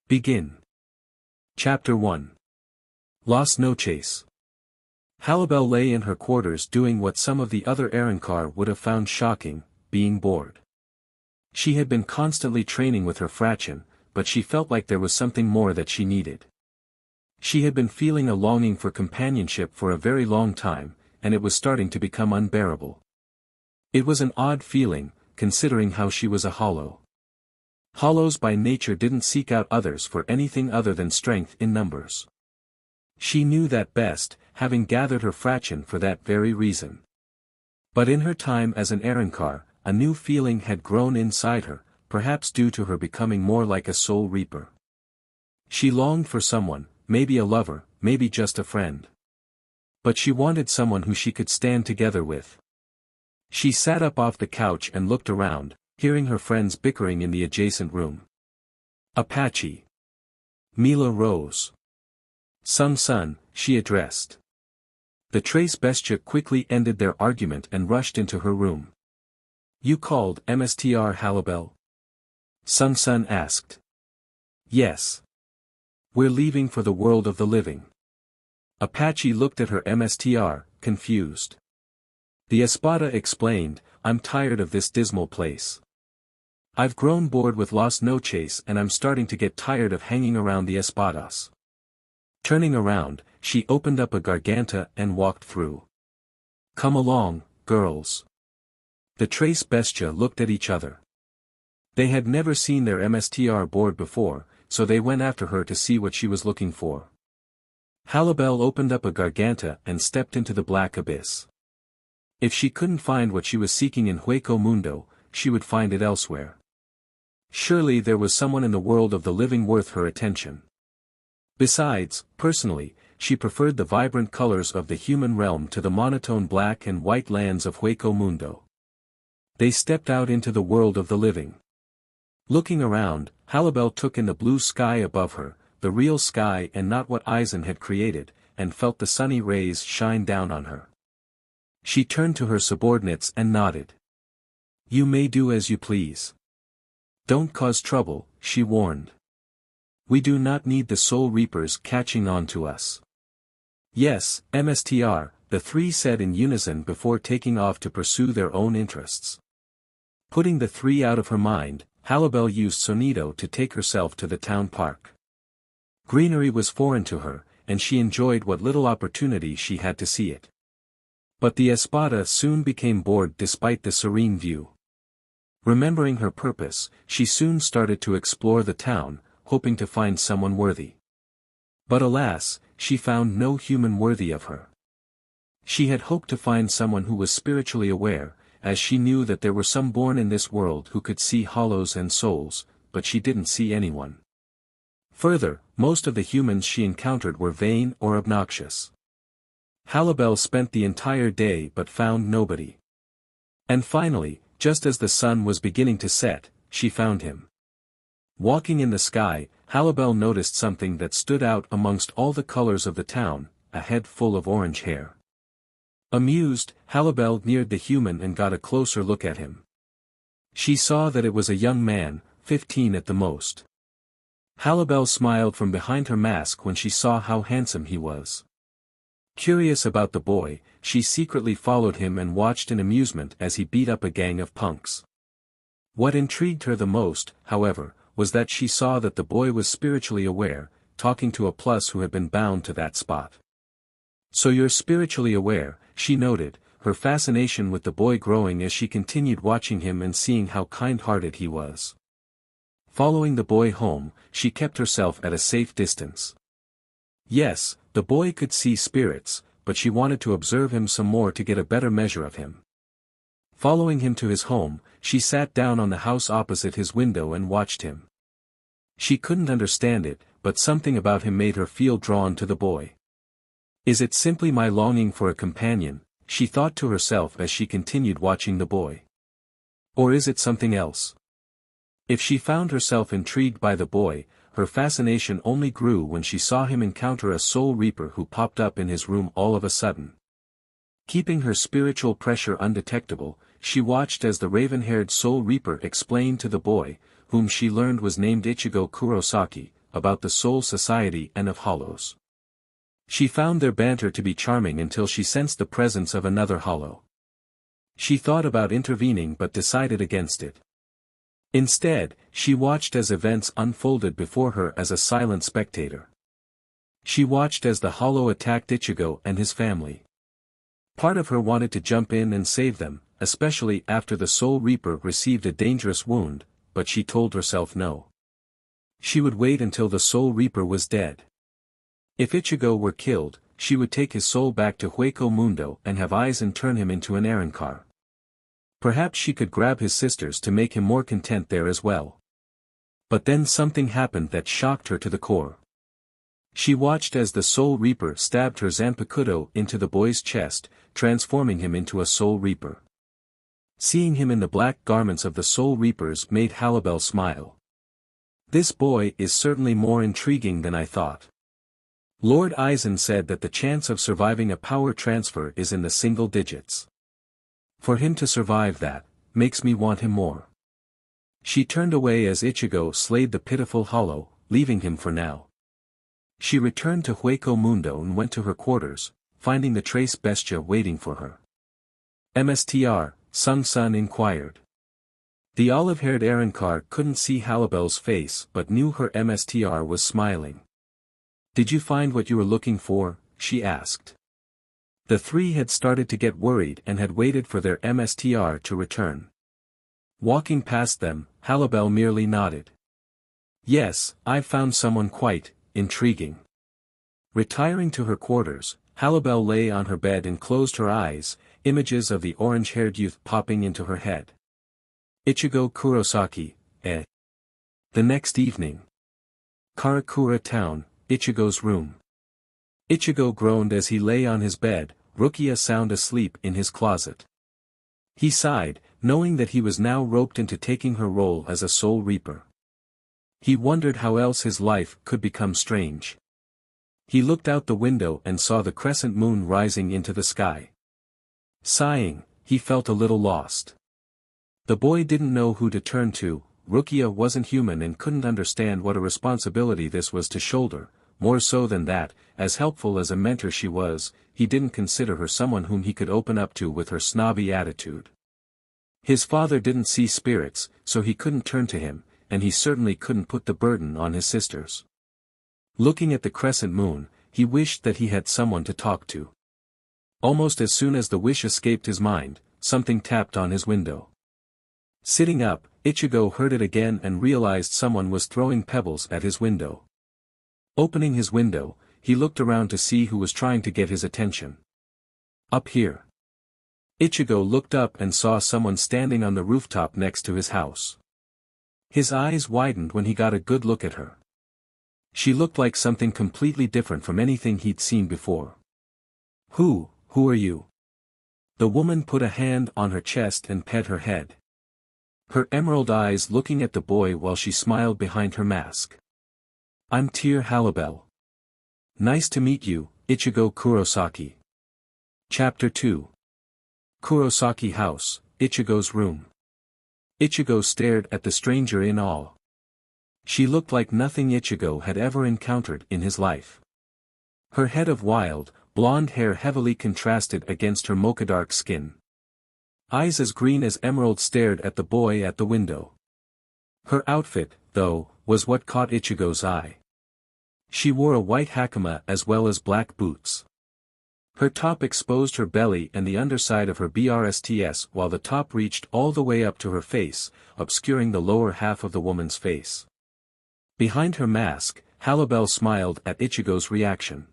Begin. Chapter 1. Las Noches. Halibel lay in her quarters doing what some of the other Arrancar would have found shocking, being bored. She had been constantly training with her fraction, but she felt like there was something more that she needed. She had been feeling a longing for companionship for a very long time, and it was starting to become unbearable. It was an odd feeling, considering how she was a hollow. Hollows by nature didn't seek out others for anything other than strength in numbers. She knew that best, having gathered her fraction for that very reason. But in her time as an Arrancar, a new feeling had grown inside her, perhaps due to her becoming more like a soul reaper. She longed for someone, maybe a lover, maybe just a friend. But she wanted someone who she could stand together with. She sat up off the couch and looked around, hearing her friends bickering in the adjacent room. Apache. Mila Rose. Sun, she addressed. The Trace Bestia quickly ended their argument and rushed into her room. You called Mstr Halibel? Sun asked. Yes. We're leaving for the world of the living. Apache looked at her Mstr, confused. The Espada explained, I'm tired of this dismal place. I've grown bored with Las Noches and I'm starting to get tired of hanging around the Espadas. Turning around, she opened up a garganta and walked through. Come along, girls. The Trace Bestia looked at each other. They had never seen their Mstr board before, so they went after her to see what she was looking for. Halibel opened up a garganta and stepped into the black abyss. If she couldn't find what she was seeking in Hueco Mundo, she would find it elsewhere. Surely there was someone in the world of the living worth her attention. Besides, personally, she preferred the vibrant colors of the human realm to the monotone black and white lands of Hueco Mundo. They stepped out into the world of the living. Looking around, Halibel took in the blue sky above her, the real sky and not what Aizen had created, and felt the sunny rays shine down on her. She turned to her subordinates and nodded. You may do as you please. Don't cause trouble, she warned. We do not need the Soul Reapers catching on to us. Yes, Mstr, the three said in unison before taking off to pursue their own interests. Putting the three out of her mind, Halibel used Sonido to take herself to the town park. Greenery was foreign to her, and she enjoyed what little opportunity she had to see it. But the Espada soon became bored despite the serene view. Remembering her purpose, she soon started to explore the town, hoping to find someone worthy. But alas, she found no human worthy of her. She had hoped to find someone who was spiritually aware, as she knew that there were some born in this world who could see hollows and souls, but she didn't see anyone. Further, most of the humans she encountered were vain or obnoxious. Halibel spent the entire day but found nobody. And finally, just as the sun was beginning to set, she found him. Walking in the sky, Halibel noticed something that stood out amongst all the colors of the town, a head full of orange hair. Amused, Halibel neared the human and got a closer look at him. She saw that it was a young man, 15 at the most. Halibel smiled from behind her mask when she saw how handsome he was. Curious about the boy, she secretly followed him and watched in amusement as he beat up a gang of punks. What intrigued her the most, however, was that she saw that the boy was spiritually aware, talking to a plus who had been bound to that spot. So you're spiritually aware, she noted, her fascination with the boy growing as she continued watching him and seeing how kind-hearted he was. Following the boy home, she kept herself at a safe distance. Yes, the boy could see spirits, but she wanted to observe him some more to get a better measure of him. Following him to his home, she sat down on the house opposite his window and watched him. She couldn't understand it, but something about him made her feel drawn to the boy. Is it simply my longing for a companion, she thought to herself as she continued watching the boy. Or is it something else? If she found herself intrigued by the boy, her fascination only grew when she saw him encounter a Soul Reaper who popped up in his room all of a sudden. Keeping her spiritual pressure undetectable, she watched as the raven-haired Soul Reaper explained to the boy, whom she learned was named Ichigo Kurosaki, about the Soul Society and of Hollows. She found their banter to be charming until she sensed the presence of another Hollow. She thought about intervening but decided against it. Instead, she watched as events unfolded before her as a silent spectator. She watched as the Hollow attacked Ichigo and his family. Part of her wanted to jump in and save them, especially after the Soul Reaper received a dangerous wound, but she told herself no. She would wait until the Soul Reaper was dead. If Ichigo were killed, she would take his soul back to Hueco Mundo and have Aizen turn him into an Arrancar. Perhaps she could grab his sisters to make him more content there as well. But then something happened that shocked her to the core. She watched as the Soul Reaper stabbed her Zanpakuto into the boy's chest, transforming him into a Soul Reaper. Seeing him in the black garments of the Soul Reapers made Halibel smile. This boy is certainly more intriguing than I thought. Lord Aizen said that the chance of surviving a power transfer is in the single digits. For him to survive that, makes me want him more. She turned away as Ichigo slayed the pitiful Hollow, leaving him for now. She returned to Hueco Mundo and went to her quarters, finding the Trace Bestia waiting for her. "MSTR, Sung-Sun inquired. The olive-haired Arrancar couldn't see Halibel's face but knew her MSTR was smiling. "Did you find what you were looking for?" she asked. The three had started to get worried and had waited for their MSTR to return. Walking past them, Halibel merely nodded. "Yes, I've found someone quite intriguing." Retiring to her quarters, Halibel lay on her bed and closed her eyes, images of the orange-haired youth popping into her head. Ichigo Kurosaki, eh? The next evening. Karakura Town, Ichigo's room. Ichigo groaned as he lay on his bed, Rukia sound asleep in his closet. He sighed, knowing that he was now roped into taking her role as a Soul Reaper. He wondered how else his life could become strange. He looked out the window and saw the crescent moon rising into the sky. Sighing, he felt a little lost. The boy didn't know who to turn to. Rukia wasn't human and couldn't understand what a responsibility this was to shoulder. More so than that, as helpful as a mentor she was, he didn't consider her someone whom he could open up to with her snobby attitude. His father didn't see spirits, so he couldn't turn to him, and he certainly couldn't put the burden on his sisters. Looking at the crescent moon, he wished that he had someone to talk to. Almost as soon as the wish escaped his mind, something tapped on his window. Sitting up, Ichigo heard it again and realized someone was throwing pebbles at his window. Opening his window, he looked around to see who was trying to get his attention. "Up here." Ichigo looked up and saw someone standing on the rooftop next to his house. His eyes widened when he got a good look at her. She looked like something completely different from anything he'd seen before. Who are you?" The woman put a hand on her chest and pet her head. Her emerald eyes looking at the boy while she smiled behind her mask. "I'm IchigoXHalibel. Nice to meet you, Ichigo Kurosaki." Chapter 2. Kurosaki House, Ichigo's room. Ichigo stared at the stranger in awe. She looked like nothing Ichigo had ever encountered in his life. Her head of wild, blonde hair heavily contrasted against her mocha-dark skin. Eyes as green as emerald stared at the boy at the window. Her outfit, though, was what caught Ichigo's eye. She wore a white hakama as well as black boots. Her top exposed her belly and the underside of her brsts while the top reached all the way up to her face, obscuring the lower half of the woman's face. Behind her mask, Halibel smiled at Ichigo's reaction.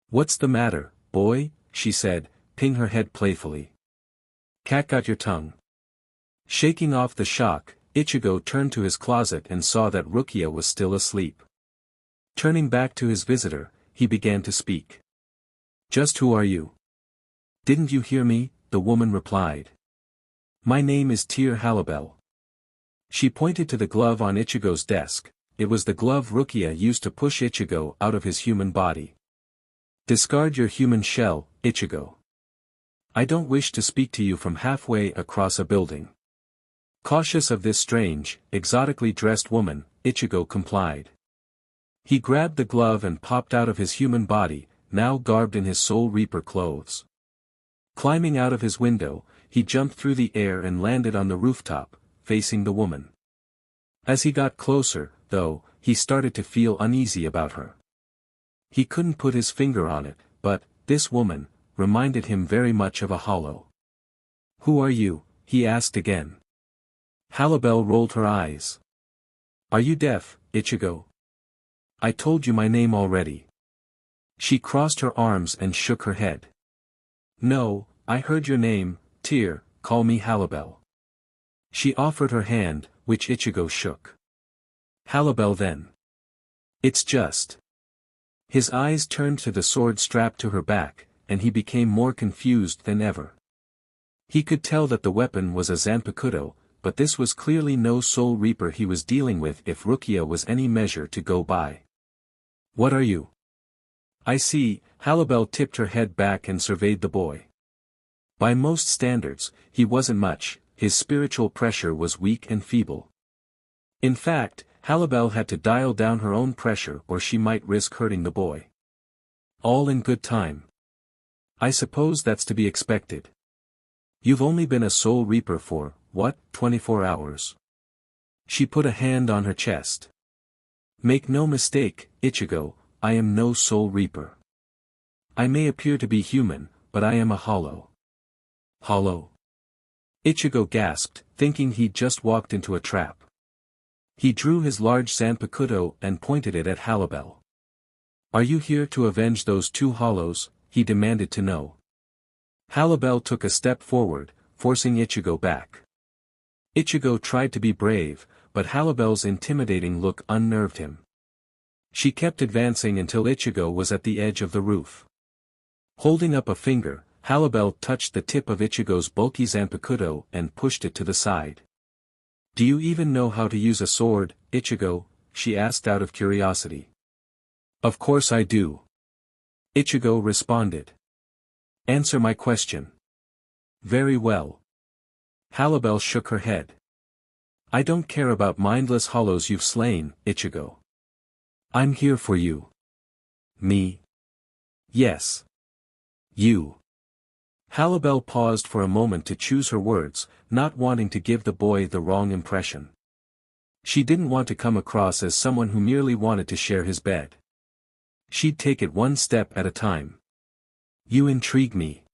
"What's the matter, boy?" she said, pinning her head playfully. "Cat got your tongue." Shaking off the shock, Ichigo turned to his closet and saw that Rukia was still asleep. Turning back to his visitor, he began to speak. "Just who are you?" "Didn't you hear me?" the woman replied. "My name is IchigoXHalibel." She pointed to the glove on Ichigo's desk. It was the glove Rukia used to push Ichigo out of his human body. "Discard your human shell, Ichigo. I don't wish to speak to you from halfway across a building." Cautious of this strange, exotically dressed woman, Ichigo complied. He grabbed the glove and popped out of his human body, now garbed in his Soul Reaper clothes. Climbing out of his window, he jumped through the air and landed on the rooftop, facing the woman. As he got closer, though, he started to feel uneasy about her. He couldn't put his finger on it, but, this woman, reminded him very much of a hollow. "Who are you?" he asked again. Halibel rolled her eyes. "Are you deaf, Ichigo? I told you my name already." She crossed her arms and shook her head. "No, I heard your name, Tyr, call me Halibel." She offered her hand, which Ichigo shook. "Halibel then. It's just." His eyes turned to the sword strapped to her back, and he became more confused than ever. He could tell that the weapon was a Zanpakuto, but this was clearly no Soul Reaper he was dealing with if Rukia was any measure to go by. "What are you?" "I see." Halibel tipped her head back and surveyed the boy. By most standards, he wasn't much, his spiritual pressure was weak and feeble. In fact, Halibel had to dial down her own pressure or she might risk hurting the boy. "All in good time. I suppose that's to be expected. You've only been a Soul Reaper for, what, 24 hours? She put a hand on her chest. "Make no mistake, Ichigo, I am no Soul Reaper. I may appear to be human, but I am a hollow." "Hollow?" Ichigo gasped, thinking he'd just walked into a trap. He drew his large Zanpakuto and pointed it at Halibel. "Are you here to avenge those two hollows?" he demanded to know. Halibel took a step forward, forcing Ichigo back. Ichigo tried to be brave, but Halibel's intimidating look unnerved him. She kept advancing until Ichigo was at the edge of the roof. Holding up a finger, Halibel touched the tip of Ichigo's bulky Zanpakuto and pushed it to the side. "Do you even know how to use a sword, Ichigo?" she asked out of curiosity. "Of course I do." Ichigo responded. "Answer my question." "Very well." Halibel shook her head. "I don't care about mindless hollows you've slain, Ichigo. I'm here for you." "Me?" "Yes. You." Halibel paused for a moment to choose her words, not wanting to give the boy the wrong impression. She didn't want to come across as someone who merely wanted to share his bed. She'd take it one step at a time. "You intrigue me.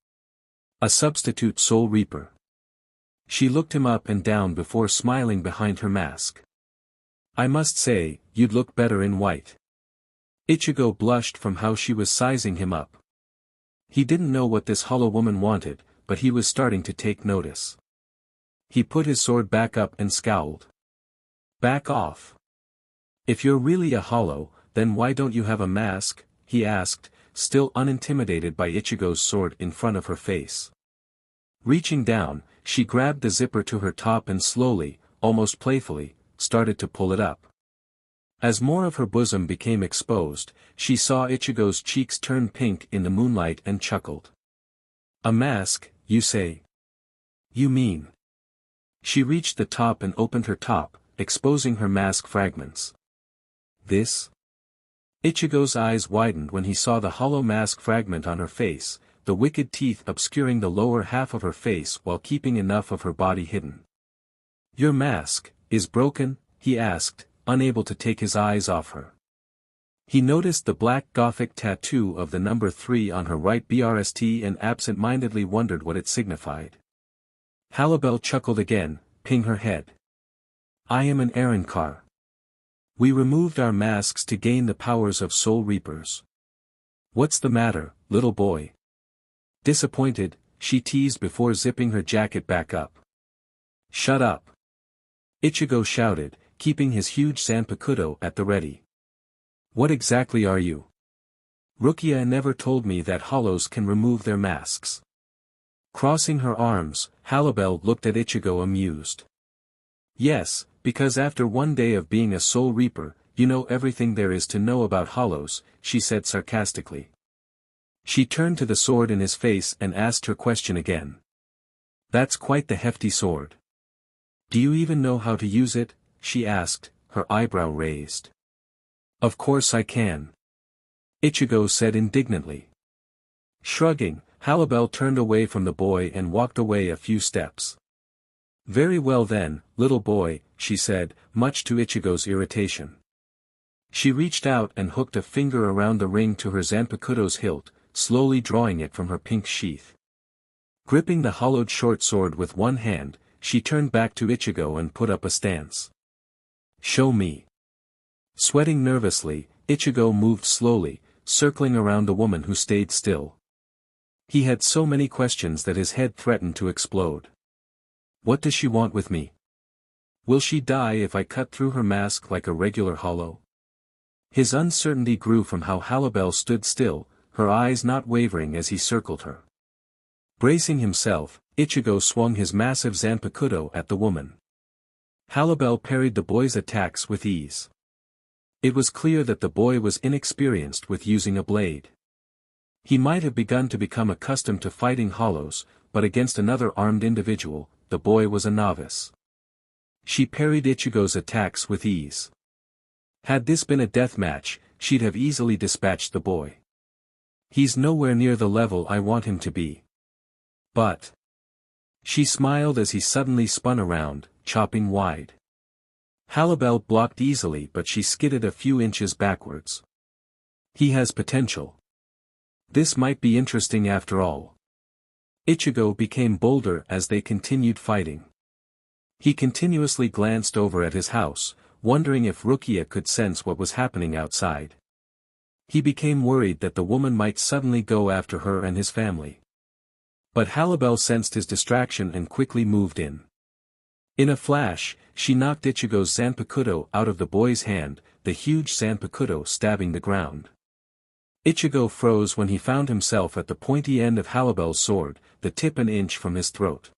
A substitute Soul Reaper." She looked him up and down before smiling behind her mask. "I must say, you'd look better in white." Ichigo blushed from how she was sizing him up. He didn't know what this hollow woman wanted, but he was starting to take notice. He put his sword back up and scowled. "Back off. If you're really a hollow, then why don't you have a mask?" he asked, still unintimidated by Ichigo's sword in front of her face. Reaching down, she grabbed the zipper to her top and slowly, almost playfully, started to pull it up. As more of her bosom became exposed, she saw Ichigo's cheeks turn pink in the moonlight and chuckled. "A mask, you say? You mean?" She reached the top and opened her top, exposing her mask fragments. "This?" Ichigo's eyes widened when he saw the hollow mask fragment on her face, the wicked teeth obscuring the lower half of her face while keeping enough of her body hidden. "Your mask is broken?" he asked, unable to take his eyes off her. He noticed the black Gothic tattoo of the number 3 on her right breast and absent-mindedly wondered what it signified. Halibel chuckled again, ping her head. "I am an Arankar. We removed our masks to gain the powers of Soul Reapers. What's the matter, little boy?" Disappointed, she teased before zipping her jacket back up. "Shut up!" Ichigo shouted, keeping his huge Zanpakuto at the ready. "What exactly are you?" "Rukia never told me that hollows can remove their masks." Crossing her arms, Halibel looked at Ichigo amused. "Yes, because after one day of being a Soul Reaper, you know everything there is to know about hollows," she said sarcastically. She turned to the sword in his face and asked her question again. "That's quite the hefty sword. Do you even know how to use it?" she asked, her eyebrow raised. Of course I can. Ichigo said indignantly. Shrugging, Halibel turned away from the boy and walked away a few steps. Very well then, little boy, she said, much to Ichigo's irritation. She reached out and hooked a finger around the ring to her Zanpakuto's hilt, slowly drawing it from her pink sheath. Gripping the hollowed short sword with one hand, she turned back to Ichigo and put up a stance. Show me. Sweating nervously, Ichigo moved slowly, circling around the woman who stayed still. He had so many questions that his head threatened to explode. What does she want with me? Will she die if I cut through her mask like a regular hollow? His uncertainty grew from how Halibel stood still, her eyes not wavering as he circled her. Bracing himself, Ichigo swung his massive Zanpakuto at the woman. Halibel parried the boy's attacks with ease. It was clear that the boy was inexperienced with using a blade. He might have begun to become accustomed to fighting hollows, but against another armed individual, the boy was a novice. She parried Ichigo's attacks with ease. Had this been a death match, she'd have easily dispatched the boy. He's nowhere near the level I want him to be. But. She smiled as he suddenly spun around, chopping wide. Halibel blocked easily but she skidded a few inches backwards. He has potential. This might be interesting after all. Ichigo became bolder as they continued fighting. He continuously glanced over at his house, wondering if Rukia could sense what was happening outside. He became worried that the woman might suddenly go after her and his family. But Halibel sensed his distraction and quickly moved in. In a flash, she knocked Ichigo's Zanpakuto out of the boy's hand, the huge Zanpakuto stabbing the ground. Ichigo froze when he found himself at the pointy end of Halibel's sword, the tip an inch from his throat.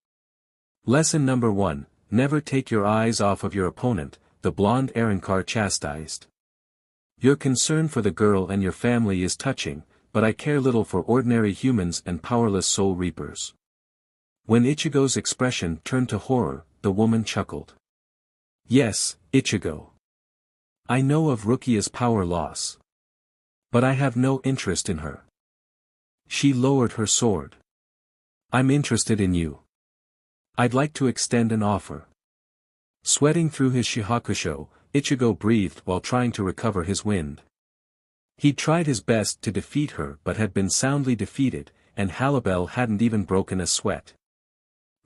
Lesson number 1, never take your eyes off of your opponent, the blonde Arrancar chastised. Your concern for the girl and your family is touching, but I care little for ordinary humans and powerless soul reapers. When Ichigo's expression turned to horror, the woman chuckled. Yes, Ichigo. I know of Rukia's power loss. But I have no interest in her. She lowered her sword. I'm interested in you. I'd like to extend an offer. Sweating through his shihakusho, Ichigo breathed while trying to recover his wind. He'd tried his best to defeat her but had been soundly defeated, and Halibel hadn't even broken a sweat.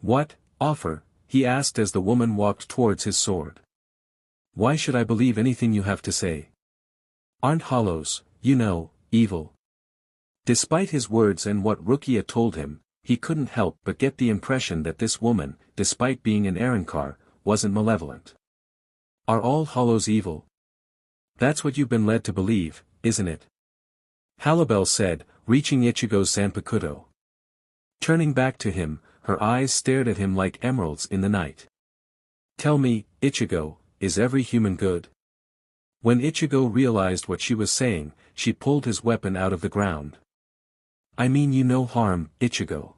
What offer? He asked as the woman walked towards his sword. Why should I believe anything you have to say? Aren't hollows, you know, evil? Despite his words and what Rukia told him, he couldn't help but get the impression that this woman, despite being an Arrancar, wasn't malevolent. Are all hollows evil? That's what you've been led to believe, isn't it? Halibel said, reaching Ichigo's Zanpakuto. Turning back to him, her eyes stared at him like emeralds in the night. Tell me, Ichigo, is every human good? When Ichigo realized what she was saying, she pulled his weapon out of the ground. I mean you no harm, Ichigo.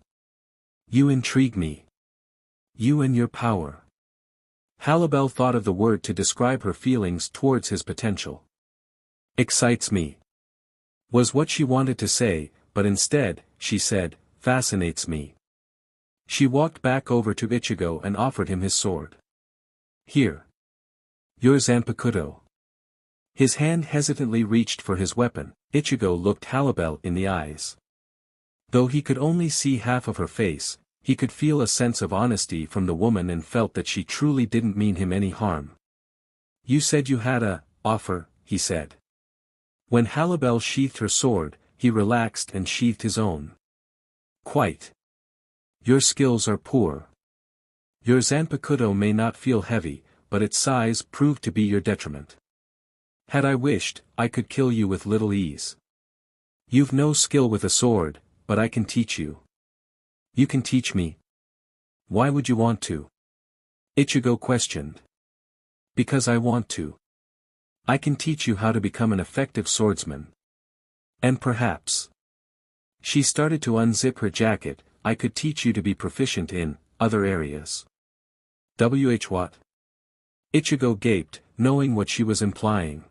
You intrigue me. You and your power. Halibel thought of the word to describe her feelings towards his potential. Excites me. Was what she wanted to say, but instead, she said, fascinates me. She walked back over to Ichigo and offered him his sword. Here. Your Zanpakuto. His hand hesitantly reached for his weapon. Ichigo looked Halibel in the eyes. Though he could only see half of her face, he could feel a sense of honesty from the woman and felt that she truly didn't mean him any harm. You said you had a offer, he said. When Halibel sheathed her sword, he relaxed and sheathed his own. Quite. Your skills are poor. Your Zanpakuto may not feel heavy, but its size proved to be your detriment. Had I wished, I could kill you with little ease. You've no skill with a sword, but I can teach you. You can teach me. Why would you want to? Ichigo questioned. Because I want to. I can teach you how to become an effective swordsman. And perhaps. She started to unzip her jacket, I could teach you to be proficient in other areas. What? Ichigo gaped, knowing what she was implying.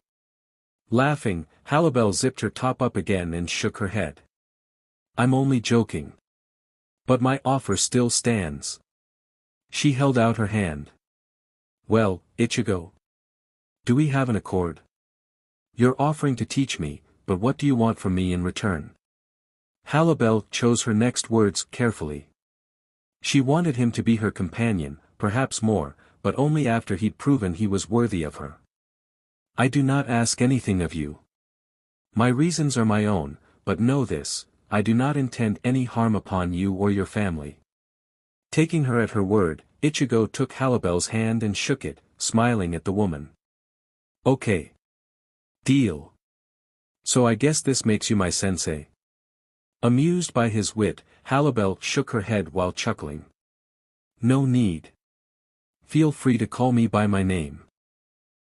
Laughing, Halibel zipped her top up again and shook her head. I'm only joking. But my offer still stands. She held out her hand. Well, Ichigo. Do we have an accord? You're offering to teach me, but what do you want from me in return? Halibel chose her next words carefully. She wanted him to be her companion, perhaps more, but only after he'd proven he was worthy of her. I do not ask anything of you. My reasons are my own, but know this, I do not intend any harm upon you or your family. Taking her at her word, Ichigo took Halibel's hand and shook it, smiling at the woman. Okay. Deal. So I guess this makes you my sensei. Amused by his wit, Halibel shook her head while chuckling. No need. Feel free to call me by my name.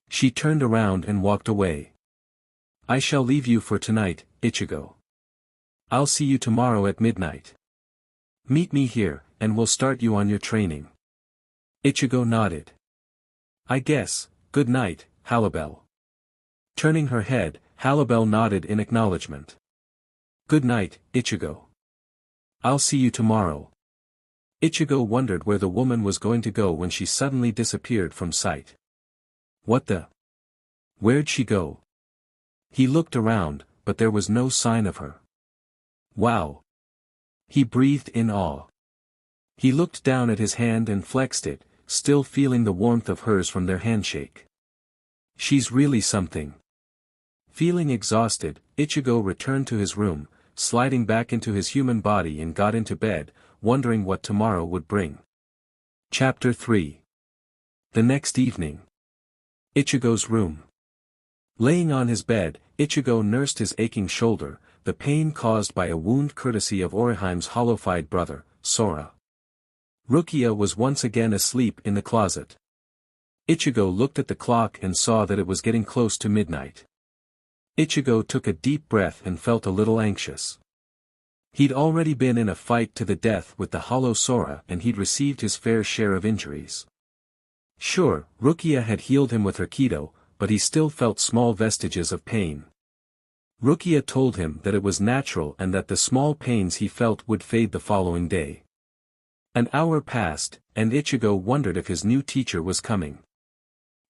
She turned around and walked away. I shall leave you for tonight, Ichigo. I'll see you tomorrow at midnight. Meet me here, and we'll start you on your training. Ichigo nodded. I guess, good night, Halibel. Turning her head, Halibel nodded in acknowledgement. Good night, Ichigo. I'll see you tomorrow. Ichigo wondered where the woman was going to go when she suddenly disappeared from sight. What the? Where'd she go? He looked around, but there was no sign of her. Wow. He breathed in awe. He looked down at his hand and flexed it, still feeling the warmth of hers from their handshake. She's really something. Feeling exhausted, Ichigo returned to his room, sliding back into his human body and got into bed, wondering what tomorrow would bring. Chapter 3. The next evening. Ichigo's room. Laying on his bed, Ichigo nursed his aching shoulder, the pain caused by a wound courtesy of Oriheim's hollow-eyed brother, Sora. Rukia was once again asleep in the closet. Ichigo looked at the clock and saw that it was getting close to midnight. Ichigo took a deep breath and felt a little anxious. He'd already been in a fight to the death with the hollow Sora and he'd received his fair share of injuries. Sure, Rukia had healed him with her Kido, but he still felt small vestiges of pain. Rukia told him that it was natural and that the small pains he felt would fade the following day. An hour passed, and Ichigo wondered if his new teacher was coming.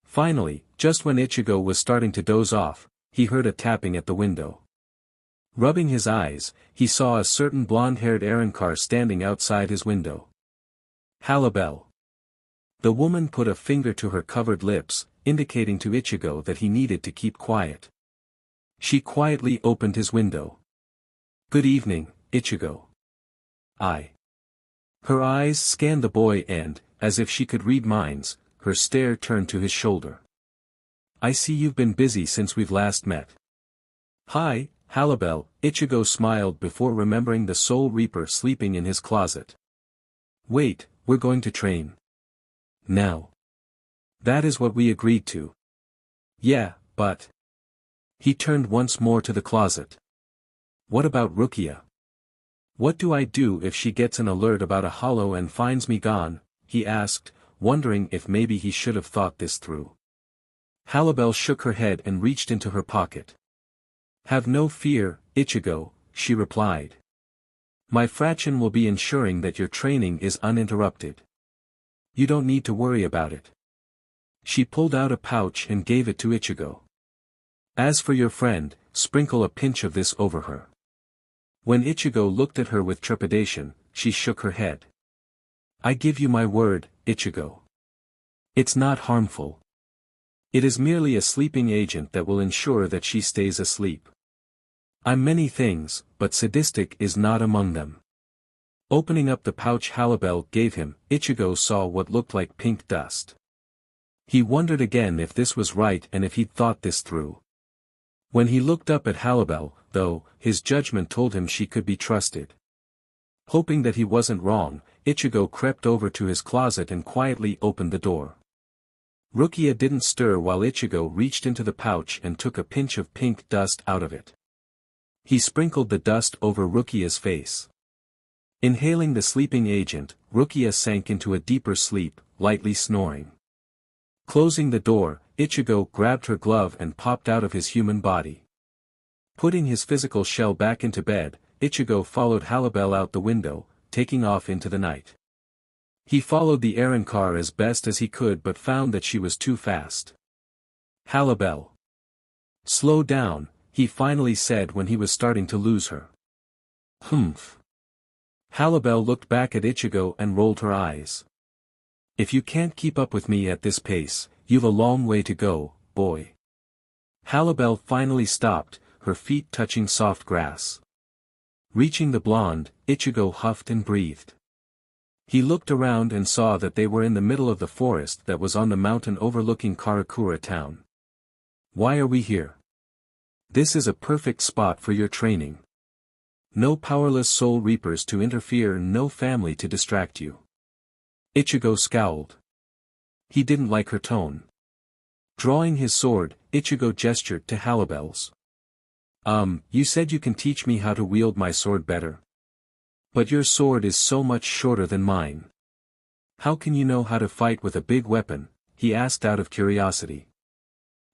Finally, just when Ichigo was starting to doze off, he heard a tapping at the window. Rubbing his eyes, he saw a certain blonde-haired Arrancar standing outside his window. Halibel. The woman put a finger to her covered lips, indicating to Ichigo that he needed to keep quiet. She quietly opened his window. Good evening, Ichigo. Her eyes scanned the boy and, as if she could read minds, her stare turned to his shoulder. I see you've been busy since we've last met. Hi, Halibel, Ichigo smiled before remembering the Soul Reaper sleeping in his closet. Wait, we're going to train. Now. That is what we agreed to. Yeah, but. He turned once more to the closet. What about Rukia? What do I do if she gets an alert about a hollow and finds me gone? He asked, wondering if maybe he should have thought this through. Halibel shook her head and reached into her pocket. Have no fear, Ichigo, she replied. My fraction will be ensuring that your training is uninterrupted. You don't need to worry about it. She pulled out a pouch and gave it to Ichigo. As for your friend, sprinkle a pinch of this over her. When Ichigo looked at her with trepidation, she shook her head. I give you my word, Ichigo. It's not harmful. It is merely a sleeping agent that will ensure that she stays asleep. I'm many things, but sadistic is not among them. Opening up the pouch Halibel gave him, Ichigo saw what looked like pink dust. He wondered again if this was right and if he'd thought this through. When he looked up at Halibel, though, his judgment told him she could be trusted. Hoping that he wasn't wrong, Ichigo crept over to his closet and quietly opened the door. Rukia didn't stir while Ichigo reached into the pouch and took a pinch of pink dust out of it. He sprinkled the dust over Rukia's face. Inhaling the sleeping agent, Rukia sank into a deeper sleep, lightly snoring. Closing the door, Ichigo grabbed her glove and popped out of his human body. Putting his physical shell back into bed, Ichigo followed Halibel out the window, taking off into the night. He followed the Eren car as best as he could but found that she was too fast. Halibel. Slow down, he finally said when he was starting to lose her. Humph. Halibel looked back at Ichigo and rolled her eyes. If you can't keep up with me at this pace, you've a long way to go, boy. Halibel finally stopped, her feet touching soft grass. Reaching the blonde, Ichigo huffed and breathed. He looked around and saw that they were in the middle of the forest that was on the mountain overlooking Karakura town. Why are we here? This is a perfect spot for your training. No powerless soul reapers to interfere, no family to distract you. Ichigo scowled. He didn't like her tone. Drawing his sword, Ichigo gestured to Halibel's. You said you can teach me how to wield my sword better. But your sword is so much shorter than mine. How can you know how to fight with a big weapon? He asked out of curiosity.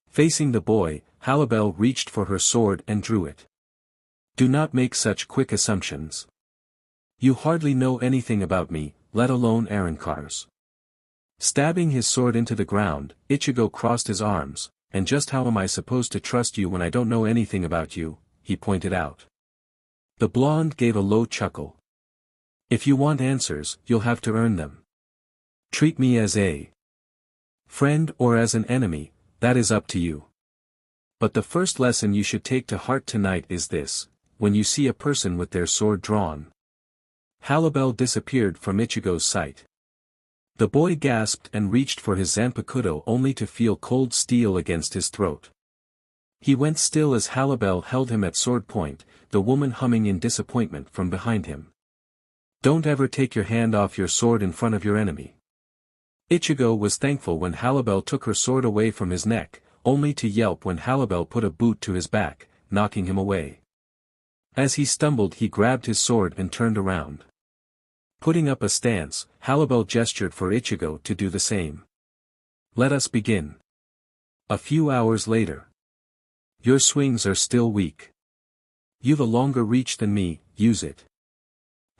Facing the boy, Halibel reached for her sword and drew it. Do not make such quick assumptions. You hardly know anything about me, let alone Erenkars. Stabbing his sword into the ground, Ichigo crossed his arms, and just how am I supposed to trust you when I don't know anything about you, he pointed out. The blonde gave a low chuckle. If you want answers, you'll have to earn them. Treat me as a friend or as an enemy, that is up to you. But the first lesson you should take to heart tonight is this: when you see a person with their sword drawn. Halibel disappeared from Ichigo's sight. The boy gasped and reached for his Zanpakuto only to feel cold steel against his throat. He went still as Halibel held him at sword point, the woman humming in disappointment from behind him. Don't ever take your hand off your sword in front of your enemy. Ichigo was thankful when Halibel took her sword away from his neck, only to yelp when Halibel put a boot to his back, knocking him away. As he stumbled, he grabbed his sword and turned around. Putting up a stance, Halibel gestured for Ichigo to do the same. Let us begin. A few hours later. Your swings are still weak. You've a longer reach than me, use it.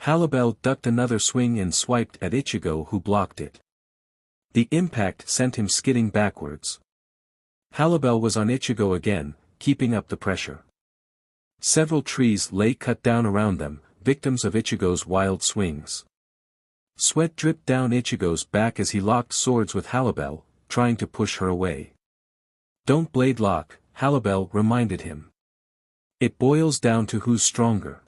Halibel ducked another swing and swiped at Ichigo, who blocked it. The impact sent him skidding backwards. Halibel was on Ichigo again, keeping up the pressure. Several trees lay cut down around them, victims of Ichigo's wild swings. Sweat dripped down Ichigo's back as he locked swords with Halibel, trying to push her away. Don't blade lock, Halibel reminded him. It boils down to who's stronger.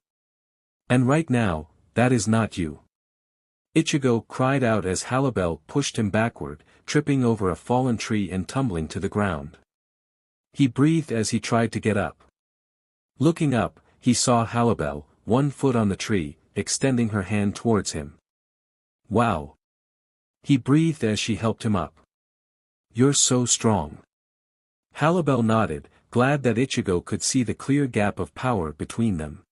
And right now, that is not you. Ichigo cried out as Halibel pushed him backward, tripping over a fallen tree and tumbling to the ground. He breathed as he tried to get up. Looking up, he saw Halibel, 1 foot on the tree, extending her hand towards him. Wow! He breathed as she helped him up. You're so strong. Halibel nodded, glad that Ichigo could see the clear gap of power between them.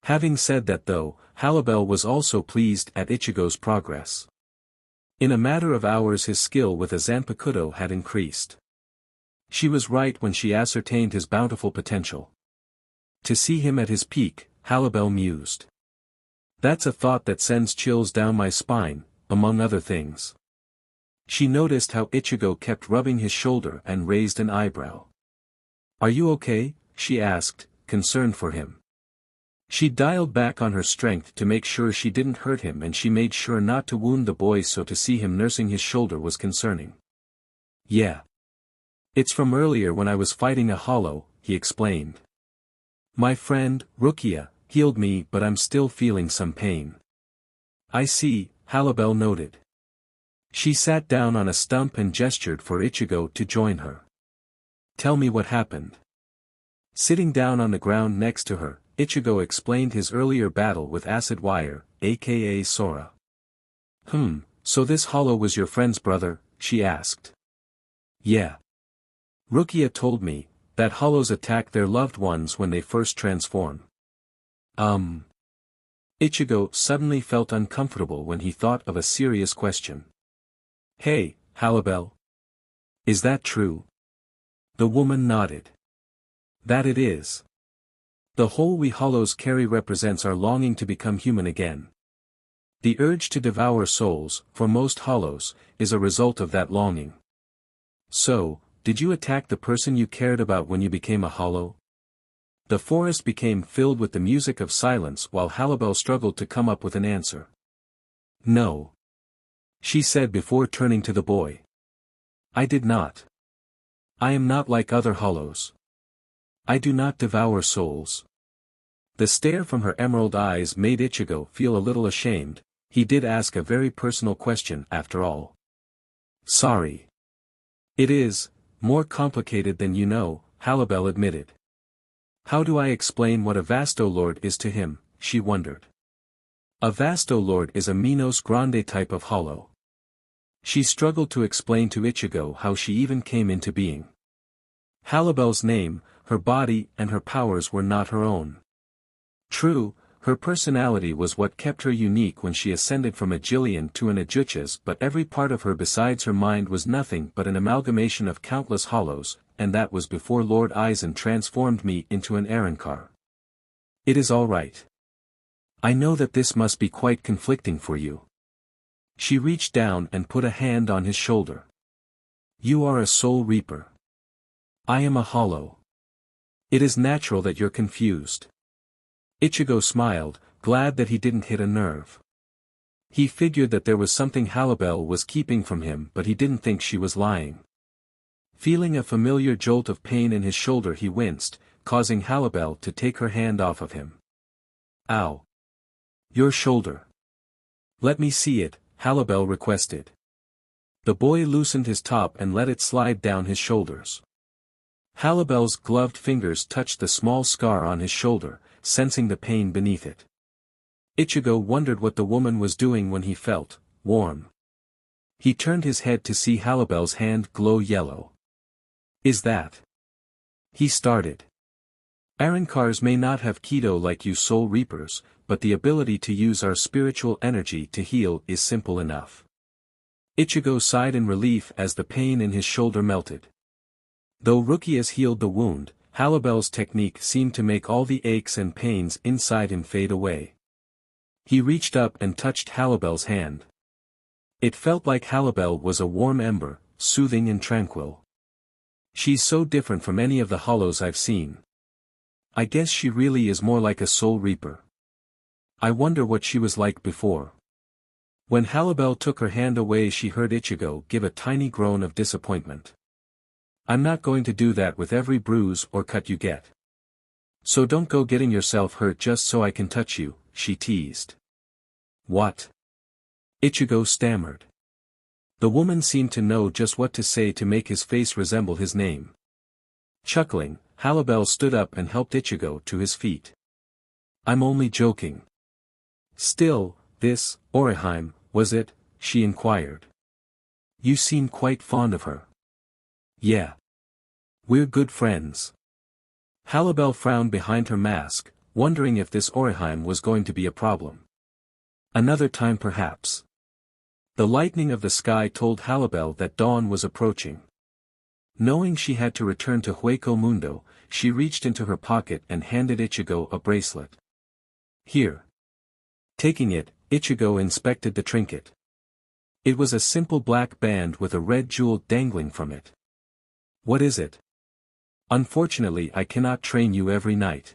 Having said that though, Halibel was also pleased at Ichigo's progress. In a matter of hours his skill with a Zanpakuto had increased. She was right when she ascertained his bountiful potential. To see him at his peak, Halibel mused. That's a thought that sends chills down my spine, among other things. She noticed how Ichigo kept rubbing his shoulder and raised an eyebrow. Are you okay? She asked, concerned for him. She dialed back on her strength to make sure she didn't hurt him, and she made sure not to wound the boy, so to see him nursing his shoulder was concerning. Yeah. It's from earlier when I was fighting a hollow, he explained. My friend, Rukia, healed me, but I'm still feeling some pain. I see, Halibel noted. She sat down on a stump and gestured for Ichigo to join her. Tell me what happened. Sitting down on the ground next to her, Ichigo explained his earlier battle with Acid Wire, aka Sora. So this hollow was your friend's brother? She asked. Yeah. Rukia told me that hollows attack their loved ones when they first transform. Ichigo suddenly felt uncomfortable when he thought of a serious question. Hey, Halibel. Is that true? The woman nodded. That it is. The whole we hollows carry represents our longing to become human again. The urge to devour souls, for most hollows, is a result of that longing. So, did you attack the person you cared about when you became a hollow? The forest became filled with the music of silence while Halibel struggled to come up with an answer. No. She said before turning to the boy. I did not. I am not like other hollows. I do not devour souls. The stare from her emerald eyes made Ichigo feel a little ashamed. He did ask a very personal question after all. Sorry. It is more complicated than you know, Halibel admitted. How do I explain what a Vastolord is to him, she wondered. A Vastolord is a Minos Grande type of hollow. She struggled to explain to Ichigo how she even came into being. Halibel's name, her body and her powers were not her own. True, her personality was what kept her unique when she ascended from a Jillian to an Ajuchas, but every part of her besides her mind was nothing but an amalgamation of countless hollows, and that was before Lord Aizen transformed me into an Arrancar. It is all right. I know that this must be quite conflicting for you. She reached down and put a hand on his shoulder. You are a soul reaper. I am a hollow. It is natural that you're confused. Ichigo smiled, glad that he didn't hit a nerve. He figured that there was something Halibel was keeping from him, but he didn't think she was lying. Feeling a familiar jolt of pain in his shoulder, he winced, causing Halibel to take her hand off of him. Ow. Your shoulder. Let me see it, Halibel requested. The boy loosened his top and let it slide down his shoulders. Halibel's gloved fingers touched the small scar on his shoulder, sensing the pain beneath it. Ichigo wondered what the woman was doing when he felt warm. He turned his head to see Halibel's hand glow yellow. Is that? He started. Arrancars may not have Kido like you soul reapers, but the ability to use our spiritual energy to heal is simple enough. Ichigo sighed in relief as the pain in his shoulder melted. Though Rukia's healed the wound, Halibel's technique seemed to make all the aches and pains inside him fade away. He reached up and touched Halibel's hand. It felt like Halibel was a warm ember, soothing and tranquil. She's so different from any of the hollows I've seen. I guess she really is more like a soul reaper. I wonder what she was like before. When Halibel took her hand away, she heard Ichigo give a tiny groan of disappointment. I'm not going to do that with every bruise or cut you get. So don't go getting yourself hurt just so I can touch you, she teased. What? Ichigo stammered. The woman seemed to know just what to say to make his face resemble his name. Chuckling, Halibel stood up and helped Ichigo to his feet. I'm only joking. Still, this, Orihime, was it? She inquired. You seem quite fond of her. Yeah. We're good friends. Halibel frowned behind her mask, wondering if this Orihime was going to be a problem. Another time perhaps. The lightning of the sky told Halibel that dawn was approaching. Knowing she had to return to Hueco Mundo, she reached into her pocket and handed Ichigo a bracelet. Here. Taking it, Ichigo inspected the trinket. It was a simple black band with a red jewel dangling from it. What is it? Unfortunately, I cannot train you every night.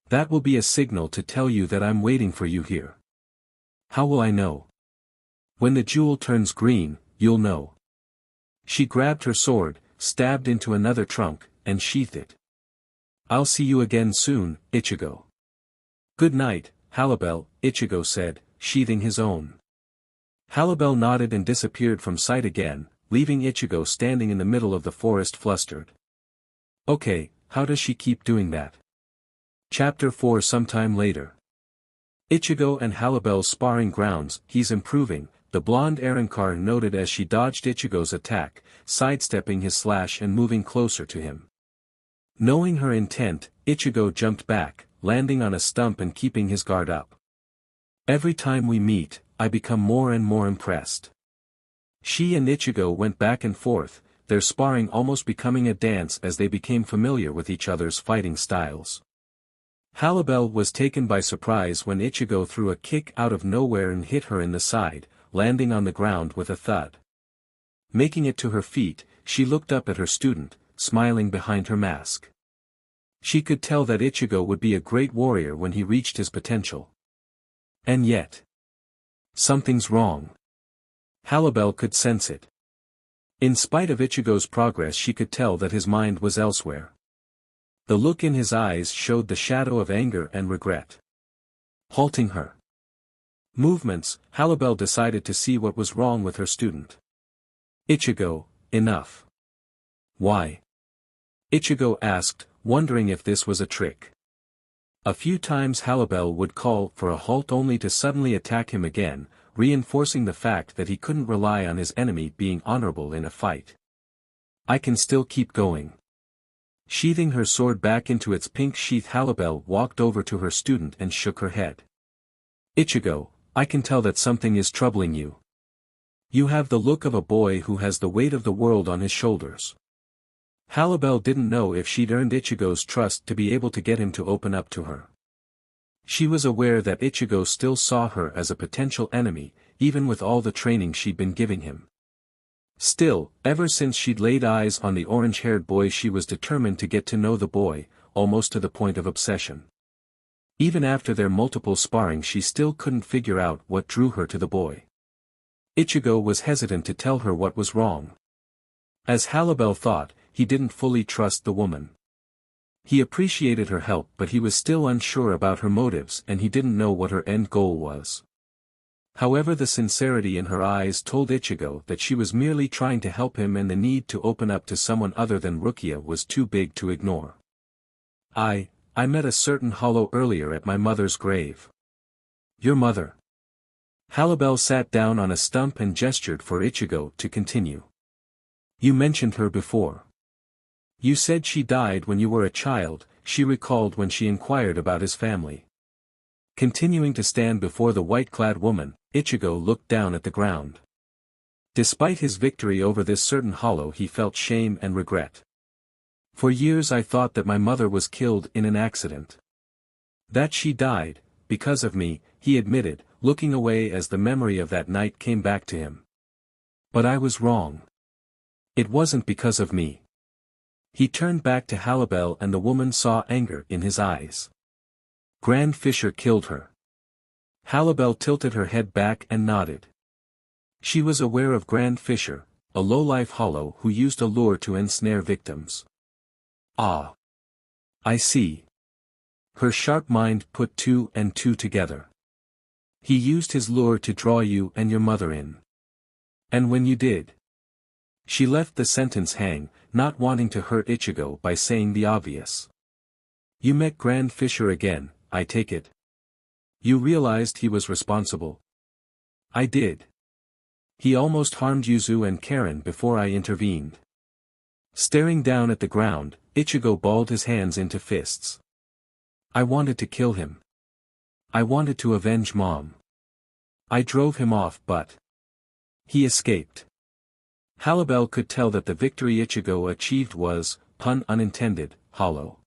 That will be a signal to tell you that I'm waiting for you here. How will I know? When the jewel turns green, you'll know. She grabbed her sword, stabbed into another trunk, and sheathed it. I'll see you again soon, Ichigo. Good night, Halibel, Ichigo said, sheathing his own. Halibel nodded and disappeared from sight again, leaving Ichigo standing in the middle of the forest flustered. Okay, how does she keep doing that? Chapter 4. Sometime later. Ichigo and Halibel's sparring grounds. He's improving, the blonde Arrancar noted as she dodged Ichigo's attack, sidestepping his slash and moving closer to him. Knowing her intent, Ichigo jumped back, landing on a stump and keeping his guard up. Every time we meet, I become more and more impressed. She and Ichigo went back and forth, their sparring almost becoming a dance as they became familiar with each other's fighting styles. Halibel was taken by surprise when Ichigo threw a kick out of nowhere and hit her in the side, landing on the ground with a thud. Making it to her feet, she looked up at her student, smiling behind her mask. She could tell that Ichigo would be a great warrior when he reached his potential. And yet, something's wrong. Halibel could sense it. In spite of Ichigo's progress, she could tell that his mind was elsewhere. The look in his eyes showed the shadow of anger and regret. Halting her movements, Halibel decided to see what was wrong with her student. Ichigo, enough. Why? Ichigo asked, wondering if this was a trick. A few times Halibel would call for a halt only to suddenly attack him again, reinforcing the fact that he couldn't rely on his enemy being honorable in a fight. I can still keep going. Sheathing her sword back into its pink sheath, Halibel walked over to her student and shook her head. Ichigo, I can tell that something is troubling you. You have the look of a boy who has the weight of the world on his shoulders. Halibel didn't know if she'd earned Ichigo's trust to be able to get him to open up to her. She was aware that Ichigo still saw her as a potential enemy, even with all the training she'd been giving him. Still, ever since she'd laid eyes on the orange-haired boy, she was determined to get to know the boy, almost to the point of obsession. Even after their multiple sparring, she still couldn't figure out what drew her to the boy. Ichigo was hesitant to tell her what was wrong. As Halibel thought, he didn't fully trust the woman. He appreciated her help, but he was still unsure about her motives and he didn't know what her end goal was. However, the sincerity in her eyes told Ichigo that she was merely trying to help him, and the need to open up to someone other than Rukia was too big to ignore. I met a certain hollow earlier at my mother's grave. Your mother? Halibel sat down on a stump and gestured for Ichigo to continue. You mentioned her before. You said she died when you were a child, she recalled when she inquired about his family. Continuing to stand before the white-clad woman, Ichigo looked down at the ground. Despite his victory over this certain hollow, he felt shame and regret. For years I thought that my mother was killed in an accident. That she died, because of me, he admitted, looking away as the memory of that night came back to him. But I was wrong. It wasn't because of me. He turned back to Halibel and the woman saw anger in his eyes. Grand Fisher killed her. Halibel tilted her head back and nodded. She was aware of Grand Fisher, a low-life hollow who used a lure to ensnare victims. Ah. I see. Her sharp mind put two and two together. He used his lure to draw you and your mother in. And when you did? She left the sentence hang, not wanting to hurt Ichigo by saying the obvious. You met Grand Fisher again, I take it. You realized he was responsible. I did. He almost harmed Yuzu and Karen before I intervened. Staring down at the ground, Ichigo balled his hands into fists. I wanted to kill him. I wanted to avenge Mom. I drove him off, but he escaped. Halibel could tell that the victory Ichigo achieved was, pun unintended, hollow.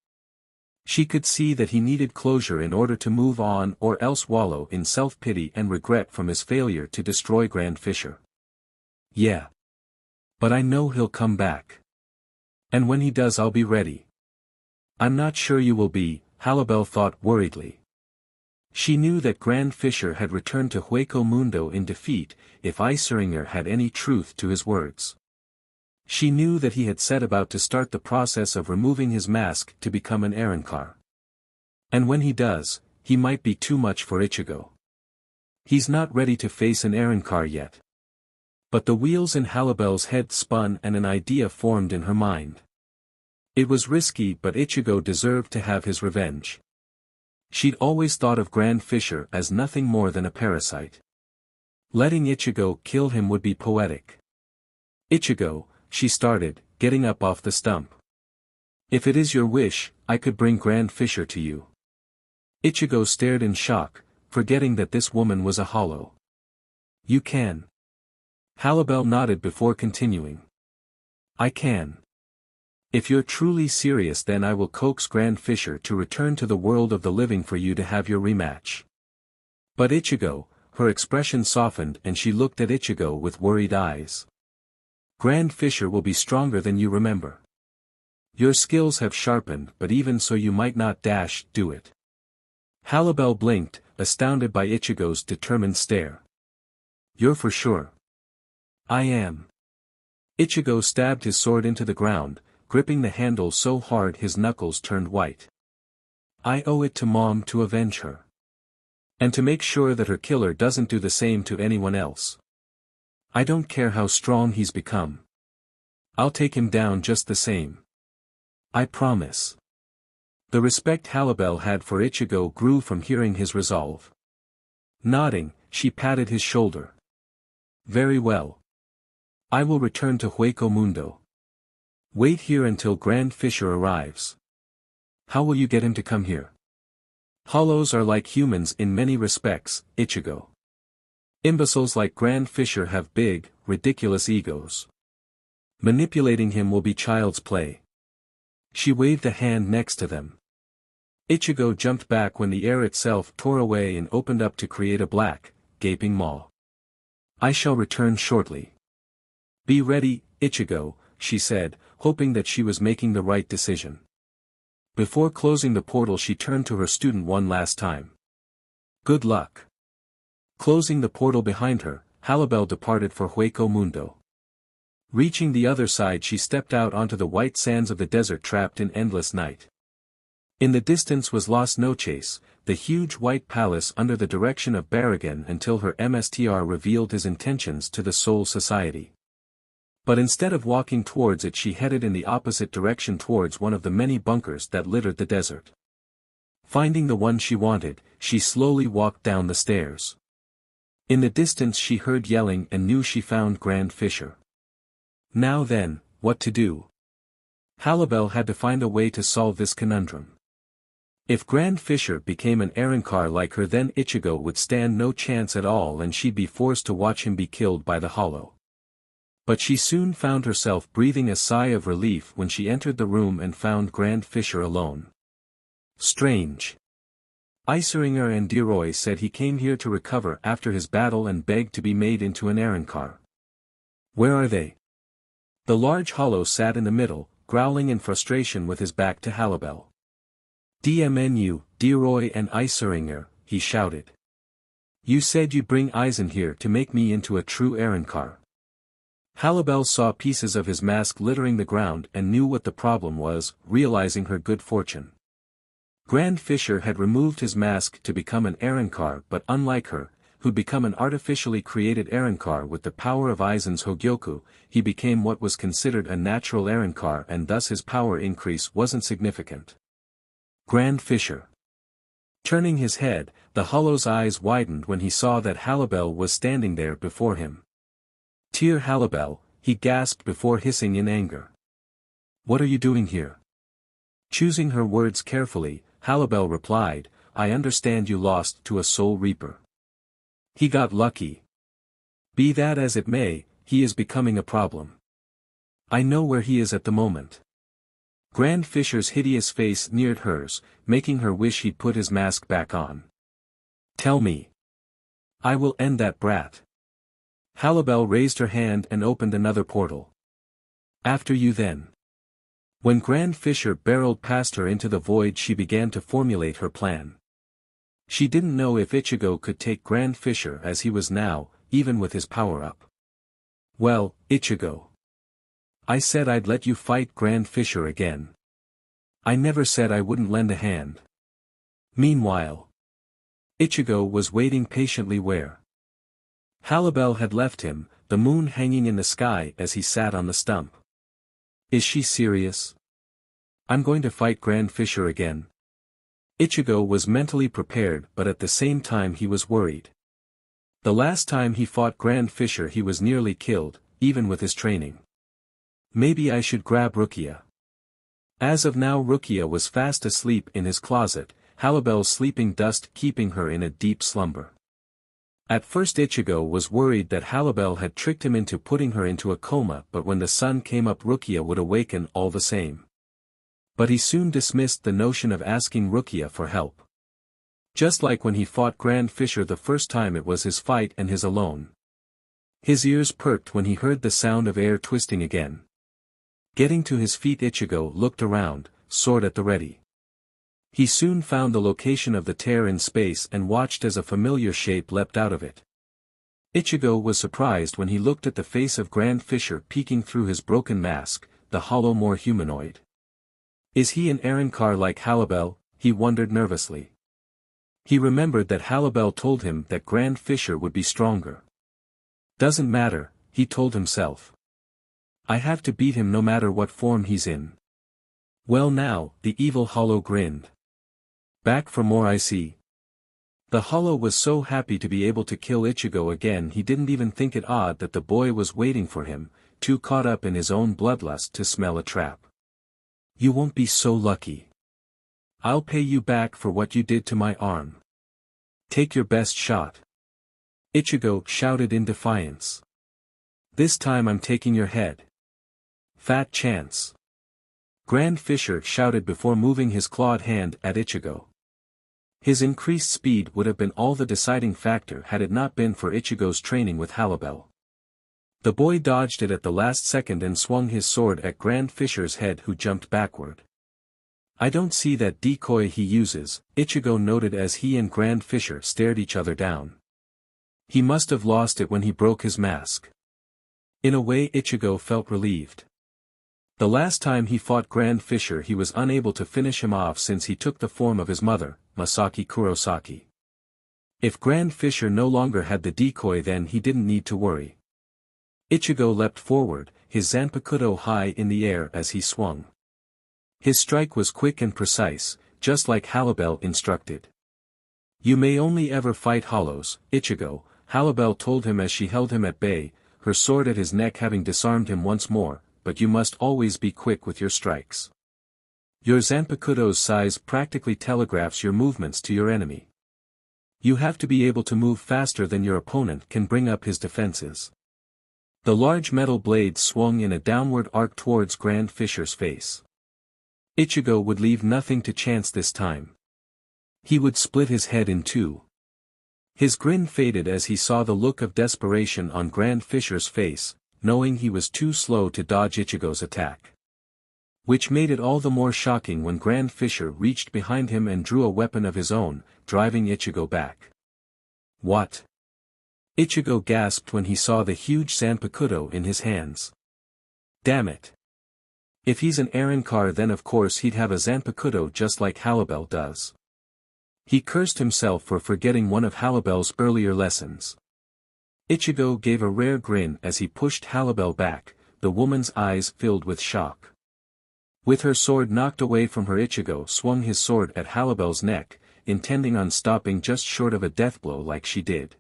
She could see that he needed closure in order to move on, or else wallow in self-pity and regret from his failure to destroy Grand Fisher. Yeah. But I know he'll come back. And when he does, I'll be ready. I'm not sure you will be, Halibel thought worriedly. She knew that Grand Fisher had returned to Hueco Mundo in defeat, if Iseringer had any truth to his words. She knew that he had set about to start the process of removing his mask to become an Arrancar. And when he does, he might be too much for Ichigo. He's not ready to face an Arrancar yet. But the wheels in Halibel's head spun and an idea formed in her mind. It was risky, but Ichigo deserved to have his revenge. She'd always thought of Grand Fisher as nothing more than a parasite. Letting Ichigo kill him would be poetic. Ichigo, she started, getting up off the stump. If it is your wish, I could bring Grand Fisher to you. Ichigo stared in shock, forgetting that this woman was a hollow. You can. Halibel nodded before continuing. I can. If you're truly serious, then I will coax Grand Fisher to return to the world of the living for you to have your rematch. But Ichigo, her expression softened and she looked at Ichigo with worried eyes. Grand Fisher will be stronger than you remember. Your skills have sharpened, but even so you might not do it. Halibel blinked, astounded by Ichigo's determined stare. You're for sure? I am. Ichigo stabbed his sword into the ground, gripping the handle so hard his knuckles turned white. I owe it to Mom to avenge her. And to make sure that her killer doesn't do the same to anyone else. I don't care how strong he's become. I'll take him down just the same. I promise. The respect Halibel had for Ichigo grew from hearing his resolve. Nodding, she patted his shoulder. Very well. I will return to Hueco Mundo. Wait here until Grand Fisher arrives. How will you get him to come here? Hollows are like humans in many respects, Ichigo. Imbeciles like Grand Fisher have big, ridiculous egos. Manipulating him will be child's play. She waved a hand next to them. Ichigo jumped back when the air itself tore away and opened up to create a black, gaping maw. I shall return shortly. Be ready, Ichigo, she said, hoping that she was making the right decision. Before closing the portal she turned to her student one last time. Good luck. Closing the portal behind her, Halibel departed for Hueco Mundo. Reaching the other side she stepped out onto the white sands of the desert trapped in endless night. In the distance was Las Noches, the huge white palace under the direction of Barragan until her MSTR revealed his intentions to the Soul Society. But instead of walking towards it she headed in the opposite direction towards one of the many bunkers that littered the desert. Finding the one she wanted, she slowly walked down the stairs. In the distance she heard yelling and knew she found Grand Fisher. Now then, what to do? Halibel had to find a way to solve this conundrum. If Grand Fisher became an Arrancar like her, then Ichigo would stand no chance at all and she'd be forced to watch him be killed by the Hollow. But she soon found herself breathing a sigh of relief when she entered the room and found Grand Fisher alone. Strange. Iseringer and Deroy said he came here to recover after his battle and begged to be made into an Arrancar. Where are they? The large Hollow sat in the middle, growling in frustration with his back to Halibel. DMNU, Deroy and Iseringer, he shouted. You said you'd bring Aizen here to make me into a true Arrancar. Halibel saw pieces of his mask littering the ground and knew what the problem was, realizing her good fortune. Grand Fisher had removed his mask to become an Arrancar, but unlike her, who'd become an artificially created Arrancar with the power of Aizen's Hogyoku, he became what was considered a natural Arrancar and thus his power increase wasn't significant. Grand Fisher. Turning his head, the Hollow's eyes widened when he saw that Halibel was standing there before him. Dear Halibel, he gasped before hissing in anger. What are you doing here? Choosing her words carefully, Halibel replied, I understand you lost to a Soul Reaper. He got lucky. Be that as it may, he is becoming a problem. I know where he is at the moment. Grand Fisher's hideous face neared hers, making her wish he'd put his mask back on. Tell me. I will end that brat. Halibel raised her hand and opened another portal. After you then. When Grand Fisher barreled past her into the void she began to formulate her plan. She didn't know if Ichigo could take Grand Fisher as he was now, even with his power-up. Well, Ichigo. I said I'd let you fight Grand Fisher again. I never said I wouldn't lend a hand. Meanwhile, Ichigo was waiting patiently where Halibel had left him, the moon hanging in the sky as he sat on the stump. Is she serious? I'm going to fight Grand Fisher again. Ichigo was mentally prepared but at the same time he was worried. The last time he fought Grand Fisher he was nearly killed, even with his training. Maybe I should grab Rukia. As of now Rukia was fast asleep in his closet, Halibel's sleeping dust keeping her in a deep slumber. At first Ichigo was worried that Halibel had tricked him into putting her into a coma, but when the sun came up Rukia would awaken all the same. But he soon dismissed the notion of asking Rukia for help. Just like when he fought Grand Fisher the first time, it was his fight and his alone. His ears perked when he heard the sound of air twisting again. Getting to his feet, Ichigo looked around, sword at the ready. He soon found the location of the tear in space and watched as a familiar shape leapt out of it. Ichigo was surprised when he looked at the face of Grand Fisher peeking through his broken mask, the hollow, more humanoid. Is he an Arrancar like Halibel? He wondered nervously. He remembered that Halibel told him that Grand Fisher would be stronger. Doesn't matter, he told himself. I have to beat him no matter what form he's in. Well now, the evil Hollow grinned. Back for more, I see. The Hollow was so happy to be able to kill Ichigo again he didn't even think it odd that the boy was waiting for him, too caught up in his own bloodlust to smell a trap. You won't be so lucky. I'll pay you back for what you did to my arm. Take your best shot. Ichigo shouted in defiance. This time I'm taking your head. Fat chance. Grand Fisher shouted before moving his clawed hand at Ichigo. His increased speed would have been all the deciding factor had it not been for Ichigo's training with Halibel. The boy dodged it at the last second and swung his sword at Grand Fisher's head, who jumped backward. I don't see that decoy he uses, Ichigo noted as he and Grand Fisher stared each other down. He must have lost it when he broke his mask. In a way Ichigo felt relieved. The last time he fought Grand Fisher he was unable to finish him off since he took the form of his mother, Masaki Kurosaki. If Grand Fisher no longer had the decoy, then he didn't need to worry. Ichigo leapt forward, his Zanpakuto high in the air as he swung. His strike was quick and precise, just like Halibel instructed. You may only ever fight hollows, Ichigo, Halibel told him as she held him at bay, her sword at his neck, having disarmed him once more, but you must always be quick with your strikes. Your Zanpakuto's size practically telegraphs your movements to your enemy. You have to be able to move faster than your opponent can bring up his defenses. The large metal blade swung in a downward arc towards Grand Fisher's face. Ichigo would leave nothing to chance this time. He would split his head in two. His grin faded as he saw the look of desperation on Grand Fisher's face, knowing he was too slow to dodge Ichigo's attack. Which made it all the more shocking when Grand Fisher reached behind him and drew a weapon of his own, driving Ichigo back. What? Ichigo gasped when he saw the huge Zanpakuto in his hands. Damn it. If he's an Arrancar, then of course he'd have a Zanpakuto just like Halibel does. He cursed himself for forgetting one of Halibel's earlier lessons. Ichigo gave a rare grin as he pushed Halibel back, the woman's eyes filled with shock. With her sword knocked away from her, Ichigo swung his sword at Halibel's neck, intending on stopping just short of a deathblow like she did.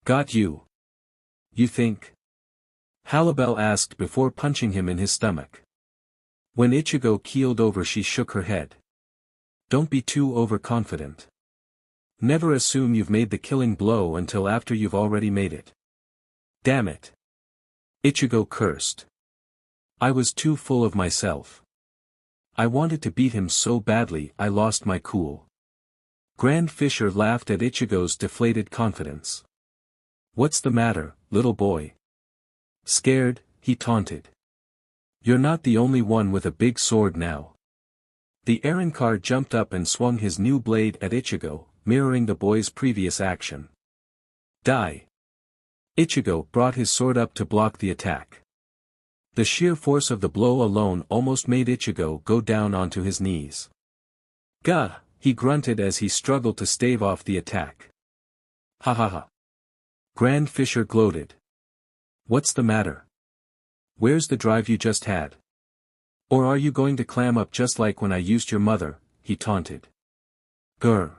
Got you. You think? Halibel asked before punching him in his stomach. When Ichigo keeled over, she shook her head. Don't be too overconfident. Never assume you've made the killing blow until after you've already made it. Damn it. Ichigo cursed. I was too full of myself. I wanted to beat him so badly I lost my cool. Grand Fisher laughed at Ichigo's deflated confidence. What's the matter, little boy? Scared? He taunted. You're not the only one with a big sword now. The Arrancar jumped up and swung his new blade at Ichigo, mirroring the boy's previous action. Die! Ichigo brought his sword up to block the attack. The sheer force of the blow alone almost made Ichigo go down onto his knees. Gah! He grunted as he struggled to stave off the attack. Ha ha ha! Grand Fisher gloated. What's the matter? Where's the drive you just had? Or are you going to clam up just like when I used your mother? He taunted. Grr.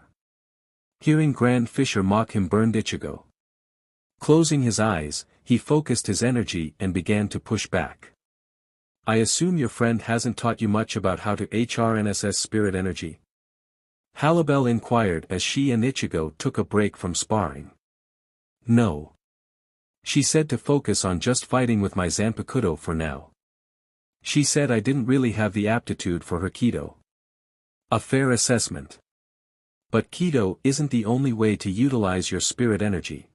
Hearing Grand Fisher mock him burned Ichigo. Closing his eyes, he focused his energy and began to push back. I assume your friend hasn't taught you much about how to HRNSS spirit energy? Halibel inquired as she and Ichigo took a break from sparring. No. She said to focus on just fighting with my Zanpakuto for now. She said I didn't really have the aptitude for her Kido. A fair assessment. But Kido isn't the only way to utilize your spirit energy.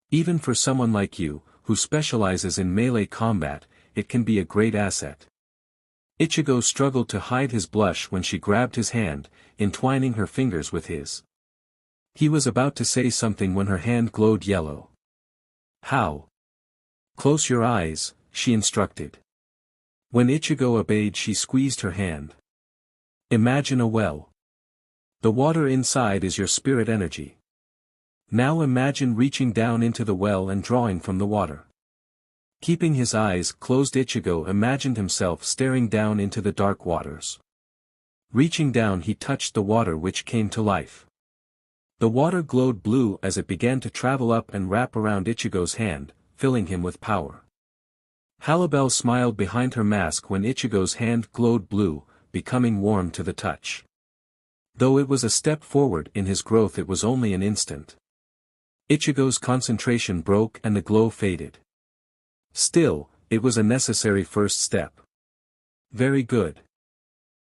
Even for someone like you, who specializes in melee combat, it can be a great asset. Ichigo struggled to hide his blush when she grabbed his hand, entwining her fingers with his. He was about to say something when her hand glowed yellow. How? Close your eyes, she instructed. When Ichigo obeyed, she squeezed her hand. Imagine a well. The water inside is your spirit energy. Now imagine reaching down into the well and drawing from the water. Keeping his eyes closed, Ichigo imagined himself staring down into the dark waters. Reaching down, he touched the water, which came to life. The water glowed blue as it began to travel up and wrap around Ichigo's hand, filling him with power. Halibel smiled behind her mask when Ichigo's hand glowed blue, becoming warm to the touch. Though it was a step forward in his growth, it was only an instant. Ichigo's concentration broke and the glow faded. Still, it was a necessary first step. Very good.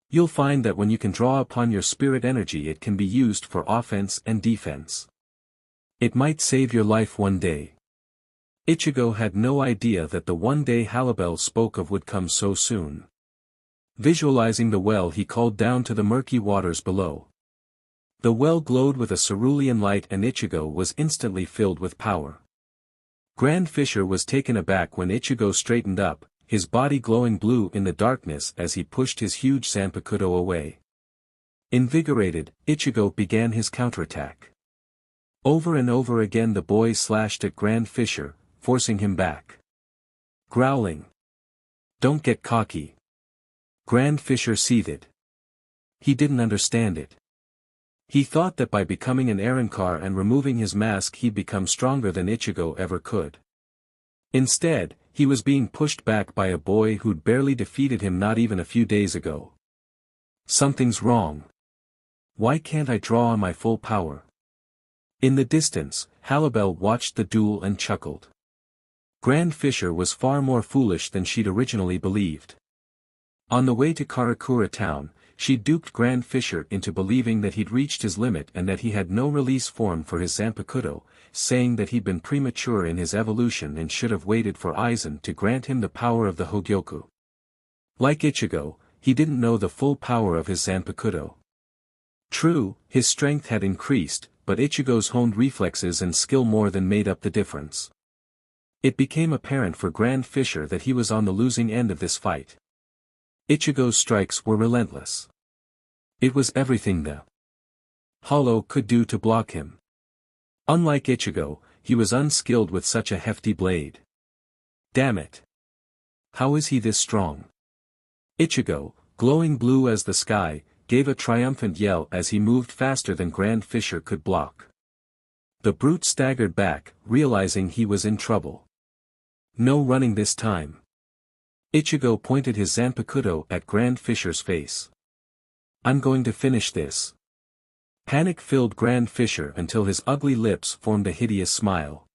You'll find that when you can draw upon your spirit energy, it can be used for offense and defense. It might save your life one day. Ichigo had no idea that the one day Halibel spoke of would come so soon. Visualizing the well, he called down to the murky waters below. The well glowed with a cerulean light and Ichigo was instantly filled with power. Grand Fisher was taken aback when Ichigo straightened up, his body glowing blue in the darkness as he pushed his huge Zanpakuto away. Invigorated, Ichigo began his counterattack. Over and over again the boy slashed at Grand Fisher, forcing him back. Growling. Don't get cocky. Grand Fisher seethed. He didn't understand it. He thought that by becoming an Arrancar and removing his mask he'd become stronger than Ichigo ever could. Instead, he was being pushed back by a boy who'd barely defeated him not even a few days ago. Something's wrong. Why can't I draw on my full power? In the distance, Halibel watched the duel and chuckled. Grand Fisher was far more foolish than she'd originally believed. On the way to Karakura town, she duped Grand Fisher into believing that he'd reached his limit and that he had no release form for his Zanpakuto, saying that he'd been premature in his evolution and should have waited for Aizen to grant him the power of the Hogyoku. Like Ichigo, he didn't know the full power of his Zanpakuto. True, his strength had increased, but Ichigo's honed reflexes and skill more than made up the difference. It became apparent for Grand Fisher that he was on the losing end of this fight. Ichigo's strikes were relentless. It was everything the Hollow could do to block him. Unlike Ichigo, he was unskilled with such a hefty blade. Damn it! How is he this strong? Ichigo, glowing blue as the sky, gave a triumphant yell as he moved faster than Grand Fisher could block. The brute staggered back, realizing he was in trouble. No running this time. Ichigo pointed his Zanpakuto at Grand Fisher's face. I'm going to finish this. Panic filled Grand Fisher until his ugly lips formed a hideous smile.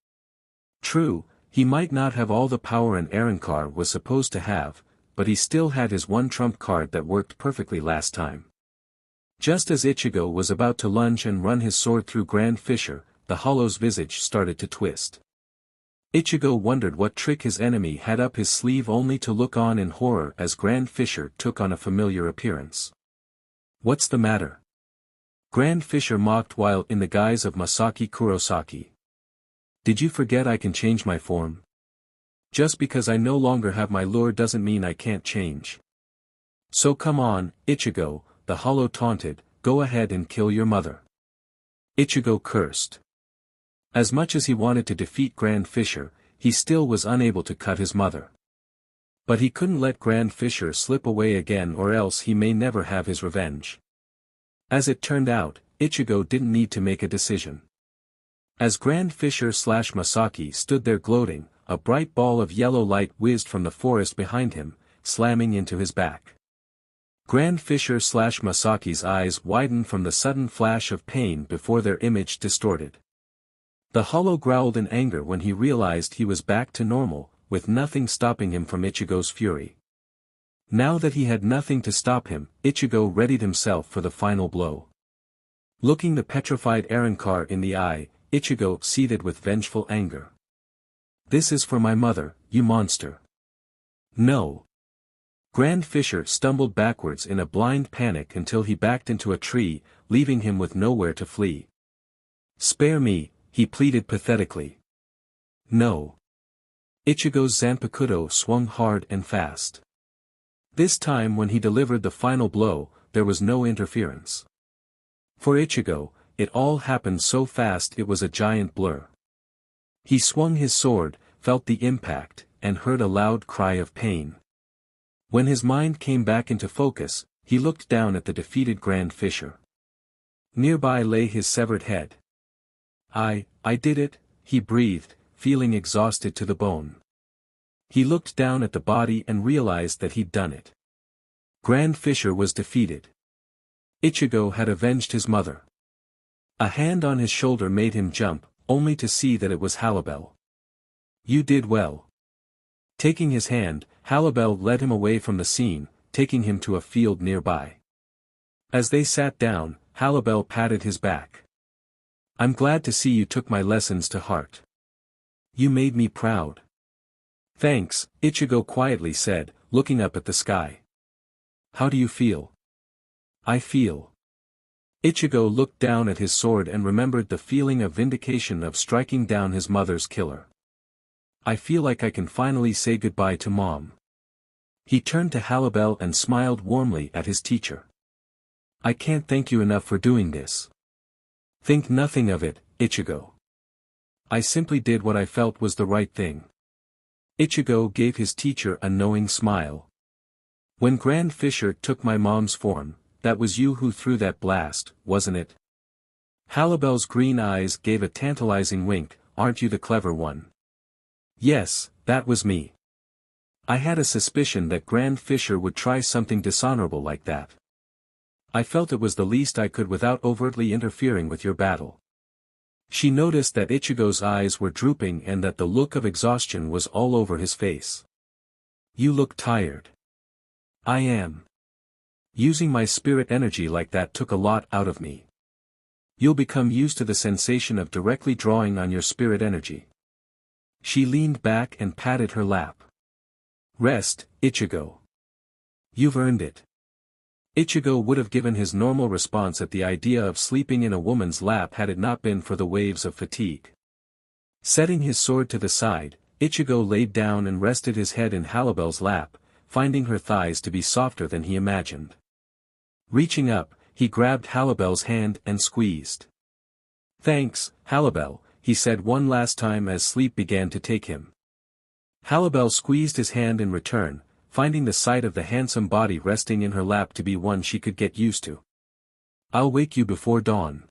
True, he might not have all the power an Arrancar was supposed to have, but he still had his one trump card that worked perfectly last time. Just as Ichigo was about to lunge and run his sword through Grand Fisher, the Hollow's visage started to twist. Ichigo wondered what trick his enemy had up his sleeve, only to look on in horror as Grand Fisher took on a familiar appearance. What's the matter? Grand Fisher mocked while in the guise of Masaki Kurosaki. Did you forget I can change my form? Just because I no longer have my lure doesn't mean I can't change. So come on, Ichigo, the Hollow taunted, go ahead and kill your mother. Ichigo cursed. As much as he wanted to defeat Grand Fisher, he still was unable to cut his mother. But he couldn't let Grand Fisher slip away again, or else he may never have his revenge. As it turned out, Ichigo didn't need to make a decision. As Grand Fisher / Masaki stood there gloating, a bright ball of yellow light whizzed from the forest behind him, slamming into his back. Grand Fisher / Masaki's eyes widened from the sudden flash of pain before their image distorted. The hollow growled in anger when he realized he was back to normal, with nothing stopping him from Ichigo's fury. Now that he had nothing to stop him, Ichigo readied himself for the final blow. Looking the petrified Arrancar in the eye, Ichigo seethed with vengeful anger. "This is for my mother, you monster." "No." Grand Fisher stumbled backwards in a blind panic until he backed into a tree, leaving him with nowhere to flee. "Spare me," he pleaded pathetically. "No." Ichigo's Zanpakuto swung hard and fast. This time when he delivered the final blow, there was no interference. For Ichigo, it all happened so fast it was a giant blur. He swung his sword, felt the impact, and heard a loud cry of pain. When his mind came back into focus, he looked down at the defeated Grand Fisher. Nearby lay his severed head. I did it," he breathed, feeling exhausted to the bone. He looked down at the body and realized that he'd done it. Grand Fisher was defeated. Ichigo had avenged his mother. A hand on his shoulder made him jump, only to see that it was Halibel. "You did well." Taking his hand, Halibel led him away from the scene, taking him to a field nearby. As they sat down, Halibel patted his back. "I'm glad to see you took my lessons to heart. You made me proud." "Thanks," Ichigo quietly said, looking up at the sky. "How do you feel?" "I feel." Ichigo looked down at his sword and remembered the feeling of vindication of striking down his mother's killer. "I feel like I can finally say goodbye to Mom." He turned to Halibel and smiled warmly at his teacher. "I can't thank you enough for doing this." "Think nothing of it, Ichigo. I simply did what I felt was the right thing." Ichigo gave his teacher a knowing smile. "When Grand Fisher took my mom's form, that was you who threw that blast, wasn't it?" Halibel's green eyes gave a tantalizing wink. "Aren't you the clever one?" "Yes, that was me. I had a suspicion that Grand Fisher would try something dishonorable like that. I felt it was the least I could without overtly interfering with your battle." She noticed that Ichigo's eyes were drooping and that the look of exhaustion was all over his face. "You look tired." "I am. Using my spirit energy like that took a lot out of me." "You'll become used to the sensation of directly drawing on your spirit energy." She leaned back and patted her lap. "Rest, Ichigo. You've earned it." Ichigo would have given his normal response at the idea of sleeping in a woman's lap had it not been for the waves of fatigue. Setting his sword to the side, Ichigo laid down and rested his head in Halibel's lap, finding her thighs to be softer than he imagined. Reaching up, he grabbed Halibel's hand and squeezed. "Thanks, Halibel," he said one last time as sleep began to take him. Halibel squeezed his hand in return, finding the sight of the handsome body resting in her lap to be one she could get used to. "I'll wake you before dawn.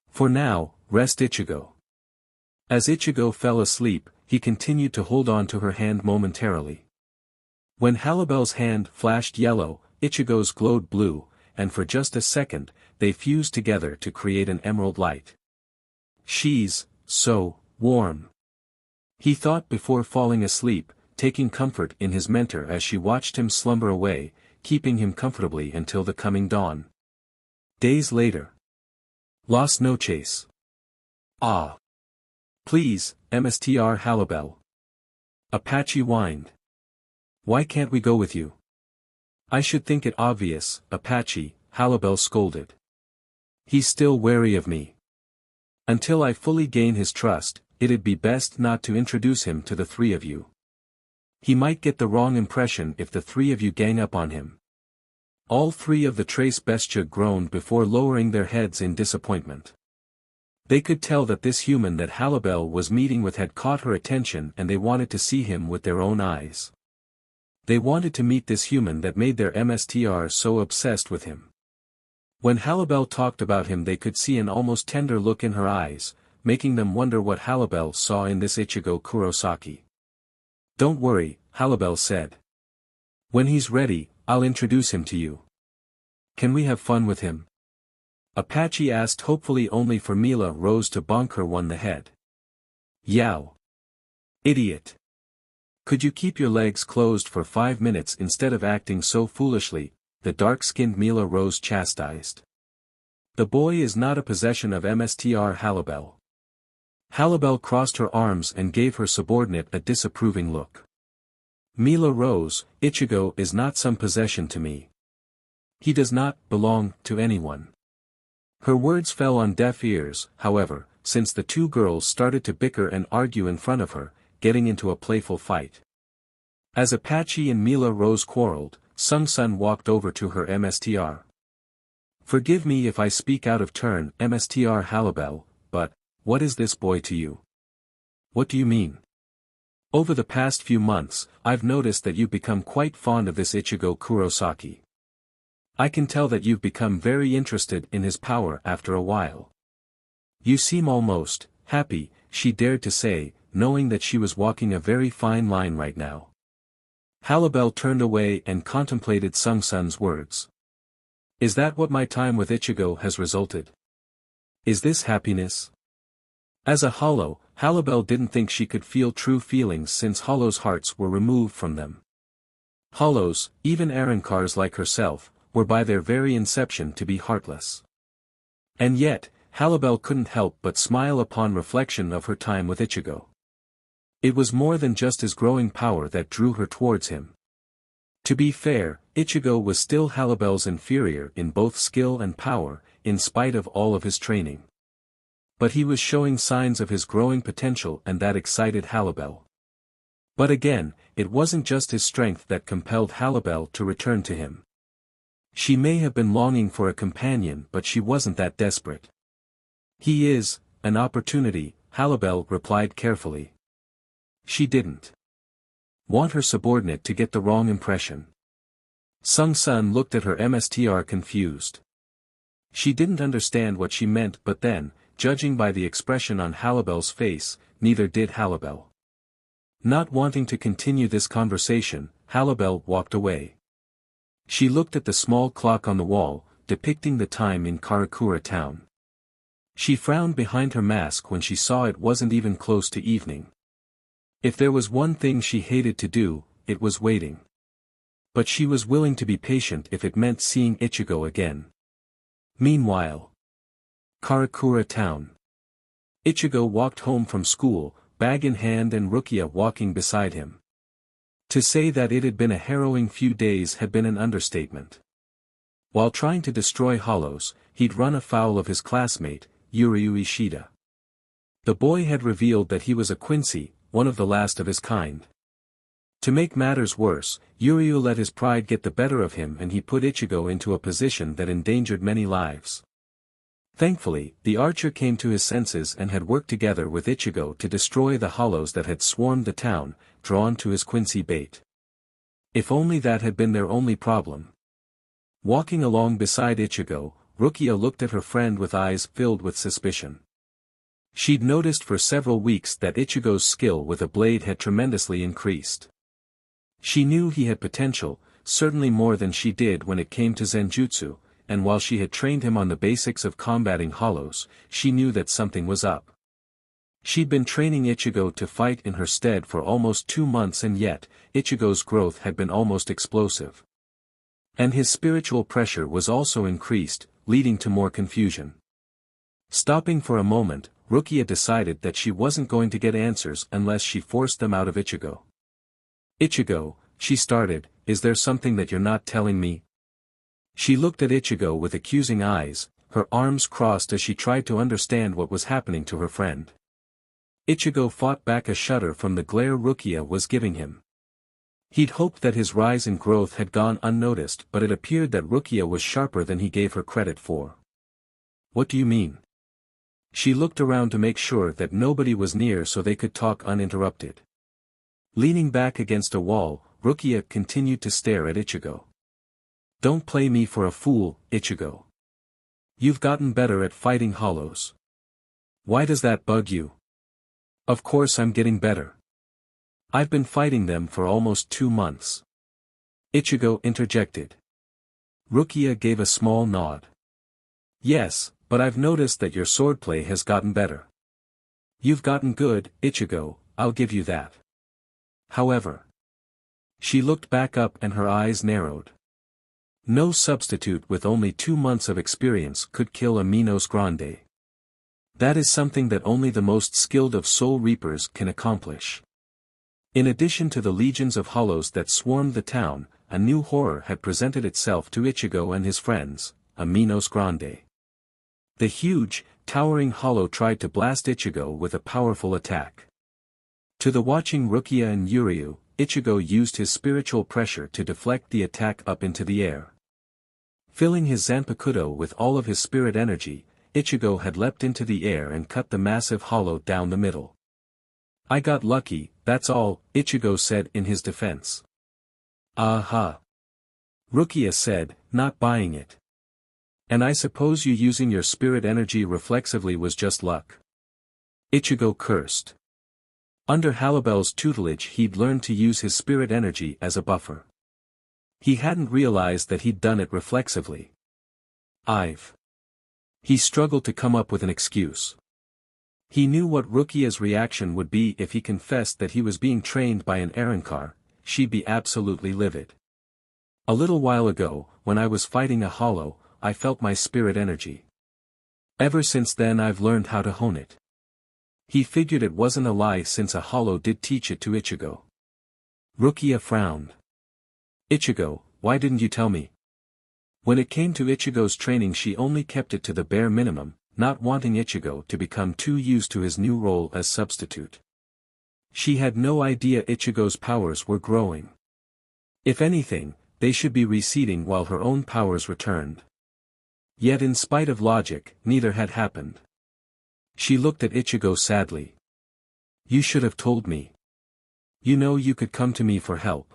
For now, rest, Ichigo." As Ichigo fell asleep, he continued to hold on to her hand momentarily. When Halibel's hand flashed yellow, Ichigo's glowed blue, and for just a second, they fused together to create an emerald light. "She's so warm," he thought before falling asleep, taking comfort in his mentor as she watched him slumber away, keeping him comfortably until the coming dawn. Days later. Las noches. "Ah. Please, Mstr Halibel." Apache whined. "Why can't we go with you?" "I should think it obvious, Apache," Halibel scolded. "He's still wary of me. Until I fully gain his trust, it'd be best not to introduce him to the three of you. He might get the wrong impression if the three of you gang up on him." All three of the Trace Bestia groaned before lowering their heads in disappointment. They could tell that this human that Halibel was meeting with had caught her attention and they wanted to see him with their own eyes. They wanted to meet this human that made their Mstr so obsessed with him. When Halibel talked about him they could see an almost tender look in her eyes, making them wonder what Halibel saw in this Ichigo Kurosaki. "Don't worry," Halibel said. "When he's ready, I'll introduce him to you. Can we have fun with him?" Apache asked, hopefully only for Mila Rose to bonk her on the head. Yow! Idiot! Could you keep your legs closed for 5 minutes instead of acting so foolishly? The dark-skinned Mila Rose chastised. The boy is not a possession of Mr. Halibel. Halibel crossed her arms and gave her subordinate a disapproving look. Mila Rose, Ichigo is not some possession to me. He does not belong to anyone. Her words fell on deaf ears, however, since the two girls started to bicker and argue in front of her, getting into a playful fight. As Apache and Mila Rose quarreled, Sung-sun walked over to her. Mr. Forgive me if I speak out of turn, Mr. Halibel, but, what is this boy to you? What do you mean? Over the past few months, I've noticed that you've become quite fond of this Ichigo Kurosaki. I can tell that you've become very interested in his power after a while. You seem almost happy, she dared to say, knowing that she was walking a very fine line right now. Halibel turned away and contemplated Sung-sun's words. Is that what my time with Ichigo has resulted? Is this happiness? As a hollow, Halibel didn't think she could feel true feelings since hollows' hearts were removed from them. Hollows, even Arankars like herself, were by their very inception to be heartless. And yet, Halibel couldn't help but smile upon reflection of her time with Ichigo. It was more than just his growing power that drew her towards him. To be fair, Ichigo was still Halibel's inferior in both skill and power, in spite of all of his training. But he was showing signs of his growing potential, and that excited Halibel. But again, it wasn't just his strength that compelled Halibel to return to him. She may have been longing for a companion, but she wasn't that desperate. He is an opportunity, Halibel replied carefully. She didn't want her subordinate to get the wrong impression. Sung-sun looked at her. Mr. confused. She didn't understand what she meant, but then, judging by the expression on Halibel's face, neither did Halibel. Not wanting to continue this conversation, Halibel walked away. She looked at the small clock on the wall, depicting the time in Karakura town. She frowned behind her mask when she saw it wasn't even close to evening. If there was one thing she hated to do, it was waiting. But she was willing to be patient if it meant seeing Ichigo again. Meanwhile, Karakura town. Ichigo walked home from school, bag in hand and Rukia walking beside him. To say that it had been a harrowing few days had been an understatement. While trying to destroy hollows, he'd run afoul of his classmate, Yuryu Ishida. The boy had revealed that he was a Quincy, one of the last of his kind. To make matters worse, Yuryu let his pride get the better of him, and he put Ichigo into a position that endangered many lives. Thankfully, the archer came to his senses and had worked together with Ichigo to destroy the hollows that had swarmed the town, drawn to his Quincy bait. If only that had been their only problem. Walking along beside Ichigo, Rukia looked at her friend with eyes filled with suspicion. She'd noticed for several weeks that Ichigo's skill with a blade had tremendously increased. She knew he had potential, certainly more than she did when it came to Zenjutsu, and while she had trained him on the basics of combating hollows, she knew that something was up. She'd been training Ichigo to fight in her stead for almost 2 months, and yet, Ichigo's growth had been almost explosive. And his spiritual pressure was also increased, leading to more confusion. Stopping for a moment, Rukia decided that she wasn't going to get answers unless she forced them out of Ichigo. Ichigo, she started, is there something that you're not telling me? She looked at Ichigo with accusing eyes, her arms crossed as she tried to understand what was happening to her friend. Ichigo fought back a shudder from the glare Rukia was giving him. He'd hoped that his rise in growth had gone unnoticed, but it appeared that Rukia was sharper than he gave her credit for. What do you mean? She looked around to make sure that nobody was near so they could talk uninterrupted. Leaning back against a wall, Rukia continued to stare at Ichigo. Don't play me for a fool, Ichigo. You've gotten better at fighting hollows. Why does that bug you? Of course I'm getting better. I've been fighting them for almost 2 months. Ichigo interjected. Rukia gave a small nod. Yes, but I've noticed that your swordplay has gotten better. You've gotten good, Ichigo, I'll give you that. However. She looked back up and her eyes narrowed. No substitute with only 2 months of experience could kill a Minos Grande. That is something that only the most skilled of Soul Reapers can accomplish. In addition to the legions of hollows that swarmed the town, a new horror had presented itself to Ichigo and his friends, a Minos Grande. The huge, towering hollow tried to blast Ichigo with a powerful attack. To the watching Rukia and Yuryu, Ichigo used his spiritual pressure to deflect the attack up into the air. Filling his Zanpakuto with all of his spirit energy, Ichigo had leapt into the air and cut the massive hollow down the middle. I got lucky, that's all, Ichigo said in his defense. Aha! Rukia said, not buying it. And I suppose you using your spirit energy reflexively was just luck. Ichigo cursed. Under Halibel's tutelage he'd learned to use his spirit energy as a buffer. He hadn't realized that he'd done it reflexively. He struggled to come up with an excuse. He knew what Rukia's reaction would be if he confessed that he was being trained by an Arrancar. She'd be absolutely livid. A little while ago, when I was fighting a hollow, I felt my spirit energy. Ever since then I've learned how to hone it. He figured it wasn't a lie since a hollow did teach it to Ichigo. Rukia frowned. Ichigo, why didn't you tell me? When it came to Ichigo's training she only kept it to the bare minimum, not wanting Ichigo to become too used to his new role as substitute. She had no idea Ichigo's powers were growing. If anything, they should be receding while her own powers returned. Yet in spite of logic, neither had happened. She looked at Ichigo sadly. You should have told me. You know you could come to me for help.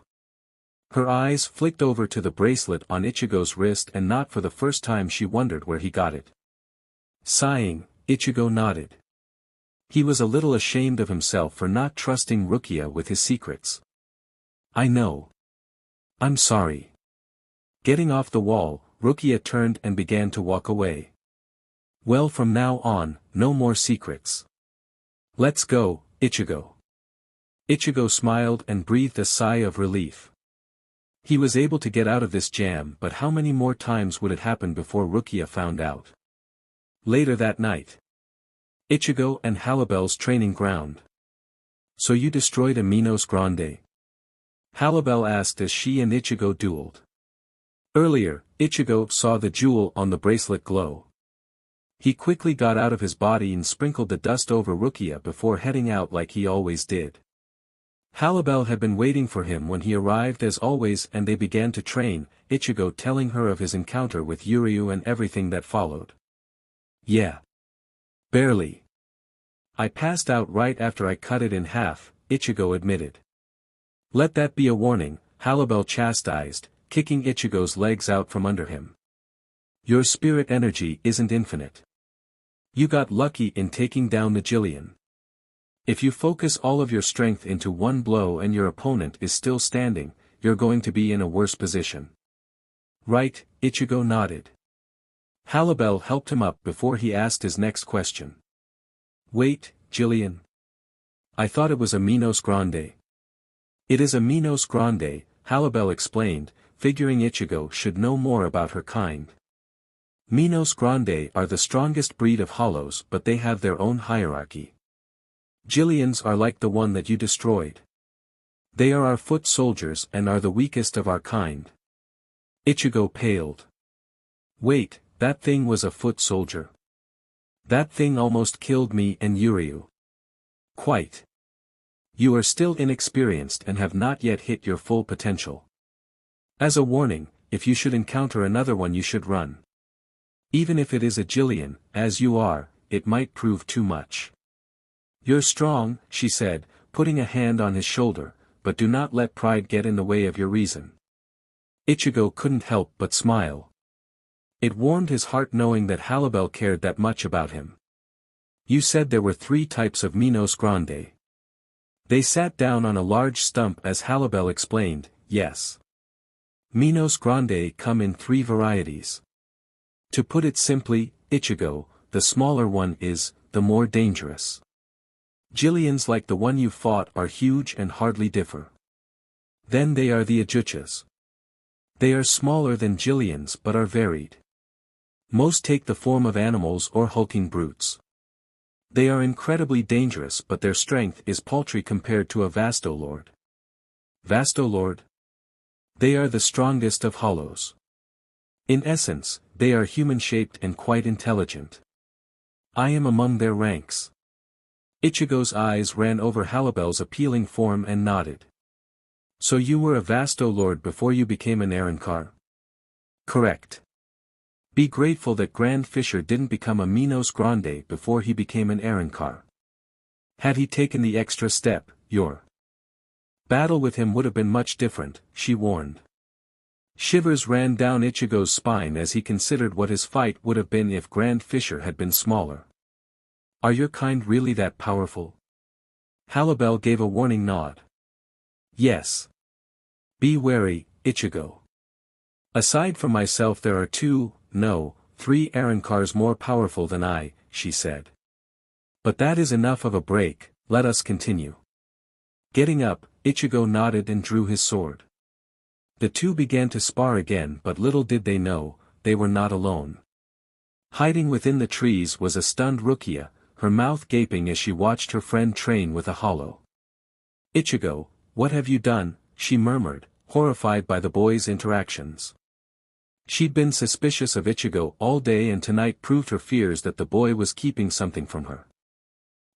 Her eyes flicked over to the bracelet on Ichigo's wrist and not for the first time she wondered where he got it. Sighing, Ichigo nodded. He was a little ashamed of himself for not trusting Rukia with his secrets. I know. I'm sorry. Getting off the wall, Rukia turned and began to walk away. Well, from now on, no more secrets. Let's go, Ichigo. Ichigo smiled and breathed a sigh of relief. He was able to get out of this jam, but how many more times would it happen before Rukia found out? Later that night. Ichigo and Halibel's training ground. So you destroyed a Minos Grande? Halibel asked as she and Ichigo dueled. Earlier, Ichigo saw the jewel on the bracelet glow. He quickly got out of his body and sprinkled the dust over Rukia before heading out like he always did. Halibel had been waiting for him when he arrived as always and they began to train, Ichigo telling her of his encounter with Yuryu and everything that followed. Yeah. Barely. I passed out right after I cut it in half, Ichigo admitted. Let that be a warning, Halibel chastised, kicking Ichigo's legs out from under him. Your spirit energy isn't infinite. You got lucky in taking down the Jillian. If you focus all of your strength into one blow and your opponent is still standing, you're going to be in a worse position. Right, Ichigo nodded. Halibel helped him up before he asked his next question. Wait, Jillian. I thought it was a Minos Grande. It is a Minos Grande, Halibel explained, figuring Ichigo should know more about her kind. Minos Grande are the strongest breed of hollows but they have their own hierarchy. Jillians are like the one that you destroyed. They are our foot soldiers and are the weakest of our kind. Ichigo paled. Wait, that thing was a foot soldier. That thing almost killed me and Yuryu. Quite. You are still inexperienced and have not yet hit your full potential. As a warning, if you should encounter another one you should run. Even if it is a Jillian, as you are, it might prove too much. You're strong, she said, putting a hand on his shoulder, but do not let pride get in the way of your reason. Ichigo couldn't help but smile. It warmed his heart knowing that Halibel cared that much about him. You said there were 3 types of Minos Grande. They sat down on a large stump as Halibel explained, yes. Minos Grande come in 3 varieties. To put it simply, Ichigo, the smaller one is, the more dangerous. Jillians like the one you fought are huge and hardly differ. Then they are the Ajuchas. They are smaller than Jillians but are varied. Most take the form of animals or hulking brutes. They are incredibly dangerous but their strength is paltry compared to a Vastolord. Vastolord? They are the strongest of hollows. In essence, they are human-shaped and quite intelligent. I am among their ranks. Ichigo's eyes ran over Halibel's appealing form and nodded. So you were a Vastolord before you became an Arrancar? Correct. Be grateful that Grand Fisher didn't become a Minos Grande before he became an Arrancar. Had he taken the extra step, your battle with him would have been much different, she warned. Shivers ran down Ichigo's spine as he considered what his fight would have been if Grand Fisher had been smaller. Are your kind really that powerful? Halibel gave a warning nod. Yes. Be wary, Ichigo. Aside from myself there are 3 Arrancars more powerful than I, she said. But that is enough of a break, let us continue. Getting up, Ichigo nodded and drew his sword. The two began to spar again but little did they know, they were not alone. Hiding within the trees was a stunned Rukia, her mouth gaping as she watched her friend train with a hollow. Ichigo, what have you done? She murmured, horrified by the boy's interactions. She'd been suspicious of Ichigo all day and tonight proved her fears that the boy was keeping something from her.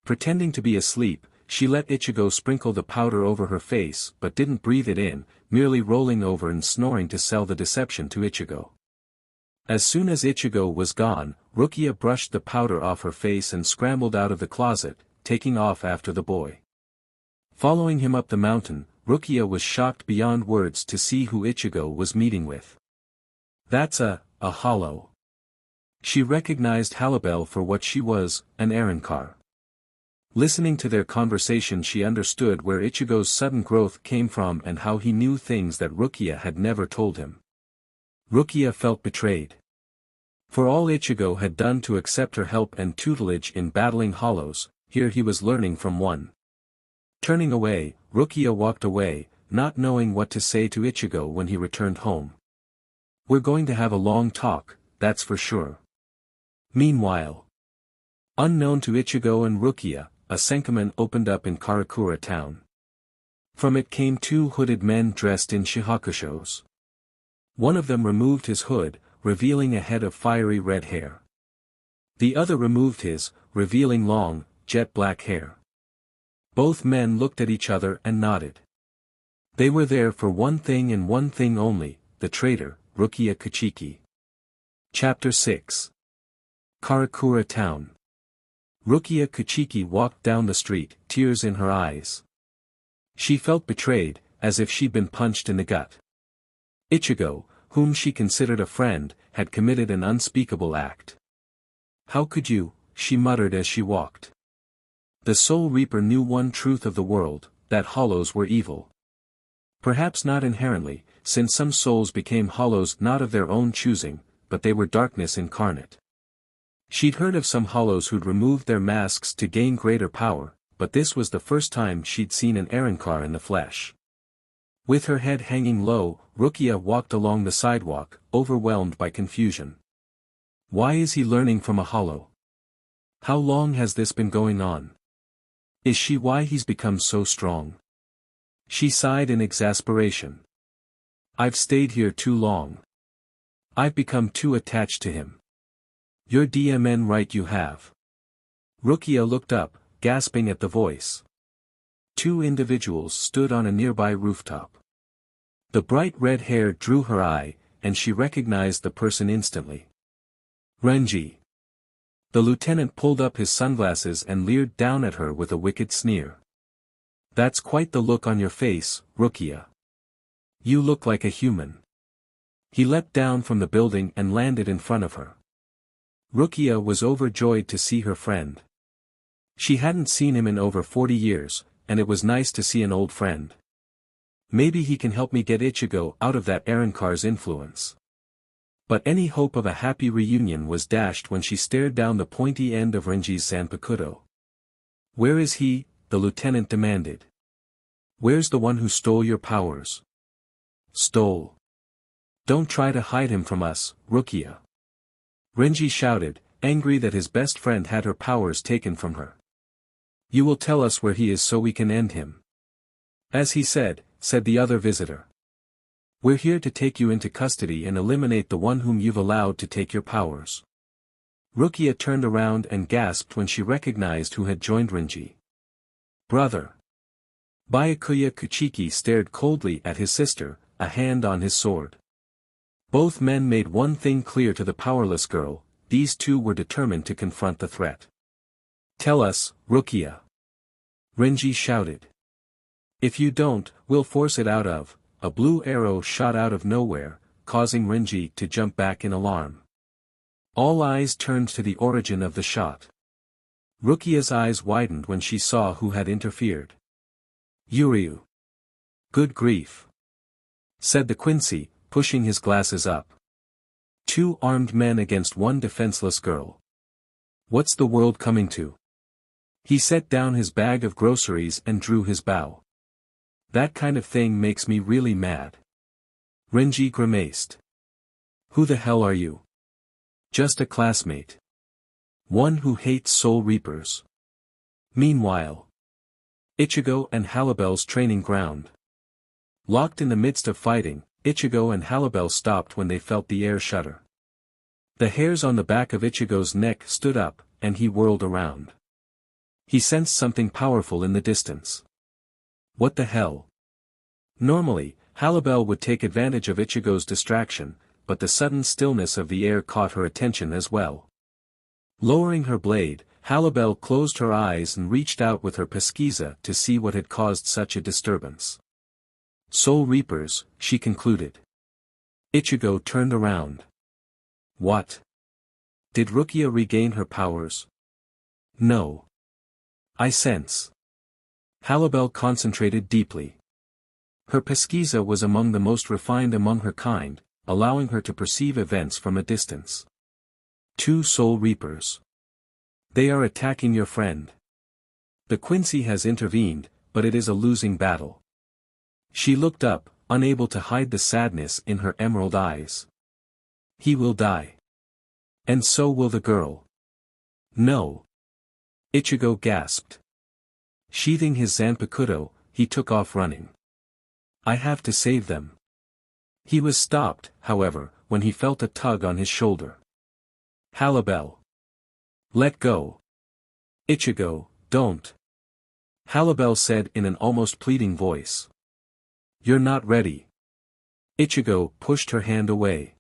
Pretending to be asleep, she let Ichigo sprinkle the powder over her face but didn't breathe it in, merely rolling over and snoring to sell the deception to Ichigo. As soon as Ichigo was gone, Rukia brushed the powder off her face and scrambled out of the closet, taking off after the boy. Following him up the mountain, Rukia was shocked beyond words to see who Ichigo was meeting with. That's a hollow. She recognized Halibel for what she was, an Arrancar. Listening to their conversation she understood where Ichigo's sudden growth came from and how he knew things that Rukia had never told him. Rukia felt betrayed. For all Ichigo had done to accept her help and tutelage in battling hollows, here he was learning from one. Turning away, Rukia walked away, not knowing what to say to Ichigo when he returned home. We're going to have a long talk, that's for sure. Meanwhile, unknown to Ichigo and Rukia, a Senkaman opened up in Karakura town. From it came 2 hooded men dressed in shihakushos. One of them removed his hood, revealing a head of fiery red hair. The other removed his, revealing long, jet black hair. Both men looked at each other and nodded. They were there for one thing and one thing only, the traitor, Rukia Kuchiki. Chapter 6. Karakura Town. Rukia Kuchiki walked down the street, tears in her eyes. She felt betrayed, as if she'd been punched in the gut. Ichigo, whom she considered a friend, had committed an unspeakable act. How could you? She muttered as she walked. The Soul Reaper knew one truth of the world, that hollows were evil. Perhaps not inherently, since some souls became hollows not of their own choosing, but they were darkness incarnate. She'd heard of some hollows who'd removed their masks to gain greater power, but this was the first time she'd seen an Arrancar in the flesh. With her head hanging low, Rukia walked along the sidewalk, overwhelmed by confusion. Why is he learning from a hollow? How long has this been going on? Is she why he's become so strong? She sighed in exasperation. I've stayed here too long. I've become too attached to him. You're DMN right you have. Rukia looked up, gasping at the voice. 2 individuals stood on a nearby rooftop. The bright red hair drew her eye, and she recognized the person instantly. Renji. The lieutenant pulled up his sunglasses and leered down at her with a wicked sneer. That's quite the look on your face, Rukia. You look like a human. He leapt down from the building and landed in front of her. Rukia was overjoyed to see her friend. She hadn't seen him in over 40 years, and it was nice to see an old friend. Maybe he can help me get Ichigo out of that Arrancar's influence. But any hope of a happy reunion was dashed when she stared down the pointy end of Renji's zanpakuto. "Where is he?" the lieutenant demanded. "Where's the one who stole your powers?" "Stole? Don't try to hide him from us, Rukia." Renji shouted, angry that his best friend had her powers taken from her. "You will tell us where he is so we can end him." "As he said," said the other visitor. "We're here to take you into custody and eliminate the one whom you've allowed to take your powers." Rukia turned around and gasped when she recognized who had joined Renji. "Brother." Byakuya Kuchiki stared coldly at his sister, a hand on his sword. Both men made one thing clear to the powerless girl: these two were determined to confront the threat. "Tell us, Rukia." Renji shouted. "If you don't, we'll force it out of." A blue arrow shot out of nowhere, causing Renji to jump back in alarm. All eyes turned to the origin of the shot. Rukia's eyes widened when she saw who had interfered. "Yuryu." "Good grief," said the Quincy, pushing his glasses up. "Two armed men against one defenseless girl. What's the world coming to?" He set down his bag of groceries and drew his bow. "That kind of thing makes me really mad." Renji grimaced. "Who the hell are you?" "Just a classmate. One who hates Soul Reapers." Meanwhile, Ichigo and Halibel's training ground. Locked in the midst of fighting, Ichigo and Halibel stopped when they felt the air shudder. The hairs on the back of Ichigo's neck stood up, and he whirled around. He sensed something powerful in the distance. What the hell? Normally, Halibel would take advantage of Ichigo's distraction, but the sudden stillness of the air caught her attention as well. Lowering her blade, Halibel closed her eyes and reached out with her pesquisa to see what had caused such a disturbance. "Soul Reapers," she concluded. Ichigo turned around. "What? Did Rukia regain her powers?" "No. I sense." Halibel concentrated deeply. Her pesquisa was among the most refined among her kind, allowing her to perceive events from a distance. "Two Soul Reapers. They are attacking your friend. The Quincy has intervened, but it is a losing battle." She looked up, unable to hide the sadness in her emerald eyes. "He will die. And so will the girl." "No." Ichigo gasped. Sheathing his zanpakuto, he took off running. "I have to save them." He was stopped, however, when he felt a tug on his shoulder. "Halibel. Let go." "Ichigo, don't." Halibel said in an almost pleading voice. "You're not ready." Ichigo pushed her hand away.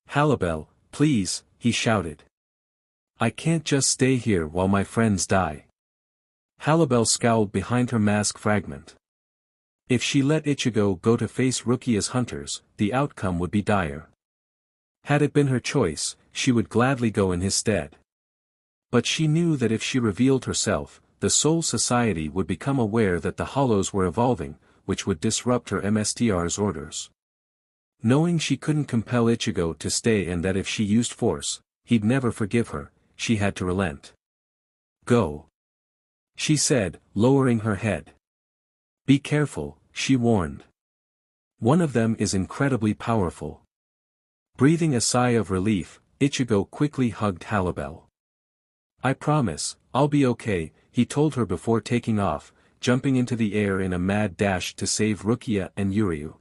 "Halibel, please," he shouted. "I can't just stay here while my friends die." Halibel scowled behind her mask fragment. If she let Ichigo go to face Rukia's hunters, the outcome would be dire. Had it been her choice, she would gladly go in his stead. But she knew that if she revealed herself, the Soul Society would become aware that the Hollows were evolving, which would disrupt her MSTR's orders. Knowing she couldn't compel Ichigo to stay and that if she used force, he'd never forgive her, she had to relent. "Go," she said, lowering her head. "Be careful," she warned. "One of them is incredibly powerful." Breathing a sigh of relief, Ichigo quickly hugged Halibel. "I promise, I'll be okay," he told her before taking off, jumping into the air in a mad dash to save Rukia and Yuryu.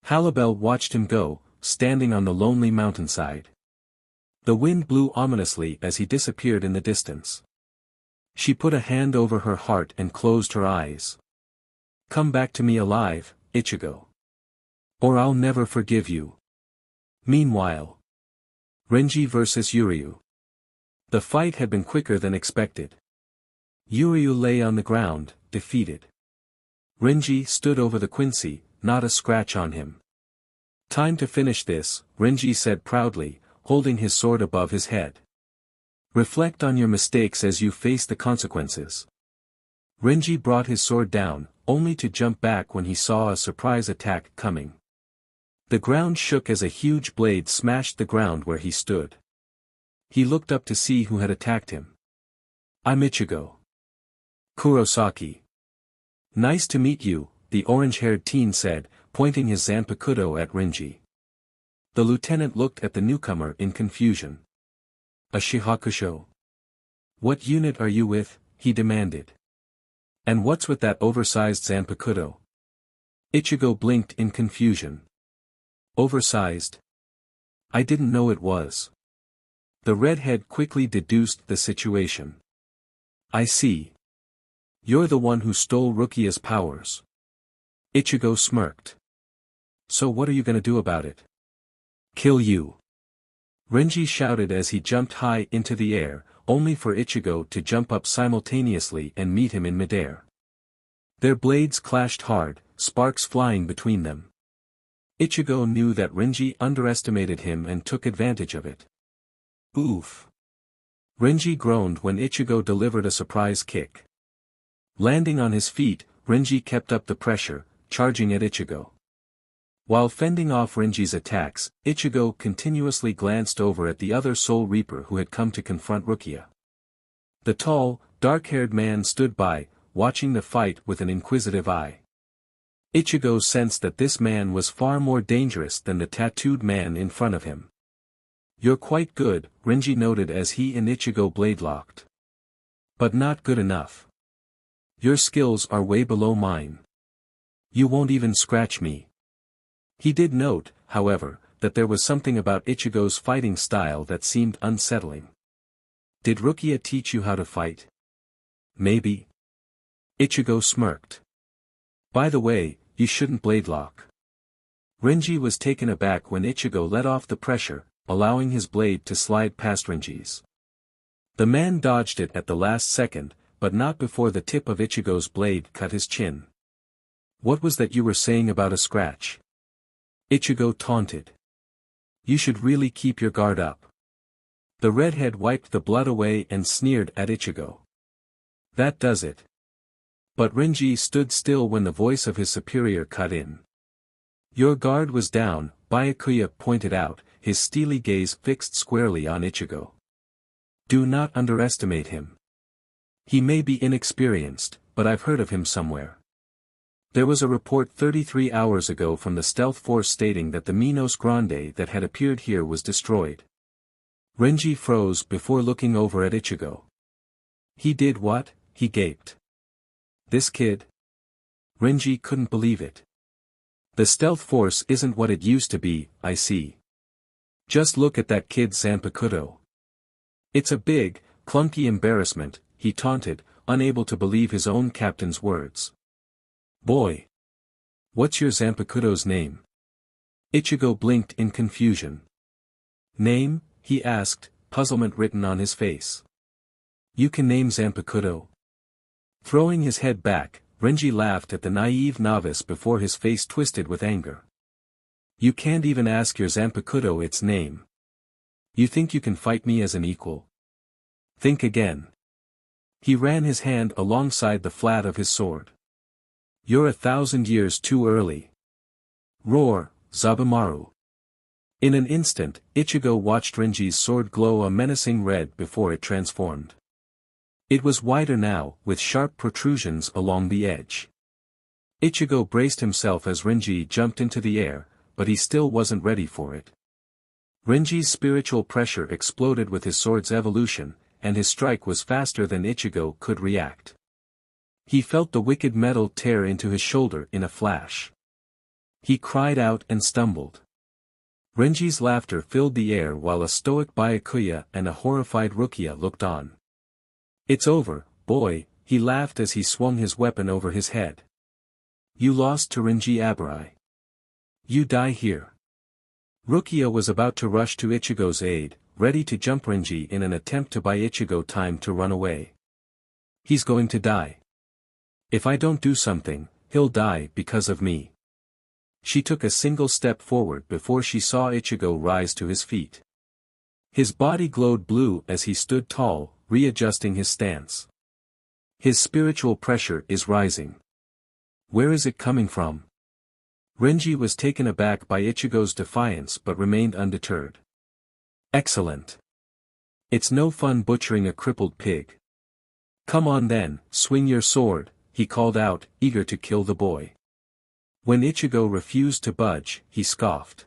Halibel watched him go, standing on the lonely mountainside. The wind blew ominously as he disappeared in the distance. She put a hand over her heart and closed her eyes. "Come back to me alive, Ichigo. Or I'll never forgive you." Meanwhile, Renji vs. Yuryu. The fight had been quicker than expected. Yuryu lay on the ground, defeated. Renji stood over the Quincy, not a scratch on him. "Time to finish this," Renji said proudly, holding his sword above his head. "Reflect on your mistakes as you face the consequences." Renji brought his sword down, only to jump back when he saw a surprise attack coming. The ground shook as a huge blade smashed the ground where he stood. He looked up to see who had attacked him. "I'm Ichigo. Kurosaki." "Nice to meet you," the orange-haired teen said, pointing his Zanpakuto at Renji. The lieutenant looked at the newcomer in confusion. "A Shihakusho? What unit are you with?" he demanded. "And what's with that oversized Zanpakuto?" Ichigo blinked in confusion. "Oversized? I didn't know it was." The redhead quickly deduced the situation. "I see. You're the one who stole Rukia's powers." Ichigo smirked. "So what are you gonna do about it?" "Kill you!" Renji shouted as he jumped high into the air, only for Ichigo to jump up simultaneously and meet him in midair. Their blades clashed hard, sparks flying between them. Ichigo knew that Renji underestimated him and took advantage of it. "Oof!" Renji groaned when Ichigo delivered a surprise kick. Landing on his feet, Renji kept up the pressure, charging at Ichigo. While fending off Renji's attacks, Ichigo continuously glanced over at the other Soul Reaper who had come to confront Rukia. The tall, dark-haired man stood by, watching the fight with an inquisitive eye. Ichigo sensed that this man was far more dangerous than the tattooed man in front of him. "You're quite good," Renji noted as he and Ichigo blade-locked. "But not good enough. Your skills are way below mine. You won't even scratch me." He did note, however, that there was something about Ichigo's fighting style that seemed unsettling. "Did Rukia teach you how to fight?" "Maybe." Ichigo smirked. "By the way, you shouldn't blade-lock." Renji was taken aback when Ichigo let off the pressure, allowing his blade to slide past Renji's. The man dodged it at the last second, but not before the tip of Ichigo's blade cut his chin. "What was that you were saying about a scratch?" Ichigo taunted. "You should really keep your guard up." The redhead wiped the blood away and sneered at Ichigo. "That does it." But Renji stood still when the voice of his superior cut in. "Your guard was down," Byakuya pointed out, his steely gaze fixed squarely on Ichigo. "Do not underestimate him. He may be inexperienced, but I've heard of him somewhere. There was a report 33 hours ago from the stealth force stating that the Minos Grande that had appeared here was destroyed." Renji froze before looking over at Ichigo. "He did what?" he gaped. "This kid?" Renji couldn't believe it. "The stealth force isn't what it used to be, I see. Just look at that kid's Zanpakuto. It's a big, clunky embarrassment," he taunted, unable to believe his own captain's words. "Boy! What's your Zanpakuto's name?" Ichigo blinked in confusion. "Name?" he asked, puzzlement written on his face. "You can name Zanpakuto?" Throwing his head back, Renji laughed at the naive novice before his face twisted with anger. "You can't even ask your Zanpakuto its name. You think you can fight me as an equal? Think again." He ran his hand alongside the flat of his sword. "You're 1,000 years too early. Roar, Zabumaru." In an instant, Ichigo watched Renji's sword glow a menacing red before it transformed. It was wider now, with sharp protrusions along the edge. Ichigo braced himself as Renji jumped into the air, but he still wasn't ready for it. Renji's spiritual pressure exploded with his sword's evolution, and his strike was faster than Ichigo could react. He felt the wicked metal tear into his shoulder in a flash. He cried out and stumbled. Renji's laughter filled the air while a stoic Byakuya and a horrified Rukia looked on. "It's over, boy," he laughed as he swung his weapon over his head. "You lost to Renji Abarai. You die here." Rukia was about to rush to Ichigo's aid, ready to jump Renji in an attempt to buy Ichigo time to run away. "He's going to die. If I don't do something, he'll die because of me." She took a single step forward before she saw Ichigo rise to his feet. His body glowed blue as he stood tall, readjusting his stance. His spiritual pressure is rising. Where is it coming from? Renji was taken aback by Ichigo's defiance but remained undeterred. Excellent. It's no fun butchering a crippled pig. Come on then, swing your sword, he called out, eager to kill the boy. When Ichigo refused to budge, he scoffed.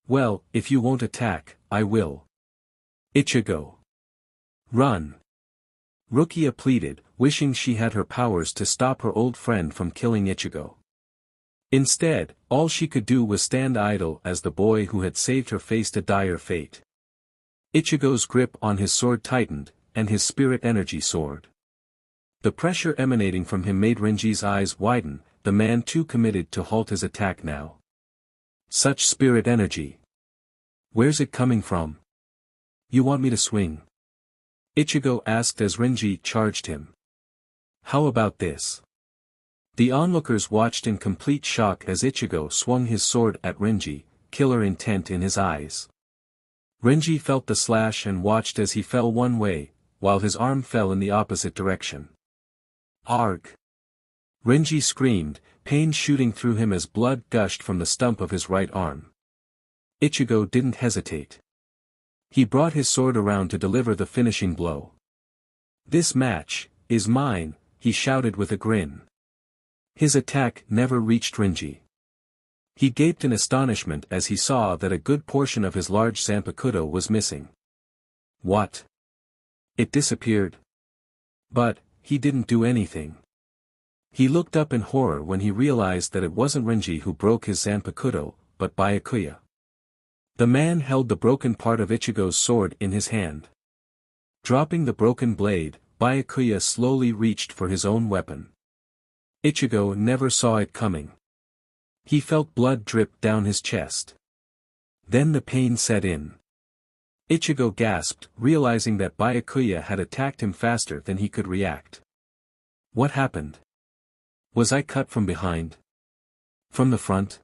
Well, if you won't attack, I will. Ichigo. Run. Rukia pleaded, wishing she had her powers to stop her old friend from killing Ichigo. Instead, all she could do was stand idle as the boy who had saved her faced a dire fate. Ichigo's grip on his sword tightened, and his spirit energy soared. The pressure emanating from him made Renji's eyes widen, the man too committed to halt his attack now. Such spirit energy. Where's it coming from? You want me to swing? Ichigo asked as Renji charged him. How about this? The onlookers watched in complete shock as Ichigo swung his sword at Renji, killer intent in his eyes. Renji felt the slash and watched as he fell one way, while his arm fell in the opposite direction. Arg! Renji screamed, pain shooting through him as blood gushed from the stump of his right arm. Ichigo didn't hesitate. He brought his sword around to deliver the finishing blow. This match is mine, he shouted with a grin. His attack never reached Renji. He gaped in astonishment as he saw that a good portion of his large Zanpakuto was missing. What? It disappeared. But, he didn't do anything. He looked up in horror when he realized that it wasn't Renji who broke his Zanpakuto, but Byakuya. The man held the broken part of Ichigo's sword in his hand. Dropping the broken blade, Byakuya slowly reached for his own weapon. Ichigo never saw it coming. He felt blood drip down his chest. Then the pain set in. Ichigo gasped, realizing that Byakuya had attacked him faster than he could react. What happened? Was I cut from behind? From the front?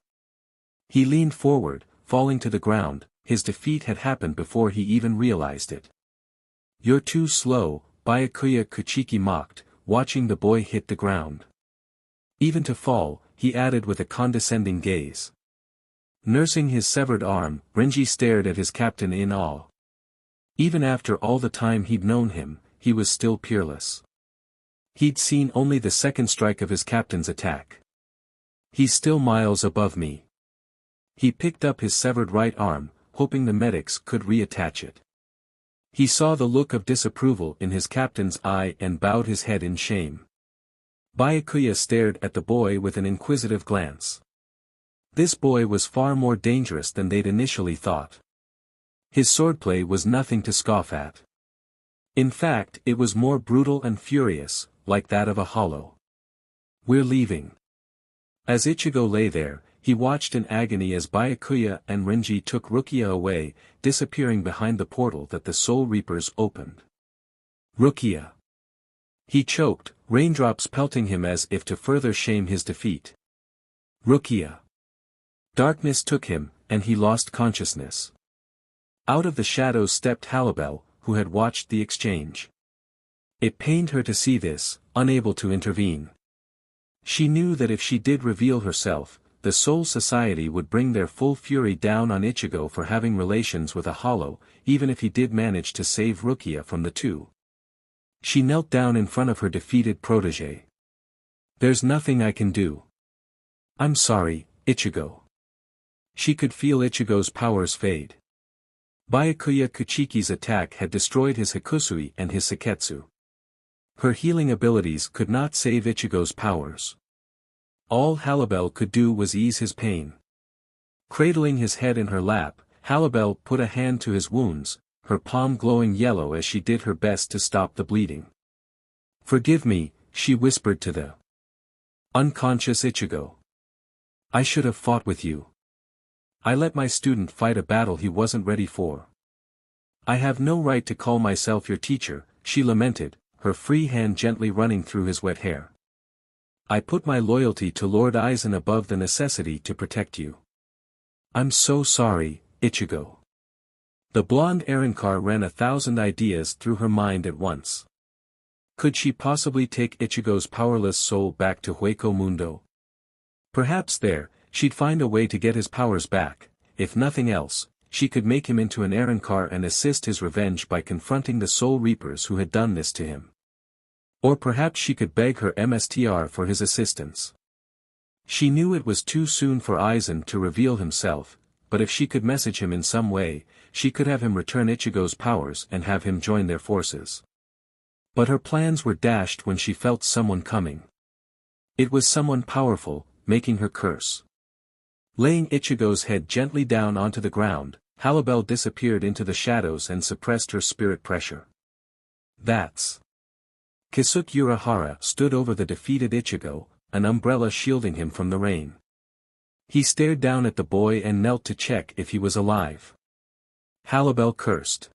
He leaned forward, falling to the ground. His defeat had happened before he even realized it. You're too slow, Byakuya Kuchiki mocked, watching the boy hit the ground. Even to fall, he added with a condescending gaze. Nursing his severed arm, Renji stared at his captain in awe. Even after all the time he'd known him, he was still peerless. He'd seen only the second strike of his captain's attack. He's still miles above me. He picked up his severed right arm, hoping the medics could reattach it. He saw the look of disapproval in his captain's eye and bowed his head in shame. Byakuya stared at the boy with an inquisitive glance. This boy was far more dangerous than they'd initially thought. His swordplay was nothing to scoff at. In fact, it was more brutal and furious, like that of a hollow. We're leaving. As Ichigo lay there, he watched in agony as Byakuya and Renji took Rukia away, disappearing behind the portal that the Soul Reapers opened. Rukia. He choked, raindrops pelting him as if to further shame his defeat. Rukia. Darkness took him, and he lost consciousness. Out of the shadows stepped Halibel, who had watched the exchange. It pained her to see this, unable to intervene. She knew that if she did reveal herself, the Soul Society would bring their full fury down on Ichigo for having relations with a hollow, even if he did manage to save Rukia from the two. She knelt down in front of her defeated protégé. There's nothing I can do. I'm sorry, Ichigo. She could feel Ichigo's powers fade. Byakuya Kuchiki's attack had destroyed his Hikusui and his Seketsu. Her healing abilities could not save Ichigo's powers. All Halibel could do was ease his pain. Cradling his head in her lap, Halibel put a hand to his wounds, her palm glowing yellow as she did her best to stop the bleeding. Forgive me, she whispered to the unconscious Ichigo. I should have fought with you. I let my student fight a battle he wasn't ready for. I have no right to call myself your teacher, she lamented, her free hand gently running through his wet hair. I put my loyalty to Lord Aizen above the necessity to protect you. I'm so sorry, Ichigo. The blonde Arrancar ran 1,000 ideas through her mind at once. Could she possibly take Ichigo's powerless soul back to Hueco Mundo? Perhaps there, she'd find a way to get his powers back. If nothing else, she could make him into an Arrancar and assist his revenge by confronting the Soul Reapers who had done this to him. Or perhaps she could beg her MSTR for his assistance. She knew it was too soon for Aizen to reveal himself, but if she could message him in some way, she could have him return Ichigo's powers and have him join their forces. But her plans were dashed when she felt someone coming. It was someone powerful, making her curse. Laying Ichigo's head gently down onto the ground, Halibel disappeared into the shadows and suppressed her spirit pressure. That's. Kisuke Urahara stood over the defeated Ichigo, an umbrella shielding him from the rain. He stared down at the boy and knelt to check if he was alive. Halibel cursed.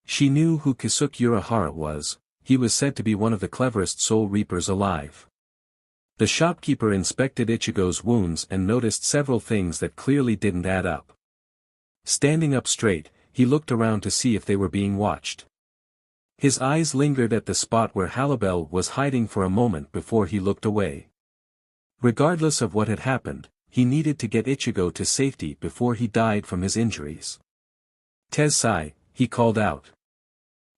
She knew who Kisuke Urahara was. He was said to be one of the cleverest Soul Reapers alive. The shopkeeper inspected Ichigo's wounds and noticed several things that clearly didn't add up. Standing up straight, he looked around to see if they were being watched. His eyes lingered at the spot where Halibel was hiding for a moment before he looked away. Regardless of what had happened, he needed to get Ichigo to safety before he died from his injuries. Tensai, he called out.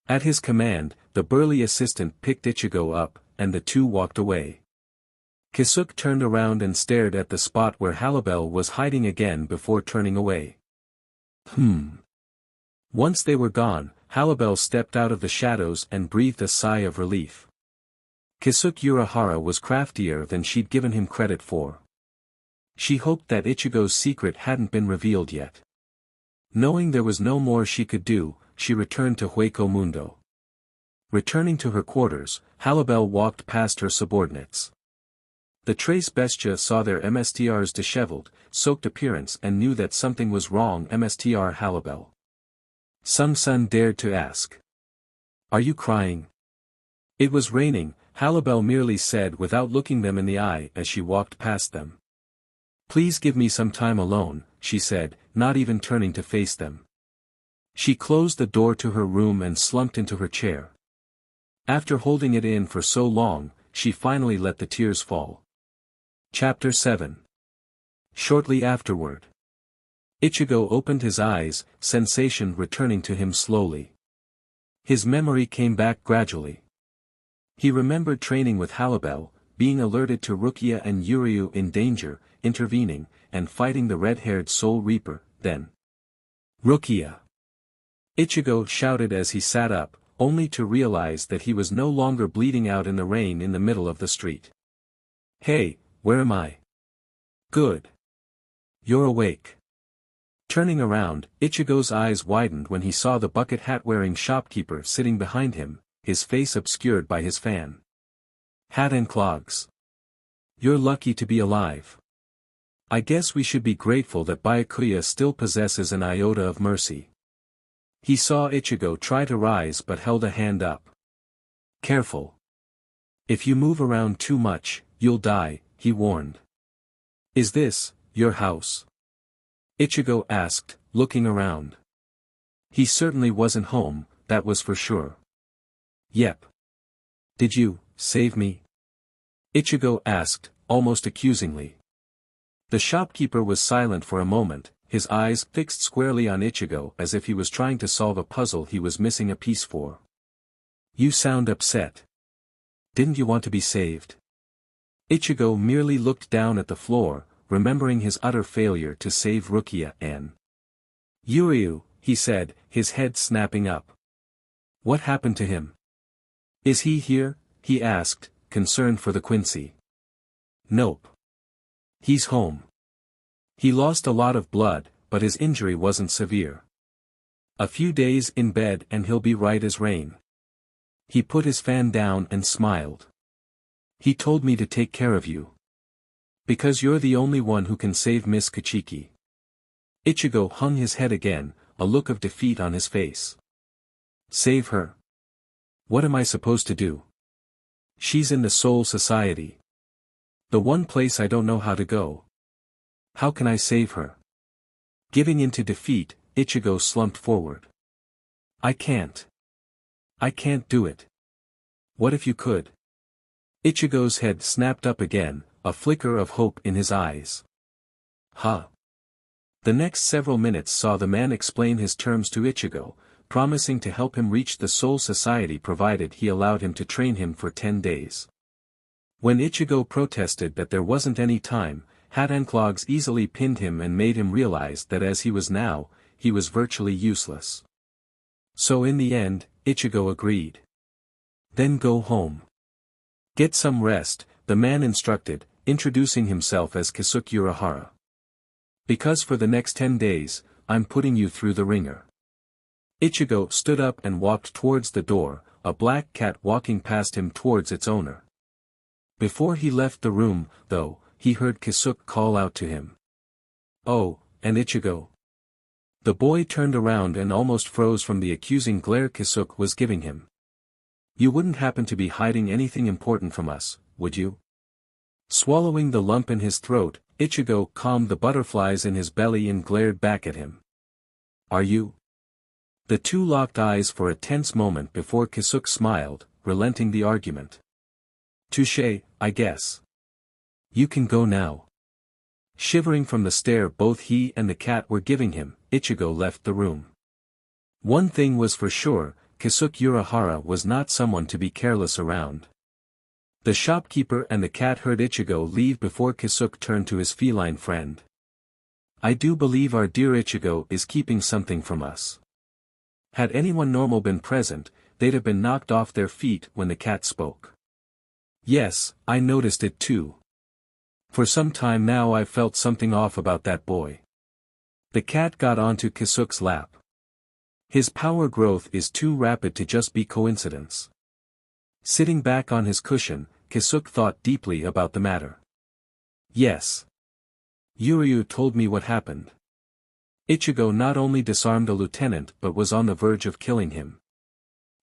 At his command, the burly assistant picked Ichigo up, and the two walked away. Kisuke turned around and stared at the spot where Halibel was hiding again before turning away. Once they were gone, Halibel stepped out of the shadows and breathed a sigh of relief. Kisuke Urahara was craftier than she'd given him credit for. She hoped that Ichigo's secret hadn't been revealed yet. Knowing there was no more she could do, she returned to Hueco Mundo. Returning to her quarters, Halibel walked past her subordinates. The Trace Bestia saw their MSTR's disheveled, soaked appearance and knew that something was wrong. MSTR Halibel. Sung Sun dared to ask. Are you crying? It was raining, Halibel merely said without looking them in the eye as she walked past them. Please give me some time alone, she said, not even turning to face them. She closed the door to her room and slumped into her chair. After holding it in for so long, she finally let the tears fall. Chapter 7. Shortly afterward. Ichigo opened his eyes, sensation returning to him slowly. His memory came back gradually. He remembered training with Halibel, being alerted to Rukia and Yuryu in danger, intervening, and fighting the red-haired Soul Reaper, then. Rukia! Ichigo shouted as he sat up, only to realize that he was no longer bleeding out in the rain in the middle of the street. Hey, where am I? Good. You're awake. Turning around, Ichigo's eyes widened when he saw the bucket hat-wearing shopkeeper sitting behind him, his face obscured by his fan. Hat and clogs. You're lucky to be alive. I guess we should be grateful that Byakuya still possesses an iota of mercy. He saw Ichigo try to rise but held a hand up. Careful. If you move around too much, you'll die, he warned. Is this your house? Ichigo asked, looking around. He certainly wasn't home, that was for sure. Yep. Did you save me? Ichigo asked, almost accusingly. The shopkeeper was silent for a moment, his eyes fixed squarely on Ichigo as if he was trying to solve a puzzle he was missing a piece for. You sound upset. Didn't you want to be saved? Ichigo merely looked down at the floor, remembering his utter failure to save Rukia and Yuryu, he said, his head snapping up. What happened to him? Is he here? He asked, concerned for the Quincy. Nope. He's home. He lost a lot of blood, but his injury wasn't severe. A few days in bed and he'll be right as rain. He put his fan down and smiled. He told me to take care of you. Because you're the only one who can save Miss Kachiki. Ichigo hung his head again, a look of defeat on his face. Save her? What am I supposed to do? She's in the Soul Society. The one place I don't know how to go. How can I save her? Giving in to defeat, Ichigo slumped forward. I can't. I can't do it. What if you could? Ichigo's head snapped up again, a flicker of hope in his eyes. Huh. The next several minutes saw the man explain his terms to Ichigo, promising to help him reach the Soul Society provided he allowed him to train him for 10 days. When Ichigo protested that there wasn't any time, Hadanclogs easily pinned him and made him realize that as he was now, he was virtually useless. So in the end, Ichigo agreed. Then go home. Get some rest, the man instructed, introducing himself as Kisuke Urahara. Because for the next 10 days, I'm putting you through the ringer. Ichigo stood up and walked towards the door, a black cat walking past him towards its owner. Before he left the room, though, he heard Kisuke call out to him. Oh, and Ichigo? The boy turned around and almost froze from the accusing glare Kisuke was giving him. You wouldn't happen to be hiding anything important from us, would you? Swallowing the lump in his throat, Ichigo calmed the butterflies in his belly and glared back at him. Are you? The two locked eyes for a tense moment before Kisuke smiled, relenting the argument. Touché, I guess. You can go now. Shivering from the stare both he and the cat were giving him, Ichigo left the room. One thing was for sure, Kisuke Urahara was not someone to be careless around. The shopkeeper and the cat heard Ichigo leave before Kisuke turned to his feline friend. I do believe our dear Ichigo is keeping something from us. Had anyone normal been present, they'd have been knocked off their feet when the cat spoke. Yes, I noticed it too. For some time now I've felt something off about that boy. The cat got onto Kisuke's lap. His power growth is too rapid to just be coincidence. Sitting back on his cushion, Kisuke thought deeply about the matter. Yes. Yuryu told me what happened. Ichigo not only disarmed a lieutenant but was on the verge of killing him.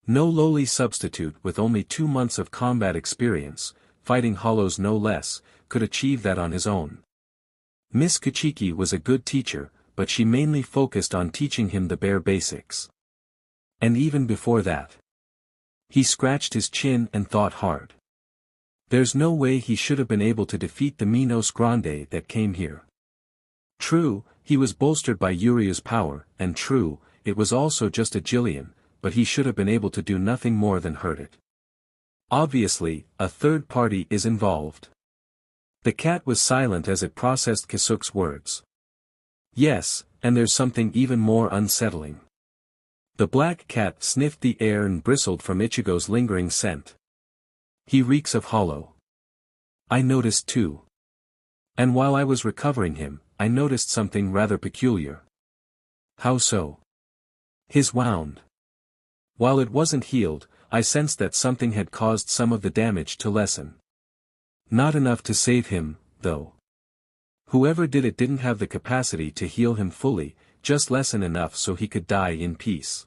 No lowly substitute with only 2 months of combat experience, fighting hollows no less, could achieve that on his own. Miss Kuchiki was a good teacher, but she mainly focused on teaching him the bare basics. And even before that. He scratched his chin and thought hard. There's no way he should have been able to defeat the Minos Grande that came here. True, he was bolstered by Yuryu's power, and true, it was also just a Jillian, but he should have been able to do nothing more than hurt it. Obviously, a third party is involved. The cat was silent as it processed Kisuke's words. Yes, and there's something even more unsettling. The black cat sniffed the air and bristled from Ichigo's lingering scent. He reeks of hollow. I noticed too. And while I was recovering him, I noticed something rather peculiar. How so? His wound. While it wasn't healed, I sensed that something had caused some of the damage to lessen. Not enough to save him, though. Whoever did it didn't have the capacity to heal him fully, just lessen enough so he could die in peace.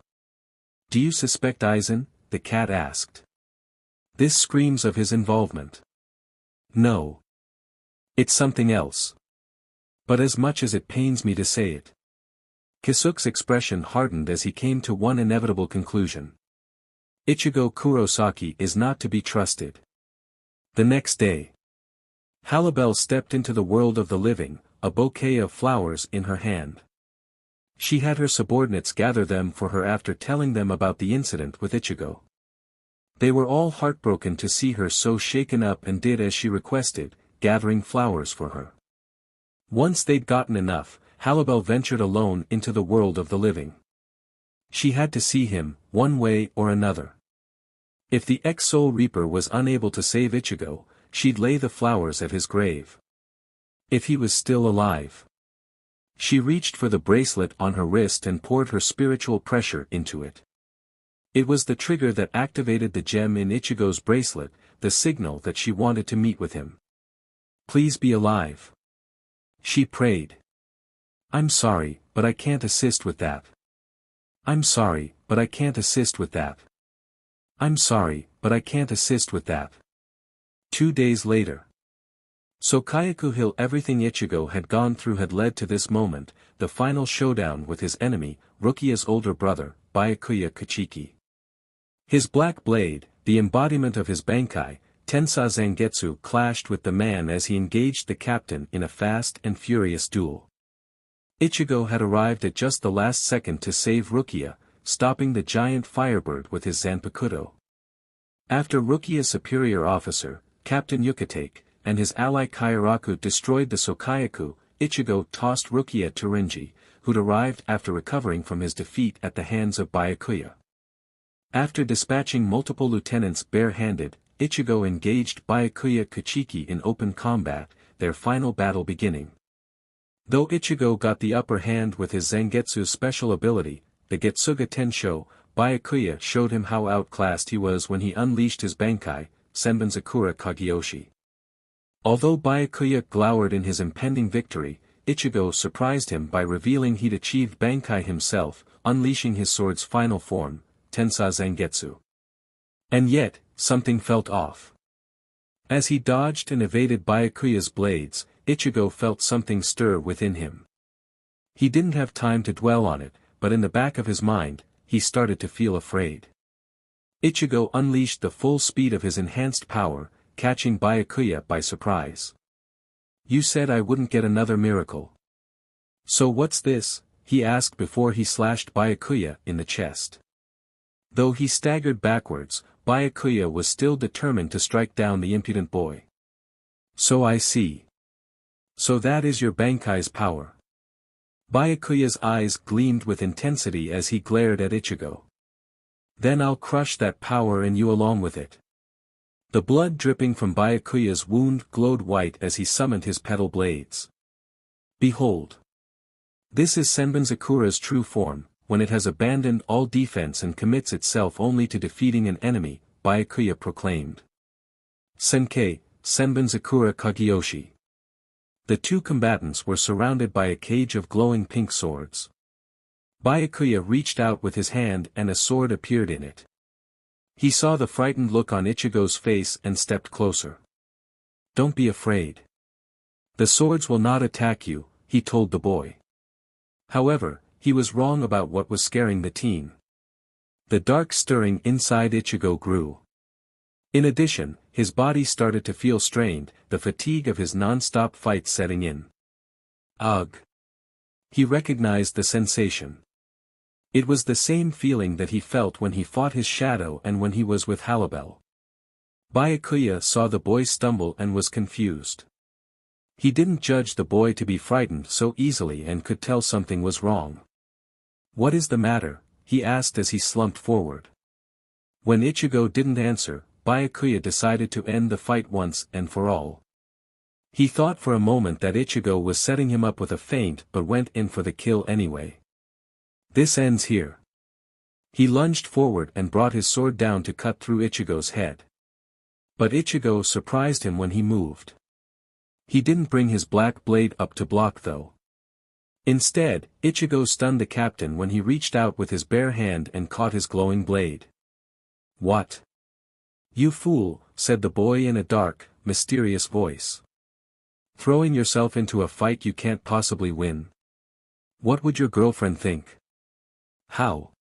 Do you suspect Aizen? The cat asked. This screams of his involvement. No. It's something else. But as much as it pains me to say it. Kisuke's expression hardened as he came to one inevitable conclusion. Ichigo Kurosaki is not to be trusted. The next day. Halibel stepped into the world of the living, a bouquet of flowers in her hand. She had her subordinates gather them for her after telling them about the incident with Ichigo. They were all heartbroken to see her so shaken up and did as she requested, gathering flowers for her. Once they'd gotten enough, Halibel ventured alone into the world of the living. She had to see him, one way or another. If the ex-Soul Reaper was unable to save Ichigo, she'd lay the flowers at his grave. If he was still alive. She reached for the bracelet on her wrist and poured her spiritual pressure into it. It was the trigger that activated the gem in Ichigo's bracelet, the signal that she wanted to meet with him. Please be alive. She prayed. I'm sorry, but I can't assist with that. I'm sorry, but I can't assist with that. I'm sorry, but I can't assist with that. 2 days later. So Kyaku Hill, everything Ichigo had gone through had led to this moment, the final showdown with his enemy, Rukia's older brother, Byakuya Kuchiki. His black blade, the embodiment of his Bankai, Tensa Zangetsu clashed with the man as he engaged the captain in a fast and furious duel. Ichigo had arrived at just the last second to save Rukia, stopping the giant firebird with his Zanpakuto. After Rukia's superior officer, Captain Yukitake, and his ally Kairaku destroyed the Sokayaku, Ichigo tossed Rukia to Renji, who'd arrived after recovering from his defeat at the hands of Byakuya. After dispatching multiple lieutenants bare-handed, Ichigo engaged Byakuya Kuchiki in open combat, their final battle beginning. Though Ichigo got the upper hand with his Zangetsu's special ability, the Getsuga Tensho, Byakuya showed him how outclassed he was when he unleashed his Bankai, Senbonzakura Kagyoshi. Although Byakuya glowered in his impending victory, Ichigo surprised him by revealing he'd achieved Bankai himself, unleashing his sword's final form, Tensa Zangetsu. And yet, something felt off. As he dodged and evaded Byakuya's blades, Ichigo felt something stir within him. He didn't have time to dwell on it, but in the back of his mind, he started to feel afraid. Ichigo unleashed the full speed of his enhanced power, catching Byakuya by surprise. "You said I wouldn't get another miracle. So what's this?" he asked before he slashed Byakuya in the chest. Though he staggered backwards, Byakuya was still determined to strike down the impudent boy. "So I see. So that is your Bankai's power." Byakuya's eyes gleamed with intensity as he glared at Ichigo. "Then I'll crush that power and you along with it." The blood dripping from Byakuya's wound glowed white as he summoned his petal blades. "Behold. This is Senbonzakura's true form, when it has abandoned all defense and commits itself only to defeating an enemy," Byakuya proclaimed. "Senkei, Senbonzakura Kagyoshi." The two combatants were surrounded by a cage of glowing pink swords. Byakuya reached out with his hand and a sword appeared in it. He saw the frightened look on Ichigo's face and stepped closer. "Don't be afraid. The swords will not attack you," he told the boy. However, he was wrong about what was scaring the teen. The dark stirring inside Ichigo grew. In addition, his body started to feel strained, the fatigue of his non-stop fight setting in. Ugh! He recognized the sensation. It was the same feeling that he felt when he fought his shadow and when he was with Halibel. Byakuya saw the boy stumble and was confused. He didn't judge the boy to be frightened so easily and could tell something was wrong. "What is the matter?" he asked as he slumped forward. When Ichigo didn't answer, Byakuya decided to end the fight once and for all. He thought for a moment that Ichigo was setting him up with a feint but went in for the kill anyway. "This ends here." He lunged forward and brought his sword down to cut through Ichigo's head. But Ichigo surprised him when he moved. He didn't bring his black blade up to block though. Instead, Ichigo stunned the captain when he reached out with his bare hand and caught his glowing blade. "What? You fool," said the boy in a dark, mysterious voice. "Throwing yourself into a fight you can't possibly win? What would your girlfriend think?" "How?"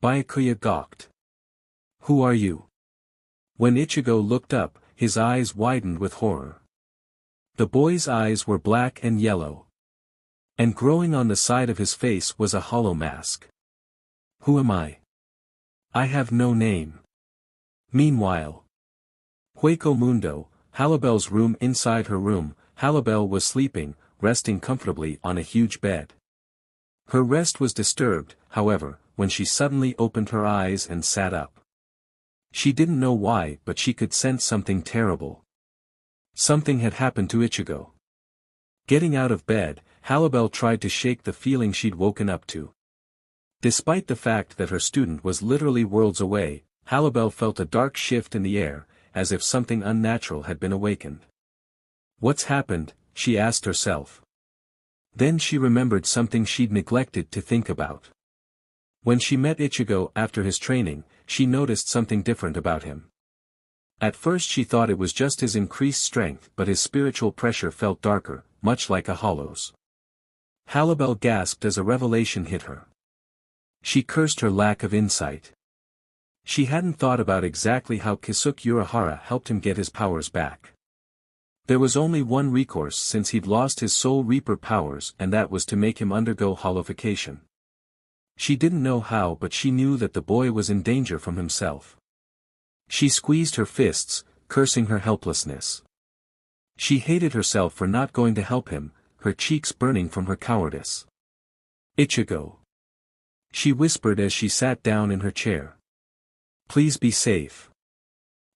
Byakuya gawked. "Who are you?" When Ichigo looked up, his eyes widened with horror. The boy's eyes were black and yellow. And growing on the side of his face was a hollow mask. "Who am I? I have no name." Meanwhile, Hueco Mundo, Halibel's room. Inside her room, Halibel was sleeping, resting comfortably on a huge bed. Her rest was disturbed, however, when she suddenly opened her eyes and sat up. She didn't know why, but she could sense something terrible. Something had happened to Ichigo. Getting out of bed, Halibel tried to shake the feeling she'd woken up to. Despite the fact that her student was literally worlds away, Halibel felt a dark shift in the air, as if something unnatural had been awakened. "What's happened?" she asked herself. Then she remembered something she'd neglected to think about. When she met Ichigo after his training, she noticed something different about him. At first she thought it was just his increased strength, but his spiritual pressure felt darker, much like a hollow's. Halibel gasped as a revelation hit her. She cursed her lack of insight. She hadn't thought about exactly how Kisuke Urahara helped him get his powers back. There was only one recourse since he'd lost his Soul Reaper powers, and that was to make him undergo holification. She didn't know how, but she knew that the boy was in danger from himself. She squeezed her fists, cursing her helplessness. She hated herself for not going to help him, her cheeks burning from her cowardice. Ichigo, she whispered as she sat down in her chair. Please be safe.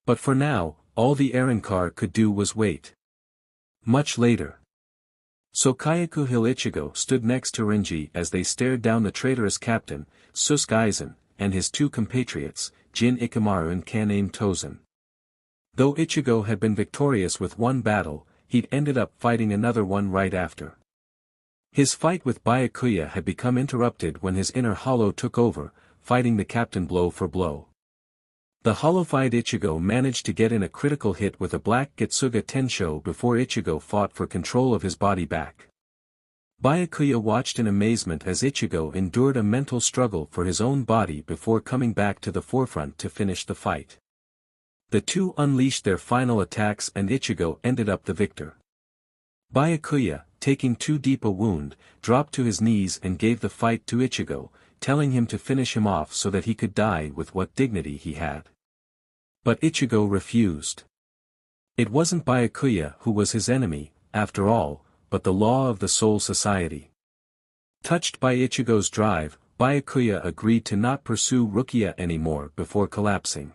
But for now, all the Arrancar could do was wait. Much later. Sokayaku Hill Ichigo stood next to Renji as they stared down the traitorous captain, Susuke Aizen, and his two compatriots, Jin Ikamaru and Kaname Tozen. Though Ichigo had been victorious with one battle, he'd ended up fighting another one right after. His fight with Byakuya had become interrupted when his inner hollow took over, fighting the captain blow for blow. The hollowified Ichigo managed to get in a critical hit with a black Getsuga Tensho before Ichigo fought for control of his body back. Byakuya watched in amazement as Ichigo endured a mental struggle for his own body before coming back to the forefront to finish the fight. The two unleashed their final attacks and Ichigo ended up the victor. Byakuya, taking too deep a wound, dropped to his knees and gave the fight to Ichigo, telling him to finish him off so that he could die with what dignity he had. But Ichigo refused. It wasn't Byakuya who was his enemy, after all, but the law of the Soul Society. Touched by Ichigo's drive, Byakuya agreed to not pursue Rukia anymore before collapsing.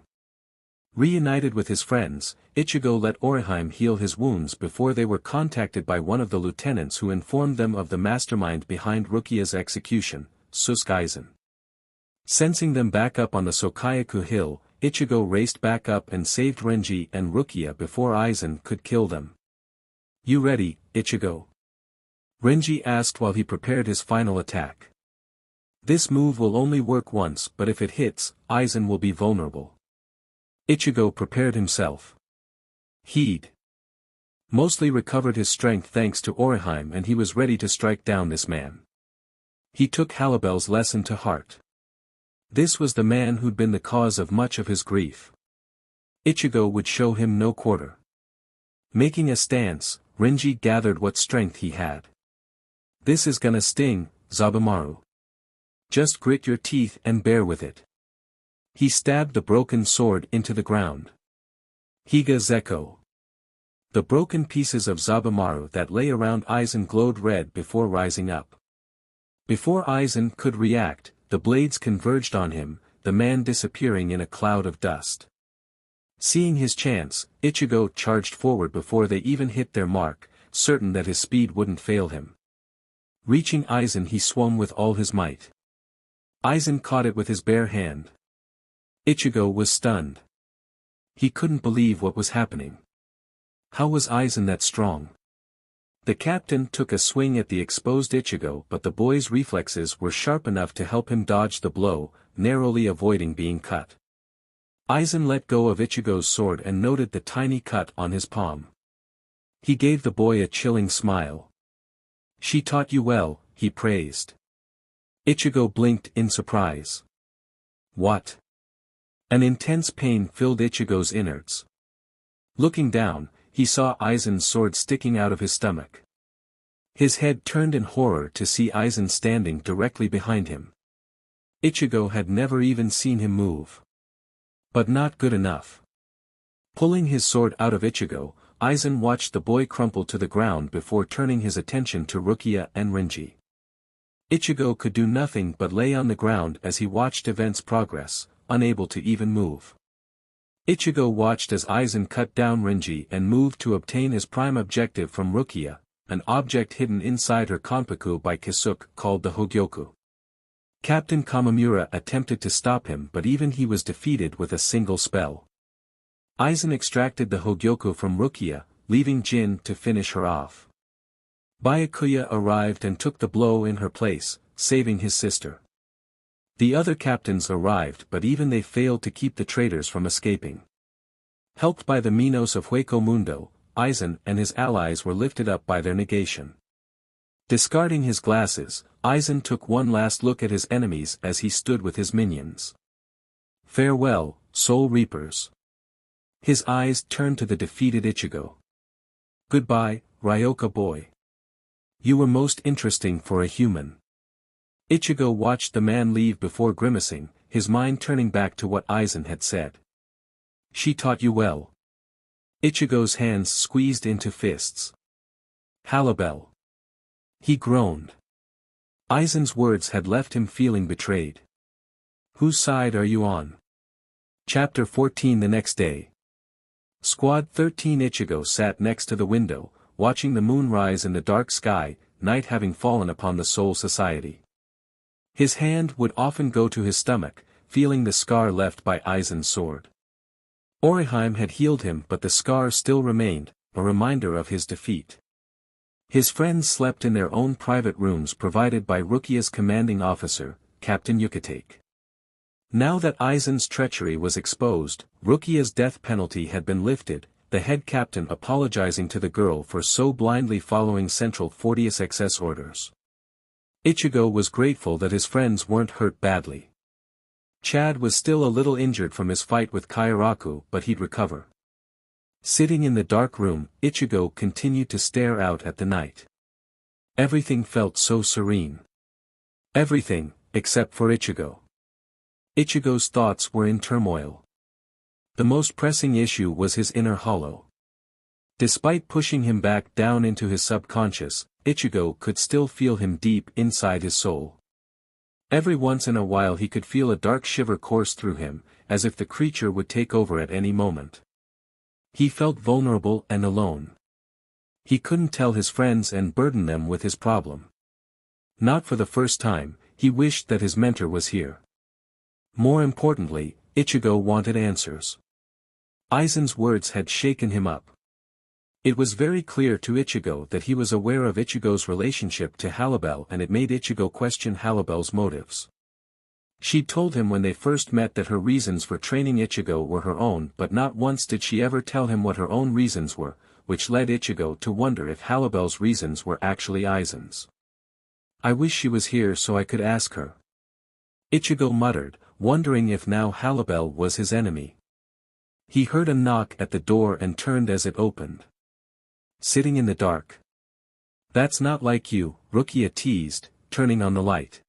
Reunited with his friends, Ichigo let Orihime heal his wounds before they were contacted by one of the lieutenants who informed them of the mastermind behind Rukia's execution, Susuke Aizen. Sensing them back up on the Sokayaku Hill, Ichigo raced back up and saved Renji and Rukia before Aizen could kill them. You ready, Ichigo? Renji asked while he prepared his final attack. This move will only work once, but if it hits, Aizen will be vulnerable. Ichigo prepared himself. He'd mostly recovered his strength thanks to Orihime, and he was ready to strike down this man. He took Halibel's lesson to heart. This was the man who'd been the cause of much of his grief. Ichigo would show him no quarter. Making a stance, Renji gathered what strength he had. This is gonna sting, Zabumaru. Just grit your teeth and bear with it. He stabbed the broken sword into the ground. Higa Zeko. The broken pieces of Zabumaru that lay around Aizen glowed red before rising up. Before Aizen could react, the blades converged on him, the man disappearing in a cloud of dust. Seeing his chance, Ichigo charged forward before they even hit their mark, certain that his speed wouldn't fail him. Reaching Aizen, he swung with all his might. Aizen caught it with his bare hand. Ichigo was stunned. He couldn't believe what was happening. How was Aizen that strong? The captain took a swing at the exposed Ichigo, but the boy's reflexes were sharp enough to help him dodge the blow, narrowly avoiding being cut. Aizen let go of Ichigo's sword and noted the tiny cut on his palm. He gave the boy a chilling smile. She taught you well, he praised. Ichigo blinked in surprise. What? An intense pain filled Ichigo's innards. Looking down, he saw Aizen's sword sticking out of his stomach. His head turned in horror to see Aizen standing directly behind him. Ichigo had never even seen him move. But not good enough. Pulling his sword out of Ichigo, Aizen watched the boy crumple to the ground before turning his attention to Rukia and Renji. Ichigo could do nothing but lay on the ground as he watched events progress, unable to even move. Ichigo watched as Aizen cut down Renji and moved to obtain his prime objective from Rukia, an object hidden inside her Konpaku by Kisuke called the Hogyoku. Captain Kamamura attempted to stop him, but even he was defeated with a single spell. Aizen extracted the Hogyoku from Rukia, leaving Jin to finish her off. Byakuya arrived and took the blow in her place, saving his sister. The other captains arrived, but even they failed to keep the traitors from escaping. Helped by the Minos of Hueco Mundo, Aizen and his allies were lifted up by their negation. Discarding his glasses, Aizen took one last look at his enemies as he stood with his minions. Farewell, Soul Reapers. His eyes turned to the defeated Ichigo. Goodbye, Ryoka boy. You were most interesting for a human. Ichigo watched the man leave before grimacing, his mind turning back to what Aizen had said. She taught you well. Ichigo's hands squeezed into fists. Halibel. He groaned. Aizen's words had left him feeling betrayed. Whose side are you on? Chapter 14. The next day. Squad 13. Ichigo sat next to the window, watching the moon rise in the dark sky, night having fallen upon the Soul Society. His hand would often go to his stomach, feeling the scar left by Aizen's sword. Orihime had healed him, but the scar still remained, a reminder of his defeat. His friends slept in their own private rooms provided by Rukia's commanding officer, Captain Yukitake. Now that Aizen's treachery was exposed, Rukia's death penalty had been lifted, the head captain apologizing to the girl for so blindly following Central 40SX's orders. Ichigo was grateful that his friends weren't hurt badly. Chad was still a little injured from his fight with Kairaku, but he'd recover. Sitting in the dark room, Ichigo continued to stare out at the night. Everything felt so serene. Everything, except for Ichigo. Ichigo's thoughts were in turmoil. The most pressing issue was his inner hollow. Despite pushing him back down into his subconscious, Ichigo could still feel him deep inside his soul. Every once in a while he could feel a dark shiver course through him, as if the creature would take over at any moment. He felt vulnerable and alone. He couldn't tell his friends and burden them with his problem. Not for the first time, he wished that his mentor was here. More importantly, Ichigo wanted answers. Aizen's words had shaken him up. It was very clear to Ichigo that he was aware of Ichigo's relationship to Halibel, and it made Ichigo question Halibel's motives. She'd told him when they first met that her reasons for training Ichigo were her own, but not once did she ever tell him what her own reasons were, which led Ichigo to wonder if Halibel's reasons were actually Aizen's. I wish she was here so I could ask her. Ichigo muttered, wondering if now Halibel was his enemy. He heard a knock at the door and turned as it opened. Sitting in the dark. That's not like you, Rukia teased, turning on the light.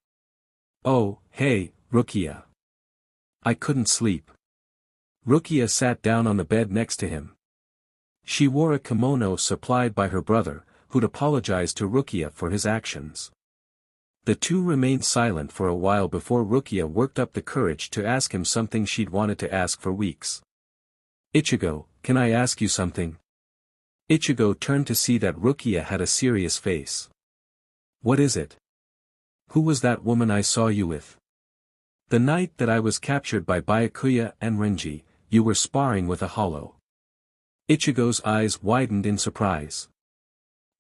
Oh, hey, Rukia. I couldn't sleep. Rukia sat down on the bed next to him. She wore a kimono supplied by her brother, who'd apologized to Rukia for his actions. The two remained silent for a while before Rukia worked up the courage to ask him something she'd wanted to ask for weeks. Ichigo, can I ask you something? Ichigo turned to see that Rukia had a serious face. What is it? Who was that woman I saw you with? The night that I was captured by Byakuya and Renji, you were sparring with a hollow. Ichigo's eyes widened in surprise.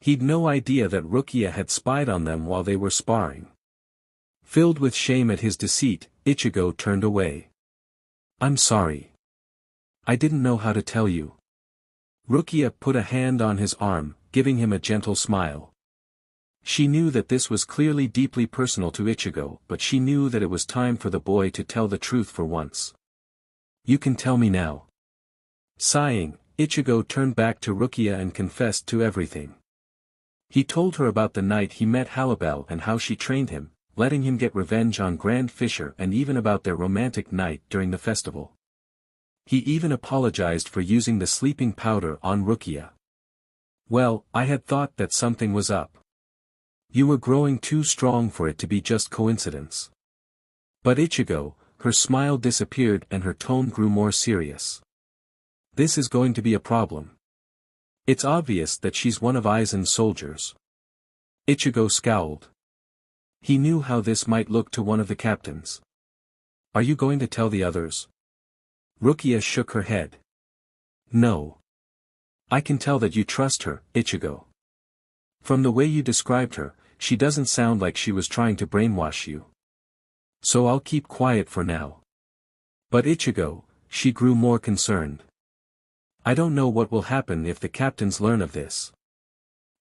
He'd no idea that Rukia had spied on them while they were sparring. Filled with shame at his deceit, Ichigo turned away. I'm sorry. I didn't know how to tell you. Rukia put a hand on his arm, giving him a gentle smile. She knew that this was clearly deeply personal to Ichigo, but she knew that it was time for the boy to tell the truth for once. You can tell me now. Sighing, Ichigo turned back to Rukia and confessed to everything. He told her about the night he met Halibel and how she trained him, letting him get revenge on Grand Fisher, and even about their romantic night during the festival. He even apologized for using the sleeping powder on Rukia. Well, I had thought that something was up. You were growing too strong for it to be just coincidence. But Ichigo, her smile disappeared and her tone grew more serious. This is going to be a problem. It's obvious that she's one of Aizen's soldiers. Ichigo scowled. He knew how this might look to one of the captains. Are you going to tell the others? Rukia shook her head. No. I can tell that you trust her, Ichigo. From the way you described her, she doesn't sound like she was trying to brainwash you. So I'll keep quiet for now. But Ichigo, she grew more concerned. I don't know what will happen if the captains learn of this.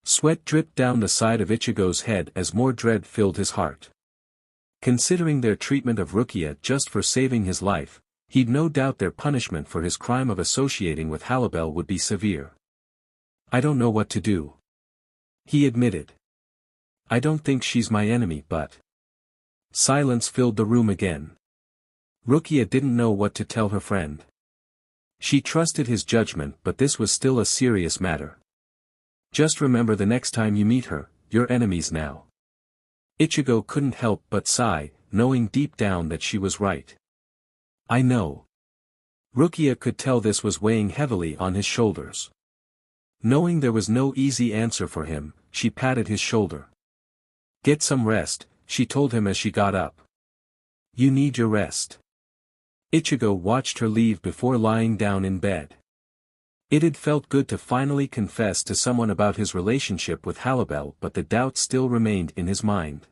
Sweat dripped down the side of Ichigo's head as more dread filled his heart. Considering their treatment of Rukia just for saving his life, He'd no doubt their punishment for his crime of associating with Halibel would be severe. I don't know what to do, he admitted. I don't think she's my enemy, but... Silence filled the room again. Rukia didn't know what to tell her friend. She trusted his judgment, but this was still a serious matter. Just remember, the next time you meet her, you're enemies now. Ichigo couldn't help but sigh, knowing deep down that she was right. I know. Rukia could tell this was weighing heavily on his shoulders. Knowing there was no easy answer for him, she patted his shoulder. Get some rest, she told him as she got up. You need your rest. Ichigo watched her leave before lying down in bed. It had felt good to finally confess to someone about his relationship with Halibel, but the doubt still remained in his mind.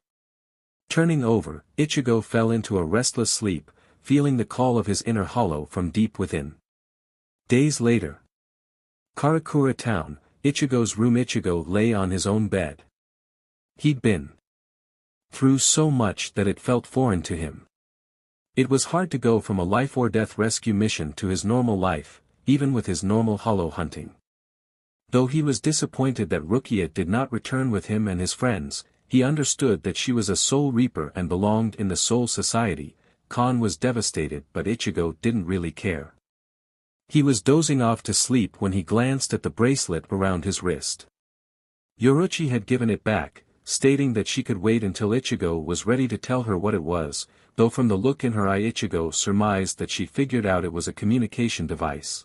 Turning over, Ichigo fell into a restless sleep, feeling the call of his inner hollow from deep within. Days later. Karakura Town, Ichigo's room. Ichigo lay on his own bed. He'd been through so much that it felt foreign to him. It was hard to go from a life-or-death rescue mission to his normal life, even with his normal hollow hunting. Though he was disappointed that Rukia did not return with him and his friends, he understood that she was a soul reaper and belonged in the Soul Society. Khan was devastated, but Ichigo didn't really care. He was dozing off to sleep when he glanced at the bracelet around his wrist. Yoruchi had given it back, stating that she could wait until Ichigo was ready to tell her what it was, though from the look in her eye Ichigo surmised that she figured out it was a communication device.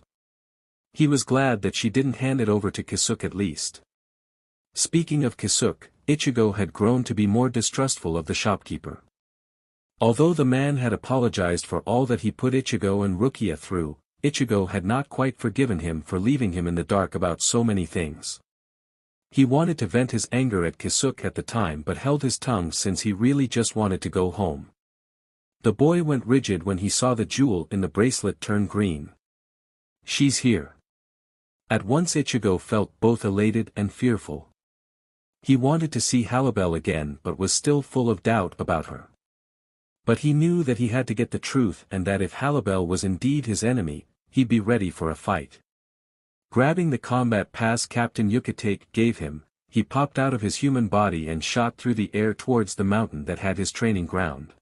He was glad that she didn't hand it over to Kisuke at least. Speaking of Kisuke, Ichigo had grown to be more distrustful of the shopkeeper. Although the man had apologized for all that he put Ichigo and Rukia through, Ichigo had not quite forgiven him for leaving him in the dark about so many things. He wanted to vent his anger at Kisuke at the time but held his tongue since he really just wanted to go home. The boy went rigid when he saw the jewel in the bracelet turn green. She's here. At once Ichigo felt both elated and fearful. He wanted to see Halibel again but was still full of doubt about her. But he knew that he had to get the truth and that if Halibel was indeed his enemy, he'd be ready for a fight. Grabbing the combat pass Captain Yukitake gave him, he popped out of his human body and shot through the air towards the mountain that had his training ground.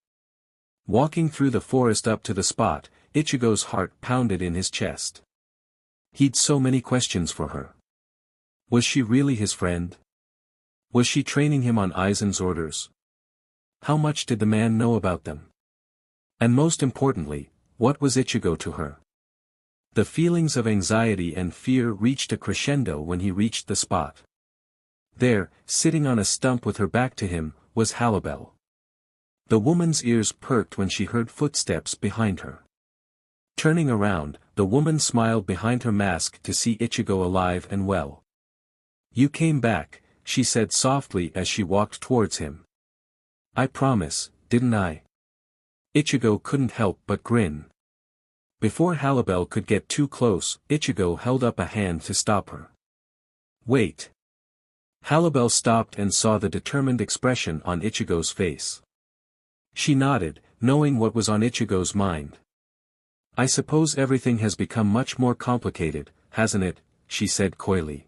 Walking through the forest up to the spot, Ichigo's heart pounded in his chest. He'd so many questions for her. Was she really his friend? Was she training him on Aizen's orders? How much did the man know about them? And most importantly, what was Ichigo to her? The feelings of anxiety and fear reached a crescendo when he reached the spot. There, sitting on a stump with her back to him, was Halibel. The woman's ears perked when she heard footsteps behind her. Turning around, the woman smiled behind her mask to see Ichigo alive and well. You came back, she said softly as she walked towards him. I promise, didn't I? Ichigo couldn't help but grin. Before Halibel could get too close, Ichigo held up a hand to stop her. Wait. Halibel stopped and saw the determined expression on Ichigo's face. She nodded, knowing what was on Ichigo's mind. I suppose everything has become much more complicated, hasn't it? She said coyly.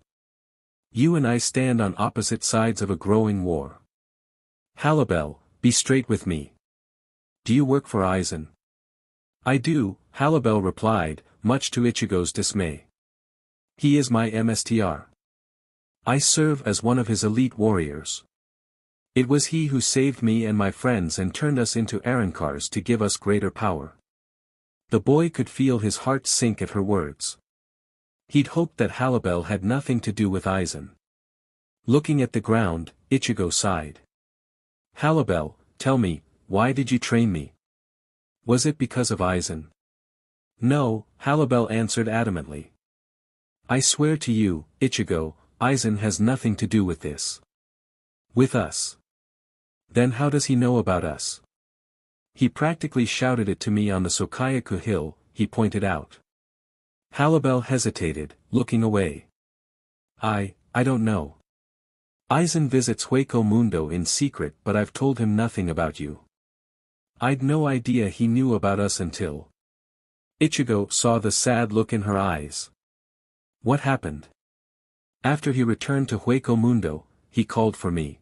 You and I stand on opposite sides of a growing war. Halibel, be straight with me. Do you work for Aizen? I do, Halibel replied, much to Ichigo's dismay. He is my MSTR. I serve as one of his elite warriors. It was he who saved me and my friends and turned us into Arankars to give us greater power. The boy could feel his heart sink at her words. He'd hoped that Halibel had nothing to do with Aizen. Looking at the ground, Ichigo sighed. Halibel, tell me, why did you train me? Was it because of Aizen? No, Halibel answered adamantly. I swear to you, Ichigo, Aizen has nothing to do with this. With us. Then how does he know about us? He practically shouted it to me on the Sokayaku Hill, he pointed out. Halibel hesitated, looking away. I don't know. Aizen visits Hueco Mundo in secret, but I've told him nothing about you. I'd no idea he knew about us until... Ichigo saw the sad look in her eyes. What happened? After he returned to Hueco Mundo, he called for me.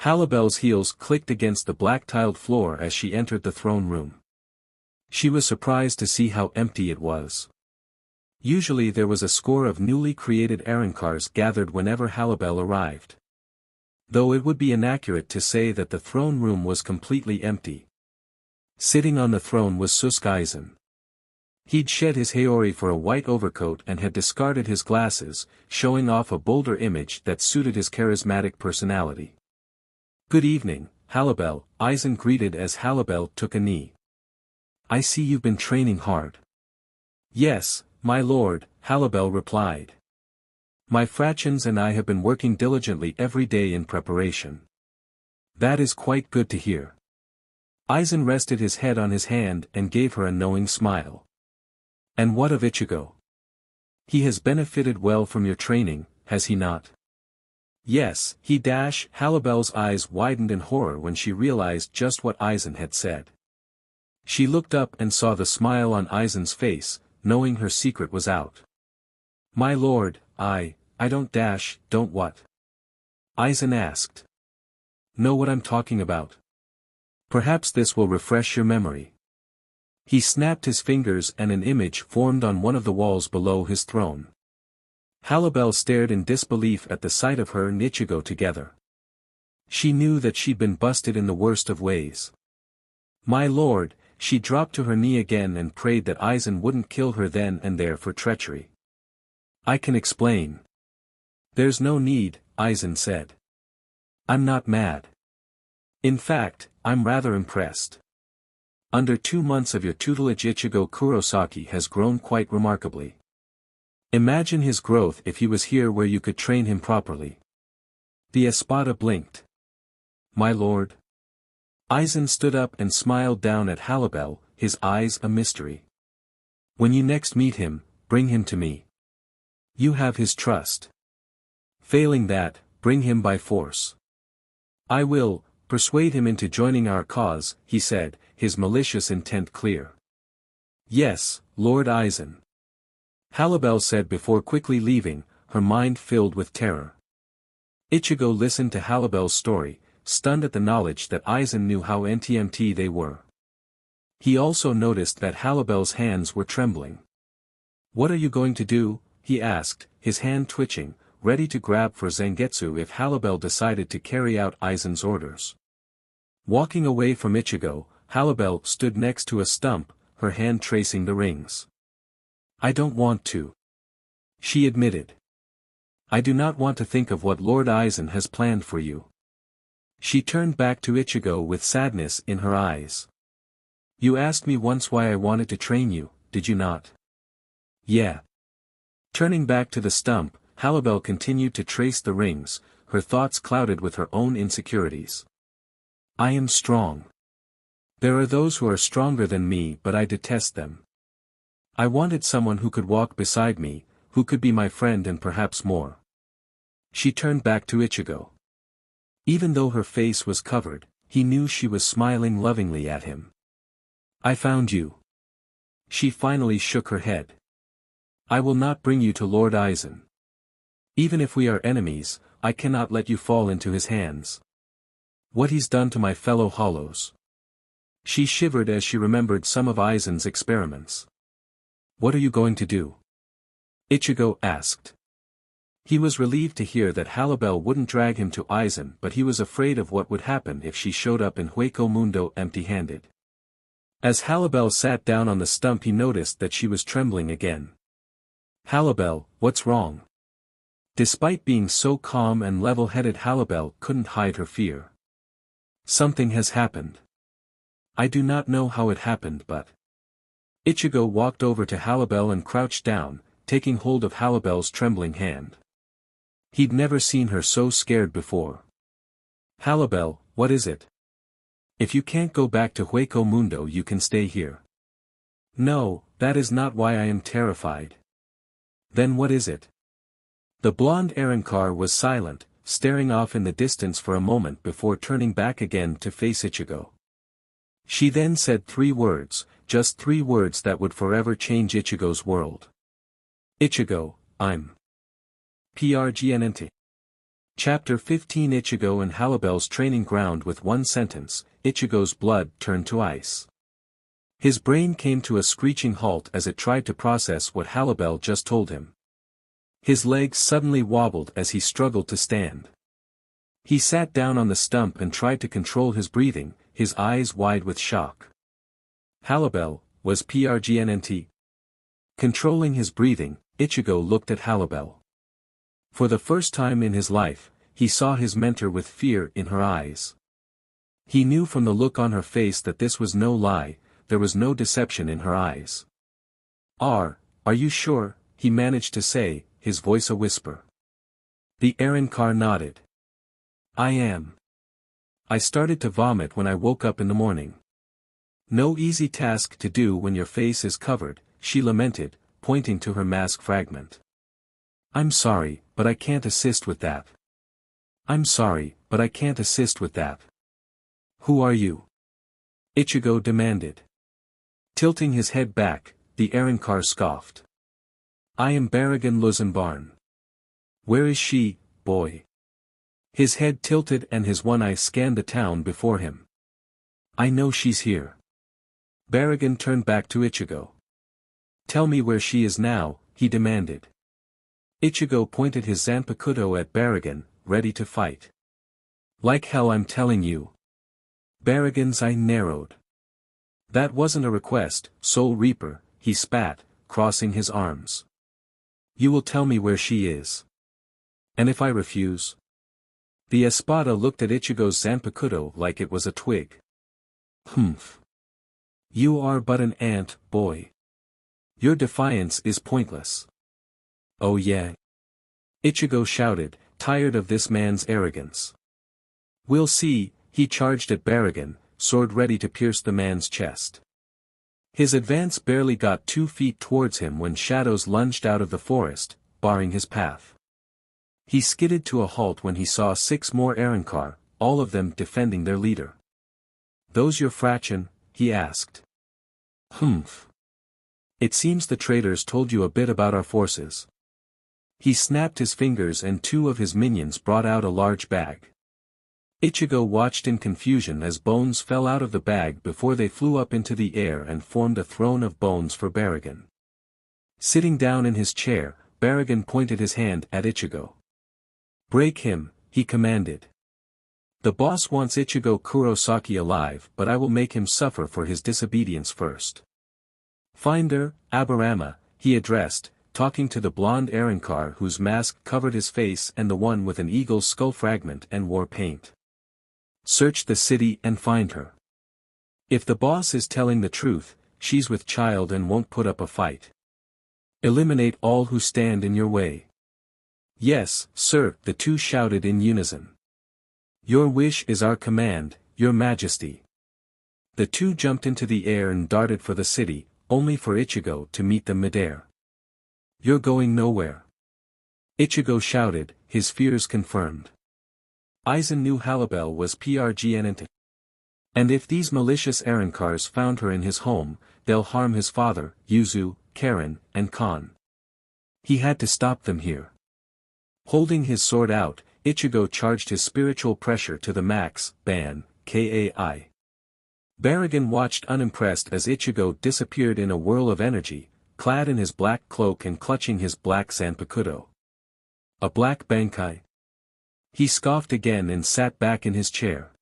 Halibel's heels clicked against the black-tiled floor as she entered the throne room. She was surprised to see how empty it was. Usually there was a score of newly created Arrancars gathered whenever Halibel arrived. Though it would be inaccurate to say that the throne room was completely empty. Sitting on the throne was Aizen. He'd shed his Haori for a white overcoat and had discarded his glasses, showing off a bolder image that suited his charismatic personality. Good evening, Halibel, Aizen greeted as Halibel took a knee. I see you've been training hard. Yes, my lord, Halibel replied. My fractions and I have been working diligently every day in preparation. That is quite good to hear. Aizen rested his head on his hand and gave her a knowing smile. And what of Ichigo? He has benefited well from your training, has he not? Yes, he dash. Halibel's eyes widened in horror when she realized just what Aizen had said. She looked up and saw the smile on Aizen's face, knowing her secret was out. My lord, I don't what? Aizen asked. Know what I'm talking about? Perhaps this will refresh your memory. He snapped his fingers and an image formed on one of the walls below his throne. Halibel stared in disbelief at the sight of her and Ichigo together. She knew that she'd been busted in the worst of ways. My lord, she dropped to her knee again and prayed that Aizen wouldn't kill her then and there for treachery. I can explain. There's no need, Aizen said. I'm not mad. In fact, I'm rather impressed. Under 2 months of your tutelage Ichigo Kurosaki has grown quite remarkably. Imagine his growth if he was here where you could train him properly. The espada blinked. My lord. Aizen stood up and smiled down at Halibel, his eyes a mystery. When you next meet him, bring him to me. You have his trust. Failing that, bring him by force. I will persuade him into joining our cause, he said, his malicious intent clear. Yes, Lord Aizen. Halibel said before quickly leaving, her mind filled with terror. Ichigo listened to Halibel's story, stunned at the knowledge that Aizen knew how NTMT they were. He also noticed that Halibel's hands were trembling. What are you going to do? He asked, his hand twitching, ready to grab for Zangetsu if Halibel decided to carry out Aizen's orders. Walking away from Ichigo, Halibel stood next to a stump, her hand tracing the rings. I don't want to. She admitted. I do not want to think of what Lord Aizen has planned for you. She turned back to Ichigo with sadness in her eyes. You asked me once why I wanted to train you, did you not? Yeah. Turning back to the stump, Halibel continued to trace the rings, her thoughts clouded with her own insecurities. I am strong. There are those who are stronger than me but I detest them. I wanted someone who could walk beside me, who could be my friend and perhaps more. She turned back to Ichigo. Even though her face was covered, he knew she was smiling lovingly at him. I found you. She finally shook her head. I will not bring you to Lord Aizen. Even if we are enemies, I cannot let you fall into his hands. What he's done to my fellow hollows. She shivered as she remembered some of Aizen's experiments. What are you going to do? Ichigo asked. He was relieved to hear that Halibel wouldn't drag him to Aizen but he was afraid of what would happen if she showed up in Hueco Mundo empty-handed. As Halibel sat down on the stump he noticed that she was trembling again. Halibel, what's wrong? Despite being so calm and level-headed Halibel couldn't hide her fear. Something has happened. I do not know how it happened but... Ichigo walked over to Halibel and crouched down, taking hold of Halibel's trembling hand. He'd never seen her so scared before. Halibel, what is it? If you can't go back to Hueco Mundo you can stay here. No, that is not why I am terrified. Then what is it? The blonde Arrancar was silent, staring off in the distance for a moment before turning back again to face Ichigo. She then said 3 words, just 3 words that would forever change Ichigo's world. Ichigo, I'm PRGNNT. Chapter 15 Ichigo and Halibel's training ground. With one sentence, Ichigo's blood turned to ice. His brain came to a screeching halt as it tried to process what Halibel just told him. His legs suddenly wobbled as he struggled to stand. He sat down on the stump and tried to control his breathing, his eyes wide with shock. Halibel, was PRGNNT. Controlling his breathing, Ichigo looked at Halibel. For the first time in his life, he saw his mentor with fear in her eyes. He knew from the look on her face that this was no lie, there was no deception in her eyes. Are you sure?" he managed to say, his voice a whisper. The Arrancar nodded. "I am. I started to vomit when I woke up in the morning." "No easy task to do when your face is covered," she lamented, pointing to her mask fragment. "I'm sorry, but I can't assist with that." "I'm sorry, but I can't assist with that." "Who are you?" Ichigo demanded. Tilting his head back, the Arrancar scoffed. "I am Barragan Luzenbarn." "Where is she, boy?" His head tilted and his one eye scanned the town before him. "I know she's here." Barragan turned back to Ichigo. "Tell me where she is now," he demanded. Ichigo pointed his Zanpakuto at Barragan, ready to fight. "Like hell I'm telling you." Barragan's eye narrowed. "That wasn't a request, Soul Reaper," he spat, crossing his arms. "You will tell me where she is. And if I refuse?" The Espada looked at Ichigo's Zanpakuto like it was a twig. "Humph. You are but an ant, boy. Your defiance is pointless." "Oh yeah?" Ichigo shouted, tired of this man's arrogance. "We'll see," he charged at Barragan, sword ready to pierce the man's chest. His advance barely got 2 feet towards him when shadows lunged out of the forest, barring his path. He skidded to a halt when he saw 6 more Arrancar, all of them defending their leader. "Those your fraction?" he asked. "Humph. It seems the traitors told you a bit about our forces." He snapped his fingers and 2 of his minions brought out a large bag. Ichigo watched in confusion as bones fell out of the bag before they flew up into the air and formed a throne of bones for Barragan. Sitting down in his chair, Barragan pointed his hand at Ichigo. "Break him," he commanded. "The boss wants Ichigo Kurosaki alive, but I will make him suffer for his disobedience first." "Finder, Aburama," he addressed, talking to the blonde Arrancar whose mask covered his face and the one with an eagle's skull fragment and war paint. "Search the city and find her. If the boss is telling the truth, she's with child and won't put up a fight. Eliminate all who stand in your way." "Yes, sir," the 2 shouted in unison. "Your wish is our command, your majesty." The 2 jumped into the air and darted for the city, only for Ichigo to meet them midair. "You're going nowhere." Ichigo shouted, his fears confirmed. Aizen knew Halibel was PRGNNT. And if these malicious Arrancars found her in his home, they'll harm his father, Yuzu, Karen, and Khan. He had to stop them here. Holding his sword out, Ichigo charged his spiritual pressure to the max, Ban, Kai. Barragan watched unimpressed as Ichigo disappeared in a whirl of energy, clad in his black cloak and clutching his black Zanpakuto. "A black Bankai?" He scoffed again and sat back in his chair.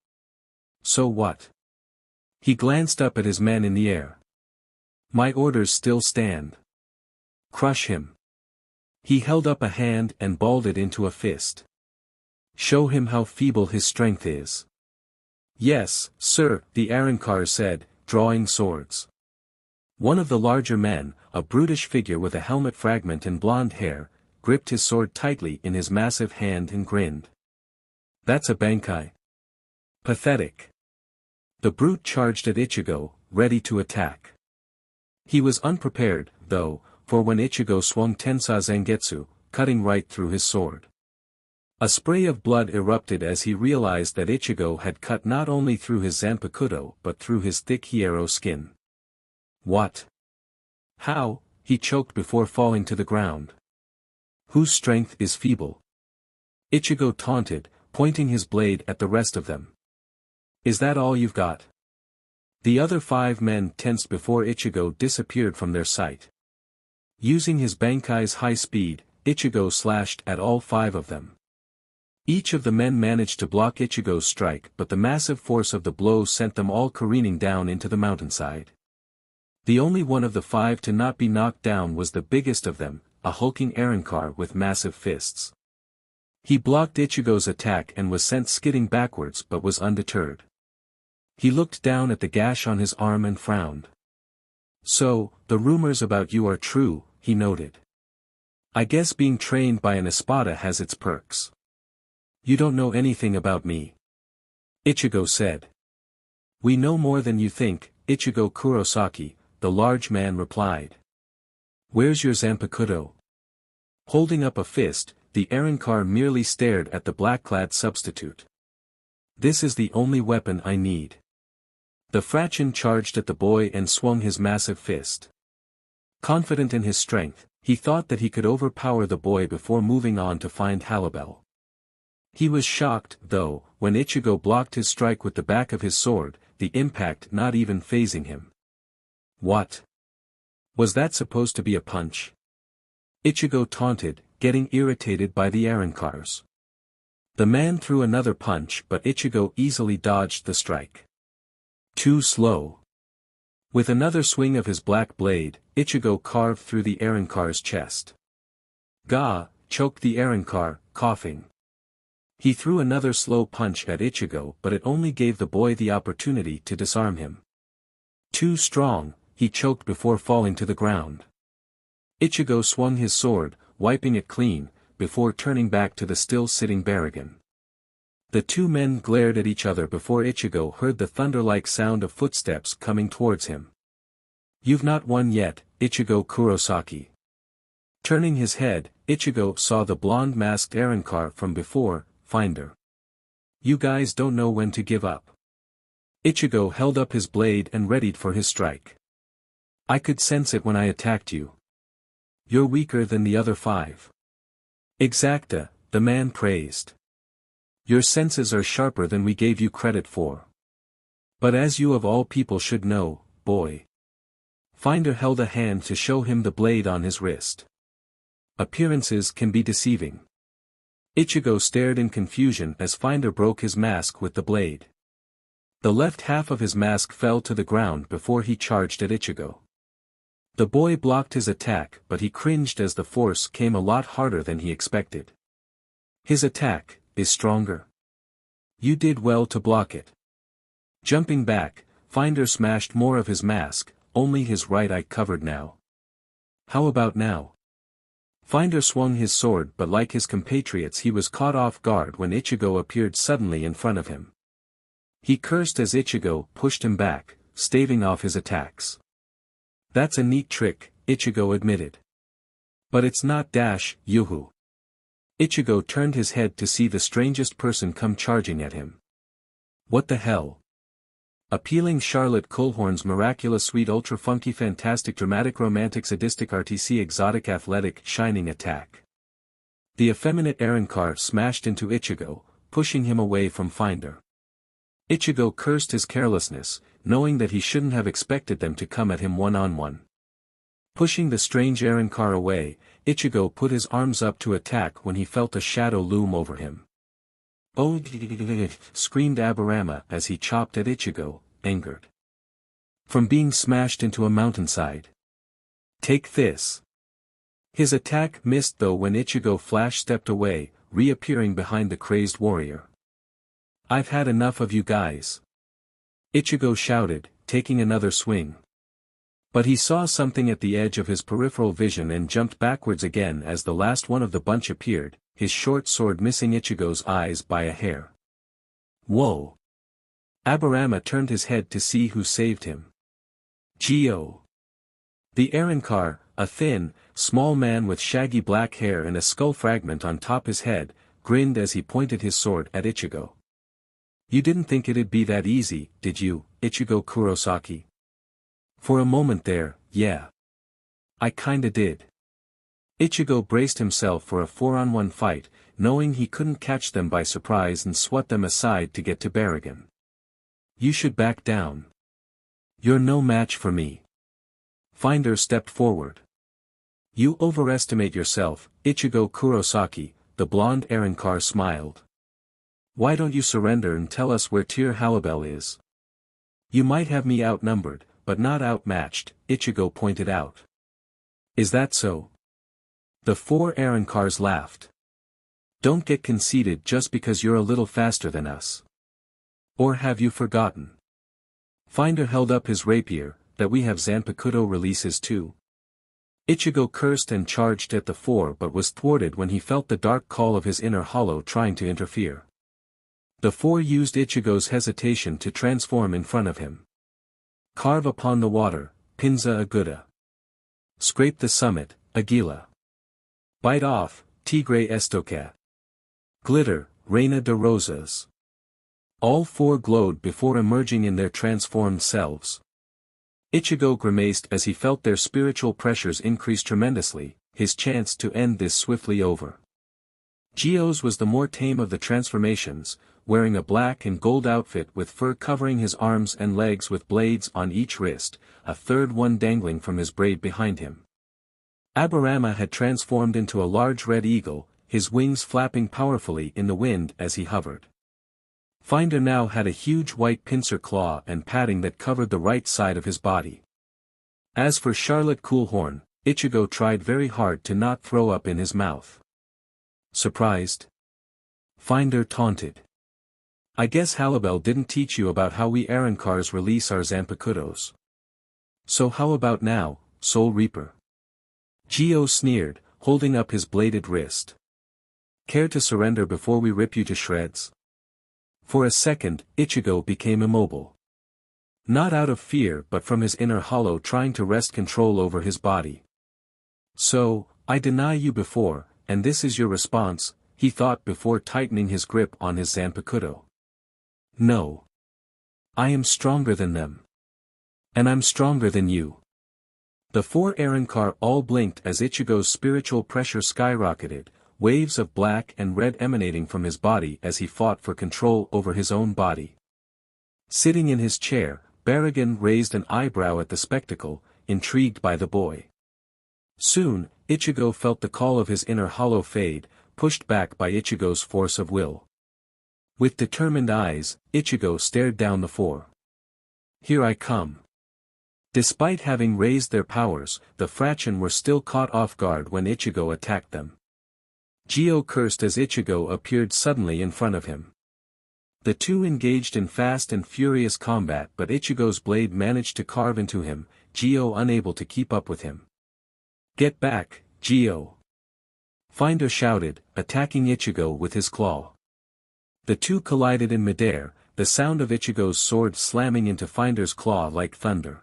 "So what?" He glanced up at his men in the air. "My orders still stand. Crush him." He held up a hand and balled it into a fist. "Show him how feeble his strength is." "Yes, sir," the Arrancar said, drawing swords. One of the larger men, a brutish figure with a helmet fragment and blonde hair, gripped his sword tightly in his massive hand and grinned. "That's a Bankai. Pathetic." The brute charged at Ichigo, ready to attack. He was unprepared, though, for when Ichigo swung Tensa Zangetsu, cutting right through his sword. A spray of blood erupted as he realized that Ichigo had cut not only through his zanpakuto but through his thick hierro skin. What? How? He choked before falling to the ground. Whose strength is feeble? Ichigo taunted, pointing his blade at the rest of them. Is that all you've got? The other 5 men tensed before Ichigo disappeared from their sight. Using his Bankai's high speed, Ichigo slashed at all 5 of them. Each of the men managed to block Ichigo's strike, but the massive force of the blow sent them all careening down into the mountainside. The only one of the 5 to not be knocked down was the biggest of them, a hulking Arrancar with massive fists. He blocked Ichigo's attack and was sent skidding backwards but was undeterred. He looked down at the gash on his arm and frowned. So, the rumors about you are true, he noted. I guess being trained by an Espada has its perks. You don't know anything about me. Ichigo said. We know more than you think, Ichigo Kurosaki, the large man replied. Where's your zanpakuto? Holding up a fist, the Arrancar merely stared at the black-clad substitute. This is the only weapon I need. The Frachin charged at the boy and swung his massive fist. Confident in his strength, he thought that he could overpower the boy before moving on to find Halibel. He was shocked, though, when Ichigo blocked his strike with the back of his sword, the impact not even fazing him. What? Was that supposed to be a punch? Ichigo taunted, getting irritated by the Arrancars. The man threw another punch but Ichigo easily dodged the strike. Too slow. With another swing of his black blade, Ichigo carved through the Arrancar's chest. Gah! Choked the Arrancar, coughing. He threw another slow punch at Ichigo but it only gave the boy the opportunity to disarm him. Too strong, he choked before falling to the ground. Ichigo swung his sword, wiping it clean, before turning back to the still-sitting Baragon. The 2 men glared at each other before Ichigo heard the thunder-like sound of footsteps coming towards him. You've not won yet, Ichigo Kurosaki. Turning his head, Ichigo saw the blonde-masked Arrancar from before, Finder. You guys don't know when to give up. Ichigo held up his blade and readied for his strike. I could sense it when I attacked you. You're weaker than the other 5. Exacta, the man praised. Your senses are sharper than we gave you credit for. But as you of all people should know, boy. Finder held a hand to show him the blade on his wrist. Appearances can be deceiving. Ichigo stared in confusion as Finder broke his mask with the blade. The left half of his mask fell to the ground before he charged at Ichigo. The boy blocked his attack but he cringed as the force came a lot harder than he expected. His attack is stronger. You did well to block it. Jumping back, Finder smashed more of his mask, only his right eye covered now. How about now? Finder swung his sword but like his compatriots he was caught off guard when Ichigo appeared suddenly in front of him. He cursed as Ichigo pushed him back, staving off his attacks. That's a neat trick, Ichigo admitted. But it's not dash, Yuhu. Ichigo turned his head to see the strangest person come charging at him. What the hell? Appealing Charlotte Kulhorn's miraculous sweet ultra funky fantastic dramatic romantic sadistic RTC exotic athletic shining attack. The effeminate Arrancar smashed into Ichigo, pushing him away from Finder. Ichigo cursed his carelessness, knowing that he shouldn't have expected them to come at him one-on-one. Pushing the strange Arrancar away, Ichigo put his arms up to attack when he felt a shadow loom over him. Oh! Screamed Aburama as he chopped at Ichigo, angered. From being smashed into a mountainside. Take this. His attack missed though when Ichigo flash stepped away, reappearing behind the crazed warrior. I've had enough of you guys. Ichigo shouted, taking another swing. But he saw something at the edge of his peripheral vision and jumped backwards again as the last one of the bunch appeared, his short sword missing Ichigo's eyes by a hair. Whoa! Aburama turned his head to see who saved him. Geo! The Arrancar, a thin, small man with shaggy black hair and a skull fragment on top his head, grinned as he pointed his sword at Ichigo. You didn't think it'd be that easy, did you, Ichigo Kurosaki? For a moment there, yeah. I kinda did. Ichigo braced himself for a 4-on-1 fight, knowing he couldn't catch them by surprise and swat them aside to get to Baragon. You should back down. You're no match for me. Finder stepped forward. You overestimate yourself, Ichigo Kurosaki, the blonde Arrancar smiled. Why don't you surrender and tell us where Tier Halibel is? You might have me outnumbered, but not outmatched, Ichigo pointed out. Is that so? The 4 Arrancars laughed. Don't get conceited just because you're a little faster than us. Or have you forgotten? Finder held up his rapier, that we have Zanpakuto releases too. Ichigo cursed and charged at the 4 but was thwarted when he felt the dark call of his inner hollow trying to interfere. The 4 used Ichigo's hesitation to transform in front of him. Carve upon the water, Pinza Aguda. Scrape the summit, Aguila. Bite off, Tigre Estocat. Glitter, Reina de Rosas. All 4 glowed before emerging in their transformed selves. Ichigo grimaced as he felt their spiritual pressures increase tremendously, his chance to end this swiftly over. Gio's was the more tame of the transformations, wearing a black and gold outfit with fur covering his arms and legs with blades on each wrist, a third one dangling from his braid behind him. Aburama had transformed into a large red eagle, his wings flapping powerfully in the wind as he hovered. Finder now had a huge white pincer claw and padding that covered the right side of his body. As for Charlotte Coolhorn, Ichigo tried very hard to not throw up in his mouth. Surprised? Finder taunted. I guess Halibel didn't teach you about how we Arrancars release our Zanpakutos. So how about now, Soul Reaper? Gio sneered, holding up his bladed wrist. Care to surrender before we rip you to shreds? For a second, Ichigo became immobile. Not out of fear but from his inner hollow trying to wrest control over his body. So, I deny you before, and this is your response, he thought before tightening his grip on his Zanpakuto. No. I am stronger than them. And I'm stronger than you. The 4 Arrancar all blinked as Ichigo's spiritual pressure skyrocketed, waves of black and red emanating from his body as he fought for control over his own body. Sitting in his chair, Baragon raised an eyebrow at the spectacle, intrigued by the boy. Soon, Ichigo felt the call of his inner hollow fade, pushed back by Ichigo's force of will. With determined eyes, Ichigo stared down the 4. Here I come. Despite having raised their powers, the fraction were still caught off guard when Ichigo attacked them. Gio cursed as Ichigo appeared suddenly in front of him. The 2 engaged in fast and furious combat but Ichigo's blade managed to carve into him, Gio unable to keep up with him. Get back, Gio! Finder shouted, attacking Ichigo with his claw. The 2 collided in midair, the sound of Ichigo's sword slamming into Finder's claw like thunder.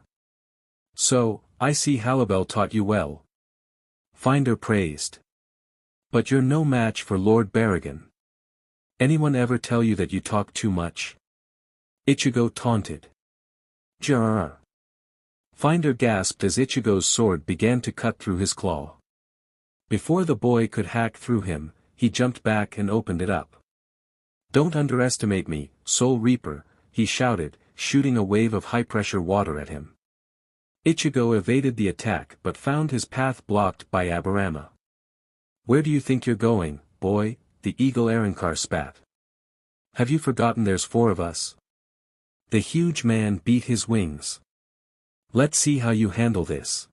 So, I see Halibel taught you well. Finder praised. But you're no match for Lord Baragon. Anyone ever tell you that you talk too much? Ichigo taunted. Jarr. Finder gasped as Ichigo's sword began to cut through his claw. Before the boy could hack through him, he jumped back and opened it up. Don't underestimate me, Soul Reaper, he shouted, shooting a wave of high-pressure water at him. Ichigo evaded the attack but found his path blocked by Aburama. Where do you think you're going, boy? The eagle Arrancar spat. Have you forgotten there's 4 of us? The huge man beat his wings. Let's see how you handle this.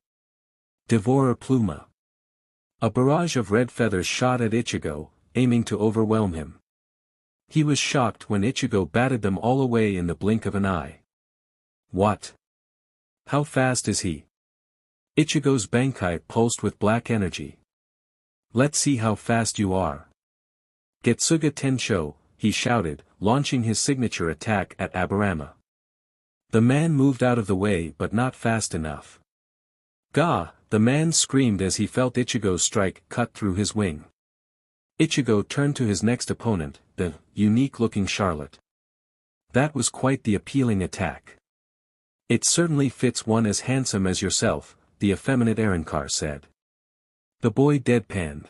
Devora Pluma. A barrage of red feathers shot at Ichigo, aiming to overwhelm him. He was shocked when Ichigo batted them all away in the blink of an eye. What? How fast is he? Ichigo's Bankai pulsed with black energy. Let's see how fast you are. Getsuga Tensho, he shouted, launching his signature attack at Aburama. The man moved out of the way but not fast enough. Gah! The man screamed as he felt Ichigo's strike cut through his wing. Ichigo turned to his next opponent, the unique-looking Charlotte. That was quite the appealing attack. It certainly fits one as handsome as yourself, the effeminate Arrancar said. The boy deadpanned.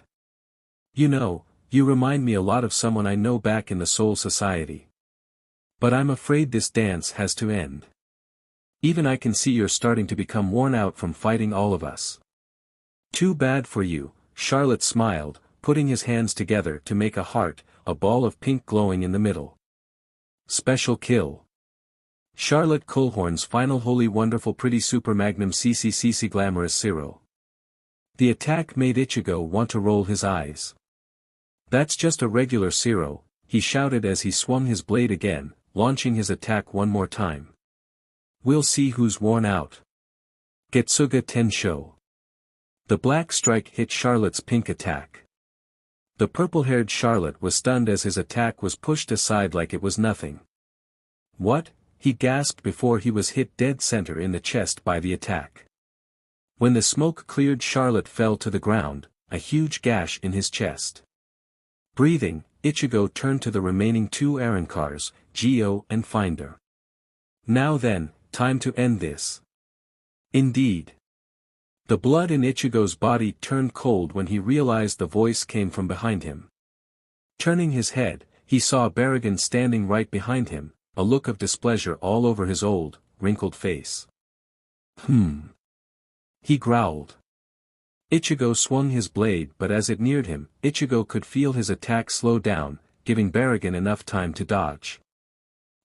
You know, you remind me a lot of someone I know back in the Soul Society. But I'm afraid this dance has to end. Even I can see you're starting to become worn out from fighting all of us. Too bad for you, Charlotte smiled, putting his hands together to make a heart, a ball of pink glowing in the middle. Special kill. Charlotte Kullhorn's final holy wonderful pretty super magnum CC glamorous zero. The attack made Ichigo want to roll his eyes. That's just a regular zero, he shouted as he swung his blade again, launching his attack one more time. We'll see who's worn out. Getsuga Tensho. The black strike hit Charlotte's pink attack. The purple-haired Charlotte was stunned as his attack was pushed aside like it was nothing. What? He gasped before he was hit dead center in the chest by the attack. When the smoke cleared, Charlotte fell to the ground, a huge gash in his chest. Breathing, Ichigo turned to the remaining two Arrancars, Geo and Finder. Now then, time to end this. Indeed. The blood in Ichigo's body turned cold when he realized the voice came from behind him. Turning his head, he saw Baragon standing right behind him, a look of displeasure all over his old, wrinkled face. He growled. Ichigo swung his blade, but as it neared him, Ichigo could feel his attack slow down, giving Baragon enough time to dodge.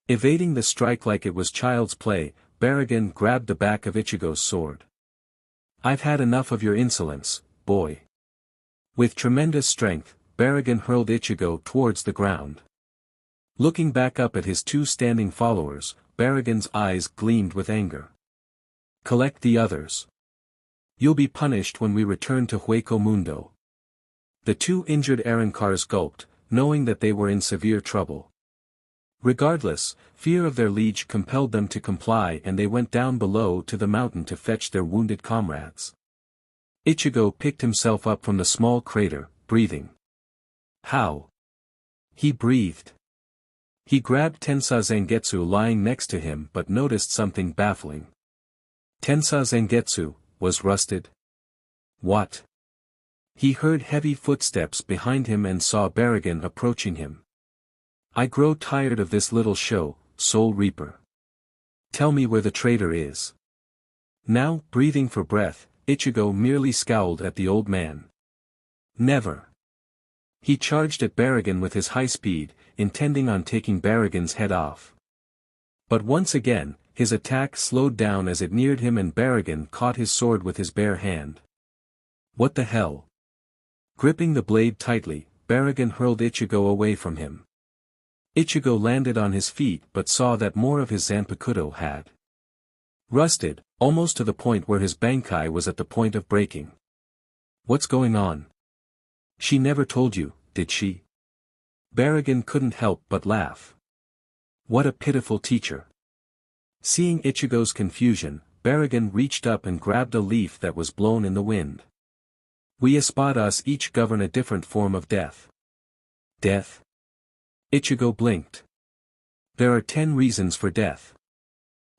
Evading the strike like it was child's play, Baragon grabbed the back of Ichigo's sword. I've had enough of your insolence, boy. With tremendous strength, Baragon hurled Ichigo towards the ground. Looking back up at his two standing followers, Baragon's eyes gleamed with anger. Collect the others. You'll be punished when we return to Hueco Mundo. The two injured Arrancars gulped, knowing that they were in severe trouble. Regardless, fear of their liege compelled them to comply, and they went down below to the mountain to fetch their wounded comrades. Ichigo picked himself up from the small crater, breathing. How? He breathed. He grabbed Tensa Zangetsu lying next to him but noticed something baffling. Tensa Zangetsu was rusted. What? He heard heavy footsteps behind him and saw Baragon approaching him. I grow tired of this little show, Soul Reaper. Tell me where the traitor is. Now, breathing for breath, Ichigo merely scowled at the old man. Never. He charged at Baragon with his high speed, intending on taking Baragon's head off. But once again, his attack slowed down as it neared him and Baragon caught his sword with his bare hand. What the hell? Gripping the blade tightly, Baragon hurled Ichigo away from him. Ichigo landed on his feet but saw that more of his Zanpakuto had rusted, almost to the point where his Bankai was at the point of breaking. What's going on? She never told you, did she? Baragon couldn't help but laugh. What a pitiful teacher. Seeing Ichigo's confusion, Baragon reached up and grabbed a leaf that was blown in the wind. We espadas each govern a different form of death. Death? Ichigo blinked. There are 10 reasons for death.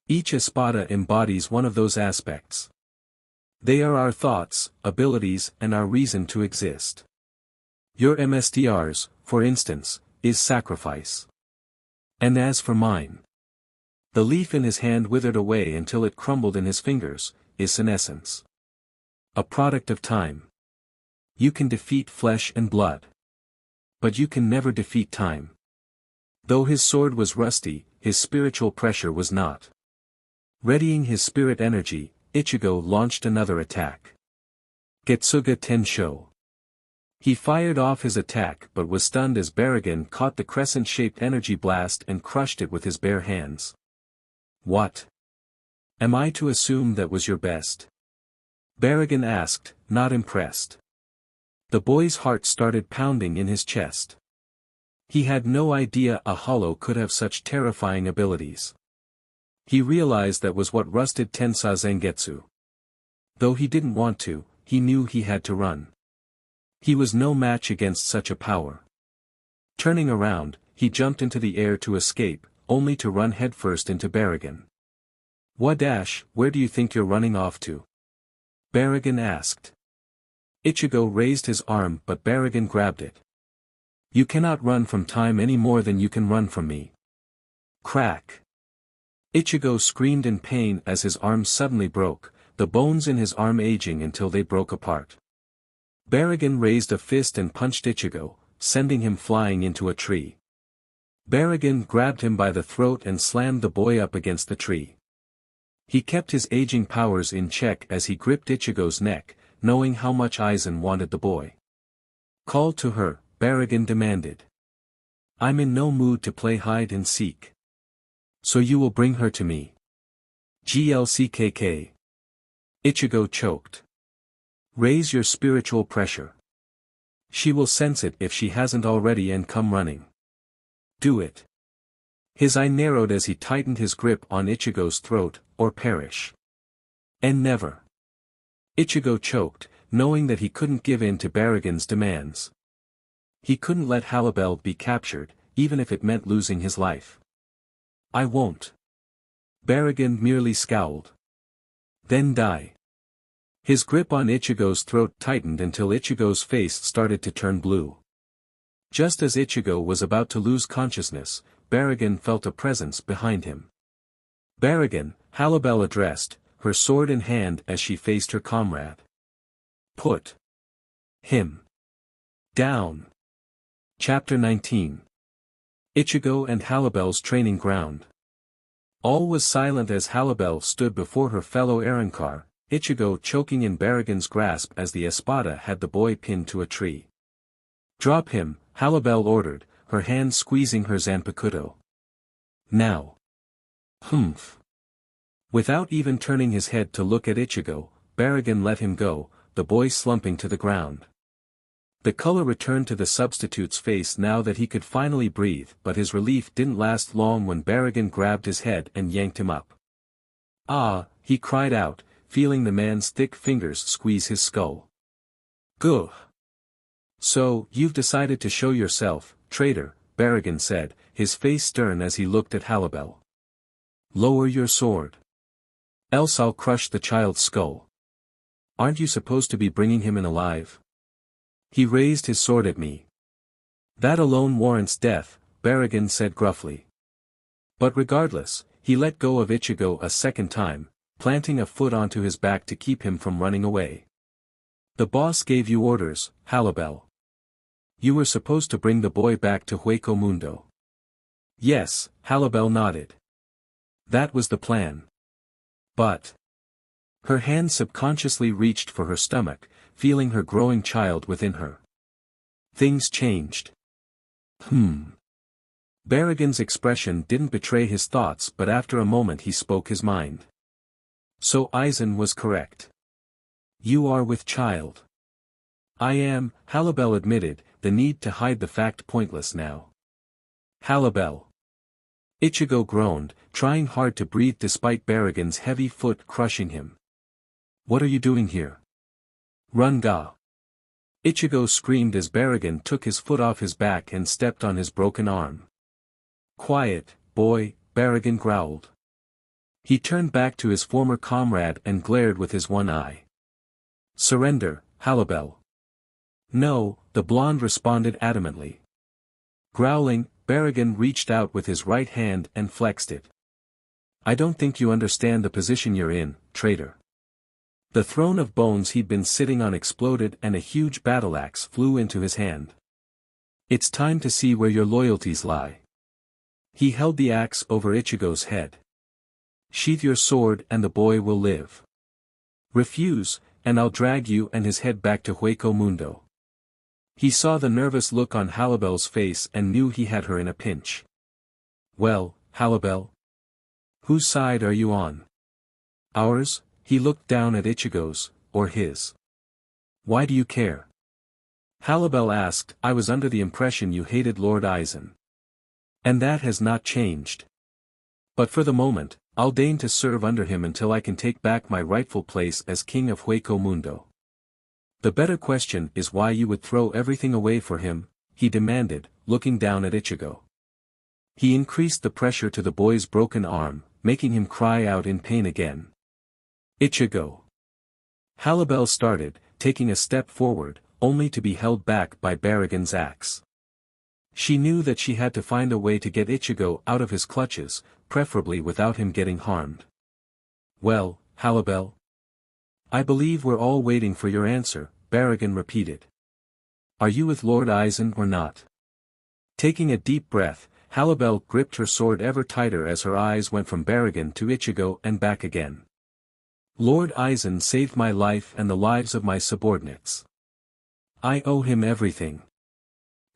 Each espada embodies one of those aspects. They are our thoughts, abilities, and our reason to exist. Your MSTR's, for instance, is sacrifice. And as for mine. The leaf in his hand withered away until it crumbled in his fingers, is senescence. A product of time. You can defeat flesh and blood. But you can never defeat time. Though his sword was rusty, his spiritual pressure was not. Readying his spirit energy, Ichigo launched another attack. Getsuga Tensho. He fired off his attack but was stunned as Baragon caught the crescent-shaped energy blast and crushed it with his bare hands. What? Am I to assume that was your best? Baragon asked, not impressed. The boy's heart started pounding in his chest. He had no idea a hollow could have such terrifying abilities. He realized that was what rusted Tensa Zangetsu. Though he didn't want to, he knew he had to run. He was no match against such a power. Turning around, he jumped into the air to escape, only to run headfirst into Baragon. "Wadash, where do you think you're running off to?" Baragon asked. Ichigo raised his arm but Baragon grabbed it. "You cannot run from time any more than you can run from me." Crack! Ichigo screamed in pain as his arm suddenly broke, the bones in his arm aging until they broke apart. Baragon raised a fist and punched Ichigo, sending him flying into a tree. Baragon grabbed him by the throat and slammed the boy up against the tree. He kept his aging powers in check as he gripped Ichigo's neck, knowing how much Aizen wanted the boy. "Call to her," Baragon demanded. "I'm in no mood to play hide and seek. So you will bring her to me." GLCKK. Ichigo choked. "Raise your spiritual pressure. She will sense it if she hasn't already and come running. Do it." His eye narrowed as he tightened his grip on Ichigo's throat, or perish. And never. Ichigo choked, knowing that he couldn't give in to Baragon's demands. He couldn't let Halibel be captured, even if it meant losing his life. "I won't." Baragon merely scowled. "Then die." His grip on Ichigo's throat tightened until Ichigo's face started to turn blue. Just as Ichigo was about to lose consciousness, Baragon felt a presence behind him. "Baragon," Halibel addressed, her sword in hand as she faced her comrade. "Put him down." Chapter 19. Ichigo and Halibel's training ground. All was silent as Halibel stood before her fellow Arankar, Ichigo choking in Baragon's grasp as the espada had the boy pinned to a tree. "Drop him," Halibel ordered, her hand squeezing her Zanpakuto. "Now." "Humph." Without even turning his head to look at Ichigo, Baragon let him go, the boy slumping to the ground. The color returned to the substitute's face now that he could finally breathe, but his relief didn't last long when Baragon grabbed his head and yanked him up. "Ah," he cried out, feeling the man's thick fingers squeeze his skull. "Gugh. So, you've decided to show yourself, traitor," Baragon said, his face stern as he looked at Halibel. "Lower your sword. Else I'll crush the child's skull. Aren't you supposed to be bringing him in alive? He raised his sword at me." "That alone warrants death," Baragon said gruffly. But regardless, he let go of Ichigo a second time, planting a foot onto his back to keep him from running away. "The boss gave you orders, Halibel. You were supposed to bring the boy back to Hueco Mundo." "Yes," Halibel nodded. "That was the plan. But..." Her hand subconsciously reached for her stomach, feeling her growing child within her. "Things changed." Baragon's expression didn't betray his thoughts, but after a moment he spoke his mind. "So Aizen was correct. You are with child." "I am," Halibel admitted, the need to hide the fact pointless now. "Halibel." Ichigo groaned, trying hard to breathe despite Baragon's heavy foot crushing him. "What are you doing here?" "Run ga." Ichigo screamed as Baragon took his foot off his back and stepped on his broken arm. "Quiet, boy," Baragon growled. He turned back to his former comrade and glared with his one eye. "Surrender, Halibel." "No," the blonde responded adamantly. Growling, Baragon reached out with his right hand and flexed it. "I don't think you understand the position you're in, traitor." The throne of bones he'd been sitting on exploded and a huge battle axe flew into his hand. "It's time to see where your loyalties lie." He held the axe over Ichigo's head. "Sheath your sword and the boy will live. Refuse, and I'll drag you and his head back to Hueco Mundo." He saw the nervous look on Halibel's face and knew he had her in a pinch. "Well, Halibel? Whose side are you on?" "Ours," he looked down at Ichigo's, "or his?" "Why do you care?" Halibel asked. "I was under the impression you hated Lord Aizen. And that has not changed. But for the moment, I'll deign to serve under him until I can take back my rightful place as king of Hueco Mundo." The better question is why you would throw everything away for him, he demanded, looking down at Ichigo. He increased the pressure to the boy's broken arm, making him cry out in pain again. Ichigo. Halibel started, taking a step forward, only to be held back by Barragan's axe. She knew that she had to find a way to get Ichigo out of his clutches, preferably without him getting harmed. Well, Halibel? I believe we're all waiting for your answer, Barragan repeated. Are you with Lord Aizen or not? Taking a deep breath, Halibel gripped her sword ever tighter as her eyes went from Barragan to Ichigo and back again. Lord Aizen saved my life and the lives of my subordinates. I owe him everything.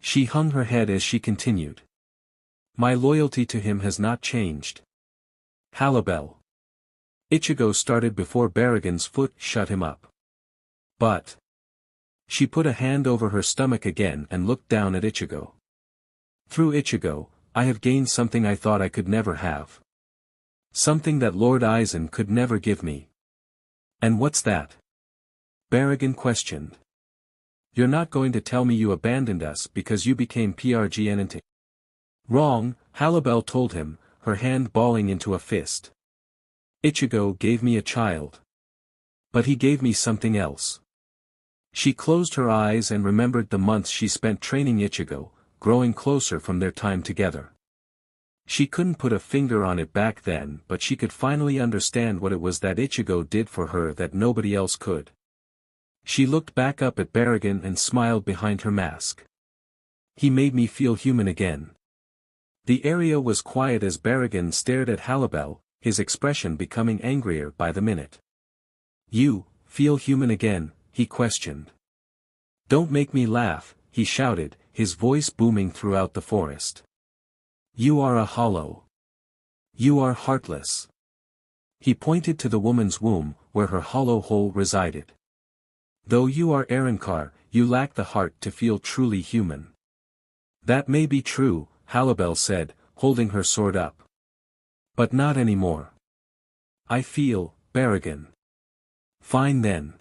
She hung her head as she continued. My loyalty to him has not changed. Halibel. Ichigo started before Barragan's foot shut him up. But. She put a hand over her stomach again and looked down at Ichigo. Through Ichigo, I have gained something I thought I could never have. Something that Lord Aizen could never give me. And what's that? Barragan questioned. You're not going to tell me you abandoned us because you became PRGNT. Wrong, Halibel told him, her hand balling into a fist. Ichigo gave me a child. But he gave me something else. She closed her eyes and remembered the months she spent training Ichigo, growing closer from their time together. She couldn't put a finger on it back then, but she could finally understand what it was that Ichigo did for her that nobody else could. She looked back up at Barragan and smiled behind her mask. He made me feel human again. The area was quiet as Barragan stared at Halibel, his expression becoming angrier by the minute. You, feel human again, he questioned. Don't make me laugh, he shouted, his voice booming throughout the forest. You are a hollow. You are heartless. He pointed to the woman's womb, where her hollow hole resided. Though you are Arrancar, you lack the heart to feel truly human. That may be true, Halibel said, holding her sword up. But not anymore. I feel, Barragan. Fine then.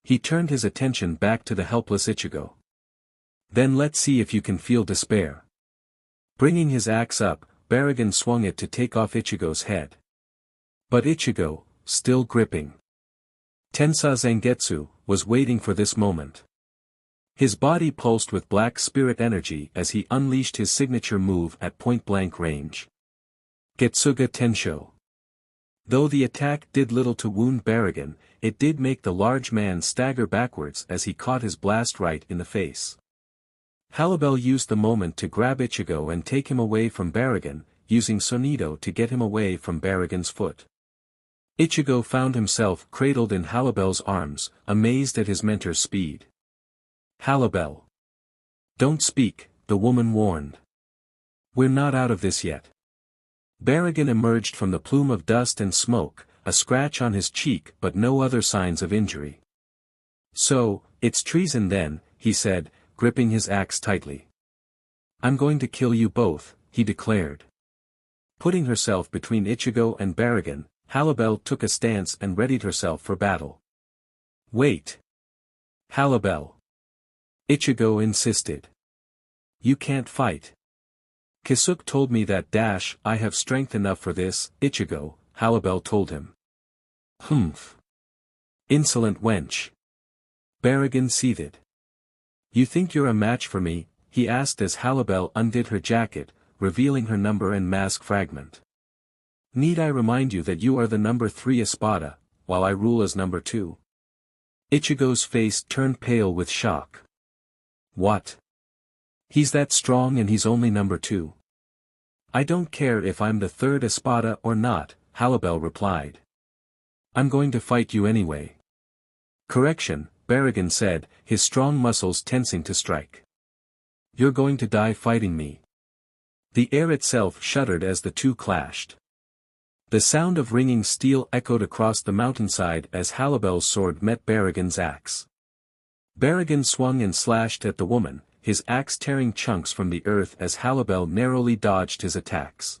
He turned his attention back to the helpless Ichigo. Then let's see if you can feel despair. Bringing his axe up, Barragan swung it to take off Ichigo's head. But Ichigo, still gripping Tensa Zangetsu, was waiting for this moment. His body pulsed with black spirit energy as he unleashed his signature move at point-blank range. Getsuga Tensho. Though the attack did little to wound Barragan, it did make the large man stagger backwards as he caught his blast right in the face. Halibel used the moment to grab Ichigo and take him away from Barragan, using Sonido to get him away from Barragan's foot. Ichigo found himself cradled in Halibel's arms, amazed at his mentor's speed. Halibel. Don't speak, the woman warned. We're not out of this yet. Barragan emerged from the plume of dust and smoke, a scratch on his cheek but no other signs of injury. So, it's treason then, he said, gripping his axe tightly. I'm going to kill you both, he declared. Putting herself between Ichigo and Barragan, Halibel took a stance and readied herself for battle. Wait. Halibel. Ichigo insisted. You can't fight. Kisuke told me that I have strength enough for this, Ichigo, Halibel told him. Humph. Insolent wench. Barragan seethed. You think you're a match for me? He asked as Halibel undid her jacket, revealing her number and mask fragment. Need I remind you that you are the number 3 Espada, while I rule as number 2? Ichigo's face turned pale with shock. What? He's that strong and he's only number 2. I don't care if I'm the 3rd Espada or not, Halibel replied. I'm going to fight you anyway. Correction, Barragan said, his strong muscles tensing to strike. You're going to die fighting me. The air itself shuddered as the two clashed. The sound of ringing steel echoed across the mountainside as Halibel's sword met Barragan's axe. Barragan swung and slashed at the woman, his axe tearing chunks from the earth as Halibel narrowly dodged his attacks.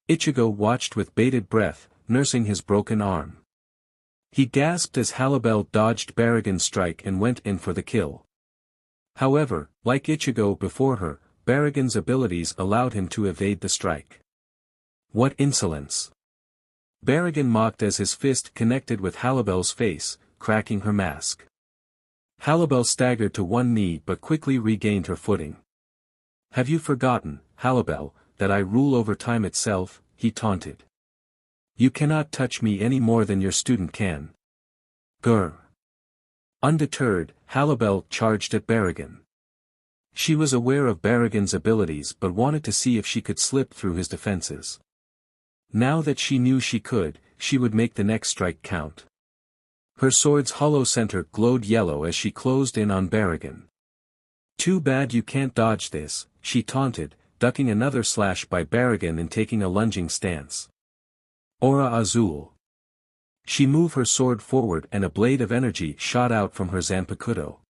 Ichigo watched with bated breath, nursing his broken arm. He gasped as Halibel dodged Barragan's strike and went in for the kill. However, like Ichigo before her, Barragan's abilities allowed him to evade the strike. What insolence! Barragan mocked as his fist connected with Halibel's face, cracking her mask. Halibel staggered to one knee but quickly regained her footing. "Have you forgotten, Halibel, that I rule over time itself?" he taunted. "You cannot touch me any more than your student can." Grr. Undeterred, Halibel charged at Barragan. She was aware of Barragan's abilities but wanted to see if she could slip through his defenses. Now that she knew she could, she would make the next strike count. Her sword's hollow center glowed yellow as she closed in on Barragan. "Too bad you can't dodge this," she taunted, ducking another slash by Barragan and taking a lunging stance. Aura Azul. She moved her sword forward and a blade of energy shot out from her Zanpakuto.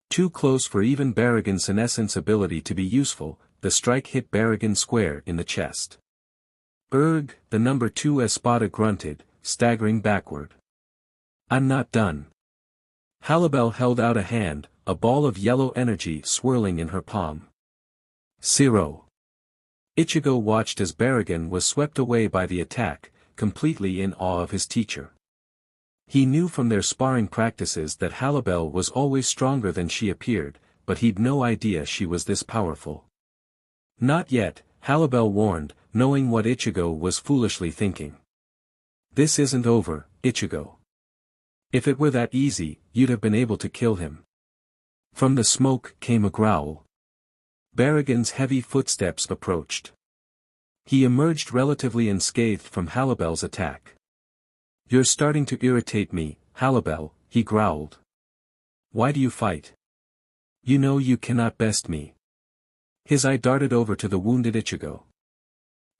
Too close for even Barragan's senescence ability to be useful, the strike hit Barragan square in the chest. "Erg," the number 2 Espada grunted, staggering backward. "I'm not done." Halibel held out a hand, a ball of yellow energy swirling in her palm. "Zero." Ichigo watched as Barragan was swept away by the attack, completely in awe of his teacher. He knew from their sparring practices that Halibel was always stronger than she appeared, but he'd no idea she was this powerful. "Not yet," Halibel warned, knowing what Ichigo was foolishly thinking. "This isn't over, Ichigo. If it were that easy, you'd have been able to kill him." From the smoke came a growl. Barragan's heavy footsteps approached. He emerged relatively unscathed from Halibel's attack. "You're starting to irritate me, Halibel," he growled. "Why do you fight? You know you cannot best me." His eye darted over to the wounded Ichigo.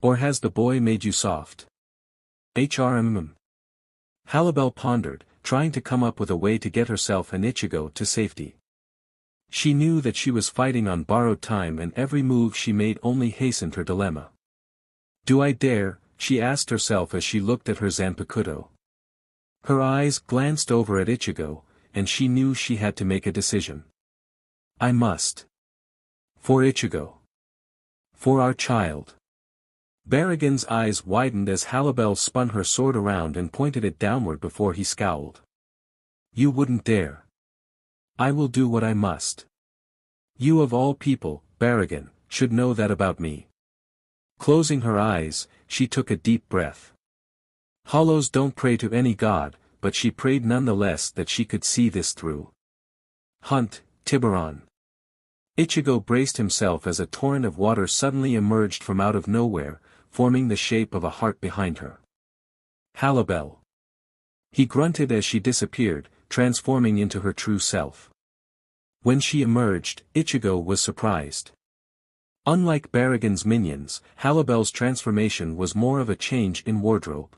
"Or has the boy made you soft?" Halibel pondered, trying to come up with a way to get herself and Ichigo to safety. She knew that she was fighting on borrowed time and every move she made only hastened her dilemma. "Do I dare?" she asked herself as she looked at her Zanpakuto. Her eyes glanced over at Ichigo, and she knew she had to make a decision. "I must. For Ichigo. For our child." Barragan's eyes widened as Halibel spun her sword around and pointed it downward before he scowled. "You wouldn't dare. I will do what I must. You of all people, Barragan, should know that about me." Closing her eyes, she took a deep breath. Hollows don't pray to any god, but she prayed nonetheless that she could see this through. "Hunt, Tiburon." Ichigo braced himself as a torrent of water suddenly emerged from out of nowhere, forming the shape of a heart behind her. "Halibel." He grunted as she disappeared, transforming into her true self. When she emerged, Ichigo was surprised. Unlike Barragan's minions, Halibel's transformation was more of a change in wardrobe.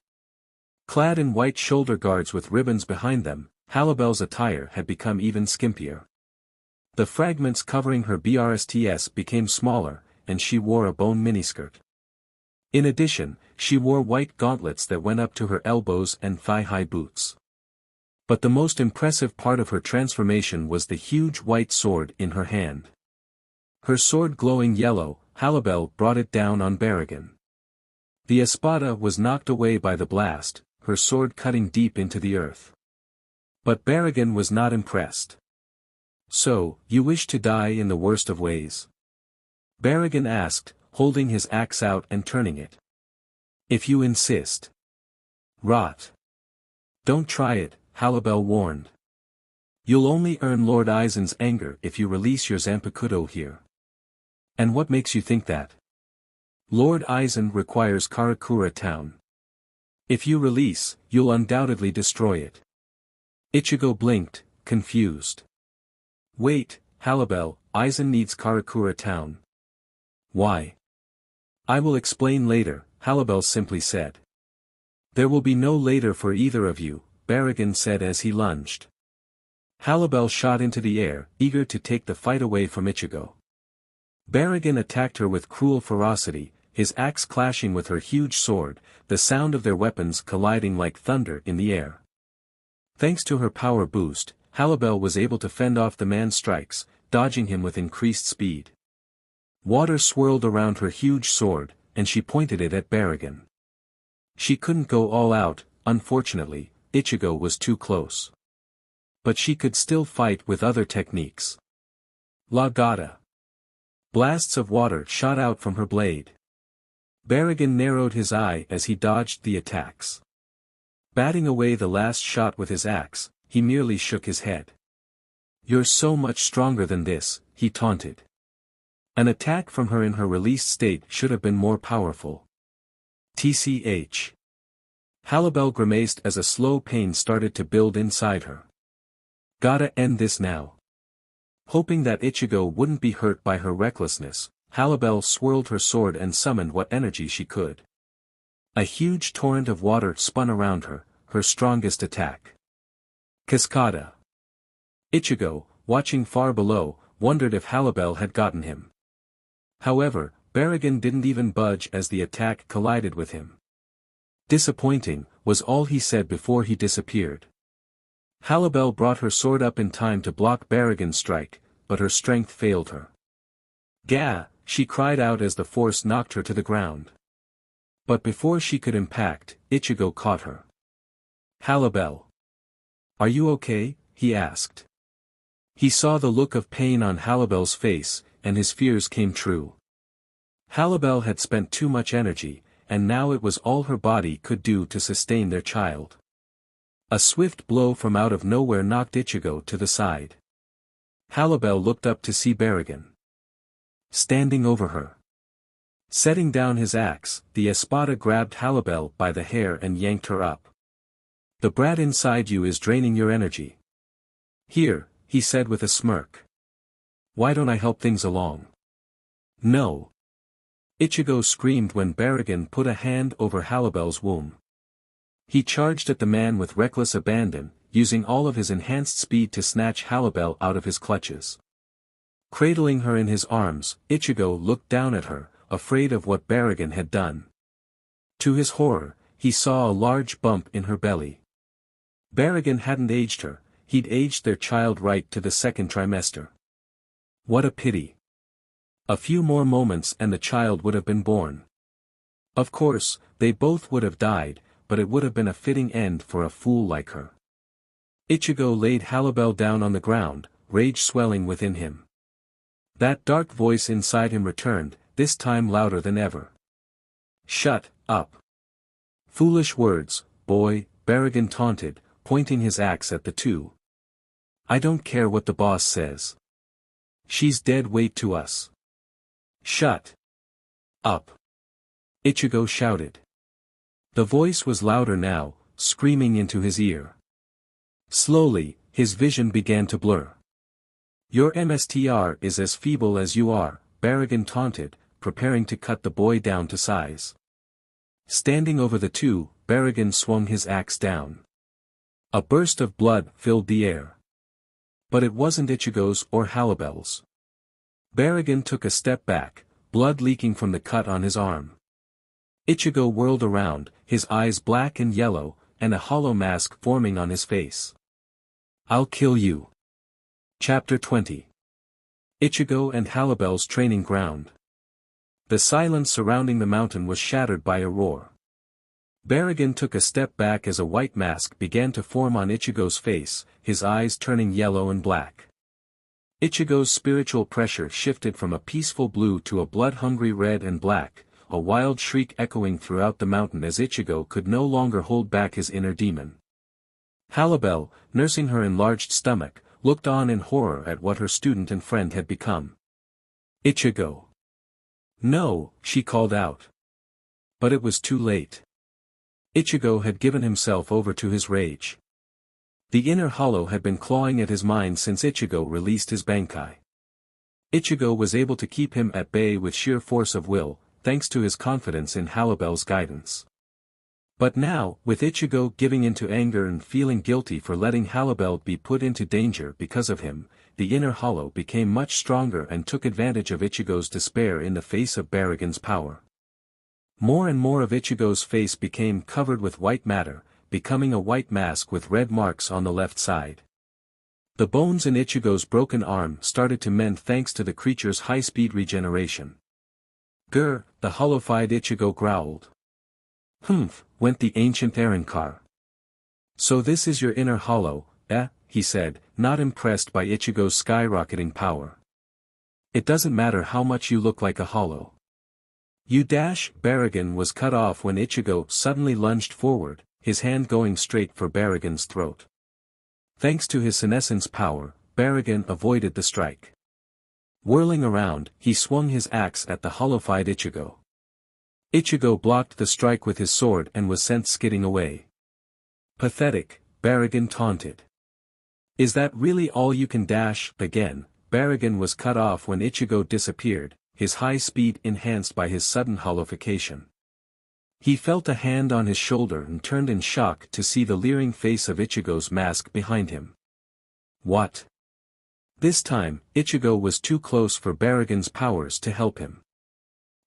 Clad in white shoulder guards with ribbons behind them, Halibel's attire had become even skimpier. The fragments covering her BRSTS became smaller, and she wore a bone miniskirt. In addition, she wore white gauntlets that went up to her elbows and thigh-high boots. But the most impressive part of her transformation was the huge white sword in her hand. Her sword glowing yellow, Halibel brought it down on Barragan. The espada was knocked away by the blast, her sword cutting deep into the earth. But Barragan was not impressed. "So, you wish to die in the worst of ways?" Barragan asked, holding his axe out and turning it. "If you insist." "Rot. Don't try it," Halibel warned. "You'll only earn Lord Aizen's anger if you release your Zanpakuto here." "And what makes you think that?" "Lord Aizen requires Karakura town. If you release, you'll undoubtedly destroy it." Ichigo blinked, confused. "Wait, Halibel, Aizen needs Karakura town." "Why?" "I will explain later," Halibel simply said. "There will be no later for either of you," Barragan said as he lunged. Halibel shot into the air, eager to take the fight away from Ichigo. Barragan attacked her with cruel ferocity, his axe clashing with her huge sword, the sound of their weapons colliding like thunder in the air. Thanks to her power boost, Halibel was able to fend off the man's strikes, dodging him with increased speed. Water swirled around her huge sword, and she pointed it at Baragon. She couldn't go all out, unfortunately, Ichigo was too close. But she could still fight with other techniques. La Gata. Blasts of water shot out from her blade. Baragon narrowed his eye as he dodged the attacks. Batting away the last shot with his axe, he merely shook his head. "You're so much stronger than this," he taunted. An attack from her in her released state should have been more powerful. TCH. Halibel grimaced as a slow pain started to build inside her. "Gotta end this now." Hoping that Ichigo wouldn't be hurt by her recklessness, Halibel swirled her sword and summoned what energy she could. A huge torrent of water spun around her, her strongest attack. Cascada. Ichigo, watching far below, wondered if Halibel had gotten him. However, Baragon didn't even budge as the attack collided with him. "Disappointing," was all he said before he disappeared. Halibel brought her sword up in time to block Baragon's strike, but her strength failed her. "Gah!" she cried out as the force knocked her to the ground. But before she could impact, Ichigo caught her. "Halibel. Are you okay?" he asked. He saw the look of pain on Halibel's face, and his fears came true. Halibel had spent too much energy, and now it was all her body could do to sustain their child. A swift blow from out of nowhere knocked Ichigo to the side. Halibel looked up to see Baragon standing over her. Setting down his axe, the espada grabbed Halibel by the hair and yanked her up. "The brat inside you is draining your energy." "Here," he said with a smirk. "Why don't I help things along?" "No." Ichigo screamed when Baragon put a hand over Halibel's womb. He charged at the man with reckless abandon, using all of his enhanced speed to snatch Halibel out of his clutches. Cradling her in his arms, Ichigo looked down at her, afraid of what Baragon had done. To his horror, he saw a large bump in her belly. Baragon hadn't aged her, he'd aged their child right to the second trimester. What a pity. A few more moments and the child would have been born. Of course, they both would have died, but it would have been a fitting end for a fool like her. Ichigo laid Halibel down on the ground, rage swelling within him. That dark voice inside him returned, this time louder than ever. "Shut up. Foolish words, boy," Baragon taunted, pointing his axe at the two. "I don't care what the boss says. She's dead weight to us." "Shut up," Ichigo shouted. The voice was louder now, screaming into his ear. Slowly, his vision began to blur. "Your MSTR is as feeble as you are," Baragon taunted, preparing to cut the boy down to size. Standing over the two, Baragon swung his axe down. A burst of blood filled the air. But it wasn't Ichigo's or Halibel's. Baragon took a step back, blood leaking from the cut on his arm. Ichigo whirled around, his eyes black and yellow, and a hollow mask forming on his face. "I'll kill you." Chapter 20. Ichigo and Halibel's training ground. The silence surrounding the mountain was shattered by a roar. Baragon took a step back as a white mask began to form on Ichigo's face, his eyes turning yellow and black. Ichigo's spiritual pressure shifted from a peaceful blue to a blood-hungry red and black, a wild shriek echoing throughout the mountain as Ichigo could no longer hold back his inner demon. Halibel, nursing her enlarged stomach, looked on in horror at what her student and friend had become. "Ichigo." "No," she called out. But it was too late. Ichigo had given himself over to his rage. The inner hollow had been clawing at his mind since Ichigo released his Bankai. Ichigo was able to keep him at bay with sheer force of will, thanks to his confidence in Halibel's guidance. But now, with Ichigo giving into anger and feeling guilty for letting Halibel be put into danger because of him, the inner hollow became much stronger and took advantage of Ichigo's despair in the face of Baragon's power. More and more of Ichigo's face became covered with white matter, becoming a white mask with red marks on the left side. The bones in Ichigo's broken arm started to mend thanks to the creature's high-speed regeneration. "Grr," the hollow-eyed Ichigo growled. "Humph," went the ancient Aaronkar. "So this is your inner hollow, eh?" he said, not impressed by Ichigo's skyrocketing power. "It doesn't matter how much you look like a hollow. You dash." Baragon was cut off when Ichigo suddenly lunged forward, his hand going straight for Baragon's throat. Thanks to his senescence power, Baragon avoided the strike. Whirling around, he swung his axe at the hollow-eyed Ichigo. Ichigo blocked the strike with his sword and was sent skidding away. "Pathetic," Baragon taunted. "Is that really all you can dash?" Again, Baragon was cut off when Ichigo disappeared, his high speed enhanced by his sudden hollowification. He felt a hand on his shoulder and turned in shock to see the leering face of Ichigo's mask behind him. What? This time, Ichigo was too close for Baragon's powers to help him.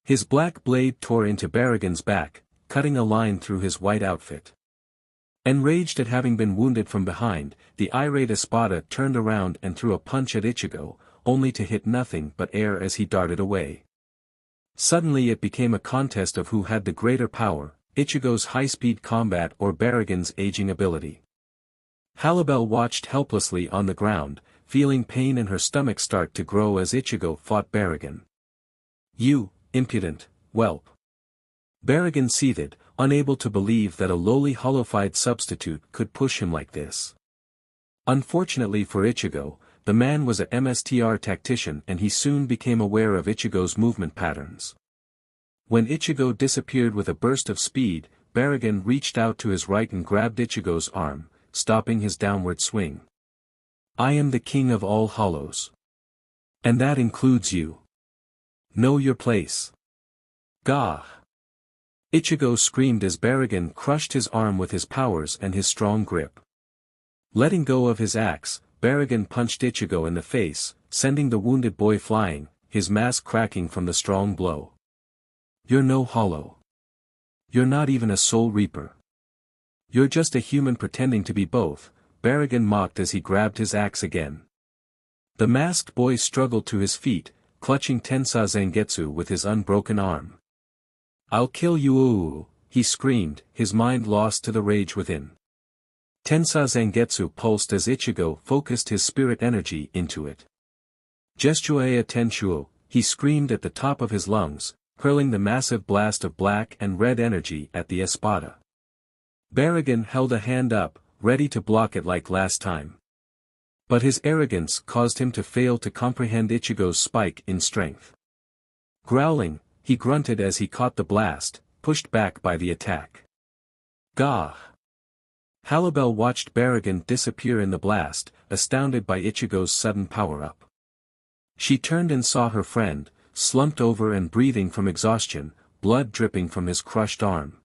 His black blade tore into Baragon's back, cutting a line through his white outfit. Enraged at having been wounded from behind, the irate Espada turned around and threw a punch at Ichigo, only to hit nothing but air as he darted away. Suddenly it became a contest of who had the greater power, Ichigo's high-speed combat or Baragon's aging ability. Halibel watched helplessly on the ground, feeling pain in her stomach start to grow as Ichigo fought Baragon. "You, impudent whelp." Baragon seethed, unable to believe that a lowly hollow-eyed substitute could push him like this. Unfortunately for Ichigo, the man was a MSTR tactician and he soon became aware of Ichigo's movement patterns. When Ichigo disappeared with a burst of speed, Baragon reached out to his right and grabbed Ichigo's arm, stopping his downward swing. "I am the king of all hollows. And that includes you. Know your place." "Gah!" Ichigo screamed as Baragon crushed his arm with his powers and his strong grip. Letting go of his axe, Baragon punched Ichigo in the face, sending the wounded boy flying, his mask cracking from the strong blow. "You're no hollow. You're not even a soul reaper. You're just a human pretending to be both," Baragon mocked as he grabbed his axe again. The masked boy struggled to his feet, clutching Tensa Zangetsu with his unbroken arm. "I'll kill you, ooh," he screamed, his mind lost to the rage within. Tensa Zangetsu pulsed as Ichigo focused his spirit energy into it. "Gestuea Tenshuo," he screamed at the top of his lungs, hurling the massive blast of black and red energy at the Espada. Baragon held a hand up, ready to block it like last time. But his arrogance caused him to fail to comprehend Ichigo's spike in strength. Growling, he grunted as he caught the blast, pushed back by the attack. "Gah!" Halibel watched Baragon disappear in the blast, astounded by Ichigo's sudden power-up. She turned and saw her friend, slumped over and breathing from exhaustion, blood dripping from his crushed arm.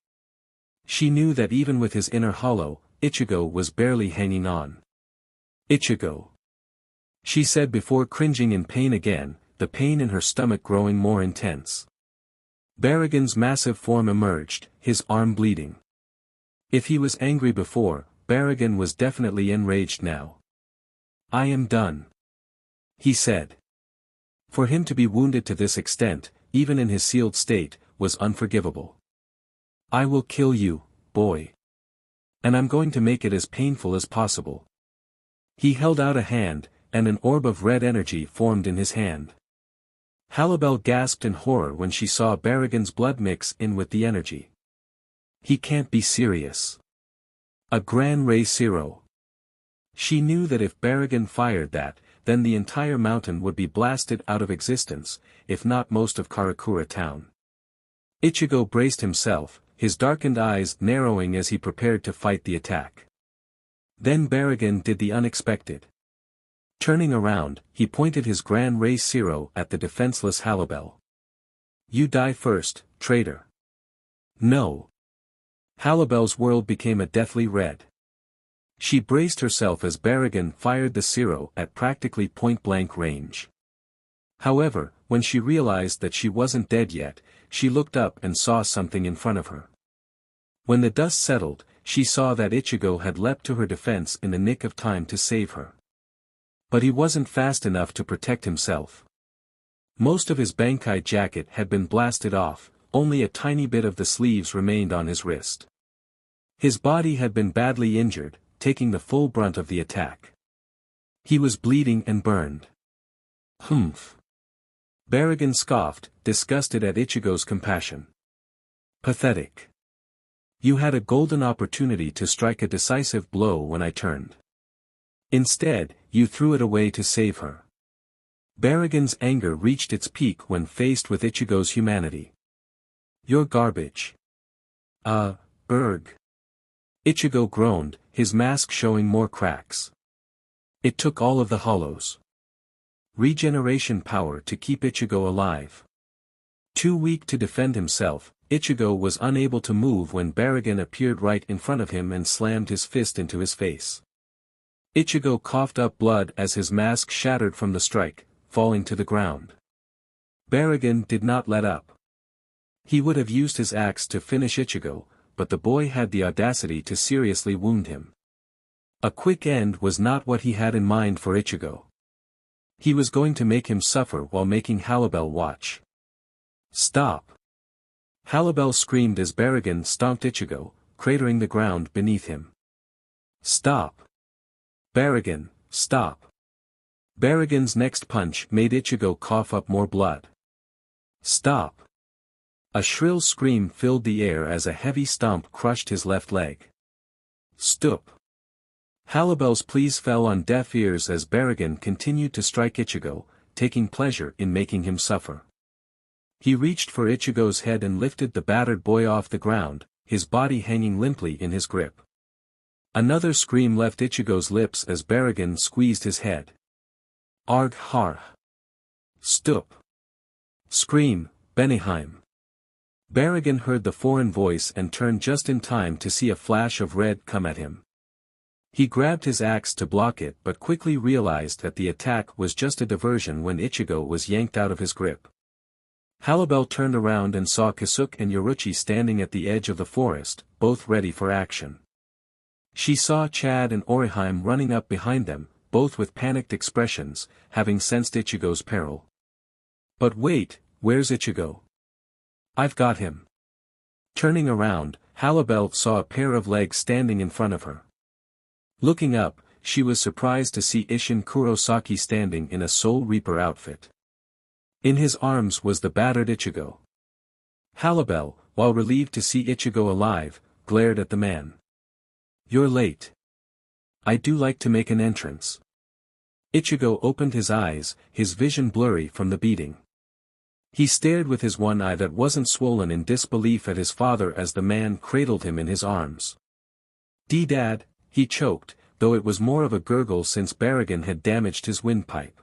She knew that even with his inner hollow, Ichigo was barely hanging on. "Ichigo," she said before cringing in pain again, the pain in her stomach growing more intense. Baragon's massive form emerged, his arm bleeding. If he was angry before, Baragon was definitely enraged now. "I am done," he said. For him to be wounded to this extent, even in his sealed state, was unforgivable. "I will kill you, boy. And I'm going to make it as painful as possible." He held out a hand, and an orb of red energy formed in his hand. Halibel gasped in horror when she saw Baragon's blood mix in with the energy. "He can't be serious. A Gran Ray Zero." She knew that if Baragon fired that, then the entire mountain would be blasted out of existence, if not most of Karakura town. Ichigo braced himself, his darkened eyes narrowing as he prepared to fight the attack. Then Baragon did the unexpected. Turning around, he pointed his Gran Ray Zero at the defenseless Halibel. "You die first, traitor." "No." Halibel's world became a deathly red. She braced herself as Baragon fired the Zero at practically point-blank range. However, when she realized that she wasn't dead yet, she looked up and saw something in front of her. When the dust settled, she saw that Ichigo had leapt to her defense in the nick of time to save her. But he wasn't fast enough to protect himself. Most of his Bankai jacket had been blasted off, only a tiny bit of the sleeves remained on his wrist. His body had been badly injured, taking the full brunt of the attack. He was bleeding and burned. Humph. Baragon scoffed, disgusted at Ichigo's compassion. Pathetic. You had a golden opportunity to strike a decisive blow when I turned. Instead, you threw it away to save her. Baragon's anger reached its peak when faced with Ichigo's humanity. You're garbage. Erg. Ichigo groaned, his mask showing more cracks. It took all of the hollows. Regeneration power to keep Ichigo alive. Too weak to defend himself, Ichigo was unable to move when Baragon appeared right in front of him and slammed his fist into his face. Ichigo coughed up blood as his mask shattered from the strike, falling to the ground. Baragon did not let up. He would have used his axe to finish Ichigo, but the boy had the audacity to seriously wound him. A quick end was not what he had in mind for Ichigo. He was going to make him suffer while making Halibel watch. Stop! Halibel screamed as Baragon stomped Ichigo, cratering the ground beneath him. Stop! Baragon, stop! Baragon's next punch made Ichigo cough up more blood. Stop! A shrill scream filled the air as a heavy stomp crushed his left leg. Stop! Halibel's pleas fell on deaf ears as Baragon continued to strike Ichigo, taking pleasure in making him suffer. He reached for Ichigo's head and lifted the battered boy off the ground, his body hanging limply in his grip. Another scream left Ichigo's lips as Baragon squeezed his head. Arg har. Stop. Scream, Benihime. Baragon heard the foreign voice and turned just in time to see a flash of red come at him. He grabbed his axe to block it but quickly realized that the attack was just a diversion when Ichigo was yanked out of his grip. Halibel turned around and saw Kasuke and Yoruchi standing at the edge of the forest, both ready for action. She saw Chad and Orihime running up behind them, both with panicked expressions, having sensed Ichigo's peril. But wait, where's Ichigo? I've got him. Turning around, Halibel saw a pair of legs standing in front of her. Looking up, she was surprised to see Isshin Kurosaki standing in a Soul Reaper outfit. In his arms was the battered Ichigo. Halibel, while relieved to see Ichigo alive, glared at the man. You're late. I do like to make an entrance. Ichigo opened his eyes, his vision blurry from the beating. He stared with his one eye that wasn't swollen in disbelief at his father as the man cradled him in his arms. Dad, he choked, though it was more of a gurgle since Baragon had damaged his windpipe.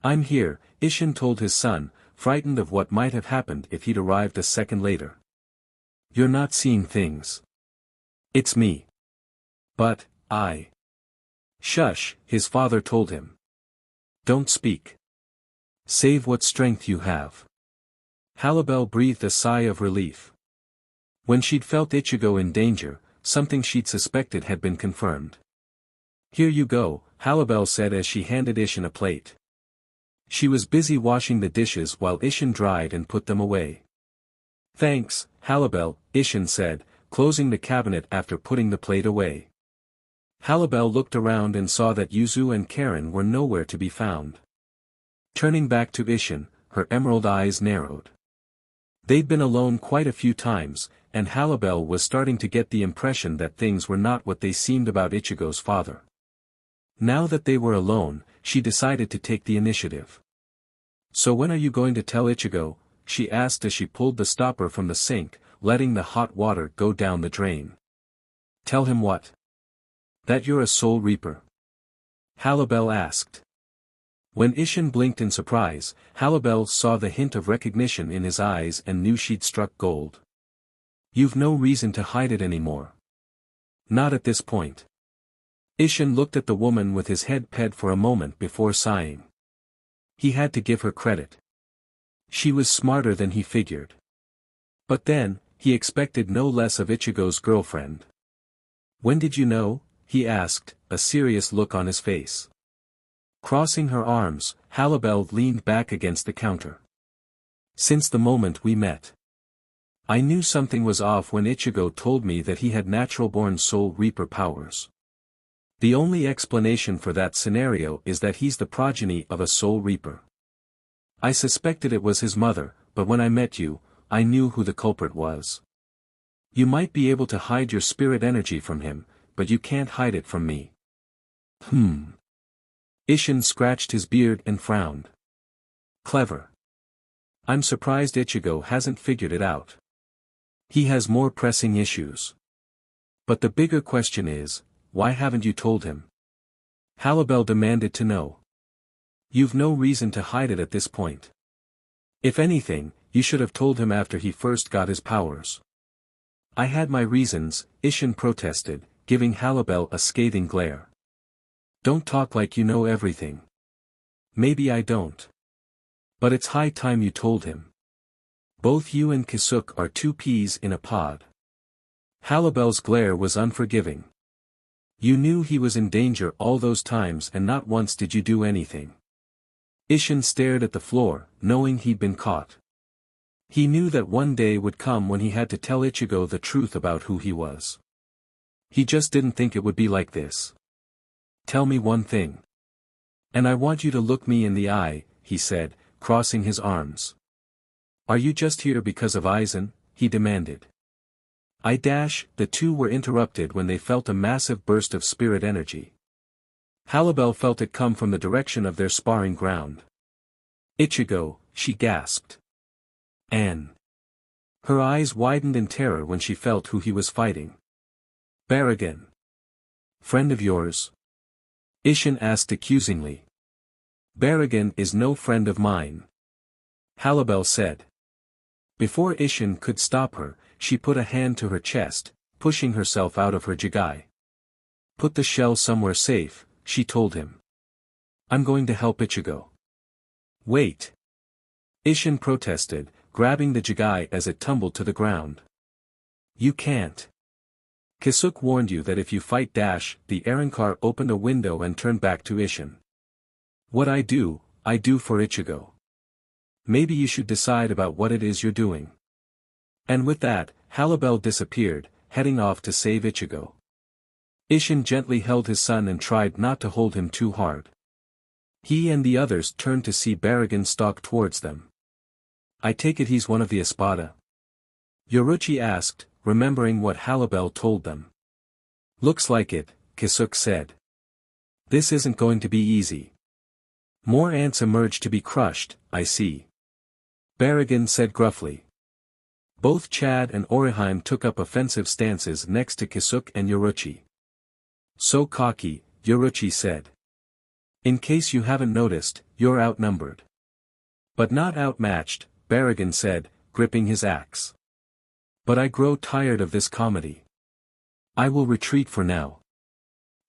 I'm here, Isshin told his son, frightened of what might have happened if he'd arrived a second later. You're not seeing things. It's me. But, Shush, his father told him. Don't speak. Save what strength you have. Halibel breathed a sigh of relief. When she'd felt Ichigo in danger, something she'd suspected had been confirmed. Here you go, Halibel said as she handed Isshin a plate. She was busy washing the dishes while Isshin dried and put them away. Thanks, Halibel, Isshin said, closing the cabinet after putting the plate away. Halibel looked around and saw that Yuzu and Karen were nowhere to be found. Turning back to Isshin, her emerald eyes narrowed. They'd been alone quite a few times, and Halibel was starting to get the impression that things were not what they seemed about Ichigo's father. Now that they were alone, she decided to take the initiative. So when are you going to tell Ichigo? She asked as she pulled the stopper from the sink, letting the hot water go down the drain. Tell him what? That you're a Soul Reaper? Halibel asked. When Isshin blinked in surprise, Halibel saw the hint of recognition in his eyes and knew she'd struck gold. You've no reason to hide it anymore. Not at this point. Isshin looked at the woman with his head ped for a moment before sighing. He had to give her credit. She was smarter than he figured. But then, he expected no less of Ichigo's girlfriend. When did you know? He asked, a serious look on his face. Crossing her arms, Halibel leaned back against the counter. Since the moment we met. I knew something was off when Ichigo told me that he had natural-born Soul Reaper powers. The only explanation for that scenario is that he's the progeny of a Soul Reaper. I suspected it was his mother, but when I met you, I knew who the culprit was. You might be able to hide your spirit energy from him, but you can't hide it from me. Isshin scratched his beard and frowned. Clever. I'm surprised Ichigo hasn't figured it out. He has more pressing issues. But the bigger question is, why haven't you told him? Halibel demanded to know. You've no reason to hide it at this point. If anything, you should have told him after he first got his powers. I had my reasons, Isshin protested, giving Halibel a scathing glare. Don't talk like you know everything. Maybe I don't. But it's high time you told him. Both you and Kisuk are two peas in a pod. Halibel's glare was unforgiving. You knew he was in danger all those times and not once did you do anything. Isshin stared at the floor, knowing he'd been caught. He knew that one day would come when he had to tell Ichigo the truth about who he was. He just didn't think it would be like this. Tell me one thing. And I want you to look me in the eye, he said, crossing his arms. Are you just here because of Aizen? He demanded. The two were interrupted when they felt a massive burst of spirit energy. Halibel felt it come from the direction of their sparring ground. Ichigo, she gasped. Anne. Her eyes widened in terror when she felt who he was fighting. Baragon. Friend of yours? Isshin asked accusingly. Baragon is no friend of mine. Halibel said. Before Isshin could stop her, she put a hand to her chest, pushing herself out of her jigai. Put the shell somewhere safe, she told him. I'm going to help Ichigo. Wait. Isshin protested, grabbing the jigai as it tumbled to the ground. You can't. Kisuk warned you that if you fight the Arrancar opened a window and turned back to Isshin. What I do for Ichigo. Maybe you should decide about what it is you're doing. And with that, Halibel disappeared, heading off to save Ichigo. Isshin gently held his son and tried not to hold him too hard. He and the others turned to see Baragon stalk towards them. I take it he's one of the Espada? Yoruchi asked, remembering what Halibel told them. Looks like it, Kisuk said. This isn't going to be easy. More ants emerge to be crushed, I see. Baragon said gruffly. Both Chad and Orihime took up offensive stances next to Kisuk and Yoruchi. So cocky, Yoruchi said. In case you haven't noticed, you're outnumbered. But not outmatched, Baragon said, gripping his axe. But I grow tired of this comedy. I will retreat for now.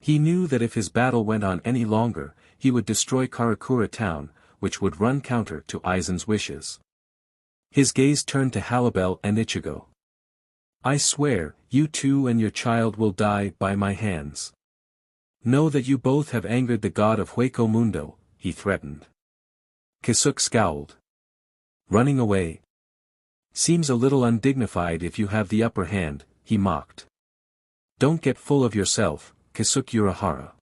He knew that if his battle went on any longer, he would destroy Karakura town, which would run counter to Aizen's wishes. His gaze turned to Halibel and Ichigo. I swear, you two and your child will die by my hands. Know that you both have angered the god of Hueco Mundo, he threatened. Kisuk scowled. Running away? Seems a little undignified if you have the upper hand, he mocked. Don't get full of yourself, Kisuk Urahara.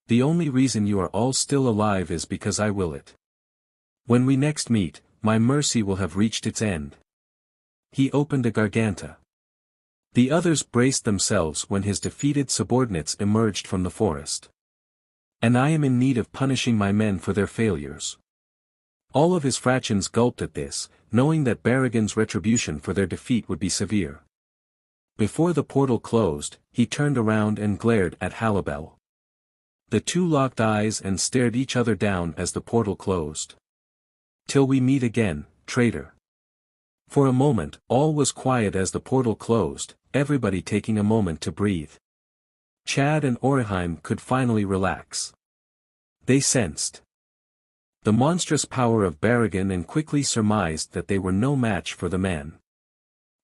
The only reason you are all still alive is because I will it. When we next meet, my mercy will have reached its end. He opened a garganta. The others braced themselves when his defeated subordinates emerged from the forest. And I am in need of punishing my men for their failures. All of his fractions gulped at this, knowing that Baragon's retribution for their defeat would be severe. Before the portal closed, he turned around and glared at Halibel. The two locked eyes and stared each other down as the portal closed. Till we meet again, traitor. For a moment, all was quiet as the portal closed, everybody taking a moment to breathe. Chad and Orihime could finally relax. They sensed the monstrous power of Baragon and quickly surmised that they were no match for the man.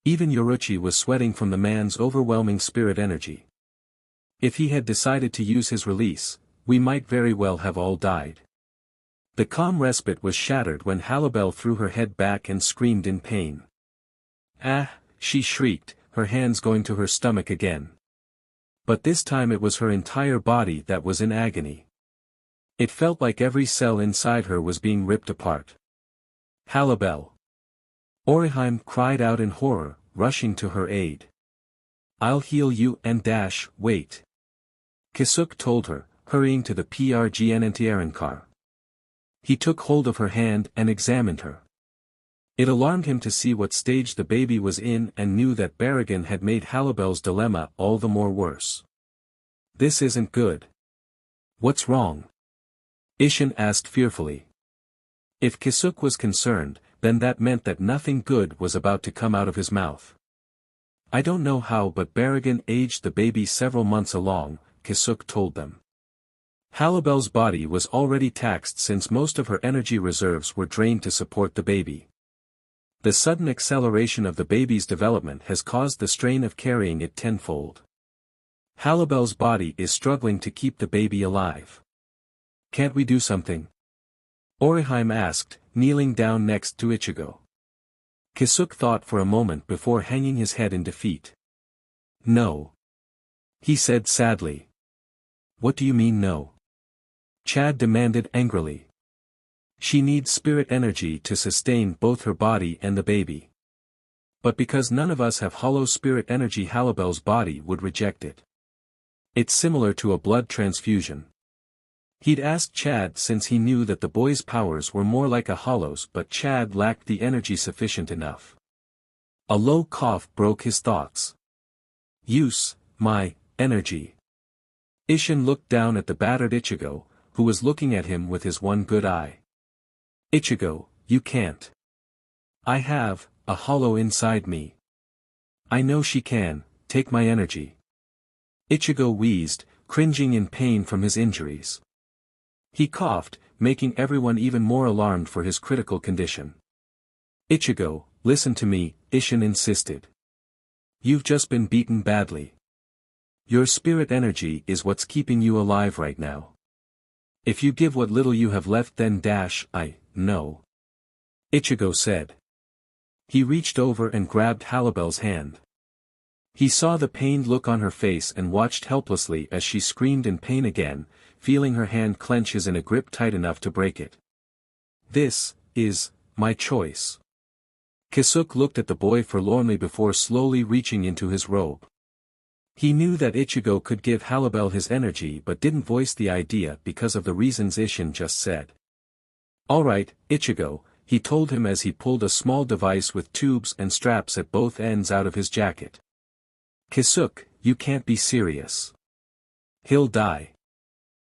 Even Yoruchi was sweating from the man's overwhelming spirit energy. If he had decided to use his release, we might very well have all died. The calm respite was shattered when Halibel threw her head back and screamed in pain. Ah, she shrieked, her hands going to her stomach again. But this time it was her entire body that was in agony. It felt like every cell inside her was being ripped apart. Halibel! Orihime cried out in horror, rushing to her aid. I'll heal you and wait. Kisuke told her, hurrying to the PRGN car. He took hold of her hand and examined her. It alarmed him to see what stage the baby was in and knew that Baragon had made Halibel's dilemma all the more worse. This isn't good. What's wrong? Isshin asked fearfully. If Kisuke was concerned, then that meant that nothing good was about to come out of his mouth. I don't know how, but Baragon aged the baby several months along, Kisuke told them. Halibel's body was already taxed since most of her energy reserves were drained to support the baby. The sudden acceleration of the baby's development has caused the strain of carrying it tenfold. Halibel's body is struggling to keep the baby alive. Can't we do something? Orihime asked, kneeling down next to Ichigo. Kisuke thought for a moment before hanging his head in defeat. No. He said sadly. What do you mean no? Chad demanded angrily. She needs spirit energy to sustain both her body and the baby. But because none of us have hollow spirit energy, Halibel's body would reject it. It's similar to a blood transfusion. He'd asked Chad since he knew that the boy's powers were more like a hollow's, but Chad lacked the energy sufficient enough. A low cough broke his thoughts. Use my energy. Isshin looked down at the battered Ichigo, who was looking at him with his one good eye. Ichigo, you can't. I have a hollow inside me. I know she can, take my energy. Ichigo wheezed, cringing in pain from his injuries. He coughed, making everyone even more alarmed for his critical condition. Ichigo, listen to me, Isshin insisted. You've just been beaten badly. Your spirit energy is what's keeping you alive right now. If you give what little you have left, then I know. Ichigo said. He reached over and grabbed Halibel's hand. He saw the pained look on her face and watched helplessly as she screamed in pain again, feeling her hand clench his in a grip tight enough to break it. This is my choice. Kisuke looked at the boy forlornly before slowly reaching into his robe. He knew that Ichigo could give Halibel his energy but didn't voice the idea because of the reasons Isshin just said. Alright, Ichigo, he told him as he pulled a small device with tubes and straps at both ends out of his jacket. Kisuke, you can't be serious. He'll die.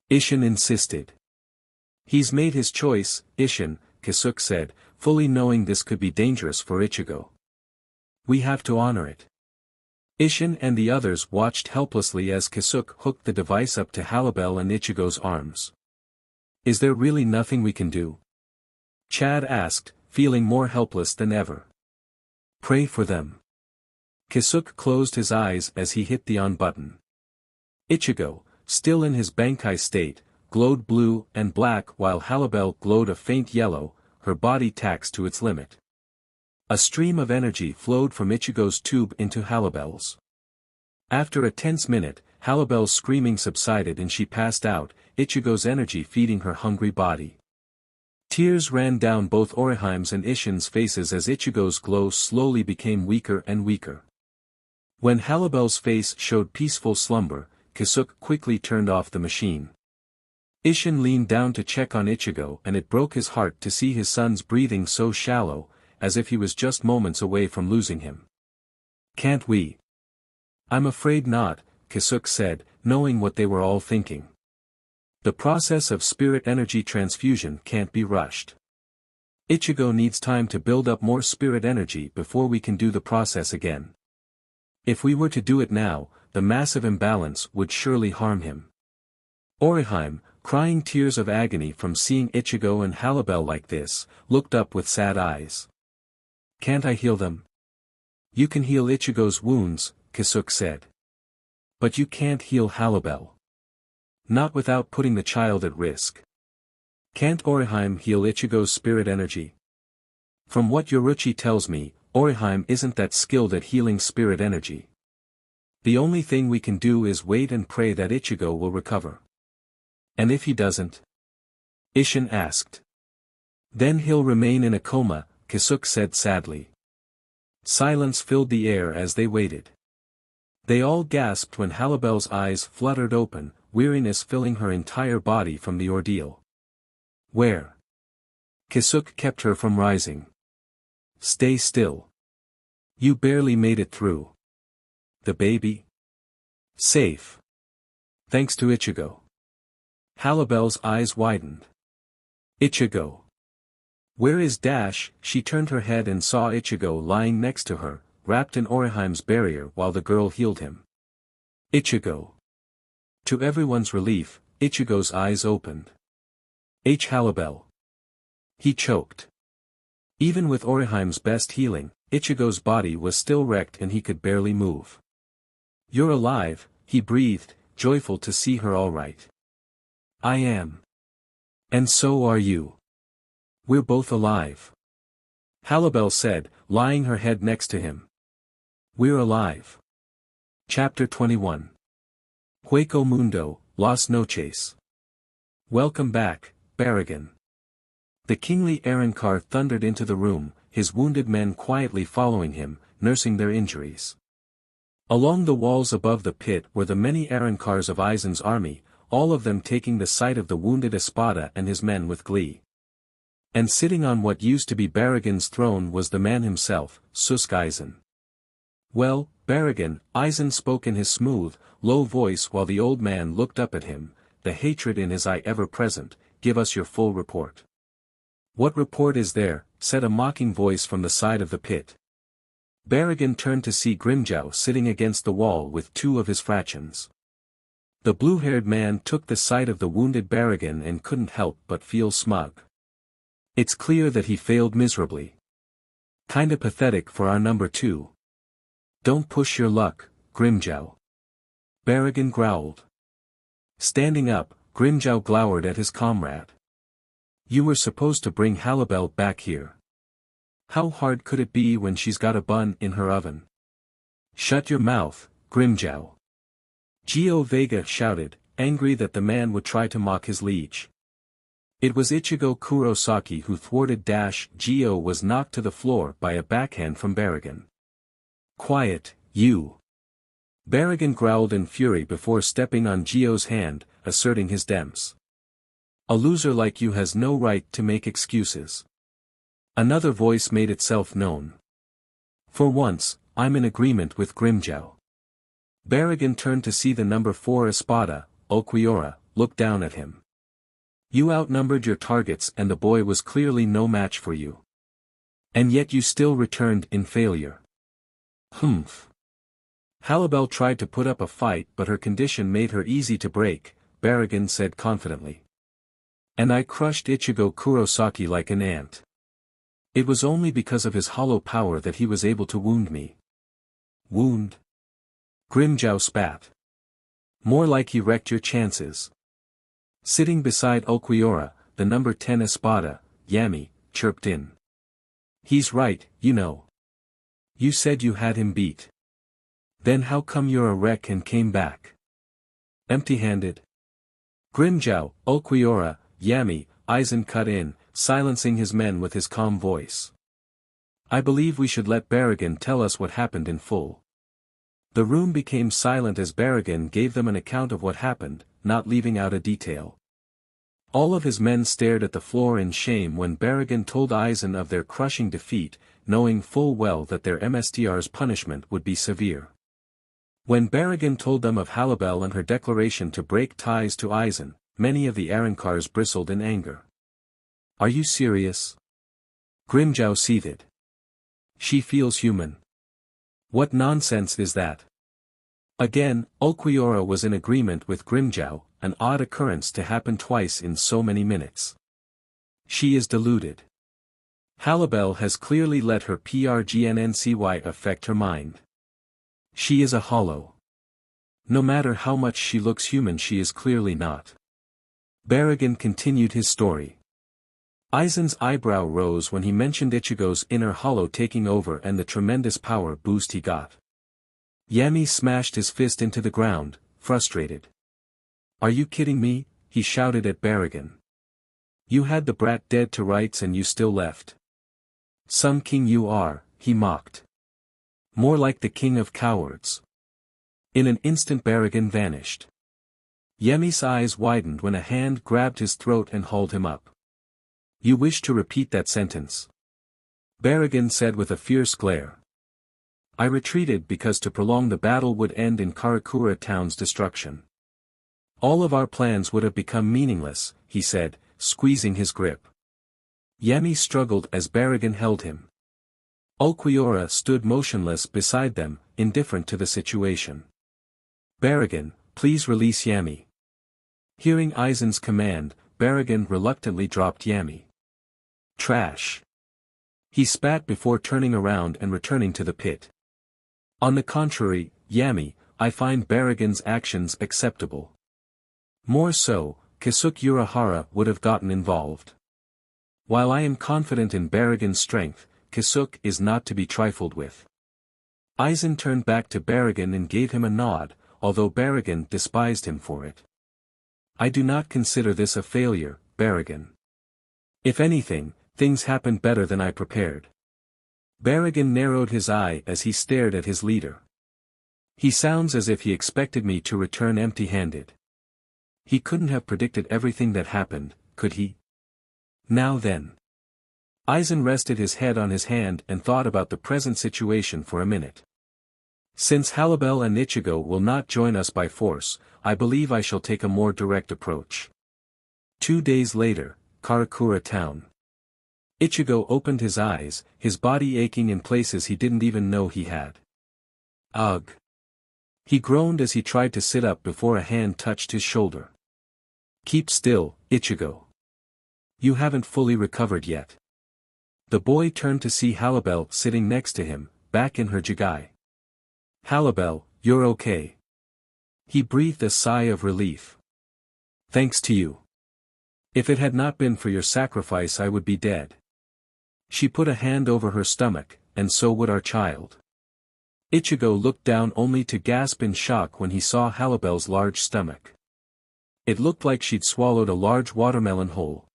Isshin insisted. He's made his choice, Isshin, Kisuke said, fully knowing this could be dangerous for Ichigo. We have to honor it. Isshin and the others watched helplessly as Kisuke hooked the device up to Halibel and Ichigo's arms. Is there really nothing we can do? Chad asked, feeling more helpless than ever. Pray for them. Kisuke closed his eyes as he hit the on button. Ichigo, still in his Bankai state, glowed blue and black while Halibel glowed a faint yellow, her body taxed to its limit. A stream of energy flowed from Ichigo's tube into Halibel's. After a tense minute, Halibel's screaming subsided and she passed out, Ichigo's energy feeding her hungry body. Tears ran down both Orihime's and Isshin's faces as Ichigo's glow slowly became weaker and weaker. When Halibel's face showed peaceful slumber, Kisuke quickly turned off the machine. Isshin leaned down to check on Ichigo and it broke his heart to see his son's breathing so shallow, as if he was just moments away from losing him. Can't we? I'm afraid not, Kisuke said, knowing what they were all thinking. The process of spirit energy transfusion can't be rushed. Ichigo needs time to build up more spirit energy before we can do the process again. If we were to do it now, the massive imbalance would surely harm him. Orihime, crying tears of agony from seeing Ichigo and Halibel like this, looked up with sad eyes. Can't I heal them? You can heal Ichigo's wounds, Kisuke said. But you can't heal Halibel. Not without putting the child at risk. Can't Orihime heal Ichigo's spirit energy? From what Yoruchi tells me, Orihime isn't that skilled at healing spirit energy. The only thing we can do is wait and pray that Ichigo will recover. And if he doesn't? Isshin asked. Then he'll remain in a coma, Kisuke said sadly. Silence filled the air as they waited. They all gasped when Halibel's eyes fluttered open, weariness filling her entire body from the ordeal. Where? Kisuke kept her from rising. Stay still. You barely made it through. The baby? Safe. Thanks to Ichigo. Halibel's eyes widened. Ichigo. Where is Dash? She turned her head and saw Ichigo lying next to her, wrapped in Orihime's barrier while the girl healed him. Ichigo. To everyone's relief, Ichigo's eyes opened. Halibel. He choked. Even with Orihime's best healing, Ichigo's body was still wrecked and he could barely move. You're alive, he breathed, joyful to see her all right. I am. And so are you. We're both alive. Halibel said, lying her head next to him. We're alive. Chapter 21. Hueco Mundo, Las Noches. Welcome back, Barragan. The kingly Arrancar thundered into the room, his wounded men quietly following him, nursing their injuries. Along the walls above the pit were the many Arrancars of Aizen's army, all of them taking the sight of the wounded Espada and his men with glee. And sitting on what used to be Barragan's throne was the man himself, Susk Aizen. Well, Barragan, Aizen spoke in his smooth, low voice while the old man looked up at him, the hatred in his eye ever present. Give us your full report. What report is there? Said a mocking voice from the side of the pit. Barragan turned to see Grimjow sitting against the wall with two of his fractions. The blue-haired man took the sight of the wounded Barragan and couldn't help but feel smug. It's clear that he failed miserably. Kinda pathetic for our number two. Don't push your luck, Grimjow. Barragan growled. Standing up, Grimjow glowered at his comrade. You were supposed to bring Halibel back here. How hard could it be when she's got a bun in her oven? Shut your mouth, Grimjow. Gio Vega shouted, angry that the man would try to mock his liege. It was Ichigo Kurosaki who thwarted Dash. Gio was knocked to the floor by a backhand from Barragan. Quiet, you. Barragan growled in fury before stepping on Gio's hand, asserting his demps. A loser like you has no right to make excuses. Another voice made itself known. For once, I'm in agreement with Grimjow. Barragan turned to see the number 4 Espada, Ulquiorra, look down at him. You outnumbered your targets and the boy was clearly no match for you. And yet you still returned in failure. Humph. Halibel tried to put up a fight but her condition made her easy to break, Barragan said confidently. And I crushed Ichigo Kurosaki like an ant. It was only because of his hollow power that he was able to wound me. Wound? Grimjow spat. More like he wrecked your chances. Sitting beside Ulquiorra, the number 10 Espada, Yami, chirped in. He's right, you know. You said you had him beat. Then how come you're a wreck and came back? Empty-handed? Grimjow, Ulquiorra, Yami, Aizen cut in, silencing his men with his calm voice. I believe we should let Barragan tell us what happened in full. The room became silent as Barragan gave them an account of what happened, not leaving out a detail. All of his men stared at the floor in shame when Barragan told Aizen of their crushing defeat, knowing full well that their MSTR's punishment would be severe. When Barragan told them of Halibel and her declaration to break ties to Aizen, many of the Arrancars bristled in anger. Are you serious? Grimjow seethed. She feels human. What nonsense is that? Again, Ulquiorra was in agreement with Grimjow, an odd occurrence to happen twice in so many minutes. She is deluded. Halibel has clearly let her PRGNNCY affect her mind. She is a hollow. No matter how much she looks human, she is clearly not. Baragon continued his story. Aizen's eyebrow rose when he mentioned Ichigo's inner hollow taking over and the tremendous power boost he got. Yami smashed his fist into the ground, frustrated. "Are you kidding me?" he shouted at Baragon. "You had the brat dead to rights and you still left. Some king you are," he mocked. "More like the king of cowards." In an instant Baragon vanished. Yemi's eyes widened when a hand grabbed his throat and hauled him up. "You wish to repeat that sentence?" Baragon said with a fierce glare. "I retreated because to prolong the battle would end in Karakura town's destruction. All of our plans would have become meaningless," he said, squeezing his grip. Yemi struggled as Baragon held him. Ulquiorra stood motionless beside them, indifferent to the situation. "Baragon, please release Yami." Hearing Aizen's command, Baragon reluctantly dropped Yami. "Trash." He spat before turning around and returning to the pit. "On the contrary, Yami, I find Baragon's actions acceptable. More so, Kisuke Urahara would have gotten involved. While I am confident in Baragon's strength, Kisuke is not to be trifled with." Aizen turned back to Baragon and gave him a nod, although Baragon despised him for it. "I do not consider this a failure, Baragon. If anything, things happened better than I prepared." Baragon narrowed his eye as he stared at his leader. "He sounds as if he expected me to return empty-handed. He couldn't have predicted everything that happened, could he? Now then." Aizen rested his head on his hand and thought about the present situation for a minute. "Since Halibel and Ichigo will not join us by force, I believe I shall take a more direct approach." 2 days later, Karakura town. Ichigo opened his eyes, his body aching in places he didn't even know he had. "Ugh." He groaned as he tried to sit up before a hand touched his shoulder. "Keep still, Ichigo. You haven't fully recovered yet." The boy turned to see Halibel sitting next to him, back in her jigai. "Halibel, you're okay." He breathed a sigh of relief. "Thanks to you. If it had not been for your sacrifice I would be dead." She put a hand over her stomach, "And so would our child." Ichigo looked down only to gasp in shock when he saw Halibel's large stomach. It looked like she'd swallowed a large watermelon whole.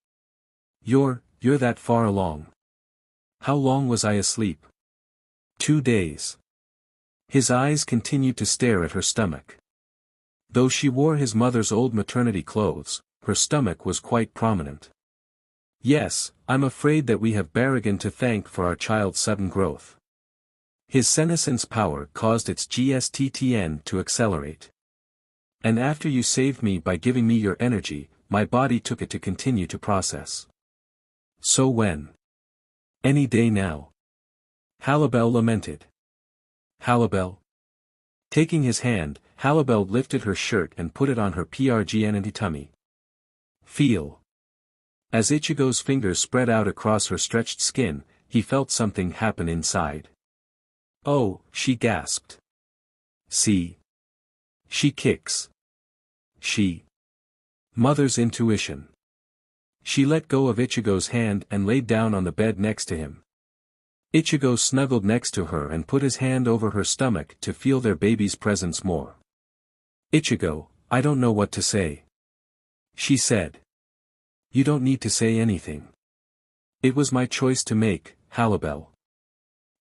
You're that far along." "How long was I asleep?" 2 days. His eyes continued to stare at her stomach. Though she wore his mother's old maternity clothes, her stomach was quite prominent. "Yes, I'm afraid that we have Baragon to thank for our child's sudden growth. His senescence power caused its GSTTN to accelerate. And after you saved me by giving me your energy, my body took it to continue to process. So when? Any day now." Halibel lamented. "Halibel?" Taking his hand, Halibel lifted her shirt and put it on her PRGN tummy. "Feel." As Ichigo's fingers spread out across her stretched skin, he felt something happen inside. "Oh," she gasped. "See? She kicks. She." Mother's intuition. She let go of Ichigo's hand and laid down on the bed next to him. Ichigo snuggled next to her and put his hand over her stomach to feel their baby's presence more. "Ichigo, I don't know what to say," she said. "You don't need to say anything. It was my choice to make, Halibel.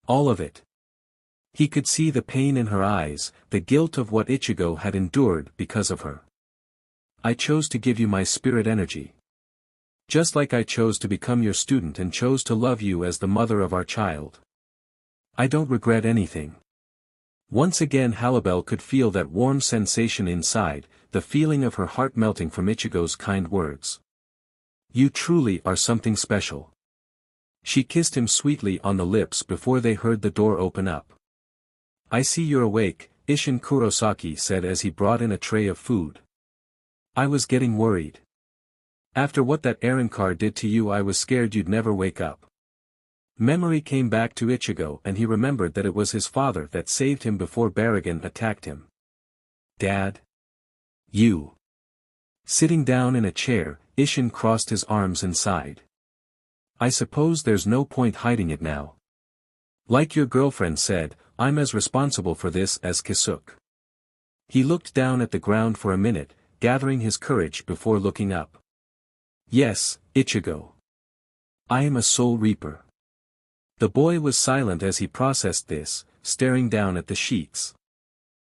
All of it." He could see the pain in her eyes, the guilt of what Ichigo had endured because of her. "I chose to give you my spirit energy. Just like I chose to become your student and chose to love you as the mother of our child. I don't regret anything." Once again Halibel could feel that warm sensation inside, the feeling of her heart melting from Ichigo's kind words. "You truly are something special." She kissed him sweetly on the lips before they heard the door open up. "I see you're awake," Isshin Kurosaki said as he brought in a tray of food. "I was getting worried. After what that Arrancar did to you I was scared you'd never wake up." Memory came back to Ichigo and he remembered that it was his father that saved him before Baragon attacked him. Dad? You. Sitting down in a chair, Isshin crossed his arms and sighed. I suppose there's no point hiding it now. Like your girlfriend said, I'm as responsible for this as Kisuk. He looked down at the ground for a minute, gathering his courage before looking up. Yes, Ichigo. I am a Soul Reaper. The boy was silent as he processed this, staring down at the sheets.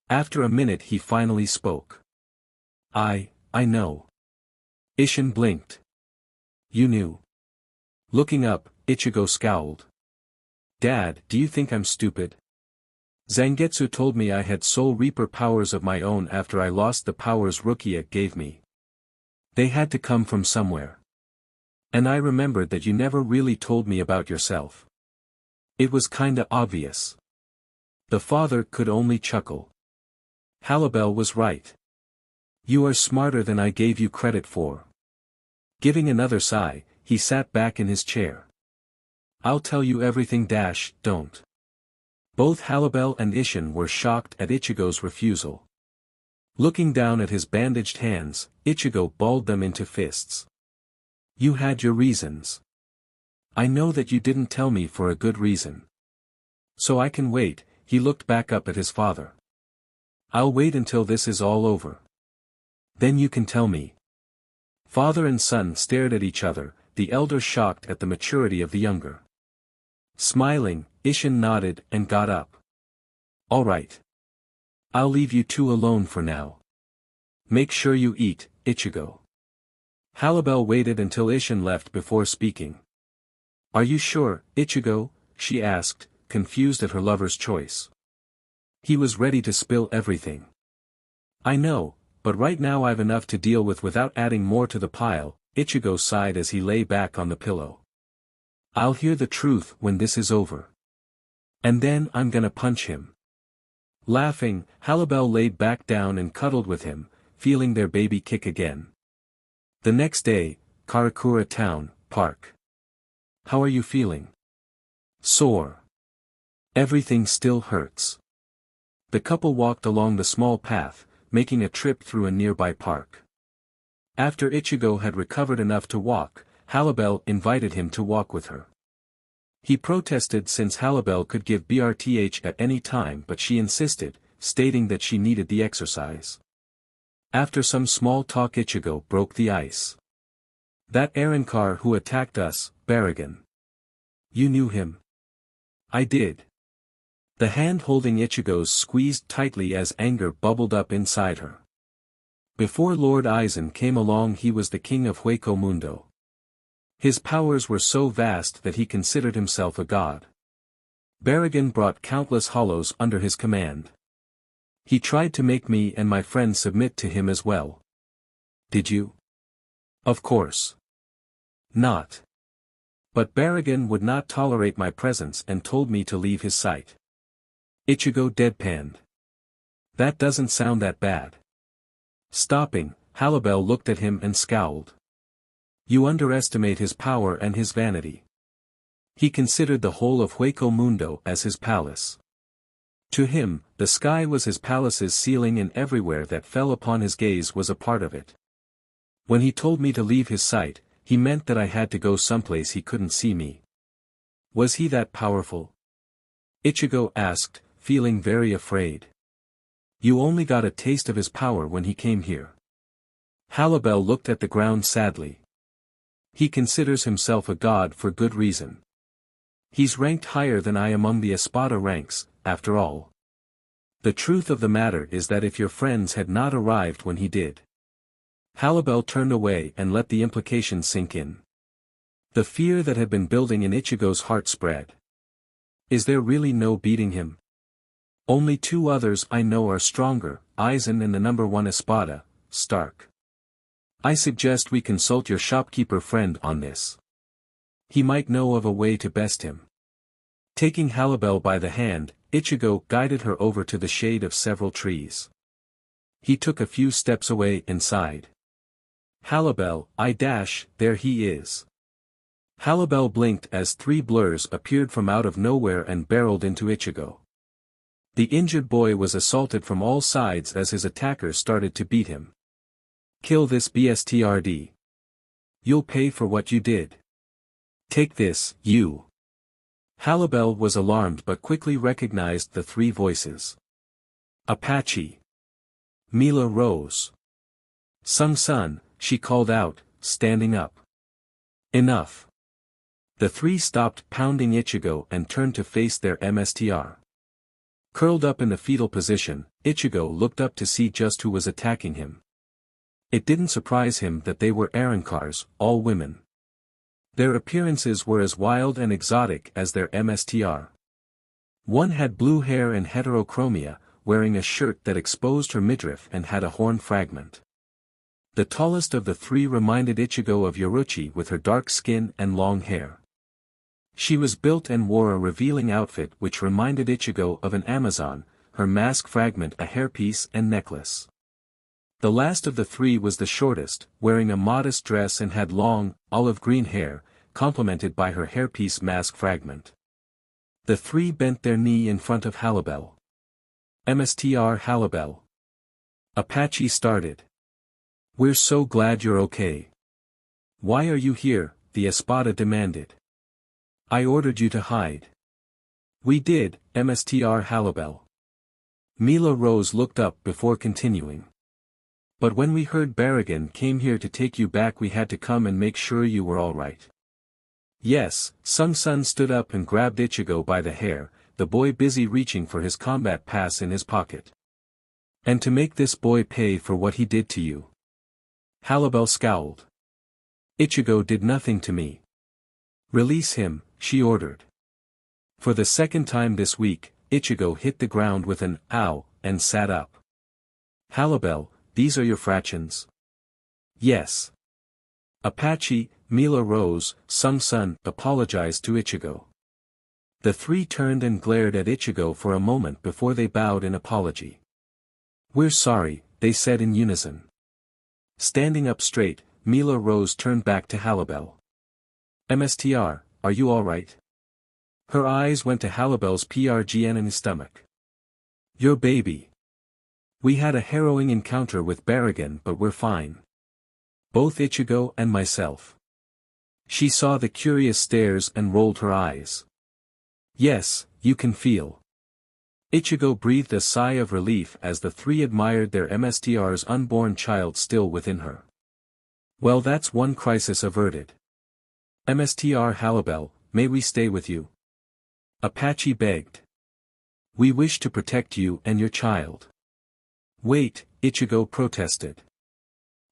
After a minute he finally spoke. I know. Isshin blinked. You knew. Looking up, Ichigo scowled. Dad, do you think I'm stupid? Zangetsu told me I had Soul Reaper powers of my own after I lost the powers Rukia gave me. They had to come from somewhere. And I remembered that you never really told me about yourself. It was kinda obvious. The father could only chuckle. Halibel was right. You are smarter than I gave you credit for. Giving another sigh, he sat back in his chair. I'll tell you everything — don't. Both Halibel and Isshin were shocked at Ichigo's refusal. Looking down at his bandaged hands, Ichigo balled them into fists. You had your reasons. I know that you didn't tell me for a good reason. So I can wait. He looked back up at his father. I'll wait until this is all over. Then you can tell me. Father and son stared at each other, the elder shocked at the maturity of the younger. Smiling, Isshin nodded and got up. All right. I'll leave you two alone for now. Make sure you eat, Ichigo. Halibel waited until Isshin left before speaking. Are you sure, Ichigo? She asked, confused at her lover's choice. He was ready to spill everything. I know, but right now I've enough to deal with without adding more to the pile, Ichigo sighed as he lay back on the pillow. I'll hear the truth when this is over. And then I'm gonna punch him. Laughing, Halibel laid back down and cuddled with him, feeling their baby kick again. The next day, Karakura Town, Park. How are you feeling? Sore. Everything still hurts. The couple walked along the small path, making a trip through a nearby park. After Ichigo had recovered enough to walk, Halibel invited him to walk with her. He protested since Halibel could give BRTH at any time, but she insisted, stating that she needed the exercise. After some small talk, Ichigo broke the ice. That Arrancar who attacked us, Baragon. You knew him? I did. The hand holding Ichigo's squeezed tightly as anger bubbled up inside her. Before Lord Aizen came along, he was the king of Hueco Mundo. His powers were so vast that he considered himself a god. Baragon brought countless hollows under his command. He tried to make me and my friends submit to him as well. Did you? Of course. Not. But Baragon would not tolerate my presence and told me to leave his sight. Ichigo deadpanned. That doesn't sound that bad. Stopping, Halibel looked at him and scowled. You underestimate his power and his vanity. He considered the whole of Hueco Mundo as his palace. To him, the sky was his palace's ceiling and everywhere that fell upon his gaze was a part of it. When he told me to leave his sight, he meant that I had to go someplace he couldn't see me. Was he that powerful? Ichigo asked, feeling very afraid. You only got a taste of his power when he came here. Halibel looked at the ground sadly. He considers himself a god for good reason. He's ranked higher than I among the Espada ranks, after all. The truth of the matter is that if your friends had not arrived when he did. Halibel turned away and let the implication sink in. The fear that had been building in Ichigo's heart spread. Is there really no beating him? Only two others I know are stronger, Aizen and the number 1 Espada, Stark. I suggest we consult your shopkeeper friend on this. He might know of a way to best him. Taking Halibel by the hand, Ichigo guided her over to the shade of several trees. He took a few steps away and sighed. Halibel, there he is. Halibel blinked as 3 blurs appeared from out of nowhere and barreled into Ichigo. The injured boy was assaulted from all sides as his attackers started to beat him. Kill this bstrd. You'll pay for what you did. Take this, you. Halibel was alarmed but quickly recognized the three voices. Apache. Mila rose. Sung-sun, she called out, standing up. Enough. The three stopped pounding Ichigo and turned to face their MSTR. Curled up in the fetal position, Ichigo looked up to see just who was attacking him. It didn't surprise him that they were Arankars, all women. Their appearances were as wild and exotic as their MSTR. One had blue hair and heterochromia, wearing a shirt that exposed her midriff and had a horn fragment. The tallest of the three reminded Ichigo of Yoruchi with her dark skin and long hair. She was built and wore a revealing outfit which reminded Ichigo of an Amazon, her mask fragment a hairpiece and necklace. The last of the three was the shortest, wearing a modest dress and had long, olive-green hair, complemented by her hairpiece mask fragment. The three bent their knee in front of Halibel. MSTR Halibel. Apache started. We're so glad you're okay. Why are you here? The Espada demanded. I ordered you to hide. We did, MSTR Halibel. Mila Rose looked up before continuing. But when we heard Barragan came here to take you back, we had to come and make sure you were all right. Yes, Sung-sun stood up and grabbed Ichigo by the hair, the boy busy reaching for his combat pass in his pocket. And to make this boy pay for what he did to you. Halibel scowled. Ichigo did nothing to me. Release him, she ordered. For the second time this week, Ichigo hit the ground with an ow, and sat up. Halibel, these are your fractions? Yes. Apache, Mila Rose, Sung-sun apologized to Ichigo. The three turned and glared at Ichigo for a moment before they bowed in apology. We're sorry, they said in unison. Standing up straight, Mila Rose turned back to Halibel. MSTR, are you all right? Her eyes went to Halibel's PRGN in his stomach. Your baby. We had a harrowing encounter with Barragan, but we're fine. Both Ichigo and myself. She saw the curious stares and rolled her eyes. Yes, you can feel. Ichigo breathed a sigh of relief as the three admired their MSTR's unborn child still within her. Well, that's one crisis averted. MSTR Halibel, may we stay with you? Apache begged. We wish to protect you and your child. Wait, Ichigo protested.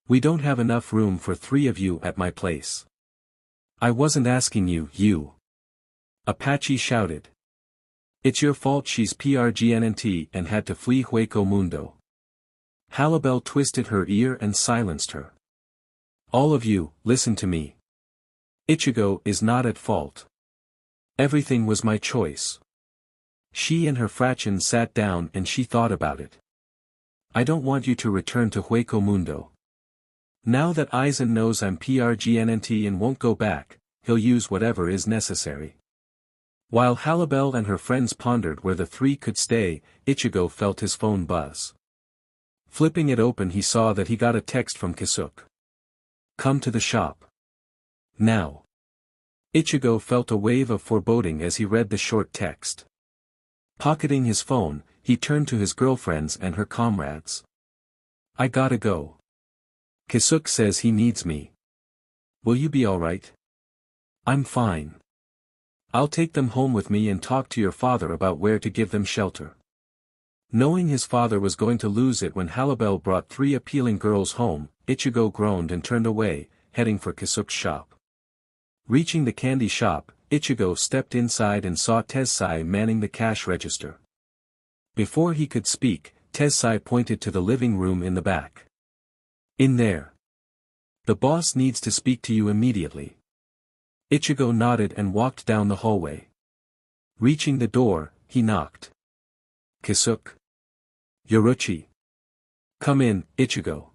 We don't have enough room for three of you at my place. I wasn't asking you, you. Apache shouted. It's your fault she's PRGNNT and had to flee Hueco Mundo. Halibel twisted her ear and silenced her. All of you, listen to me. Ichigo is not at fault. Everything was my choice. She and her fraction sat down and she thought about it. I don't want you to return to Hueco Mundo. Now that Aizen knows I'm PRGNNT and won't go back, he'll use whatever is necessary. While Halibel and her friends pondered where the three could stay, Ichigo felt his phone buzz. Flipping it open, he saw that he got a text from Kisuk. Come to the shop. Now. Ichigo felt a wave of foreboding as he read the short text. Pocketing his phone, he turned to his girlfriends and her comrades. I gotta go. Kisuk says he needs me. Will you be alright? I'm fine. I'll take them home with me and talk to your father about where to give them shelter. Knowing his father was going to lose it when Halibel brought three appealing girls home, Ichigo groaned and turned away, heading for Kisuk's shop. Reaching the candy shop, Ichigo stepped inside and saw Tessai manning the cash register. Before he could speak, Tessai pointed to the living room in the back. In there. The boss needs to speak to you immediately. Ichigo nodded and walked down the hallway. Reaching the door, he knocked. Kisuk. Yoruchi. Come in, Ichigo.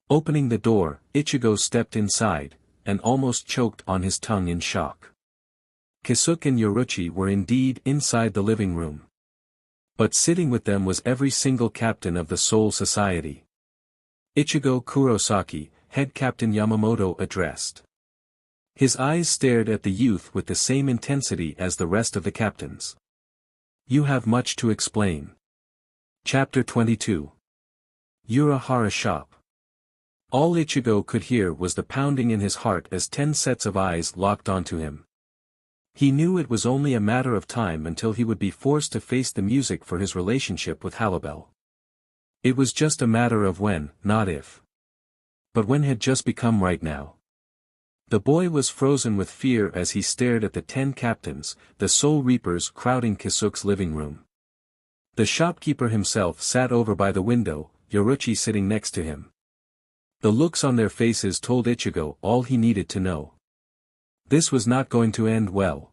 Opening the door, Ichigo stepped inside, and almost choked on his tongue in shock. Kisuk and Yoruchi were indeed inside the living room. But sitting with them was every single captain of the Soul Society. Ichigo Kurosaki, head captain Yamamoto addressed. His eyes stared at the youth with the same intensity as the rest of the captains. You have much to explain. Chapter 22. Urahara Shop. All Ichigo could hear was the pounding in his heart as 10 sets of eyes locked onto him. He knew it was only a matter of time until he would be forced to face the music for his relationship with Halibel. It was just a matter of when, not if. But when had just become right now. The boy was frozen with fear as he stared at the 10 captains, the Soul Reapers crowding Kisuke's living room. The shopkeeper himself sat over by the window, Yoruchi sitting next to him. The looks on their faces told Ichigo all he needed to know. This was not going to end well.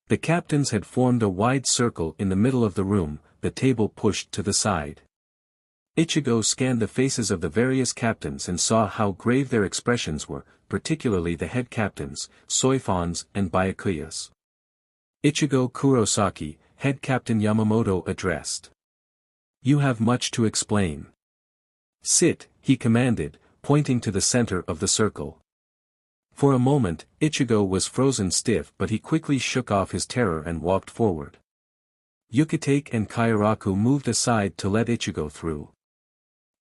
The captains had formed a wide circle in the middle of the room, the table pushed to the side. Ichigo scanned the faces of the various captains and saw how grave their expressions were, particularly the head captains, Soifon's and Byakuya's. Ichigo Kurosaki, head captain Yamamoto addressed. You have much to explain. Sit, he commanded, pointing to the center of the circle. For a moment, Ichigo was frozen stiff, but he quickly shook off his terror and walked forward. Yukitake and Kairaku moved aside to let Ichigo through.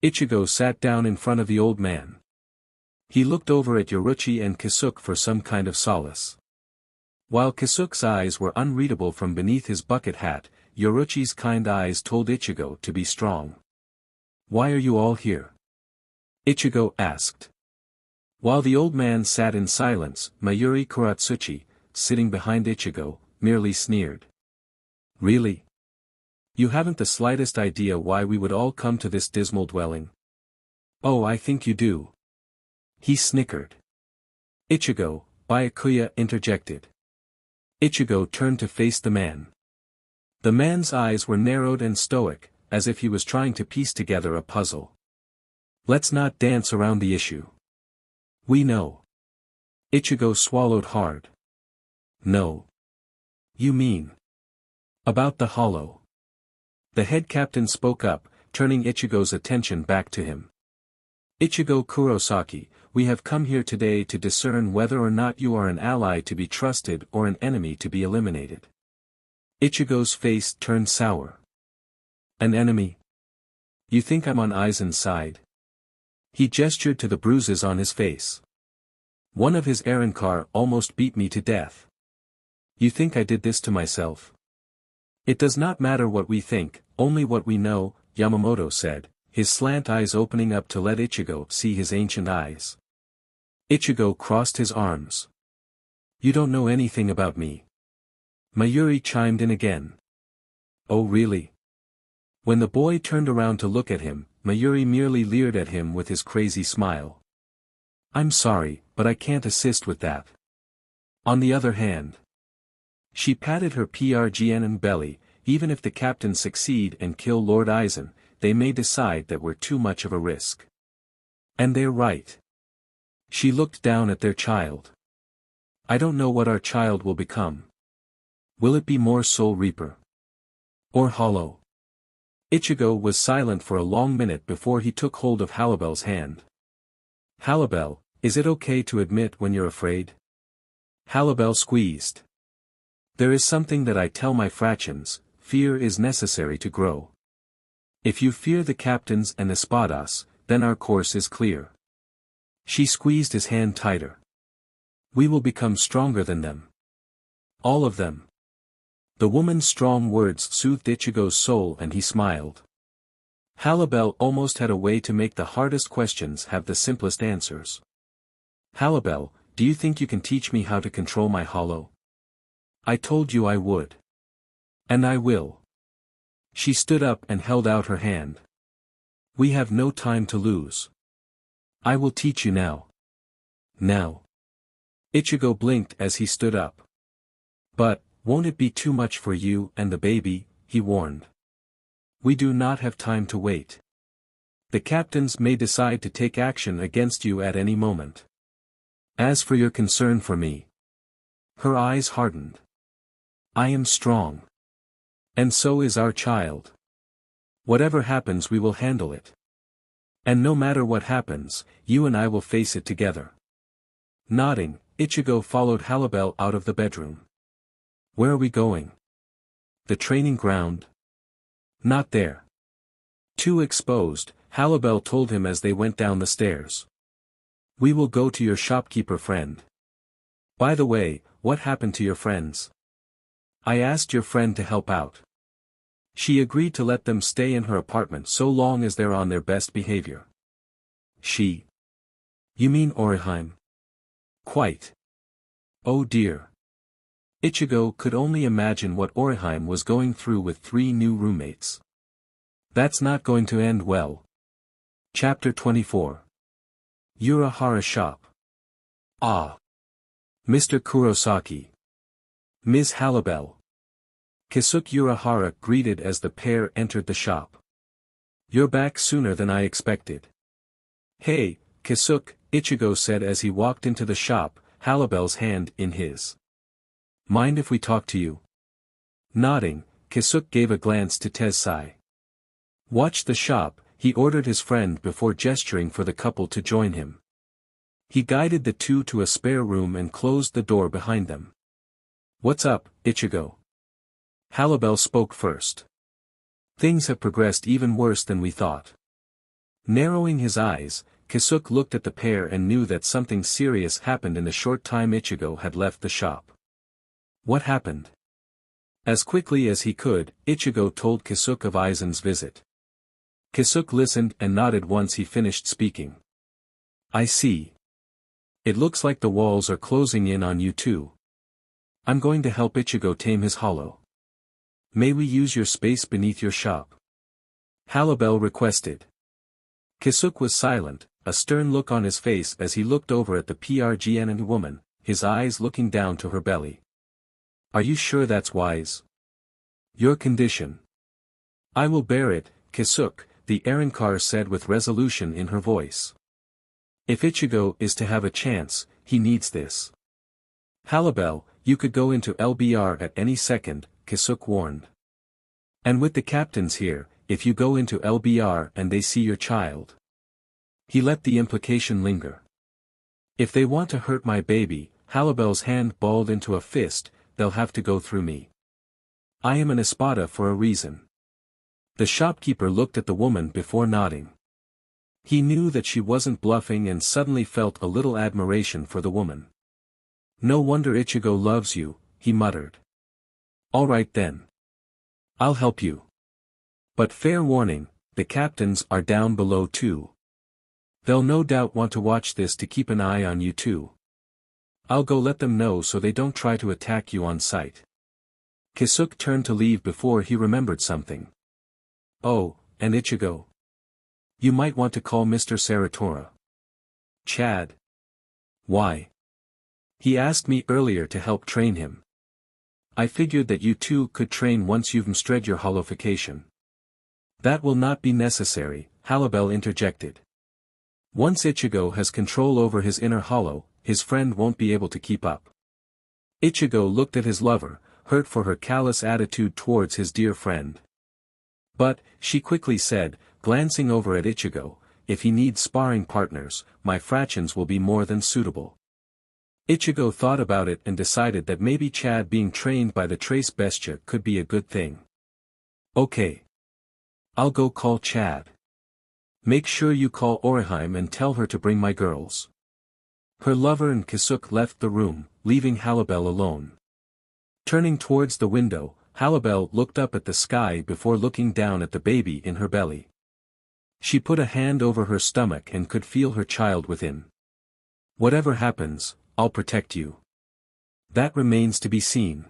Ichigo sat down in front of the old man. He looked over at Yoruchi and Kisuke for some kind of solace. While Kisuke's eyes were unreadable from beneath his bucket hat, Yoruchi's kind eyes told Ichigo to be strong. Why are you all here? Ichigo asked. While the old man sat in silence, Mayuri Kuratsuchi, sitting behind Ichigo, merely sneered. Really? You haven't the slightest idea why we would all come to this dismal dwelling? Oh, I think you do. He snickered. Ichigo, Byakuya interjected. Ichigo turned to face the man. The man's eyes were narrowed and stoic, as if he was trying to piece together a puzzle. Let's not dance around the issue. We know. Ichigo swallowed hard. No. You mean? About the hollow. The head captain spoke up, turning Ichigo's attention back to him. Ichigo Kurosaki, we have come here today to discern whether or not you are an ally to be trusted or an enemy to be eliminated. Ichigo's face turned sour. An enemy? You think I'm on Aizen's side? He gestured to the bruises on his face. One of his Aaronkar almost beat me to death. You think I did this to myself? It does not matter what we think, only what we know, Yamamoto said, his slant eyes opening up to let Ichigo see his ancient eyes. Ichigo crossed his arms. You don't know anything about me. Mayuri chimed in again. Oh really? When the boy turned around to look at him, Mayuri merely leered at him with his crazy smile. I'm sorry, but I can't assist with that. On the other hand. She patted her PRGN belly, even if the captains succeed and kill Lord Aizen, they may decide that we're too much of a risk. And they're right. She looked down at their child. I don't know what our child will become. Will it be more Soul Reaper? Or Hollow? Ichigo was silent for a long minute before he took hold of Halibel's hand. Halibel, is it okay to admit when you're afraid? Halibel squeezed. There is something that I tell my fractions, fear is necessary to grow. If you fear the captains and the espadas, then our course is clear. She squeezed his hand tighter. We will become stronger than them. All of them. The woman's strong words soothed Ichigo's soul and he smiled. Halibel almost had a way to make the hardest questions have the simplest answers. Halibel, do you think you can teach me how to control my hollow? I told you I would. And I will. She stood up and held out her hand. We have no time to lose. I will teach you now. Now. Ichigo blinked as he stood up. But, won't it be too much for you and the baby, he warned. We do not have time to wait. The captains may decide to take action against you at any moment. As for your concern for me. Her eyes hardened. I am strong. And so is our child. Whatever happens we will handle it. And no matter what happens, you and I will face it together. Nodding, Ichigo followed Halibel out of the bedroom. Where are we going? The training ground? Not there. Too exposed, Halibel told him as they went down the stairs. We will go to your shopkeeper friend. By the way, what happened to your friends? I asked your friend to help out. She agreed to let them stay in her apartment so long as they're on their best behavior. She? You mean Orihime? Quite. Oh dear. Ichigo could only imagine what Orihime was going through with 3 new roommates. That's not going to end well. Chapter 24. Urahara Shop. Ah. Mr. Kurosaki. Ms. Halibel. Kisuke Urahara greeted as the pair entered the shop. You're back sooner than I expected. Hey, Kisuke, Ichigo said as he walked into the shop, Halibel's hand in his. Mind if we talk to you? Nodding, Kisuke gave a glance to Tessai. Watch the shop, he ordered his friend before gesturing for the couple to join him. He guided the two to a spare room and closed the door behind them. What's up, Ichigo? Halibel spoke first. Things have progressed even worse than we thought. Narrowing his eyes, Kisuke looked at the pair and knew that something serious happened in the short time Ichigo had left the shop. What happened? As quickly as he could, Ichigo told Kisuke of Aizen's visit. Kisuke listened and nodded once he finished speaking. I see. It looks like the walls are closing in on you too. I'm going to help Ichigo tame his hollow. May we use your space beneath your shop? Halibel requested. Kisuke was silent, a stern look on his face as he looked over at the PRGN woman, his eyes looking down to her belly. Are you sure that's wise? Your condition. I will bear it, Kisuke, the Arrancar said with resolution in her voice. If Ichigo is to have a chance, he needs this. Halibel, you could go into LBR at any second, Kisuke warned. And with the captains here, if you go into LBR and they see your child. He let the implication linger. If they want to hurt my baby, Halibel's hand balled into a fist, they'll have to go through me. I am an espada for a reason. The shopkeeper looked at the woman before nodding. He knew that she wasn't bluffing and suddenly felt a little admiration for the woman. No wonder Ichigo loves you, he muttered. All right then. I'll help you. But fair warning, the captains are down below too. They'll no doubt want to watch this to keep an eye on you too. I'll go let them know so they don't try to attack you on sight. Kisuke turned to leave before he remembered something. Oh, and Ichigo. You might want to call Mr. Saratora. Chad. Why? He asked me earlier to help train him. I figured that you two could train once you've mastered your holification. That will not be necessary, Halibel interjected. Once Ichigo has control over his inner hollow, his friend won't be able to keep up. Ichigo looked at his lover, hurt for her callous attitude towards his dear friend. But, she quickly said, glancing over at Ichigo, if he needs sparring partners, my fractions will be more than suitable. Ichigo thought about it and decided that maybe Chad being trained by the Trace Bestia could be a good thing. Okay. I'll go call Chad. Make sure you call Orihime and tell her to bring my girls. Her lover and Kisuke left the room, leaving Halibel alone. Turning towards the window, Halibel looked up at the sky before looking down at the baby in her belly. She put a hand over her stomach and could feel her child within. Whatever happens, I'll protect you. That remains to be seen.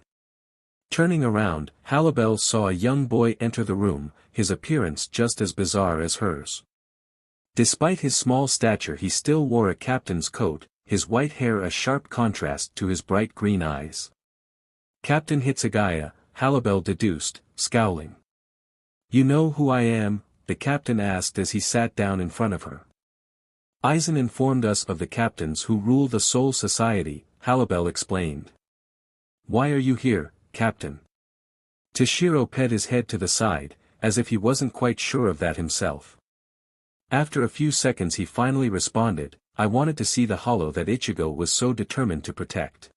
Turning around, Halibel saw a young boy enter the room, his appearance just as bizarre as hers. Despite his small stature he still wore a captain's coat, his white hair a sharp contrast to his bright green eyes. Captain Hitsugaya, Halibel deduced, scowling. You know who I am? The captain asked as he sat down in front of her. Aizen informed us of the captains who rule the Soul Society, Halibel explained. Why are you here, Captain? Toshiro pet his head to the side, as if he wasn't quite sure of that himself. After a few seconds he finally responded, I wanted to see the hollow that Ichigo was so determined to protect.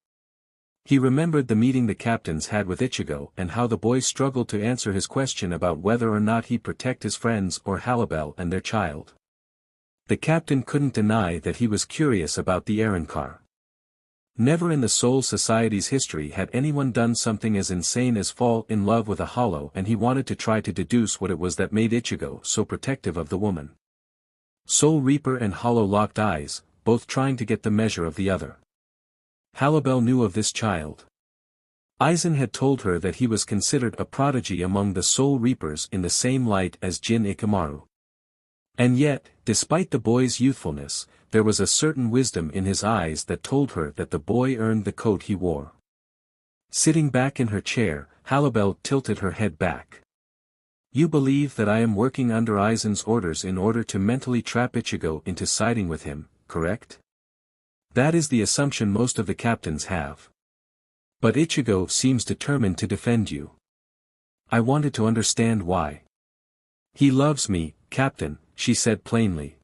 He remembered the meeting the captains had with Ichigo and how the boy struggled to answer his question about whether or not he'd protect his friends or Halibel and their child. The captain couldn't deny that he was curious about the errand car. Never in the Soul Society's history had anyone done something as insane as fall in love with a hollow, and he wanted to try to deduce what it was that made Ichigo so protective of the woman. Soul Reaper and Hollow locked eyes, both trying to get the measure of the other. Halibel knew of this child. Aizen had told her that he was considered a prodigy among the Soul Reapers in the same light as Jin Ikamaru. And yet, despite the boy's youthfulness, there was a certain wisdom in his eyes that told her that the boy earned the coat he wore. Sitting back in her chair, Halibel tilted her head back. You believe that I am working under Aizen's orders in order to mentally trap Ichigo into siding with him, correct? That is the assumption most of the captains have. But Ichigo seems determined to defend you. I wanted to understand why. He loves me, Captain, she said plainly.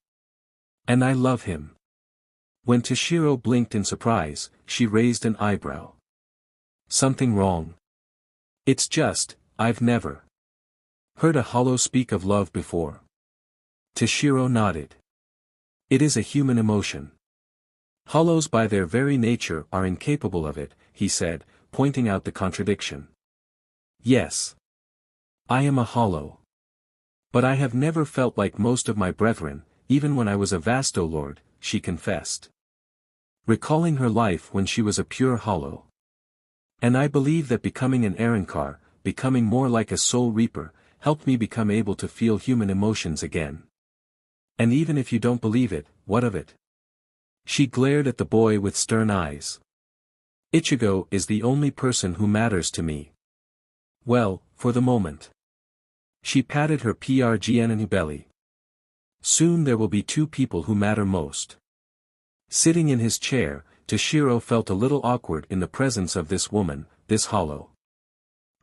And I love him. When Toshiro blinked in surprise, she raised an eyebrow. Something wrong? It's just, I've never heard a hollow speak of love before. Toshiro nodded. It is a human emotion. Hollows by their very nature are incapable of it, he said, pointing out the contradiction. Yes. I am a hollow. But I have never felt like most of my brethren, even when I was a Vasto Lord, she confessed. Recalling her life when she was a pure hollow. And I believe that becoming an Arankar, becoming more like a Soul Reaper, helped me become able to feel human emotions again. And even if you don't believe it, what of it? She glared at the boy with stern eyes. Ichigo is the only person who matters to me. Well, for the moment. She patted her PRGN belly. Soon there will be two people who matter most. Sitting in his chair, Toshiro felt a little awkward in the presence of this woman, this hollow.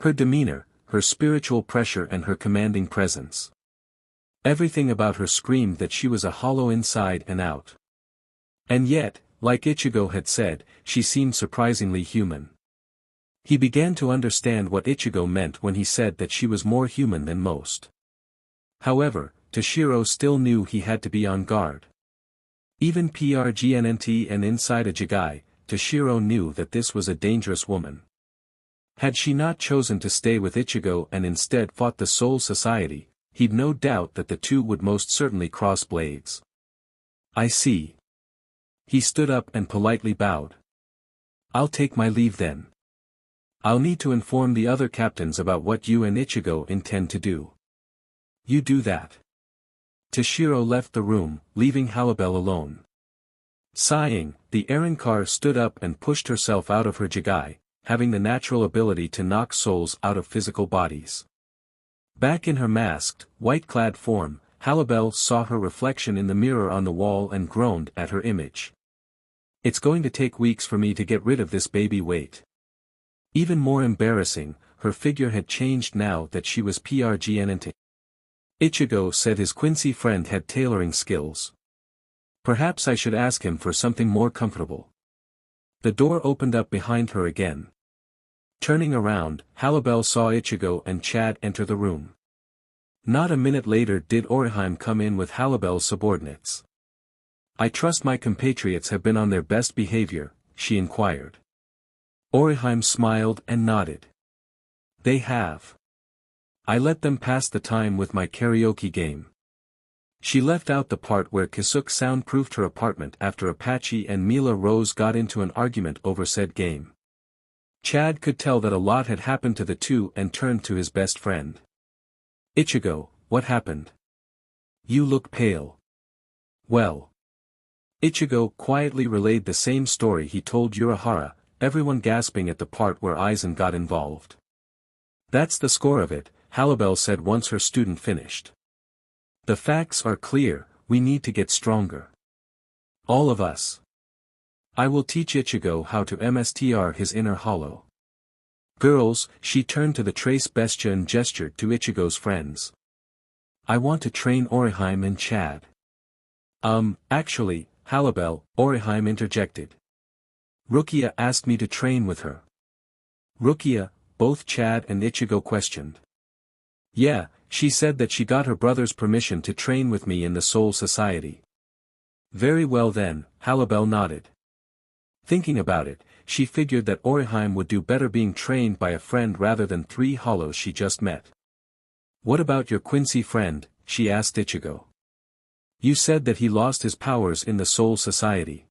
Her demeanor, her spiritual pressure and her commanding presence. Everything about her screamed that she was a hollow inside and out. And yet, like Ichigo had said, she seemed surprisingly human. He began to understand what Ichigo meant when he said that she was more human than most. However, Toshiro still knew he had to be on guard. Even PRGNNT and inside a Jigai, Toshiro knew that this was a dangerous woman. Had she not chosen to stay with Ichigo and instead fought the Soul Society, he'd no doubt that the two would most certainly cross blades. I see. He stood up and politely bowed. I'll take my leave then. I'll need to inform the other captains about what you and Ichigo intend to do. You do that. Toshiro left the room, leaving Halibel alone. Sighing, the Arankar stood up and pushed herself out of her Jigai, having the natural ability to knock souls out of physical bodies. Back in her masked, white-clad form, Halibel saw her reflection in the mirror on the wall and groaned at her image. It's going to take weeks for me to get rid of this baby weight. Even more embarrassing, her figure had changed now that she was PRGNNT. Ichigo said his Quincy friend had tailoring skills. Perhaps I should ask him for something more comfortable. The door opened up behind her again. Turning around, Halibel saw Ichigo and Chad enter the room. Not a minute later did Orihime come in with Halibel's subordinates. I trust my compatriots have been on their best behavior, she inquired. Orihime smiled and nodded. They have. I let them pass the time with my karaoke game. She left out the part where Kisuke soundproofed her apartment after Apache and Mila Rose got into an argument over said game. Chad could tell that a lot had happened to the two and turned to his best friend. Ichigo, what happened? You look pale. Well. Ichigo quietly relayed the same story he told Urahara, everyone gasping at the part where Aizen got involved. That's the score of it, Halibel said once her student finished. The facts are clear, we need to get stronger. All of us. I will teach Ichigo how to MSTR his inner hollow. Girls, she turned to the trace bestia and gestured to Ichigo's friends. I want to train Orihime and Chad. Actually, Halibel, Orihime interjected. Rukia asked me to train with her. Rukia, both Chad and Ichigo questioned. Yeah, she said that she got her brother's permission to train with me in the Soul Society. Very well then, Halibel nodded. Thinking about it, she figured that Orihime would do better being trained by a friend rather than 3 hollows she just met. What about your Quincy friend? She asked Ichigo. You said that he lost his powers in the Soul Society.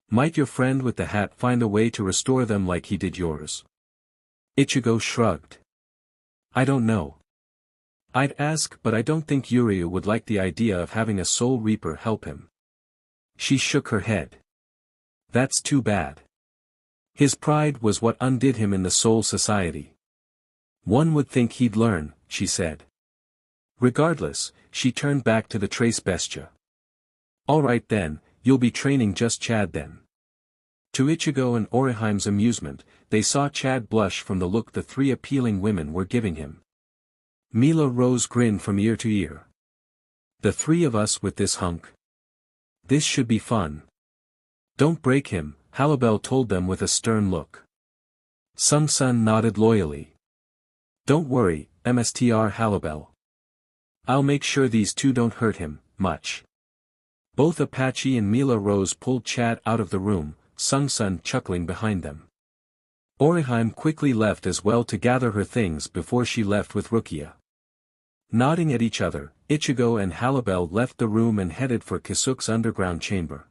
Might your friend with the hat find a way to restore them like he did yours? Ichigo shrugged. I don't know. I'd ask, but I don't think Yuryu would like the idea of having a Soul Reaper help him. She shook her head. That's too bad. His pride was what undid him in the Soul Society. One would think he'd learn, she said. Regardless, she turned back to the trace bestia. Alright then, you'll be training just Chad then. To Ichigo and Orihime's amusement, they saw Chad blush from the look the 3 appealing women were giving him. Mila Rose grinned from ear to ear. The 3 of us with this hunk? This should be fun. Don't break him, Halibel told them with a stern look. Sung-sun nodded loyally. Don't worry, Mstr Halibel. I'll make sure these 2 don't hurt him, much. Both Apache and Mila Rose pulled Chad out of the room, Sung-sun chuckling behind them. Orihime quickly left as well to gather her things before she left with Rukia. Nodding at each other, Ichigo and Halibel left the room and headed for Kisuke's underground chamber.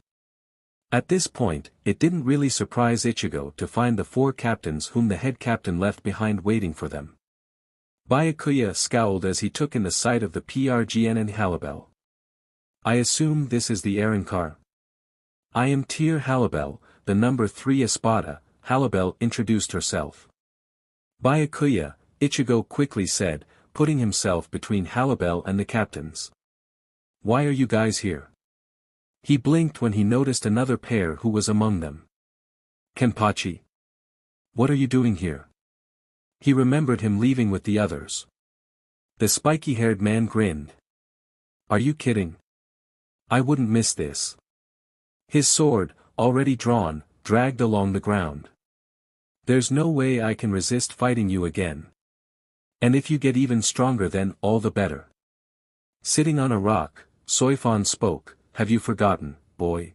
At this point, it didn't really surprise Ichigo to find the 4 captains whom the head captain left behind waiting for them. Byakuya scowled as he took in the sight of the PRGN and Halibel. I assume this is the errand car. I am Tyr Halibel, the number 3 Espada, Halibel introduced herself. Byakuya, Ichigo quickly said, putting himself between Halibel and the captains. Why are you guys here? He blinked when he noticed another pair who was among them. Kenpachi. What are you doing here? He remembered him leaving with the others. The spiky-haired man grinned. Are you kidding? I wouldn't miss this. His sword, already drawn, dragged along the ground. There's no way I can resist fighting you again. And if you get even stronger then all the better. Sitting on a rock, Soifon spoke, have you forgotten, boy?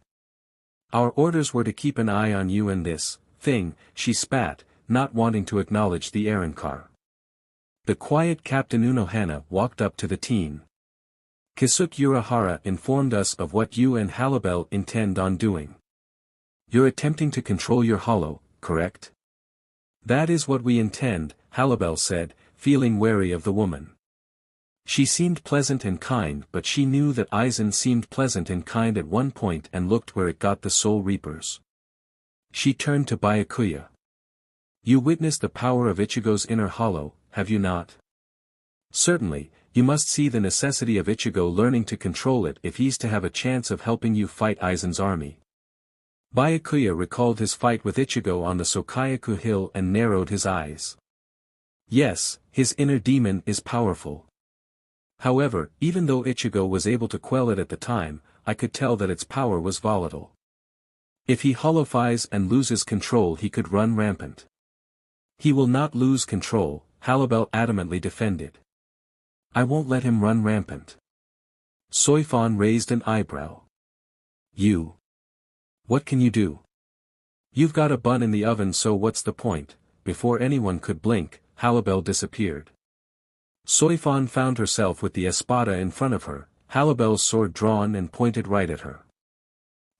Our orders were to keep an eye on you and this thing, she spat, not wanting to acknowledge the errand car. The quiet Captain Unohana walked up to the teen. Kisuke Urahara informed us of what you and Halibel intend on doing. You're attempting to control your hollow, correct? That is what we intend, Halibel said, feeling wary of the woman. She seemed pleasant and kind, but she knew that Aizen seemed pleasant and kind at one point and looked where it got the Soul Reapers. She turned to Byakuya. You witnessed the power of Ichigo's inner hollow, have you not? Certainly, you must see the necessity of Ichigo learning to control it if he's to have a chance of helping you fight Aizen's army. Byakuya recalled his fight with Ichigo on the Sokayaku Hill and narrowed his eyes. Yes, his inner demon is powerful. However, even though Ichigo was able to quell it at the time, I could tell that its power was volatile. If he hollowifies and loses control he could run rampant. He will not lose control, Halibel adamantly defended. I won't let him run rampant. Soifon raised an eyebrow. You. What can you do? You've got a bun in the oven, so what's the point? Before anyone could blink, Halibel disappeared. Soifon found herself with the espada in front of her, Halibel's sword drawn and pointed right at her.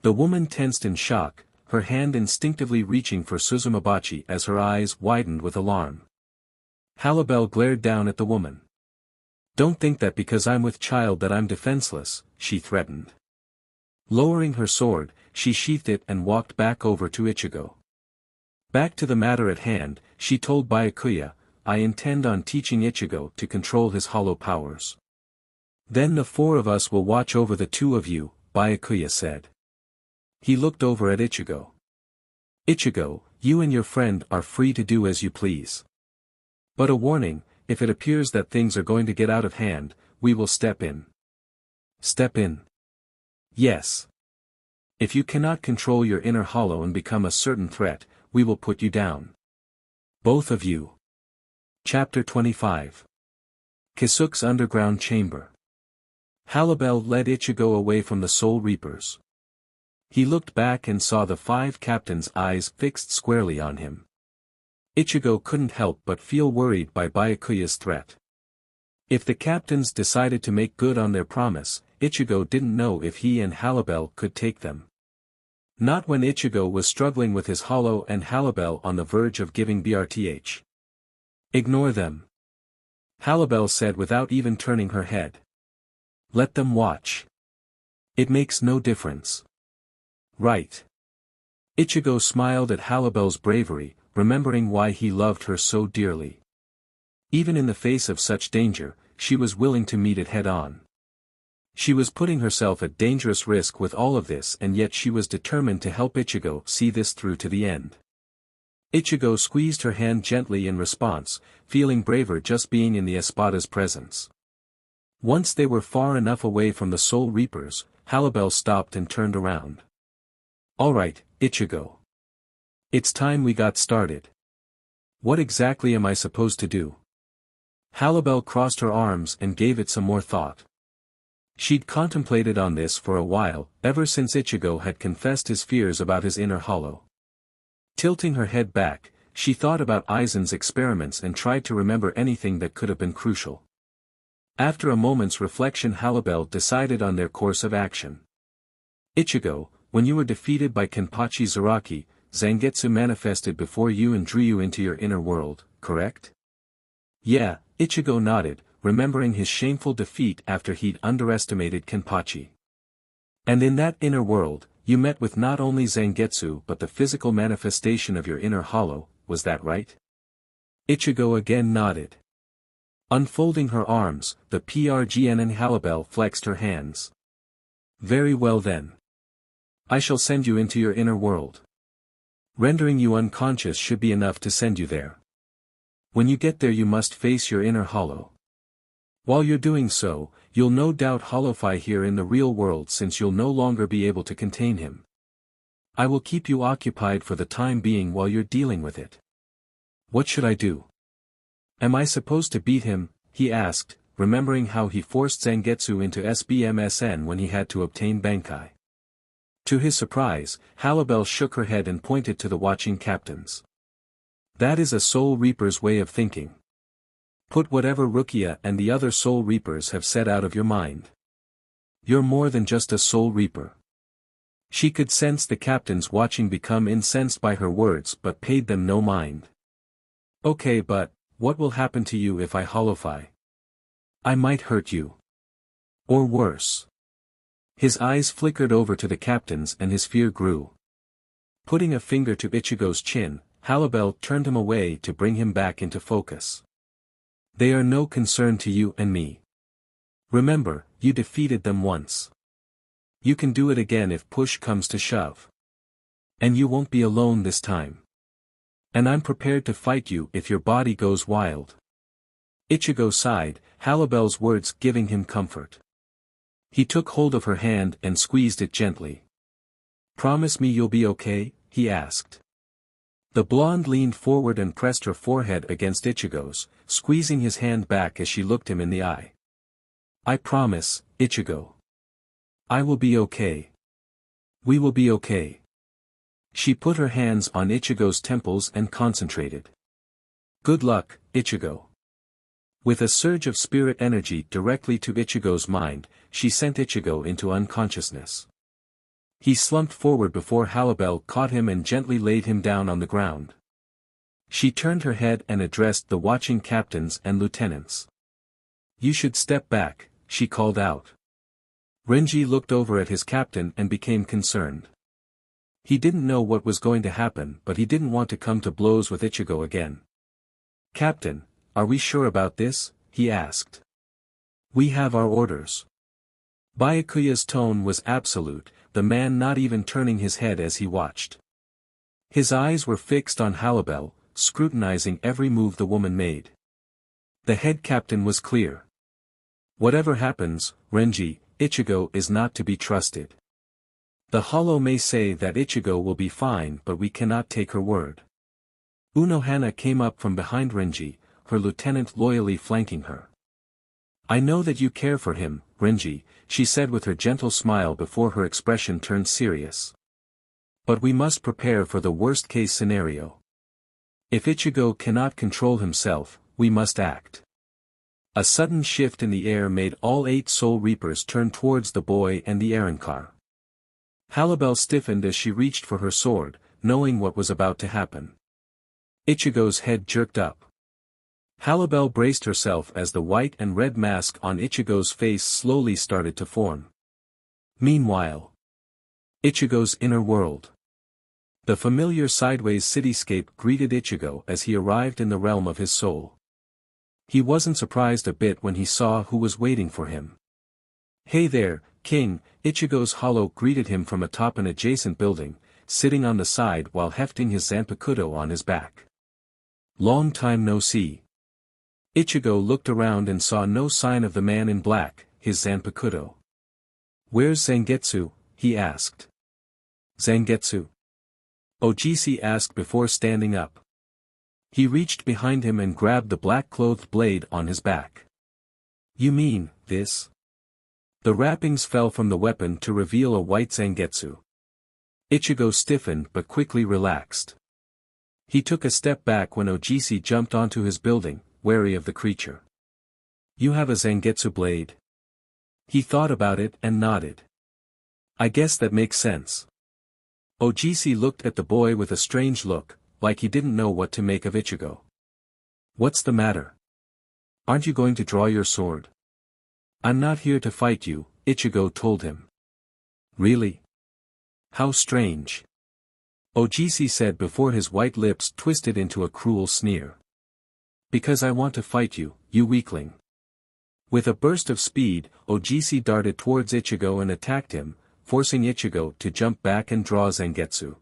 The woman tensed in shock, her hand instinctively reaching for Suzumabachi as her eyes widened with alarm. Halibel glared down at the woman. Don't think that because I'm with child that I'm defenseless, she threatened. Lowering her sword, she sheathed it and walked back over to Ichigo. Back to the matter at hand, she told Byakuya, I intend on teaching Ichigo to control his hollow powers. Then the 4 of us will watch over the 2 of you, Byakuya said. He looked over at Ichigo. Ichigo, You and your friend are free to do as you please. But a warning, if it appears that things are going to get out of hand, we will step in. Step in? Yes. If you cannot control your inner hollow and become a certain threat, we will put you down. Both of you. Chapter 25. Kisuke's Underground Chamber. Halibel led Ichigo away from the Soul Reapers. He looked back and saw the 5 captains' eyes fixed squarely on him. Ichigo couldn't help but feel worried by Byakuya's threat. If the captains decided to make good on their promise, Ichigo didn't know if he and Halibel could take them. Not when Ichigo was struggling with his hollow and Halibel on the verge of giving BRTH. Ignore them. Halibel said without even turning her head. Let them watch. It makes no difference. Right. Ichigo smiled at Halibel's bravery, remembering why he loved her so dearly. Even in the face of such danger, she was willing to meet it head-on. She was putting herself at dangerous risk with all of this, and yet she was determined to help Ichigo see this through to the end. Ichigo squeezed her hand gently in response, feeling braver just being in the Espada's presence. Once they were far enough away from the Soul Reapers, Halibel stopped and turned around. Alright, Ichigo. It's time we got started. What exactly am I supposed to do? Halibel crossed her arms and gave it some more thought. She'd contemplated on this for a while, ever since Ichigo had confessed his fears about his inner hollow. Tilting her head back, she thought about Aizen's experiments and tried to remember anything that could have been crucial. After a moment's reflection, Halibel decided on their course of action. Ichigo, when you were defeated by Kenpachi Zaraki, Zangetsu manifested before you and drew you into your inner world, correct? Yeah, Ichigo nodded, remembering his shameful defeat after he'd underestimated Kenpachi. And in that inner world, you met with not only Zangetsu but the physical manifestation of your inner hollow, was that right? Ichigo again nodded. Unfolding her arms, the PRGN and Halibel flexed her hands. Very well then. I shall send you into your inner world. Rendering you unconscious should be enough to send you there. When you get there you must face your inner hollow. While you're doing so, you'll no doubt hollowfy here in the real world since you'll no longer be able to contain him. I will keep you occupied for the time being while you're dealing with it. What should I do? Am I supposed to beat him? He asked, remembering how he forced Zangetsu into SBMSN when he had to obtain Bankai. To his surprise, Halibel shook her head and pointed to the watching captains. That is a Soul Reaper's way of thinking. Put whatever Rukia and the other Soul Reapers have said out of your mind. You're more than just a Soul Reaper. She could sense the captains watching become incensed by her words but paid them no mind. Okay, but what will happen to you if I hollowfy? I might hurt you. Or worse. His eyes flickered over to the captains and his fear grew. Putting a finger to Ichigo's chin, Halibel turned him away to bring him back into focus. They are no concern to you and me. Remember, you defeated them once. You can do it again if push comes to shove. And you won't be alone this time. And I'm prepared to fight you if your body goes wild. Ichigo sighed, Halibel's words giving him comfort. He took hold of her hand and squeezed it gently. Promise me you'll be okay? He asked. The blonde leaned forward and pressed her forehead against Ichigo's, squeezing his hand back as she looked him in the eye. I promise, Ichigo. I will be okay. We will be okay. She put her hands on Ichigo's temples and concentrated. Good luck, Ichigo. With a surge of spirit energy directly to Ichigo's mind, she sent Ichigo into unconsciousness. He slumped forward before Halibel caught him and gently laid him down on the ground. She turned her head and addressed the watching captains and lieutenants. You should step back, she called out. Renji looked over at his captain and became concerned. He didn't know what was going to happen but he didn't want to come to blows with Ichigo again. Captain, are we sure about this? He asked. We have our orders. Byakuya's tone was absolute, the man not even turning his head as he watched. His eyes were fixed on Halibel, scrutinizing every move the woman made. The head captain was clear. Whatever happens, Renji, Ichigo is not to be trusted. The hollow may say that Ichigo will be fine, but we cannot take her word. Unohana came up from behind Renji, her lieutenant loyally flanking her. I know that you care for him, Renji, she said with her gentle smile before her expression turned serious. But we must prepare for the worst-case scenario. If Ichigo cannot control himself, we must act. A sudden shift in the air made all 8 Soul Reapers turn towards the boy and the Aaron-car. Halibel stiffened as she reached for her sword, knowing what was about to happen. Ichigo's head jerked up. Halibel braced herself as the white and red mask on Ichigo's face slowly started to form. Meanwhile, Ichigo's inner world. The familiar sideways cityscape greeted Ichigo as he arrived in the realm of his soul. He wasn't surprised a bit when he saw who was waiting for him. Hey there, King, Ichigo's hollow greeted him from atop an adjacent building, sitting on the side while hefting his Zanpakuto on his back. Long time no see. Ichigo looked around and saw no sign of the man in black, his Zanpakuto. Where's Zangetsu? He asked. Zangetsu? Ojishi asked before standing up. He reached behind him and grabbed the black-clothed blade on his back. You mean, this? The wrappings fell from the weapon to reveal a white Zangetsu. Ichigo stiffened but quickly relaxed. He took a step back when Ojishi jumped onto his building, wary of the creature. You have a Zangetsu blade? He thought about it and nodded. I guess that makes sense. Ojishi looked at the boy with a strange look, like he didn't know what to make of Ichigo. What's the matter? Aren't you going to draw your sword? I'm not here to fight you, Ichigo told him. Really? How strange. Ojishi said before his white lips twisted into a cruel sneer. Because I want to fight you, you weakling. With a burst of speed, Ojishi darted towards Ichigo and attacked him, forcing Ichigo to jump back and draw Zangetsu.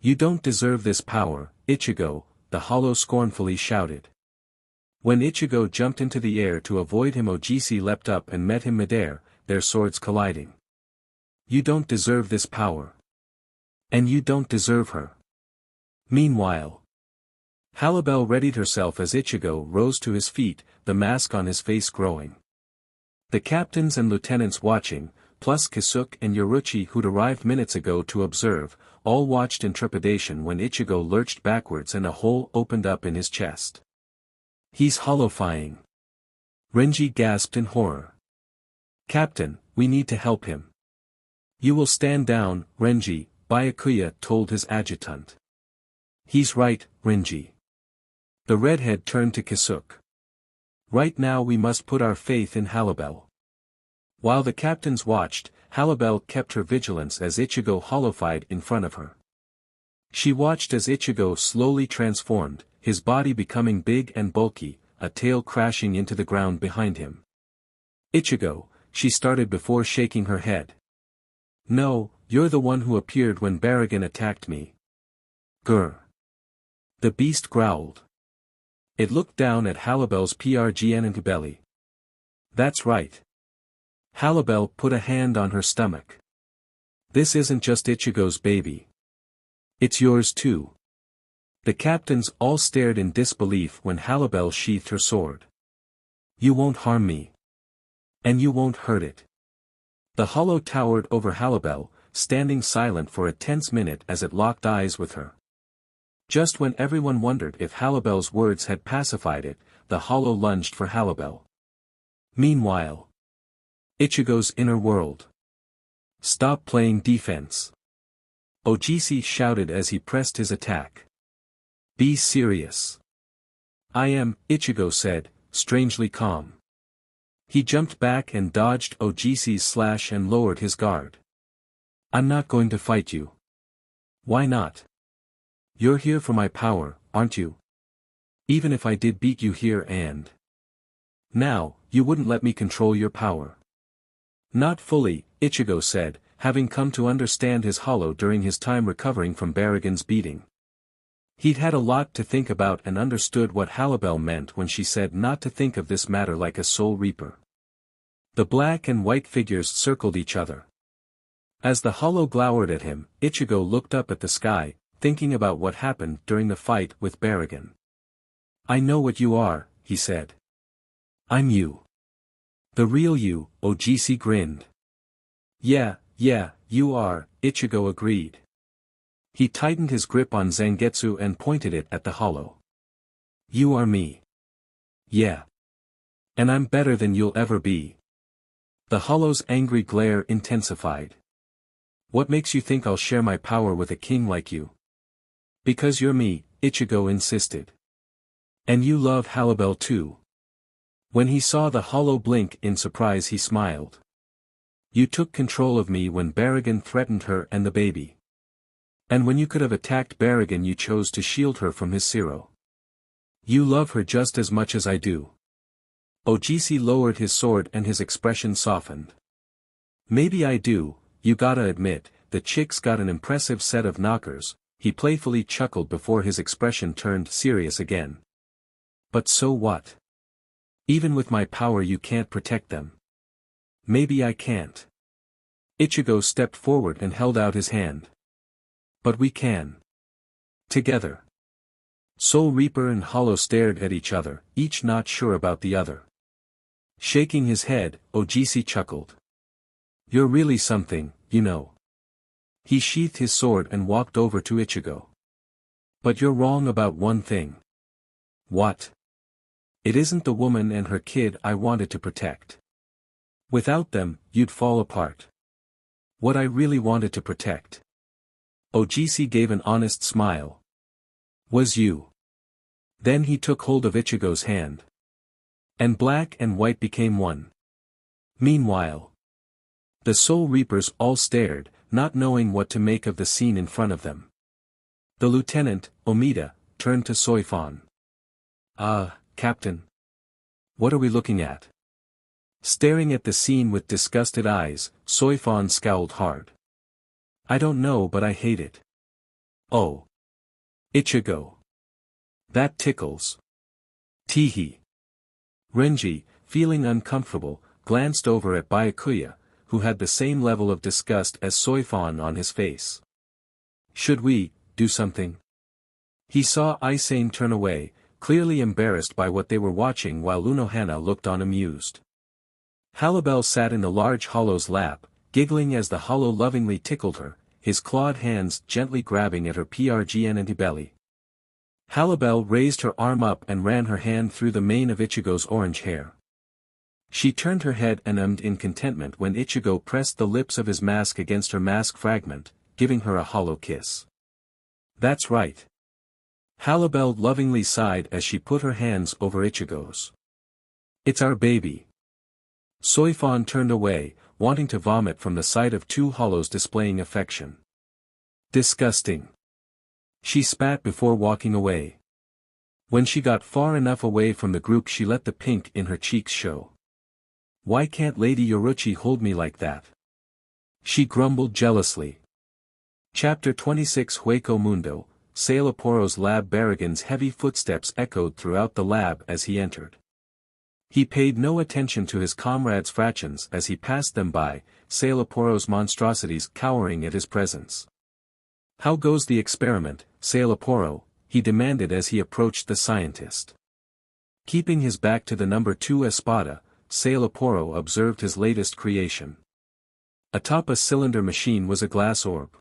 You don't deserve this power, Ichigo, the hollow scornfully shouted. When Ichigo jumped into the air to avoid him, Ojishi leapt up and met him midair, their swords colliding. You don't deserve this power. And you don't deserve her. Meanwhile, Halibel readied herself as Ichigo rose to his feet, the mask on his face growing. The captains and lieutenants watching, plus Kisuke and Yoruchi who'd arrived minutes ago to observe, all watched in trepidation when Ichigo lurched backwards and a hole opened up in his chest. He's hollowfying. Renji gasped in horror. Captain, we need to help him. You will stand down, Renji, Byakuya told his adjutant. He's right, Renji. The redhead turned to Kisuke. Right now we must put our faith in Halibel. While the captains watched, Halibel kept her vigilance as Ichigo hollowfied in front of her. She watched as Ichigo slowly transformed, his body becoming big and bulky, a tail crashing into the ground behind him. Ichigo, she started before shaking her head. No, you're the one who appeared when Baragon attacked me. Grr. The beast growled. It looked down at Halibel's PRGN belly. That's right. Halibel put a hand on her stomach. This isn't just Ichigo's baby. It's yours too. The captains all stared in disbelief when Halibel sheathed her sword. You won't harm me. And you won't hurt it. The hollow towered over Halibel, standing silent for a tense minute as it locked eyes with her. Just when everyone wondered if Halibel's words had pacified it, the hollow lunged for Halibel. Meanwhile, Ichigo's inner world. Stop playing defense. Ojishi shouted as he pressed his attack. Be serious. I am, Ichigo said, strangely calm. He jumped back and dodged Ojishi's slash and lowered his guard. I'm not going to fight you. Why not? You're here for my power, aren't you? Even if I did beat you here and... Now, you wouldn't let me control your power. Not fully, Ichigo said, having come to understand his hollow during his time recovering from Barrigan's beating. He'd had a lot to think about and understood what Halibel meant when she said not to think of this matter like a soul reaper. The black and white figures circled each other. As the hollow glowered at him, Ichigo looked up at the sky, thinking about what happened during the fight with Barrigan. "I know what you are," he said. "I'm you. The real you," Ojishi grinned. Yeah, you are," Ichigo agreed. He tightened his grip on Zangetsu and pointed it at the hollow. "You are me. Yeah. And I'm better than you'll ever be." The hollow's angry glare intensified. "What makes you think I'll share my power with a king like you?" "Because you're me," Ichigo insisted. "And you love Halibel too." When he saw the hollow blink in surprise he smiled. "You took control of me when Barrigan threatened her and the baby. And when you could have attacked Barrigan you chose to shield her from his Zero. You love her just as much as I do." Ojishi lowered his sword and his expression softened. "Maybe I do, you gotta admit, the chick's got an impressive set of knockers," he playfully chuckled before his expression turned serious again. "But so what? Even with my power you can't protect them." "Maybe I can't." Ichigo stepped forward and held out his hand. "But we can. Together." Soul Reaper and Hollow stared at each other, each not sure about the other. Shaking his head, Ojishi chuckled. "You're really something, you know." He sheathed his sword and walked over to Ichigo. "But you're wrong about one thing." "What?" "It isn't the woman and her kid I wanted to protect. Without them, you'd fall apart. What I really wanted to protect." Ojishi gave an honest smile. "Was you." Then he took hold of Ichigo's hand. And black and white became one. Meanwhile, the Soul Reapers all stared, not knowing what to make of the scene in front of them. The lieutenant, Omida, turned to Soifon. Captain. What are we looking at?" Staring at the scene with disgusted eyes, Soifon scowled hard. "I don't know but I hate it." "Oh. Ichigo. That tickles." Teehee. Renji, feeling uncomfortable, glanced over at Byakuya, who had the same level of disgust as Soifon on his face. "Should we do something?" He saw Aizen turn away, clearly embarrassed by what they were watching while Unohana looked on amused. Halibel sat in the large hollow's lap, giggling as the hollow lovingly tickled her, his clawed hands gently grabbing at her prgn belly. Halibel raised her arm up and ran her hand through the mane of Ichigo's orange hair. She turned her head and ummed in contentment when Ichigo pressed the lips of his mask against her mask fragment, giving her a hollow kiss. "That's right." Halibel lovingly sighed as she put her hands over Ichigo's. "It's our baby." Soifon turned away, wanting to vomit from the sight of two hollows displaying affection. "Disgusting." She spat before walking away. When she got far enough away from the group she let the pink in her cheeks show. "Why can't Lady Yoruchi hold me like that?" she grumbled jealously. Chapter 26 Hueco Mundo, Sailaporo's lab. Barrigan's heavy footsteps echoed throughout the lab as he entered. He paid no attention to his comrades' fractions as he passed them by, Sailaporo's monstrosities cowering at his presence. "How goes the experiment, Sailaporo?" he demanded as he approached the scientist. Keeping his back to the number 2 Espada, Sailaporo observed his latest creation. Atop a cylinder machine was a glass orb.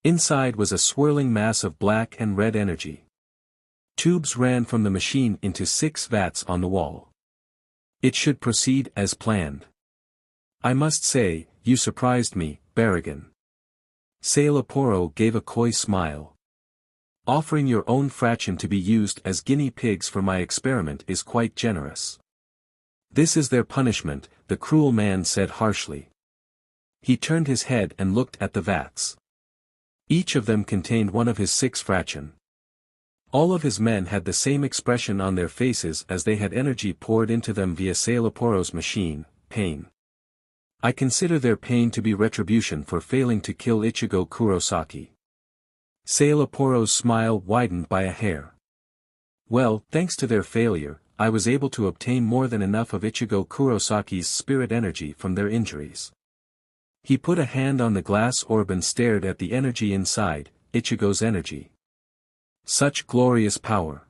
Inside was a swirling mass of black and red energy. Tubes ran from the machine into 6 vats on the wall. "It should proceed as planned. I must say, you surprised me, Barrigan." Sailaporo gave a coy smile. "Offering your own fraction to be used as guinea pigs for my experiment is quite generous." "This is their punishment," the cruel man said harshly. He turned his head and looked at the vats. Each of them contained one of his 6 fraction. All of his men had the same expression on their faces as they had energy poured into them via Sailaporo's machine, pain. I consider their pain to be retribution for failing to kill Ichigo Kurosaki. Sailaporo's smile widened by a hair. Well, thanks to their failure, I was able to obtain more than enough of Ichigo Kurosaki's spirit energy from their injuries. He put a hand on the glass orb and stared at the energy inside, Ichigo's energy. Such glorious power.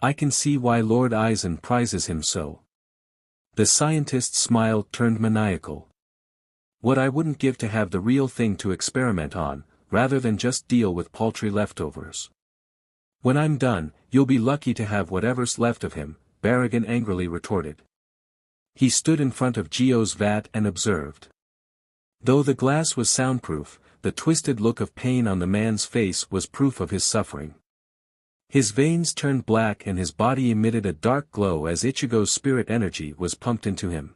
I can see why Lord Aizen prizes him so. The scientist's smile turned maniacal. What I wouldn't give to have the real thing to experiment on, rather than just deal with paltry leftovers. When I'm done, you'll be lucky to have whatever's left of him, Barragan angrily retorted. He stood in front of Gio's vat and observed. Though the glass was soundproof, the twisted look of pain on the man's face was proof of his suffering. His veins turned black and his body emitted a dark glow as Ichigo's spirit energy was pumped into him.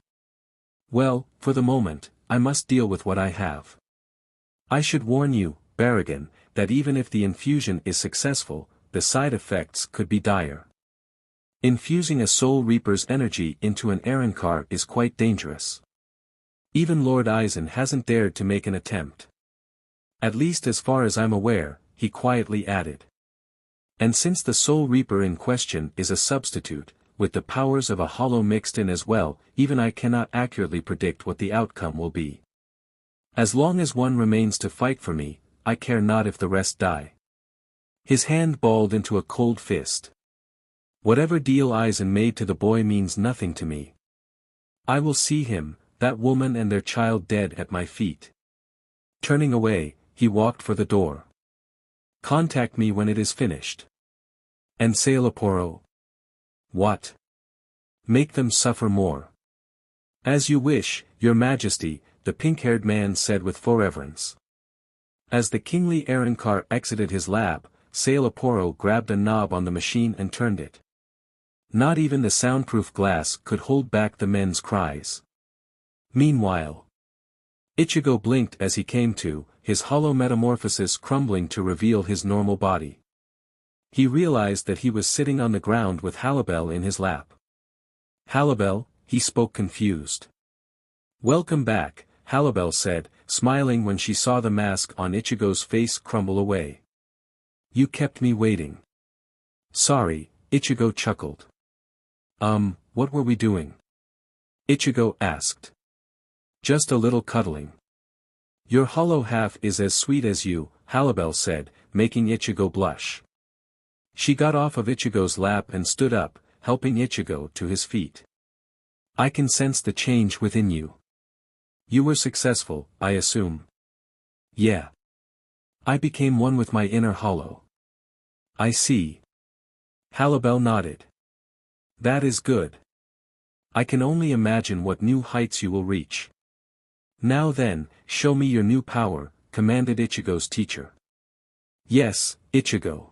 Well, for the moment, I must deal with what I have. I should warn you, Barragan, that even if the infusion is successful, the side effects could be dire. Infusing a Soul Reaper's energy into an Arrancar is quite dangerous. Even Lord Aizen hasn't dared to make an attempt. At least as far as I'm aware, he quietly added. And since the Soul Reaper in question is a substitute, with the powers of a hollow mixed in as well, even I cannot accurately predict what the outcome will be. As long as one remains to fight for me, I care not if the rest die. His hand balled into a cold fist. Whatever deal Aizen made to the boy means nothing to me. I will see him, that woman and their child dead at my feet. Turning away, he walked for the door. Contact me when it is finished. And Sailaporo? What? Make them suffer more. As you wish, your majesty, the pink-haired man said with reverence. As the kingly Arrancar exited his lab, Sailaporo grabbed a knob on the machine and turned it. Not even the soundproof glass could hold back the men's cries. Meanwhile, Ichigo blinked as he came to, his hollow metamorphosis crumbling to reveal his normal body. He realized that he was sitting on the ground with Halibel in his lap. Halibel, he spoke confused. Welcome back, Halibel said, smiling when she saw the mask on Ichigo's face crumble away. You kept me waiting. Sorry, Ichigo chuckled. What were we doing? Ichigo asked. Just a little cuddling. Your hollow half is as sweet as you, Halibel said, making Ichigo blush. She got off of Ichigo's lap and stood up, helping Ichigo to his feet. I can sense the change within you. You were successful, I assume. Yeah. I became one with my inner hollow. I see. Halibel nodded. That is good. I can only imagine what new heights you will reach. Now then, show me your new power, commanded Ichigo's teacher. Yes, Ichigo.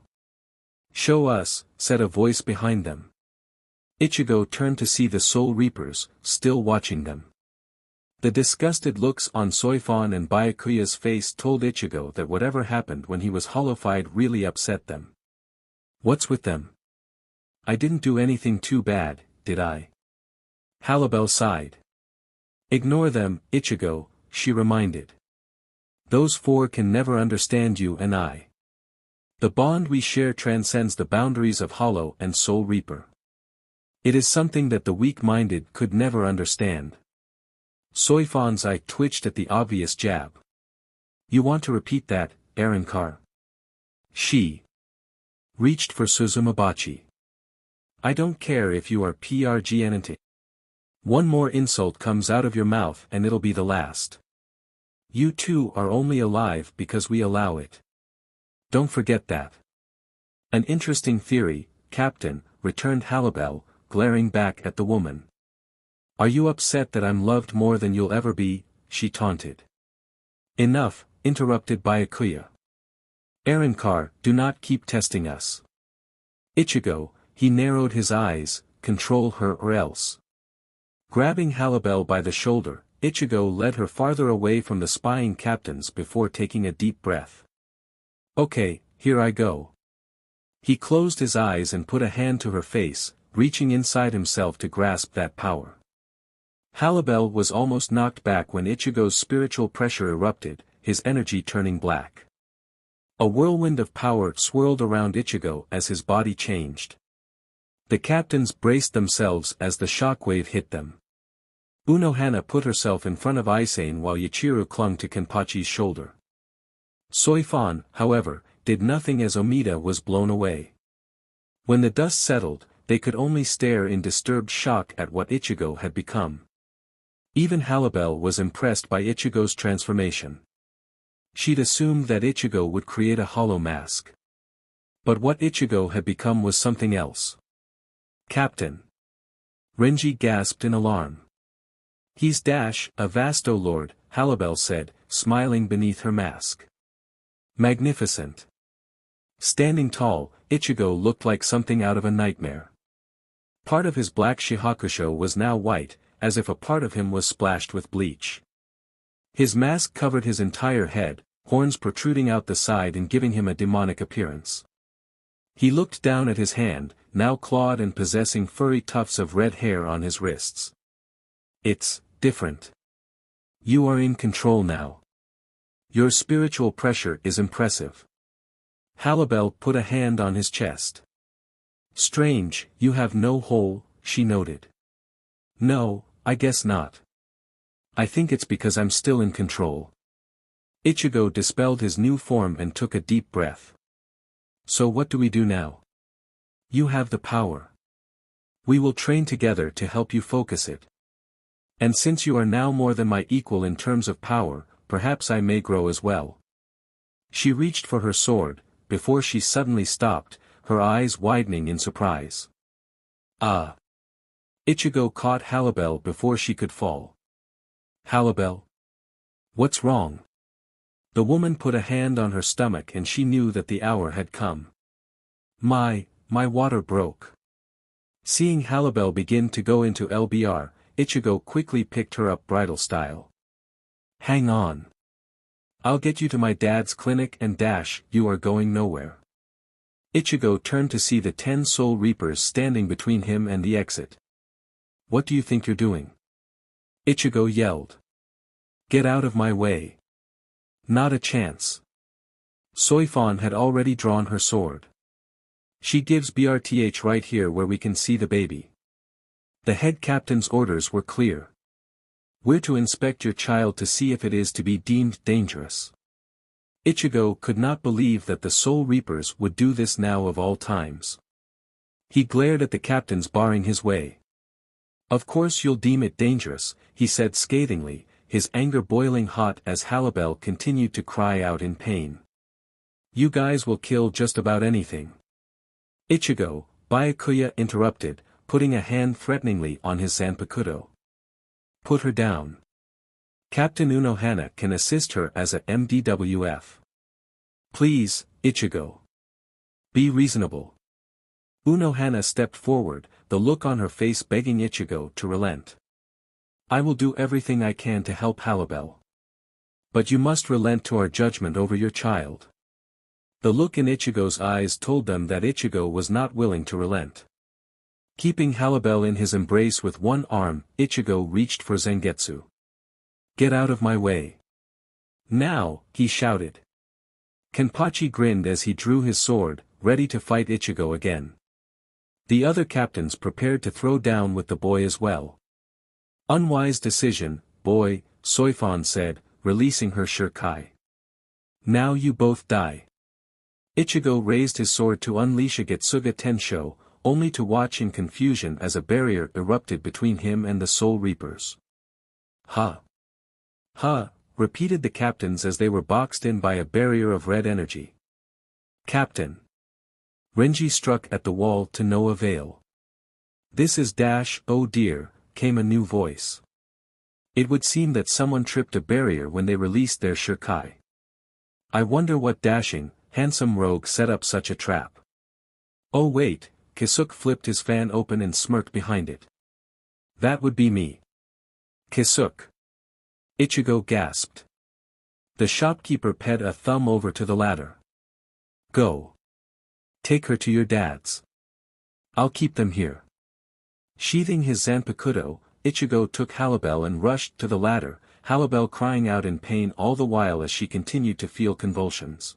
Show us, said a voice behind them. Ichigo turned to see the Soul Reapers, still watching them. The disgusted looks on Soifon and Byakuya's face told Ichigo that whatever happened when he was hollowified really upset them. What's with them? I didn't do anything too bad, did I? Halibel sighed. Ignore them, Ichigo, she reminded. Those four can never understand you and I. The bond we share transcends the boundaries of Hollow and Soul Reaper. It is something that the weak-minded could never understand. Soifon's eye twitched at the obvious jab. You want to repeat that, Arrancar? She reached for Suzumabachi. I don't care if you are PRGNT. One more insult comes out of your mouth and it'll be the last. You two are only alive because we allow it. Don't forget that. An interesting theory, Captain, returned Halibel, glaring back at the woman. Are you upset that I'm loved more than you'll ever be? She taunted. Enough, interrupted Byakuya. Arrancar, do not keep testing us. Ichigo, he narrowed his eyes, control her or else. Grabbing Halibel by the shoulder, Ichigo led her farther away from the spying captains before taking a deep breath. Okay, here I go. He closed his eyes and put a hand to her face, reaching inside himself to grasp that power. Halibel was almost knocked back when Ichigo's spiritual pressure erupted, his energy turning black. A whirlwind of power swirled around Ichigo as his body changed. The captains braced themselves as the shockwave hit them. Unohana put herself in front of Aizen while Yachiru clung to Kenpachi's shoulder. Soifan, however, did nothing as Omida was blown away. When the dust settled, they could only stare in disturbed shock at what Ichigo had become. Even Halibel was impressed by Ichigo's transformation. She'd assumed that Ichigo would create a hollow mask. But what Ichigo had become was something else. Captain. Renji gasped in alarm. He's a Vasto Lord, Halibel said, smiling beneath her mask. Magnificent. Standing tall, Ichigo looked like something out of a nightmare. Part of his black shihakusho was now white, as if a part of him was splashed with bleach. His mask covered his entire head, horns protruding out the side and giving him a demonic appearance. He looked down at his hand, now clawed and possessing furry tufts of red hair on his wrists. It's different. You are in control now. Your spiritual pressure is impressive. Halibel put a hand on his chest. Strange, you have no hole, she noted. No, I guess not. I think it's because I'm still in control. Ichigo dispelled his new form and took a deep breath. So what do we do now? You have the power. We will train together to help you focus it. And since you are now more than my equal in terms of power, perhaps I may grow as well. She reached for her sword, before she suddenly stopped, her eyes widening in surprise. Ah! Ichigo caught Halibel before she could fall. Halibel? What's wrong? The woman put a hand on her stomach and she knew that the hour had come. My water broke. Seeing Halibel begin to go into LBR, Ichigo quickly picked her up bridal style. Hang on. I'll get you to my dad's clinic and you are going nowhere. Ichigo turned to see the 10 Soul Reapers standing between him and the exit. What do you think you're doing? Ichigo yelled. Get out of my way. Not a chance. Soifan had already drawn her sword. She gives BRTH right here where we can see the baby. The head captain's orders were clear. We're to inspect your child to see if it is to be deemed dangerous. Ichigo could not believe that the Soul Reapers would do this now of all times. He glared at the captains barring his way. Of course you'll deem it dangerous, he said scathingly, his anger boiling hot as Halibel continued to cry out in pain. You guys will kill just about anything. Ichigo, Byakuya interrupted, putting a hand threateningly on his Zanpakuto. Put her down. Captain Unohana can assist her as a MDWF. Please, Ichigo. Be reasonable. Unohana stepped forward, the look on her face begging Ichigo to relent. I will do everything I can to help Halibel. But you must relent to our judgment over your child. The look in Ichigo's eyes told them that Ichigo was not willing to relent. Keeping Halibel in his embrace with one arm, Ichigo reached for Zangetsu. Get out of my way. Now, he shouted. Kenpachi grinned as he drew his sword, ready to fight Ichigo again. The other captains prepared to throw down with the boy as well. Unwise decision, boy, Soifan said, releasing her shuriken. Now you both die. Ichigo raised his sword to unleash a Getsuga Tensho, only to watch in confusion as a barrier erupted between him and the Soul Reapers. Ha! Ha! Repeated the captains as they were boxed in by a barrier of red energy. Captain! Renji struck at the wall to no avail. This is oh dear, came a new voice. It would seem that someone tripped a barrier when they released their shuriken. I wonder what dashing, handsome rogue set up such a trap. Oh wait, Kisuke flipped his fan open and smirked behind it. That would be me. Kisuke. Ichigo gasped. The shopkeeper ped a thumb over to the ladder. Go. Take her to your dad's. I'll keep them here. Sheathing his Zanpakuto, Ichigo took Halibel and rushed to the ladder, Halibel crying out in pain all the while as she continued to feel convulsions.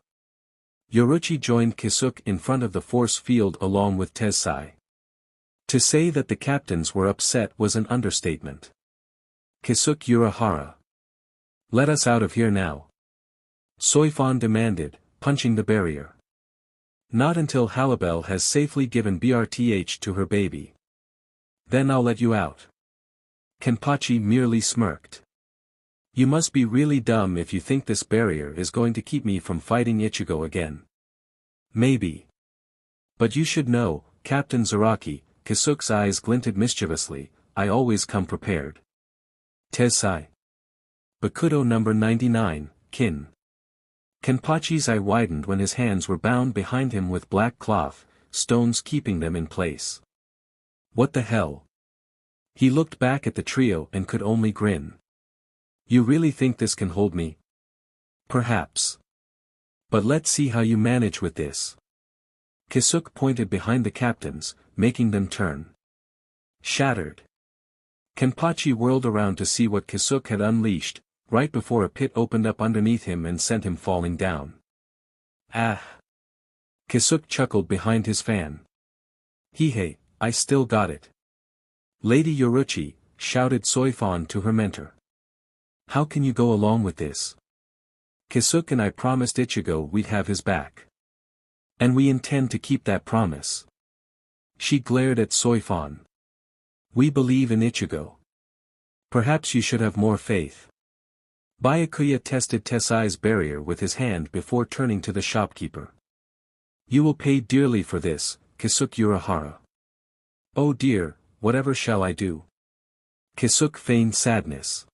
Yoruchi joined Kisuke in front of the force field along with Tensai. To say that the captains were upset was an understatement. Kisuke Urahara. Let us out of here now. Soifon demanded, punching the barrier. Not until Halibel has safely given BRTH to her baby. Then I'll let you out. Kenpachi merely smirked. You must be really dumb if you think this barrier is going to keep me from fighting Ichigo again. Maybe. But you should know, Captain Zaraki, Kisuke's eyes glinted mischievously, I always come prepared. Tensai. Bakudo number 99, Kin. Kenpachi's eye widened when his hands were bound behind him with black cloth, stones keeping them in place. What the hell? He looked back at the trio and could only grin. You really think this can hold me? Perhaps. But let's see how you manage with this. Kisuke pointed behind the captains, making them turn. Shattered. Kenpachi whirled around to see what Kisuke had unleashed, right before a pit opened up underneath him and sent him falling down. Ah! Kisuke chuckled behind his fan. Hey, I still got it. Lady Yoruchi, shouted Soifon to her mentor. How can you go along with this? Kisuke and I promised Ichigo we'd have his back. And we intend to keep that promise. She glared at Soifon. We believe in Ichigo. Perhaps you should have more faith. Byakuya tested Tensai's barrier with his hand before turning to the shopkeeper. You will pay dearly for this, Kisuke Urahara. Oh dear, whatever shall I do? Kisuke feigned sadness.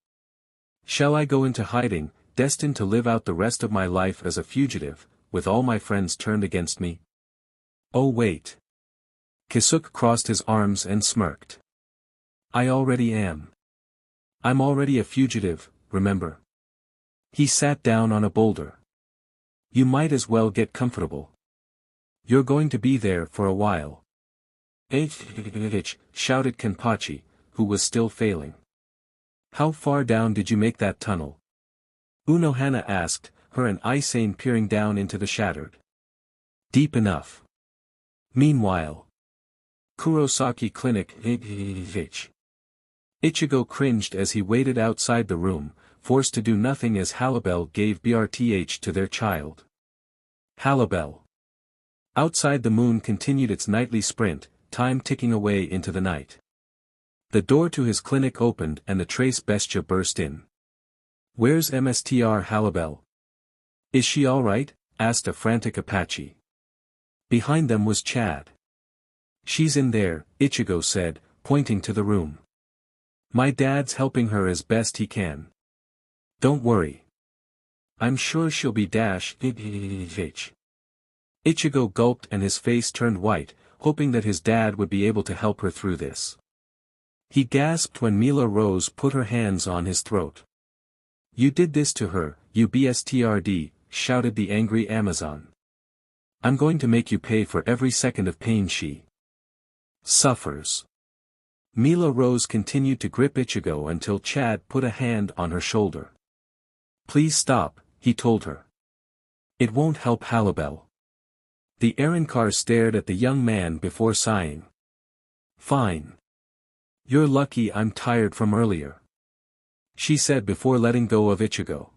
Shall I go into hiding, destined to live out the rest of my life as a fugitive, with all my friends turned against me? Oh wait. Kisuke crossed his arms and smirked. I already am. I'm already a fugitive, remember? He sat down on a boulder. You might as well get comfortable. You're going to be there for a while. Shouted Kenpachi, who was still failing. How far down did you make that tunnel? Unohana asked, her and Aizen peering down into the shattered. Deep enough. Meanwhile. Kurosaki Clinic. Ichigo cringed as he waited outside the room, forced to do nothing as Halibel gave BRTH to their child. Halibel. Outside the moon continued its nightly sprint, time ticking away into the night. The door to his clinic opened and the trace bestia burst in. Where's MSTR Halibel? Is she alright? Asked a frantic Apache. Behind them was Chad. She's in there, Ichigo said, pointing to the room. My dad's helping her as best he can. Don't worry. I'm sure she'll be dash. Ichigo gulped and his face turned white, hoping that his dad would be able to help her through this. He gasped when Mila Rose put her hands on his throat. You did this to her, you BSTRD, shouted the angry Amazon. I'm going to make you pay for every second of pain she suffers. Mila Rose continued to grip Ichigo until Chad put a hand on her shoulder. Please stop, he told her. It won't help Halibel. The Aaronkar stared at the young man before sighing. Fine. You're lucky I'm tired from earlier, she said before letting go of Ichigo.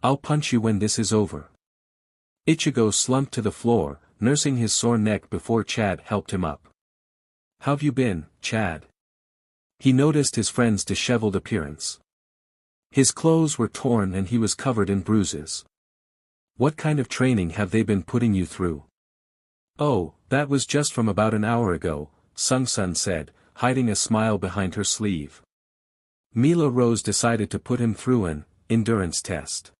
I'll punch you when this is over. Ichigo slumped to the floor, nursing his sore neck before Chad helped him up. How've you been, Chad? He noticed his friend's disheveled appearance. His clothes were torn and he was covered in bruises. What kind of training have they been putting you through? Oh, that was just from about an hour ago, Sung-sun said, hiding a smile behind her sleeve. Mila Rose decided to put him through an endurance test.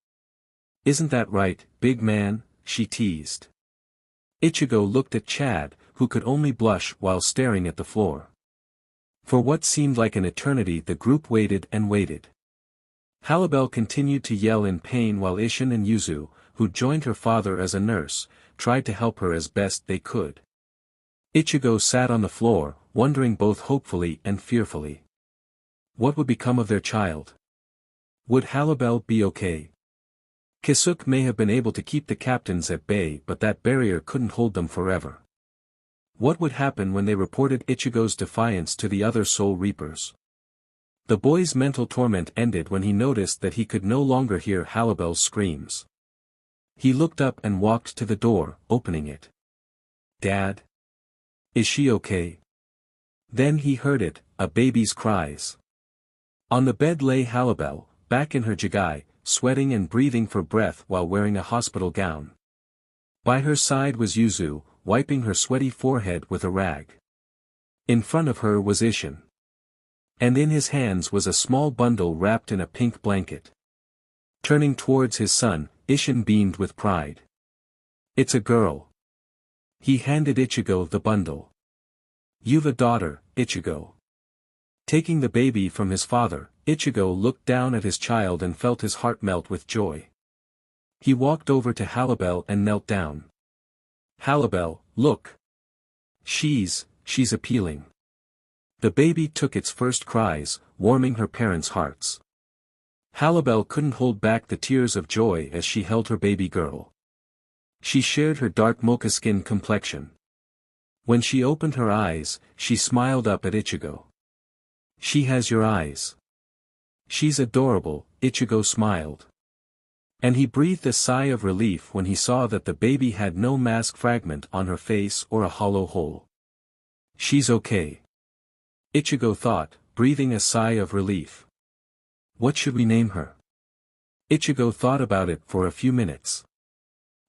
Isn't that right, big man? She teased. Ichigo looked at Chad, who could only blush while staring at the floor. For what seemed like an eternity the group waited and waited. Halibel continued to yell in pain while Isshin and Yuzu, who joined her father as a nurse, tried to help her as best they could. Ichigo sat on the floor, wondering both hopefully and fearfully. What would become of their child? Would Halibel be okay? Kisuke may have been able to keep the captains at bay, but that barrier couldn't hold them forever. What would happen when they reported Ichigo's defiance to the other Soul Reapers? The boy's mental torment ended when he noticed that he could no longer hear Halibel's screams. He looked up and walked to the door, opening it. "Dad? Is she okay?" Then he heard it, a baby's cries. On the bed lay Halibel, back in her jigai, sweating and breathing for breath while wearing a hospital gown. By her side was Yuzu, wiping her sweaty forehead with a rag. In front of her was Isshin. And in his hands was a small bundle wrapped in a pink blanket. Turning towards his son, Isshin beamed with pride. "It's a girl." He handed Ichigo the bundle. "You've a daughter, Ichigo." Taking the baby from his father, Ichigo looked down at his child and felt his heart melt with joy. He walked over to Halibel and knelt down. "Halibel, look. She's appealing." The baby took its first cries, warming her parents' hearts. Halibel couldn't hold back the tears of joy as she held her baby girl. She shared her dark mocha skin complexion. When she opened her eyes, she smiled up at Ichigo. "She has your eyes." "She's adorable," Ichigo smiled. And he breathed a sigh of relief when he saw that the baby had no mask fragment on her face or a hollow hole. "She's okay," Ichigo thought, breathing a sigh of relief. "What should we name her?" Ichigo thought about it for a few minutes.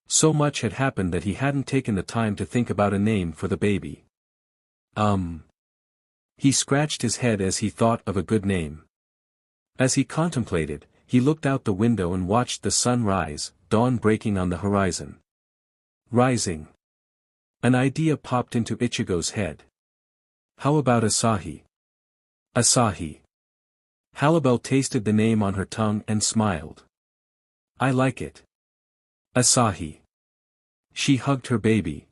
So much had happened that he hadn't taken the time to think about a name for the baby. He scratched his head as he thought of a good name. As he contemplated, he looked out the window and watched the sun rise, dawn breaking on the horizon. Rising. An idea popped into Ichigo's head. How about Asahi? Asahi. Halibel tasted the name on her tongue and smiled. "I like it. Asahi." She hugged her baby.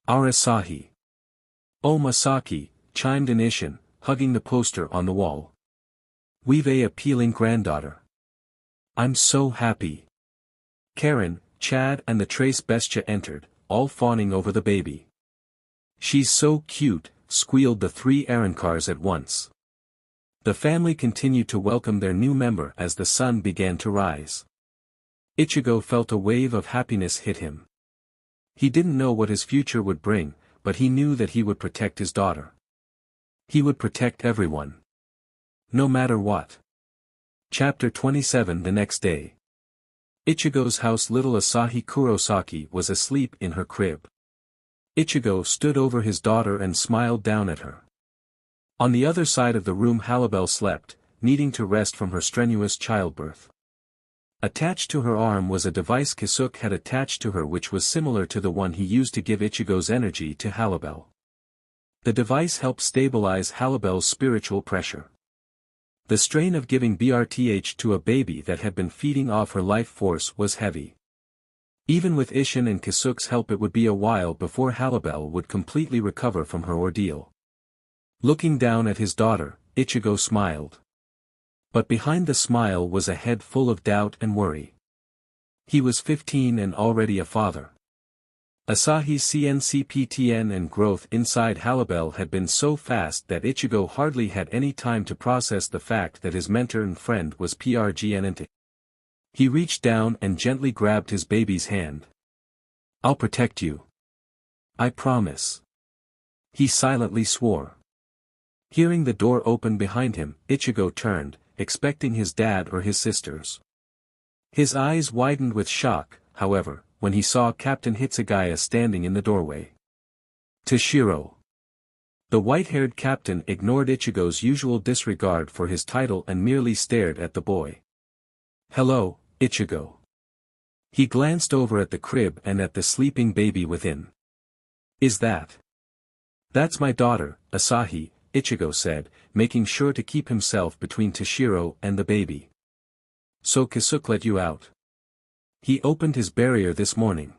"Our Asahi." "Oh Masaki," chimed in Isshin, hugging the poster on the wall. "We've a appealing granddaughter. I'm so happy." Karen, Chad and the Trace Bestia entered, all fawning over the baby. "She's so cute," squealed the three Arancars at once. The family continued to welcome their new member as the sun began to rise. Ichigo felt a wave of happiness hit him. He didn't know what his future would bring, but he knew that he would protect his daughter. He would protect everyone. No matter what. Chapter 27. The next day. Ichigo's house. Little Asahi Kurosaki was asleep in her crib. Ichigo stood over his daughter and smiled down at her. On the other side of the room Halibel slept, needing to rest from her strenuous childbirth. Attached to her arm was a device Kisuke had attached to her which was similar to the one he used to give Ichigo's energy to Halibel. The device helped stabilize Halibel's spiritual pressure. The strain of giving BRTH to a baby that had been feeding off her life force was heavy. Even with Isshin and Kisuke's help it would be a while before Halibel would completely recover from her ordeal. Looking down at his daughter, Ichigo smiled. But behind the smile was a head full of doubt and worry. He was 15 and already a father. Asahi's CNCPTN and growth inside Halibel had been so fast that Ichigo hardly had any time to process the fact that his mentor and friend was PRGN. He reached down and gently grabbed his baby's hand. "I'll protect you. I promise." He silently swore. Hearing the door open behind him, Ichigo turned, expecting his dad or his sisters. His eyes widened with shock, however, when he saw Captain Hitsugaya standing in the doorway. Toshiro. The white-haired captain ignored Ichigo's usual disregard for his title and merely stared at the boy. "Hello, Ichigo." He glanced over at the crib and at the sleeping baby within. "Is that?" "That's my daughter, Asahi," Ichigo said, making sure to keep himself between Toshiro and the baby. "So Kisuke let you out?" "He opened his barrier this morning."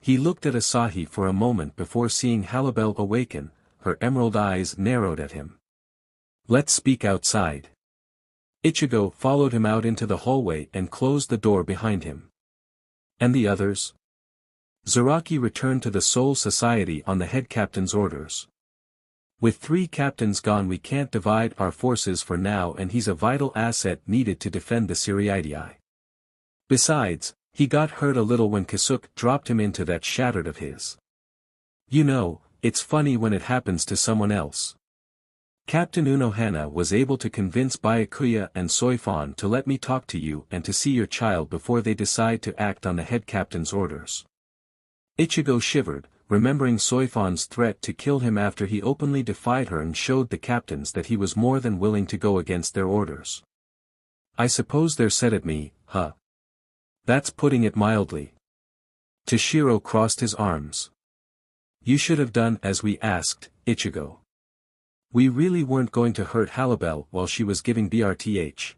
He looked at Asahi for a moment before seeing Halibel awaken, her emerald eyes narrowed at him. Let's speak outside. Ichigo followed him out into the hallway and closed the door behind him. And the others? Zaraki returned to the Soul Society on the head captain's orders. With 3 captains gone, we can't divide our forces for now, and he's a vital asset needed to defend the Siriidii. Besides, he got hurt a little when Kasuke dropped him into that shattered of his. You know, it's funny when it happens to someone else. Captain Unohana was able to convince Byakuya and Soifon to let me talk to you and to see your child before they decide to act on the head captain's orders. Ichigo shivered, remembering Soifon's threat to kill him after he openly defied her and showed the captains that he was more than willing to go against their orders. I suppose they're set at me, huh? That's putting it mildly. Toshiro crossed his arms. You should have done as we asked, Ichigo. We really weren't going to hurt Halibel while she was giving BRTH.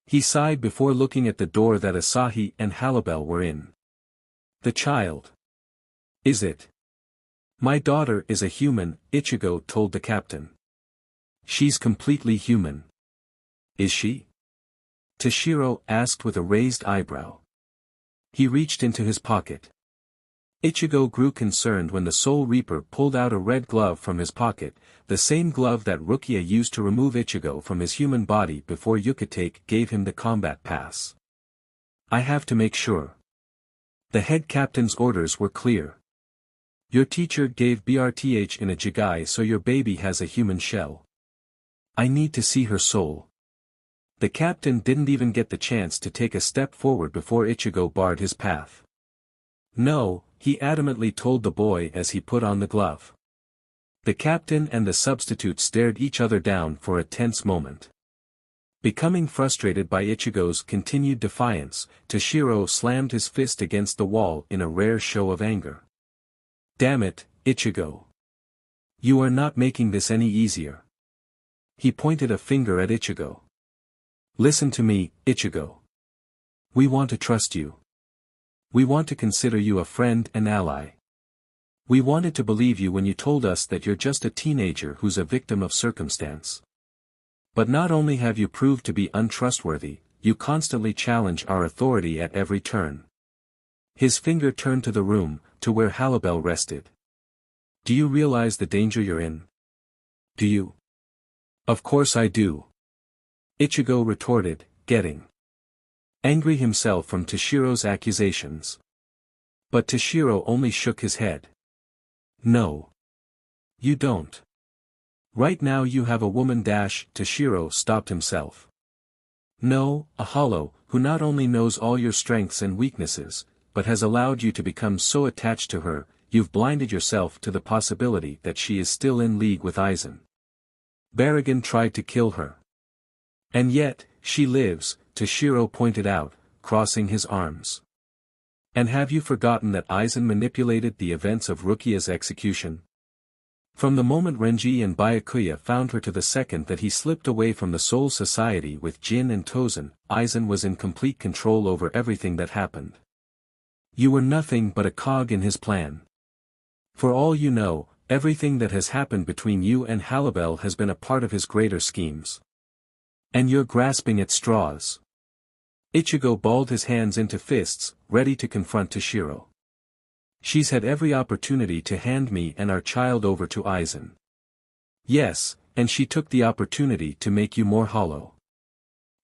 He sighed before looking at the door that Asahi and Halibel were in. The child. Is it? My daughter is a human, Ichigo told the captain. She's completely human. Is she? Toshiro asked with a raised eyebrow. He reached into his pocket. Ichigo grew concerned when the Soul Reaper pulled out a red glove from his pocket, the same glove that Rukia used to remove Ichigo from his human body before Yukatake gave him the combat pass. I have to make sure. The head captain's orders were clear. Your teacher gave BRTH in a jigai, so your baby has a human shell. I need to see her soul. The captain didn't even get the chance to take a step forward before Ichigo barred his path. No, he adamantly told the boy as he put on the glove. The captain and the substitute stared each other down for a tense moment. Becoming frustrated by Ichigo's continued defiance, Toshiro slammed his fist against the wall in a rare show of anger. Damn it, Ichigo. You are not making this any easier. He pointed a finger at Ichigo. Listen to me, Ichigo. We want to trust you. We want to consider you a friend and ally. We wanted to believe you when you told us that you're just a teenager who's a victim of circumstance. But not only have you proved to be untrustworthy, you constantly challenge our authority at every turn. His finger turned to the room, to where Halibel rested. Do you realize the danger you're in? Do you? Of course I do. Ichigo retorted, getting angry himself from Toshiro's accusations. But Toshiro only shook his head. No. You don't. Right now you have a woman. Toshiro stopped himself. No, a hollow, who not only knows all your strengths and weaknesses, but has allowed you to become so attached to her, you've blinded yourself to the possibility that she is still in league with Aizen. Baragon tried to kill her. And yet, she lives, Toshiro pointed out, crossing his arms. And have you forgotten that Aizen manipulated the events of Rukia's execution? From the moment Renji and Byakuya found her to the second that he slipped away from the Soul Society with Jin and Tozen, Aizen was in complete control over everything that happened. You were nothing but a cog in his plan. For all you know, everything that has happened between you and Halibel has been a part of his greater schemes. And you're grasping at straws. Ichigo balled his hands into fists, ready to confront Toshiro. She's had every opportunity to hand me and our child over to Aizen. Yes, and she took the opportunity to make you more hollow.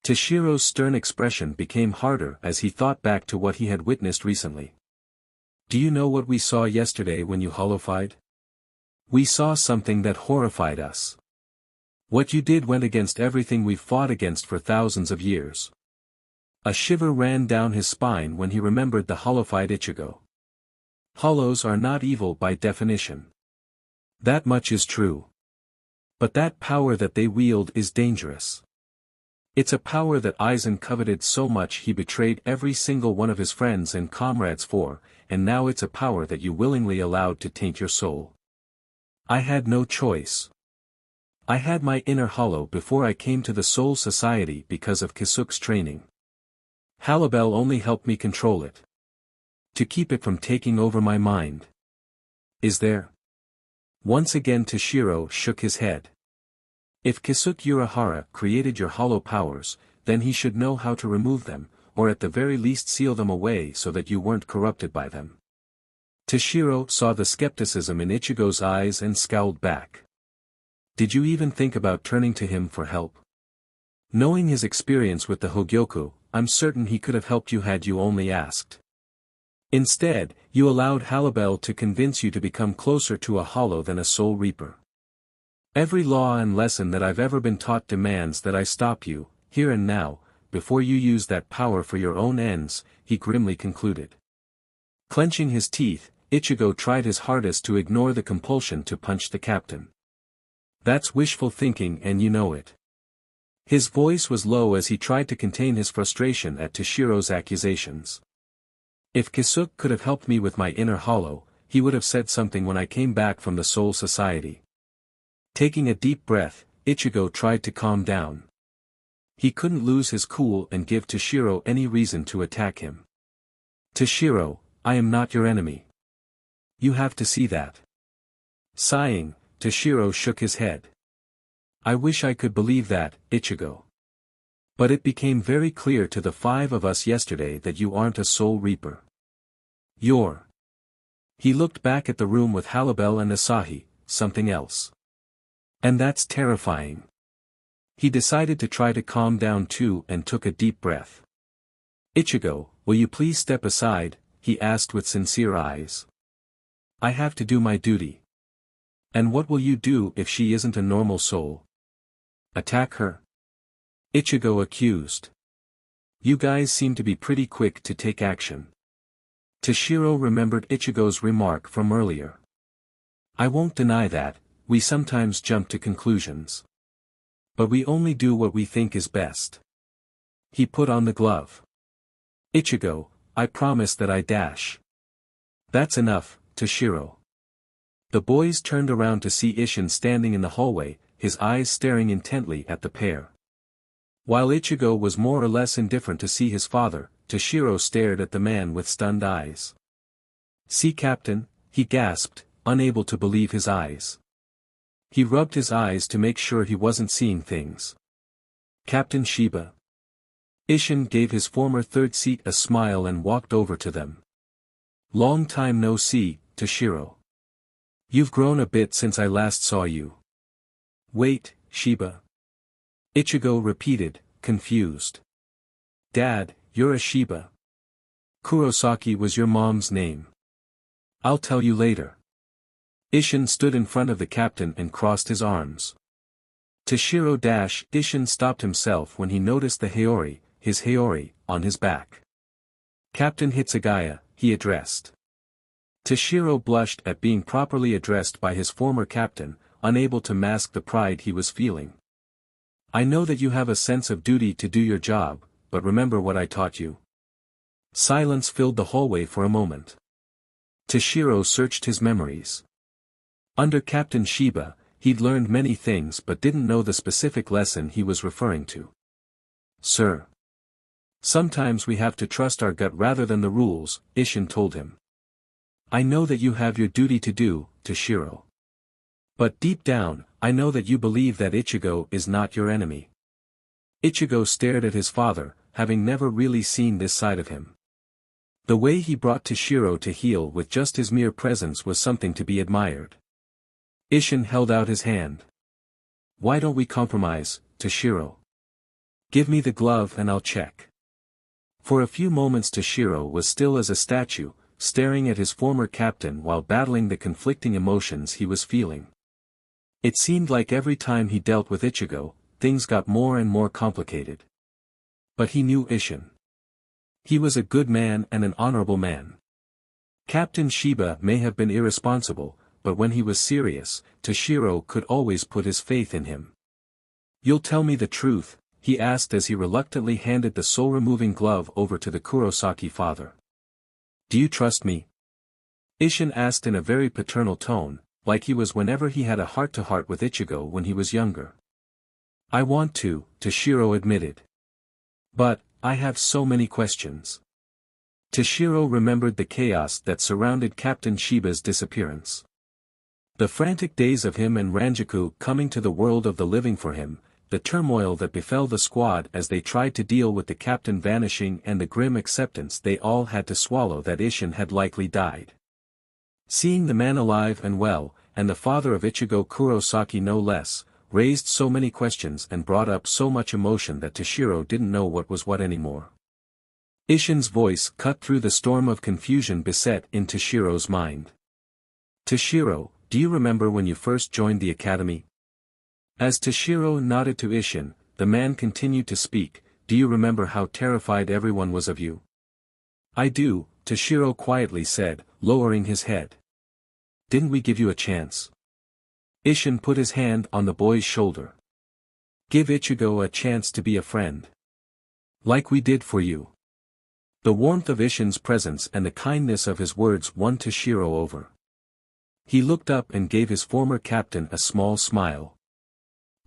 Toshiro's stern expression became harder as he thought back to what he had witnessed recently. Do you know what we saw yesterday when you hollowified? We saw something that horrified us. What you did went against everything we've fought against for thousands of years. A shiver ran down his spine when he remembered the hollowified Ichigo. Hollows are not evil by definition. That much is true. But that power that they wield is dangerous. It's a power that Aizen coveted so much he betrayed every single one of his friends and comrades for, and now it's a power that you willingly allowed to taint your soul. I had no choice. I had my inner hollow before I came to the Soul Society because of Kisuke's training. Halibel only helped me control it. To keep it from taking over my mind. Is there? Once again Toshiro shook his head. If Kisuke Urahara created your hollow powers, then he should know how to remove them, or at the very least seal them away so that you weren't corrupted by them. Toshiro saw the skepticism in Ichigo's eyes and scowled back. Did you even think about turning to him for help? Knowing his experience with the Hogyoku, I'm certain he could have helped you had you only asked. Instead, you allowed Halibel to convince you to become closer to a hollow than a soul reaper. Every law and lesson that I've ever been taught demands that I stop you, here and now, before you use that power for your own ends, he grimly concluded. Clenching his teeth, Ichigo tried his hardest to ignore the compulsion to punch the captain. That's wishful thinking and you know it. His voice was low as he tried to contain his frustration at Toshiro's accusations. If Kisuke could have helped me with my inner hollow, he would have said something when I came back from the Soul Society. Taking a deep breath, Ichigo tried to calm down. He couldn't lose his cool and give Toshiro any reason to attack him. Toshiro, I am not your enemy. You have to see that. Sighing, Toshiro shook his head. I wish I could believe that, Ichigo. But it became very clear to the five of us yesterday that you aren't a soul reaper. You're. He looked back at the room with Halibel and Asahi, something else. And that's terrifying. He decided to try to calm down too and took a deep breath. Ichigo, will you please step aside, he asked with sincere eyes. I have to do my duty. And what will you do if she isn't a normal soul? Attack her? Ichigo accused. You guys seem to be pretty quick to take action. Toshiro remembered Ichigo's remark from earlier. I won't deny that, we sometimes jump to conclusions. But we only do what we think is best. He put on the glove. Ichigo, I promise that I dash. That's enough, Toshiro. The boys turned around to see Isshin standing in the hallway, his eyes staring intently at the pair. While Ichigo was more or less indifferent to see his father, Toshiro stared at the man with stunned eyes. See Captain, he gasped, unable to believe his eyes. He rubbed his eyes to make sure he wasn't seeing things. Captain Shiba. Isshin gave his former third seat a smile and walked over to them. Long time no see, Toshiro. You've grown a bit since I last saw you. Wait, Shiba. Ichigo repeated, confused. Dad, you're a Shiba. Kurosaki was your mom's name. I'll tell you later. Isshin stood in front of the captain and crossed his arms. Toshiro Isshin stopped himself when he noticed the Haori, his Haori, on his back. Captain Hitsugaya, he addressed. Toshiro blushed at being properly addressed by his former captain, unable to mask the pride he was feeling. I know that you have a sense of duty to do your job, but remember what I taught you. Silence filled the hallway for a moment. Toshiro searched his memories. Under Captain Shiba, he'd learned many things but didn't know the specific lesson he was referring to. Sir. Sometimes we have to trust our gut rather than the rules, Isshin told him. I know that you have your duty to do, Toshiro. But deep down, I know that you believe that Ichigo is not your enemy. Ichigo stared at his father, having never really seen this side of him. The way he brought Toshiro to heel with just his mere presence was something to be admired. Isshin held out his hand. Why don't we compromise, Toshiro? Give me the glove and I'll check. For a few moments Toshiro was still as a statue, staring at his former captain while battling the conflicting emotions he was feeling. It seemed like every time he dealt with Ichigo, things got more and more complicated. But he knew Isshin. He was a good man and an honorable man. Captain Shiba may have been irresponsible, but when he was serious, Toshiro could always put his faith in him. You'll tell me the truth, he asked as he reluctantly handed the soul-removing glove over to the Kurosaki father. Do you trust me? Isshin asked in a very paternal tone, like he was whenever he had a heart-to-heart with Ichigo when he was younger. I want to, Toshiro admitted. But, I have so many questions. Toshiro remembered the chaos that surrounded Captain Shiba's disappearance. The frantic days of him and Ranjaku coming to the world of the living for him, the turmoil that befell the squad as they tried to deal with the captain vanishing and the grim acceptance they all had to swallow that Isshin had likely died. Seeing the man alive and well, and the father of Ichigo Kurosaki no less, raised so many questions and brought up so much emotion that Toshiro didn't know what was what anymore. Isshin's voice cut through the storm of confusion beset in Toshiro's mind. Toshiro, do you remember when you first joined the academy? As Toshiro nodded to Isshin, the man continued to speak, do you remember how terrified everyone was of you? I do, Toshiro quietly said, lowering his head. Didn't we give you a chance? Isshin put his hand on the boy's shoulder. Give Ichigo a chance to be a friend. Like we did for you. The warmth of Isshin's presence and the kindness of his words won Toshiro over. He looked up and gave his former captain a small smile.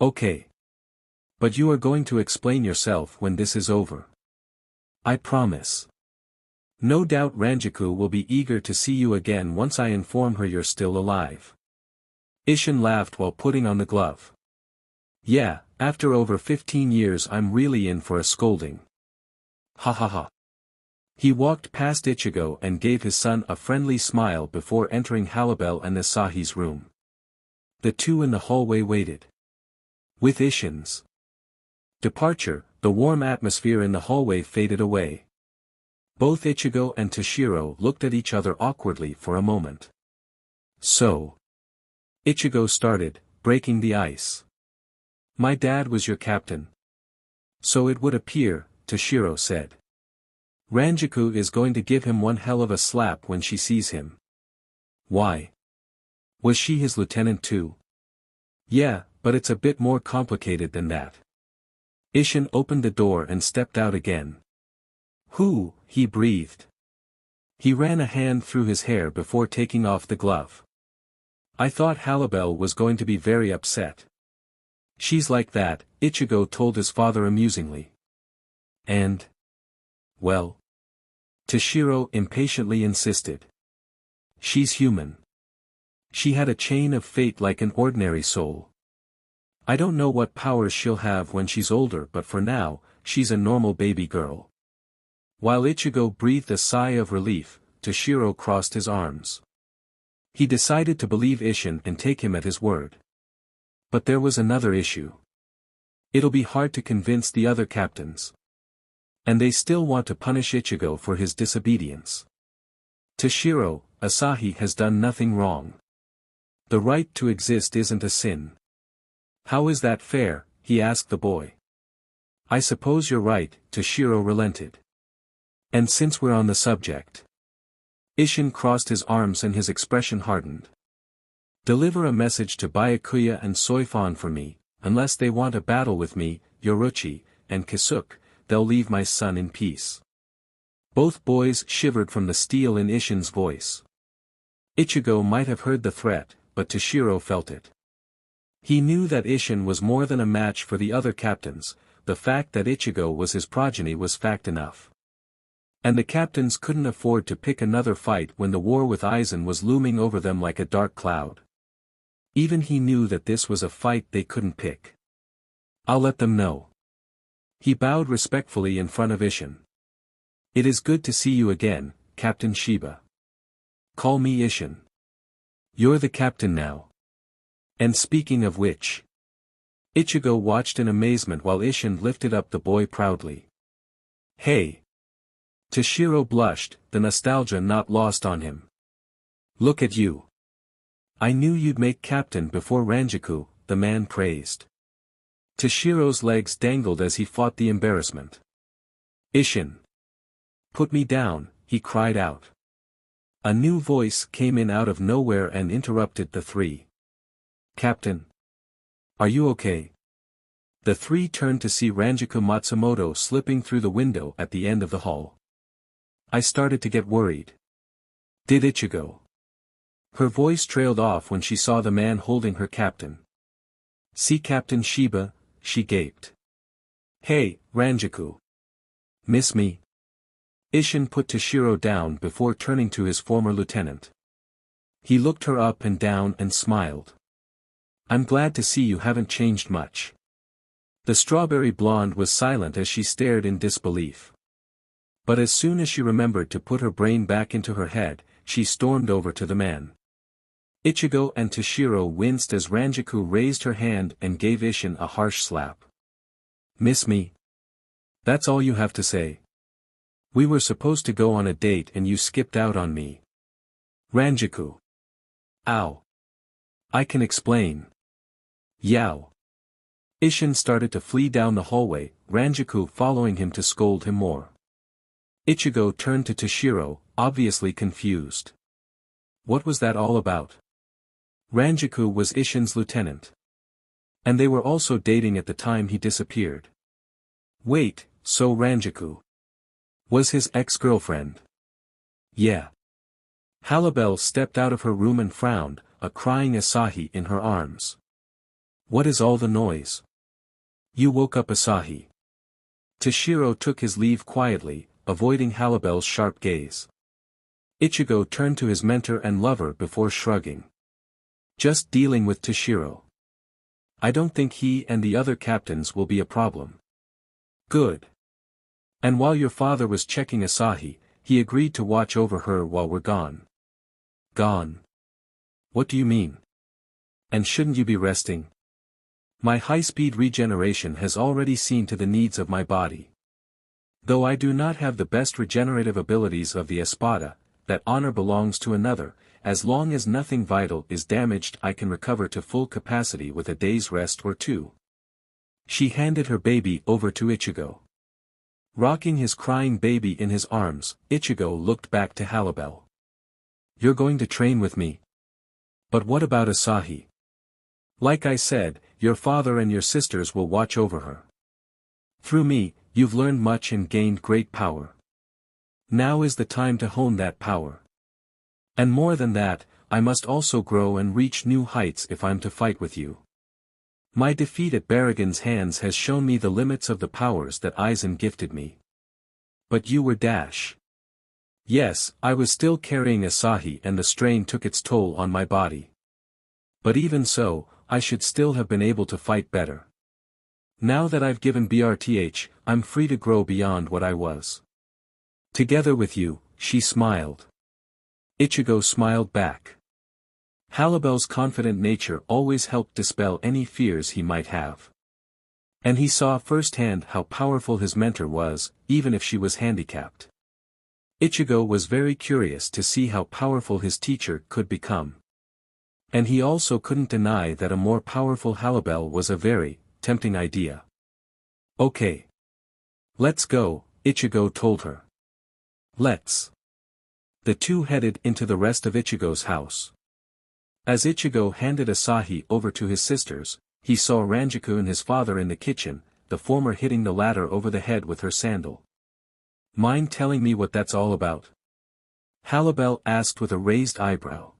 Okay. But you are going to explain yourself when this is over. I promise. No doubt Ranjaku will be eager to see you again once I inform her you're still alive. Isshin laughed while putting on the glove. Yeah, after over 15 years I'm really in for a scolding. Ha ha ha. He walked past Ichigo and gave his son a friendly smile before entering Halibel and Asahi's room. The two in the hallway waited. With Isshin's departure, the warm atmosphere in the hallway faded away. Both Ichigo and Toshiro looked at each other awkwardly for a moment. So. Ichigo started, breaking the ice. My dad was your captain. So it would appear, Toshiro said. Ranjaku is going to give him one hell of a slap when she sees him. Why? Was she his lieutenant too? Yeah, but it's a bit more complicated than that. Isshin opened the door and stepped out again. Who? He breathed. He ran a hand through his hair before taking off the glove. I thought Halibel was going to be very upset. She's like that, Ichigo told his father amusingly. And? Well? Toshiro impatiently insisted. She's human. She had a chain of fate like an ordinary soul. I don't know what powers she'll have when she's older, but for now, she's a normal baby girl. While Ichigo breathed a sigh of relief, Toshiro crossed his arms. He decided to believe Isshin and take him at his word. But there was another issue. It'll be hard to convince the other captains. And they still want to punish Ichigo for his disobedience. Toshiro, Asahi has done nothing wrong. The right to exist isn't a sin. How is that fair? He asked the boy. I suppose you're right, Toshiro relented. And since we're on the subject. Isshin crossed his arms and his expression hardened. Deliver a message to Byakuya and Soifon for me, unless they want a battle with me, Yoruchi, and Kisuke, they'll leave my son in peace. Both boys shivered from the steel in Isshin's voice. Ichigo might have heard the threat, but Toshiro felt it. He knew that Isshin was more than a match for the other captains, the fact that Ichigo was his progeny was fact enough. And the captains couldn't afford to pick another fight when the war with Aizen was looming over them like a dark cloud. Even he knew that this was a fight they couldn't pick. I'll let them know. He bowed respectfully in front of Isshin. It is good to see you again, Captain Shiba. Call me Isshin. You're the captain now. And speaking of which. Ichigo watched in amazement while Isshin lifted up the boy proudly. Hey! Toshiro blushed, the nostalgia not lost on him. Look at you. I knew you'd make captain before Ranjaku, the man praised. Toshiro's legs dangled as he fought the embarrassment. Isshin. Put me down, he cried out. A new voice came in out of nowhere and interrupted the three. Captain. Are you okay? The three turned to see Ranjaku Matsumoto slipping through the window at the end of the hall. I started to get worried. Did Ichigo? Her voice trailed off when she saw the man holding her captain. See Captain Shiba, she gaped. Hey, Ranjaku. Miss me? Isshin put Toshiro down before turning to his former lieutenant. He looked her up and down and smiled. I'm glad to see you haven't changed much. The strawberry blonde was silent as she stared in disbelief. But as soon as she remembered to put her brain back into her head, she stormed over to the man. Ichigo and Toshiro winced as Ranjaku raised her hand and gave Isshin a harsh slap. Miss me? That's all you have to say? We were supposed to go on a date and you skipped out on me. Ranjaku. Ow. I can explain. Yow. Isshin started to flee down the hallway, Ranjaku following him to scold him more. Ichigo turned to Toshiro, obviously confused. What was that all about? Ranjaku was Isshin's lieutenant. And they were also dating at the time he disappeared. Wait, so Ranjaku was his ex-girlfriend? Yeah. Halibel stepped out of her room and frowned, a crying Asahi in her arms. What is all the noise? You woke up Asahi. Toshiro took his leave quietly, avoiding Halibel's sharp gaze. Ichigo turned to his mentor and lover before shrugging. Just dealing with Toshiro. I don't think he and the other captains will be a problem. Good. And while your father was checking Asahi, he agreed to watch over her while we're gone. Gone? What do you mean? And shouldn't you be resting? My high-speed regeneration has already seen to the needs of my body. Though I do not have the best regenerative abilities of the Espada, that honor belongs to another. As long as nothing vital is damaged I can recover to full capacity with a day's rest or two. She handed her baby over to Ichigo. Rocking his crying baby in his arms, Ichigo looked back to Halibel. You're going to train with me? But what about Asahi? Like I said, your father and your sisters will watch over her. Through me, you've learned much and gained great power. Now is the time to hone that power. And more than that, I must also grow and reach new heights if I'm to fight with you. My defeat at Barragan's hands has shown me the limits of the powers that Aizen gifted me. But you were Dash. Yes, I was still carrying Asahi and the strain took its toll on my body. But even so, I should still have been able to fight better. Now that I've given BRTH, I'm free to grow beyond what I was. Together with you, she smiled. Ichigo smiled back. Halibel's confident nature always helped dispel any fears he might have. And he saw firsthand how powerful his mentor was, even if she was handicapped. Ichigo was very curious to see how powerful his teacher could become. And he also couldn't deny that a more powerful Halibel was a very tempting idea. Okay. Let's go, Ichigo told her. Let's. The two headed into the rest of Ichigo's house. As Ichigo handed Asahi over to his sisters, he saw Ranjaku and his father in the kitchen, the former hitting the latter over the head with her sandal. Mind telling me what that's all about? Halibel asked with a raised eyebrow.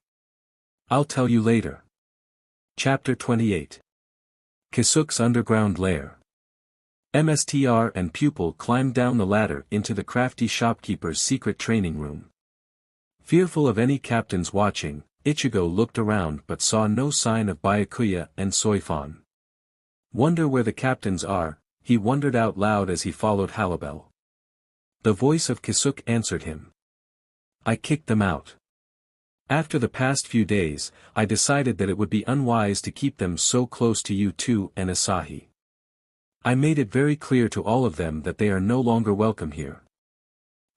I'll tell you later. Chapter 28. Kisuke's Underground Lair. MSTR and Pupil climbed down the ladder into the crafty shopkeeper's secret training room. Fearful of any captains watching, Ichigo looked around but saw no sign of Byakuya and Soifan. Wonder where the captains are, he wondered out loud as he followed Halibel. The voice of Kisuke answered him. I kicked them out. After the past few days, I decided that it would be unwise to keep them so close to you two and Asahi. I made it very clear to all of them that they are no longer welcome here.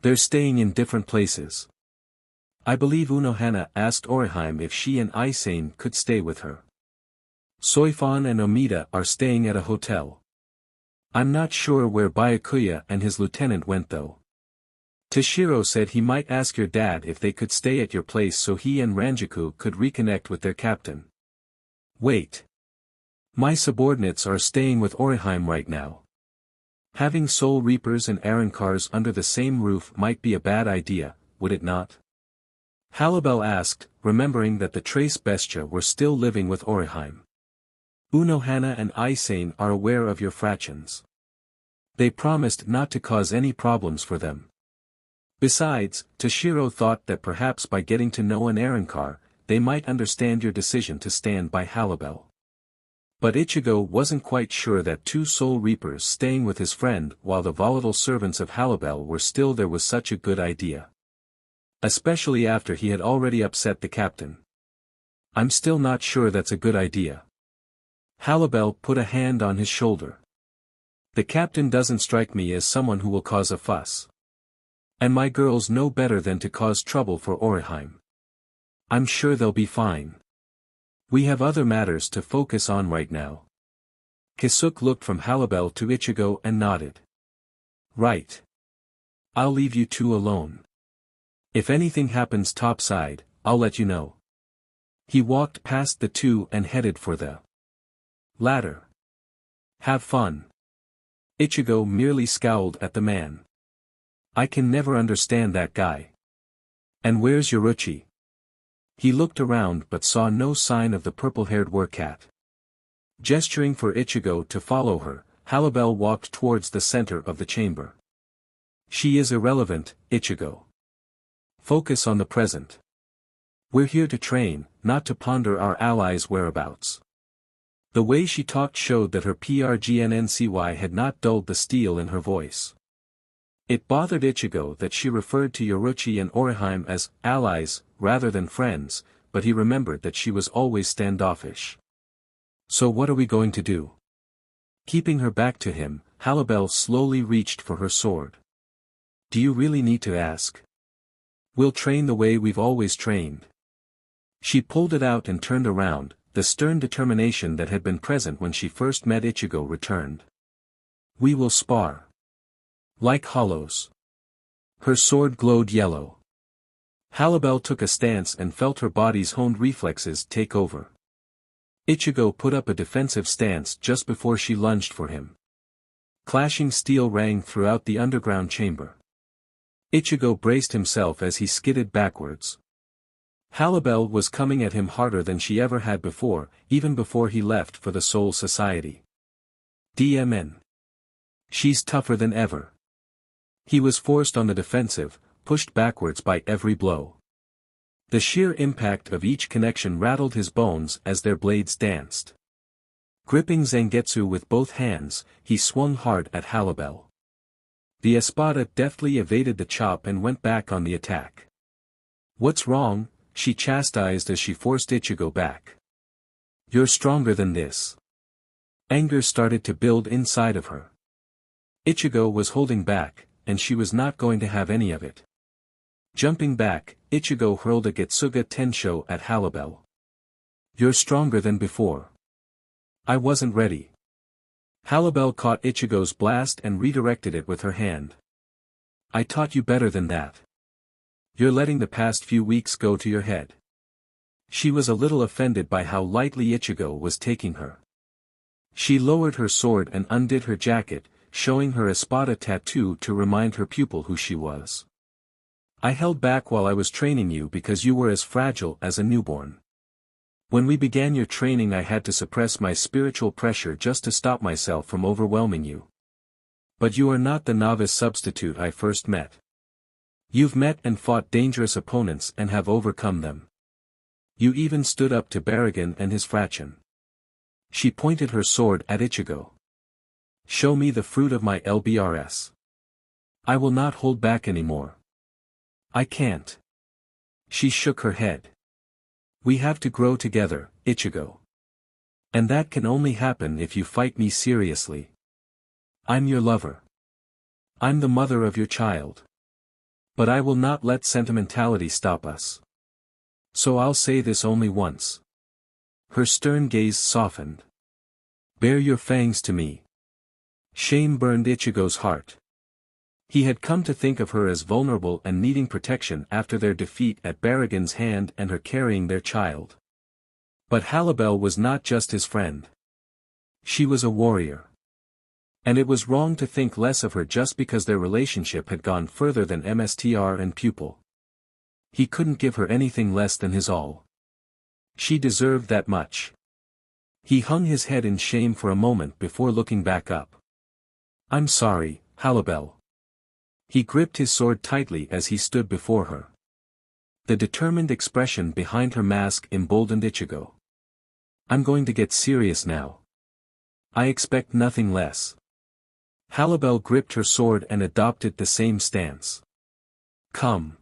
They're staying in different places. I believe Unohana asked Orihime if she and Aizen could stay with her. Soifan and Omida are staying at a hotel. I'm not sure where Byakuya and his lieutenant went though. Toshiro said he might ask your dad if they could stay at your place so he and Ranjaku could reconnect with their captain. Wait. My subordinates are staying with Orihime right now. Having Soul Reapers and Arankars under the same roof might be a bad idea, would it not? Halibel asked, remembering that the Trace Bestia were still living with Orihime. Unohana and Aizen are aware of your fractions. They promised not to cause any problems for them. Besides, Toshiro thought that perhaps by getting to know an Arankar, they might understand your decision to stand by Halibel. But Ichigo wasn't quite sure that two Soul Reapers staying with his friend while the volatile servants of Halibel were still there was such a good idea. Especially after he had already upset the captain. I'm still not sure that's a good idea. Halibel put a hand on his shoulder. The captain doesn't strike me as someone who will cause a fuss. And my girls know better than to cause trouble for Orihime. I'm sure they'll be fine. We have other matters to focus on right now. Kisuke looked from Halibel to Ichigo and nodded. Right. I'll leave you two alone. If anything happens topside, I'll let you know. He walked past the two and headed for the ladder. Have fun. Ichigo merely scowled at the man. I can never understand that guy. And where's Yoruchi? He looked around but saw no sign of the purple-haired werewolf. Gesturing for Ichigo to follow her, Halibel walked towards the center of the chamber. She is irrelevant, Ichigo. Focus on the present. We're here to train, not to ponder our allies' whereabouts. The way she talked showed that her PRGNNCY had not dulled the steel in her voice. It bothered Ichigo that she referred to Yoruchi and Orihime as allies, rather than friends, but he remembered that she was always standoffish. So what are we going to do? Keeping her back to him, Halibel slowly reached for her sword. Do you really need to ask? We'll train the way we've always trained. She pulled it out and turned around, the stern determination that had been present when she first met Ichigo returned. We will spar. Like hollows. Her sword glowed yellow. Halibel took a stance and felt her body's honed reflexes take over. Ichigo put up a defensive stance just before she lunged for him. Clashing steel rang throughout the underground chamber. Ichigo braced himself as he skidded backwards. Halibel was coming at him harder than she ever had before, even before he left for the Soul Society. DMN. She's tougher than ever. He was forced on the defensive, pushed backwards by every blow. The sheer impact of each connection rattled his bones as their blades danced. Gripping Zangetsu with both hands, he swung hard at Halibel. The espada deftly evaded the chop and went back on the attack. What's wrong? She chastised as she forced Ichigo back. You're stronger than this. Anger started to build inside of her. Ichigo was holding back, and she was not going to have any of it. Jumping back, Ichigo hurled a Getsuga Tensho at Halibel. You're stronger than before. I wasn't ready. Halibel caught Ichigo's blast and redirected it with her hand. I taught you better than that. You're letting the past few weeks go to your head. She was a little offended by how lightly Ichigo was taking her. She lowered her sword and undid her jacket, showing her espada tattoo to remind her pupil who she was. I held back while I was training you because you were as fragile as a newborn. When we began your training I had to suppress my spiritual pressure just to stop myself from overwhelming you. But you are not the novice substitute I first met. You've met and fought dangerous opponents and have overcome them. You even stood up to Baragon and his fraction. She pointed her sword at Ichigo. Show me the fruit of my LBRS. I will not hold back anymore. I can't. She shook her head. We have to grow together, Ichigo. And that can only happen if you fight me seriously. I'm your lover. I'm the mother of your child. But I will not let sentimentality stop us. So I'll say this only once. Her stern gaze softened. Bare your fangs to me. Shame burned Ichigo's heart. He had come to think of her as vulnerable and needing protection after their defeat at Baragon's hand and her carrying their child. But Halibel was not just his friend. She was a warrior. And it was wrong to think less of her just because their relationship had gone further than MSTR and pupil. He couldn't give her anything less than his all. She deserved that much. He hung his head in shame for a moment before looking back up. I'm sorry, Halibel. He gripped his sword tightly as he stood before her. The determined expression behind her mask emboldened Ichigo. I'm going to get serious now. I expect nothing less. Halibel gripped her sword and adopted the same stance. Come.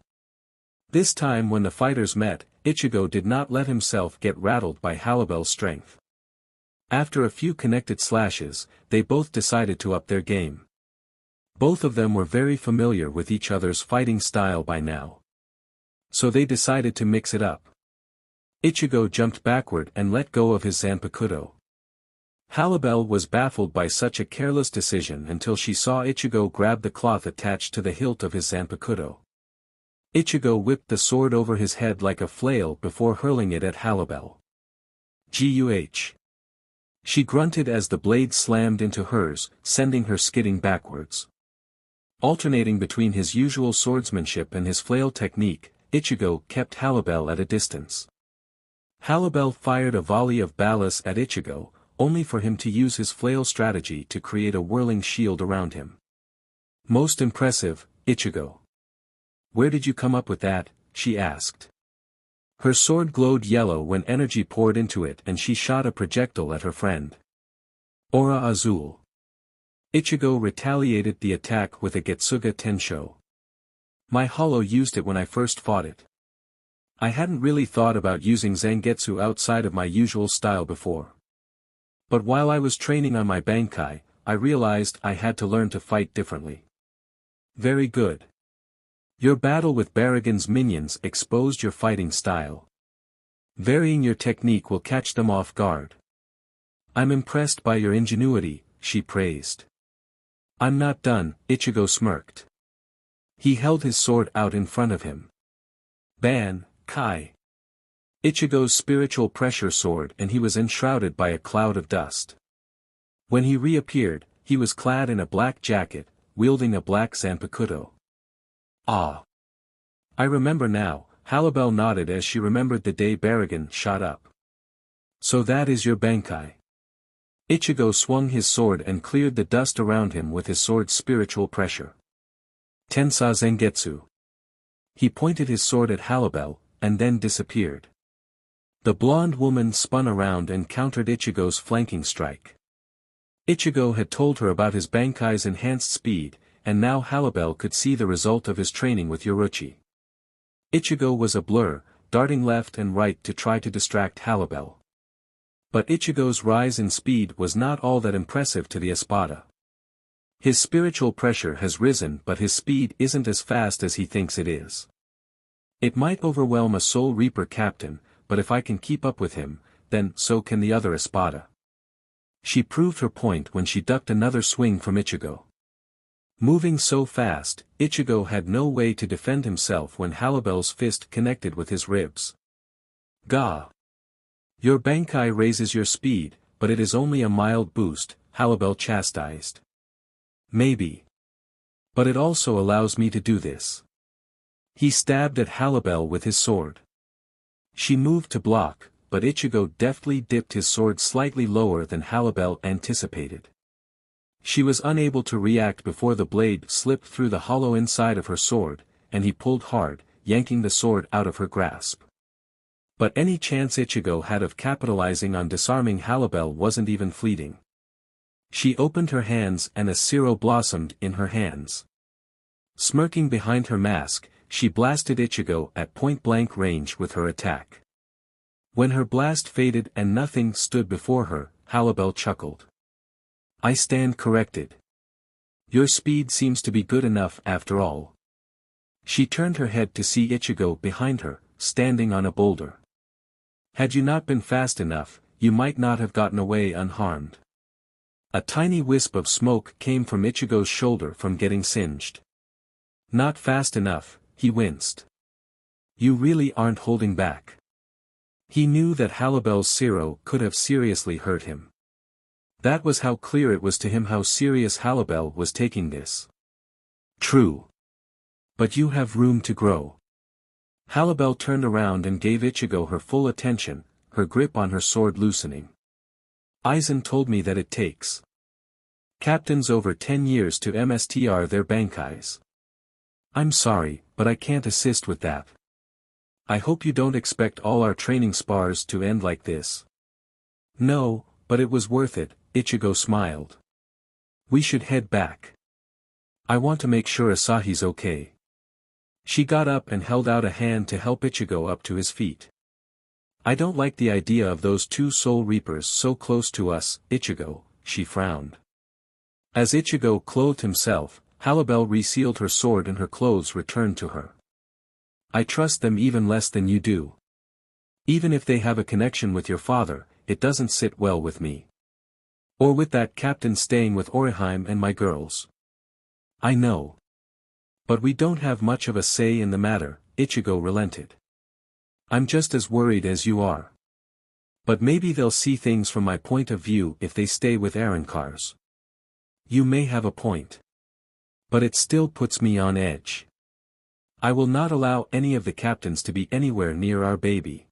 This time when the fighters met, Ichigo did not let himself get rattled by Halibel's strength. After a few connected slashes, they both decided to up their game. Both of them were very familiar with each other's fighting style by now. So they decided to mix it up. Ichigo jumped backward and let go of his Zanpakuto. Halibel was baffled by such a careless decision until she saw Ichigo grab the cloth attached to the hilt of his Zanpakuto. Ichigo whipped the sword over his head like a flail before hurling it at Halibel. Guh. She grunted as the blade slammed into hers, sending her skidding backwards. Alternating between his usual swordsmanship and his flail technique, Ichigo kept Halibel at a distance. Halibel fired a volley of ballast at Ichigo, only for him to use his flail strategy to create a whirling shield around him. Most impressive, Ichigo. Where did you come up with that? She asked. Her sword glowed yellow when energy poured into it and she shot a projectile at her friend. Aura Azul. Ichigo retaliated the attack with a Getsuga Tensho. My hollow used it when I first fought it. I hadn't really thought about using Zangetsu outside of my usual style before. But while I was training on my Bankai, I realized I had to learn to fight differently. Very good. Your battle with Baragon's minions exposed your fighting style. Varying your technique will catch them off guard. I'm impressed by your ingenuity, she praised. I'm not done, Ichigo smirked. He held his sword out in front of him. Ban, Kai. Ichigo's spiritual pressure soared and he was enshrouded by a cloud of dust. When he reappeared, he was clad in a black jacket, wielding a black Zanpakuto. Ah. I remember now, Halibel nodded as she remembered the day Baragon shot up. So that is your Bankai. Ichigo swung his sword and cleared the dust around him with his sword's spiritual pressure. Tensa Zangetsu. He pointed his sword at Halibel, and then disappeared. The blonde woman spun around and countered Ichigo's flanking strike. Ichigo had told her about his Bankai's enhanced speed, and now Halibel could see the result of his training with Yoruchi. Ichigo was a blur, darting left and right to try to distract Halibel. But Ichigo's rise in speed was not all that impressive to the Espada. His spiritual pressure has risen but his speed isn't as fast as he thinks it is. It might overwhelm a Soul Reaper captain, but if I can keep up with him, then so can the other Espada. She proved her point when she ducked another swing from Ichigo. Moving so fast, Ichigo had no way to defend himself when Halibel's fist connected with his ribs. Gah! Your Bankai raises your speed, but it is only a mild boost, Halibel chastised. Maybe. But it also allows me to do this. He stabbed at Halibel with his sword. She moved to block, but Ichigo deftly dipped his sword slightly lower than Halibel anticipated. She was unable to react before the blade slipped through the hollow inside of her sword, and he pulled hard, yanking the sword out of her grasp. But any chance Ichigo had of capitalizing on disarming Halibel wasn't even fleeting. She opened her hands and a Siro blossomed in her hands. Smirking behind her mask, she blasted Ichigo at point-blank range with her attack. When her blast faded and nothing stood before her, Halibel chuckled. I stand corrected. Your speed seems to be good enough after all. She turned her head to see Ichigo behind her, standing on a boulder. Had you not been fast enough, you might not have gotten away unharmed. A tiny wisp of smoke came from Ichigo's shoulder from getting singed. Not fast enough, he winced. You really aren't holding back. He knew that Halibel's Siro could have seriously hurt him. That was how clear it was to him how serious Halibel was taking this. True. But you have room to grow. Halibel turned around and gave Ichigo her full attention, her grip on her sword loosening. Aizen told me that it takes captains over 10 years to MSTR their Bankais. I'm sorry, but I can't assist with that. I hope you don't expect all our training spars to end like this. No, but it was worth it, Ichigo smiled. We should head back. I want to make sure Asahi's okay. She got up and held out a hand to help Ichigo up to his feet. I don't like the idea of those two soul reapers so close to us, Ichigo, she frowned. As Ichigo clothed himself, Halibel resealed her sword and her clothes returned to her. I trust them even less than you do. Even if they have a connection with your father, it doesn't sit well with me. Or with that captain staying with Orihime and my girls. I know. But we don't have much of a say in the matter, Ichigo relented. I'm just as worried as you are. But maybe they'll see things from my point of view if they stay with Arancars. You may have a point. But it still puts me on edge. I will not allow any of the captains to be anywhere near our baby.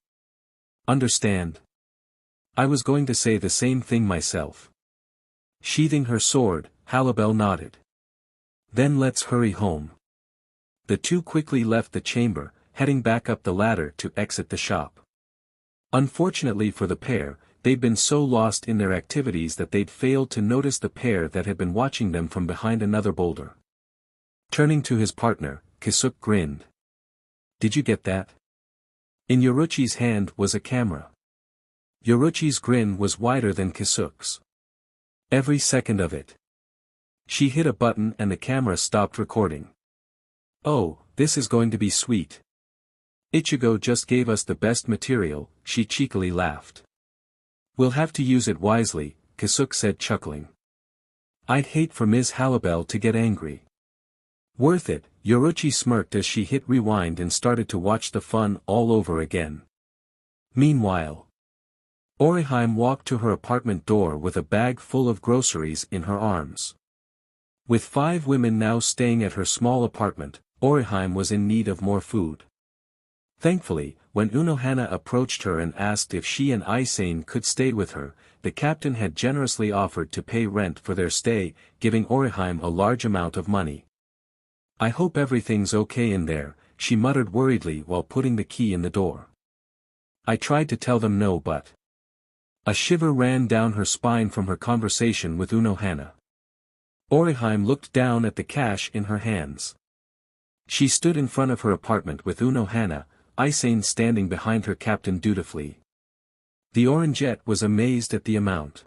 Understand? I was going to say the same thing myself. Sheathing her sword, Halibel nodded. Then let's hurry home. The two quickly left the chamber, heading back up the ladder to exit the shop. Unfortunately for the pair, they'd been so lost in their activities that they'd failed to notice the pair that had been watching them from behind another boulder. Turning to his partner, Kisuke grinned. Did you get that? In Yoruchi's hand was a camera. Yoruchi's grin was wider than Kisuke's. Every second of it. She hit a button and the camera stopped recording. Oh, this is going to be sweet. Ichigo just gave us the best material, she cheekily laughed. We'll have to use it wisely, Kisuke said chuckling. I'd hate for Ms. Halibel to get angry. Worth it, Yoruchi smirked as she hit rewind and started to watch the fun all over again. Meanwhile, Orihime walked to her apartment door with a bag full of groceries in her arms. With 5 women now staying at her small apartment, Orihime was in need of more food. Thankfully, when Unohana approached her and asked if she and Aizen could stay with her, the captain had generously offered to pay rent for their stay, giving Orihime a large amount of money. I hope everything's okay in there, she muttered worriedly while putting the key in the door. I tried to tell them no but. A shiver ran down her spine from her conversation with Unohana. Orihime looked down at the cash in her hands. She stood in front of her apartment with Unohana, Aizen standing behind her captain dutifully. The Orangette was amazed at the amount.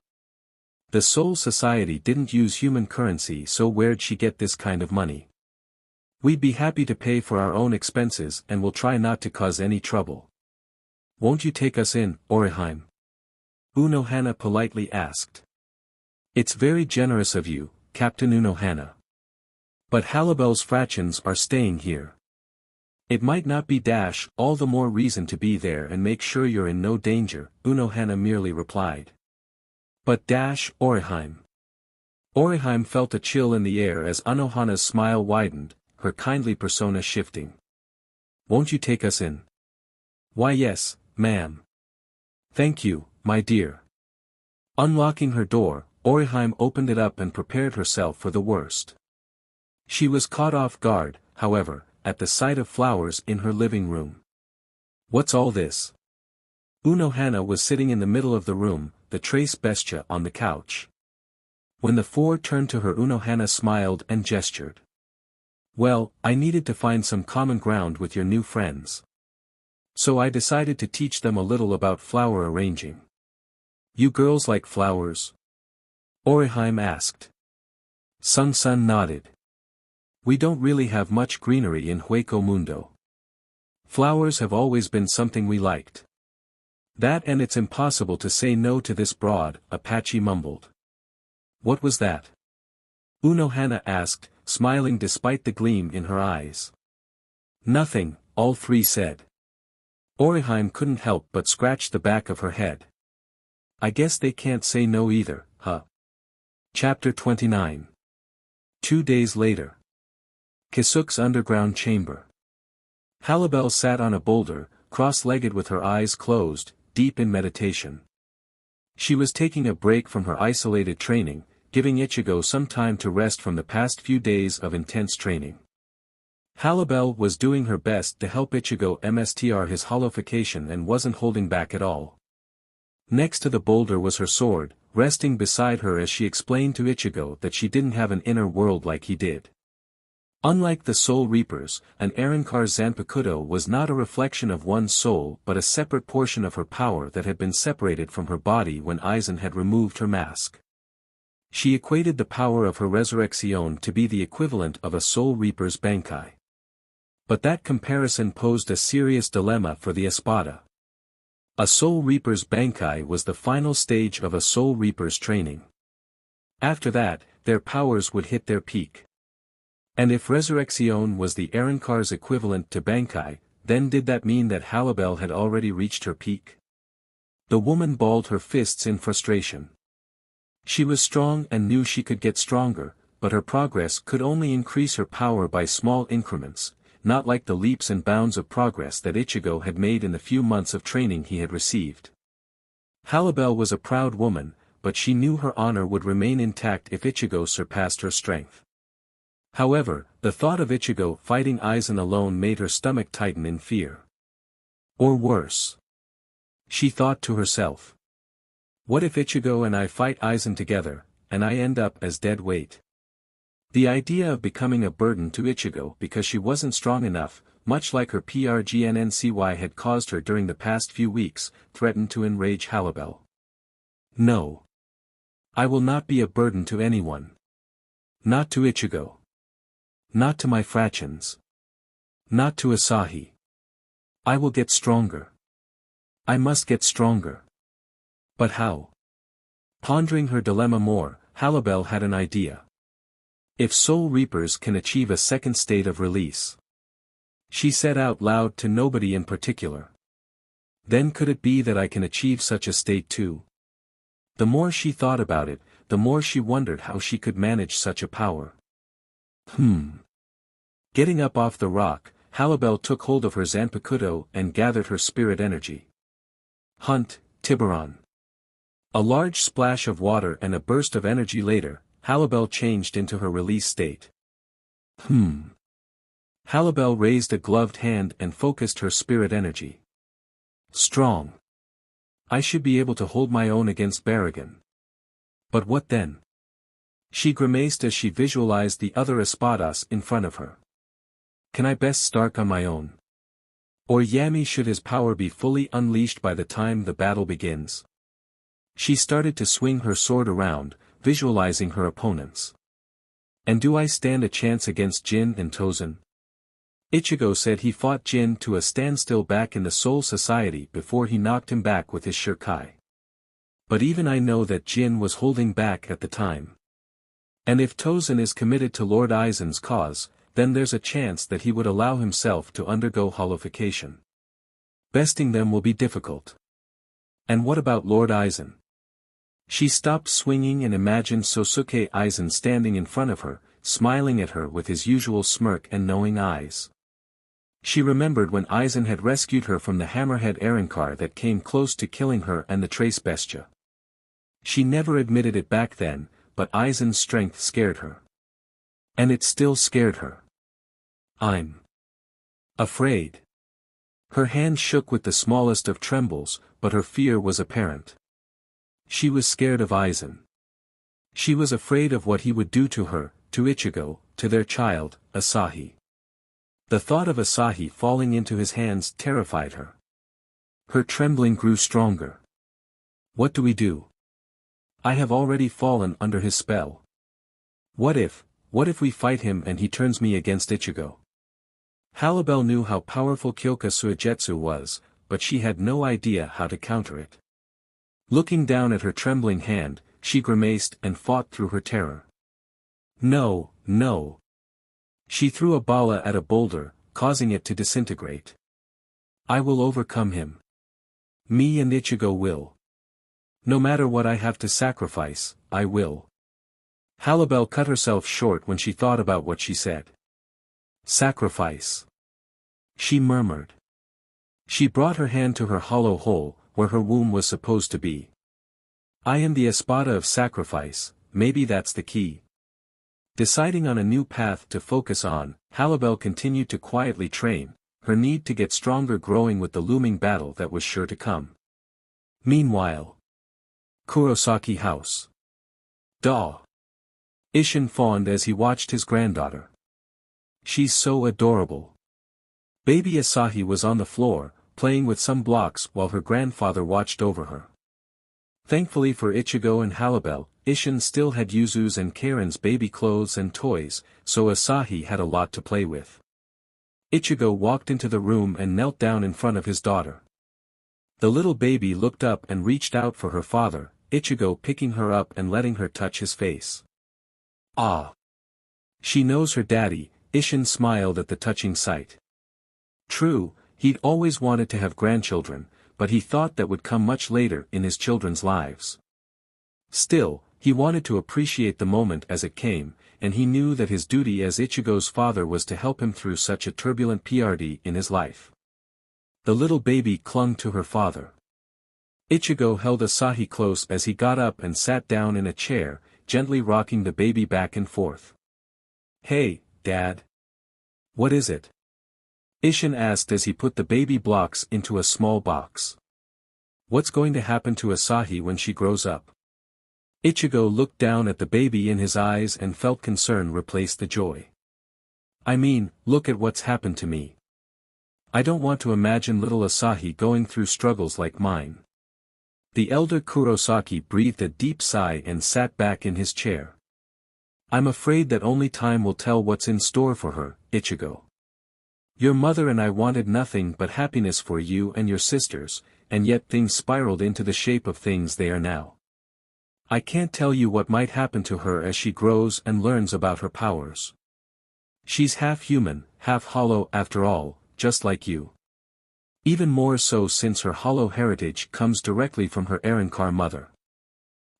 The Soul Society didn't use human currency, so where'd she get this kind of money? We'd be happy to pay for our own expenses and we'll try not to cause any trouble. Won't you take us in, Orihime? Unohana politely asked. It's very generous of you, Captain Unohana. But Halibel's fractions are staying here. It might not be dash, all the more reason to be there and make sure you're in no danger, Unohana merely replied. But dash, Orihime. Orihime felt a chill in the air as Unohana's smile widened, her kindly persona shifting. Won't you take us in? Why yes, ma'am. Thank you, my dear. Unlocking her door, Orihime opened it up and prepared herself for the worst. She was caught off guard, however, at the sight of flowers in her living room. What's all this? Unohana was sitting in the middle of the room, the Trace Bestia on the couch. When the 4 turned to her, Unohana smiled and gestured. Well, I needed to find some common ground with your new friends. So I decided to teach them a little about flower arranging. You girls like flowers? Orihime asked. Sun nodded. We don't really have much greenery in Hueco Mundo. Flowers have always been something we liked. That and it's impossible to say no to this broad, Apache mumbled. What was that? Unohana asked, smiling despite the gleam in her eyes. Nothing, all 3 said. Orihime couldn't help but scratch the back of her head. I guess they can't say no either, huh? Chapter 29. 2 days later. Kisuke's underground chamber. Halibel sat on a boulder, cross-legged with her eyes closed, deep in meditation. She was taking a break from her isolated training, giving Ichigo some time to rest from the past few days of intense training. Halibel was doing her best to help Ichigo mstr his holification and wasn't holding back at all. Next to the boulder was her sword, resting beside her as she explained to Ichigo that she didn't have an inner world like he did. Unlike the Soul Reapers, an Arrancar's Zanpakuto was not a reflection of one's soul but a separate portion of her power that had been separated from her body when Aizen had removed her mask. She equated the power of her Resurrection to be the equivalent of a Soul Reaper's Bankai. But that comparison posed a serious dilemma for the Espada. A Soul Reaper's Bankai was the final stage of a Soul Reaper's training. After that, their powers would hit their peak. And if Resurrection was the Arrancar's equivalent to Bankai, then did that mean that Halibel had already reached her peak? The woman balled her fists in frustration. She was strong and knew she could get stronger, but her progress could only increase her power by small increments, not like the leaps and bounds of progress that Ichigo had made in the few months of training he had received. Halibel was a proud woman, but she knew her honor would remain intact if Ichigo surpassed her strength. However, the thought of Ichigo fighting Aizen alone made her stomach tighten in fear. Or worse. She thought to herself. What if Ichigo and I fight Aizen together, and I end up as dead weight? The idea of becoming a burden to Ichigo because she wasn't strong enough, much like her PRGNNCY had caused her during the past few weeks, threatened to enrage Halibel. No. I will not be a burden to anyone. Not to Ichigo. Not to my fractions. Not to Asahi. I will get stronger. I must get stronger. But how? Pondering her dilemma more, Halibel had an idea. If Soul Reapers can achieve a second state of release. She said out loud to nobody in particular. Then could it be that I can achieve such a state too? The more she thought about it, the more she wondered how she could manage such a power. Getting up off the rock, Halibel took hold of her Zanpakuto and gathered her spirit energy. Hunt, Tiburon. A large splash of water and a burst of energy later, Halibel changed into her release state. Halibel raised a gloved hand and focused her spirit energy. Strong. I should be able to hold my own against Baragon. But what then? She grimaced as she visualized the other espadas in front of her. Can I best start on my own? Or Yami should his power be fully unleashed by the time the battle begins? She started to swing her sword around, visualizing her opponents. And do I stand a chance against Jin and Tozen? Ichigo said he fought Jin to a standstill back in the Soul Society before he knocked him back with his Shirkai. But even I know that Jin was holding back at the time. And if Tozen is committed to Lord Aizen's cause, then there's a chance that he would allow himself to undergo holification. Besting them will be difficult. And what about Lord Aizen? She stopped swinging and imagined Sosuke Aizen standing in front of her, smiling at her with his usual smirk and knowing eyes. She remembered when Aizen had rescued her from the hammerhead Arrancar that came close to killing her and the Trace Bestia. She never admitted it back then, but Aizen's strength scared her. And it still scared her. I'm afraid. Her hand shook with the smallest of trembles, but her fear was apparent. She was scared of Aizen. She was afraid of what he would do to her, to Ichigo, to their child, Asahi. The thought of Asahi falling into his hands terrified her. Her trembling grew stronger. What do we do? I have already fallen under his spell. What if we fight him and he turns me against Ichigo? Halibel knew how powerful Kyoka Suigetsu was, but she had no idea how to counter it. Looking down at her trembling hand, she grimaced and fought through her terror. No, no. She threw a bala at a boulder, causing it to disintegrate. I will overcome him. Me and Ichigo will. No matter what I have to sacrifice, I will. Halibel cut herself short when she thought about what she said. Sacrifice. She murmured. She brought her hand to her hollow hole, where her womb was supposed to be. I am the espada of sacrifice, maybe that's the key. Deciding on a new path to focus on, Halibel continued to quietly train, her need to get stronger growing with the looming battle that was sure to come. Meanwhile, Kurosaki House. Daw. Isshin fawned as he watched his granddaughter. She's so adorable. Baby Asahi was on the floor, playing with some blocks while her grandfather watched over her. Thankfully for Ichigo and Halibel, Isshin still had Yuzu's and Karen's baby clothes and toys, so Asahi had a lot to play with. Ichigo walked into the room and knelt down in front of his daughter. The little baby looked up and reached out for her father, Ichigo picking her up and letting her touch his face. Ah! She knows her daddy, Isshin smiled at the touching sight. True, he'd always wanted to have grandchildren, but he thought that would come much later in his children's lives. Still, he wanted to appreciate the moment as it came, and he knew that his duty as Ichigo's father was to help him through such a turbulent period in his life. The little baby clung to her father. Ichigo held Asahi close as he got up and sat down in a chair, gently rocking the baby back and forth. "Hey, Dad. What is it?" Isshin asked as he put the baby blocks into a small box. "What's going to happen to Asahi when she grows up?" Ichigo looked down at the baby in his eyes and felt concern replace the joy. "I mean, look at what's happened to me. I don't want to imagine little Asahi going through struggles like mine." The elder Kurosaki breathed a deep sigh and sat back in his chair. "I'm afraid that only time will tell what's in store for her, Ichigo. Your mother and I wanted nothing but happiness for you and your sisters, and yet things spiraled into the shape of things they are now. I can't tell you what might happen to her as she grows and learns about her powers. She's half human, half hollow after all, just like you. Even more so since her hollow heritage comes directly from her Arrancar mother.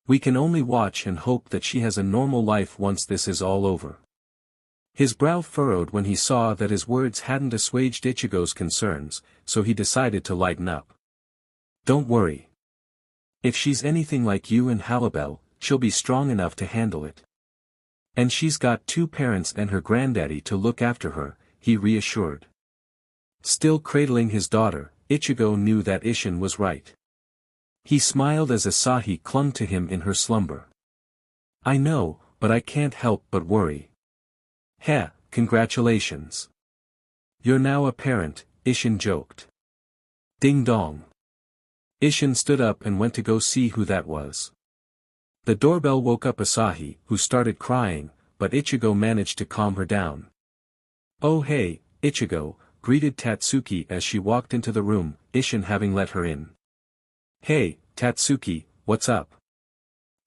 We can only watch and hope that she has a normal life once this is all over." His brow furrowed when he saw that his words hadn't assuaged Ichigo's concerns, so he decided to lighten up. "Don't worry. If she's anything like you and Halibel, she'll be strong enough to handle it. And she's got two parents and her granddaddy to look after her," he reassured. Still cradling his daughter, Ichigo knew that Isshin was right. He smiled as Asahi clung to him in her slumber. "I know, but I can't help but worry." "Heh, congratulations. You're now a parent," Isshin joked. Ding dong. Isshin stood up and went to go see who that was. The doorbell woke up Asahi, who started crying, but Ichigo managed to calm her down. "Oh hey, Ichigo," greeted Tatsuki as she walked into the room, Isshin having let her in. "Hey, Tatsuki, what's up?"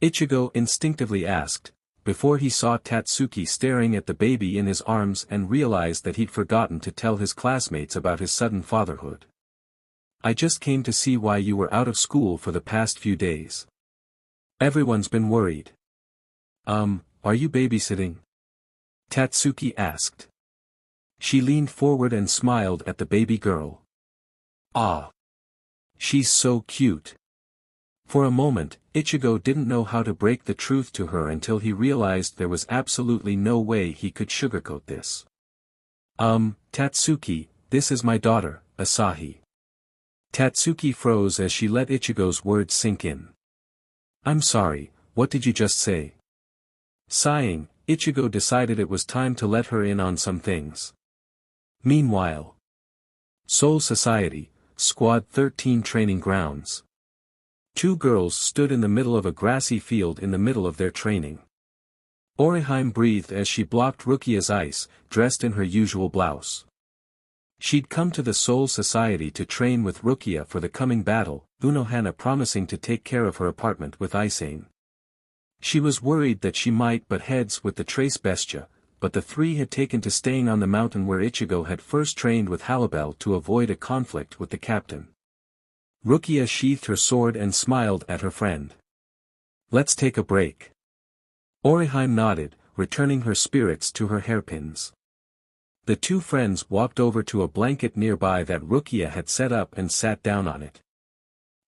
Ichigo instinctively asked, before he saw Tatsuki staring at the baby in his arms and realized that he'd forgotten to tell his classmates about his sudden fatherhood. "I just came to see why you were out of school for the past few days. Everyone's been worried." Are you babysitting?" Tatsuki asked. She leaned forward and smiled at the baby girl. "Ah. She's so cute." For a moment, Ichigo didn't know how to break the truth to her until he realized there was absolutely no way he could sugarcoat this. Tatsuki, this is my daughter, Asahi." Tatsuki froze as she let Ichigo's words sink in. "I'm sorry, what did you just say?" Sighing, Ichigo decided it was time to let her in on some things. Meanwhile, Soul Society, Squad 13 Training Grounds. Two girls stood in the middle of a grassy field in the middle of their training. Orihime breathed as she blocked Rukia's ice, dressed in her usual blouse. She'd come to the Soul Society to train with Rukia for the coming battle, Unohana promising to take care of her apartment with Aizen. She was worried that she might butt heads with the Trace Bestia, but the three had taken to staying on the mountain where Ichigo had first trained with Halibel to avoid a conflict with the captain. Rukia sheathed her sword and smiled at her friend. "Let's take a break." Orihime nodded, returning her spirits to her hairpins. The two friends walked over to a blanket nearby that Rukia had set up and sat down on it.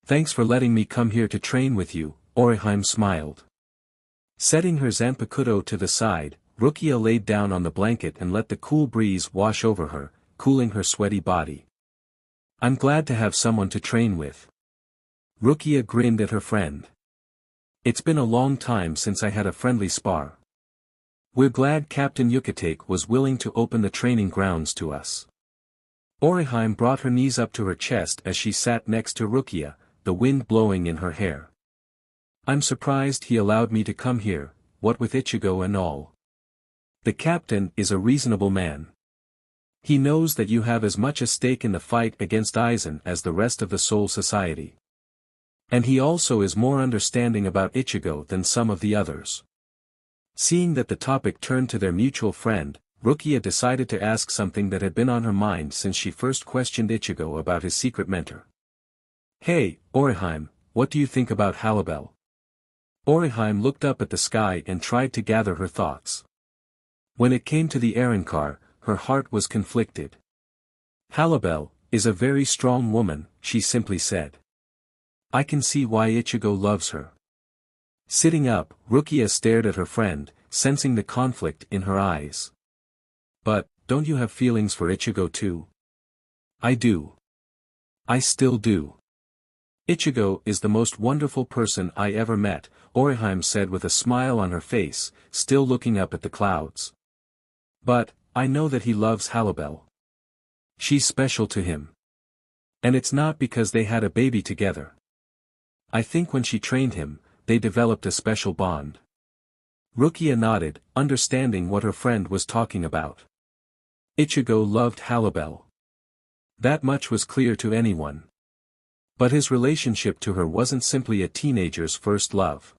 "Thanks for letting me come here to train with you," Orihime smiled. Setting her Zanpakuto to the side, Rukia laid down on the blanket and let the cool breeze wash over her, cooling her sweaty body. I'm glad to have someone to train with. Rukia grinned at her friend. It's been a long time since I had a friendly spar. We're glad Captain Yucatec was willing to open the training grounds to us. Orihime brought her knees up to her chest as she sat next to Rukia, the wind blowing in her hair. I'm surprised he allowed me to come here, what with Ichigo and all. The captain is a reasonable man. He knows that you have as much a stake in the fight against Aizen as the rest of the Soul Society. And he also is more understanding about Ichigo than some of the others. Seeing that the topic turned to their mutual friend, Rukia decided to ask something that had been on her mind since she first questioned Ichigo about his secret mentor. Hey, Orihime, what do you think about Halibel? Orihime looked up at the sky and tried to gather her thoughts. When it came to the errand car, her heart was conflicted. Halibel is a very strong woman, she simply said. I can see why Ichigo loves her. Sitting up, Rukia stared at her friend, sensing the conflict in her eyes. But, don't you have feelings for Ichigo too? I do. I still do. Ichigo is the most wonderful person I ever met, Orihime said with a smile on her face, still looking up at the clouds. But, I know that he loves Halibel. She's special to him. And it's not because they had a baby together. I think when she trained him, they developed a special bond. Rukia nodded, understanding what her friend was talking about. Ichigo loved Halibel. That much was clear to anyone. But his relationship to her wasn't simply a teenager's first love.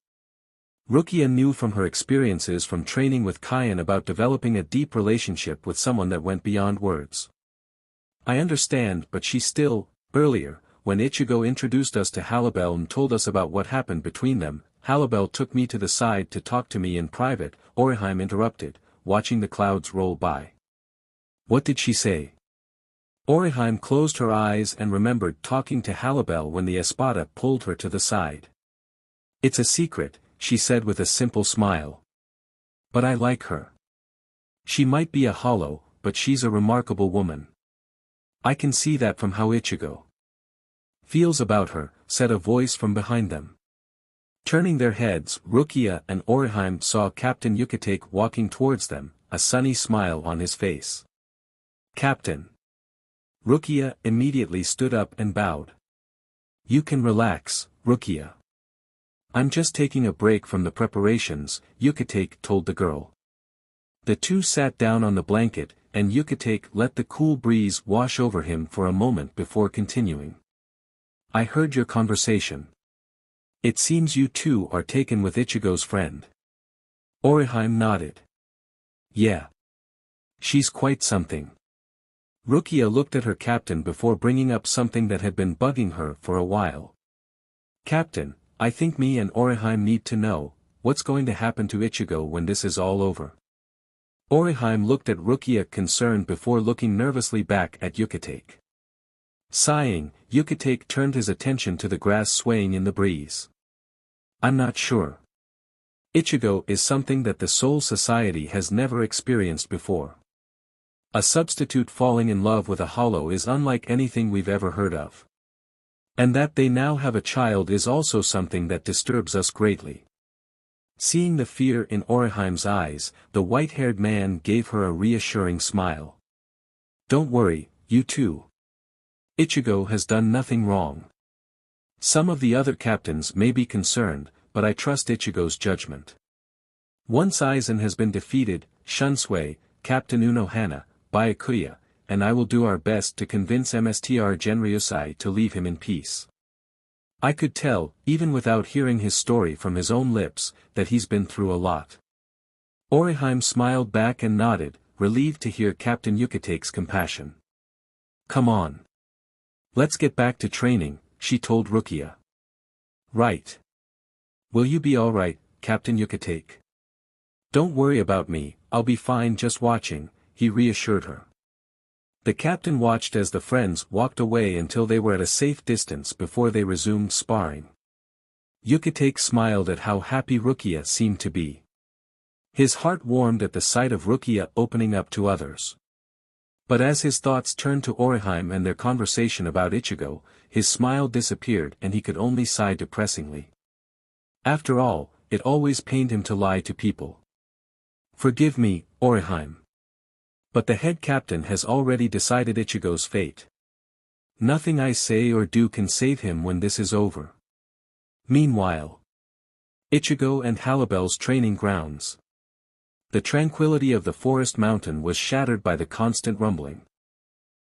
Rukia knew from her experiences from training with Kaien about developing a deep relationship with someone that went beyond words. I understand, but she still, earlier, when Ichigo introduced us to Halibel and told us about what happened between them, Halibel took me to the side to talk to me in private, Orihime interrupted, watching the clouds roll by. What did she say? Orihime closed her eyes and remembered talking to Halibel when the Espada pulled her to the side. It's a secret, she said with a simple smile. But I like her. She might be a hollow, but she's a remarkable woman. I can see that from how Ichigo feels about her, said a voice from behind them. Turning their heads, Rukia and Orihime saw Captain Yucatec walking towards them, a sunny smile on his face. Captain. Rukia immediately stood up and bowed. You can relax, Rukia. I'm just taking a break from the preparations, Yucatec told the girl. The two sat down on the blanket, and Yucatec let the cool breeze wash over him for a moment before continuing. I heard your conversation. It seems you two are taken with Ichigo's friend. Orihime nodded. Yeah. She's quite something. Rukia looked at her captain before bringing up something that had been bugging her for a while. Captain, I think me and Orihime need to know, what's going to happen to Ichigo when this is all over? Orihime looked at Rukia concerned before looking nervously back at Yucatec. Sighing, Yucatec turned his attention to the grass swaying in the breeze. I'm not sure. Ichigo is something that the Soul Society has never experienced before. A substitute falling in love with a hollow is unlike anything we've ever heard of. And that they now have a child is also something that disturbs us greatly. Seeing the fear in Orihime's eyes, the white-haired man gave her a reassuring smile. Don't worry, you two. Ichigo has done nothing wrong. Some of the other captains may be concerned, but I trust Ichigo's judgment. Once Aizen has been defeated, Shunsui, Captain Unohana, Byakuya, and I will do our best to convince Mstr Genryusai to leave him in peace. I could tell, even without hearing his story from his own lips, that he's been through a lot. Orihime smiled back and nodded, relieved to hear Captain Yucatec's compassion. Come on. Let's get back to training, she told Rukia. Right. Will you be alright, Captain Yucatec? Don't worry about me, I'll be fine just watching, he reassured her. The captain watched as the friends walked away until they were at a safe distance before they resumed sparring. Yucatec smiled at how happy Rukia seemed to be. His heart warmed at the sight of Rukia opening up to others. But as his thoughts turned to Orihime and their conversation about Ichigo, his smile disappeared and he could only sigh depressingly. After all, it always pained him to lie to people. Forgive me, Orihime. But the head captain has already decided Ichigo's fate. Nothing I say or do can save him when this is over. Meanwhile, Ichigo and Halibel's training grounds. The tranquility of the forest mountain was shattered by the constant rumbling.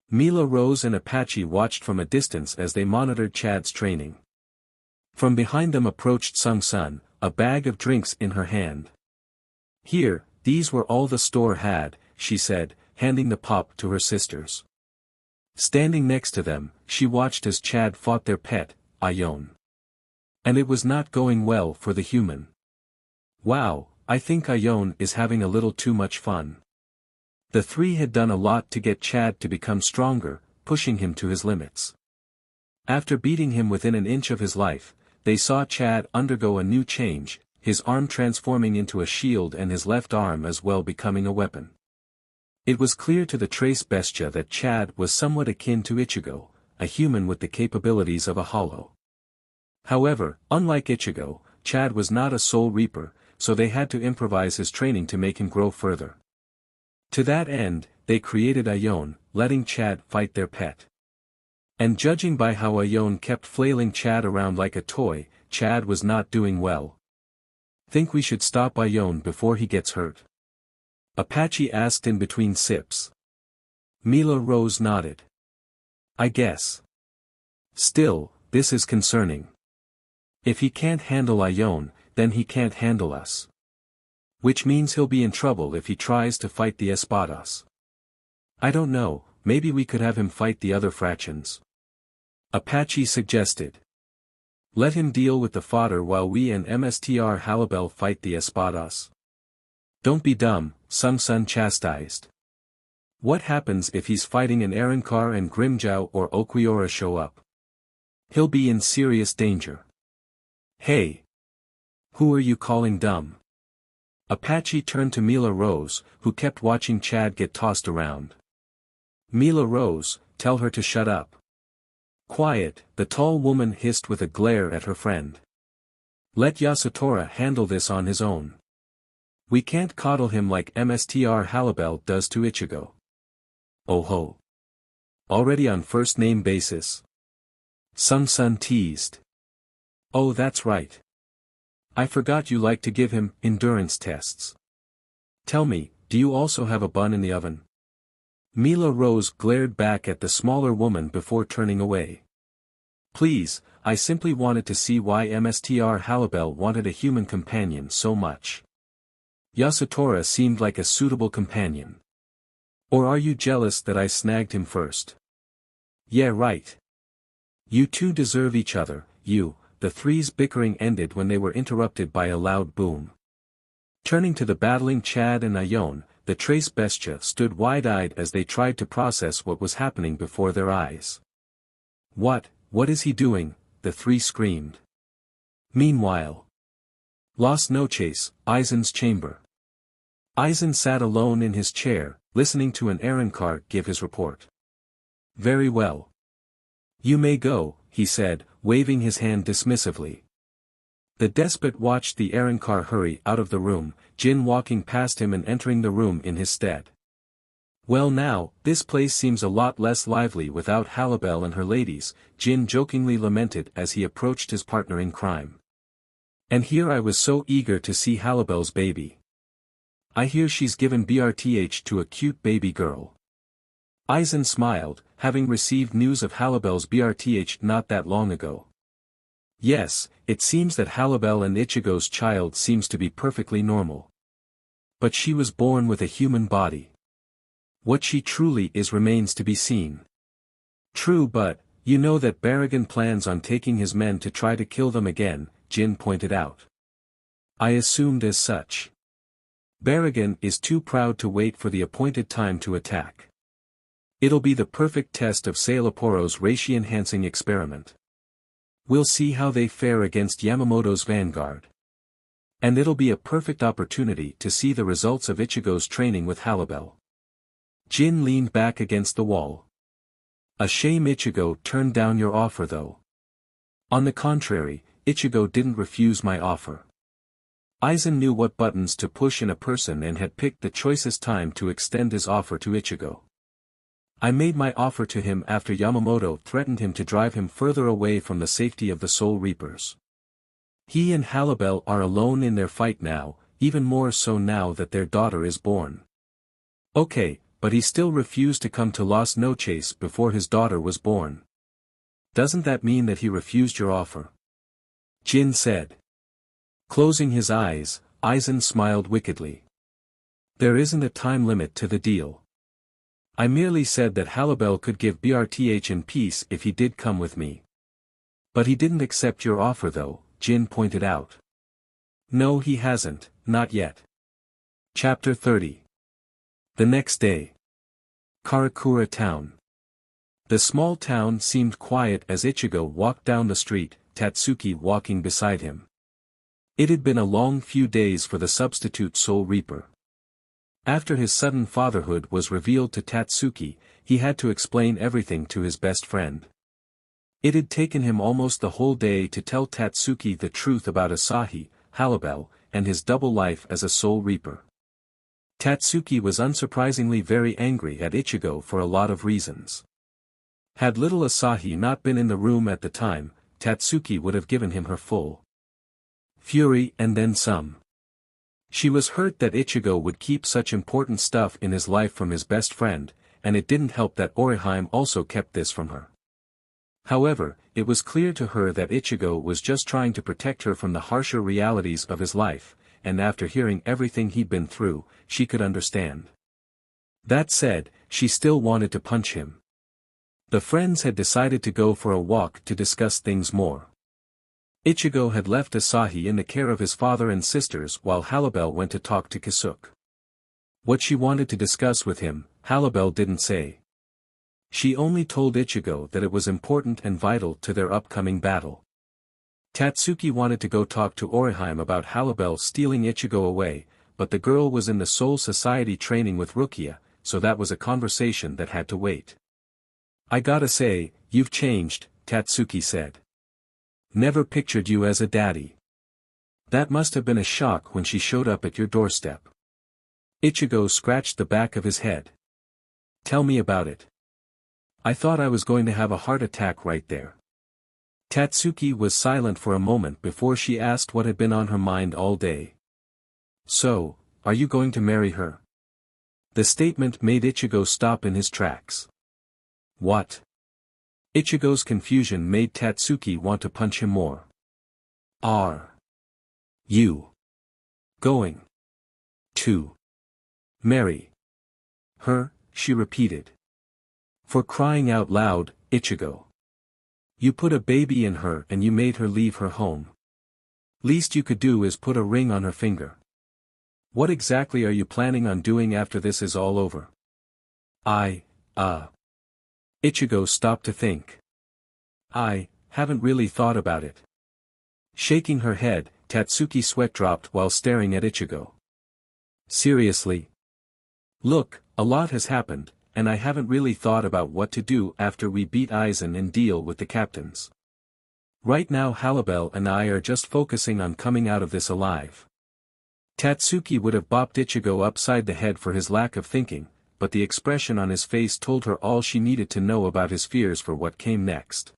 Mila Rose and Apache watched from a distance as they monitored Chad's training. From behind them approached Sung Sun, a bag of drinks in her hand. Here, these were all the store had, she said, handing the pop to her sisters. Standing next to them, she watched as Chad fought their pet, Aizen. And it was not going well for the human. Wow, I think Aizen is having a little too much fun. The three had done a lot to get Chad to become stronger, pushing him to his limits. After beating him within an inch of his life, they saw Chad undergo a new change, his arm transforming into a shield and his left arm as well becoming a weapon. It was clear to the trace bestia that Chad was somewhat akin to Ichigo, a human with the capabilities of a hollow. However, unlike Ichigo, Chad was not a soul reaper, so they had to improvise his training to make him grow further. To that end, they created Aizen, letting Chad fight their pet. And judging by how Aizen kept flailing Chad around like a toy, Chad was not doing well. Think we should stop Aizen before he gets hurt? Apache asked in between sips. Mila Rose nodded. I guess. Still, this is concerning. If he can't handle Aizen, then he can't handle us. Which means he'll be in trouble if he tries to fight the Espadas. I don't know, maybe we could have him fight the other fractions. Apache suggested. Let him deal with the fodder while we and IchigoXHalibel fight the Espadas. Don't be dumb, Sung Sun chastised. What happens if he's fighting an Arankar and Grimjow or Okiora show up? He'll be in serious danger. Hey! Who are you calling dumb? Apache turned to Mila Rose, who kept watching Chad get tossed around. Mila Rose, tell her to shut up. Quiet, the tall woman hissed with a glare at her friend. Let Yasutora handle this on his own. We can't coddle him like IchigoXHalibel does to Ichigo. Oh ho. Already on first name basis? Sung Sun teased. Oh that's right. I forgot you like to give him endurance tests. Tell me, do you also have a bun in the oven? Mila Rose glared back at the smaller woman before turning away. Please, I simply wanted to see why IchigoXHalibel wanted a human companion so much. Yasutora seemed like a suitable companion. Or are you jealous that I snagged him first? Yeah right. You two deserve each other, you. The three's bickering ended when they were interrupted by a loud boom. Turning to the battling Chad and Aizen, the trace bestia stood wide-eyed as they tried to process what was happening before their eyes. What is he doing? The three screamed. Meanwhile, Las Noches, Aizen's chamber. Aizen sat alone in his chair, listening to an Arankar give his report. Very well. You may go, he said, waving his hand dismissively. The despot watched the Arankar hurry out of the room, Jin walking past him and entering the room in his stead. Well now, this place seems a lot less lively without Halibel and her ladies, Jin jokingly lamented as he approached his partner in crime. And here I was so eager to see Halibel's baby. I hear she's given BRTH to a cute baby girl. Aizen smiled, having received news of Halibel's BRTH not that long ago. Yes, it seems that Halibel and Ichigo's child seems to be perfectly normal. But she was born with a human body. What she truly is remains to be seen. True, but, you know that Baragon plans on taking his men to try to kill them again, Jin pointed out. I assumed as such. Baragon is too proud to wait for the appointed time to attack. It'll be the perfect test of Sailaporo's race-enhancing experiment. We'll see how they fare against Yamamoto's vanguard. And it'll be a perfect opportunity to see the results of Ichigo's training with Halibel. Jin leaned back against the wall. A shame Ichigo turned down your offer though. On the contrary, Ichigo didn't refuse my offer. Aizen knew what buttons to push in a person and had picked the choicest time to extend his offer to Ichigo. I made my offer to him after Yamamoto threatened him to drive him further away from the safety of the Soul Reapers. He and Halibel are alone in their fight now, even more so now that their daughter is born. Okay, but he still refused to come to Las Noches before his daughter was born. Doesn't that mean that he refused your offer? Jin said. Closing his eyes, Aizen smiled wickedly. There isn't a time limit to the deal. I merely said that Halibel could give BRTH in peace if he did come with me. But he didn't accept your offer though, Jin pointed out. No, he hasn't, not yet. Chapter 30. The next day. Karakura Town. The small town seemed quiet as Ichigo walked down the street, Tatsuki walking beside him. It had been a long few days for the substitute Soul Reaper. After his sudden fatherhood was revealed to Tatsuki, he had to explain everything to his best friend. It had taken him almost the whole day to tell Tatsuki the truth about Asahi, Halibel, and his double life as a Soul Reaper. Tatsuki was unsurprisingly very angry at Ichigo for a lot of reasons. Had little Asahi not been in the room at the time, Tatsuki would have given him her full fury and then some. She was hurt that Ichigo would keep such important stuff in his life from his best friend, and it didn't help that Orihime also kept this from her. However, it was clear to her that Ichigo was just trying to protect her from the harsher realities of his life, and after hearing everything he'd been through, she could understand. That said, she still wanted to punch him. The friends had decided to go for a walk to discuss things more. Ichigo had left Asahi in the care of his father and sisters while Halibel went to talk to Kisuke. What she wanted to discuss with him, Halibel didn't say. She only told Ichigo that it was important and vital to their upcoming battle. Tatsuki wanted to go talk to Orihime about Halibel stealing Ichigo away, but the girl was in the Soul Society training with Rukia, so that was a conversation that had to wait. I gotta say, you've changed, Tatsuki said. Never pictured you as a daddy. That must have been a shock when she showed up at your doorstep. Ichigo scratched the back of his head. Tell me about it. I thought I was going to have a heart attack right there. Tatsuki was silent for a moment before she asked what had been on her mind all day. So, are you going to marry her? The statement made Ichigo stop in his tracks. What? Ichigo's confusion made Tatsuki want to punch him more. Are you going to marry her? She repeated. For crying out loud, Ichigo. You put a baby in her and you made her leave her home. Least you could do is put a ring on her finger. What exactly are you planning on doing after this is all over? Ichigo stopped to think. I haven't really thought about it. Shaking her head, Tatsuki sweat dropped while staring at Ichigo. Seriously? Look, a lot has happened, and I haven't really thought about what to do after we beat Aizen and deal with the captains. Right now Halibel and I are just focusing on coming out of this alive. Tatsuki would have bopped Ichigo upside the head for his lack of thinking, but the expression on his face told her all she needed to know about his fears for what came next.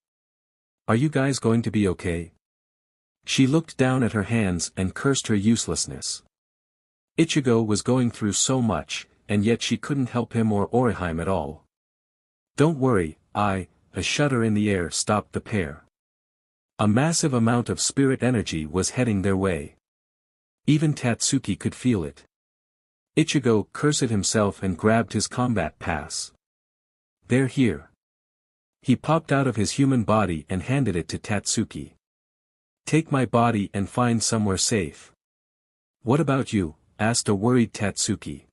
Are you guys going to be okay? She looked down at her hands and cursed her uselessness. Ichigo was going through so much, and yet she couldn't help him or Orihime at all. Don't worry, a shudder in the air stopped the pair. A massive amount of spirit energy was heading their way. Even Tatsuki could feel it. Ichigo cursed himself and grabbed his combat pass. They're here. He popped out of his human body and handed it to Tatsuki. Take my body and find somewhere safe. What about you? Asked a worried Tatsuki.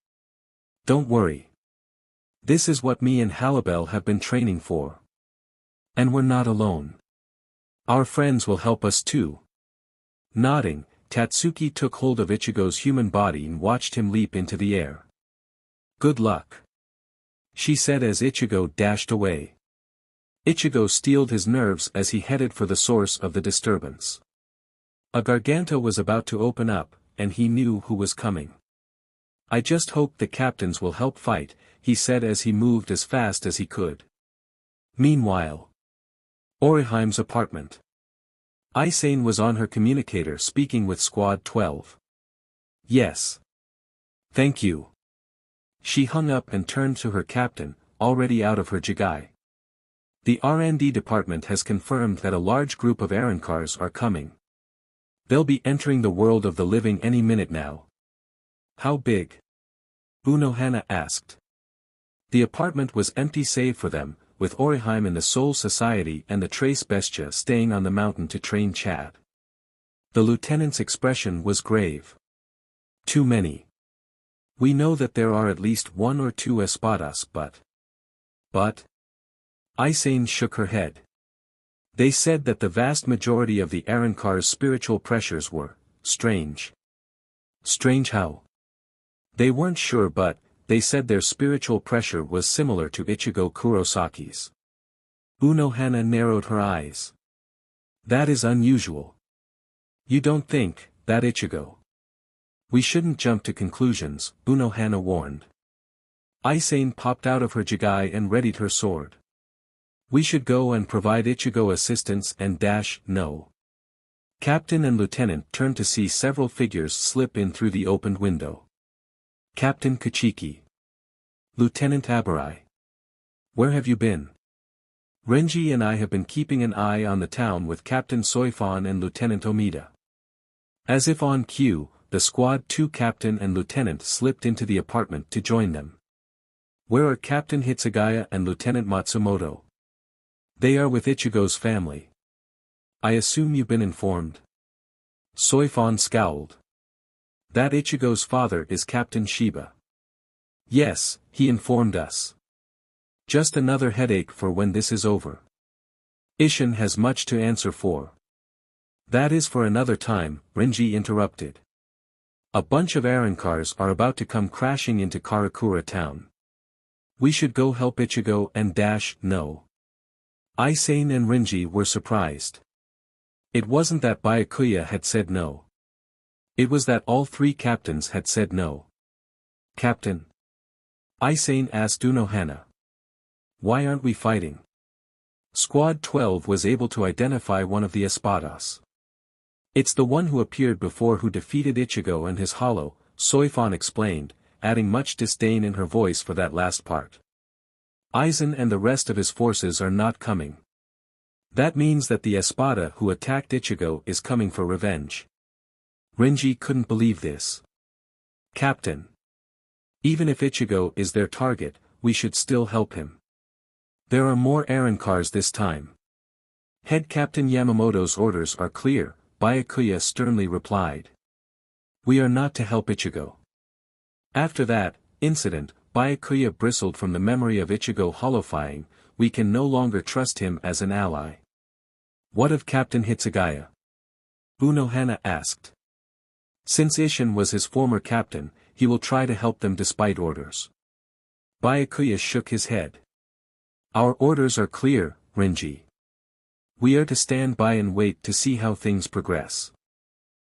Don't worry. This is what me and Halibel have been training for. And we're not alone. Our friends will help us too. Nodding, Tatsuki took hold of Ichigo's human body and watched him leap into the air. "Good luck," she said as Ichigo dashed away. Ichigo steeled his nerves as he headed for the source of the disturbance. A Garganta was about to open up, and he knew who was coming. "I just hope the captains will help fight," he said as he moved as fast as he could. Meanwhile, Oriheim's apartment. Aizen was on her communicator speaking with Squad 12. "Yes. Thank you." She hung up and turned to her captain, already out of her jigai. "The R&D department has confirmed that a large group of Arancars are coming. They'll be entering the world of the living any minute now." "How big?" Unohana asked. The apartment was empty save for them, with Oriheim in the Soul Society and the Trace Bestia staying on the mountain to train Chad. The lieutenant's expression was grave. "Too many. We know that there are at least 1 or 2 espadas but... Aizen shook her head. "They said that the vast majority of the Arancar's spiritual pressures were strange." "Strange how?" "They weren't sure but they said their spiritual pressure was similar to Ichigo Kurosaki's." Unohana narrowed her eyes. "That is unusual. You don't think that Ichigo—" "We shouldn't jump to conclusions," Unohana warned. Aizen popped out of her jigai and readied her sword. "We should go and provide Ichigo assistance and no." Captain and lieutenant turned to see several figures slip in through the opened window. "Captain Kachiki. Lieutenant Abarai. Where have you been?" "Renji and I have been keeping an eye on the town with Captain Soifon and Lieutenant Omida." As if on cue, the Squad 2 captain and lieutenant slipped into the apartment to join them. "Where are Captain Hitsugaya and Lieutenant Matsumoto?" "They are with Ichigo's family." "I assume you've been informed?" Soifon scowled. "That Ichigo's father is Captain Shiba." "Yes, he informed us. Just another headache for when this is over. Ishin has much to answer for." "That is for another time," Renji interrupted. "A bunch of Arancars are about to come crashing into Karakura town. We should go help Ichigo and no." Aizen and Renji were surprised. It wasn't that Byakuya had said no. It was that all 3 captains had said no. "Captain?" Aizen asked Unohana. "Why aren't we fighting?" Squad 12 was able to identify one of the espadas. "It's the one who appeared before who defeated Ichigo and his hollow," Soifon explained, adding much disdain in her voice for that last part. "Aizen and the rest of his forces are not coming. That means that the espada who attacked Ichigo is coming for revenge." Renji couldn't believe this. "Captain. Even if Ichigo is their target, we should still help him. There are more Arancars this time." "Head Captain Yamamoto's orders are clear," Byakuya sternly replied. "We are not to help Ichigo." After that incident, Byakuya bristled from the memory of Ichigo holofying. "We can no longer trust him as an ally." "What of Captain Hitsugaya?" Unohana asked. "Since Ishin was his former captain, he will try to help them despite orders." Byakuya shook his head. "Our orders are clear, Renji. We are to stand by and wait to see how things progress.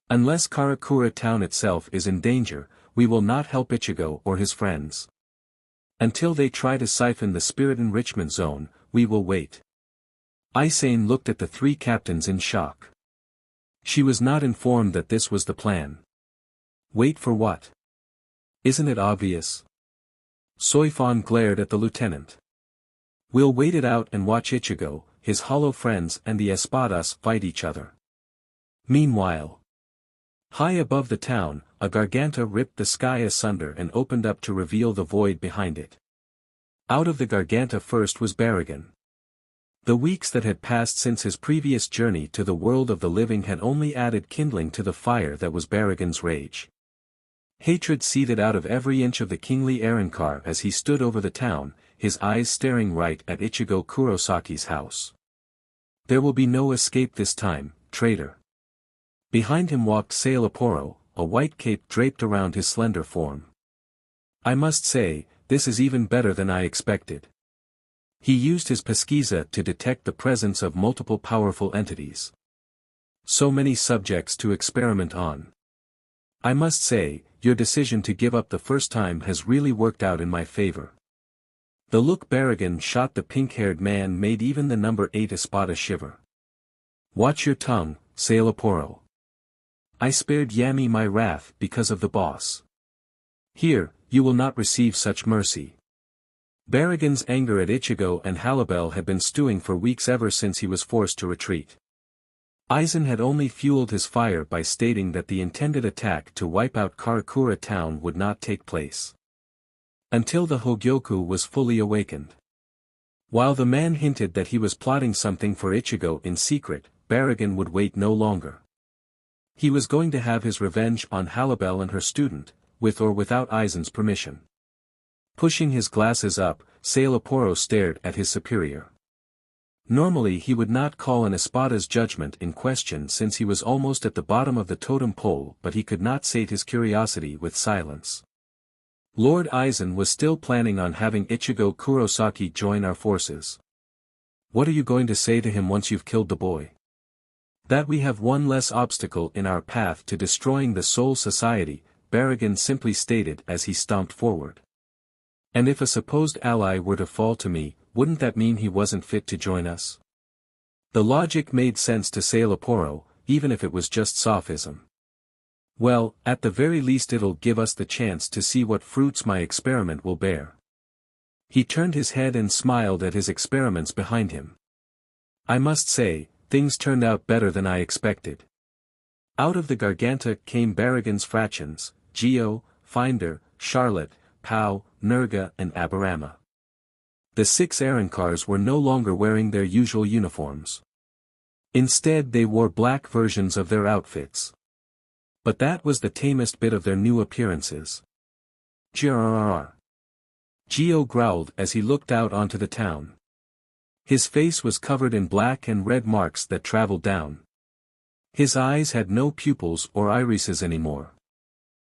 Unless Karakura town itself is in danger, we will not help Ichigo or his friends. Until they try to siphon the spirit enrichment zone, we will wait." Aizen looked at the 3 captains in shock. She was not informed that this was the plan. "Wait for what? Isn't it obvious?" Soifon glared at the lieutenant. "We'll wait it out and watch Ichigo, his hollow friends and the espadas fight each other." Meanwhile, high above the town, a Garganta ripped the sky asunder and opened up to reveal the void behind it. Out of the Garganta first was Baragon. The weeks that had passed since his previous journey to the world of the living had only added kindling to the fire that was Baragon's rage. Hatred seethed out of every inch of the kingly Arancar as he stood over the town, his eyes staring right at Ichigo Kurosaki's house. "There will be no escape this time, traitor. Behind him walked Sailaporo, a white cape draped around his slender form. I must say, this is even better than I expected. He used his pesquisa to detect the presence of multiple powerful entities. So many subjects to experiment on. I must say, your decision to give up the first time has really worked out in my favor. The look Barragan shot the pink-haired man made even the number 8 Espada shiver. Watch your tongue, Sailaporo. I spared Yami my wrath because of the boss. Here, you will not receive such mercy. Barragan's anger at Ichigo and Halibel had been stewing for weeks ever since he was forced to retreat. Aizen had only fueled his fire by stating that the intended attack to wipe out Karakura town would not take place until the Hogyoku was fully awakened. While the man hinted that he was plotting something for Ichigo in secret, Barragan would wait no longer. He was going to have his revenge on Halibel and her student, with or without Aizen's permission. Pushing his glasses up, Sailaporo stared at his superior. Normally he would not call an Espada's judgment in question since he was almost at the bottom of the totem pole, but he could not sate his curiosity with silence. Lord Aizen was still planning on having Ichigo Kurosaki join our forces. What are you going to say to him once you've killed the boy? That we have one less obstacle in our path to destroying the Soul Society, Barragan simply stated as he stomped forward. And if a supposed ally were to fall to me, wouldn't that mean he wasn't fit to join us? The logic made sense to Sailaporo, even if it was just sophism. Well, at the very least it'll give us the chance to see what fruits my experiment will bear. He turned his head and smiled at his experiments behind him. I must say, things turned out better than I expected. Out of the Garganta came Barragan's fractions, Geo, Finder, Charlotte, Pau, Nurga and Aburama. The 6 Arancars were no longer wearing their usual uniforms. Instead they wore black versions of their outfits. But that was the tamest bit of their new appearances. Grrrr. Geo growled as he looked out onto the town. His face was covered in black and red marks that traveled down. His eyes had no pupils or irises anymore.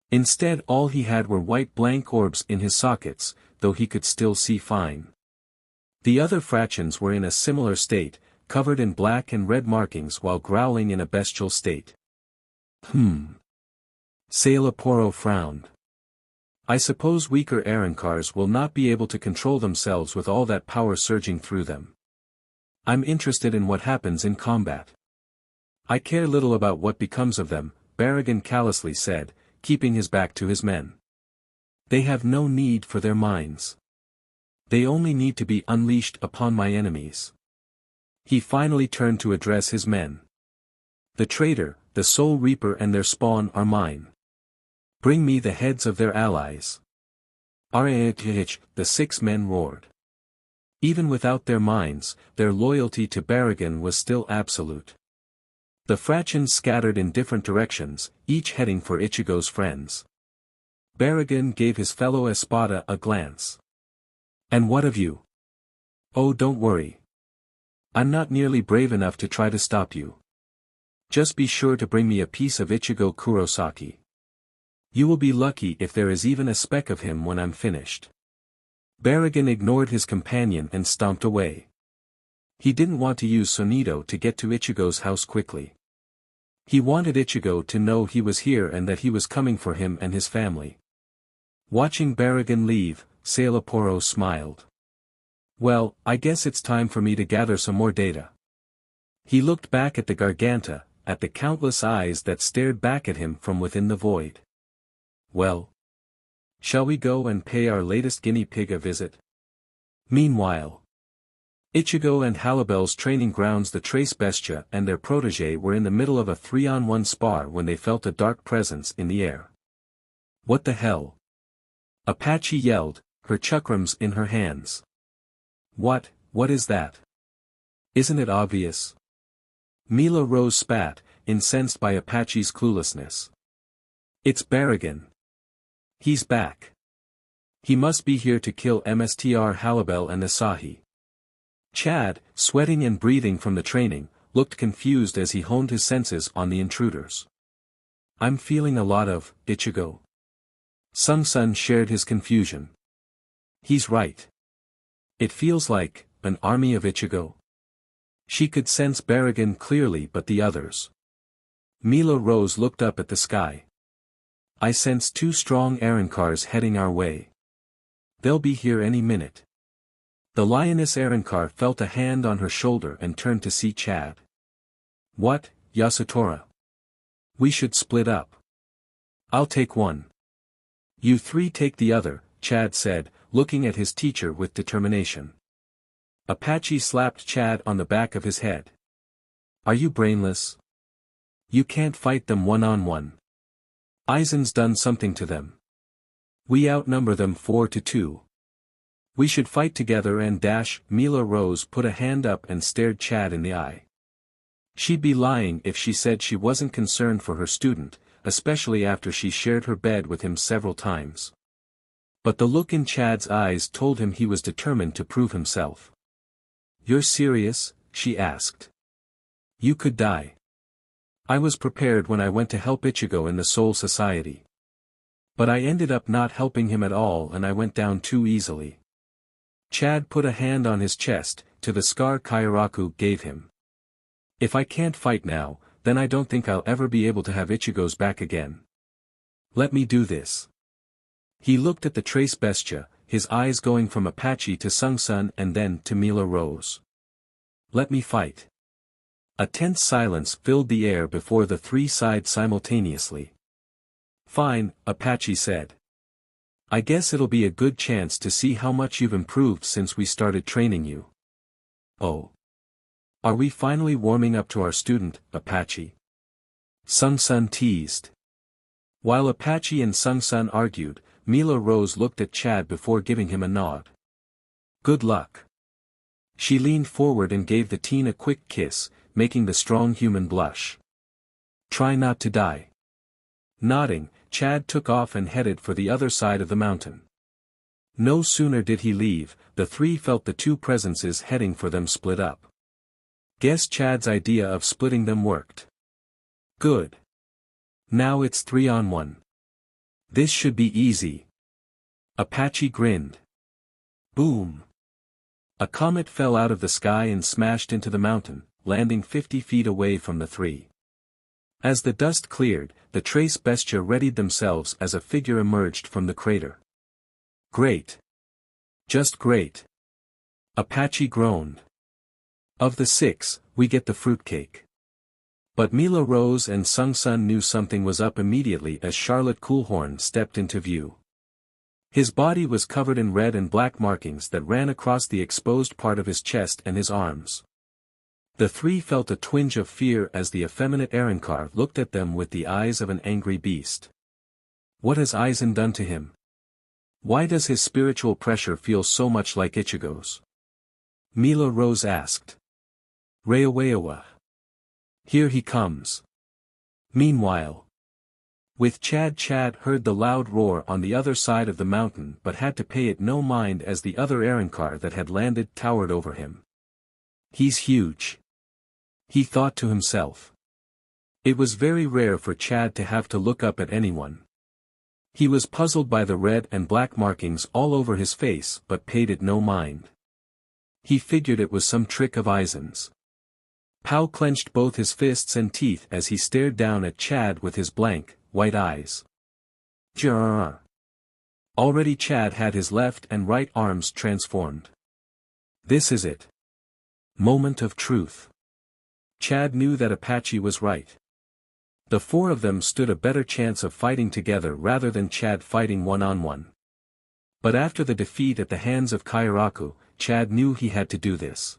Instead all he had were white blank orbs in his sockets, though he could still see fine. The other fractions were in a similar state, covered in black and red markings while growling in a bestial state. Sailaporo frowned. I suppose weaker Arancars will not be able to control themselves with all that power surging through them. I'm interested in what happens in combat. I care little about what becomes of them, Barragan callously said, keeping his back to his men. They have no need for their minds. They only need to be unleashed upon my enemies. He finally turned to address his men. The traitor, the Soul Reaper and their spawn are mine. Bring me the heads of their allies. The 6 men roared. Even without their minds, their loyalty to Barragan was still absolute. The fractions scattered in different directions, each heading for Ichigo's friends. Barragan gave his fellow Espada a glance. And what of you? Oh, don't worry. I'm not nearly brave enough to try to stop you. Just be sure to bring me a piece of Ichigo Kurosaki. You will be lucky if there is even a speck of him when I'm finished. Barragan ignored his companion and stomped away. He didn't want to use Sonido to get to Ichigo's house quickly. He wanted Ichigo to know he was here and that he was coming for him and his family. Watching Barragan leave, Sailaporo smiled. Well, I guess it's time for me to gather some more data. He looked back at the Garganta, at the countless eyes that stared back at him from within the void. Well, shall we go and pay our latest guinea pig a visit? Meanwhile, Ichigo and Halibel's training grounds, the Trace Bestia and their protege, were in the middle of a 3-on-1 spar when they felt a dark presence in the air. What the hell? Apache yelled, her chakrams in her hands. What is that? Isn't it obvious? Mila Rose spat, incensed by Apache's cluelessness. It's Barragan. He's back. He must be here to kill Mstr Halibel and Asahi. Chad, sweating and breathing from the training, looked confused as he honed his senses on the intruders. I'm feeling a lot of, Ichigo. Sung-sun shared his confusion. He's right. It feels like, an army of Ichigo. She could sense Baragon clearly but the others. Mila Rose looked up at the sky. I sense 2 strong Arankars heading our way. They'll be here any minute. The lioness Arankar felt a hand on her shoulder and turned to see Chad. What, Yasutora? We should split up. I'll take one. You 3 take the other, Chad said, looking at his teacher with determination. Apache slapped Chad on the back of his head. Are you brainless? You can't fight them one-on-one. Aizen's done something to them. We outnumber them 4-2. We should fight together and dash. Mila Rose put a hand up and stared Chad in the eye. She'd be lying if she said she wasn't concerned for her student, especially after she shared her bed with him several times. But the look in Chad's eyes told him he was determined to prove himself. You're serious? She asked. You could die. I was prepared when I went to help Ichigo in the Soul Society. But I ended up not helping him at all and I went down too easily. Chad put a hand on his chest, to the scar Kairaku gave him. If I can't fight now, then I don't think I'll ever be able to have Ichigo's back again. Let me do this. He looked at the Trace Bestia, his eyes going from Apache to Sung-sun and then to Mila Rose. Let me fight. A tense silence filled the air before the 3 sighed simultaneously. Fine, Apache said. I guess it'll be a good chance to see how much you've improved since we started training you. Oh. Are we finally warming up to our student, Apache? Sung-sun teased. While Apache and Sung-sun argued, Mila Rose looked at Chad before giving him a nod. Good luck. She leaned forward and gave the teen a quick kiss, making the strong human blush. Try not to die. Nodding, Chad took off and headed for the other side of the mountain. No sooner did he leave, the 3 felt the 2 presences heading for them split up. Guess Chad's idea of splitting them worked. Good. Now it's 3-on-1. This should be easy. Apache grinned. Boom. A comet fell out of the sky and smashed into the mountain, landing 50 feet away from the 3. As the dust cleared, the Trace Bestia readied themselves as a figure emerged from the crater. Great. Just great. Apache groaned. Of the 6, we get the fruitcake. But Mila Rose and Sung-sun knew something was up immediately as Charlotte Coolhorn stepped into view. His body was covered in red and black markings that ran across the exposed part of his chest and his arms. The 3 felt a twinge of fear as the effeminate Arankar looked at them with the eyes of an angry beast. What has Aizen done to him? Why does his spiritual pressure feel so much like Ichigo's? Mila Rose asked. Reiwaewa. Here he comes. Meanwhile, with Chad heard the loud roar on the other side of the mountain but had to pay it no mind as the other Arankar that had landed towered over him. He's huge. He thought to himself. It was very rare for Chad to have to look up at anyone. He was puzzled by the red and black markings all over his face but paid it no mind. He figured it was some trick of Aizen's. Pao clenched both his fists and teeth as he stared down at Chad with his blank, white eyes. Jarrr. Already Chad had his left and right arms transformed. This is it. Moment of truth. Chad knew that Apache was right. The 4 of them stood a better chance of fighting together rather than Chad fighting one-on-one. But after the defeat at the hands of Kairaku, Chad knew he had to do this.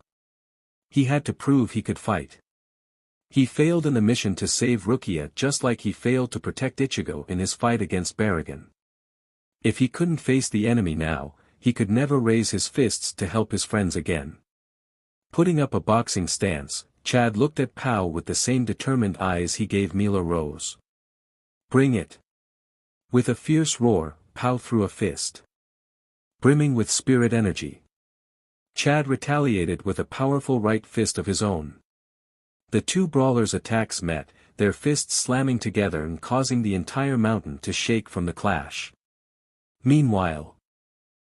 He had to prove he could fight. He failed in the mission to save Rukia just like he failed to protect Ichigo in his fight against Baragon. If he couldn't face the enemy now, he could never raise his fists to help his friends again. Putting up a boxing stance, Chad looked at Pao with the same determined eyes he gave Mila Rose. Bring it. With a fierce roar, Pao threw a fist. Brimming with spirit energy. Chad retaliated with a powerful right fist of his own. The two brawlers' attacks met, their fists slamming together and causing the entire mountain to shake from the clash. Meanwhile,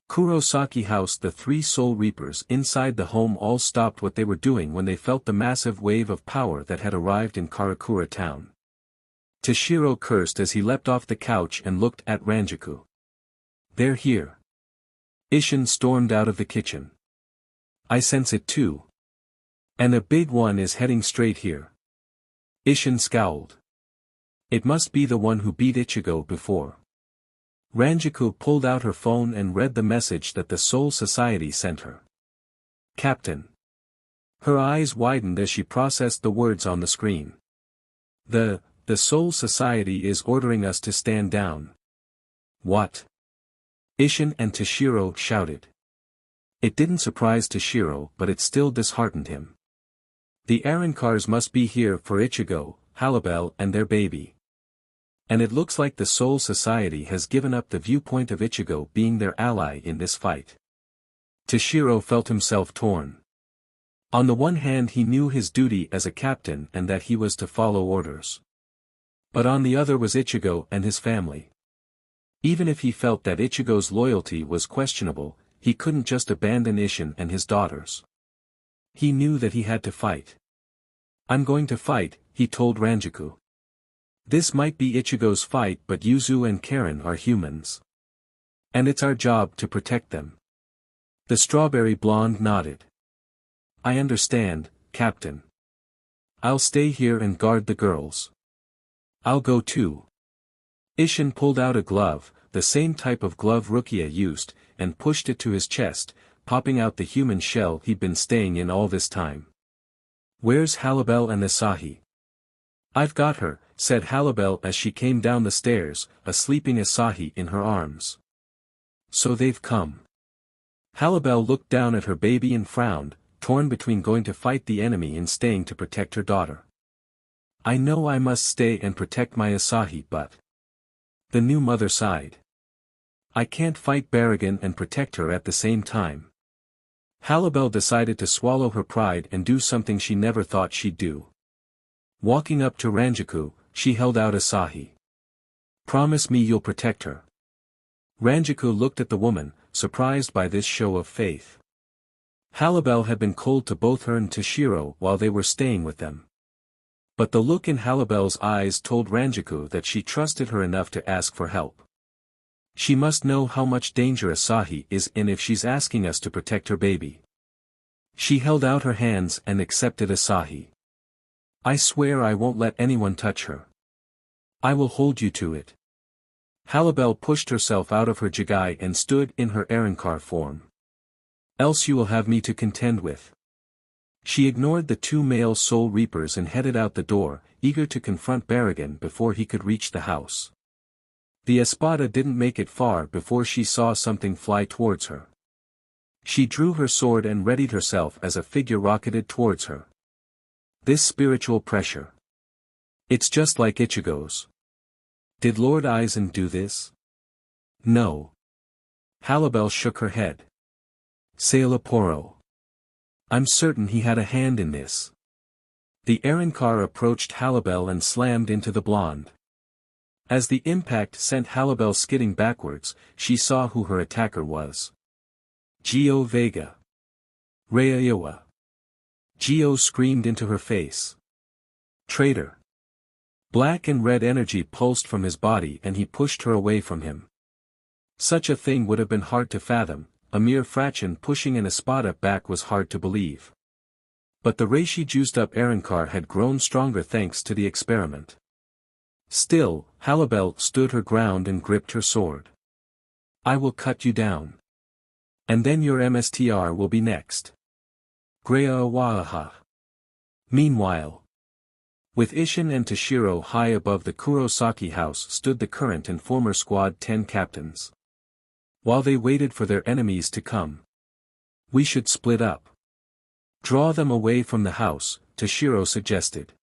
Kurosaki House, the three Soul Reapers inside the home all stopped what they were doing when they felt the massive wave of power that had arrived in Karakura town. Toshiro cursed as he leapt off the couch and looked at Ranjaku. "They're here." Isshin stormed out of the kitchen. "I sense it too. And a big one is heading straight here." Isshin scowled. "It must be the one who beat Ichigo before." Ranjaku pulled out her phone and read the message that the Soul Society sent her. "Captain." Her eyes widened as she processed the words on the screen. The Soul Society is ordering us to stand down." "What?" Isshin and Toshiro shouted. It didn't surprise Toshiro, but it still disheartened him. The Arancars must be here for Ichigo, Halibel and their baby. And it looks like the Soul Society has given up the viewpoint of Ichigo being their ally in this fight. Toshiro felt himself torn. On the one hand, he knew his duty as a captain and that he was to follow orders. But on the other was Ichigo and his family. Even if he felt that Ichigo's loyalty was questionable, he couldn't just abandon Isshin and his daughters. He knew that he had to fight. "I'm going to fight," he told Ranjaku. "This might be Ichigo's fight, but Yuzu and Karen are humans. And it's our job to protect them." The strawberry blonde nodded. "I understand, Captain. I'll stay here and guard the girls." "I'll go too." Isshin pulled out a glove, the same type of glove Rukia used, and pushed it to his chest, popping out the human shell he'd been staying in all this time. "Where's Halibel and Asahi?" "I've got her," said Halibel as she came down the stairs, a sleeping Asahi in her arms. "So they've come." Halibel looked down at her baby and frowned, torn between going to fight the enemy and staying to protect her daughter. "I know I must stay and protect my Asahi, but..." The new mother sighed. "I can't fight Barragan and protect her at the same time." Halibel decided to swallow her pride and do something she never thought she'd do. Walking up to Ranjaku, she held out Asahi. "Promise me you'll protect her." Ranjaku looked at the woman, surprised by this show of faith. Halibel had been cold to both her and Toshiro while they were staying with them. But the look in Halibel's eyes told Ranjaku that she trusted her enough to ask for help. She must know how much danger Asahi is in if she's asking us to protect her baby. She held out her hands and accepted Asahi. "I swear I won't let anyone touch her. I will hold you to it." Halibel pushed herself out of her jigai and stood in her Arankar form. "Else you will have me to contend with." She ignored the two male Soul Reapers and headed out the door, eager to confront Barragan before he could reach the house. The Espada didn't make it far before she saw something fly towards her. She drew her sword and readied herself as a figure rocketed towards her. This spiritual pressure. It's just like Ichigo's. Did Lord Aizen do this? No. Halibel shook her head. Sailaporo. I'm certain he had a hand in this. The Arankar approached Halibel and slammed into the blonde. As the impact sent Halibel skidding backwards, she saw who her attacker was. Gio Vega. Raiaioa. Gio screamed into her face. Traitor. Black and red energy pulsed from his body and he pushed her away from him. Such a thing would have been hard to fathom, a mere fraction pushing an Espada back was hard to believe. But the Reishi juiced-up Arankar had grown stronger thanks to the experiment. Still, Halibel stood her ground and gripped her sword. I will cut you down. And then your MSTR will be next. Greawaha. Meanwhile, with Isshin and Toshiro high above the Kurosaki house stood the current and former Squad 10 captains. While they waited for their enemies to come. We should split up. Draw them away from the house, Toshiro suggested.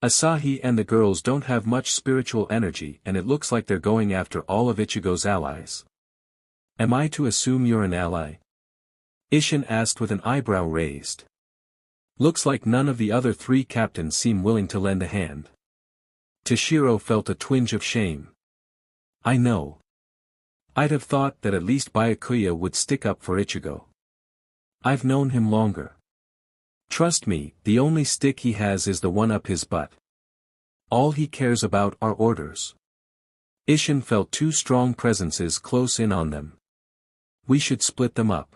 Asahi and the girls don't have much spiritual energy and it looks like they're going after all of Ichigo's allies. Am I to assume you're an ally? Isshin asked with an eyebrow raised. Looks like none of the other 3 captains seem willing to lend a hand. Toshiro felt a twinge of shame. I know. I'd have thought that at least Byakuya would stick up for Ichigo. I've known him longer. Trust me, the only stick he has is the one up his butt. All he cares about are orders. Isshin felt 2 strong presences close in on them. We should split them up.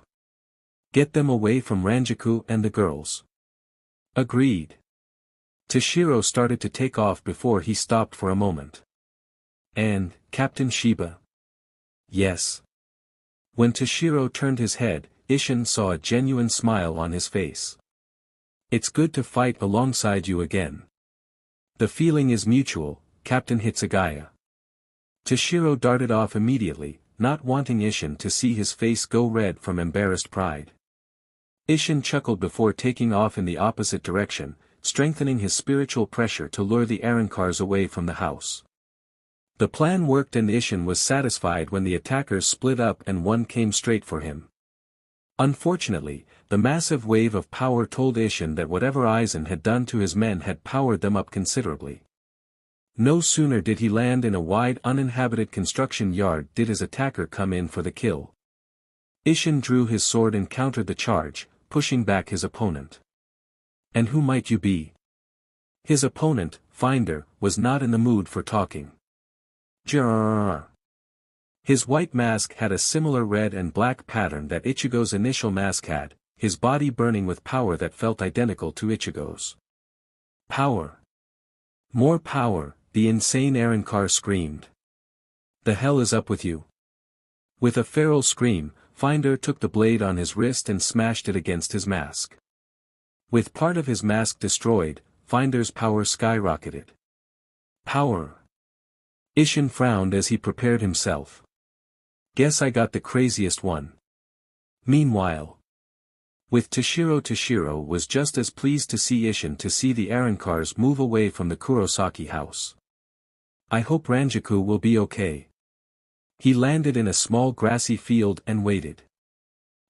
Get them away from Ranjaku and the girls. Agreed. Toshiro started to take off before he stopped for a moment. And, Captain Shiba? Yes. When Toshiro turned his head, Isshin saw a genuine smile on his face. It's good to fight alongside you again. The feeling is mutual, Captain Hitsugaya. Toshiro darted off immediately, not wanting Isshin to see his face go red from embarrassed pride. Isshin chuckled before taking off in the opposite direction, strengthening his spiritual pressure to lure the Arancars away from the house. The plan worked and Isshin was satisfied when the attackers split up and one came straight for him. Unfortunately, the massive wave of power told Isshin that whatever Aizen had done to his men had powered them up considerably. No sooner did he land in a wide uninhabited construction yard did his attacker come in for the kill. Isshin drew his sword and countered the charge, pushing back his opponent. And who might you be? His opponent, Finder, was not in the mood for talking. Jarrrrrrrr. His white mask had a similar red and black pattern that Ichigo's initial mask had, his body burning with power that felt identical to Ichigo's. Power. More power, the insane Arankar screamed. The hell is up with you? With a feral scream, Finder took the blade on his wrist and smashed it against his mask. With part of his mask destroyed, Finder's power skyrocketed. Power. Isshin frowned as he prepared himself. Guess I got the craziest one. Meanwhile, with Toshiro was just as pleased to see Isshin to see the Arancars move away from the Kurosaki house. I hope Ranjaku will be okay. He landed in a small grassy field and waited.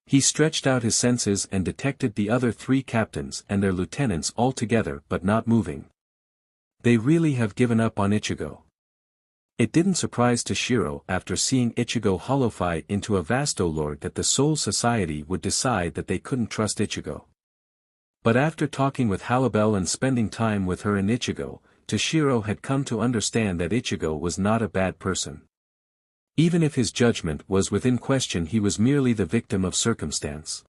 He stretched out his senses and detected the other 3 captains and their lieutenants all together but not moving. They really have given up on Ichigo. It didn't surprise Toshiro after seeing Ichigo holofy into a Vastolord that the Soul Society would decide that they couldn't trust Ichigo. But after talking with Halibel and spending time with her and Ichigo, Toshiro had come to understand that Ichigo was not a bad person. Even if his judgment was within question, he was merely the victim of circumstance.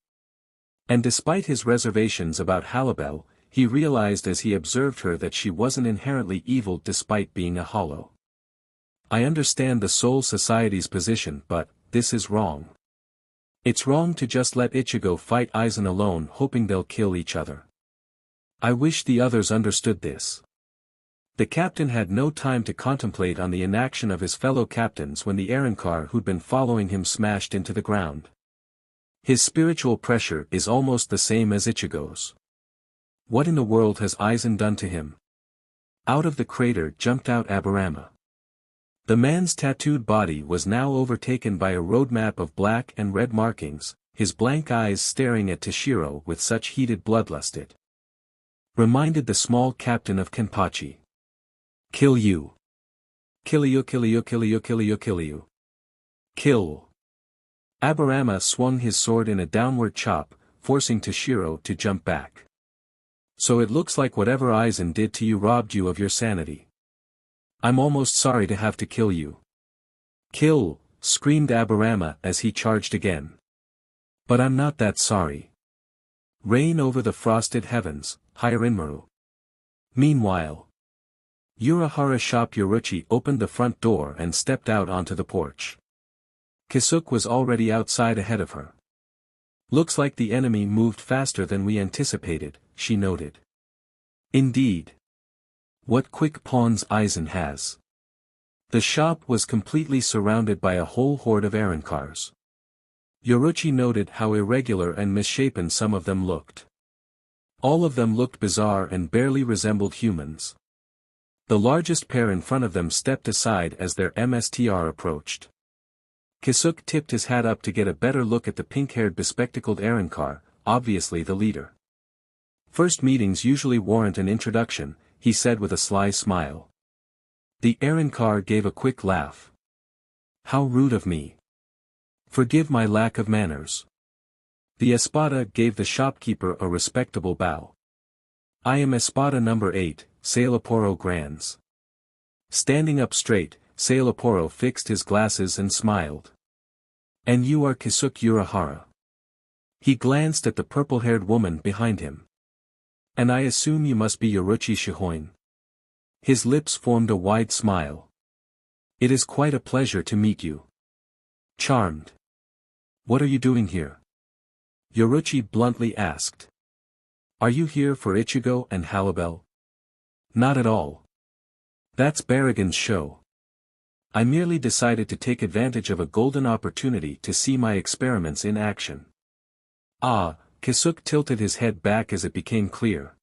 And despite his reservations about Halibel, he realized as he observed her that she wasn't inherently evil despite being a hollow. I understand the Soul Society's position, but this is wrong. It's wrong to just let Ichigo fight Aizen alone hoping they'll kill each other. I wish the others understood this. The captain had no time to contemplate on the inaction of his fellow captains when the Arankar who'd been following him smashed into the ground. His spiritual pressure is almost the same as Ichigo's. What in the world has Aizen done to him? Out of the crater jumped out Aburama. The man's tattooed body was now overtaken by a roadmap of black and red markings, his blank eyes staring at Toshiro with such heated bloodlust it reminded the small captain of Kenpachi. Kill you. Kill you, kill you, kill you, kill you, kill you. Kill. Aburama swung his sword in a downward chop, forcing Toshiro to jump back. So it looks like whatever Aizen did to you robbed you of your sanity. I'm almost sorry to have to kill you. Kill, screamed Aburama as he charged again. But I'm not that sorry. Reign over the frosted heavens, Hirinmaru. Meanwhile, Urahara Shop Yoruchi opened the front door and stepped out onto the porch. Kisuke was already outside ahead of her. Looks like the enemy moved faster than we anticipated, she noted. Indeed. What quick pawns Aizen has. The shop was completely surrounded by a whole horde of Arancars. Yoruchi noted how irregular and misshapen some of them looked. All of them looked bizarre and barely resembled humans. The largest pair in front of them stepped aside as their MSTR approached. Kisuke tipped his hat up to get a better look at the pink-haired bespectacled Arankar, obviously the leader. First meetings usually warrant an introduction, he said with a sly smile. The errand car gave a quick laugh. How rude of me. Forgive my lack of manners. The Espada gave the shopkeeper a respectable bow. I am Espada number 8, Sailaporo Grands. Standing up straight, Sailaporo fixed his glasses and smiled. And you are Kisuke Urahara. He glanced at the purple-haired woman behind him. And I assume you must be Yoruchi Shihoin. His lips formed a wide smile. It is quite a pleasure to meet you. Charmed. What are you doing here? Yoruchi bluntly asked. Are you here for Ichigo and Halibel? Not at all. That's Barragan's show. I merely decided to take advantage of a golden opportunity to see my experiments in action. Ah, Kisuke tilted his head back as it became clear.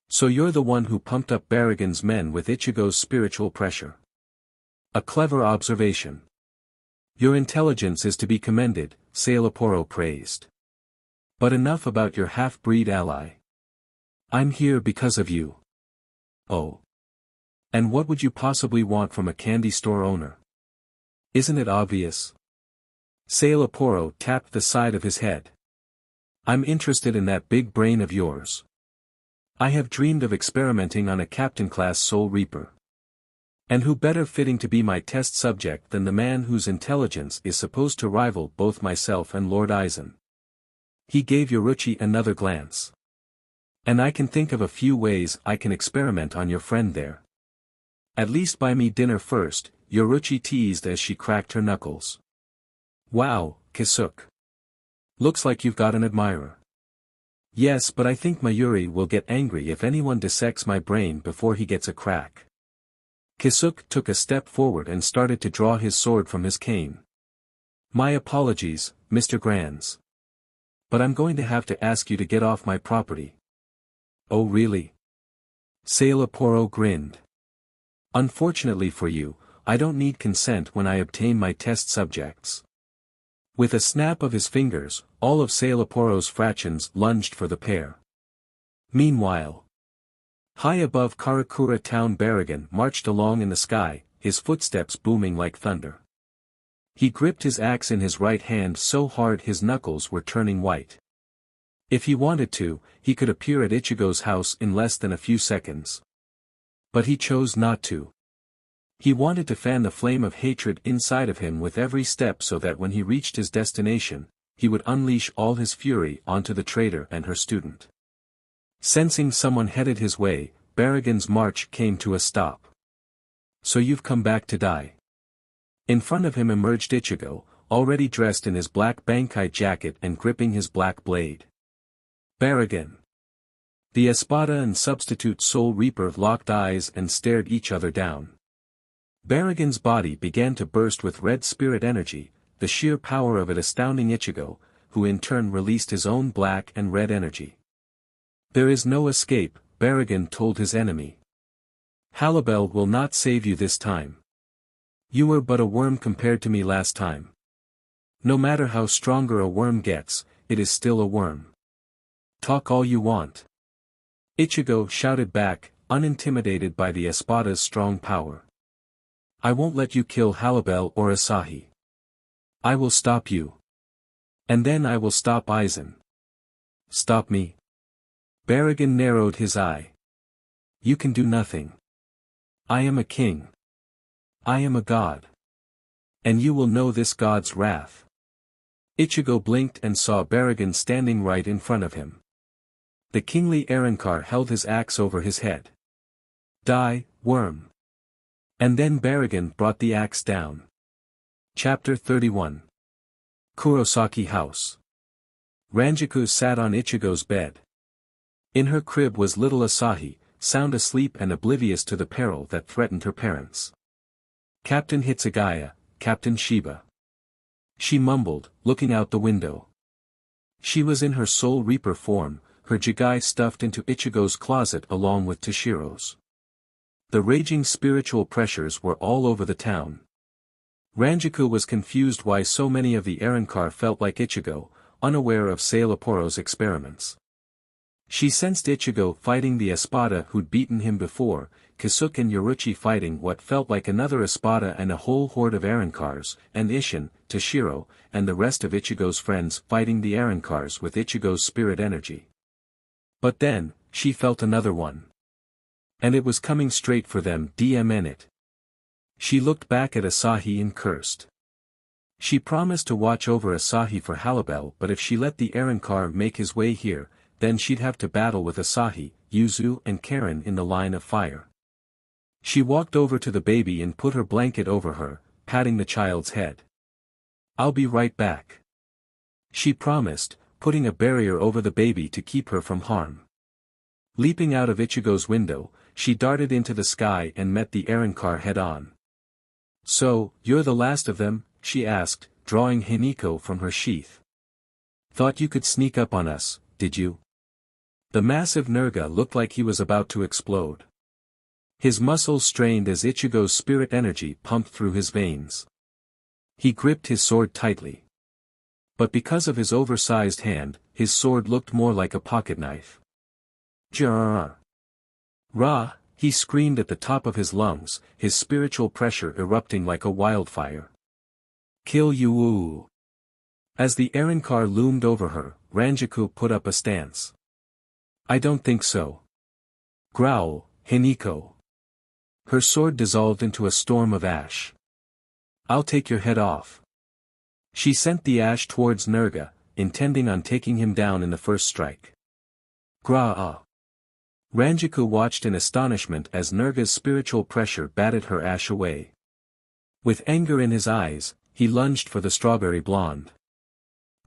So you're the one who pumped up Barragan's men with Ichigo's spiritual pressure. A clever observation. Your intelligence is to be commended, Sailaporo praised. But enough about your half-breed ally. I'm here because of you. Oh. And what would you possibly want from a candy store owner? Isn't it obvious? Sailaporo tapped the side of his head. I'm interested in that big brain of yours. I have dreamed of experimenting on a captain-class Soul Reaper. And who better fitting to be my test subject than the man whose intelligence is supposed to rival both myself and Lord Aizen? He gave Yoruchi another glance. And I can think of a few ways I can experiment on your friend there. At least buy me dinner first, Yoruchi teased as she cracked her knuckles. Wow, Kisuke. Looks like you've got an admirer. Yes, but I think Mayuri will get angry if anyone dissects my brain before he gets a crack. Kisuke took a step forward and started to draw his sword from his cane. My apologies, Mr. Grands. But I'm going to have to ask you to get off my property. Oh really? Sailaporo grinned. Unfortunately for you, I don't need consent when I obtain my test subjects. With a snap of his fingers, all of Sailaporo's fractions lunged for the pair. Meanwhile, high above Karakura town Barragan marched along in the sky, his footsteps booming like thunder. He gripped his axe in his right hand so hard his knuckles were turning white. If he wanted to, he could appear at Ichigo's house in less than a few seconds. But he chose not to. He wanted to fan the flame of hatred inside of him with every step so that when he reached his destination, he would unleash all his fury onto the traitor and her student. Sensing someone headed his way, Barragan's march came to a stop. So you've come back to die. In front of him emerged Ichigo, already dressed in his black Bankai jacket and gripping his black blade. Barragan. The Espada and substitute Soul Reaper locked eyes and stared each other down. Barragan's body began to burst with red spirit energy, the sheer power of it astounding Ichigo, who in turn released his own black and red energy. There is no escape, Barragan told his enemy. Halibel will not save you this time. You were but a worm compared to me last time. No matter how stronger a worm gets, it is still a worm. Talk all you want. Ichigo shouted back, unintimidated by the Espada's strong power. I won't let you kill Halibel or Asahi. I will stop you. And then I will stop Aizen. Stop me? Barragan narrowed his eye. You can do nothing. I am a king. I am a god. And you will know this god's wrath. Ichigo blinked and saw Barragan standing right in front of him. The kingly Arrancar held his axe over his head. Die, worm. And then Barragan brought the axe down. Chapter 31. Kurosaki House. Ranjaku sat on Ichigo's bed. In her crib was little Asahi, sound asleep and oblivious to the peril that threatened her parents. Captain Hitsugaya, Captain Shiba. She mumbled, looking out the window. She was in her Soul Reaper form, her jigai stuffed into Ichigo's closet along with Toshiro's. The raging spiritual pressures were all over the town. Ranjaku was confused why so many of the Arrancar felt like Ichigo, unaware of Sailaporo's experiments. She sensed Ichigo fighting the Espada who'd beaten him before, Kisuke and Yoruichi fighting what felt like another Espada and a whole horde of Arancars, and Isshin, Toshiro, and the rest of Ichigo's friends fighting the Arancars with Ichigo's spirit energy. But then, she felt another one. And it was coming straight for them, DMN it. She looked back at Asahi and cursed. She promised to watch over Asahi for Halibel, but if she let the Arancar make his way here, then she'd have to battle with Asahi, Yuzu and Karen in the line of fire. She walked over to the baby and put her blanket over her, patting the child's head. "I'll be right back," she promised, putting a barrier over the baby to keep her from harm. Leaping out of Ichigo's window, she darted into the sky and met the Arancar head-on. "So, you're the last of them?" she asked, drawing Hiniko from her sheath. "Thought you could sneak up on us, did you?" The massive Nerga looked like he was about to explode. His muscles strained as Ichigo's spirit energy pumped through his veins. He gripped his sword tightly. But because of his oversized hand, his sword looked more like a pocket knife. "Jarrrr! Ra!" he screamed at the top of his lungs, his spiritual pressure erupting like a wildfire. "Kill you woo!" As the Arancar loomed over her, Ranjaku put up a stance. "I don't think so." Growl, Hiniko. Her sword dissolved into a storm of ash. "I'll take your head off." She sent the ash towards Nerga, intending on taking him down in the first strike. Gra-ah. Ranjaku watched in astonishment as Nerga's spiritual pressure batted her ash away. With anger in his eyes, he lunged for the strawberry blonde.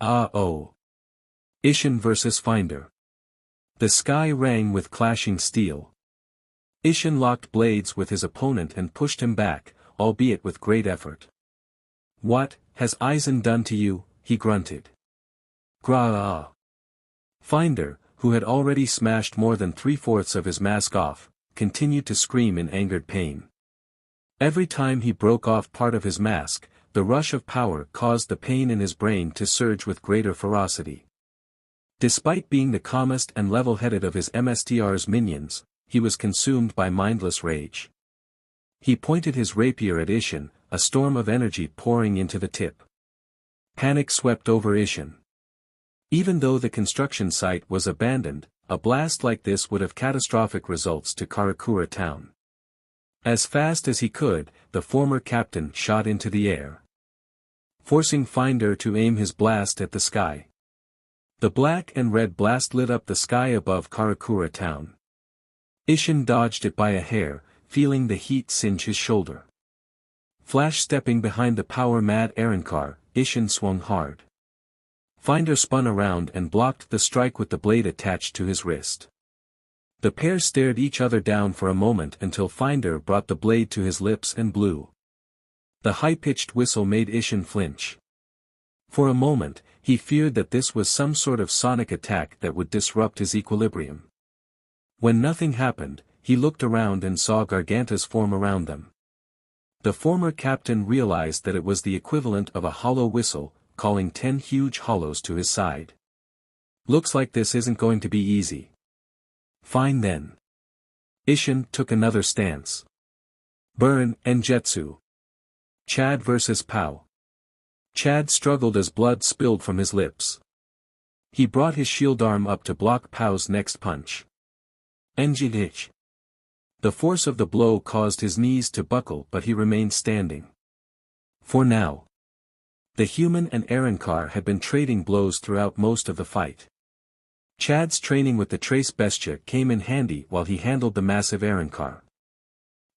Ah-oh. Isshin versus Finder. The sky rang with clashing steel. Isshin locked blades with his opponent and pushed him back, albeit with great effort. "What has Aizen done to you?" he grunted. Gra-ah. Finder, who had already smashed more than 3/4 of his mask off, continued to scream in angered pain. Every time he broke off part of his mask, the rush of power caused the pain in his brain to surge with greater ferocity. Despite being the calmest and level-headed of his MSTR's minions, he was consumed by mindless rage. He pointed his rapier at Isshin, a storm of energy pouring into the tip. Panic swept over Isshin. Even though the construction site was abandoned, a blast like this would have catastrophic results to Karakura town. As fast as he could, the former captain shot into the air, forcing Finder to aim his blast at the sky. The black and red blast lit up the sky above Karakura town. Isshin dodged it by a hair, feeling the heat singe his shoulder. Flash-stepping behind the power-mad Arancar, Isshin swung hard. Finder spun around and blocked the strike with the blade attached to his wrist. The pair stared each other down for a moment until Finder brought the blade to his lips and blew. The high-pitched whistle made Isshin flinch. For a moment, he feared that this was some sort of sonic attack that would disrupt his equilibrium. When nothing happened, he looked around and saw Garganta's form around them. The former captain realized that it was the equivalent of a hollow whistle, calling 10 huge hollows to his side. "Looks like this isn't going to be easy." "Fine then." Isshin took another stance. Burn and Jetsu. Chad versus Pow. Chad struggled as blood spilled from his lips. He brought his shield arm up to block Pow's next punch. Enjidich. The force of the blow caused his knees to buckle, but he remained standing. For now. The human and Arancar had been trading blows throughout most of the fight. Chad's training with the Trace Bestia came in handy while he handled the massive Arancar.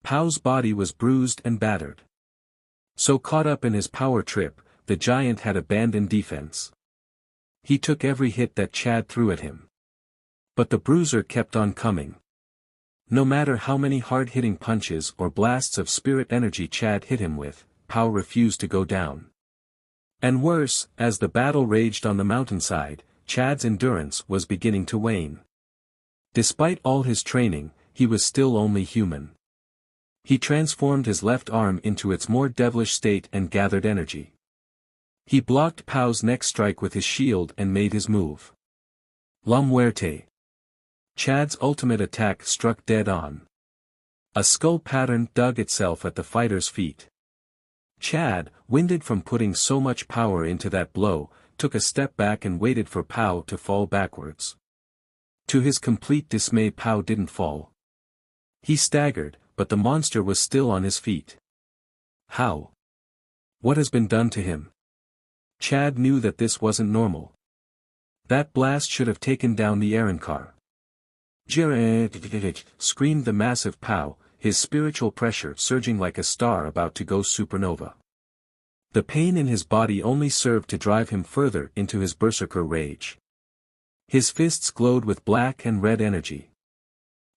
Pow's body was bruised and battered. So caught up in his power trip, the giant had abandoned defense. He took every hit that Chad threw at him. But the bruiser kept on coming. No matter how many hard-hitting punches or blasts of spirit energy Chad hit him with, Pow refused to go down. And worse, as the battle raged on the mountainside, Chad's endurance was beginning to wane. Despite all his training, he was still only human. He transformed his left arm into its more devilish state and gathered energy. He blocked Pow's next strike with his shield and made his move. La Muerte. Chad's ultimate attack struck dead on. A skull pattern dug itself at the fighter's feet. Chad, winded from putting so much power into that blow, took a step back and waited for Pow to fall backwards. To his complete dismay, Pow didn't fall. He staggered, but the monster was still on his feet. How? What has been done to him? Chad knew that this wasn't normal. That blast should have taken down the errand car. Screamed the massive Pow, his spiritual pressure surging like a star about to go supernova. The pain in his body only served to drive him further into his berserker rage. His fists glowed with black and red energy.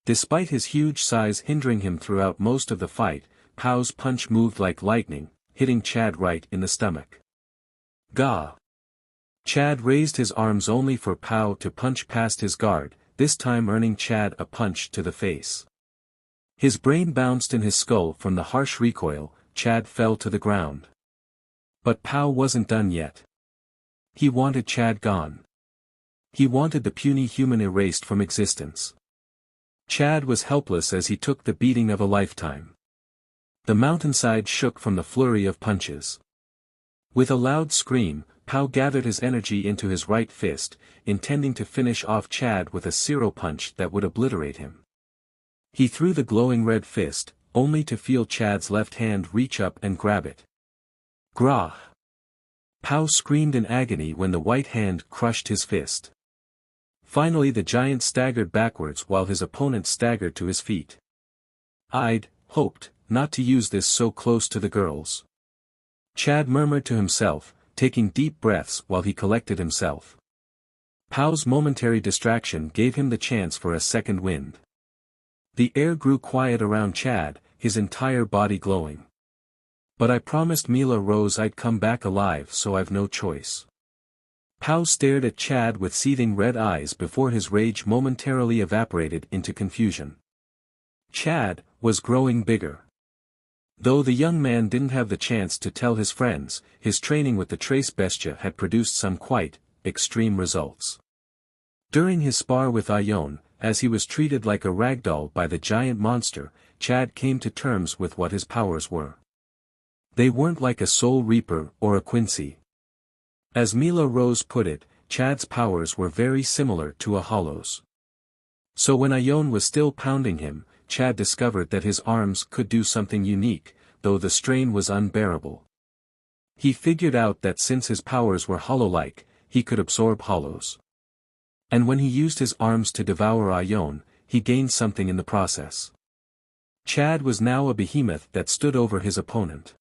Despite his huge size hindering him throughout most of the fight, Pow's punch moved like lightning, hitting Chad right in the stomach. Gah! Chad raised his arms only for Pow to punch past his guard, this time earning Chad a punch to the face. His brain bounced in his skull from the harsh recoil. Chad fell to the ground. But Pow wasn't done yet. He wanted Chad gone. He wanted the puny human erased from existence. Chad was helpless as he took the beating of a lifetime. The mountainside shook from the flurry of punches. With a loud scream, Pow gathered his energy into his right fist, intending to finish off Chad with a zero punch that would obliterate him. He threw the glowing red fist, only to feel Chad's left hand reach up and grab it. Grah! Pow screamed in agony when the white hand crushed his fist. Finally the giant staggered backwards while his opponent staggered to his feet. I'd hoped not to use this so close to the girls. Chad murmured to himself, taking deep breaths while he collected himself. Pow's momentary distraction gave him the chance for a second wind. The air grew quiet around Chad, his entire body glowing. But I promised Mila Rose I'd come back alive, so I've no choice. Pow stared at Chad with seething red eyes before his rage momentarily evaporated into confusion. Chad was growing bigger. Though the young man didn't have the chance to tell his friends, his training with the Trace Bestia had produced some quite extreme results. During his spar with Aizen, as he was treated like a ragdoll by the giant monster, Chad came to terms with what his powers were. They weren't like a Soul Reaper or a Quincy. As Mila Rose put it, Chad's powers were very similar to a Hollow's. So when Aizen was still pounding him, Chad discovered that his arms could do something unique, though the strain was unbearable. He figured out that since his powers were hollow-like, he could absorb hollows. And when he used his arms to devour Aizen, he gained something in the process. Chad was now a behemoth that stood over his opponent.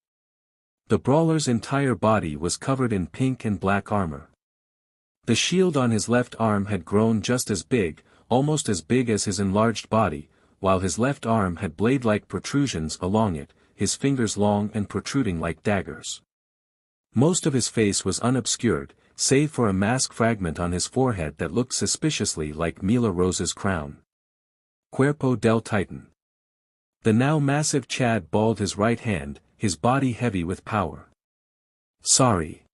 The brawler's entire body was covered in pink and black armor. The shield on his left arm had grown just as big, almost as big as his enlarged body, while his left arm had blade-like protrusions along it, his fingers long and protruding like daggers. Most of his face was unobscured, save for a mask fragment on his forehead that looked suspiciously like Mila Rose's crown. Cuerpo del Titan. The now massive Chad balled his right hand, his body heavy with power. Sorry.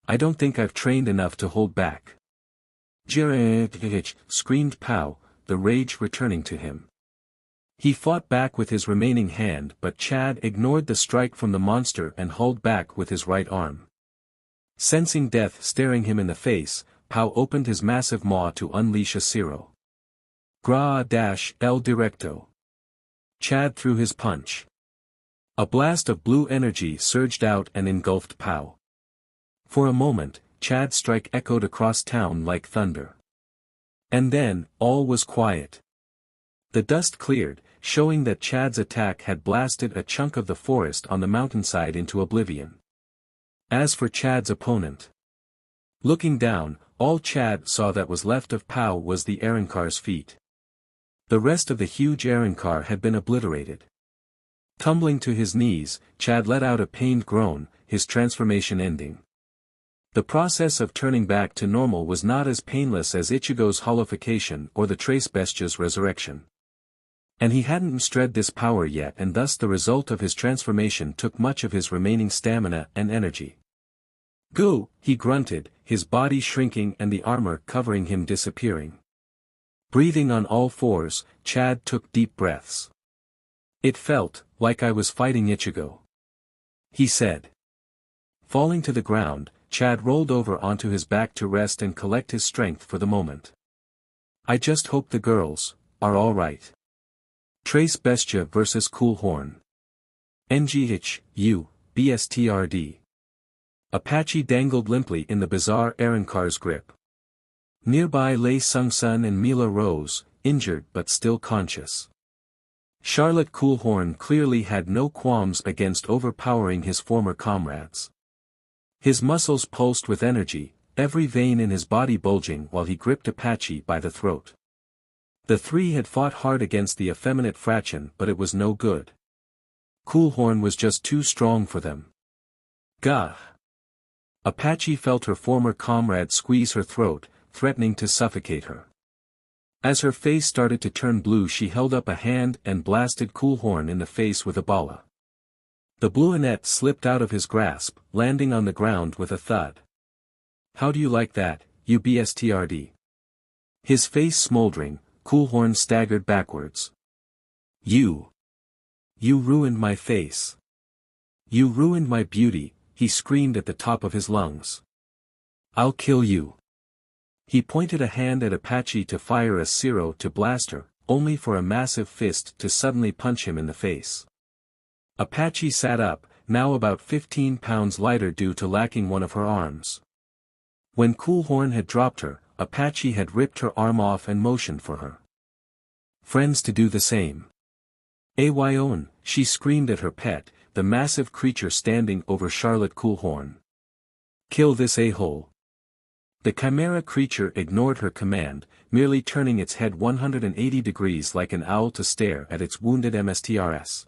I don't think I've trained enough to hold back. Screamed Pow, the rage returning to him. He fought back with his remaining hand, but Chad ignored the strike from the monster and hauled back with his right arm. Sensing death staring him in the face, Pow opened his massive maw to unleash a zero. Gra el directo. Chad threw his punch. A blast of blue energy surged out and engulfed Pow. For a moment, Chad's strike echoed across town like thunder. And then, all was quiet. The dust cleared, showing that Chad's attack had blasted a chunk of the forest on the mountainside into oblivion. As for Chad's opponent. Looking down, all Chad saw that was left of Pow was the Arrancar's feet. The rest of the huge Arrancar had been obliterated. Tumbling to his knees, Chad let out a pained groan, his transformation ending. The process of turning back to normal was not as painless as Ichigo's holification or the Trace Bestia's resurrection. And he hadn't mastered this power yet, and thus the result of his transformation took much of his remaining stamina and energy. Go, he grunted, his body shrinking and the armor covering him disappearing. Breathing on all fours, Chad took deep breaths. It felt like I was fighting Ichigo, he said. Falling to the ground, Chad rolled over onto his back to rest and collect his strength for the moment. I just hope the girls are all right. Trace Bestia vs. Cool Horn. NGH, BSTRD. Apache dangled limply in the bizarre Arrancar's grip. Nearby lay Sung Sun and Mila Rose, injured but still conscious. Charlotte Coolhorn clearly had no qualms against overpowering his former comrades. His muscles pulsed with energy, every vein in his body bulging while he gripped Apache by the throat. The three had fought hard against the effeminate Fraction, but it was no good. Coolhorn was just too strong for them. Gah! Apache felt her former comrade squeeze her throat, threatening to suffocate her. As her face started to turn blue, she held up a hand and blasted Coolhorn in the face with a bala. The bluinet slipped out of his grasp, landing on the ground with a thud. How do you like that, you BSTRD? His face smoldering, Coolhorn staggered backwards. You ruined my face. You ruined my beauty, he screamed at the top of his lungs. I'll kill you. He pointed a hand at Apache to fire a Zero to blast her, only for a massive fist to suddenly punch him in the face. Apache sat up, now about 15 pounds lighter due to lacking one of her arms. When Coolhorn had dropped her, Apache had ripped her arm off and motioned for her friends to do the same. Ayon, she screamed at her pet, the massive creature standing over Charlotte Coolhorn. Kill this a-hole. The chimera creature ignored her command, merely turning its head 180 degrees like an owl to stare at its wounded MSTRS.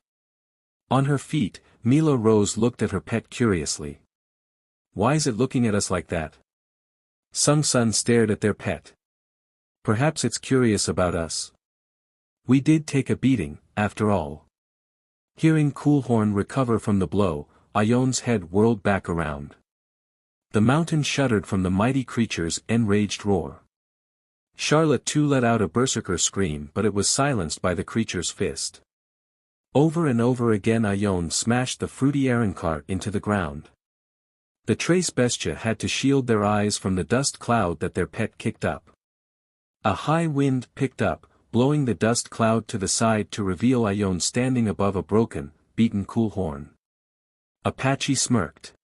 On her feet, Mila Rose looked at her pet curiously. Why is it looking at us like that? Sung Sun stared at their pet. Perhaps it's curious about us. We did take a beating, after all. Hearing Coolhorn recover from the blow, Ayon's head whirled back around. The mountain shuddered from the mighty creature's enraged roar. Charlotte too let out a berserker scream, but it was silenced by the creature's fist. Over and over again Ayon smashed the fruity Arrancar into the ground. The Trace Bestia had to shield their eyes from the dust cloud that their pet kicked up. A high wind picked up, blowing the dust cloud to the side to reveal Ayon standing above a broken, beaten Coolhorn. Apache smirked.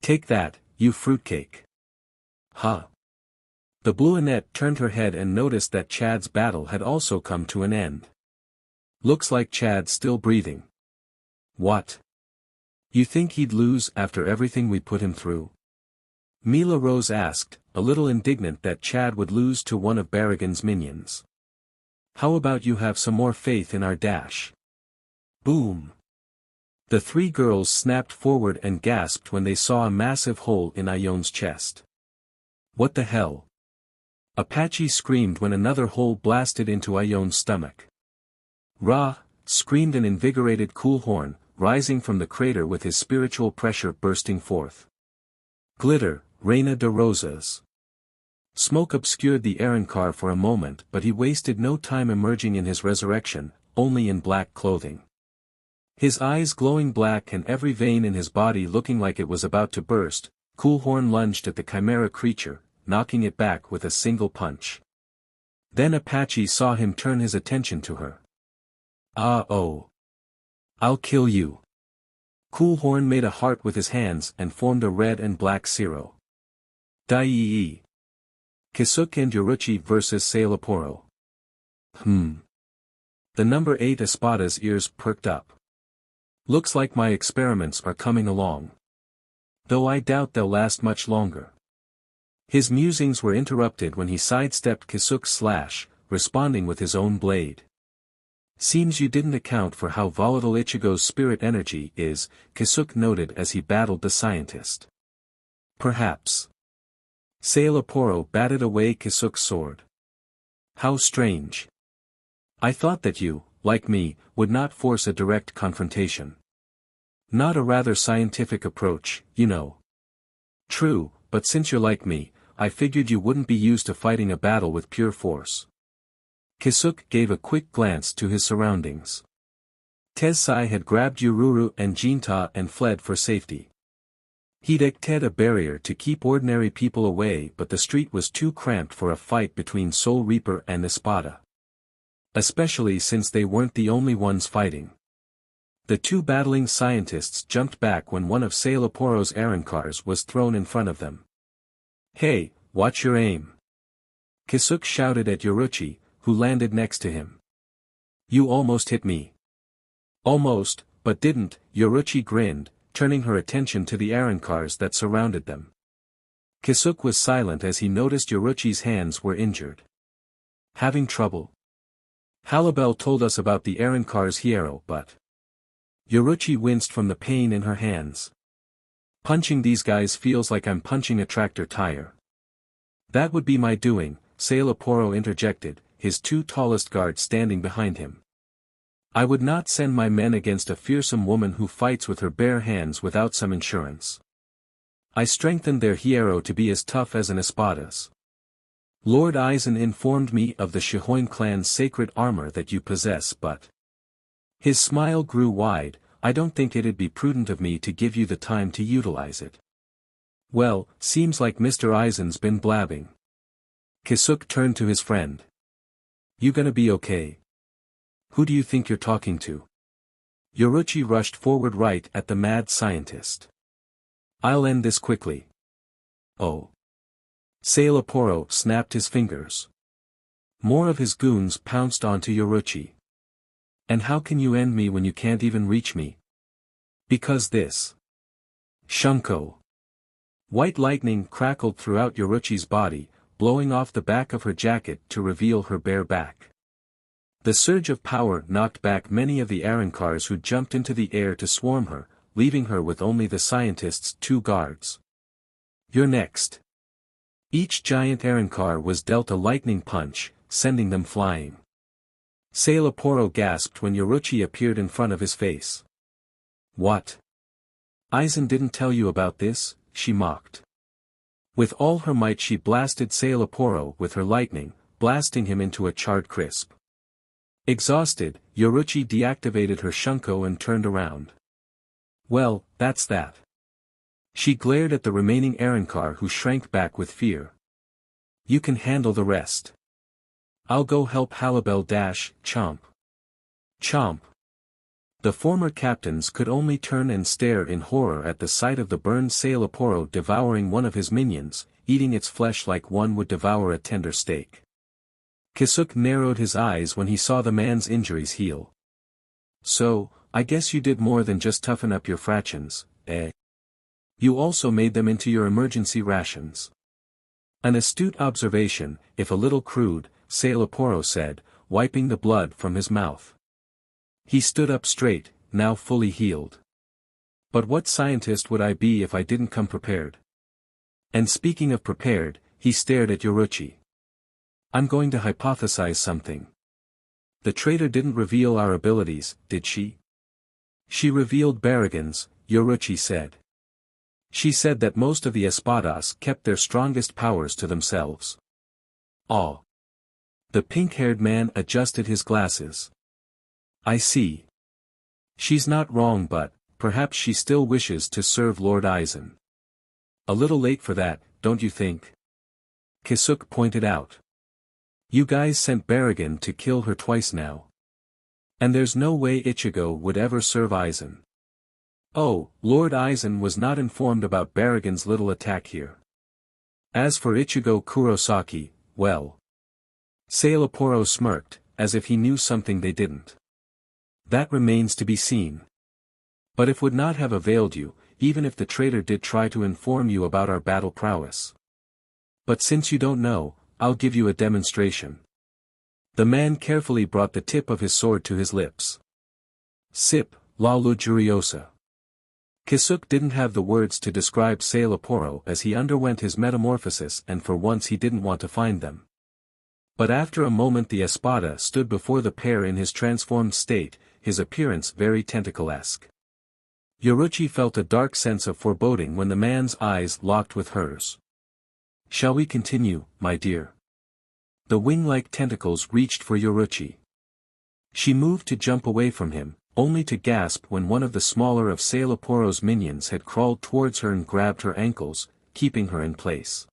Take that, you fruitcake. Huh. The bluinet turned her head and noticed that Chad's battle had also come to an end. Looks like Chad's still breathing. What? You think he'd lose after everything we put him through? Mila Rose asked, a little indignant that Chad would lose to one of Barragan's minions. How about you have some more faith in our dash? Boom. The three girls snapped forward and gasped when they saw a massive hole in Ayon's chest. What the hell? Apache screamed when another hole blasted into Ayon's stomach. Rah! Screamed an invigorated Coolhorn, rising from the crater with his spiritual pressure bursting forth. Glitter, Reina de Rosas. Smoke obscured the Arrancar for a moment, but he wasted no time emerging in his resurrection, only in black clothing. His eyes glowing black and every vein in his body looking like it was about to burst, Coolhorn lunged at the chimera creature, knocking it back with a single punch. Then Apache saw him turn his attention to her. Ah-oh. I'll kill you. Coolhorn made a heart with his hands and formed a red and black Zero. Dai-ee. Kisuke and Yoruchi vs. Sailaporo. The number 8 Espada's ears perked up. Looks like my experiments are coming along. Though I doubt they'll last much longer. His musings were interrupted when he sidestepped Kisuke's slash, responding with his own blade. Seems you didn't account for how volatile Ichigo's spirit energy is, Kisuke noted as he battled the scientist. Perhaps. Sailaporo batted away Kisuke's sword. How strange. I thought that you, like me, would not force a direct confrontation. Not a rather scientific approach, you know. True, but since you're like me, I figured you wouldn't be used to fighting a battle with pure force. Kisuke gave a quick glance to his surroundings. Tensai had grabbed Yururu and Jinta and fled for safety. He'd erected a barrier to keep ordinary people away, but the street was too cramped for a fight between Soul Reaper and Espada. Especially since they weren't the only ones fighting. The two battling scientists jumped back when one of Sailaporo's Arancars was thrown in front of them. "Hey, watch your aim!" Kisuke shouted at Yoruchi, who landed next to him. "You almost hit me." "Almost, but didn't," Yoruchi grinned, turning her attention to the Arancars that surrounded them. Kisuke was silent as he noticed Yoruchi's hands were injured. "Having trouble?" "Halibel told us about the Arancar's hero, but..." Yoruchi winced from the pain in her hands. "Punching these guys feels like I'm punching a tractor tire." "That would be my doing," Sailaporo interjected, his two tallest guards standing behind him. "I would not send my men against a fearsome woman who fights with her bare hands without some insurance. I strengthened their hero to be as tough as an Espada's. Lord Aizen informed me of the Shihoin clan's sacred armor that you possess, but..." His smile grew wide. "I don't think it'd be prudent of me to give you the time to utilize it." "Well, seems like Mr. Aizen's been blabbing." Kisuke turned to his friend. "You gonna be okay? Who do you think you're talking to?" Yoruchi rushed forward right at the mad scientist. "I'll end this quickly." "Oh." Sailaporo snapped his fingers. More of his goons pounced onto Yoruchi. "And how can you end me when you can't even reach me?" "Because this." Shunko. White lightning crackled throughout Yoruchi's body, blowing off the back of her jacket to reveal her bare back. The surge of power knocked back many of the Arancars who jumped into the air to swarm her, leaving her with only the scientist's two guards. "You're next." Each giant Arancar was dealt a lightning punch, sending them flying. Sailaporo gasped when Yoruchi appeared in front of his face. "What? Aizen didn't tell you about this?" she mocked. With all her might she blasted Sailaporo with her lightning, blasting him into a charred crisp. Exhausted, Yoruchi deactivated her Shunko and turned around. "Well, that's that." She glared at the remaining Arancar who shrank back with fear. "You can handle the rest. I'll go help Halibel dash, chomp." Chomp. The former captains could only turn and stare in horror at the sight of the burned Sailaporo devouring one of his minions, eating its flesh like one would devour a tender steak. Kisuke narrowed his eyes when he saw the man's injuries heal. "So, I guess you did more than just toughen up your fractions, eh? You also made them into your emergency rations." "An astute observation, if a little crude," Sailaporo said, wiping the blood from his mouth. He stood up straight, now fully healed. "But what scientist would I be if I didn't come prepared?" And speaking of prepared, he stared at Yoruchi. "I'm going to hypothesize something. The traitor didn't reveal our abilities, did she?" "She revealed Baragon's," Yoruchi said. "She said that most of the Espadas kept their strongest powers to themselves." "Oh." The pink-haired man adjusted his glasses. "I see. She's not wrong, but perhaps she still wishes to serve Lord Aizen. A little late for that, don't you think?" Kisuke pointed out. "You guys sent Baragon to kill her twice now. And there's no way Ichigo would ever serve Aizen." "Oh, Lord Aizen was not informed about Baragon's little attack here. As for Ichigo Kurosaki, well..." Sailaporo smirked, as if he knew something they didn't. "That remains to be seen. But it would not have availed you, even if the traitor did try to inform you about our battle prowess. But since you don't know, I'll give you a demonstration." The man carefully brought the tip of his sword to his lips. "Sip, la lujuriosa." Kisuke didn't have the words to describe Sailaporo as he underwent his metamorphosis, and for once he didn't want to find them. But after a moment the Espada stood before the pair in his transformed state, his appearance very tentaclesque. Yoruchi felt a dark sense of foreboding when the man's eyes locked with hers. "Shall we continue, my dear?" The wing-like tentacles reached for Yoruchi. She moved to jump away from him, only to gasp when one of the smaller of Sailaporo's minions had crawled towards her and grabbed her ankles, keeping her in place.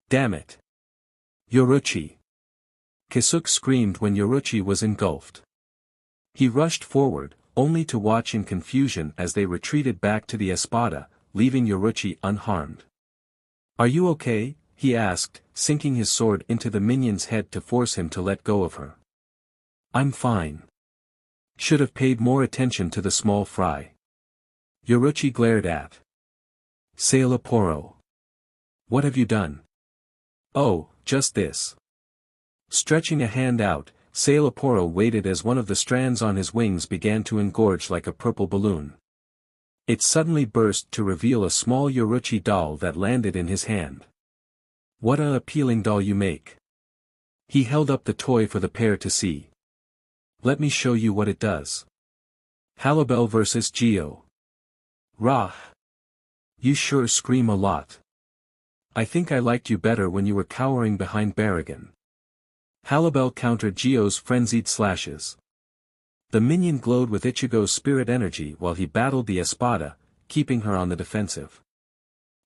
Damn it! Yoruchi! Kisuke screamed when Yoruchi was engulfed. He rushed forward, only to watch in confusion as they retreated back to the Espada, leaving Yoruchi unharmed. Are you okay? He asked, sinking his sword into the minion's head to force him to let go of her. I'm fine. Should have paid more attention to the small fry. Yoruchi glared at Sailaporo. What have you done? Oh, just this. Stretching a hand out, Sailaporo waited as one of the strands on his wings began to engorge like a purple balloon. It suddenly burst to reveal a small Yoruchi doll that landed in his hand. What an appealing doll you make. He held up the toy for the pair to see. Let me show you what it does. Halibel vs. Geo. Rah! You sure scream a lot. I think I liked you better when you were cowering behind Barragan. Halibel countered Geo's frenzied slashes. The minion glowed with Ichigo's spirit energy while he battled the Espada, keeping her on the defensive.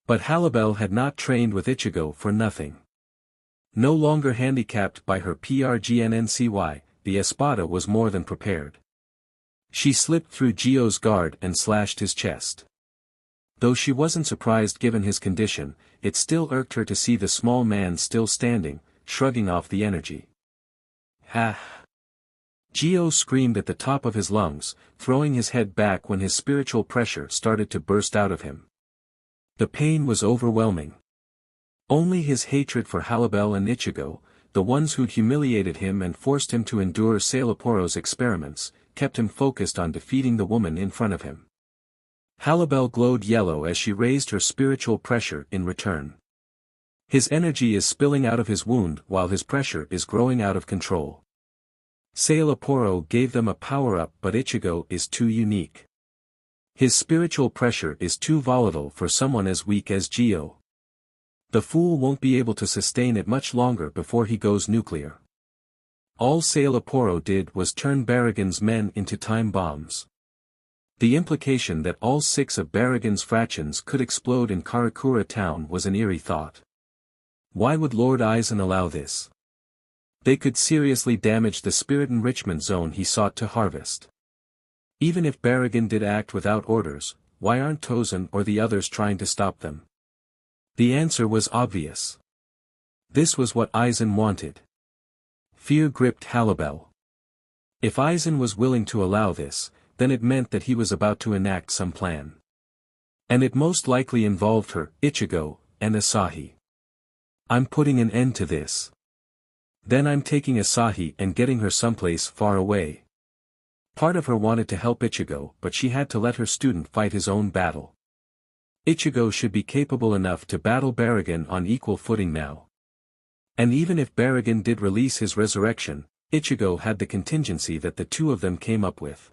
But Halibel had not trained with Ichigo for nothing. No longer handicapped by her PRGNNCY, the Espada was more than prepared. She slipped through Geo's guard and slashed his chest. Though she wasn't surprised given his condition, it still irked her to see the small man still standing, shrugging off the energy. Ha! Geo screamed at the top of his lungs, throwing his head back when his spiritual pressure started to burst out of him. The pain was overwhelming. Only his hatred for Halibel and Ichigo, the ones who'd humiliated him and forced him to endure Sailaporo's experiments, kept him focused on defeating the woman in front of him. Halibel glowed yellow as she raised her spiritual pressure in return. His energy is spilling out of his wound while his pressure is growing out of control. Sailaporo gave them a power-up, but Ichigo is too unique. His spiritual pressure is too volatile for someone as weak as Geo. The fool won't be able to sustain it much longer before he goes nuclear. All Sailaporo did was turn Barragan's men into time bombs. The implication that all 6 of Barragan's fractions could explode in Karakura town was an eerie thought. Why would Lord Aizen allow this? They could seriously damage the spirit enrichment zone he sought to harvest. Even if Barragan did act without orders, why aren't Tozen or the others trying to stop them? The answer was obvious. This was what Aizen wanted. Fear gripped Halibel. If Aizen was willing to allow this, then it meant that he was about to enact some plan. And it most likely involved her, Ichigo, and Asahi. I'm putting an end to this. Then I'm taking Asahi and getting her someplace far away. Part of her wanted to help Ichigo, but she had to let her student fight his own battle. Ichigo should be capable enough to battle Barragan on equal footing now. And even if Barragan did release his resurrection, Ichigo had the contingency that the two of them came up with.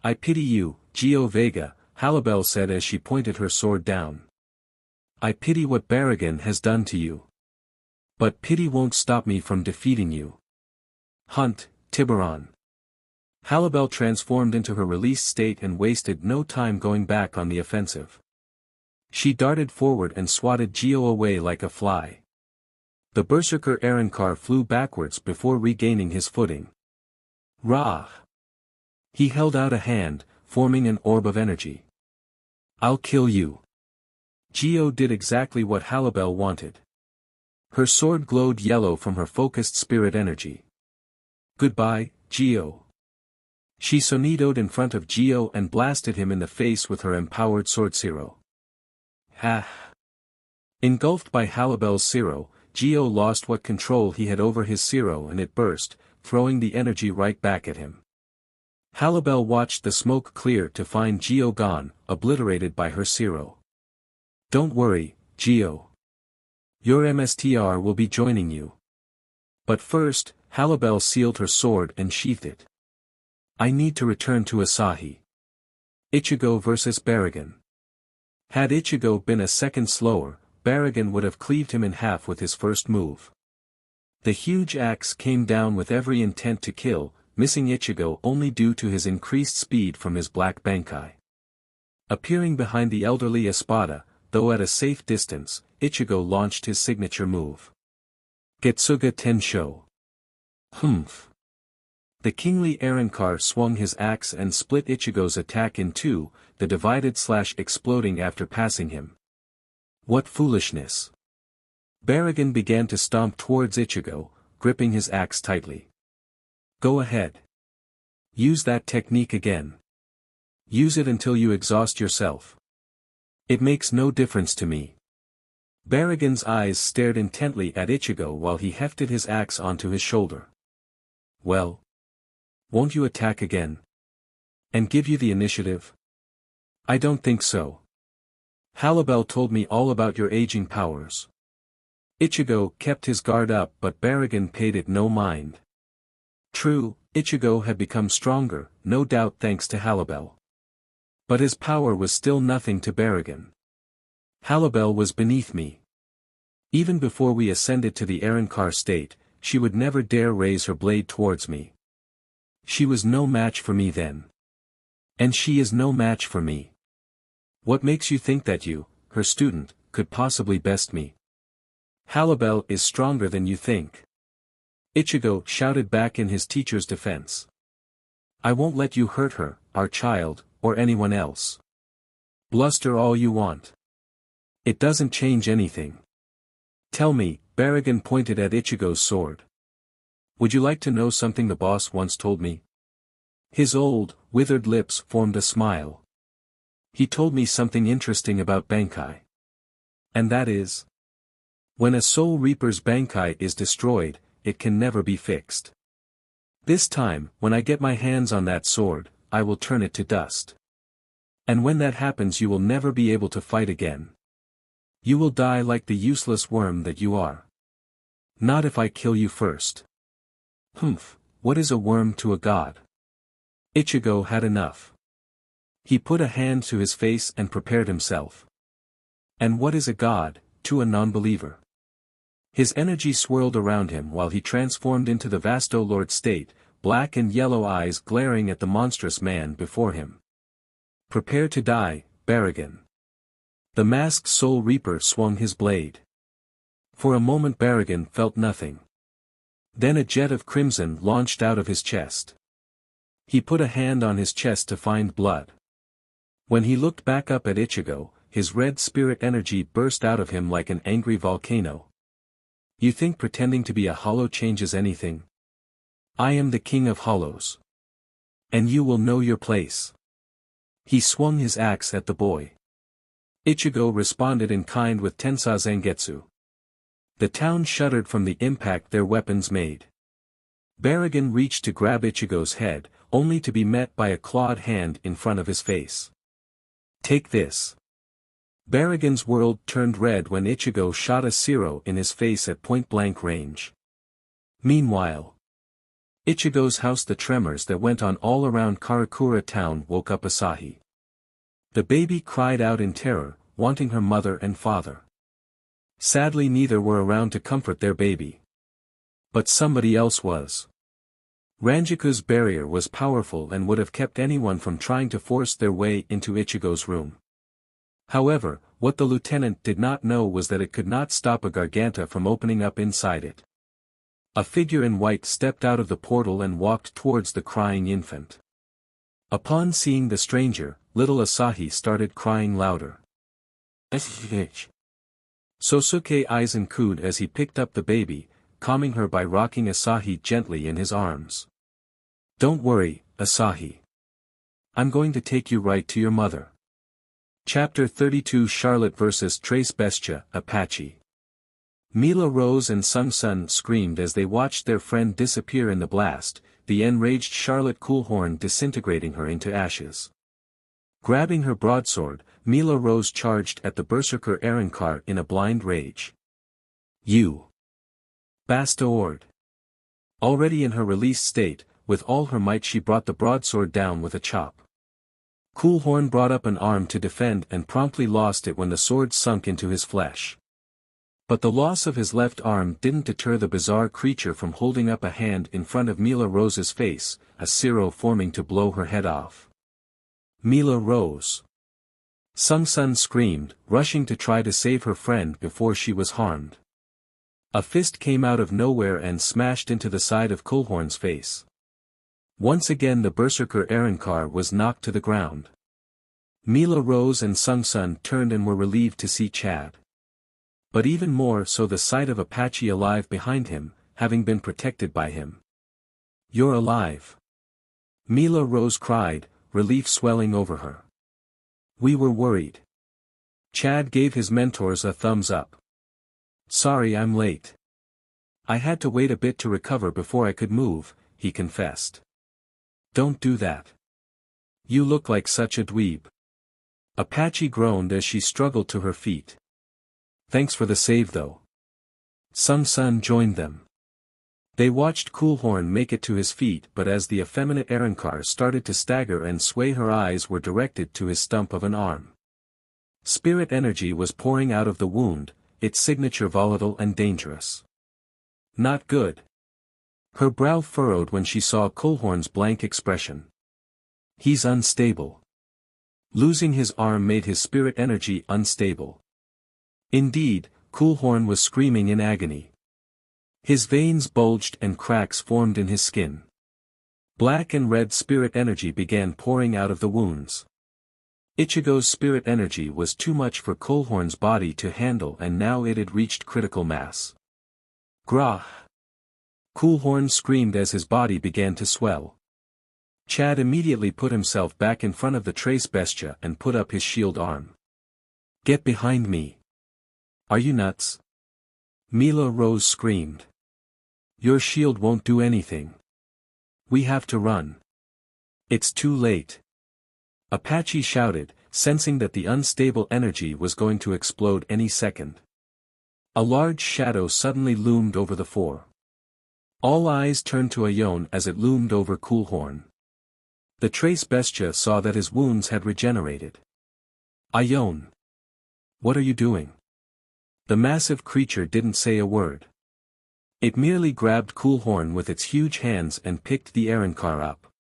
I pity you, Geo Vega, Halibel said as she pointed her sword down. I pity what Barragan has done to you. But pity won't stop me from defeating you. Hunt, Tiburon. Halibel transformed into her released state and wasted no time going back on the offensive. She darted forward and swatted Geo away like a fly. The Berserker Arrancar flew backwards before regaining his footing. Rah! He held out a hand, forming an orb of energy. I'll kill you. Geo did exactly what Halibel wanted. Her sword glowed yellow from her focused spirit energy. Goodbye, Geo. She sonidoed in front of Geo and blasted him in the face with her empowered sword Siro. Ha! Engulfed by Halibel's Siro, Geo lost what control he had over his Siro and it burst, throwing the energy right back at him. Halibel watched the smoke clear to find Geo gone, obliterated by her Siro. Don't worry, Geo. Your MSTR will be joining you. But first, Halibel sealed her sword and sheathed it. I need to return to Asahi. Ichigo vs. Barragan. Had Ichigo been a second slower, Barragan would have cleaved him in half with his first move. The huge axe came down with every intent to kill, missing Ichigo only due to his increased speed from his black Bankai. Appearing behind the elderly Espada, though at a safe distance, Ichigo launched his signature move. Getsuga Tensho. Humph. The kingly Arrancar swung his axe and split Ichigo's attack in two, the divided slash exploding after passing him. What foolishness! Baragon began to stomp towards Ichigo, gripping his axe tightly. Go ahead. Use that technique again. Use it until you exhaust yourself. It makes no difference to me. Baragon's eyes stared intently at Ichigo while he hefted his axe onto his shoulder. Well? Won't you attack again? And give you the initiative? I don't think so. Halibel told me all about your aging powers. Ichigo kept his guard up but Baragon paid it no mind. True, Ichigo had become stronger, no doubt thanks to Halibel. But his power was still nothing to Baragon. Halibel was beneath me. Even before we ascended to the Arrancar state, she would never dare raise her blade towards me. She was no match for me then. And she is no match for me. What makes you think that you, her student, could possibly best me? Halibel is stronger than you think. Ichigo shouted back in his teacher's defense. I won't let you hurt her, our child, or anyone else. Bluster all you want. It doesn't change anything. Tell me, Baragon pointed at Ichigo's sword. Would you like to know something the boss once told me? His old, withered lips formed a smile. He told me something interesting about Bankai. And that is? When a Soul Reaper's Bankai is destroyed, it can never be fixed. This time, when I get my hands on that sword, I will turn it to dust. And when that happens you will never be able to fight again. You will die like the useless worm that you are. Not if I kill you first. Humph, what is a worm to a god? Ichigo had enough. He put a hand to his face and prepared himself. And what is a god, to a non-believer? His energy swirled around him while he transformed into the Vasto Lord state, black and yellow eyes glaring at the monstrous man before him. Prepare to die, Baragon. The masked Soul Reaper swung his blade. For a moment Baragon felt nothing. Then a jet of crimson launched out of his chest. He put a hand on his chest to find blood. When he looked back up at Ichigo, his red spirit energy burst out of him like an angry volcano. You think pretending to be a hollow changes anything? I am the king of hollows. And you will know your place. He swung his axe at the boy. Ichigo responded in kind with Tensa Zangetsu. The town shuddered from the impact their weapons made. Baragon reached to grab Ichigo's head, only to be met by a clawed hand in front of his face. Take this. Baragon's world turned red when Ichigo shot a Zero in his face at point-blank range. Meanwhile, Ichigo's house. The tremors that went on all around Karakura town woke up Asahi. The baby cried out in terror, wanting her mother and father. Sadly neither were around to comfort their baby. But somebody else was. Ranjiku's barrier was powerful and would have kept anyone from trying to force their way into Ichigo's room. However, what the lieutenant did not know was that it could not stop a Garganta from opening up inside it. A figure in white stepped out of the portal and walked towards the crying infant. Upon seeing the stranger, little Asahi started crying louder. Sosuke Aizen cooed as he picked up the baby, calming her by rocking Asahi gently in his arms. Don't worry, Asahi. I'm going to take you right to your mother. Chapter 32 Charlotte vs. Trace Bestia, Apache. Mila Rose and Sung Sun screamed as they watched their friend disappear in the blast, the enraged Charlotte Coolhorn disintegrating her into ashes. Grabbing her broadsword, Mila Rose charged at the berserker Arrancar in a blind rage. You! Bastard! Already in her released state, with all her might she brought the broadsword down with a chop. Coolhorn brought up an arm to defend and promptly lost it when the sword sunk into his flesh. But the loss of his left arm didn't deter the bizarre creature from holding up a hand in front of Mila Rose's face, a Siro forming to blow her head off. Mila Rose. Sung Sun screamed, rushing to try to save her friend before she was harmed. A fist came out of nowhere and smashed into the side of Kulhorn's face. Once again the Berserker Arrancar was knocked to the ground. Mila Rose and Sung Sun turned and were relieved to see Chad. But even more so the sight of Apache alive behind him, having been protected by him. "You're alive!" Mila Rose cried, relief swelling over her. "We were worried." Chad gave his mentors a thumbs up. "Sorry I'm late. I had to wait a bit to recover before I could move," he confessed. "Don't do that. You look like such a dweeb." Apache groaned as she struggled to her feet. "Thanks for the save though." Sung Sun joined them. They watched Kulhorn make it to his feet, but as the effeminate Arrancar started to stagger and sway, her eyes were directed to his stump of an arm. Spirit energy was pouring out of the wound, its signature volatile and dangerous. "Not good." Her brow furrowed when she saw Kulhorn's blank expression. "He's unstable." Losing his arm made his spirit energy unstable. Indeed, Kulhorn was screaming in agony. His veins bulged and cracks formed in his skin. Black and red spirit energy began pouring out of the wounds. Ichigo's spirit energy was too much for Kulhorn's body to handle, and now it had reached critical mass. "Grah!" Kulhorn screamed as his body began to swell. Chad immediately put himself back in front of the trace bestia and put up his shield arm. "Get behind me." "Are you nuts?" Mila Rose screamed. "Your shield won't do anything. We have to run." "It's too late." Apache shouted, sensing that the unstable energy was going to explode any second. A large shadow suddenly loomed over the four. All eyes turned to Aizen as it loomed over Kulhorn. The trace bestia saw that his wounds had regenerated. "Aizen! What are you doing?" The massive creature didn't say a word. It merely grabbed Kulhorn with its huge hands and picked the Arrancar up.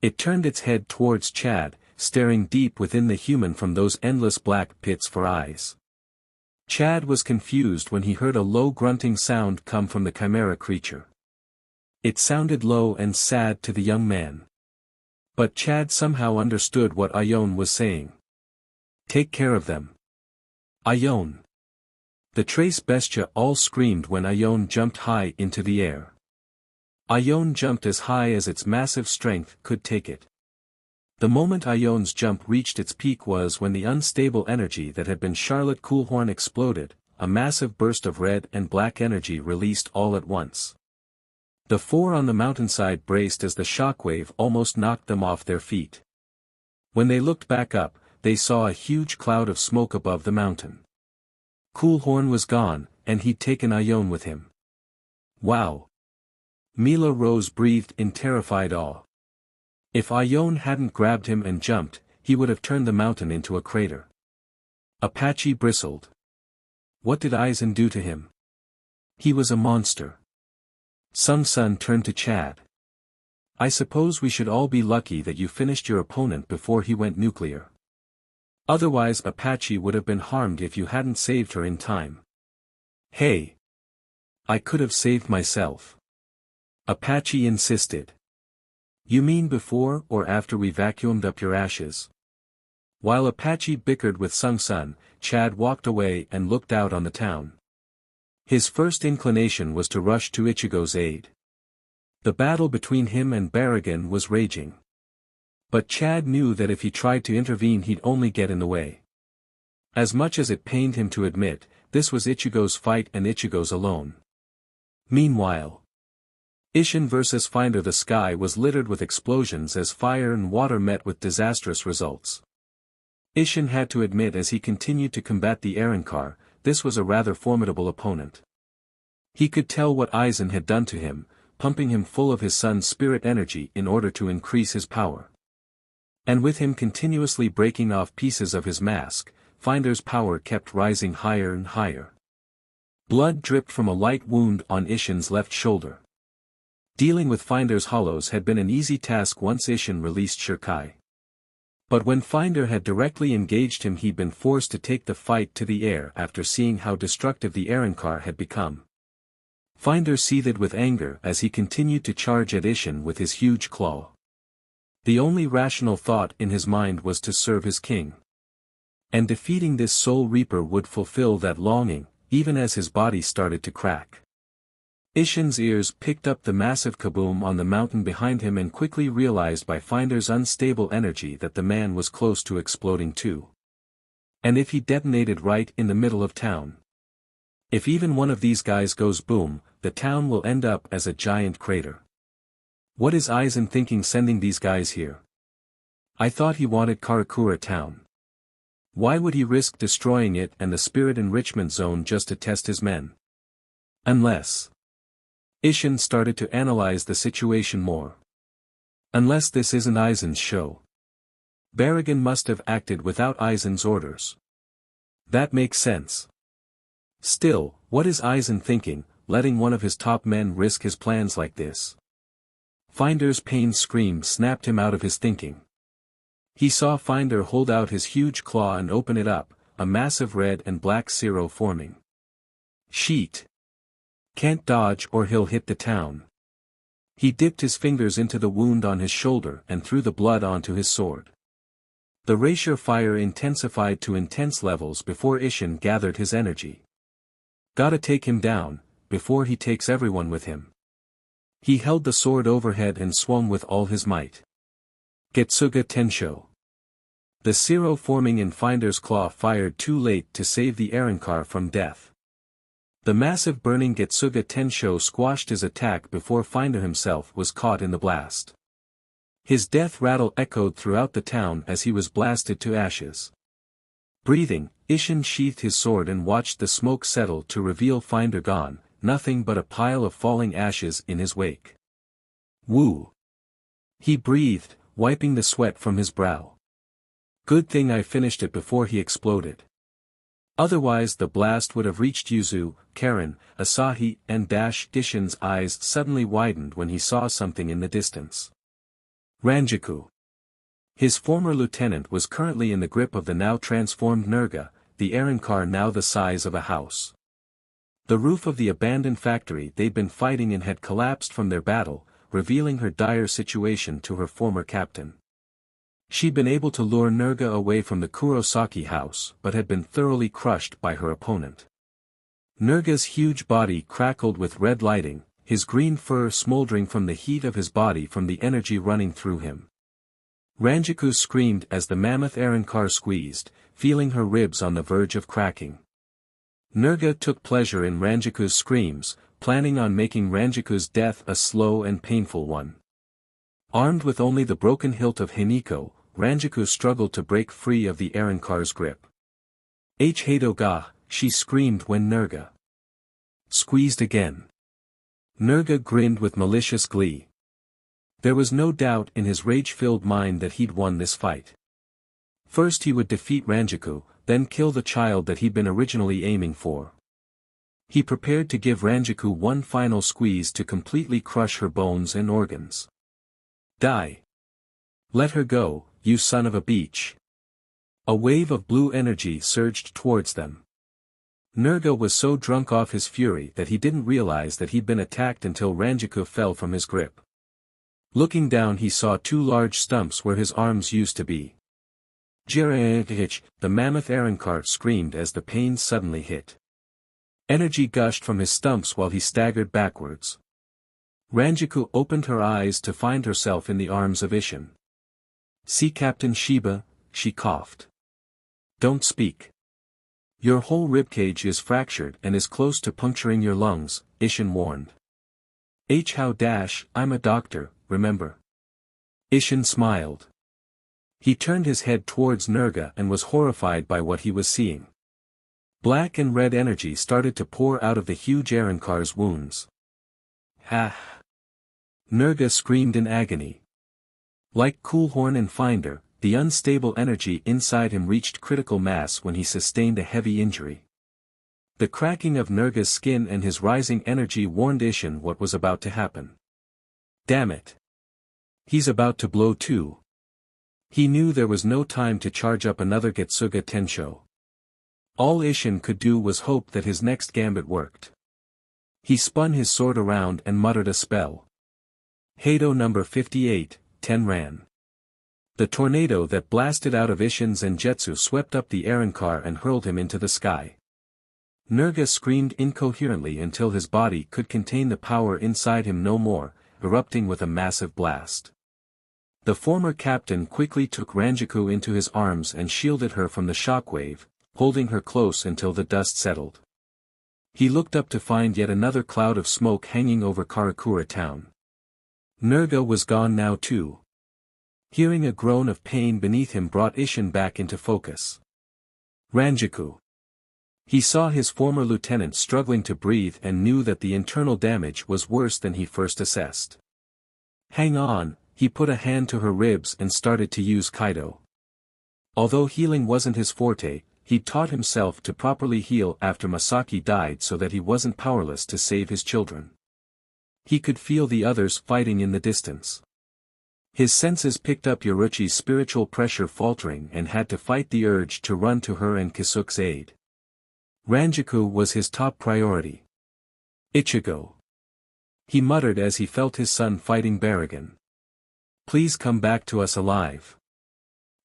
It turned its head towards Chad, staring deep within the human from those endless black pits for eyes. Chad was confused when he heard a low grunting sound come from the chimera creature. It sounded low and sad to the young man. But Chad somehow understood what Aizen was saying. "Take care of them." "Aizen!" The trace bestia all screamed when Aizen jumped high into the air. Aizen jumped as high as its massive strength could take it. The moment Aizen's jump reached its peak was when the unstable energy that had been Charlotte Kulhorn exploded, a massive burst of red and black energy released all at once. The four on the mountainside braced as the shockwave almost knocked them off their feet. When they looked back up, they saw a huge cloud of smoke above the mountain. Kulhorn was gone, and he'd taken Aizen with him. "Wow!" Mila Rose breathed in terrified awe. If Aizen hadn't grabbed him and jumped, he would have turned the mountain into a crater. Apache bristled. What did Aizen do to him? He was a monster. Sung Sun turned to Chad. "I suppose we should all be lucky that you finished your opponent before he went nuclear. Otherwise Apache would have been harmed if you hadn't saved her in time." "Hey! I could have saved myself." Apache insisted. "You mean before or after we vacuumed up your ashes?" While Apache bickered with Sung Sun, Chad walked away and looked out on the town. His first inclination was to rush to Ichigo's aid. The battle between him and Barragan was raging. But Chad knew that if he tried to intervene he'd only get in the way. As much as it pained him to admit, this was Ichigo's fight and Ichigo's alone. Meanwhile, Ishin vs. Finder the sky was littered with explosions as fire and water met with disastrous results. Ishin had to admit as he continued to combat the Arrancar, this was a rather formidable opponent. He could tell what Aizen had done to him, pumping him full of his son's spirit energy in order to increase his power. And with him continuously breaking off pieces of his mask, Finder's power kept rising higher and higher. Blood dripped from a light wound on Ishin's left shoulder. Dealing with Finder's hollows had been an easy task once Ishin released Shirkai. But when Finder had directly engaged him, he'd been forced to take the fight to the air after seeing how destructive the Arrancar had become. Finder seethed with anger as he continued to charge at Ishin with his huge claw. The only rational thought in his mind was to serve his king. And defeating this Soul Reaper would fulfill that longing, even as his body started to crack. Ishin's ears picked up the massive kaboom on the mountain behind him and quickly realized by Finder's unstable energy that the man was close to exploding too. And if he detonated right in the middle of town? If even one of these guys goes boom, the town will end up as a giant crater. What is Aizen thinking sending these guys here? I thought he wanted Karakura town. Why would he risk destroying it and the spirit enrichment zone just to test his men? Unless... Ishin started to analyze the situation more. Unless this isn't Aizen's show. Barragan must have acted without Aizen's orders. That makes sense. Still, what is Aizen thinking, letting one of his top men risk his plans like this? Finder's pain scream snapped him out of his thinking. He saw Finder hold out his huge claw and open it up, a massive red and black zero forming. Sheet. Can't dodge or he'll hit the town. He dipped his fingers into the wound on his shoulder and threw the blood onto his sword. The rapier fire intensified to intense levels before Ishin gathered his energy. Gotta take him down, before he takes everyone with him. He held the sword overhead and swung with all his might. Getsuga Tensho. The zero forming in Finder's claw fired too late to save the Arrancar from death. The massive burning Getsuga Tensho squashed his attack before Finder himself was caught in the blast. His death rattle echoed throughout the town as he was blasted to ashes. Breathing, Ishin sheathed his sword and watched the smoke settle to reveal Finder gone, nothing but a pile of falling ashes in his wake. Woo! He breathed, wiping the sweat from his brow. Good thing I finished it before he exploded. Otherwise the blast would have reached Yuzu, Karen, Asahi, and Ishin's eyes suddenly widened when he saw something in the distance. Ranjaku. His former lieutenant was currently in the grip of the now transformed Nerga, the Arrancar now the size of a house. The roof of the abandoned factory they'd been fighting in had collapsed from their battle, revealing her dire situation to her former captain. She'd been able to lure Nerga away from the Kurosaki house but had been thoroughly crushed by her opponent. Nerga's huge body crackled with red lighting, his green fur smoldering from the heat of his body from the energy running through him. Ranjaku screamed as the mammoth Arrancar squeezed, feeling her ribs on the verge of cracking. Nerga took pleasure in Ranjaku's screams, planning on making Ranjaku's death a slow and painful one. Armed with only the broken hilt of Hiniko, Ranjaku struggled to break free of the Arrancar's grip. Hado ga, she screamed when Nerga squeezed again. Nerga grinned with malicious glee. There was no doubt in his rage-filled mind that he'd won this fight. First he would defeat Ranjaku, then kill the child that he'd been originally aiming for. He prepared to give Ranjaku one final squeeze to completely crush her bones and organs. Die. Let her go, you son of a beach. A wave of blue energy surged towards them. Nerga was so drunk off his fury that he didn't realize that he'd been attacked until Ranjaku fell from his grip. Looking down he saw two large stumps where his arms used to be. Jirahich, the mammoth Arrancar screamed as the pain suddenly hit. Energy gushed from his stumps while he staggered backwards. Ranjaku opened her eyes to find herself in the arms of Ishin. See Captain Shiba, she coughed. Don't speak. Your whole ribcage is fractured and is close to puncturing your lungs, Ishin warned. I'm a doctor, remember? Ishin smiled. He turned his head towards Nerga and was horrified by what he was seeing. Black and red energy started to pour out of the huge Arrancar's wounds. Ha! Nerga screamed in agony. Like Coolhorn and Finder, the unstable energy inside him reached critical mass when he sustained a heavy injury. The cracking of Nerga's skin and his rising energy warned Isshin what was about to happen. Damn it. He's about to blow too. He knew there was no time to charge up another Getsuga Tensho. All Isshin could do was hope that his next gambit worked. He spun his sword around and muttered a spell. Heido number 58, 10 ran. The tornado that blasted out of Isshin's Zenjutsu swept up the Aaron-car and hurled him into the sky. Nerga screamed incoherently until his body could contain the power inside him no more, erupting with a massive blast. The former captain quickly took Ranjaku into his arms and shielded her from the shockwave, holding her close until the dust settled. He looked up to find yet another cloud of smoke hanging over Karakura town. Nerga was gone now too. Hearing a groan of pain beneath him brought Isshin back into focus. Ranjaku. He saw his former lieutenant struggling to breathe and knew that the internal damage was worse than he first assessed. Hang on, he put a hand to her ribs and started to use Kaido. Although healing wasn't his forte, he'd taught himself to properly heal after Masaki died so that he wasn't powerless to save his children. He could feel the others fighting in the distance. His senses picked up Yoruchi's spiritual pressure faltering and had to fight the urge to run to her and Kisuke's aid. Ranjaku was his top priority. Ichigo. He muttered as he felt his son fighting Baragon. Please come back to us alive.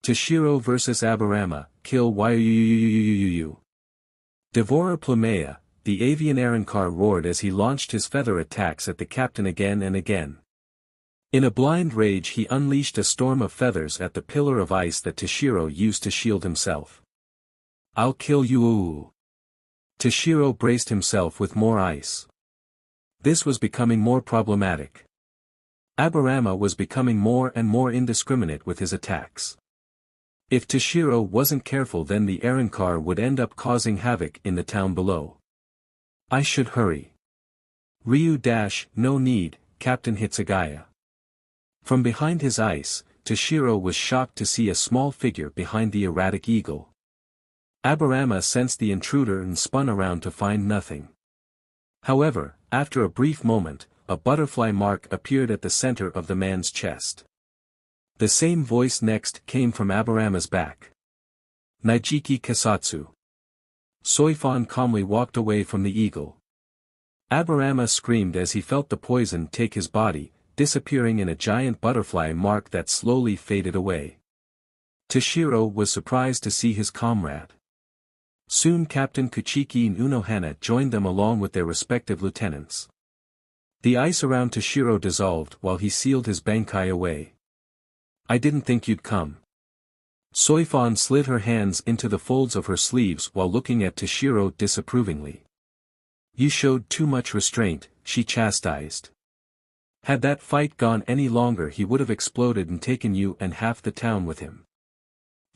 Toshiro vs. Aburama, kill Yuu. Devourer Plumea, the avian Aaron-car roared as he launched his feather attacks at the captain again and again. In a blind rage he unleashed a storm of feathers at the pillar of ice that Toshiro used to shield himself. I'll kill you. Toshiro braced himself with more ice. This was becoming more problematic. Aburama was becoming more and more indiscriminate with his attacks. If Toshiro wasn't careful then the Aaron-car would end up causing havoc in the town below. I should hurry. Ryu dash, no need, Captain Hitsugaya. From behind his ice, Toshiro was shocked to see a small figure behind the erratic eagle. Aburama sensed the intruder and spun around to find nothing. However, after a brief moment, a butterfly mark appeared at the center of the man's chest. The same voice next came from Aburama's back. Nijiki Kasatsu. Soifon calmly walked away from the eagle. Aburama screamed as he felt the poison take his body, disappearing in a giant butterfly mark that slowly faded away. Toshiro was surprised to see his comrade. Soon Captain Kuchiki and Unohana joined them along with their respective lieutenants. The ice around Toshiro dissolved while he sealed his bankai away. I didn't think you'd come. Soifon slid her hands into the folds of her sleeves while looking at Toshiro disapprovingly. You showed too much restraint, she chastised. Had that fight gone any longer he would have exploded and taken you and half the town with him.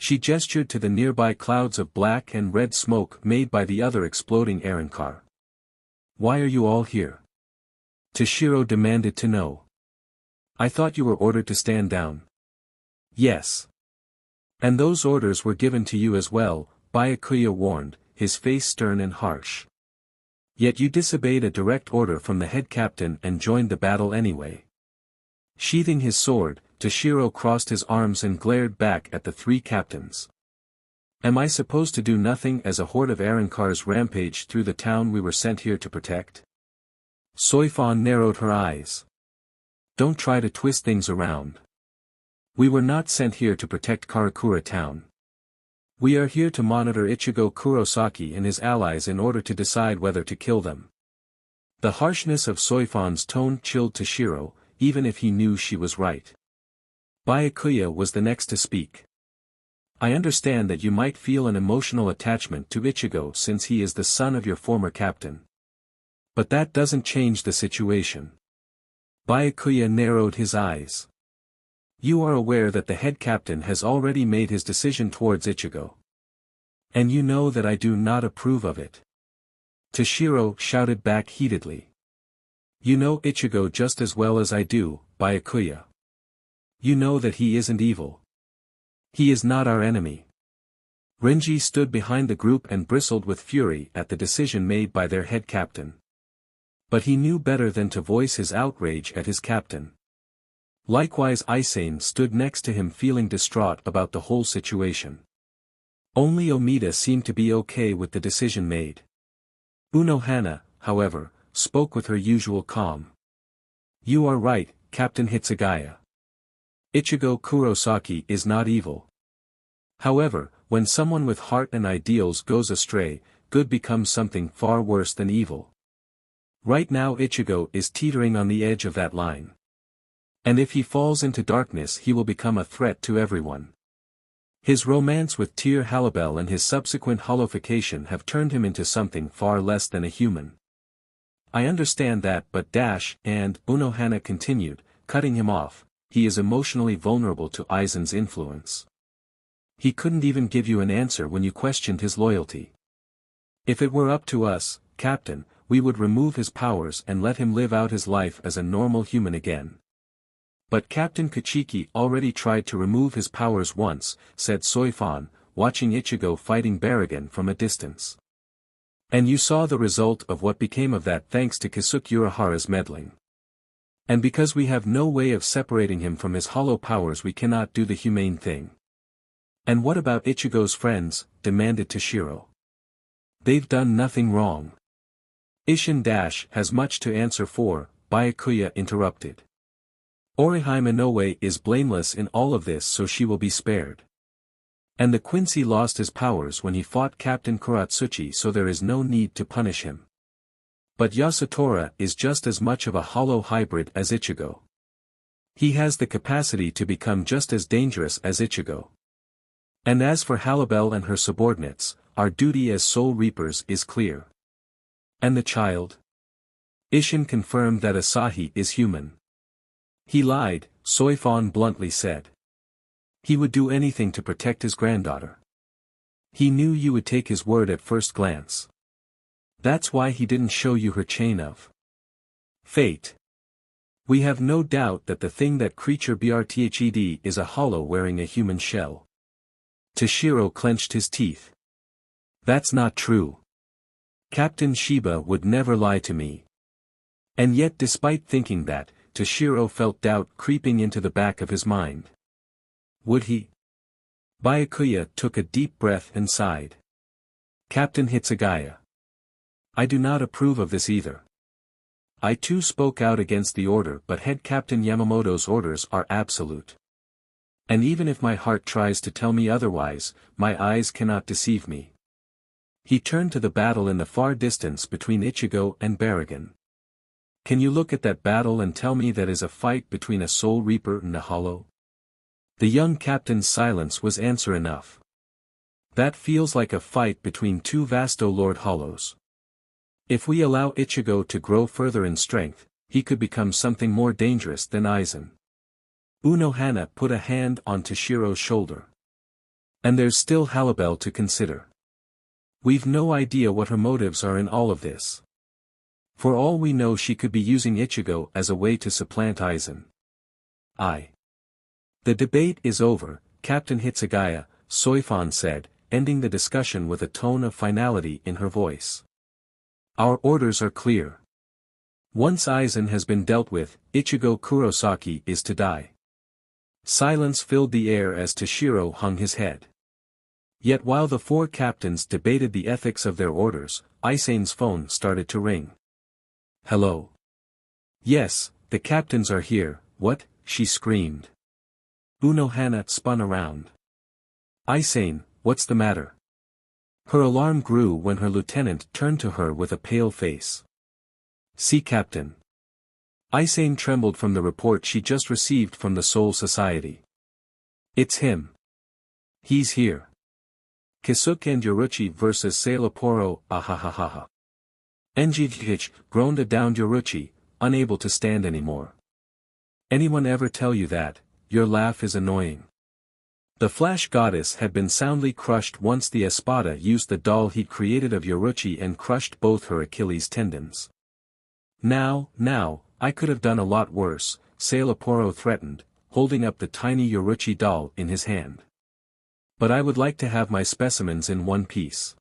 She gestured to the nearby clouds of black and red smoke made by the other exploding Aaron-car. Why are you all here? Toshiro demanded to know. I thought you were ordered to stand down. Yes. And those orders were given to you as well, Byakuya warned, his face stern and harsh. Yet you disobeyed a direct order from the head captain and joined the battle anyway. Sheathing his sword, Toshiro crossed his arms and glared back at the three captains. Am I supposed to do nothing as a horde of Aaron-cars rampage through the town we were sent here to protect? Soifon narrowed her eyes. Don't try to twist things around. We were not sent here to protect Karakura town. We are here to monitor Ichigo Kurosaki and his allies in order to decide whether to kill them. The harshness of Soifon's tone chilled Toshiro, even if he knew she was right. Byakuya was the next to speak. I understand that you might feel an emotional attachment to Ichigo since he is the son of your former captain. But that doesn't change the situation. Byakuya narrowed his eyes. You are aware that the head captain has already made his decision towards Ichigo. And you know that I do not approve of it. Toshiro shouted back heatedly. You know Ichigo just as well as I do, Byakuya. You know that he isn't evil. He is not our enemy. Renji stood behind the group and bristled with fury at the decision made by their head captain. But he knew better than to voice his outrage at his captain. Likewise Aizen stood next to him feeling distraught about the whole situation. Only Omida seemed to be okay with the decision made. Unohana, however, spoke with her usual calm. "You are right, Captain Hitsugaya. Ichigo Kurosaki is not evil. However, when someone with heart and ideals goes astray, good becomes something far worse than evil. Right now Ichigo is teetering on the edge of that line. And if he falls into darkness he will become a threat to everyone. His romance with Tear Halibel and his subsequent holification have turned him into something far less than a human." "I understand that but and Unohana continued, cutting him off, he is emotionally vulnerable to Aizen's influence. He couldn't even give you an answer when you questioned his loyalty. If it were up to us, Captain, we would remove his powers and let him live out his life as a normal human again." "But Captain Kachiki already tried to remove his powers once," said Soifan, watching Ichigo fighting Baragan from a distance. "And you saw the result of what became of that thanks to Kisuke Urahara's meddling. And because we have no way of separating him from his hollow powers we cannot do the humane thing." "And what about Ichigo's friends?" demanded Toshiro. "They've done nothing wrong." "Ishin has much to answer for," Byakuya interrupted. "Orihime Inoue is blameless in all of this so she will be spared. And the Quincy lost his powers when he fought Captain Kuratsuchi so there is no need to punish him. But Yasutora is just as much of a hollow hybrid as Ichigo. He has the capacity to become just as dangerous as Ichigo. And as for Halibel and her subordinates, our duty as Soul Reapers is clear." "And the child?" Ishin confirmed that Asahi is human. "He lied," Soifan bluntly said. "He would do anything to protect his granddaughter. He knew you would take his word at first glance. That's why he didn't show you her chain of fate. We have no doubt that the thing that creature Brthed is a hollow wearing a human shell." Toshiro clenched his teeth. "That's not true. Captain Shiba would never lie to me." And yet despite thinking that, Toshiro felt doubt creeping into the back of his mind. Would he? Byakuya took a deep breath and sighed. "Captain Hitsugaya. I do not approve of this either. I too spoke out against the order but Head Captain Yamamoto's orders are absolute. And even if my heart tries to tell me otherwise, my eyes cannot deceive me." He turned to the battle in the far distance between Ichigo and Baragan. "Can you look at that battle and tell me that is a fight between a Soul Reaper and a Hollow?" The young captain's silence was answer enough. "That feels like a fight between two Vasto Lord Hollows. If we allow Ichigo to grow further in strength, he could become something more dangerous than Aizen." Unohana put a hand on Toshiro's shoulder. "And there's still Halibel to consider. We've no idea what her motives are in all of this. For all we know she could be using Ichigo as a way to supplant Aizen." "The debate is over, Captain Hitsugaya," Soifan said, ending the discussion with a tone of finality in her voice. "Our orders are clear. Once Aizen has been dealt with, Ichigo Kurosaki is to die." Silence filled the air as Toshiro hung his head. Yet while the four captains debated the ethics of their orders, Aizen's phone started to ring. "Hello?" "Yes, the captains are here." "What?" she screamed. Unohana spun around. "Aizen, what's the matter?" Her alarm grew when her lieutenant turned to her with a pale face. "See Captain." Aizen trembled from the report she just received from the Soul Society. "It's him. He's here. Kisuke and Yoruchi versus Sailaporo, ahahaha." Njihich groaned a downed Yoruchi, unable to stand anymore. "Anyone ever tell you that? Your laugh is annoying." The Flash Goddess had been soundly crushed once the Espada used the doll he'd created of Yoruchi and crushed both her Achilles tendons. Now, I could have done a lot worse," Sailaporo threatened, holding up the tiny Yoruchi doll in his hand. But I would like to have my specimens in one piece.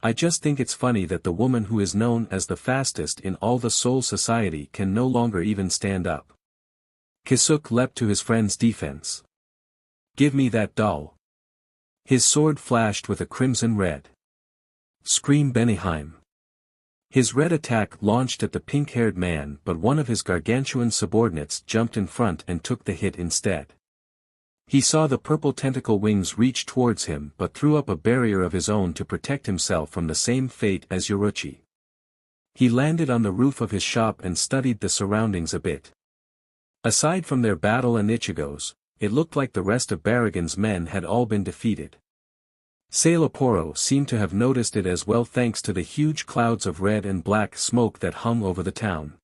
I just think it's funny that the woman who is known as the fastest in all the Soul Society can no longer even stand up. Kisuke leapt to his friend's defense. Give me that doll. His sword flashed with a crimson red. Scream Benihime. His red attack launched at the pink-haired man, but one of his gargantuan subordinates jumped in front and took the hit instead. He saw the purple tentacle wings reach towards him but threw up a barrier of his own to protect himself from the same fate as Yoruchi. He landed on the roof of his shop and studied the surroundings a bit. Aside from their battle and Ichigo's, it looked like the rest of Baragon's men had all been defeated. Sailaporo seemed to have noticed it as well thanks to the huge clouds of red and black smoke that hung over the town.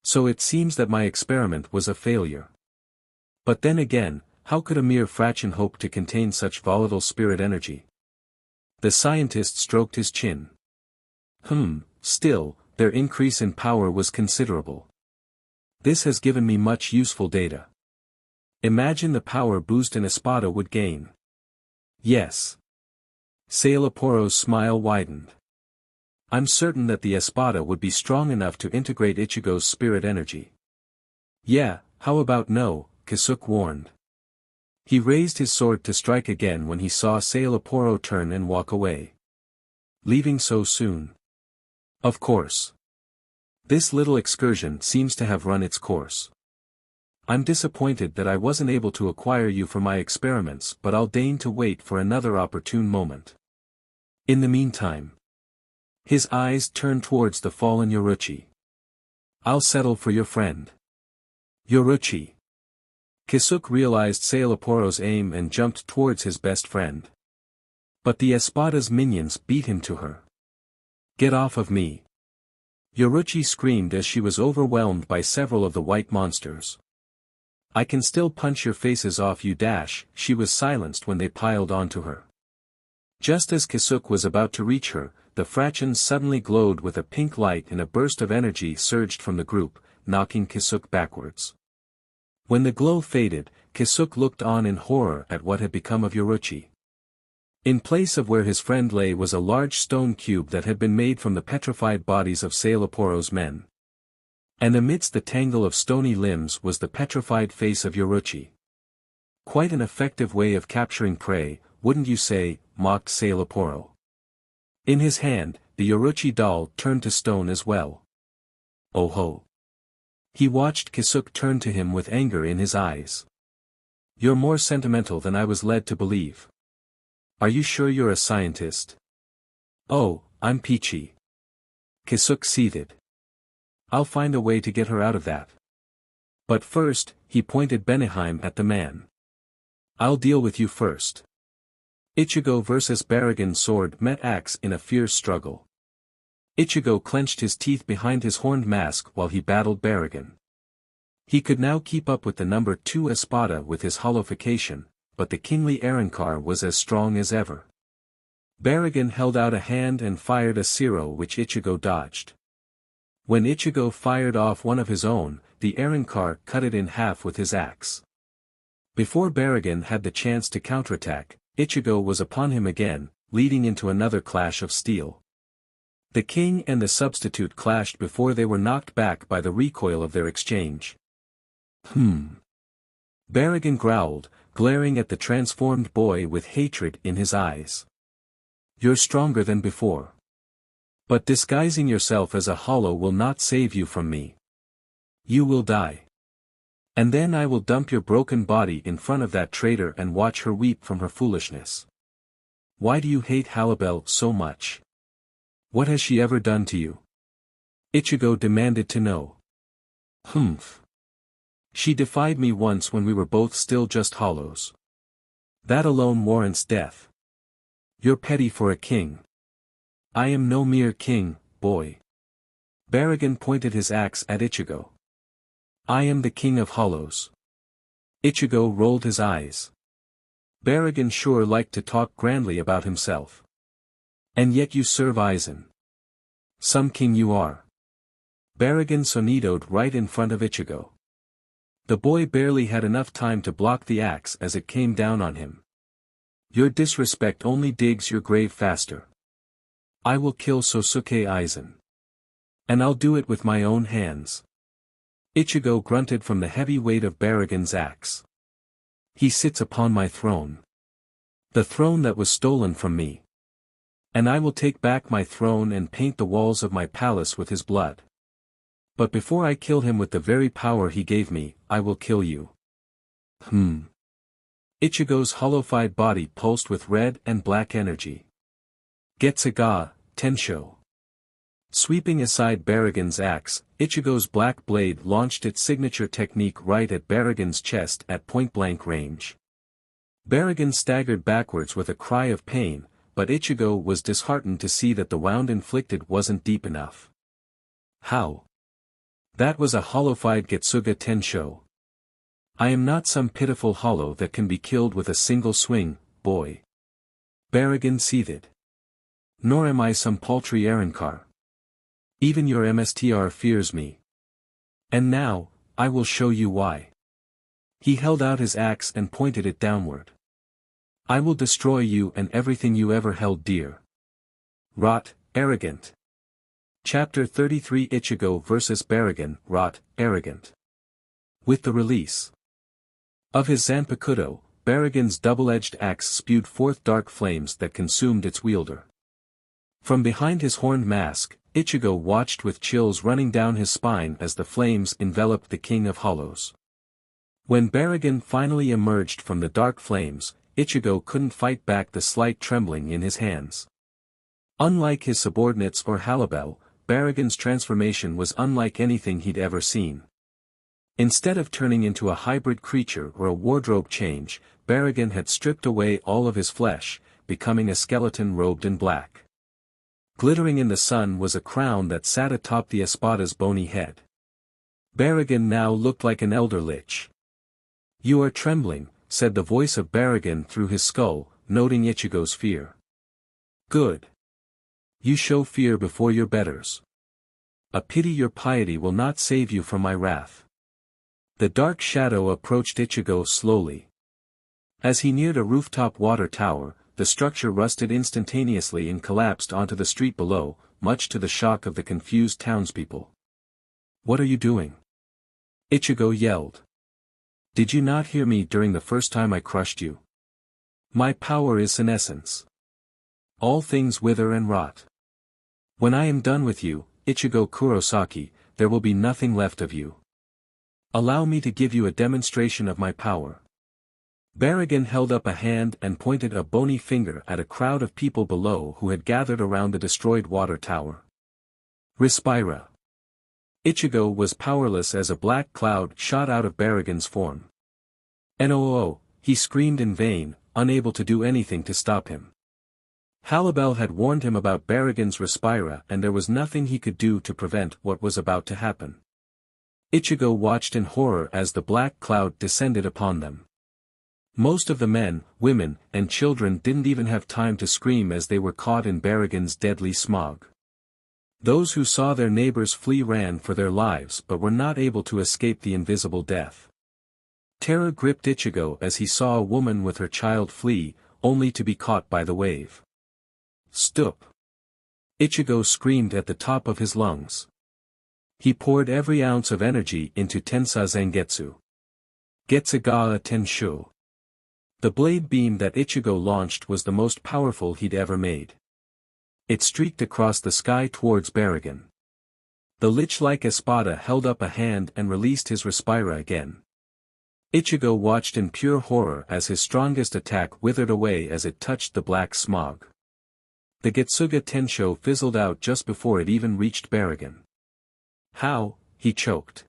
So it seems that my experiment was a failure. But then again, how could a mere fraction hope to contain such volatile spirit energy? The scientist stroked his chin. Still, their increase in power was considerable. This has given me much useful data. Imagine the power boost an Espada would gain. Yes. Sailaporo's smile widened. I'm certain that the Espada would be strong enough to integrate Ichigo's spirit energy. Yeah, how about no, Kisuke warned. He raised his sword to strike again when he saw Sailaporo turn and walk away. Leaving so soon? Of course. This little excursion seems to have run its course. I'm disappointed that I wasn't able to acquire you for my experiments, but I'll deign to wait for another opportune moment. In the meantime. His eyes turned towards the fallen Yoruchi. I'll settle for your friend. Yoruchi. Kisuke realized Sailaporo's aim and jumped towards his best friend. But the Espada's minions beat him to her. Get off of me. Yoruchi screamed as she was overwhelmed by several of the white monsters. I can still punch your faces off you dash. She was silenced when they piled onto her. Just as Kisuke was about to reach her, the fractions suddenly glowed with a pink light and a burst of energy surged from the group, knocking Kisuke backwards. When the glow faded, Kisuke looked on in horror at what had become of Yoruchi. In place of where his friend lay was a large stone cube that had been made from the petrified bodies of Sailaporo's men. And amidst the tangle of stony limbs was the petrified face of Yoruchi. Quite an effective way of capturing prey, wouldn't you say, mocked Sailaporo. In his hand, the Yoruchi doll turned to stone as well. Oh ho. He watched Kisuke turn to him with anger in his eyes. You're more sentimental than I was led to believe. Are you sure you're a scientist? Oh, I'm peachy. Kisuke seethed. I'll find a way to get her out of that. But first, he pointed Benihime at the man. I'll deal with you first. Ichigo vs. Baragon sword met axe in a fierce struggle. Ichigo clenched his teeth behind his horned mask while he battled Baragon. He could now keep up with the number 2 Espada with his holification, but the kingly Arrancar was as strong as ever. Baragon held out a hand and fired a Zero which Ichigo dodged. When Ichigo fired off one of his own, the Arrancar cut it in half with his axe. Before Baragon had the chance to counterattack, Ichigo was upon him again, leading into another clash of steel. The king and the substitute clashed before they were knocked back by the recoil of their exchange. Baragon growled, glaring at the transformed boy with hatred in his eyes. You're stronger than before. But disguising yourself as a hollow will not save you from me. You will die. And then I will dump your broken body in front of that traitor and watch her weep from her foolishness. Why do you hate Halibel so much? What has she ever done to you? Ichigo demanded to know. She defied me once when we were both still just hollows. That alone warrants death. You're petty for a king. I am no mere king, boy. Baragon pointed his axe at Ichigo. I am the king of hollows. Ichigo rolled his eyes. Baragon sure liked to talk grandly about himself. And yet you serve Aizen. Some king you are. Baragon sonidoed right in front of Ichigo. The boy barely had enough time to block the axe as it came down on him. Your disrespect only digs your grave faster. I will kill Sosuke Aizen. And I'll do it with my own hands. Ichigo grunted from the heavy weight of Baragon's axe. He sits upon my throne. The throne that was stolen from me. And I will take back my throne and paint the walls of my palace with his blood. But before I kill him with the very power he gave me, I will kill you. Ichigo's hollowified body pulsed with red and black energy. Getsuga, Tensho. Sweeping aside Baragon's axe, Ichigo's black blade launched its signature technique right at Baragon's chest at point-blank range. Baragon staggered backwards with a cry of pain, but Ichigo was disheartened to see that the wound inflicted wasn't deep enough. How? That was a hollowified Getsuga Tensho. I am not some pitiful hollow that can be killed with a single swing, boy. Baragon seethed. Nor am I some paltry Arankar. Even your MSTR fears me. And now, I will show you why. He held out his axe and pointed it downward. I will destroy you and everything you ever held dear. Rot, arrogant. Chapter 33 Ichigo vs Baragon, Rot, arrogant. With the release of his Zanpakuto, Baragon's double-edged axe spewed forth dark flames that consumed its wielder. From behind his horned mask, Ichigo watched with chills running down his spine as the flames enveloped the King of Hollows. When Baragon finally emerged from the dark flames, Ichigo couldn't fight back the slight trembling in his hands. Unlike his subordinates or Halibel, Baragon's transformation was unlike anything he'd ever seen. Instead of turning into a hybrid creature or a wardrobe change, Baragon had stripped away all of his flesh, becoming a skeleton robed in black. Glittering in the sun was a crown that sat atop the Espada's bony head. Baragon now looked like an elder lich. You are trembling, said the voice of Baragon through his skull, noting Ichigo's fear. Good. You show fear before your betters. A pity your piety will not save you from my wrath. The dark shadow approached Ichigo slowly. As he neared a rooftop water tower, the structure rusted instantaneously and collapsed onto the street below, much to the shock of the confused townspeople. What are you doing? Ichigo yelled. Did you not hear me during the first time I crushed you? My power is senescence. All things wither and rot. When I am done with you, Ichigo Kurosaki, there will be nothing left of you. Allow me to give you a demonstration of my power. Baragon held up a hand and pointed a bony finger at a crowd of people below who had gathered around the destroyed water tower. Respira. Ichigo was powerless as a black cloud shot out of Baragon's form. "No!" he screamed in vain, unable to do anything to stop him. Halibel had warned him about Baragon's Respira and there was nothing he could do to prevent what was about to happen. Ichigo watched in horror as the black cloud descended upon them. Most of the men, women, and children didn't even have time to scream as they were caught in Baragon's deadly smog. Those who saw their neighbors flee ran for their lives but were not able to escape the invisible death. Terror gripped Ichigo as he saw a woman with her child flee, only to be caught by the wave. Stop! Ichigo screamed at the top of his lungs. He poured every ounce of energy into Tensa Zangetsu. Getsuga Tensho. The blade beam that Ichigo launched was the most powerful he'd ever made. It streaked across the sky towards Baragon. The lich-like Espada held up a hand and released his Respira again. Ichigo watched in pure horror as his strongest attack withered away as it touched the black smog. The Getsuga Tensho fizzled out just before it even reached Baragon. How? He choked.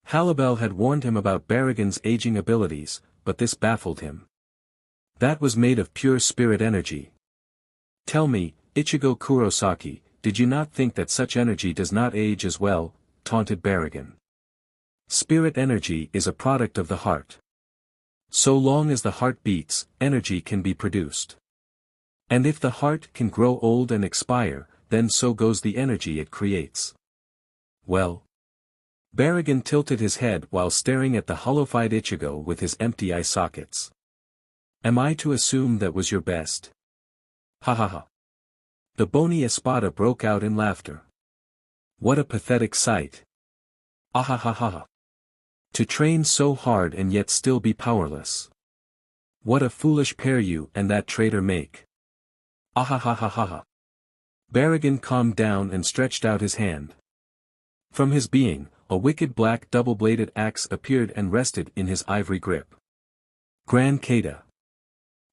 Halibel had warned him about Baragon's aging abilities, but this baffled him. That was made of pure spirit energy. Tell me, Ichigo Kurosaki, did you not think that such energy does not age as well? Taunted Baragon. Spirit energy is a product of the heart. So long as the heart beats, energy can be produced. And if the heart can grow old and expire, then so goes the energy it creates. Well? Baragon tilted his head while staring at the hollowified Ichigo with his empty eye sockets. Am I to assume that was your best? Ha ha ha. The bony Espada broke out in laughter. What a pathetic sight. Ah ha ha ha ha. To train so hard and yet still be powerless. What a foolish pair you and that traitor make. Ah ha ha ha ha ha. Barragan calmed down and stretched out his hand. From his being, a wicked black double-bladed axe appeared and rested in his ivory grip. Grand Kata.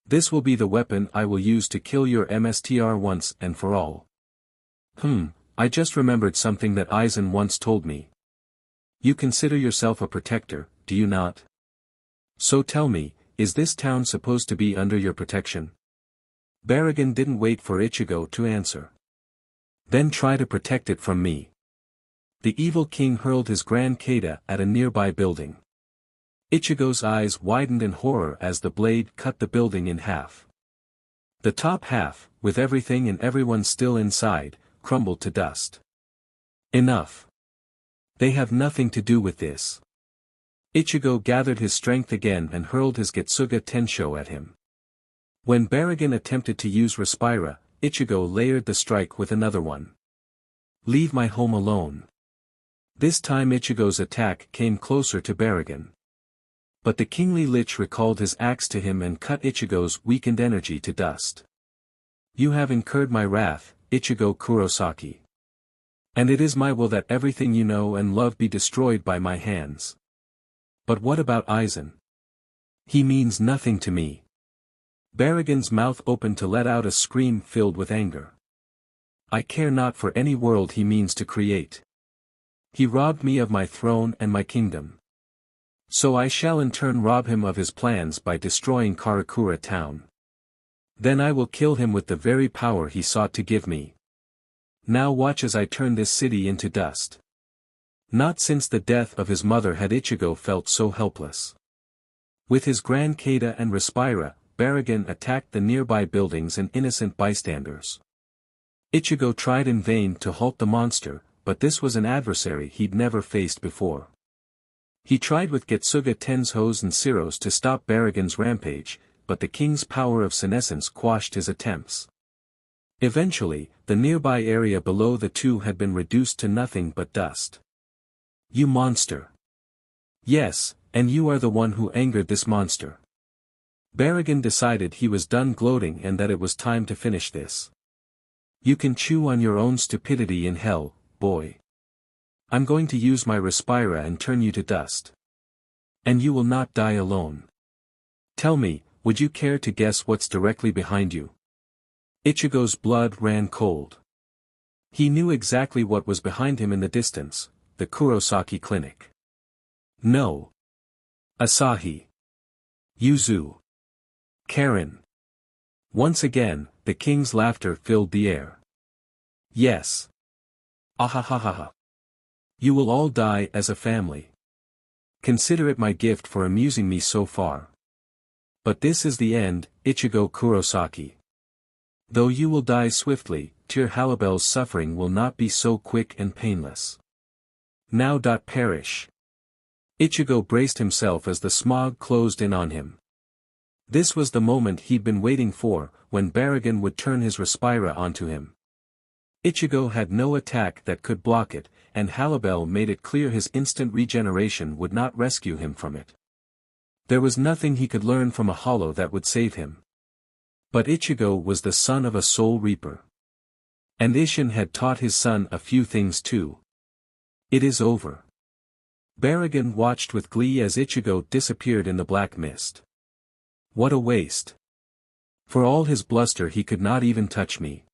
This will be the weapon I will use to kill your MSTR once and for all. I just remembered something that Aizen once told me. You consider yourself a protector, do you not? So tell me, is this town supposed to be under your protection? Barragan didn't wait for Ichigo to answer. Then try to protect it from me. The evil king hurled his Grand Kata at a nearby building. Ichigo's eyes widened in horror as the blade cut the building in half. The top half, with everything and everyone still inside, crumbled to dust. Enough. They have nothing to do with this. Ichigo gathered his strength again and hurled his Getsuga Tensho at him. When Barragan attempted to use Respira, Ichigo layered the strike with another one. Leave my home alone. This time Ichigo's attack came closer to Barragan. But the kingly lich recalled his axe to him and cut Ichigo's weakened energy to dust. You have incurred my wrath, Ichigo Kurosaki. And it is my will that everything you know and love be destroyed by my hands. But what about Aizen? He means nothing to me. Barragan's mouth opened to let out a scream filled with anger. I care not for any world he means to create. He robbed me of my throne and my kingdom. So I shall in turn rob him of his plans by destroying Karakura town. Then I will kill him with the very power he sought to give me. Now watch as I turn this city into dust. Not since the death of his mother had Ichigo felt so helpless. With his Grand Kata and Respira, Barragan attacked the nearby buildings and innocent bystanders. Ichigo tried in vain to halt the monster, but this was an adversary he'd never faced before. He tried with Getsuga Tenshos and Siros to stop Barragan's rampage, but the king's power of senescence quashed his attempts. Eventually, the nearby area below the two had been reduced to nothing but dust. You monster! Yes, and you are the one who angered this monster. Barragan decided he was done gloating and that it was time to finish this. You can chew on your own stupidity in hell, boy. I'm going to use my Respira and turn you to dust. And you will not die alone. Tell me, would you care to guess what's directly behind you? Ichigo's blood ran cold. He knew exactly what was behind him in the distance, the Kurosaki clinic. No. Asahi. Yuzu. Karen. Once again, the king's laughter filled the air. Yes. Ahahaha. You will all die as a family. Consider it my gift for amusing me so far. But this is the end, Ichigo Kurosaki. Though you will die swiftly, IchigoXHalibel's suffering will not be so quick and painless. Now. Perish. Ichigo braced himself as the smog closed in on him. This was the moment he'd been waiting for, when Barragan would turn his Respira onto him. Ichigo had no attack that could block it, and Halibel made it clear his instant regeneration would not rescue him from it. There was nothing he could learn from a hollow that would save him. But Ichigo was the son of a soul reaper. And Isshin had taught his son a few things too. It is over. Barragan watched with glee as Ichigo disappeared in the black mist. What a waste. For all his bluster he could not even touch me.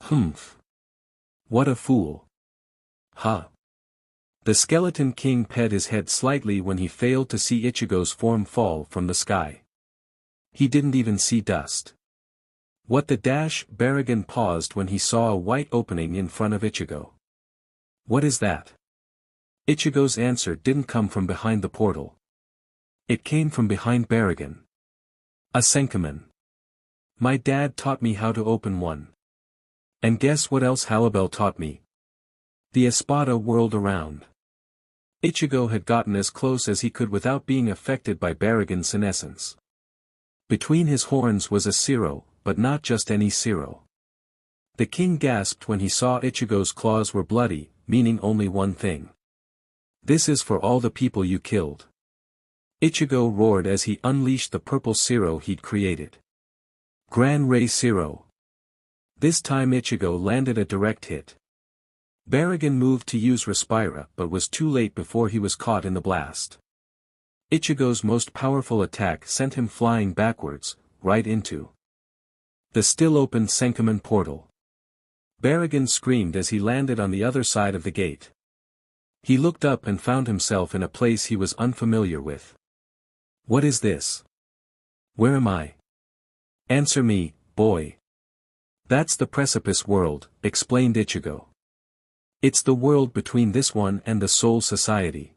Humph. What a fool. Ha. The Skeleton King pet his head slightly when he failed to see Ichigo's form fall from the sky. He didn't even see dust. What the dash? Barragan paused when he saw a white opening in front of Ichigo. What is that? Ichigo's answer didn't come from behind the portal. It came from behind Barragan. A Senkaman. My dad taught me how to open one. And guess what else Halibel taught me? The Espada whirled around. Ichigo had gotten as close as he could without being affected by Barragan's senescence. Between his horns was a Zero, but not just any Zero. The king gasped when he saw Ichigo's claws were bloody, meaning only one thing. This is for all the people you killed. Ichigo roared as he unleashed the purple Zero he'd created. Gran Ray Zero. This time Ichigo landed a direct hit. Baragon moved to use Respira but was too late before he was caught in the blast. Ichigo's most powerful attack sent him flying backwards, right into the still-open Senkamen portal. Baragon screamed as he landed on the other side of the gate. He looked up and found himself in a place he was unfamiliar with. What is this? Where am I? Answer me, boy. That's the precipice world, explained Ichigo. It's the world between this one and the Soul Society.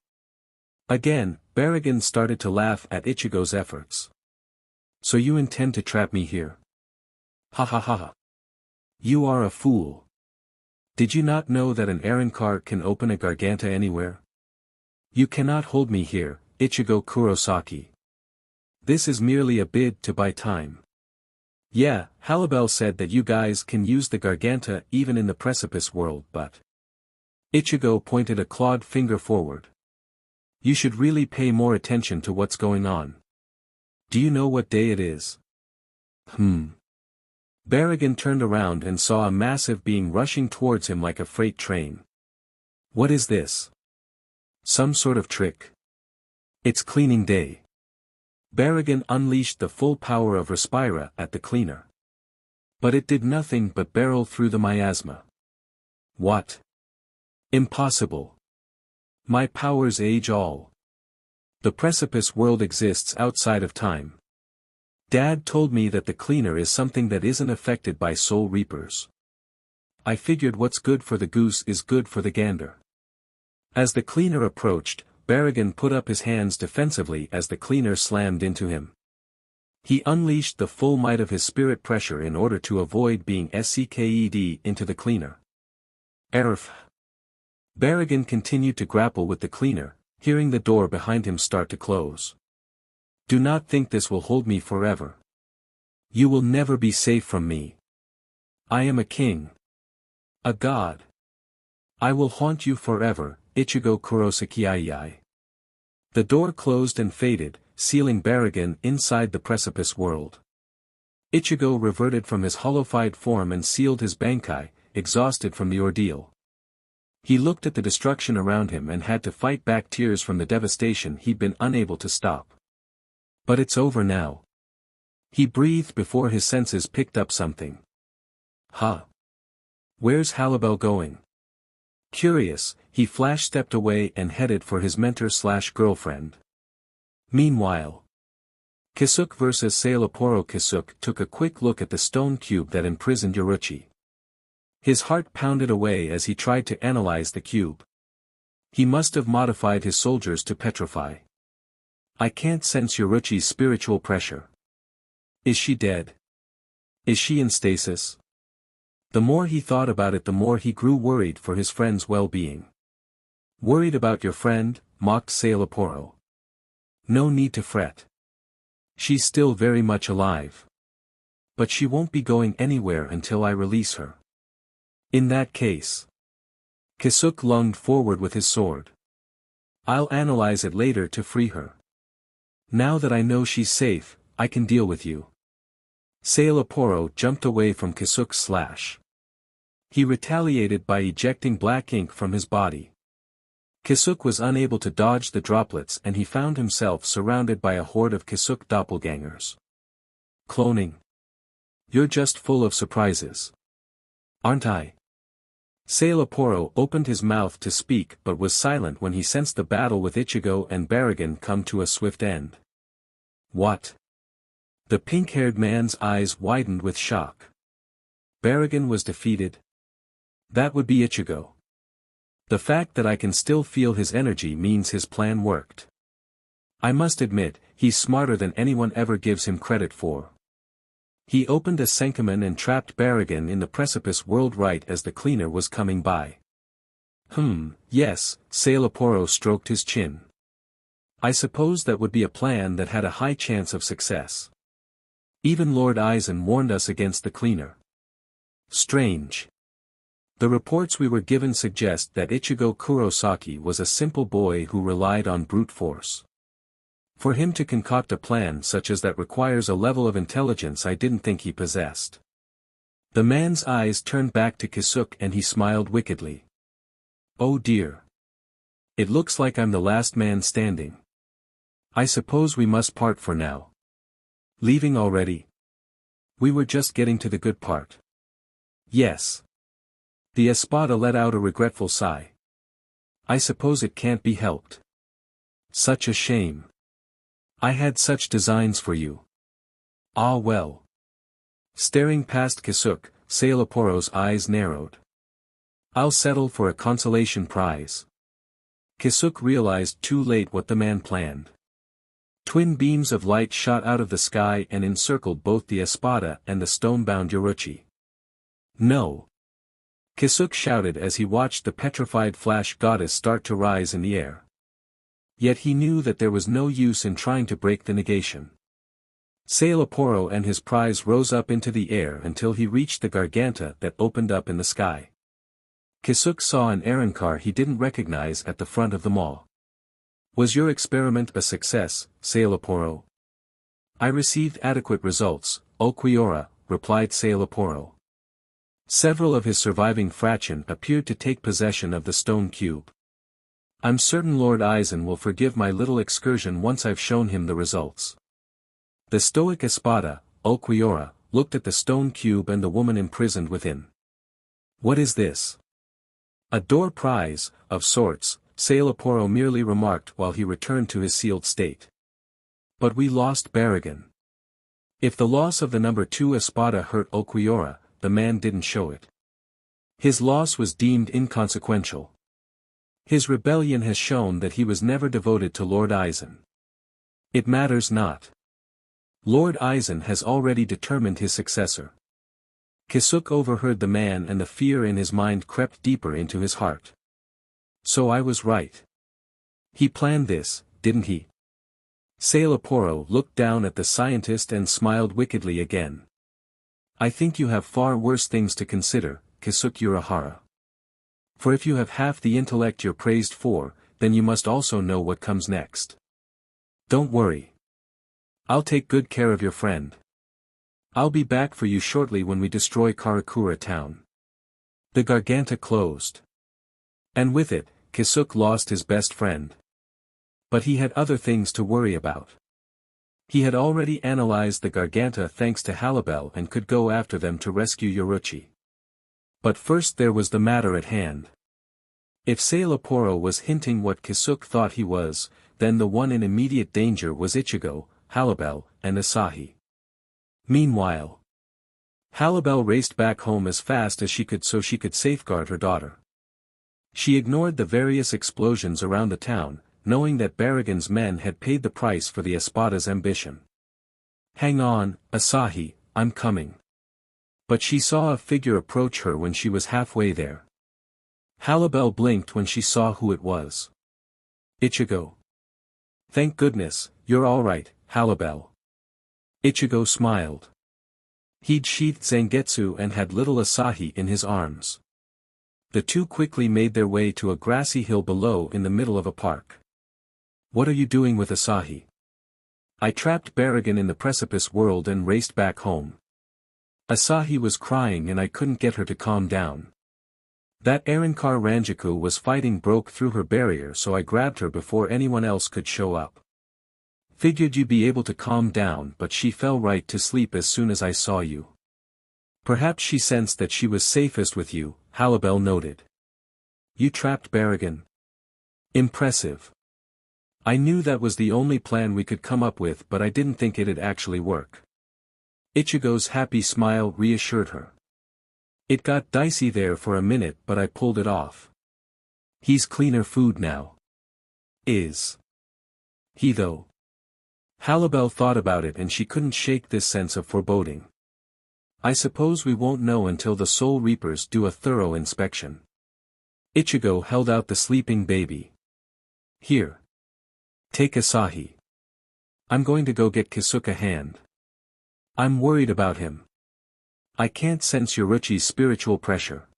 Again, Baragon started to laugh at Ichigo's efforts. So you intend to trap me here? Ha ha ha ha. You are a fool. Did you not know that an Aaronkar can open a Garganta anywhere? You cannot hold me here, Ichigo Kurosaki. This is merely a bid to buy time. Yeah, Halibel said that you guys can use the Garganta even in the precipice world, but... Ichigo pointed a clawed finger forward. You should really pay more attention to what's going on. Do you know what day it is? Baragon turned around and saw a massive being rushing towards him like a freight train. What is this? Some sort of trick? It's cleaning day. Baragon unleashed the full power of Respira at the cleaner. But it did nothing but barrel through the miasma. What? Impossible. My powers age all. The precipice world exists outside of time. Dad told me that the cleaner is something that isn't affected by soul reapers. I figured what's good for the goose is good for the gander. As the cleaner approached, Baragon put up his hands defensively as the cleaner slammed into him. He unleashed the full might of his spirit pressure in order to avoid being SCKED into the cleaner. Erf. Baragon continued to grapple with the cleaner, hearing the door behind him start to close. Do not think this will hold me forever. You will never be safe from me. I am a king. A god. I will haunt you forever, Ichigo Kurosaki. The door closed and faded, sealing Baragon inside the precipice world. Ichigo reverted from his hollowified form and sealed his Bankai, exhausted from the ordeal. He looked at the destruction around him and had to fight back tears from the devastation he'd been unable to stop. But it's over now. He breathed before his senses picked up something. Huh? Where's Halibel going? Curious, he flash-stepped away and headed for his mentor/girlfriend. Meanwhile, Kisuke vs. Sailaporo. Kisuke took a quick look at the stone cube that imprisoned Yoruchi. His heart pounded away as he tried to analyze the cube. He must have modified his soldiers to petrify. I can't sense Yoruchi's spiritual pressure. Is she dead? Is she in stasis? The more he thought about it, the more he grew worried for his friend's well-being. Worried about your friend? Mocked Sailaporo. No need to fret. She's still very much alive. But she won't be going anywhere until I release her. In that case. Kisuke lunged forward with his sword. I'll analyze it later to free her. Now that I know she's safe, I can deal with you. Sailaporo jumped away from Kisuke's slash. He retaliated by ejecting black ink from his body. Kisuke was unable to dodge the droplets and he found himself surrounded by a horde of Kisuke doppelgangers. Cloning. You're just full of surprises. Aren't I? Sailaporo opened his mouth to speak but was silent when he sensed the battle with Ichigo and Baragon come to a swift end. What? The pink-haired man's eyes widened with shock. Baragon was defeated? That would be Ichigo. The fact that I can still feel his energy means his plan worked. I must admit, he's smarter than anyone ever gives him credit for. He opened a Senkamen and trapped Baragon in the precipice world right as the cleaner was coming by. Yes, Sailaporo stroked his chin. I suppose that would be a plan that had a high chance of success. Even Lord Aizen warned us against the cleaner. Strange. The reports we were given suggest that Ichigo Kurosaki was a simple boy who relied on brute force. For him to concoct a plan such as that requires a level of intelligence I didn't think he possessed. The man's eyes turned back to Kisuke and he smiled wickedly. Oh dear. It looks like I'm the last man standing. I suppose we must part for now. Leaving already? We were just getting to the good part. Yes. The Espada let out a regretful sigh. I suppose it can't be helped. Such a shame. I had such designs for you. Ah well. Staring past Kisuke, Sailaporo's eyes narrowed. I'll settle for a consolation prize. Kisuke realized too late what the man planned. Twin beams of light shot out of the sky and encircled both the Espada and the stone-bound Yoruchi. No. Kisuke shouted as he watched the petrified flash goddess start to rise in the air. Yet he knew that there was no use in trying to break the negation. Sailaporo and his prize rose up into the air until he reached the garganta that opened up in the sky. Kisuke saw an errand car he didn't recognize at the front of the mall. Was your experiment a success, Sailaporo? I received adequate results, Okiura, replied Sailaporo. Several of his surviving fraction appeared to take possession of the stone cube. I'm certain Lord Aizen will forgive my little excursion once I've shown him the results. The stoic Espada, Okiura, looked at the stone cube and the woman imprisoned within. What is this? A door prize, of sorts, Sailaporo merely remarked while he returned to his sealed state. But we lost Baragon. If the loss of the number 2 Espada hurt Okiura, the man didn't show it. His loss was deemed inconsequential. His rebellion has shown that he was never devoted to Lord Aizen. It matters not. Lord Aizen has already determined his successor. Kisuke overheard the man and the fear in his mind crept deeper into his heart. So I was right. He planned this, didn't he? Sailaporo looked down at the scientist and smiled wickedly again. I think you have far worse things to consider, Kisuke Urahara. For if you have half the intellect you're praised for, then you must also know what comes next. Don't worry. I'll take good care of your friend. I'll be back for you shortly when we destroy Karakura town. The garganta closed. And with it, Kisuke lost his best friend. But he had other things to worry about. He had already analyzed the garganta thanks to Halibel and could go after them to rescue Yoruchi. But first there was the matter at hand. If Sailaporo was hinting what Kisuke thought he was, then the one in immediate danger was Ichigo, Halibel, and Asahi. Meanwhile, Halibel raced back home as fast as she could so she could safeguard her daughter. She ignored the various explosions around the town, knowing that Baragon's men had paid the price for the Espada's ambition. Hang on, Asahi, I'm coming. But she saw a figure approach her when she was halfway there. Halibel blinked when she saw who it was. Ichigo. Thank goodness, you're all right, Halibel. Ichigo smiled. He'd sheathed Zangetsu and had little Asahi in his arms. The two quickly made their way to a grassy hill below in the middle of a park. What are you doing with Asahi? I trapped Baragon in the precipice world and raced back home. Asahi was crying and I couldn't get her to calm down. That Arankar Ranjaku was fighting broke through her barrier so I grabbed her before anyone else could show up. Figured you'd be able to calm down but she fell right to sleep as soon as I saw you. Perhaps she sensed that she was safest with you, Halibel noted. You trapped Baragon. Impressive. I knew that was the only plan we could come up with but I didn't think it'd actually work. Ichigo's happy smile reassured her. It got dicey there for a minute but I pulled it off. He's cleaner food now. Is he though? Halibel thought about it and she couldn't shake this sense of foreboding. I suppose we won't know until the Soul Reapers do a thorough inspection. Ichigo held out the sleeping baby. Here. Take Asahi. I'm going to go get Kisuke a hand. I'm worried about him. I can't sense Yoruchi's spiritual pressure.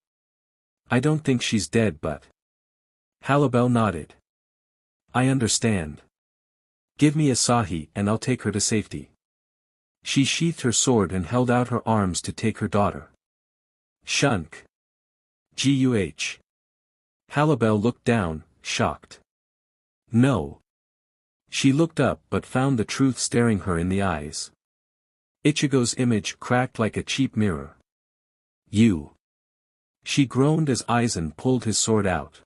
I don't think she's dead but... Halibel nodded. I understand. Give me Asahi and I'll take her to safety. She sheathed her sword and held out her arms to take her daughter. Shunk. Guh. Halibel looked down, shocked. No. She looked up but found the truth staring her in the eyes. Ichigo's image cracked like a cheap mirror. You. She groaned as Aizen pulled his sword out.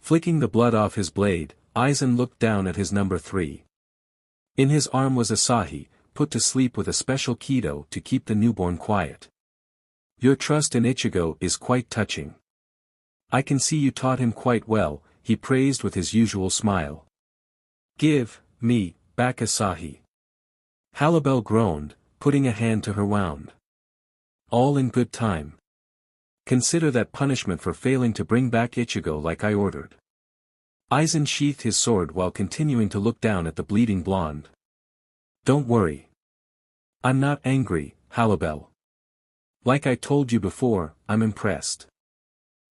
Flicking the blood off his blade, Aizen looked down at his number 3. In his arm was Asahi, put to sleep with a special kido to keep the newborn quiet. Your trust in Ichigo is quite touching. I can see you taught him quite well, he praised with his usual smile. Give me back Asahi. Halibel groaned, putting a hand to her wound. All in good time. Consider that punishment for failing to bring back Ichigo like I ordered. Aizen sheathed his sword while continuing to look down at the bleeding blonde. Don't worry. I'm not angry, Halibel. Like I told you before, I'm impressed.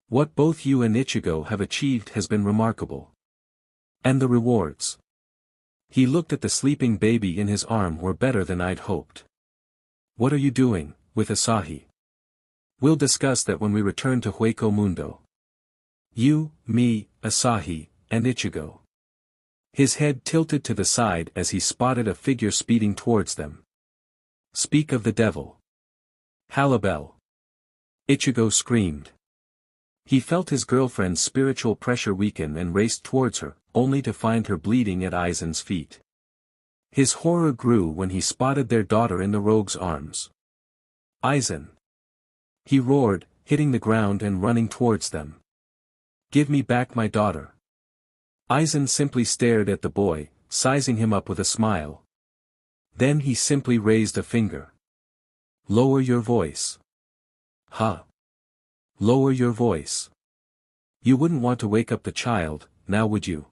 What both you and Ichigo have achieved has been remarkable. And the rewards. He looked at the sleeping baby in his arm were better than I'd hoped. What are you doing, with Asahi? We'll discuss that when we return to Hueco Mundo. You, me, Asahi, and Ichigo. His head tilted to the side as he spotted a figure speeding towards them. Speak of the devil. Halibel. Ichigo screamed. He felt his girlfriend's spiritual pressure weaken and raced towards her, only to find her bleeding at Aizen's feet. His horror grew when he spotted their daughter in the rogue's arms. Aizen. He roared, hitting the ground and running towards them. Give me back my daughter. Aizen simply stared at the boy, sizing him up with a smile. Then he simply raised a finger. Lower your voice. Huh. Lower your voice. You wouldn't want to wake up the child, now would you?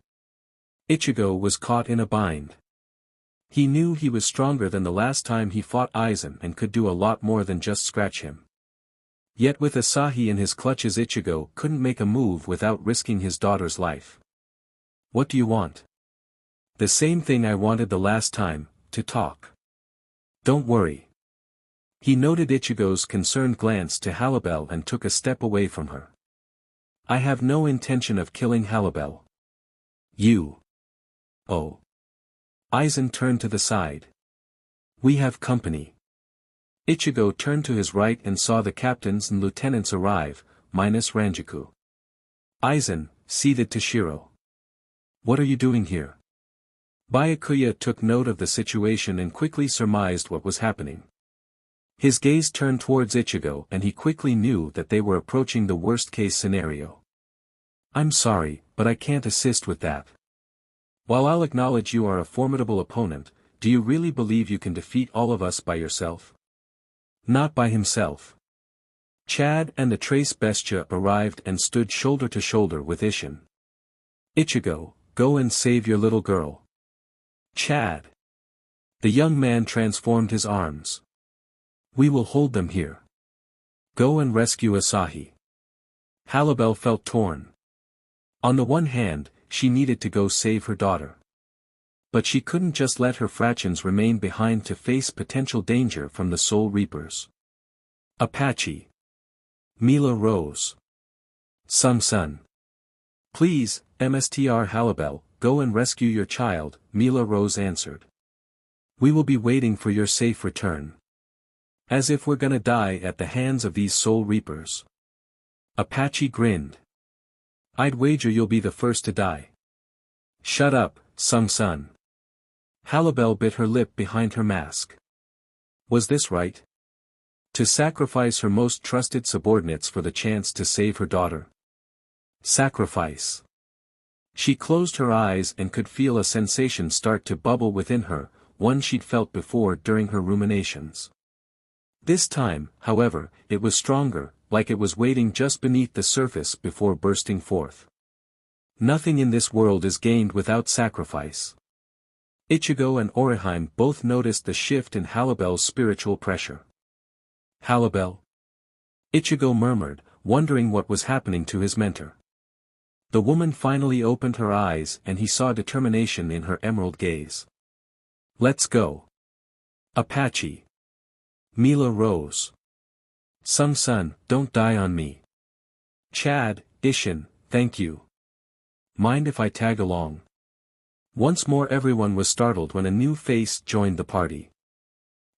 Ichigo was caught in a bind. He knew he was stronger than the last time he fought Aizen and could do a lot more than just scratch him. Yet with Asahi in his clutches Ichigo couldn't make a move without risking his daughter's life. What do you want? The same thing I wanted the last time, to talk. Don't worry. He noted Ichigo's concerned glance to Halibel and took a step away from her. I have no intention of killing Halibel. You. Oh. Aizen turned to the side. We have company. Ichigo turned to his right and saw the captains and lieutenants arrive, minus Ranjaku. Aizen, ceded to Shiro. What are you doing here? Byakuya took note of the situation and quickly surmised what was happening. His gaze turned towards Ichigo and he quickly knew that they were approaching the worst-case scenario. I'm sorry, but I can't assist with that. While I'll acknowledge you are a formidable opponent, do you really believe you can defeat all of us by yourself? Not by himself. Chad and the Trace Bestia arrived and stood shoulder to shoulder with Isshin. Ichigo, go and save your little girl. Chad. The young man transformed his arms. We will hold them here. Go and rescue Asahi. Halibel felt torn. On the one hand, she needed to go save her daughter. But she couldn't just let her fractions remain behind to face potential danger from the Soul Reapers. Apache. Mila rose. Sun. Please, Mstr Halibel, go and rescue your child, Mila Rose answered. We will be waiting for your safe return. As if we're gonna die at the hands of these Soul Reapers. Apache grinned. I'd wager you'll be the first to die. Shut up, Sun. Halibel bit her lip behind her mask. Was this right? To sacrifice her most trusted subordinates for the chance to save her daughter? Sacrifice. She closed her eyes and could feel a sensation start to bubble within her, one she'd felt before during her ruminations. This time, however, it was stronger, like it was waiting just beneath the surface before bursting forth. Nothing in this world is gained without sacrifice. Ichigo and Orihime both noticed the shift in Halibel's spiritual pressure. Halibel? Ichigo murmured, wondering what was happening to his mentor. The woman finally opened her eyes and he saw determination in her emerald gaze. Let's go. Apache. Mila rose. Sung-sun, don't die on me. Chad, Ishin, thank you. Mind if I tag along? Once more everyone was startled when a new face joined the party.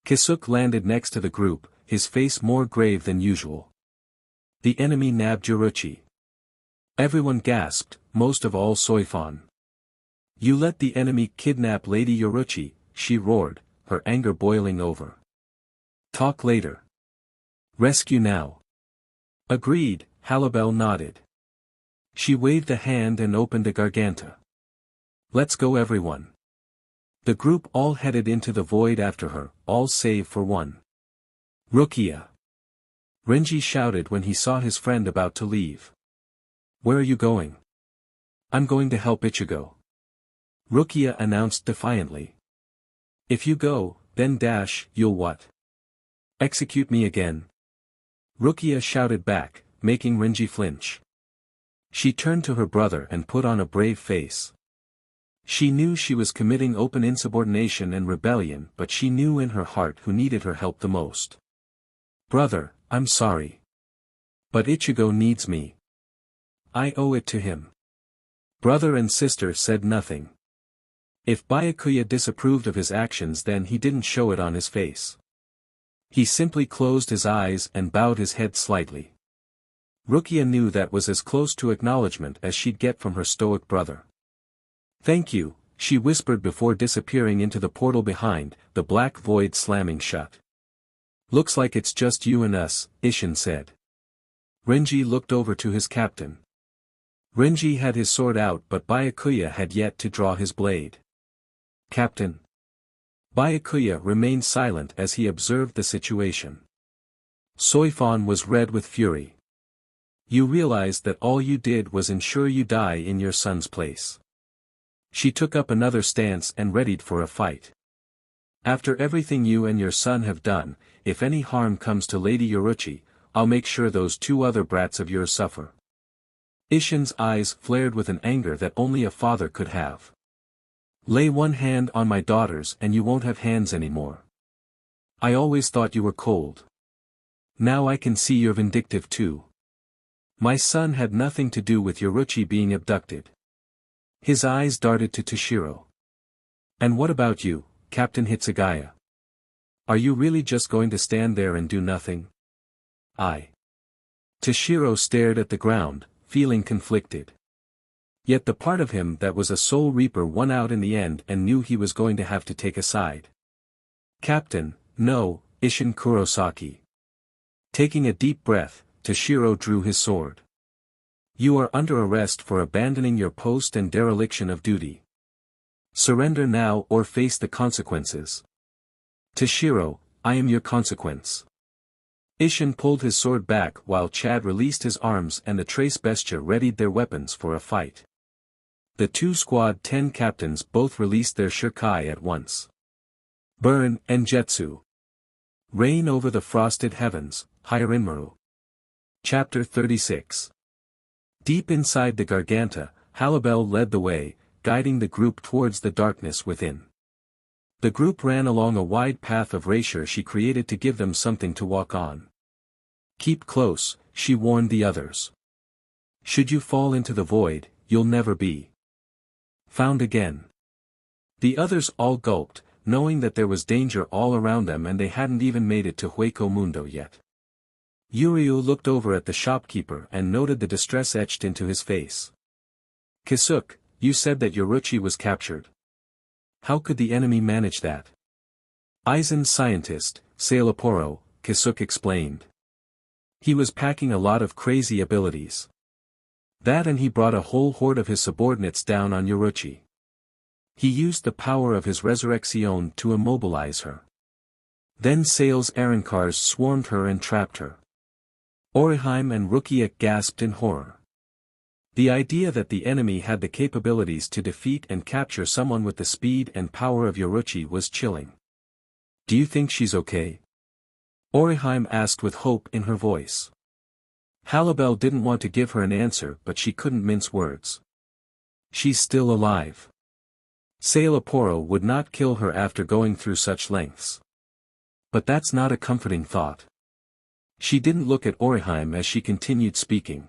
Kisuke landed next to the group, his face more grave than usual. The enemy nabbed Yoruchi. Everyone gasped, most of all Soifon. You let the enemy kidnap Lady Yoruchi, she roared, her anger boiling over. Talk later. Rescue now. Agreed, Halibel nodded. She waved a hand and opened a garganta. Let's go everyone. The group all headed into the void after her, all save for one. Rukia. Renji shouted when he saw his friend about to leave. Where are you going? I'm going to help Ichigo. Rukia announced defiantly. If you go, then you'll what? Execute me again. Rukia shouted back, making Renji flinch. She turned to her brother and put on a brave face. She knew she was committing open insubordination and rebellion, but she knew in her heart who needed her help the most. Brother, I'm sorry. But Ichigo needs me. I owe it to him. Brother and sister said nothing. If Byakuya disapproved of his actions, then he didn't show it on his face. He simply closed his eyes and bowed his head slightly. Rukia knew that was as close to acknowledgement as she'd get from her stoic brother. Thank you, she whispered before disappearing into the portal behind, the black void slamming shut. Looks like it's just you and us, Ishin said. Renji looked over to his captain. Renji had his sword out, but Byakuya had yet to draw his blade. Captain. Byakuya remained silent as he observed the situation. Soifon was red with fury. You realize that all you did was ensure you die in your son's place. She took up another stance and readied for a fight. After everything you and your son have done, if any harm comes to Lady Yoruchi, I'll make sure those two other brats of yours suffer. Ishin's eyes flared with an anger that only a father could have. Lay one hand on my daughters and you won't have hands anymore. I always thought you were cold. Now I can see you're vindictive too. My son had nothing to do with Yoruchi being abducted. His eyes darted to Toshiro. And what about you, Captain Hitsugaya? Are you really just going to stand there and do nothing? Toshiro stared at the ground, feeling conflicted. Yet the part of him that was a soul reaper won out in the end and knew he was going to have to take a side. Captain, no, Ishin Kurosaki. Taking a deep breath, Toshiro drew his sword. You are under arrest for abandoning your post and dereliction of duty. Surrender now or face the consequences. Toshiro, I am your consequence. Ishin pulled his sword back while Chad released his arms and the Trace Bestia readied their weapons for a fight. The two Squad 10 captains both released their shurikai at once. Burn and Jetsu. Reign over the frosted heavens, Hirinmaru. Chapter 36. Deep inside the Garganta, Halibel led the way, guiding the group towards the darkness within. The group ran along a wide path of razor she created to give them something to walk on. Keep close, she warned the others. Should you fall into the void, you'll never be found again. The others all gulped, knowing that there was danger all around them and they hadn't even made it to Hueco Mundo yet. Yuryu looked over at the shopkeeper and noted the distress etched into his face. Kisuke, you said that Yoruchi was captured. How could the enemy manage that? Aizen's scientist, Sailaporo, Kisuke explained. He was packing a lot of crazy abilities. That and he brought a whole horde of his subordinates down on Yoruchi. He used the power of his resurrection to immobilize her. Then Sail's Arancars swarmed her and trapped her. Orihime and Rukia gasped in horror. The idea that the enemy had the capabilities to defeat and capture someone with the speed and power of Yoruchi was chilling. Do you think she's okay? Orihime asked with hope in her voice. Halibel didn't want to give her an answer, but she couldn't mince words. She's still alive. Sailaporo would not kill her after going through such lengths. But that's not a comforting thought. She didn't look at Orihime as she continued speaking.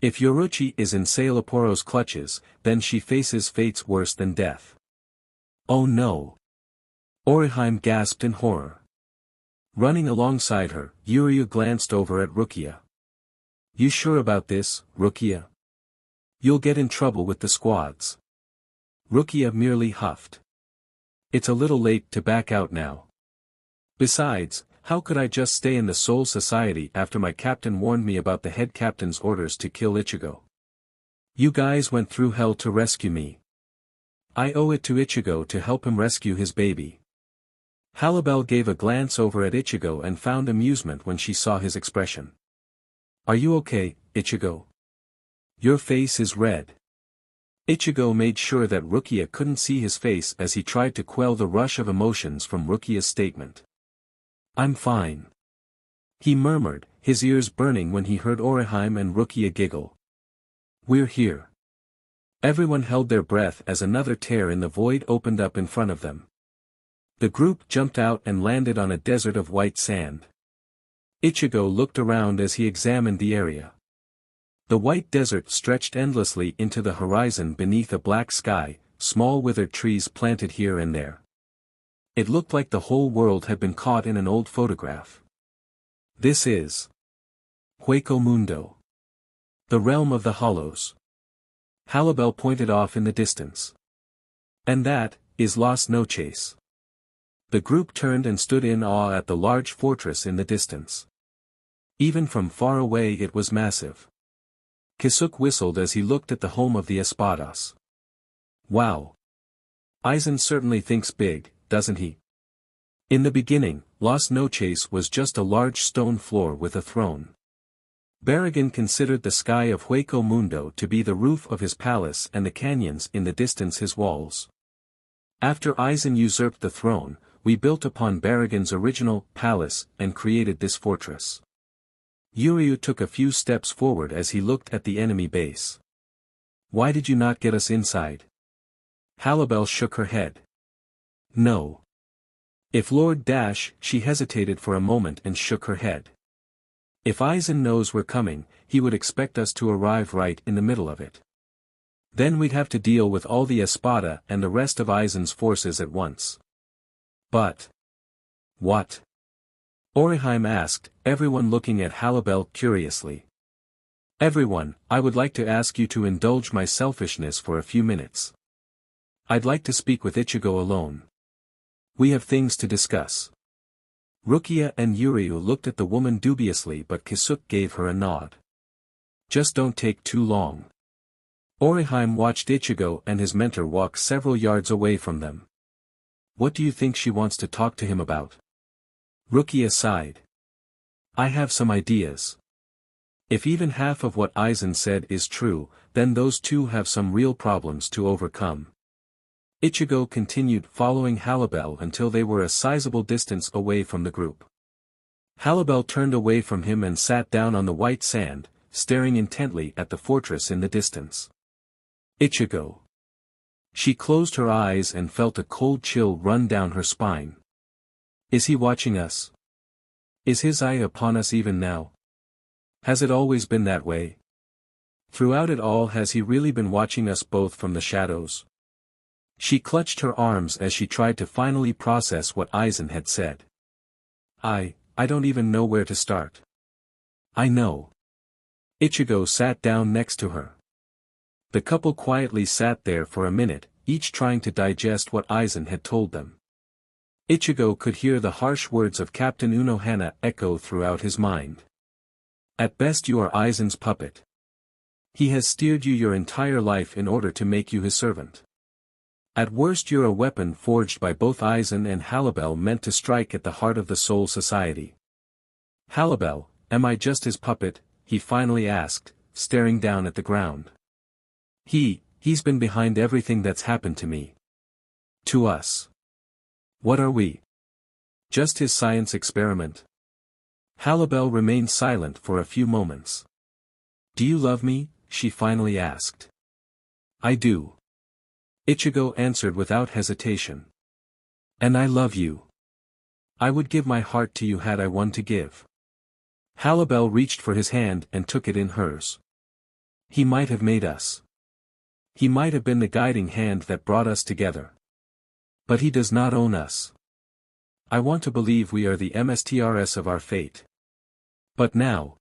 If Yoruchi is in Sailaporo's clutches, then she faces fates worse than death. Oh no! Orihime gasped in horror. Running alongside her, Yuryu glanced over at Rukia. You sure about this, Rukia? You'll get in trouble with the squads. Rukia merely huffed. It's a little late to back out now. Besides, how could I just stay in the Soul Society after my captain warned me about the head captain's orders to kill Ichigo? You guys went through hell to rescue me. I owe it to Ichigo to help him rescue his baby. Halibel gave a glance over at Ichigo and found amusement when she saw his expression. Are you okay, Ichigo? Your face is red. Ichigo made sure that Rukia couldn't see his face as he tried to quell the rush of emotions from Rukia's statement. I'm fine. He murmured, his ears burning when he heard Orihime and Rukia giggle. We're here. Everyone held their breath as another tear in the void opened up in front of them. The group jumped out and landed on a desert of white sand. Ichigo looked around as he examined the area. The white desert stretched endlessly into the horizon beneath a black sky, small withered trees planted here and there. It looked like the whole world had been caught in an old photograph. This is Hueco Mundo, the realm of the hollows. Halibel pointed off in the distance. And that is Las Noches. The group turned and stood in awe at the large fortress in the distance. Even from far away it was massive. Kisuke whistled as he looked at the home of the Espadas. Wow! Aizen certainly thinks big, doesn't he? In the beginning, Las Noches was just a large stone floor with a throne. Barragan considered the sky of Hueco Mundo to be the roof of his palace and the canyons in the distance his walls. After Aizen usurped the throne, we built upon Barragan's original palace and created this fortress. Yuryu took a few steps forward as he looked at the enemy base. Why did you not get us inside? Halibel shook her head. No. If Lord Dash, she hesitated for a moment and shook her head. If Aizen knows we're coming, he would expect us to arrive right in the middle of it. Then we'd have to deal with all the Espada and the rest of Aizen's forces at once. But... what? Orihime asked, everyone looking at Halibel curiously. Everyone, I would like to ask you to indulge my selfishness for a few minutes. I'd like to speak with Ichigo alone. We have things to discuss. Rukia and Yuryu looked at the woman dubiously, but Kisuke gave her a nod. Just don't take too long. Orihime watched Ichigo and his mentor walk several yards away from them. What do you think she wants to talk to him about? Rukia sighed. I have some ideas. If even half of what Aizen said is true, then those two have some real problems to overcome. Ichigo continued following Halibel until they were a sizable distance away from the group. Halibel turned away from him and sat down on the white sand, staring intently at the fortress in the distance. Ichigo. She closed her eyes and felt a cold chill run down her spine. Is he watching us? Is his eye upon us even now? Has it always been that way? Throughout it all, has he really been watching us both from the shadows? She clutched her arms as she tried to finally process what Aizen had said. I don't even know where to start. I know. Ichigo sat down next to her. The couple quietly sat there for a minute, each trying to digest what Aizen had told them. Ichigo could hear the harsh words of Captain Unohana echo throughout his mind. At best you are Aizen's puppet. He has steered you your entire life in order to make you his servant. At worst you're a weapon forged by both Aizen and Halibel, meant to strike at the heart of the Soul Society. Halibel, am I just his puppet? He finally asked, staring down at the ground. He's been behind everything that's happened to me. To us. What are we? Just his science experiment? Halibel remained silent for a few moments. Do you love me? She finally asked. I do. Ichigo answered without hesitation. And I love you. I would give my heart to you had I one to give. Halibel reached for his hand and took it in hers. He might have made us. He might have been the guiding hand that brought us together. But he does not own us. I want to believe we are the MSTRS of our fate. But now.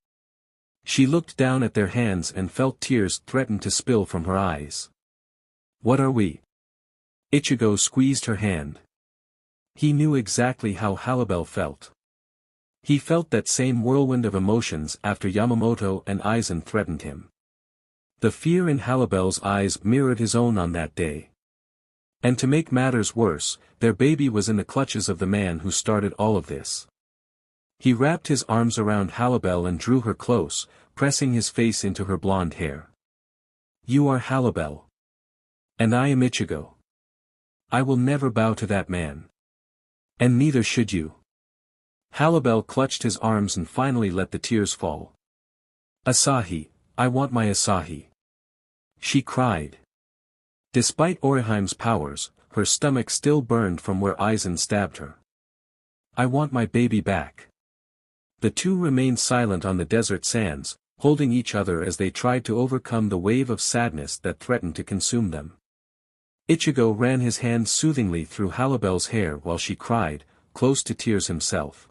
She looked down at their hands and felt tears threaten to spill from her eyes. What are we? Ichigo squeezed her hand. He knew exactly how Halibel felt. He felt that same whirlwind of emotions after Yamamoto and Aizen threatened him. The fear in Halibel's eyes mirrored his own on that day. And to make matters worse, their baby was in the clutches of the man who started all of this. He wrapped his arms around Halibel and drew her close, pressing his face into her blonde hair. You are Halibel. And I am Ichigo. I will never bow to that man. And neither should you. Halibel clutched his arms and finally let the tears fall. Asahi, I want my Asahi. She cried. Despite Oriheim's powers, her stomach still burned from where Aizen stabbed her. I want my baby back. The two remained silent on the desert sands, holding each other as they tried to overcome the wave of sadness that threatened to consume them. Ichigo ran his hand soothingly through Halibel's hair while she cried, close to tears himself.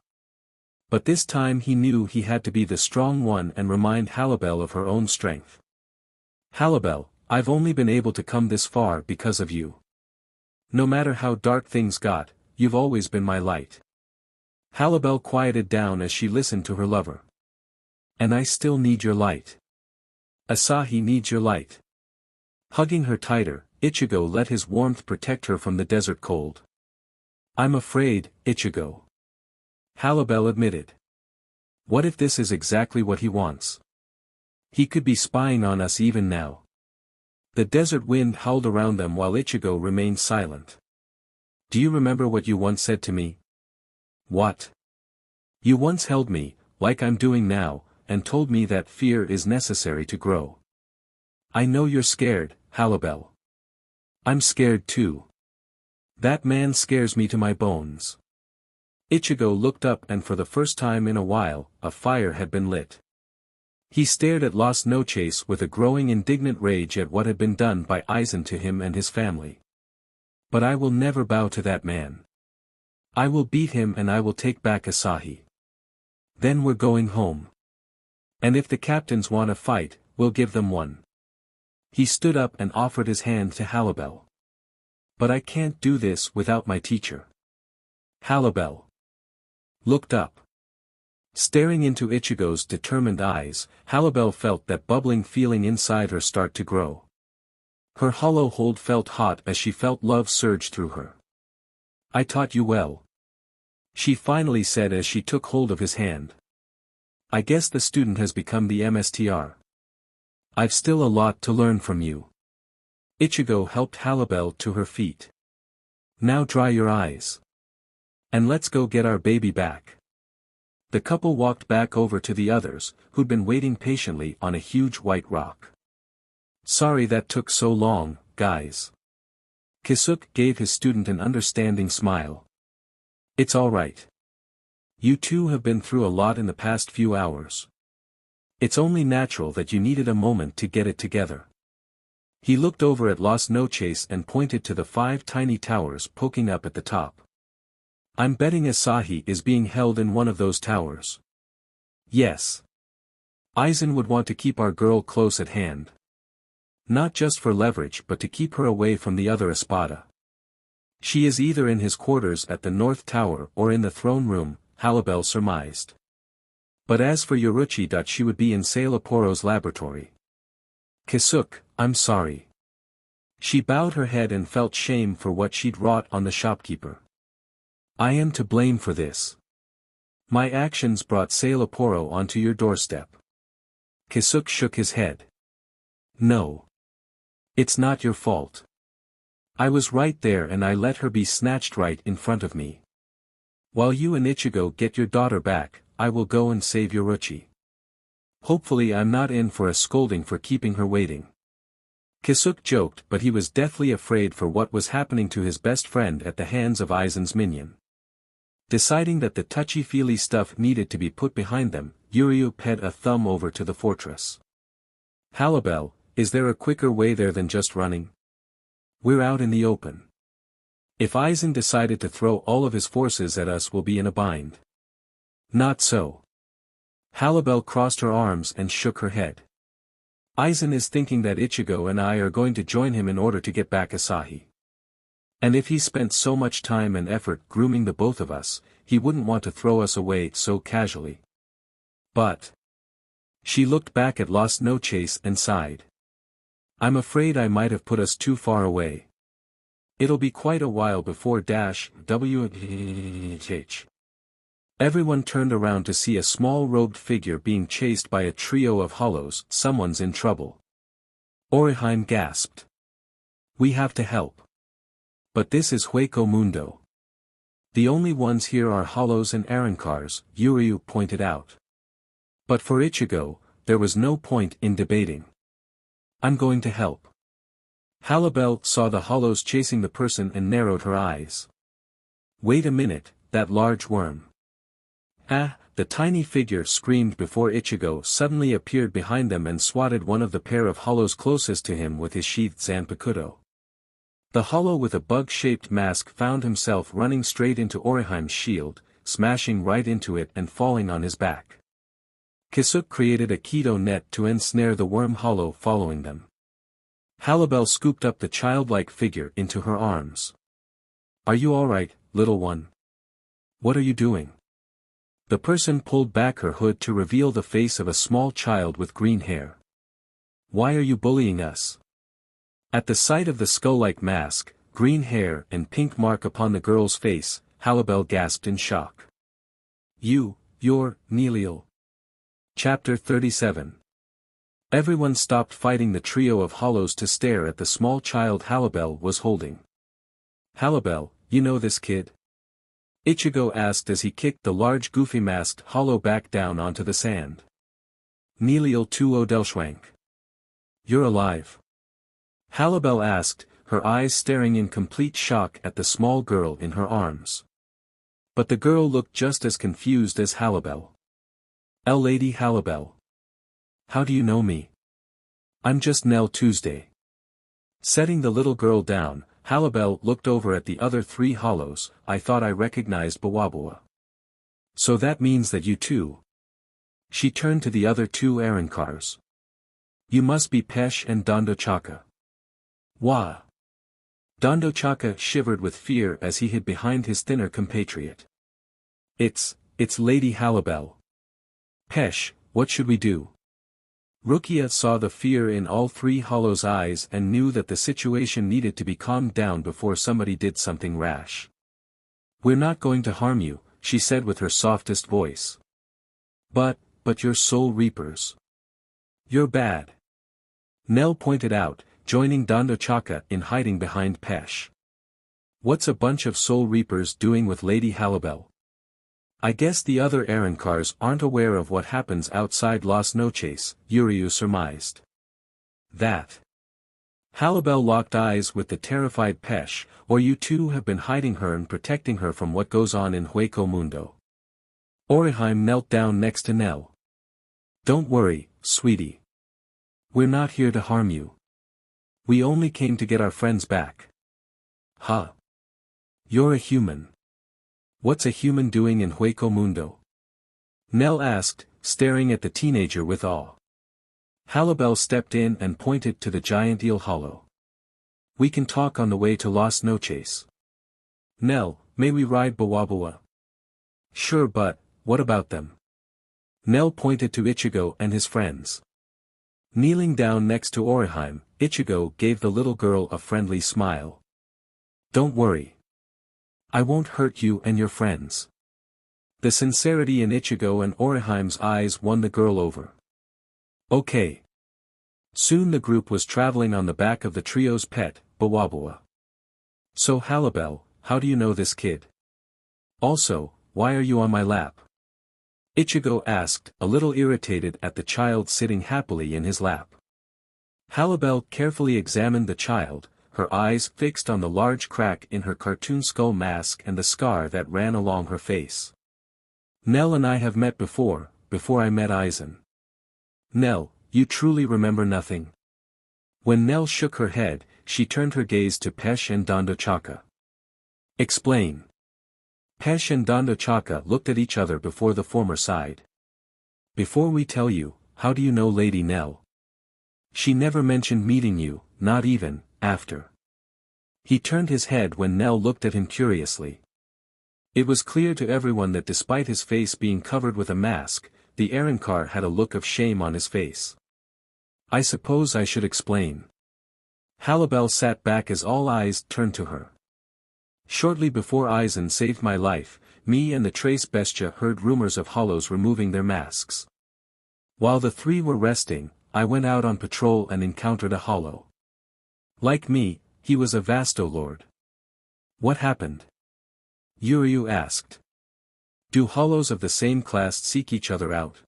But this time he knew he had to be the strong one and remind Halibel of her own strength. Halibel, I've only been able to come this far because of you. No matter how dark things got, you've always been my light. Halibel quieted down as she listened to her lover. And I still need your light. Asahi needs your light. Hugging her tighter, Ichigo let his warmth protect her from the desert cold. I'm afraid, Ichigo. Halibel admitted. What if this is exactly what he wants? He could be spying on us even now. The desert wind howled around them while Ichigo remained silent. Do you remember what you once said to me? What? You once held me, like I'm doing now, and told me that fear is necessary to grow. I know you're scared, Halibel. I'm scared too. That man scares me to my bones. Ichigo looked up and for the first time in a while, a fire had been lit. He stared at Las Noches with a growing indignant rage at what had been done by Aizen to him and his family. But I will never bow to that man. I will beat him and I will take back Asahi. Then we're going home. And if the captains want a fight, we'll give them one. He stood up and offered his hand to Halibel. But I can't do this without my teacher. Halibel looked up. Staring into Ichigo's determined eyes, Halibel felt that bubbling feeling inside her start to grow. Her hollow hold felt hot as she felt love surge through her. I taught you well. She finally said as she took hold of his hand. I guess the student has become the MSTR. I've still a lot to learn from you. Ichigo helped Halibel to her feet. Now dry your eyes. And let's go get our baby back. The couple walked back over to the others, who'd been waiting patiently on a huge white rock. Sorry that took so long, guys. Kisuke gave his student an understanding smile. It's all right. You two have been through a lot in the past few hours. It's only natural that you needed a moment to get it together. He looked over at Las Noches and pointed to the 5 tiny towers poking up at the top. I'm betting Asahi is being held in one of those towers. Yes. Aizen would want to keep our girl close at hand. Not just for leverage but to keep her away from the other Espada. She is either in his quarters at the North Tower or in the throne room, Halibel surmised. But as for Yoruchi, she would be in Sailaporo's laboratory. Kisuke, I'm sorry. She bowed her head and felt shame for what she'd wrought on the shopkeeper. I am to blame for this. My actions brought Sailaporo onto your doorstep. Kisuke shook his head. No. It's not your fault. I was right there and I let her be snatched right in front of me. While you and Ichigo get your daughter back, I will go and save Yoruchi. Hopefully I'm not in for a scolding for keeping her waiting. Kisuke joked, but he was deathly afraid for what was happening to his best friend at the hands of Aizen's minion. Deciding that the touchy-feely stuff needed to be put behind them, Yuryu ped a thumb over to the fortress. Halibel, is there a quicker way there than just running? We're out in the open. If Aizen decided to throw all of his forces at us, we'll be in a bind. Not so. Halibel crossed her arms and shook her head. Aizen is thinking that Ichigo and I are going to join him in order to get back Asahi. And if he spent so much time and effort grooming the both of us, he wouldn't want to throw us away so casually. But... She looked back at Lost No Chase and sighed. I'm afraid I might have put us too far away. It'll be quite a while before WH. Everyone turned around to see a small robed figure being chased by a trio of hollows. Someone's in trouble. Orihime gasped. We have to help. But this is Hueco Mundo. The only ones here are hollows and Arancars, Yuryu pointed out. But for Ichigo, there was no point in debating. I'm going to help. Halibel saw the hollows chasing the person and narrowed her eyes. Wait a minute, that large worm. Ah, the tiny figure screamed before Ichigo suddenly appeared behind them and swatted one of the pair of hollows closest to him with his sheathed Zanpakuto. The hollow with a bug-shaped mask found himself running straight into Orihime's shield, smashing right into it and falling on his back. Kisuke created a Kido net to ensnare the worm hollow following them. Halibel scooped up the childlike figure into her arms. Are you alright, little one? What are you doing? The person pulled back her hood to reveal the face of a small child with green hair. Why are you bullying us? At the sight of the skull-like mask, green hair and pink mark upon the girl's face, Halibel gasped in shock. You're Neliel. Chapter 37. Everyone stopped fighting the trio of hollows to stare at the small child Halibel was holding. Halibel, you know this kid? Ichigo asked as he kicked the large goofy-masked hollow back down onto the sand. Neliel Tuo Delschwank. You're alive? Halibel asked, her eyes staring in complete shock at the small girl in her arms. But the girl looked just as confused as Halibel. Lady Halibel. How do you know me? I'm just Nell Tuesday. Setting the little girl down, Halibel looked over at the other three hollows. I thought I recognized Bawabua. So that means that you too. She turned to the other two Arancars. You must be Pesh and Dondochaka. Wah! Dondochaka shivered with fear as he hid behind his thinner compatriot. It's Lady Halibel. Pesh, what should we do? Rukia saw the fear in all three hollows' eyes and knew that the situation needed to be calmed down before somebody did something rash. We're not going to harm you, she said with her softest voice. But you're soul reapers. You're bad. Nell pointed out, joining Dondochaka in hiding behind Pesh. What's a bunch of soul reapers doing with Lady Halibel? I guess the other Arancars aren't aware of what happens outside Las Noches, Yuryu surmised. That. Halibel locked eyes with the terrified Pesh, or you two have been hiding her and protecting her from what goes on in Hueco Mundo. Orihime knelt down next to Nell. Don't worry, sweetie. We're not here to harm you. We only came to get our friends back. Huh? You're a human. What's a human doing in Hueco Mundo? Nell asked, staring at the teenager with awe. Halibel stepped in and pointed to the giant eel hollow. We can talk on the way to Las Noches. Nell, may we ride Bawabua? Sure, but what about them? Nell pointed to Ichigo and his friends. Kneeling down next to Orihime, Ichigo gave the little girl a friendly smile. Don't worry. I won't hurt you and your friends. The sincerity in Ichigo and Orihime's eyes won the girl over. Okay. Soon the group was traveling on the back of the trio's pet, Bawabawa. So Halibel, how do you know this kid? Also, why are you on my lap? Ichigo asked, a little irritated at the child sitting happily in his lap. Halibel carefully examined the child, her eyes fixed on the large crack in her cartoon skull mask and the scar that ran along her face. Nell and I have met before I met Aizen. Nell, you truly remember nothing? When Nell shook her head, she turned her gaze to Pesh and Dondochaka. Explain. Pesh and Dondochaka looked at each other before the former sighed. Before we tell you, how do you know Lady Nell? She never mentioned meeting you, not even, after. He turned his head when Nell looked at him curiously. It was clear to everyone that despite his face being covered with a mask, the Arrancar had a look of shame on his face. I suppose I should explain. Halibel sat back as all eyes turned to her. Shortly before Aizen saved my life, me and the Trace Bestia heard rumors of hollows removing their masks. While the three were resting, I went out on patrol and encountered a hollow. Like me, he was a Vasto Lord. What happened? Yuryu asked. Do hollows of the same class seek each other out?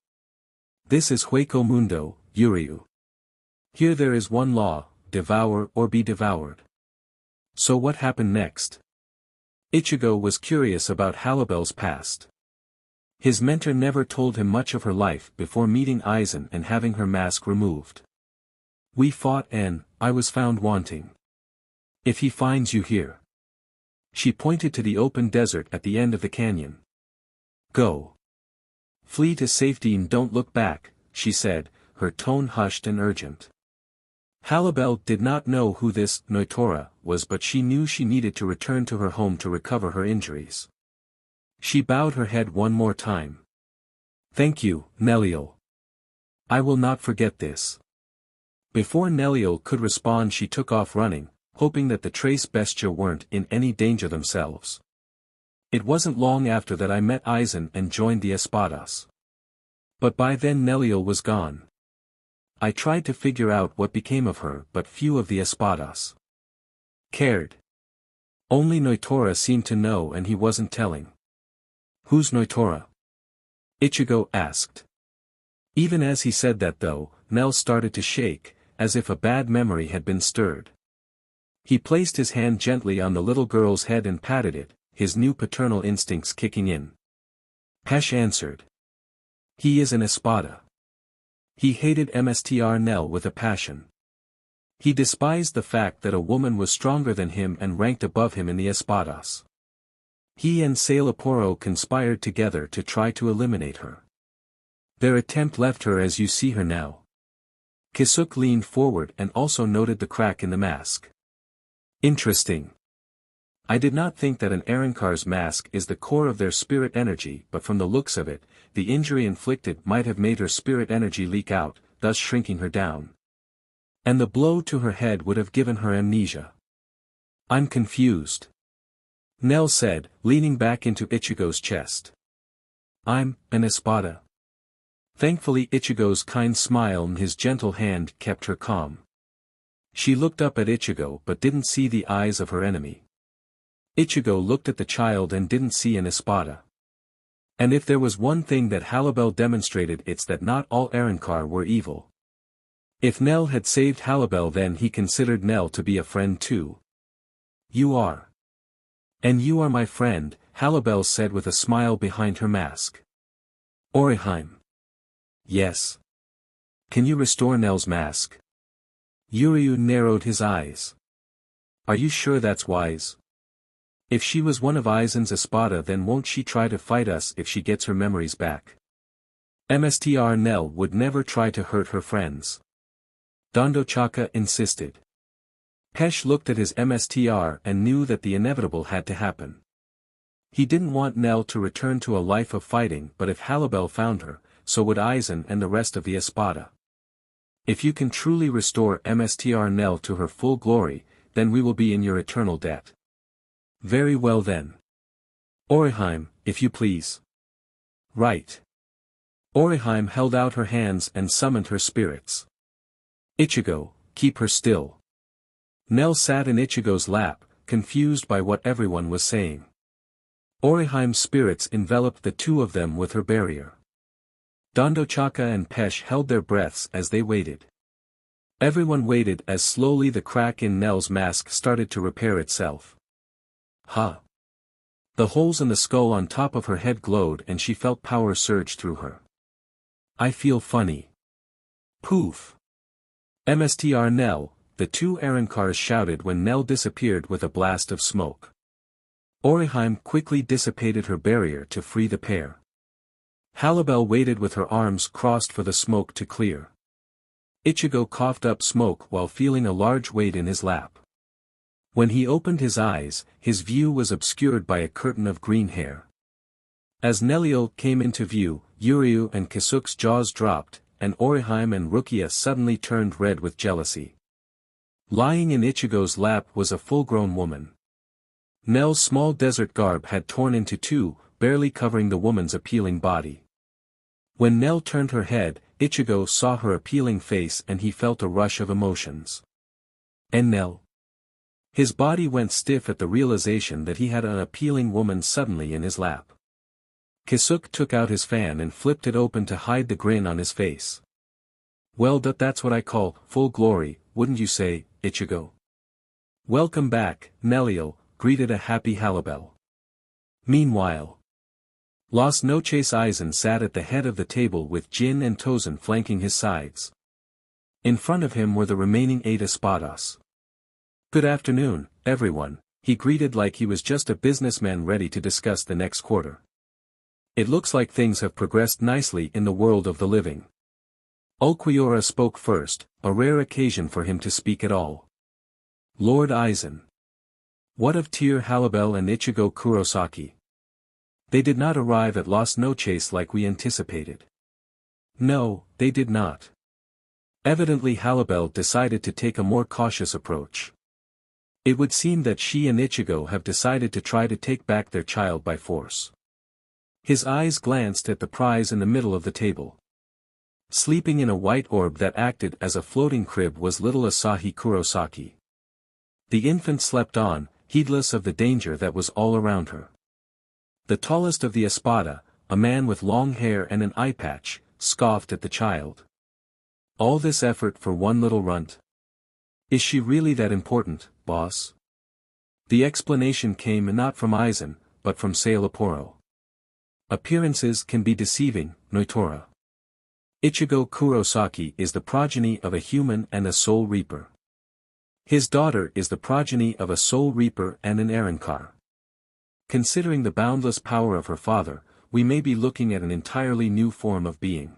This is Hueco Mundo, Yuryu. Here there is one law, devour or be devoured. So what happened next? Ichigo was curious about Halibel's past. His mentor never told him much of her life before meeting Aizen and having her mask removed. We fought and I was found wanting. If he finds you here. She pointed to the open desert at the end of the canyon. Go. Flee to safety and don't look back, she said, her tone hushed and urgent. Halibel did not know who this Noitora was, but she knew she needed to return to her home to recover her injuries. She bowed her head one more time. Thank you, Neliel. I will not forget this. Before Neliel could respond, she took off running, hoping that the Trace Bestia weren't in any danger themselves. It wasn't long after that I met Aizen and joined the Espadas. But by then Neliel was gone. I tried to figure out what became of her, but few of the Espadas cared. Only Noitora seemed to know, and he wasn't telling. Who's Noitora? Ichigo asked. Even as he said that though, Nell started to shake, as if a bad memory had been stirred. He placed his hand gently on the little girl's head and patted it, his new paternal instincts kicking in. Pesh answered. He is an Espada. He hated Mstr Nell with a passion. He despised the fact that a woman was stronger than him and ranked above him in the Espadas. He and Sailaporo conspired together to try to eliminate her. Their attempt left her as you see her now. Kisuk leaned forward and also noted the crack in the mask. Interesting. I did not think that an Arrancar's mask is the core of their spirit energy, but from the looks of it, the injury inflicted might have made her spirit energy leak out, thus shrinking her down. And the blow to her head would have given her amnesia. I'm confused. Nell said, leaning back into Ichigo's chest. I'm an Espada. Thankfully Ichigo's kind smile and his gentle hand kept her calm. She looked up at Ichigo but didn't see the eyes of her enemy. Ichigo looked at the child and didn't see an Espada. And if there was one thing that Halibel demonstrated, it's that not all Arrancar were evil. If Nell had saved Halibel, then he considered Nell to be a friend too. You are. And you are my friend, Halibel said with a smile behind her mask. Orihime. Yes. Can you restore Nell's mask? Yuryu narrowed his eyes. Are you sure that's wise? If she was one of Aizen's Espada, then won't she try to fight us if she gets her memories back? Mstr Nell would never try to hurt her friends. Dondochaka insisted. Pesh looked at his Mstr and knew that the inevitable had to happen. He didn't want Nell to return to a life of fighting, but if Halibel found her, so would Aizen and the rest of the Espada. If you can truly restore Mstr Nell to her full glory, then we will be in your eternal debt. Very well then. Orihime, if you please. Right. Orihime held out her hands and summoned her spirits. Ichigo, keep her still. Nell sat in Ichigo's lap, confused by what everyone was saying. Orihime's spirits enveloped the two of them with her barrier. Dondochaka and Pesh held their breaths as they waited. Everyone waited as slowly the crack in Nell's mask started to repair itself. Ha! The holes in the skull on top of her head glowed and she felt power surge through her. I feel funny. Poof! MSTR Nell, the two Arancars shouted when Nell disappeared with a blast of smoke. Orihime quickly dissipated her barrier to free the pair. Halibel waited with her arms crossed for the smoke to clear. Ichigo coughed up smoke while feeling a large weight in his lap. When he opened his eyes, his view was obscured by a curtain of green hair. As Neliel came into view, Yuryu and Kisuk's jaws dropped, and Orihime and Rukia suddenly turned red with jealousy. Lying in Ichigo's lap was a full-grown woman. Nell's small desert garb had torn into two, barely covering the woman's appealing body. When Nell turned her head, Ichigo saw her appealing face and he felt a rush of emotions. And Nell? His body went stiff at the realization that he had an appealing woman suddenly in his lap. Kisuk took out his fan and flipped it open to hide the grin on his face. Well, that's what I call full glory, wouldn't you say, Ichigo? Welcome back, Neliel, greeted a happy Halibel. Meanwhile, Las Noches Aizen sat at the head of the table with Jin and Tozen flanking his sides. In front of him were the remaining 8 espadas. Good afternoon, everyone, he greeted like he was just a businessman ready to discuss the next quarter. It looks like things have progressed nicely in the world of the living. Ulquiorra spoke first, a rare occasion for him to speak at all. Lord Aizen. What of Tear Halibel and Ichigo Kurosaki? They did not arrive at Las Noches like we anticipated. No, they did not. Evidently Halibel decided to take a more cautious approach. It would seem that she and Ichigo have decided to try to take back their child by force. His eyes glanced at the prize in the middle of the table. Sleeping in a white orb that acted as a floating crib was little Asahi Kurosaki. The infant slept on, heedless of the danger that was all around her. The tallest of the espada, a man with long hair and an eye patch, scoffed at the child. All this effort for one little runt? Is she really that important, boss? The explanation came not from Aizen, but from Sailaporo. Appearances can be deceiving, Noitora. Ichigo Kurosaki is the progeny of a human and a soul reaper. His daughter is the progeny of a soul reaper and an Arankar. Considering the boundless power of her father, we may be looking at an entirely new form of being.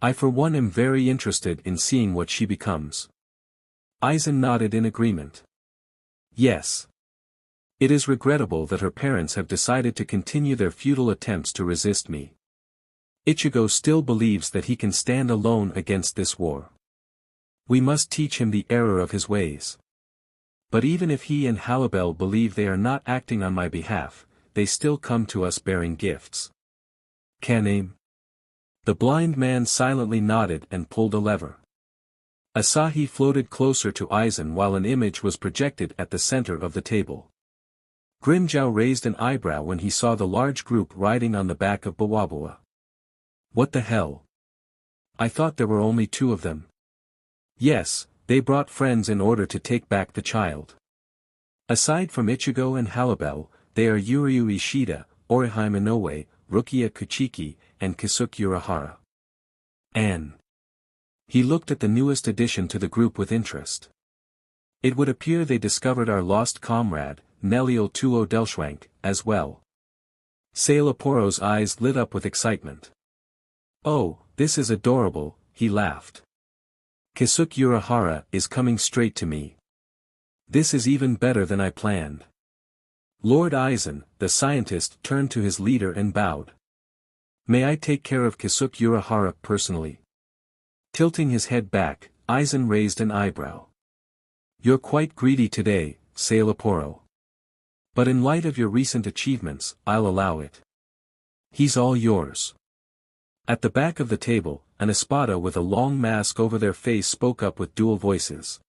I for one am very interested in seeing what she becomes. Aizen nodded in agreement. Yes. It is regrettable that her parents have decided to continue their futile attempts to resist me. Ichigo still believes that he can stand alone against this war. We must teach him the error of his ways. But even if he and Halibel believe they are not acting on my behalf, they still come to us bearing gifts. Can aim? The blind man silently nodded and pulled a lever. Asahi floated closer to Aizen while an image was projected at the center of the table. Grimjow raised an eyebrow when he saw the large group riding on the back of Bawabua. What the hell? I thought there were only 2 of them. Yes, they brought friends in order to take back the child. Aside from Ichigo and Halibel, they are Yuryu Ishida, Orihime Inoue, Rukia Kuchiki, and Kisuk Urahara. Anne. He looked at the newest addition to the group with interest. It would appear they discovered our lost comrade, Neliel Tuo Delschwank, as well. Sailaporo's eyes lit up with excitement. Oh, this is adorable, he laughed. Kisuk Urahara is coming straight to me. This is even better than I planned. Lord Aizen, the scientist, turned to his leader and bowed. May I take care of Kisuk Urahara personally? Tilting his head back, Aizen raised an eyebrow. You're quite greedy today, Sailaporo. But in light of your recent achievements, I'll allow it. He's all yours. At the back of the table, an espada with a long mask over their face spoke up with dual voices.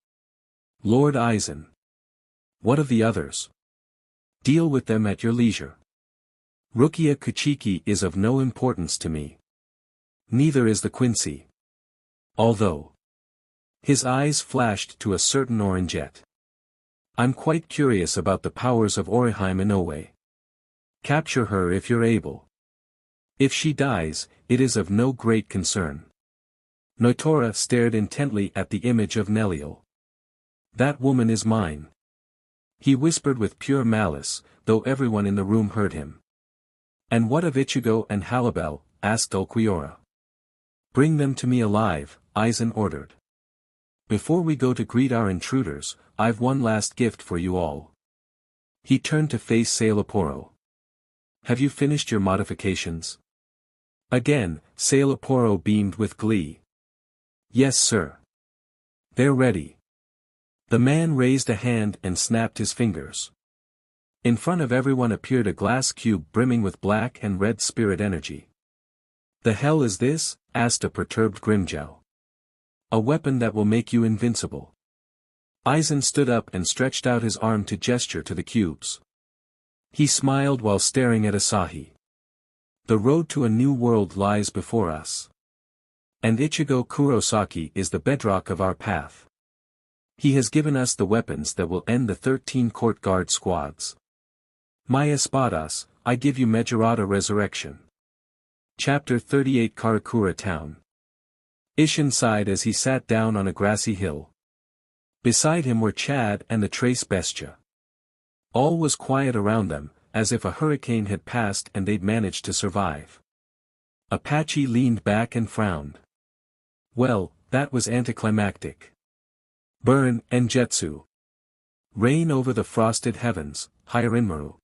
Lord Aizen. What of the others? Deal with them at your leisure. Rukia Kuchiki is of no importance to me. Neither is the Quincy. Although. His eyes flashed to a certain orangeette. I'm quite curious about the powers of Orihime Inoue. Capture her if you're able. If she dies, it is of no great concern. Notora stared intently at the image of Neliel. That woman is mine. He whispered with pure malice, though everyone in the room heard him. And what of Ichigo and Halibel? Asked Ulquiorra. Bring them to me alive, Aizen ordered. Before we go to greet our intruders, I've one last gift for you all. He turned to face Sailaporo. Have you finished your modifications? Again, Sailaporo beamed with glee. Yes, sir. They're ready. The man raised a hand and snapped his fingers. In front of everyone appeared a glass cube brimming with black and red spirit energy. The hell is this? Asked a perturbed Grimmjow. A weapon that will make you invincible. Aizen stood up and stretched out his arm to gesture to the cubes. He smiled while staring at Asahi. The road to a new world lies before us. And Ichigo Kurosaki is the bedrock of our path. He has given us the weapons that will end the 13 court guard squads. My espadas, I give you Majorata Resurrection. Chapter 38 Karakura Town. Isshin sighed as he sat down on a grassy hill. Beside him were Chad and the Trace Bestia. All was quiet around them, as if a hurricane had passed and they'd managed to survive. Apache leaned back and frowned. Well, that was anticlimactic. Burn, and Jetsu. Rain over the frosted heavens, Hirinmaru.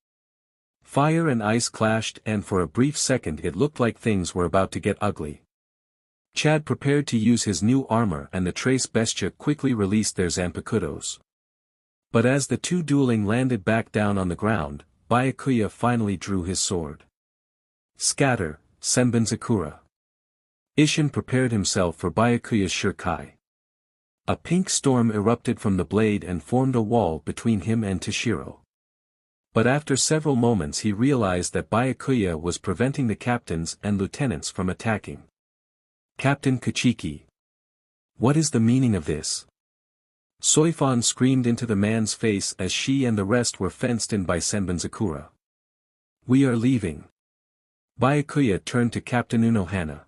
Fire and ice clashed and for a brief second it looked like things were about to get ugly. Chad prepared to use his new armor and the Trace Bestia quickly released their Zanpakutos. But as the two dueling landed back down on the ground, Byakuya finally drew his sword. Scatter, Senbenzakura. Isshin prepared himself for Byakuya's Shurkai. A pink storm erupted from the blade and formed a wall between him and Toshiro. But after several moments he realized that Byakuya was preventing the captains and lieutenants from attacking. Captain Kuchiki. What is the meaning of this? Soifon screamed into the man's face as she and the rest were fenced in by Senbenzakura. We are leaving. Byakuya turned to Captain Unohana.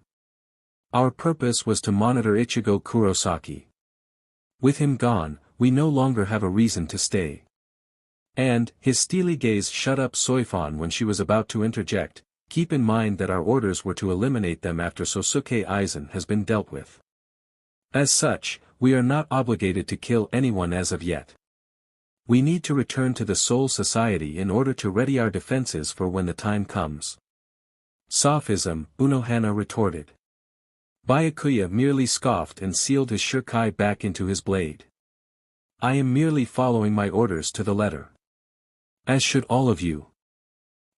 Our purpose was to monitor Ichigo Kurosaki. With him gone, we no longer have a reason to stay. And, his steely gaze shut up Soifon when she was about to interject, keep in mind that our orders were to eliminate them after Sosuke Aizen has been dealt with. As such, we are not obligated to kill anyone as of yet. We need to return to the Soul Society in order to ready our defenses for when the time comes. Sophism, Unohana retorted. Byakuya merely scoffed and sealed his Shurkai back into his blade. I am merely following my orders to the letter. As should all of you.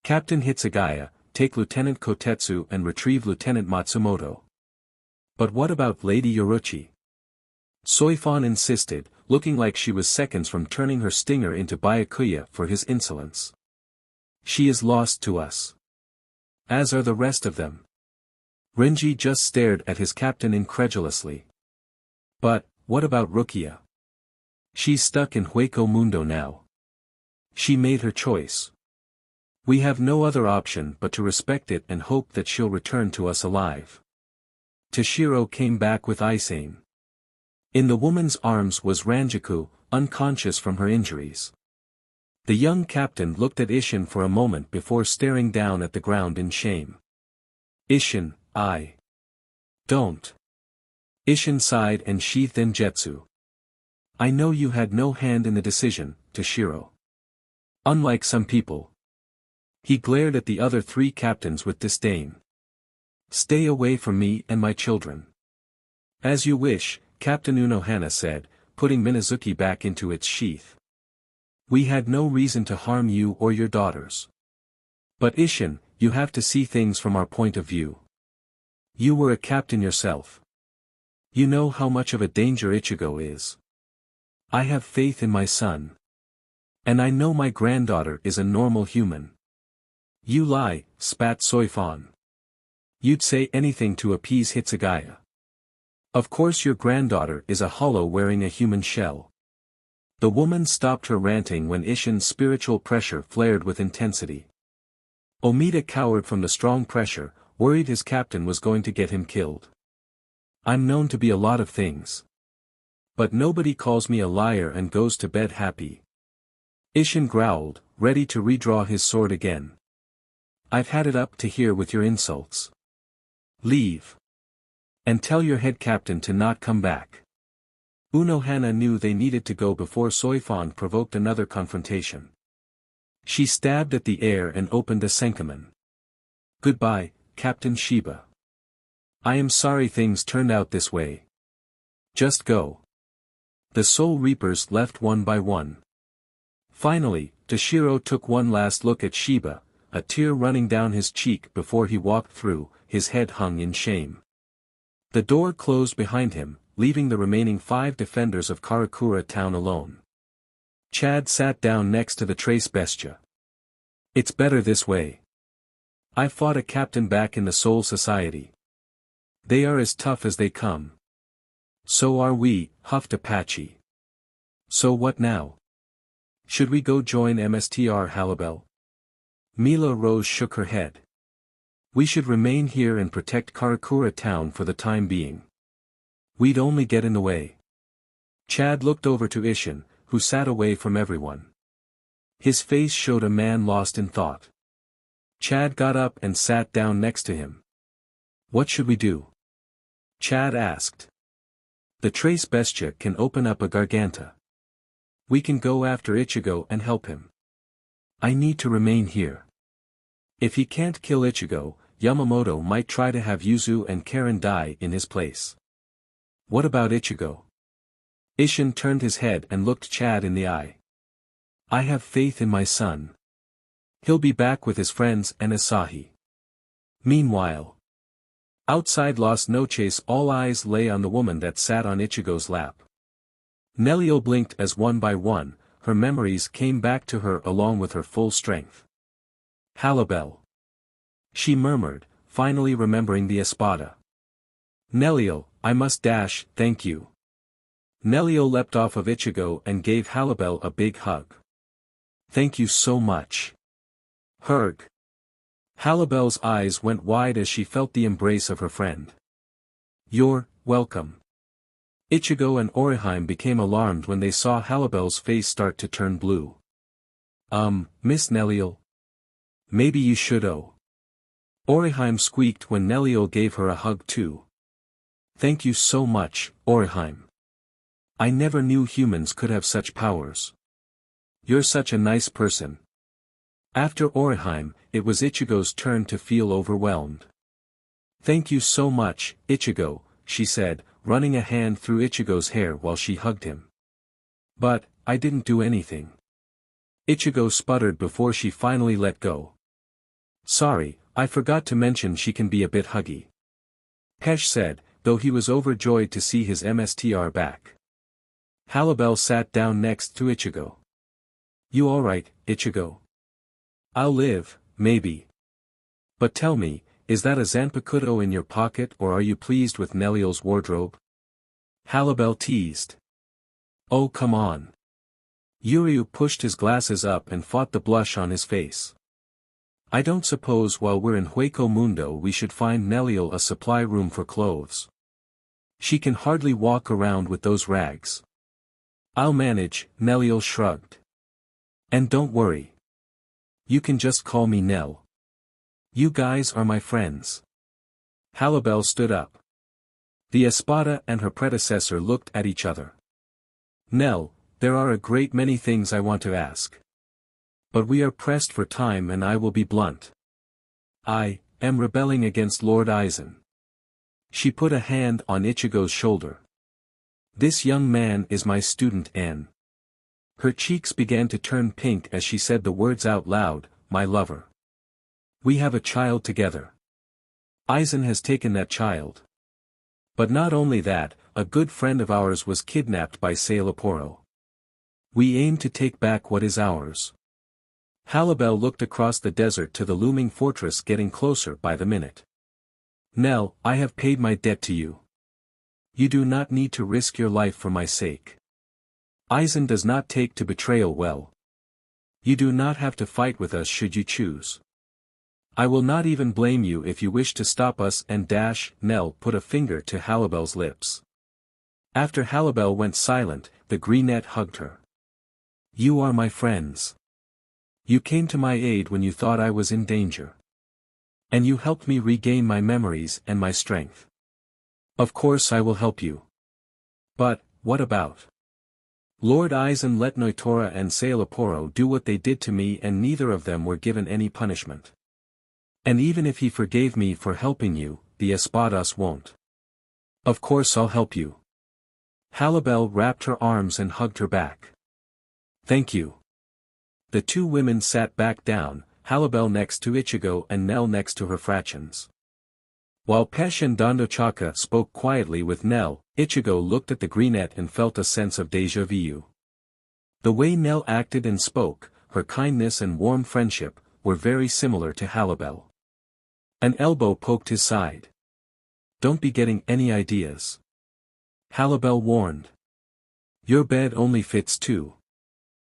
Captain Hitsugaya, take Lieutenant Kotetsu and retrieve Lieutenant Matsumoto. But what about Lady Yoruchi? Soifon insisted, looking like she was seconds from turning her stinger into Byakuya for his insolence. She is lost to us. As are the rest of them. Renji just stared at his captain incredulously. But, what about Rukia? She's stuck in Hueco Mundo now. She made her choice. We have no other option but to respect it and hope that she'll return to us alive. Toshiro came back with Aizen. In the woman's arms was Ranjaku, unconscious from her injuries. The young captain looked at Isshin for a moment before staring down at the ground in shame. Isshin, I don't. Isshin sighed and sheathed Enjetsu. I know you had no hand in the decision, Toshiro. Unlike some people. He glared at the other three captains with disdain. Stay away from me and my children. As you wish, Captain Unohana said, putting Minazuki back into its sheath. We had no reason to harm you or your daughters. But Isshin, you have to see things from our point of view. You were a captain yourself. You know how much of a danger Ichigo is. I have faith in my son. And I know my granddaughter is a normal human. You lie, spat Soifon. You'd say anything to appease Hitsugaya. Of course your granddaughter is a hollow wearing a human shell. The woman stopped her ranting when Ishin's spiritual pressure flared with intensity. Omida cowered from the strong pressure, worried his captain was going to get him killed. I'm known to be a lot of things. But nobody calls me a liar and goes to bed happy. Ishin growled, ready to redraw his sword again. I've had it up to here with your insults. Leave. And tell your head captain to not come back. Unohana knew they needed to go before Soifon provoked another confrontation. She stabbed at the air and opened a senkamen. Goodbye, Captain Shiba. I am sorry things turned out this way. Just go. The Soul Reapers left one by one. Finally, Toshiro took one last look at Shiba, a tear running down his cheek before he walked through, his head hung in shame. The door closed behind him, leaving the remaining 5 defenders of Karakura town alone. Chad sat down next to the Trace Bestia. It's better this way. I fought a captain back in the Soul Society. They are as tough as they come. So are we, huffed Apache. So what now? Should we go join MSTR Halibel? Mila Rose shook her head. We should remain here and protect Karakura town for the time being. We'd only get in the way. Chad looked over to Ishin, who sat away from everyone. His face showed a man lost in thought. Chad got up and sat down next to him. What should we do? Chad asked. The Trace Bestia can open up a Garganta. We can go after Ichigo and help him. I need to remain here. If he can't kill Ichigo, Yamamoto might try to have Yuzu and Karen die in his place. What about Ichigo? Ishin turned his head and looked Chad in the eye. I have faith in my son. He'll be back with his friends and Asahi. Meanwhile, outside Las Noches all eyes lay on the woman that sat on Ichigo's lap. Nelio blinked as one by one, her memories came back to her along with her full strength. Halibel. She murmured, finally remembering the espada. Nelio, I must dash, thank you. Nelio leapt off of Ichigo and gave Halibel a big hug. Thank you so much. Hurg. Halibel's eyes went wide as she felt the embrace of her friend. You're welcome. Ichigo and Oriheim became alarmed when they saw Halibel's face start to turn blue. Miss Nelio? Maybe you should Oriheim squeaked when Nelio gave her a hug too. Thank you so much, Oriheim. I never knew humans could have such powers. You're such a nice person. After Oriheim, it was Ichigo's turn to feel overwhelmed. Thank you so much, Ichigo, she said, running a hand through Ichigo's hair while she hugged him. But, I didn't do anything. Ichigo sputtered before she finally let go. Sorry, I forgot to mention she can be a bit huggy. Pesh said, though he was overjoyed to see his MSTR back. Halibel sat down next to Ichigo. You alright, Ichigo? I'll live, maybe. But tell me, is that a Zanpakuto in your pocket or are you pleased with Nelio's wardrobe? Halibel teased. Oh come on. Yuryu pushed his glasses up and fought the blush on his face. I don't suppose while we're in Hueco Mundo we should find Nelio a supply room for clothes. She can hardly walk around with those rags. I'll manage, Nelio shrugged. And don't worry. You can just call me Nell. You guys are my friends. Halibel stood up. The Espada and her predecessor looked at each other. Nell, there are a great many things I want to ask. But we are pressed for time and I will be blunt. I am rebelling against Lord Aizen. She put a hand on Ichigo's shoulder. This young man is my student N. Her cheeks began to turn pink as she said the words out loud, my lover. We have a child together. Aizen has taken that child. But not only that, a good friend of ours was kidnapped by Sailaporo. We aim to take back what is ours. Halibel looked across the desert to the looming fortress getting closer by the minute. Nell, I have paid my debt to you. You do not need to risk your life for my sake. Aizen does not take to betrayal well. You do not have to fight with us should you choose. I will not even blame you if you wish to stop us and dash. Nell put a finger to Halibel's lips. After Halibel went silent, the Greenette hugged her. You are my friends. You came to my aid when you thought I was in danger. And you helped me regain my memories and my strength. Of course I will help you. But, what about? Lord Aizen let Noitora and Sailaporo do what they did to me and neither of them were given any punishment. And even if he forgave me for helping you, the Espadas won't. Of course I'll help you. Halibel wrapped her arms and hugged her back. Thank you. The two women sat back down, Halibel next to Ichigo and Nell next to her fractions. While Pesh and Dondochaka spoke quietly with Nell, Ichigo looked at the Greenette and felt a sense of déjà vu. The way Nell acted and spoke, her kindness and warm friendship, were very similar to Halibel. An elbow poked his side. Don't be getting any ideas. Halibel warned. Your bed only fits two.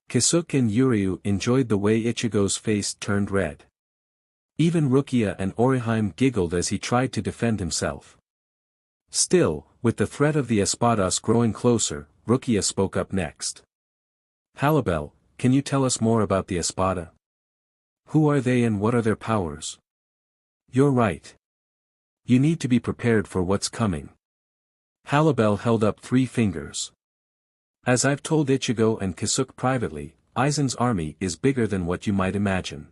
Kisuke and Yuryu enjoyed the way Ichigo's face turned red. Even Rukia and Orihime giggled as he tried to defend himself. Still, with the threat of the Espadas growing closer, Rukia spoke up next. Halibel, can you tell us more about the Espada? Who are they and what are their powers? You're right. You need to be prepared for what's coming. Halibel held up 3 fingers. As I've told Ichigo and Kisuke privately, Aizen's army is bigger than what you might imagine.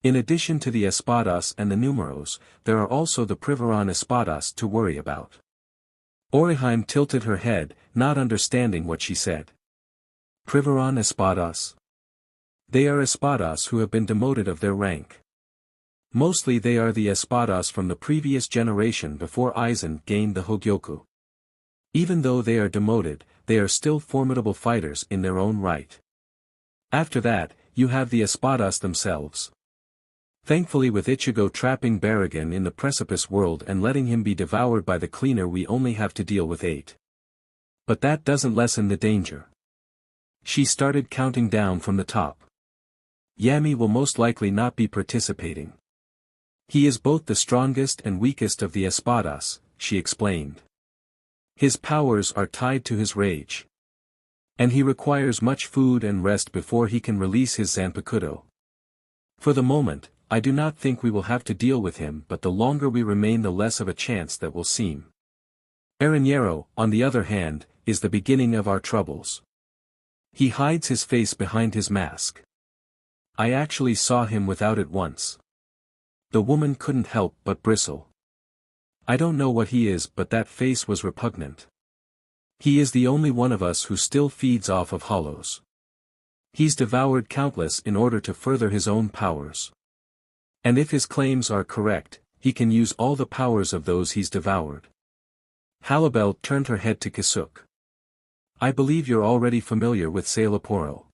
In addition to the Espadas and the Numeros, there are also the Privaron Espadas to worry about. Orihime tilted her head, not understanding what she said. Privaron Espadas? They are Espadas who have been demoted of their rank. Mostly they are the Espadas from the previous generation before Aizen gained the Hogyoku. Even though they are demoted, they are still formidable fighters in their own right. After that, you have the Espadas themselves. Thankfully with Ichigo trapping Baragon in the precipice world and letting him be devoured by the cleaner we only have to deal with 8. But that doesn't lessen the danger. She started counting down from the top. Yami will most likely not be participating. He is both the strongest and weakest of the Espadas, she explained. His powers are tied to his rage. And he requires much food and rest before he can release his Zanpakuto. For the moment, I do not think we will have to deal with him, but the longer we remain the less of a chance that will seem. Aranero, on the other hand, is the beginning of our troubles. He hides his face behind his mask. I actually saw him without it once. The woman couldn't help but bristle. I don't know what he is, but that face was repugnant. He is the only one of us who still feeds off of hollows. He's devoured countless in order to further his own powers. And if his claims are correct, he can use all the powers of those he's devoured. Halibel turned her head to Kisuke. I believe you're already familiar with Sailaporo.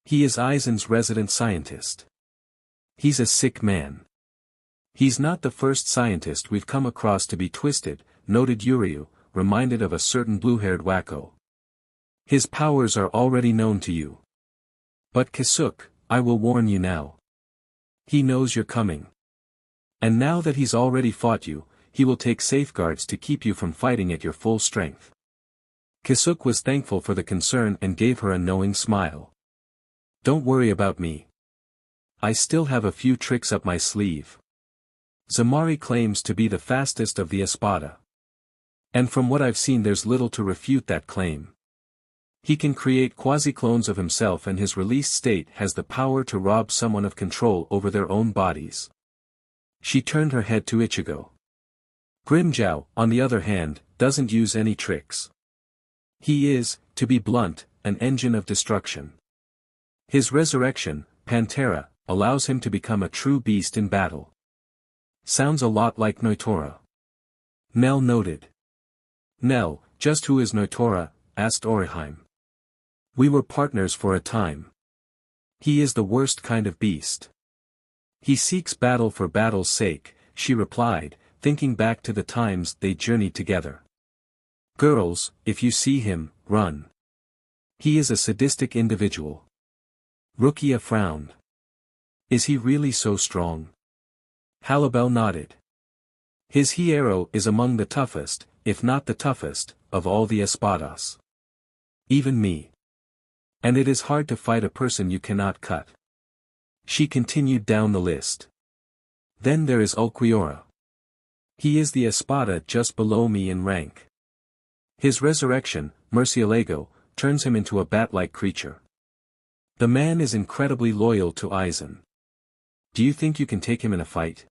He is Aizen's resident scientist. He's a sick man. He's not the first scientist we've come across to be twisted, noted Yuryu, reminded of a certain blue-haired wacko. His powers are already known to you. But Kisuke, I will warn you now. He knows you're coming. And now that he's already fought you, he will take safeguards to keep you from fighting at your full strength. Kisuke was thankful for the concern and gave her a knowing smile. Don't worry about me. I still have a few tricks up my sleeve. Zamari claims to be the fastest of the Espada. And from what I've seen there's little to refute that claim. He can create quasi-clones of himself and his released state has the power to rob someone of control over their own bodies. She turned her head to Ichigo. Grimjow, on the other hand, doesn't use any tricks. He is, to be blunt, an engine of destruction. His resurrection, Pantera, allows him to become a true beast in battle. Sounds a lot like Noitora. Nell noted. Nell, just who is Noitora? Asked Orihime. We were partners for a time. He is the worst kind of beast. He seeks battle for battle's sake, she replied, thinking back to the times they journeyed together. Girls, if you see him, run. He is a sadistic individual. Rukia frowned. Is he really so strong? Halibel nodded. His hierro is among the toughest, if not the toughest, of all the espadas. Even me. And it is hard to fight a person you cannot cut. She continued down the list. Then there is Ulquiorra. He is the espada just below me in rank. His resurrection, Murcielago, turns him into a bat-like creature. The man is incredibly loyal to Aizen. Do you think you can take him in a fight?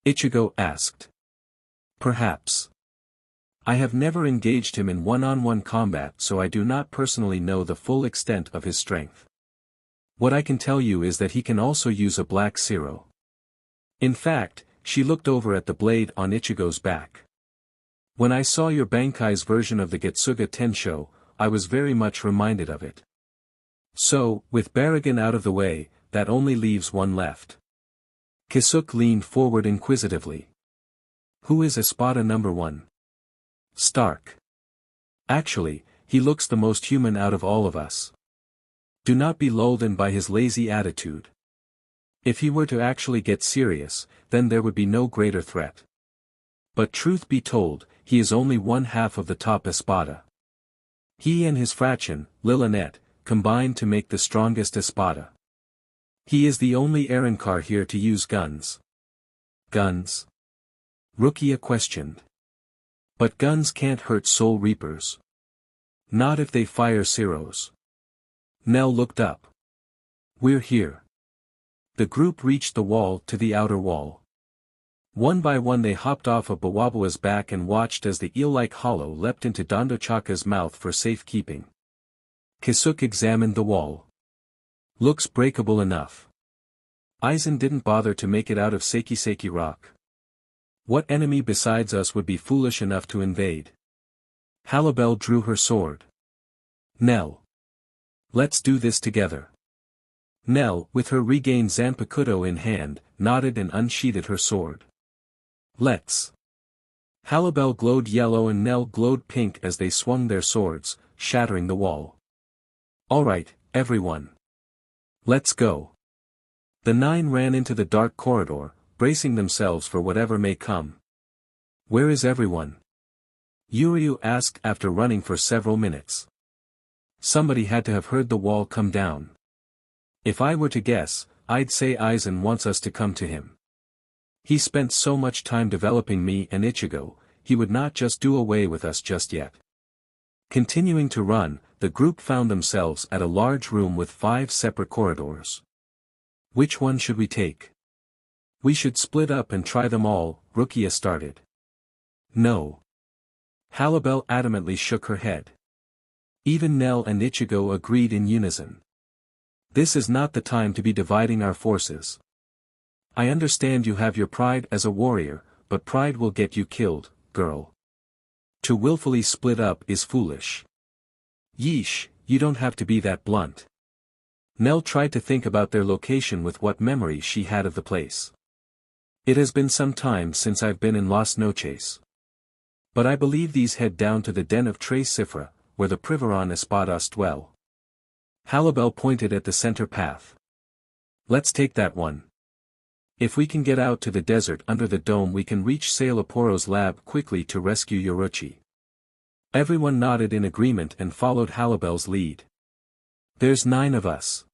Ichigo asked. Perhaps. I have never engaged him in one-on-one combat, so I do not personally know the full extent of his strength. What I can tell you is that he can also use a black zero. In fact, she looked over at the blade on Ichigo's back. When I saw your Bankai's version of the Getsuga Tensho, I was very much reminded of it. So, with Baragan out of the way, that only leaves one left. Kisuke leaned forward inquisitively. Who is Espada number 1? Stark. Actually, he looks the most human out of all of us. Do not be lulled in by his lazy attitude. If he were to actually get serious, then there would be no greater threat. But truth be told, he is only one half of the top Espada. He and his fraction, Lilinette, combine to make the strongest Espada. He is the only Arrancar here to use guns. Guns? Rukia questioned. But guns can't hurt Soul Reapers. Not if they fire Zeros. Nell looked up. We're here. The group reached the wall to the outer wall. One by one they hopped off of Bawabua's back and watched as the eel-like hollow leapt into Dondochaka's mouth for safekeeping. Kisuke examined the wall. Looks breakable enough. Aizen didn't bother to make it out of Seikiseki rock. What enemy besides us would be foolish enough to invade? Halibel drew her sword. Nell. Let's do this together. Nell, with her regained Zanpakuto in hand, nodded and unsheathed her sword. Let's. Halibel glowed yellow and Nell glowed pink as they swung their swords, shattering the wall. Alright, everyone. Let's go. The 9 ran into the dark corridor, bracing themselves for whatever may come. Where is everyone? Yuryu asked after running for several minutes. Somebody had to have heard the wall come down. If I were to guess, I'd say Aizen wants us to come to him. He spent so much time developing me and Ichigo, he would not just do away with us just yet. Continuing to run, the group found themselves at a large room with 5 separate corridors. Which one should we take? We should split up and try them all, Rukia started. No. Halibel adamantly shook her head. Even Nell and Ichigo agreed in unison. This is not the time to be dividing our forces. I understand you have your pride as a warrior, but pride will get you killed, girl. To willfully split up is foolish. Yeesh, you don't have to be that blunt. Nell tried to think about their location with what memory she had of the place. It has been some time since I've been in Las Noches. But I believe these head down to the den of Tres Cifra, where the Privaron Espadas dwell. Halibel pointed at the center path. Let's take that one. If we can get out to the desert under the dome we can reach Sailaporo's lab quickly to rescue Yoruchi. Everyone nodded in agreement and followed Halibel's lead. There's 9 of us.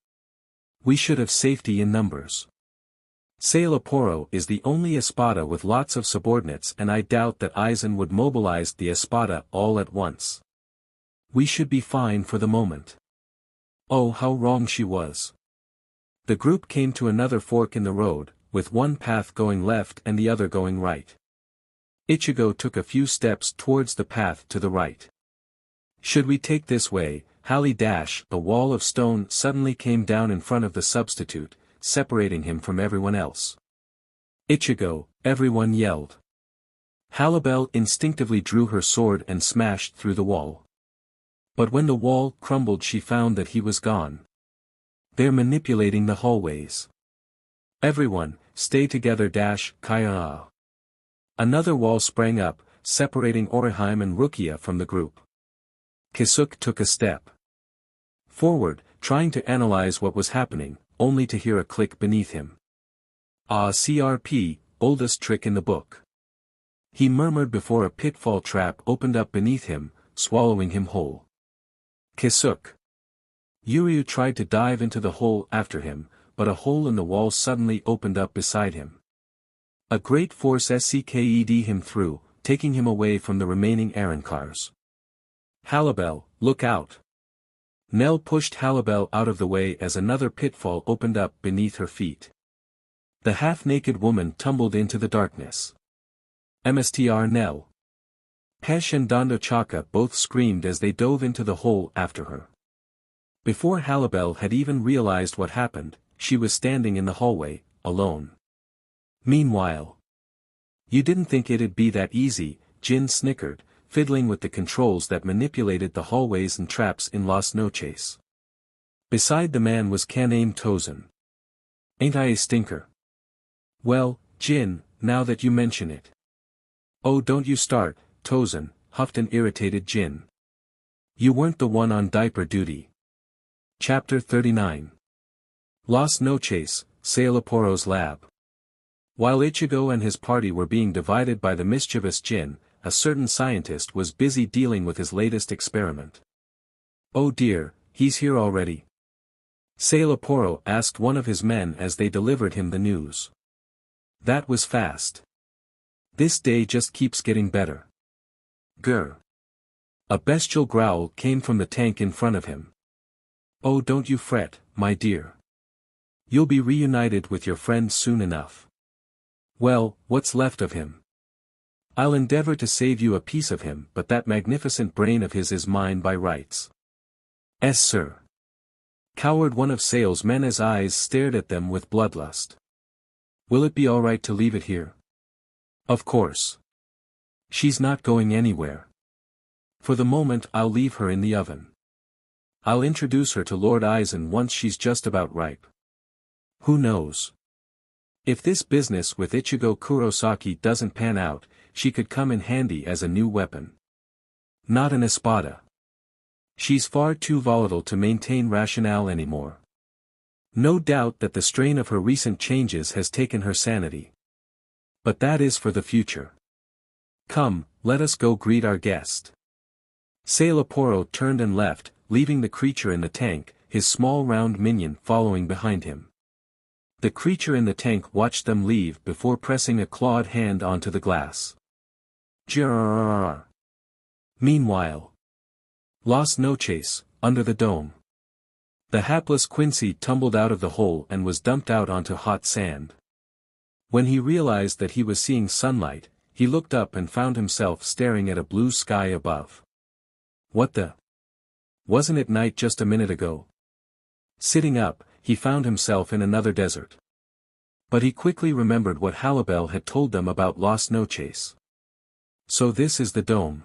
We should have safety in numbers. Sailaporo is the only Espada with lots of subordinates and I doubt that Aizen would mobilize the Espada all at once. We should be fine for the moment. Oh, how wrong she was. The group came to another fork in the road, with one path going left and the other going right. Ichigo took a few steps towards the path to the right. Should we take this way? Hali dash, a wall of stone suddenly came down in front of the substitute, separating him from everyone else. Ichigo, everyone yelled. Halibel instinctively drew her sword and smashed through the wall. But when the wall crumbled she found that he was gone. They're manipulating the hallways. Everyone, stay together Kaya. Another wall sprang up, separating Orihime and Rukia from the group. Kisuke took a step forward, trying to analyze what was happening, only to hear a click beneath him. Ah, CRP, oldest trick in the book. He murmured before a pitfall trap opened up beneath him, swallowing him whole. Kisuke. Yuryu tried to dive into the hole after him, but a hole in the wall suddenly opened up beside him. A great force sked him through, taking him away from the remaining Arancars. Halibel, look out! Nell pushed Halibel out of the way as another pitfall opened up beneath her feet. The half-naked woman tumbled into the darkness. Mstr Nell. Pesh and Dondo Chaka both screamed as they dove into the hole after her. Before Halibel had even realized what happened, she was standing in the hallway, alone. Meanwhile. You didn't think it'd be that easy, Jin snickered, fiddling with the controls that manipulated the hallways and traps in Las Noches. Beside the man was Kaname Tozen. Ain't I a stinker? Well, Jin, now that you mention it. Oh, don't you start, Tozen, huffed an irritated Jin. You weren't the one on diaper duty. Chapter 39. Las Noches, Sailaporo's lab. While Ichigo and his party were being divided by the mischievous Jin, a certain scientist was busy dealing with his latest experiment. Oh dear, he's here already? Sailaporo asked one of his men as they delivered him the news. That was fast. This day just keeps getting better. Grr. A bestial growl came from the tank in front of him. Oh, don't you fret, my dear. You'll be reunited with your friend soon enough. Well, what's left of him? I'll endeavor to save you a piece of him, but that magnificent brain of his is mine by rights. Yes, sir. Cowered one of Sail's men as eyes stared at them with bloodlust. Will it be all right to leave it here? Of course. She's not going anywhere. For the moment I'll leave her in the oven. I'll introduce her to Lord Aizen once she's just about ripe. Who knows? If this business with Ichigo Kurosaki doesn't pan out, she could come in handy as a new weapon. Not an espada. She's far too volatile to maintain rationale anymore. No doubt that the strain of her recent changes has taken her sanity. But that is for the future. Come, let us go greet our guest. Sailaporo turned and left, leaving the creature in the tank, his small round minion following behind him. The creature in the tank watched them leave before pressing a clawed hand onto the glass. Grrrr. Meanwhile. Las Noches, under the dome. The hapless Quincy tumbled out of the hole and was dumped out onto hot sand. When he realized that he was seeing sunlight, he looked up and found himself staring at a blue sky above. What the? Wasn't it night just a minute ago? Sitting up, he found himself in another desert. But he quickly remembered what Halibel had told them about Las Noches. So this is the dome.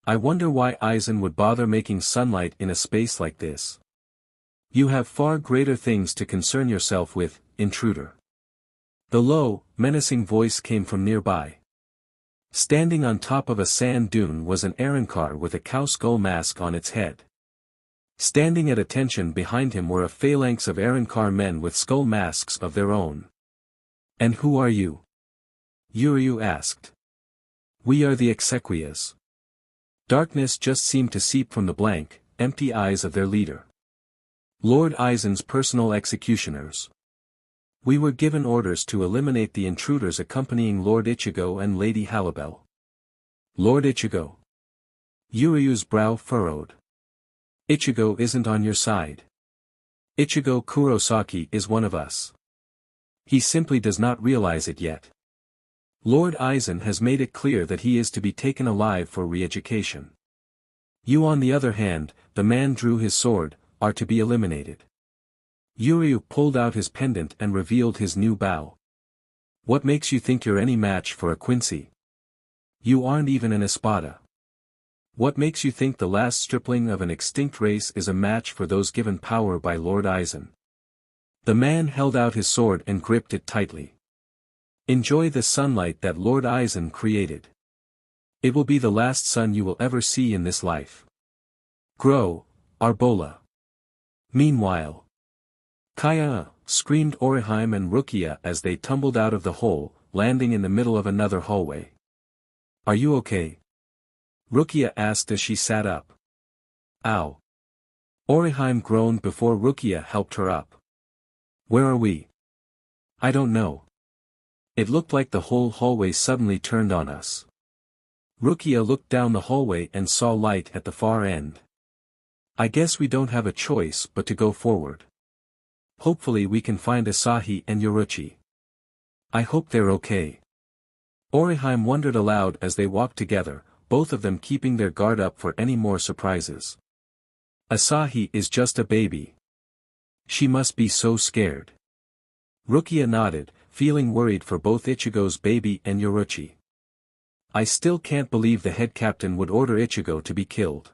I wonder why Aizen would bother making sunlight in a space like this. You have far greater things to concern yourself with, intruder. The low, menacing voice came from nearby. Standing on top of a sand dune was an Arankar with a cow skull mask on its head. Standing at attention behind him were a phalanx of Arankar men with skull masks of their own. And who are you? Yuryu asked. We are the Exequias. Darkness just seemed to seep from the blank, empty eyes of their leader. Lord Aizen's personal executioners. We were given orders to eliminate the intruders accompanying Lord Ichigo and Lady Halibel. Lord Ichigo. Yuryu's brow furrowed. Ichigo isn't on your side. Ichigo Kurosaki is one of us. He simply does not realize it yet. Lord Aizen has made it clear that he is to be taken alive for re-education. You on the other hand, the man drew his sword, are to be eliminated. Yuryu pulled out his pendant and revealed his new bow. What makes you think you're any match for a Quincy? You aren't even an Espada. What makes you think the last stripling of an extinct race is a match for those given power by Lord Aizen? The man held out his sword and gripped it tightly. Enjoy the sunlight that Lord Aizen created. It will be the last sun you will ever see in this life. Grow, Arbola. Meanwhile, Kaya, screamed Orihime and Rukia as they tumbled out of the hole, landing in the middle of another hallway. Are you okay? Rukia asked as she sat up. Ow. Orihime groaned before Rukia helped her up. Where are we? I don't know. It looked like the whole hallway suddenly turned on us. Rukia looked down the hallway and saw light at the far end. I guess we don't have a choice but to go forward. Hopefully we can find Asahi and Yoruchi. I hope they're okay. Orihime wondered aloud as they walked together, both of them keeping their guard up for any more surprises. Asahi is just a baby. She must be so scared. Rukia nodded, feeling worried for both Ichigo's baby and Yoruchi. I still can't believe the head captain would order Ichigo to be killed.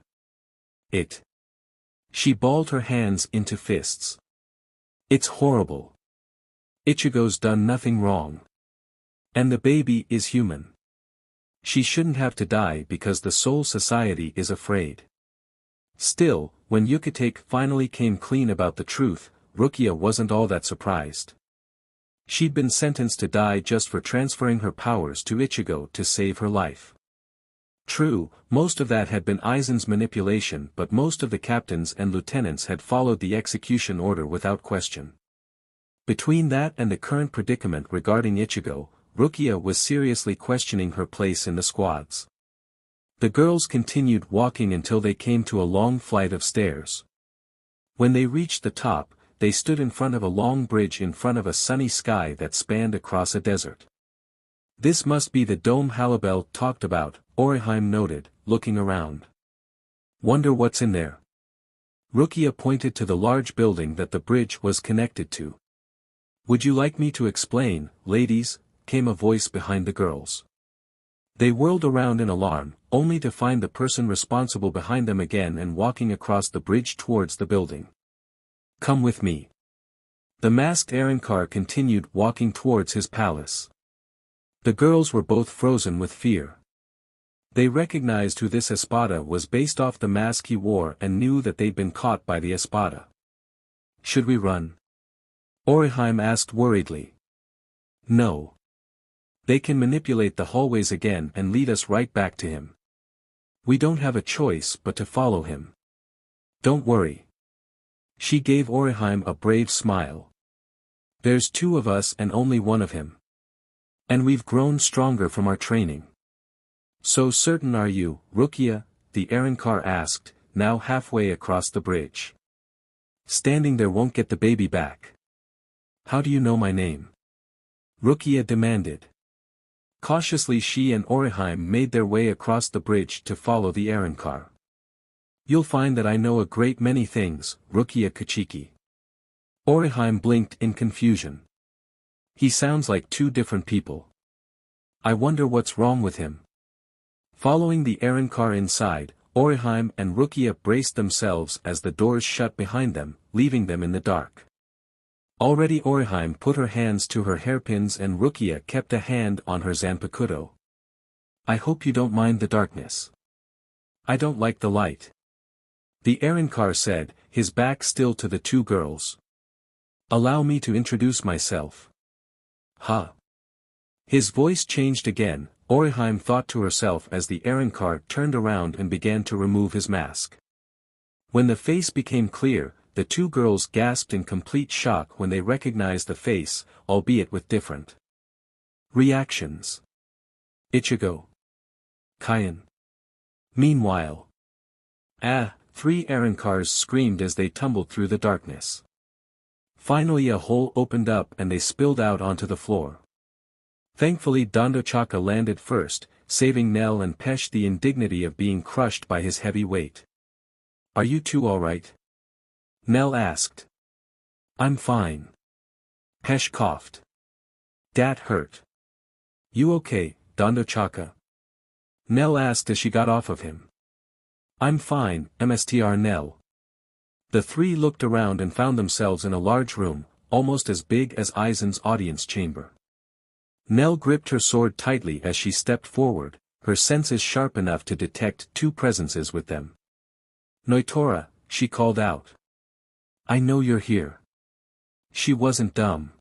She balled her hands into fists. It's horrible. Ichigo's done nothing wrong. And the baby is human. She shouldn't have to die because the Soul Society is afraid. Still, when Yukitake finally came clean about the truth, Rukia wasn't all that surprised. She'd been sentenced to die just for transferring her powers to Ichigo to save her life. True, most of that had been Aizen's manipulation, but most of the captains and lieutenants had followed the execution order without question. Between that and the current predicament regarding Ichigo, Rukia was seriously questioning her place in the squads. The girls continued walking until they came to a long flight of stairs. When they reached the top, they stood in front of a long bridge in front of a sunny sky that spanned across a desert. This must be the dome Halibel talked about, Orihime noted, looking around. Wonder what's in there. Rukia pointed to the large building that the bridge was connected to. Would you like me to explain, ladies? Came a voice behind the girls. They whirled around in alarm, only to find the person responsible behind them again and walking across the bridge towards the building. Come with me. The masked Arrancar continued walking towards his palace. The girls were both frozen with fear. They recognized who this Espada was based off the mask he wore and knew that they'd been caught by the Espada. Should we run? Orihime asked worriedly. No. They can manipulate the hallways again and lead us right back to him. We don't have a choice but to follow him. Don't worry. She gave Orihime a brave smile. There's two of us and only one of him. And we've grown stronger from our training. So certain are you, Rukia? The Arrancar asked, now halfway across the bridge. Standing there won't get the baby back. How do you know my name? Rukia demanded. Cautiously she and Orihime made their way across the bridge to follow the Arrancar. You'll find that I know a great many things, Rukia Kachiki. Orihime blinked in confusion. He sounds like two different people. I wonder what's wrong with him. Following the Arrancar inside, Orihime and Rukia braced themselves as the doors shut behind them, leaving them in the dark. Already Orihime put her hands to her hairpins and Rukia kept a hand on her Zanpakuto. I hope you don't mind the darkness. I don't like the light. The Arrancar said, his back still to the two girls. Allow me to introduce myself. Huh. His voice changed again, Orihime thought to herself as the Arrancar turned around and began to remove his mask. When the face became clear, the two girls gasped in complete shock when they recognized the face, albeit with different reactions. Ichigo. Kaien. Meanwhile. Three Arrancars screamed as they tumbled through the darkness. Finally a hole opened up and they spilled out onto the floor. Thankfully Dondochaka landed first, saving Nell and Pesh the indignity of being crushed by his heavy weight. Are you two alright? Nell asked. I'm fine. Pesh coughed. Dat hurt. You okay, Dondo Chaka? Nell asked as she got off of him. I'm fine, Mstr Nell. The three looked around and found themselves in a large room, almost as big as Aizen's audience chamber. Nell gripped her sword tightly as she stepped forward, her senses sharp enough to detect two presences with them. Noitora, she called out. I know you're here. She wasn't dumb.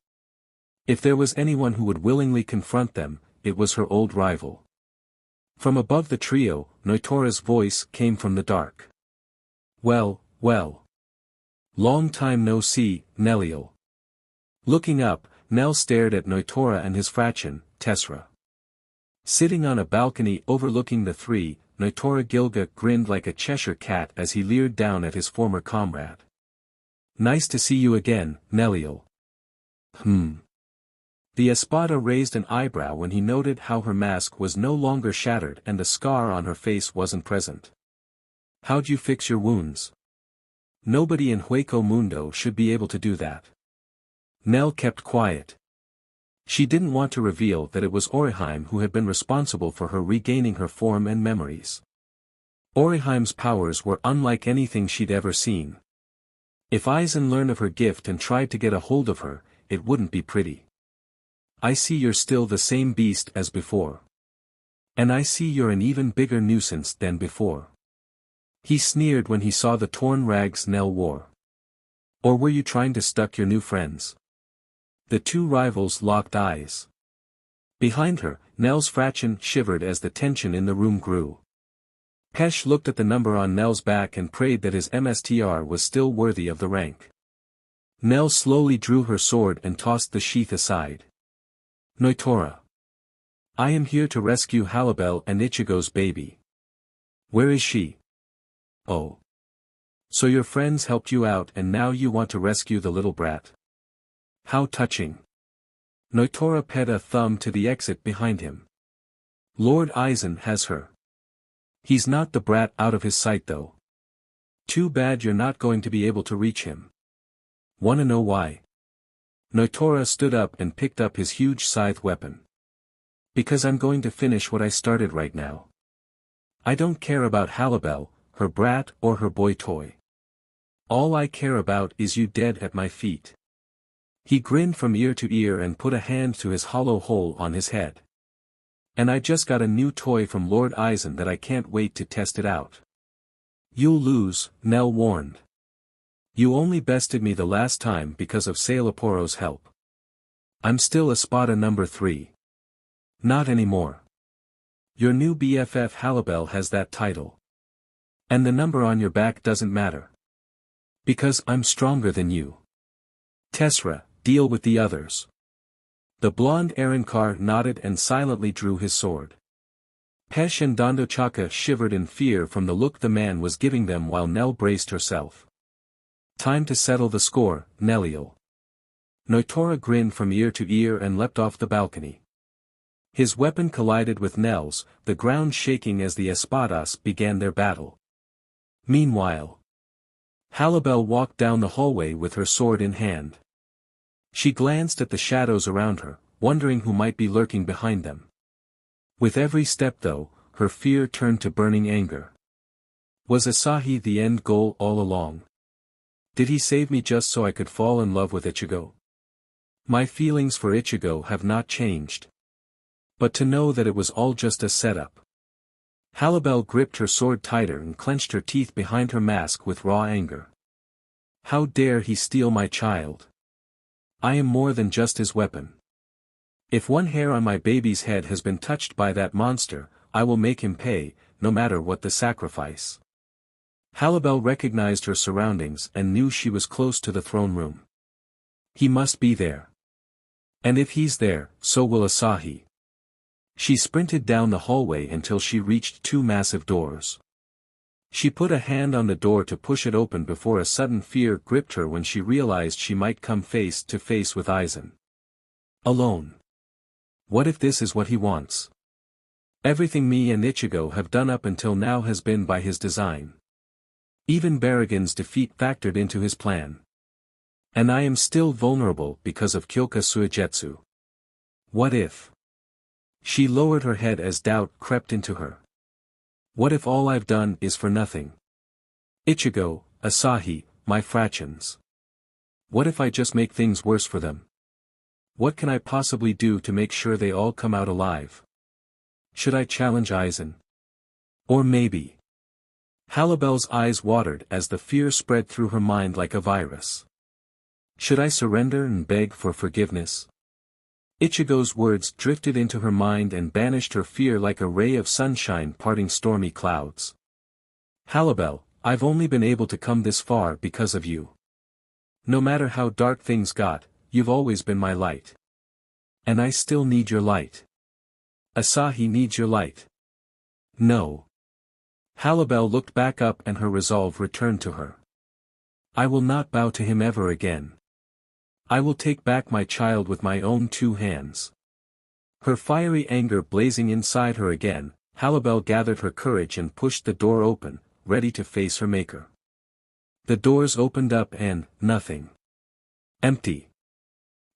If there was anyone who would willingly confront them, it was her old rival. From above the trio, Noitora's voice came from the dark. Well, well. Long time no see, Neliel. Looking up, Nell stared at Noitora and his fraction, Tessera. Sitting on a balcony overlooking the three, Noitora Gilga grinned like a Cheshire cat as he leered down at his former comrade. Nice to see you again, Neliel. The Espada raised an eyebrow when he noted how her mask was no longer shattered and the scar on her face wasn't present. How'd you fix your wounds? Nobody in Hueco Mundo should be able to do that. Nell kept quiet. She didn't want to reveal that it was Oriheim who had been responsible for her regaining her form and memories. Oriheim's powers were unlike anything she'd ever seen. If Aizen learned of her gift and tried to get a hold of her, it wouldn't be pretty. I see you're still the same beast as before. And I see you're an even bigger nuisance than before. He sneered when he saw the torn rags Nell wore. Or were you trying to stuck your new friends? The two rivals locked eyes. Behind her, Nell's fraction shivered as the tension in the room grew. Pesh looked at the number on Nell's back and prayed that his MSTR was still worthy of the rank. Nell slowly drew her sword and tossed the sheath aside. Noitora. I am here to rescue Halibel and Ichigo's baby. Where is she? Oh. So your friends helped you out and now you want to rescue the little brat. How touching. Noitora put a thumb to the exit behind him. Lord Aizen has her. He's not the brat out of his sight though. Too bad you're not going to be able to reach him. Wanna know why? Noitora stood up and picked up his huge scythe weapon. Because I'm going to finish what I started right now. I don't care about Halibel, her brat or her boy toy. All I care about is you dead at my feet. He grinned from ear to ear and put a hand to his hollow hole on his head. And I just got a new toy from Lord Aizen that I can't wait to test it out. You'll lose, Nell warned. You only bested me the last time because of Sailaporo's help. I'm still Espada number 3. Not anymore. Your new BFF Halibel has that title. And the number on your back doesn't matter. Because I'm stronger than you. Tessera, deal with the others. The blonde Arankar nodded and silently drew his sword. Pesh and Dondo Chaka shivered in fear from the look the man was giving them while Nell braced herself. Time to settle the score, Neliel. Noitora grinned from ear to ear and leapt off the balcony. His weapon collided with Nell's, the ground shaking as the Espadas began their battle. Meanwhile, Halibel walked down the hallway with her sword in hand. She glanced at the shadows around her, wondering who might be lurking behind them. With every step though, her fear turned to burning anger. Was Asahi the end goal all along? Did he save me just so I could fall in love with Ichigo? My feelings for Ichigo have not changed. But to know that it was all just a setup. Halibel gripped her sword tighter and clenched her teeth behind her mask with raw anger. How dare he steal my child? I am more than just his weapon. If one hair on my baby's head has been touched by that monster, I will make him pay, no matter what the sacrifice. Halibel recognized her surroundings and knew she was close to the throne room. He must be there. And if he's there, so will Asahi. She sprinted down the hallway until she reached two massive doors. She put a hand on the door to push it open before a sudden fear gripped her when she realized she might come face to face with Aizen. Alone. What if this is what he wants? Everything me and Ichigo have done up until now has been by his design. Even Baragon's defeat factored into his plan. And I am still vulnerable because of Kyoka Suigetsu. What if? She lowered her head as doubt crept into her. What if all I've done is for nothing? Ichigo, Asahi, my fractions. What if I just make things worse for them? What can I possibly do to make sure they all come out alive? Should I challenge Aizen? Or maybe... Halibel's eyes watered as the fear spread through her mind like a virus. Should I surrender and beg for forgiveness? Ichigo's words drifted into her mind and banished her fear like a ray of sunshine parting stormy clouds. Halibel, I've only been able to come this far because of you. No matter how dark things got, you've always been my light. And I still need your light. Asahi needs your light. No. Halibel looked back up and her resolve returned to her. I will not bow to him ever again. I will take back my child with my own 2 hands. Her fiery anger blazing inside her again, Halibel gathered her courage and pushed the door open, ready to face her maker. The doors opened up and, nothing. Empty.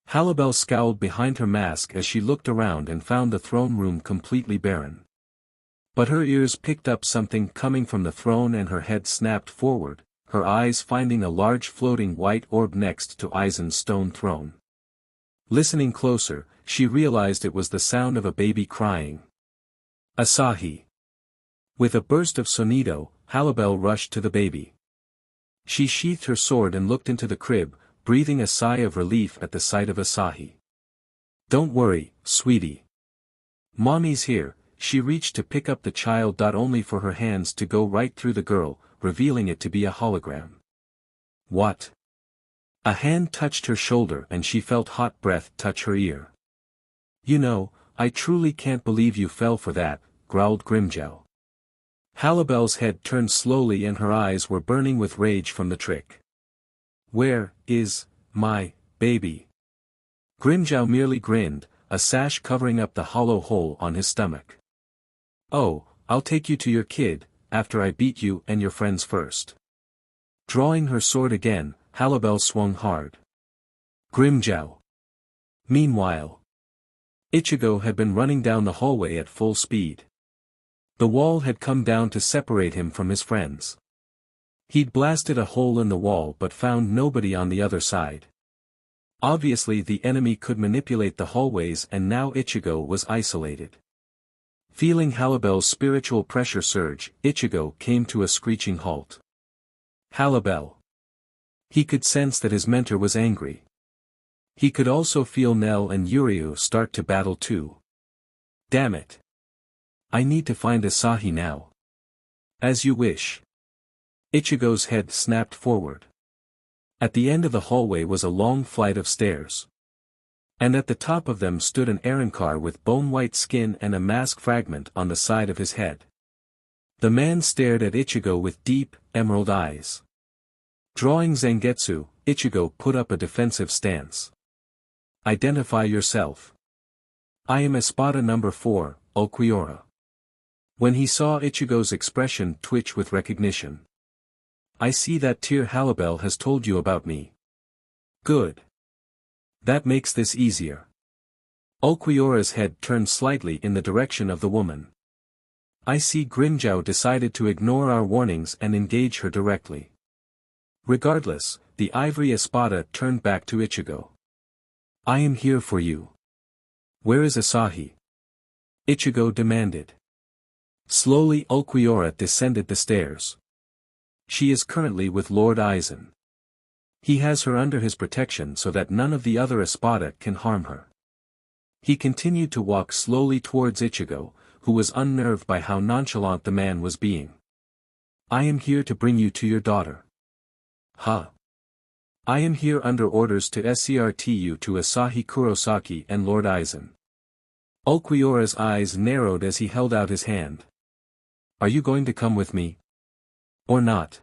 Halibel scowled behind her mask as she looked around and found the throne room completely barren. But her ears picked up something coming from the throne and her head snapped forward, her eyes finding a large floating white orb next to Aizen's stone throne. Listening closer, she realized it was the sound of a baby crying. Asahi. With a burst of sonido, Halibel rushed to the baby. She sheathed her sword and looked into the crib, breathing a sigh of relief at the sight of Asahi. Don't worry, sweetie. Mommy's here. She reached to pick up the child only for her hands to go right through the girl, revealing it to be a hologram. What? A hand touched her shoulder and she felt hot breath touch her ear. You know, I truly can't believe you fell for that, growled Grimmjow. Halibel's head turned slowly and her eyes were burning with rage from the trick. Where is my baby? Grimmjow merely grinned, a sash covering up the hollow hole on his stomach. Oh, I'll take you to your kid, after I beat you and your friends first. Drawing her sword again, Halibel swung hard. Grimmjow. Meanwhile, Ichigo had been running down the hallway at full speed. The wall had come down to separate him from his friends. He'd blasted a hole in the wall but found nobody on the other side. Obviously the enemy could manipulate the hallways and now Ichigo was isolated. Feeling Halibel's spiritual pressure surge, Ichigo came to a screeching halt. Halibel. He could sense that his mentor was angry. He could also feel Nell and Yuryu start to battle too. Damn it. I need to find Asahi now. As you wish. Ichigo's head snapped forward. At the end of the hallway was a long flight of stairs. And at the top of them stood an Aaronkar with bone-white skin and a mask fragment on the side of his head. The man stared at Ichigo with deep, emerald eyes. Drawing Zangetsu, Ichigo put up a defensive stance. Identify yourself. I am Espada number 4, Ulquiorra. When he saw Ichigo's expression twitch with recognition. I see that Tear Halibel has told you about me. Good. That makes this easier. Ulquiorra's head turned slightly in the direction of the woman. I see Grimmjow decided to ignore our warnings and engage her directly. Regardless, the ivory espada turned back to Ichigo. I am here for you. Where is Asahi? Ichigo demanded. Slowly Ulquiorra descended the stairs. She is currently with Lord Aizen. He has her under his protection so that none of the other espada can harm her. He continued to walk slowly towards Ichigo, who was unnerved by how nonchalant the man was being. I am here to bring you to your daughter. Huh? I am here under orders to escort you to Asahi Kurosaki and Lord Aizen. Ulquiorra's eyes narrowed as he held out his hand. Are you going to come with me? Or not?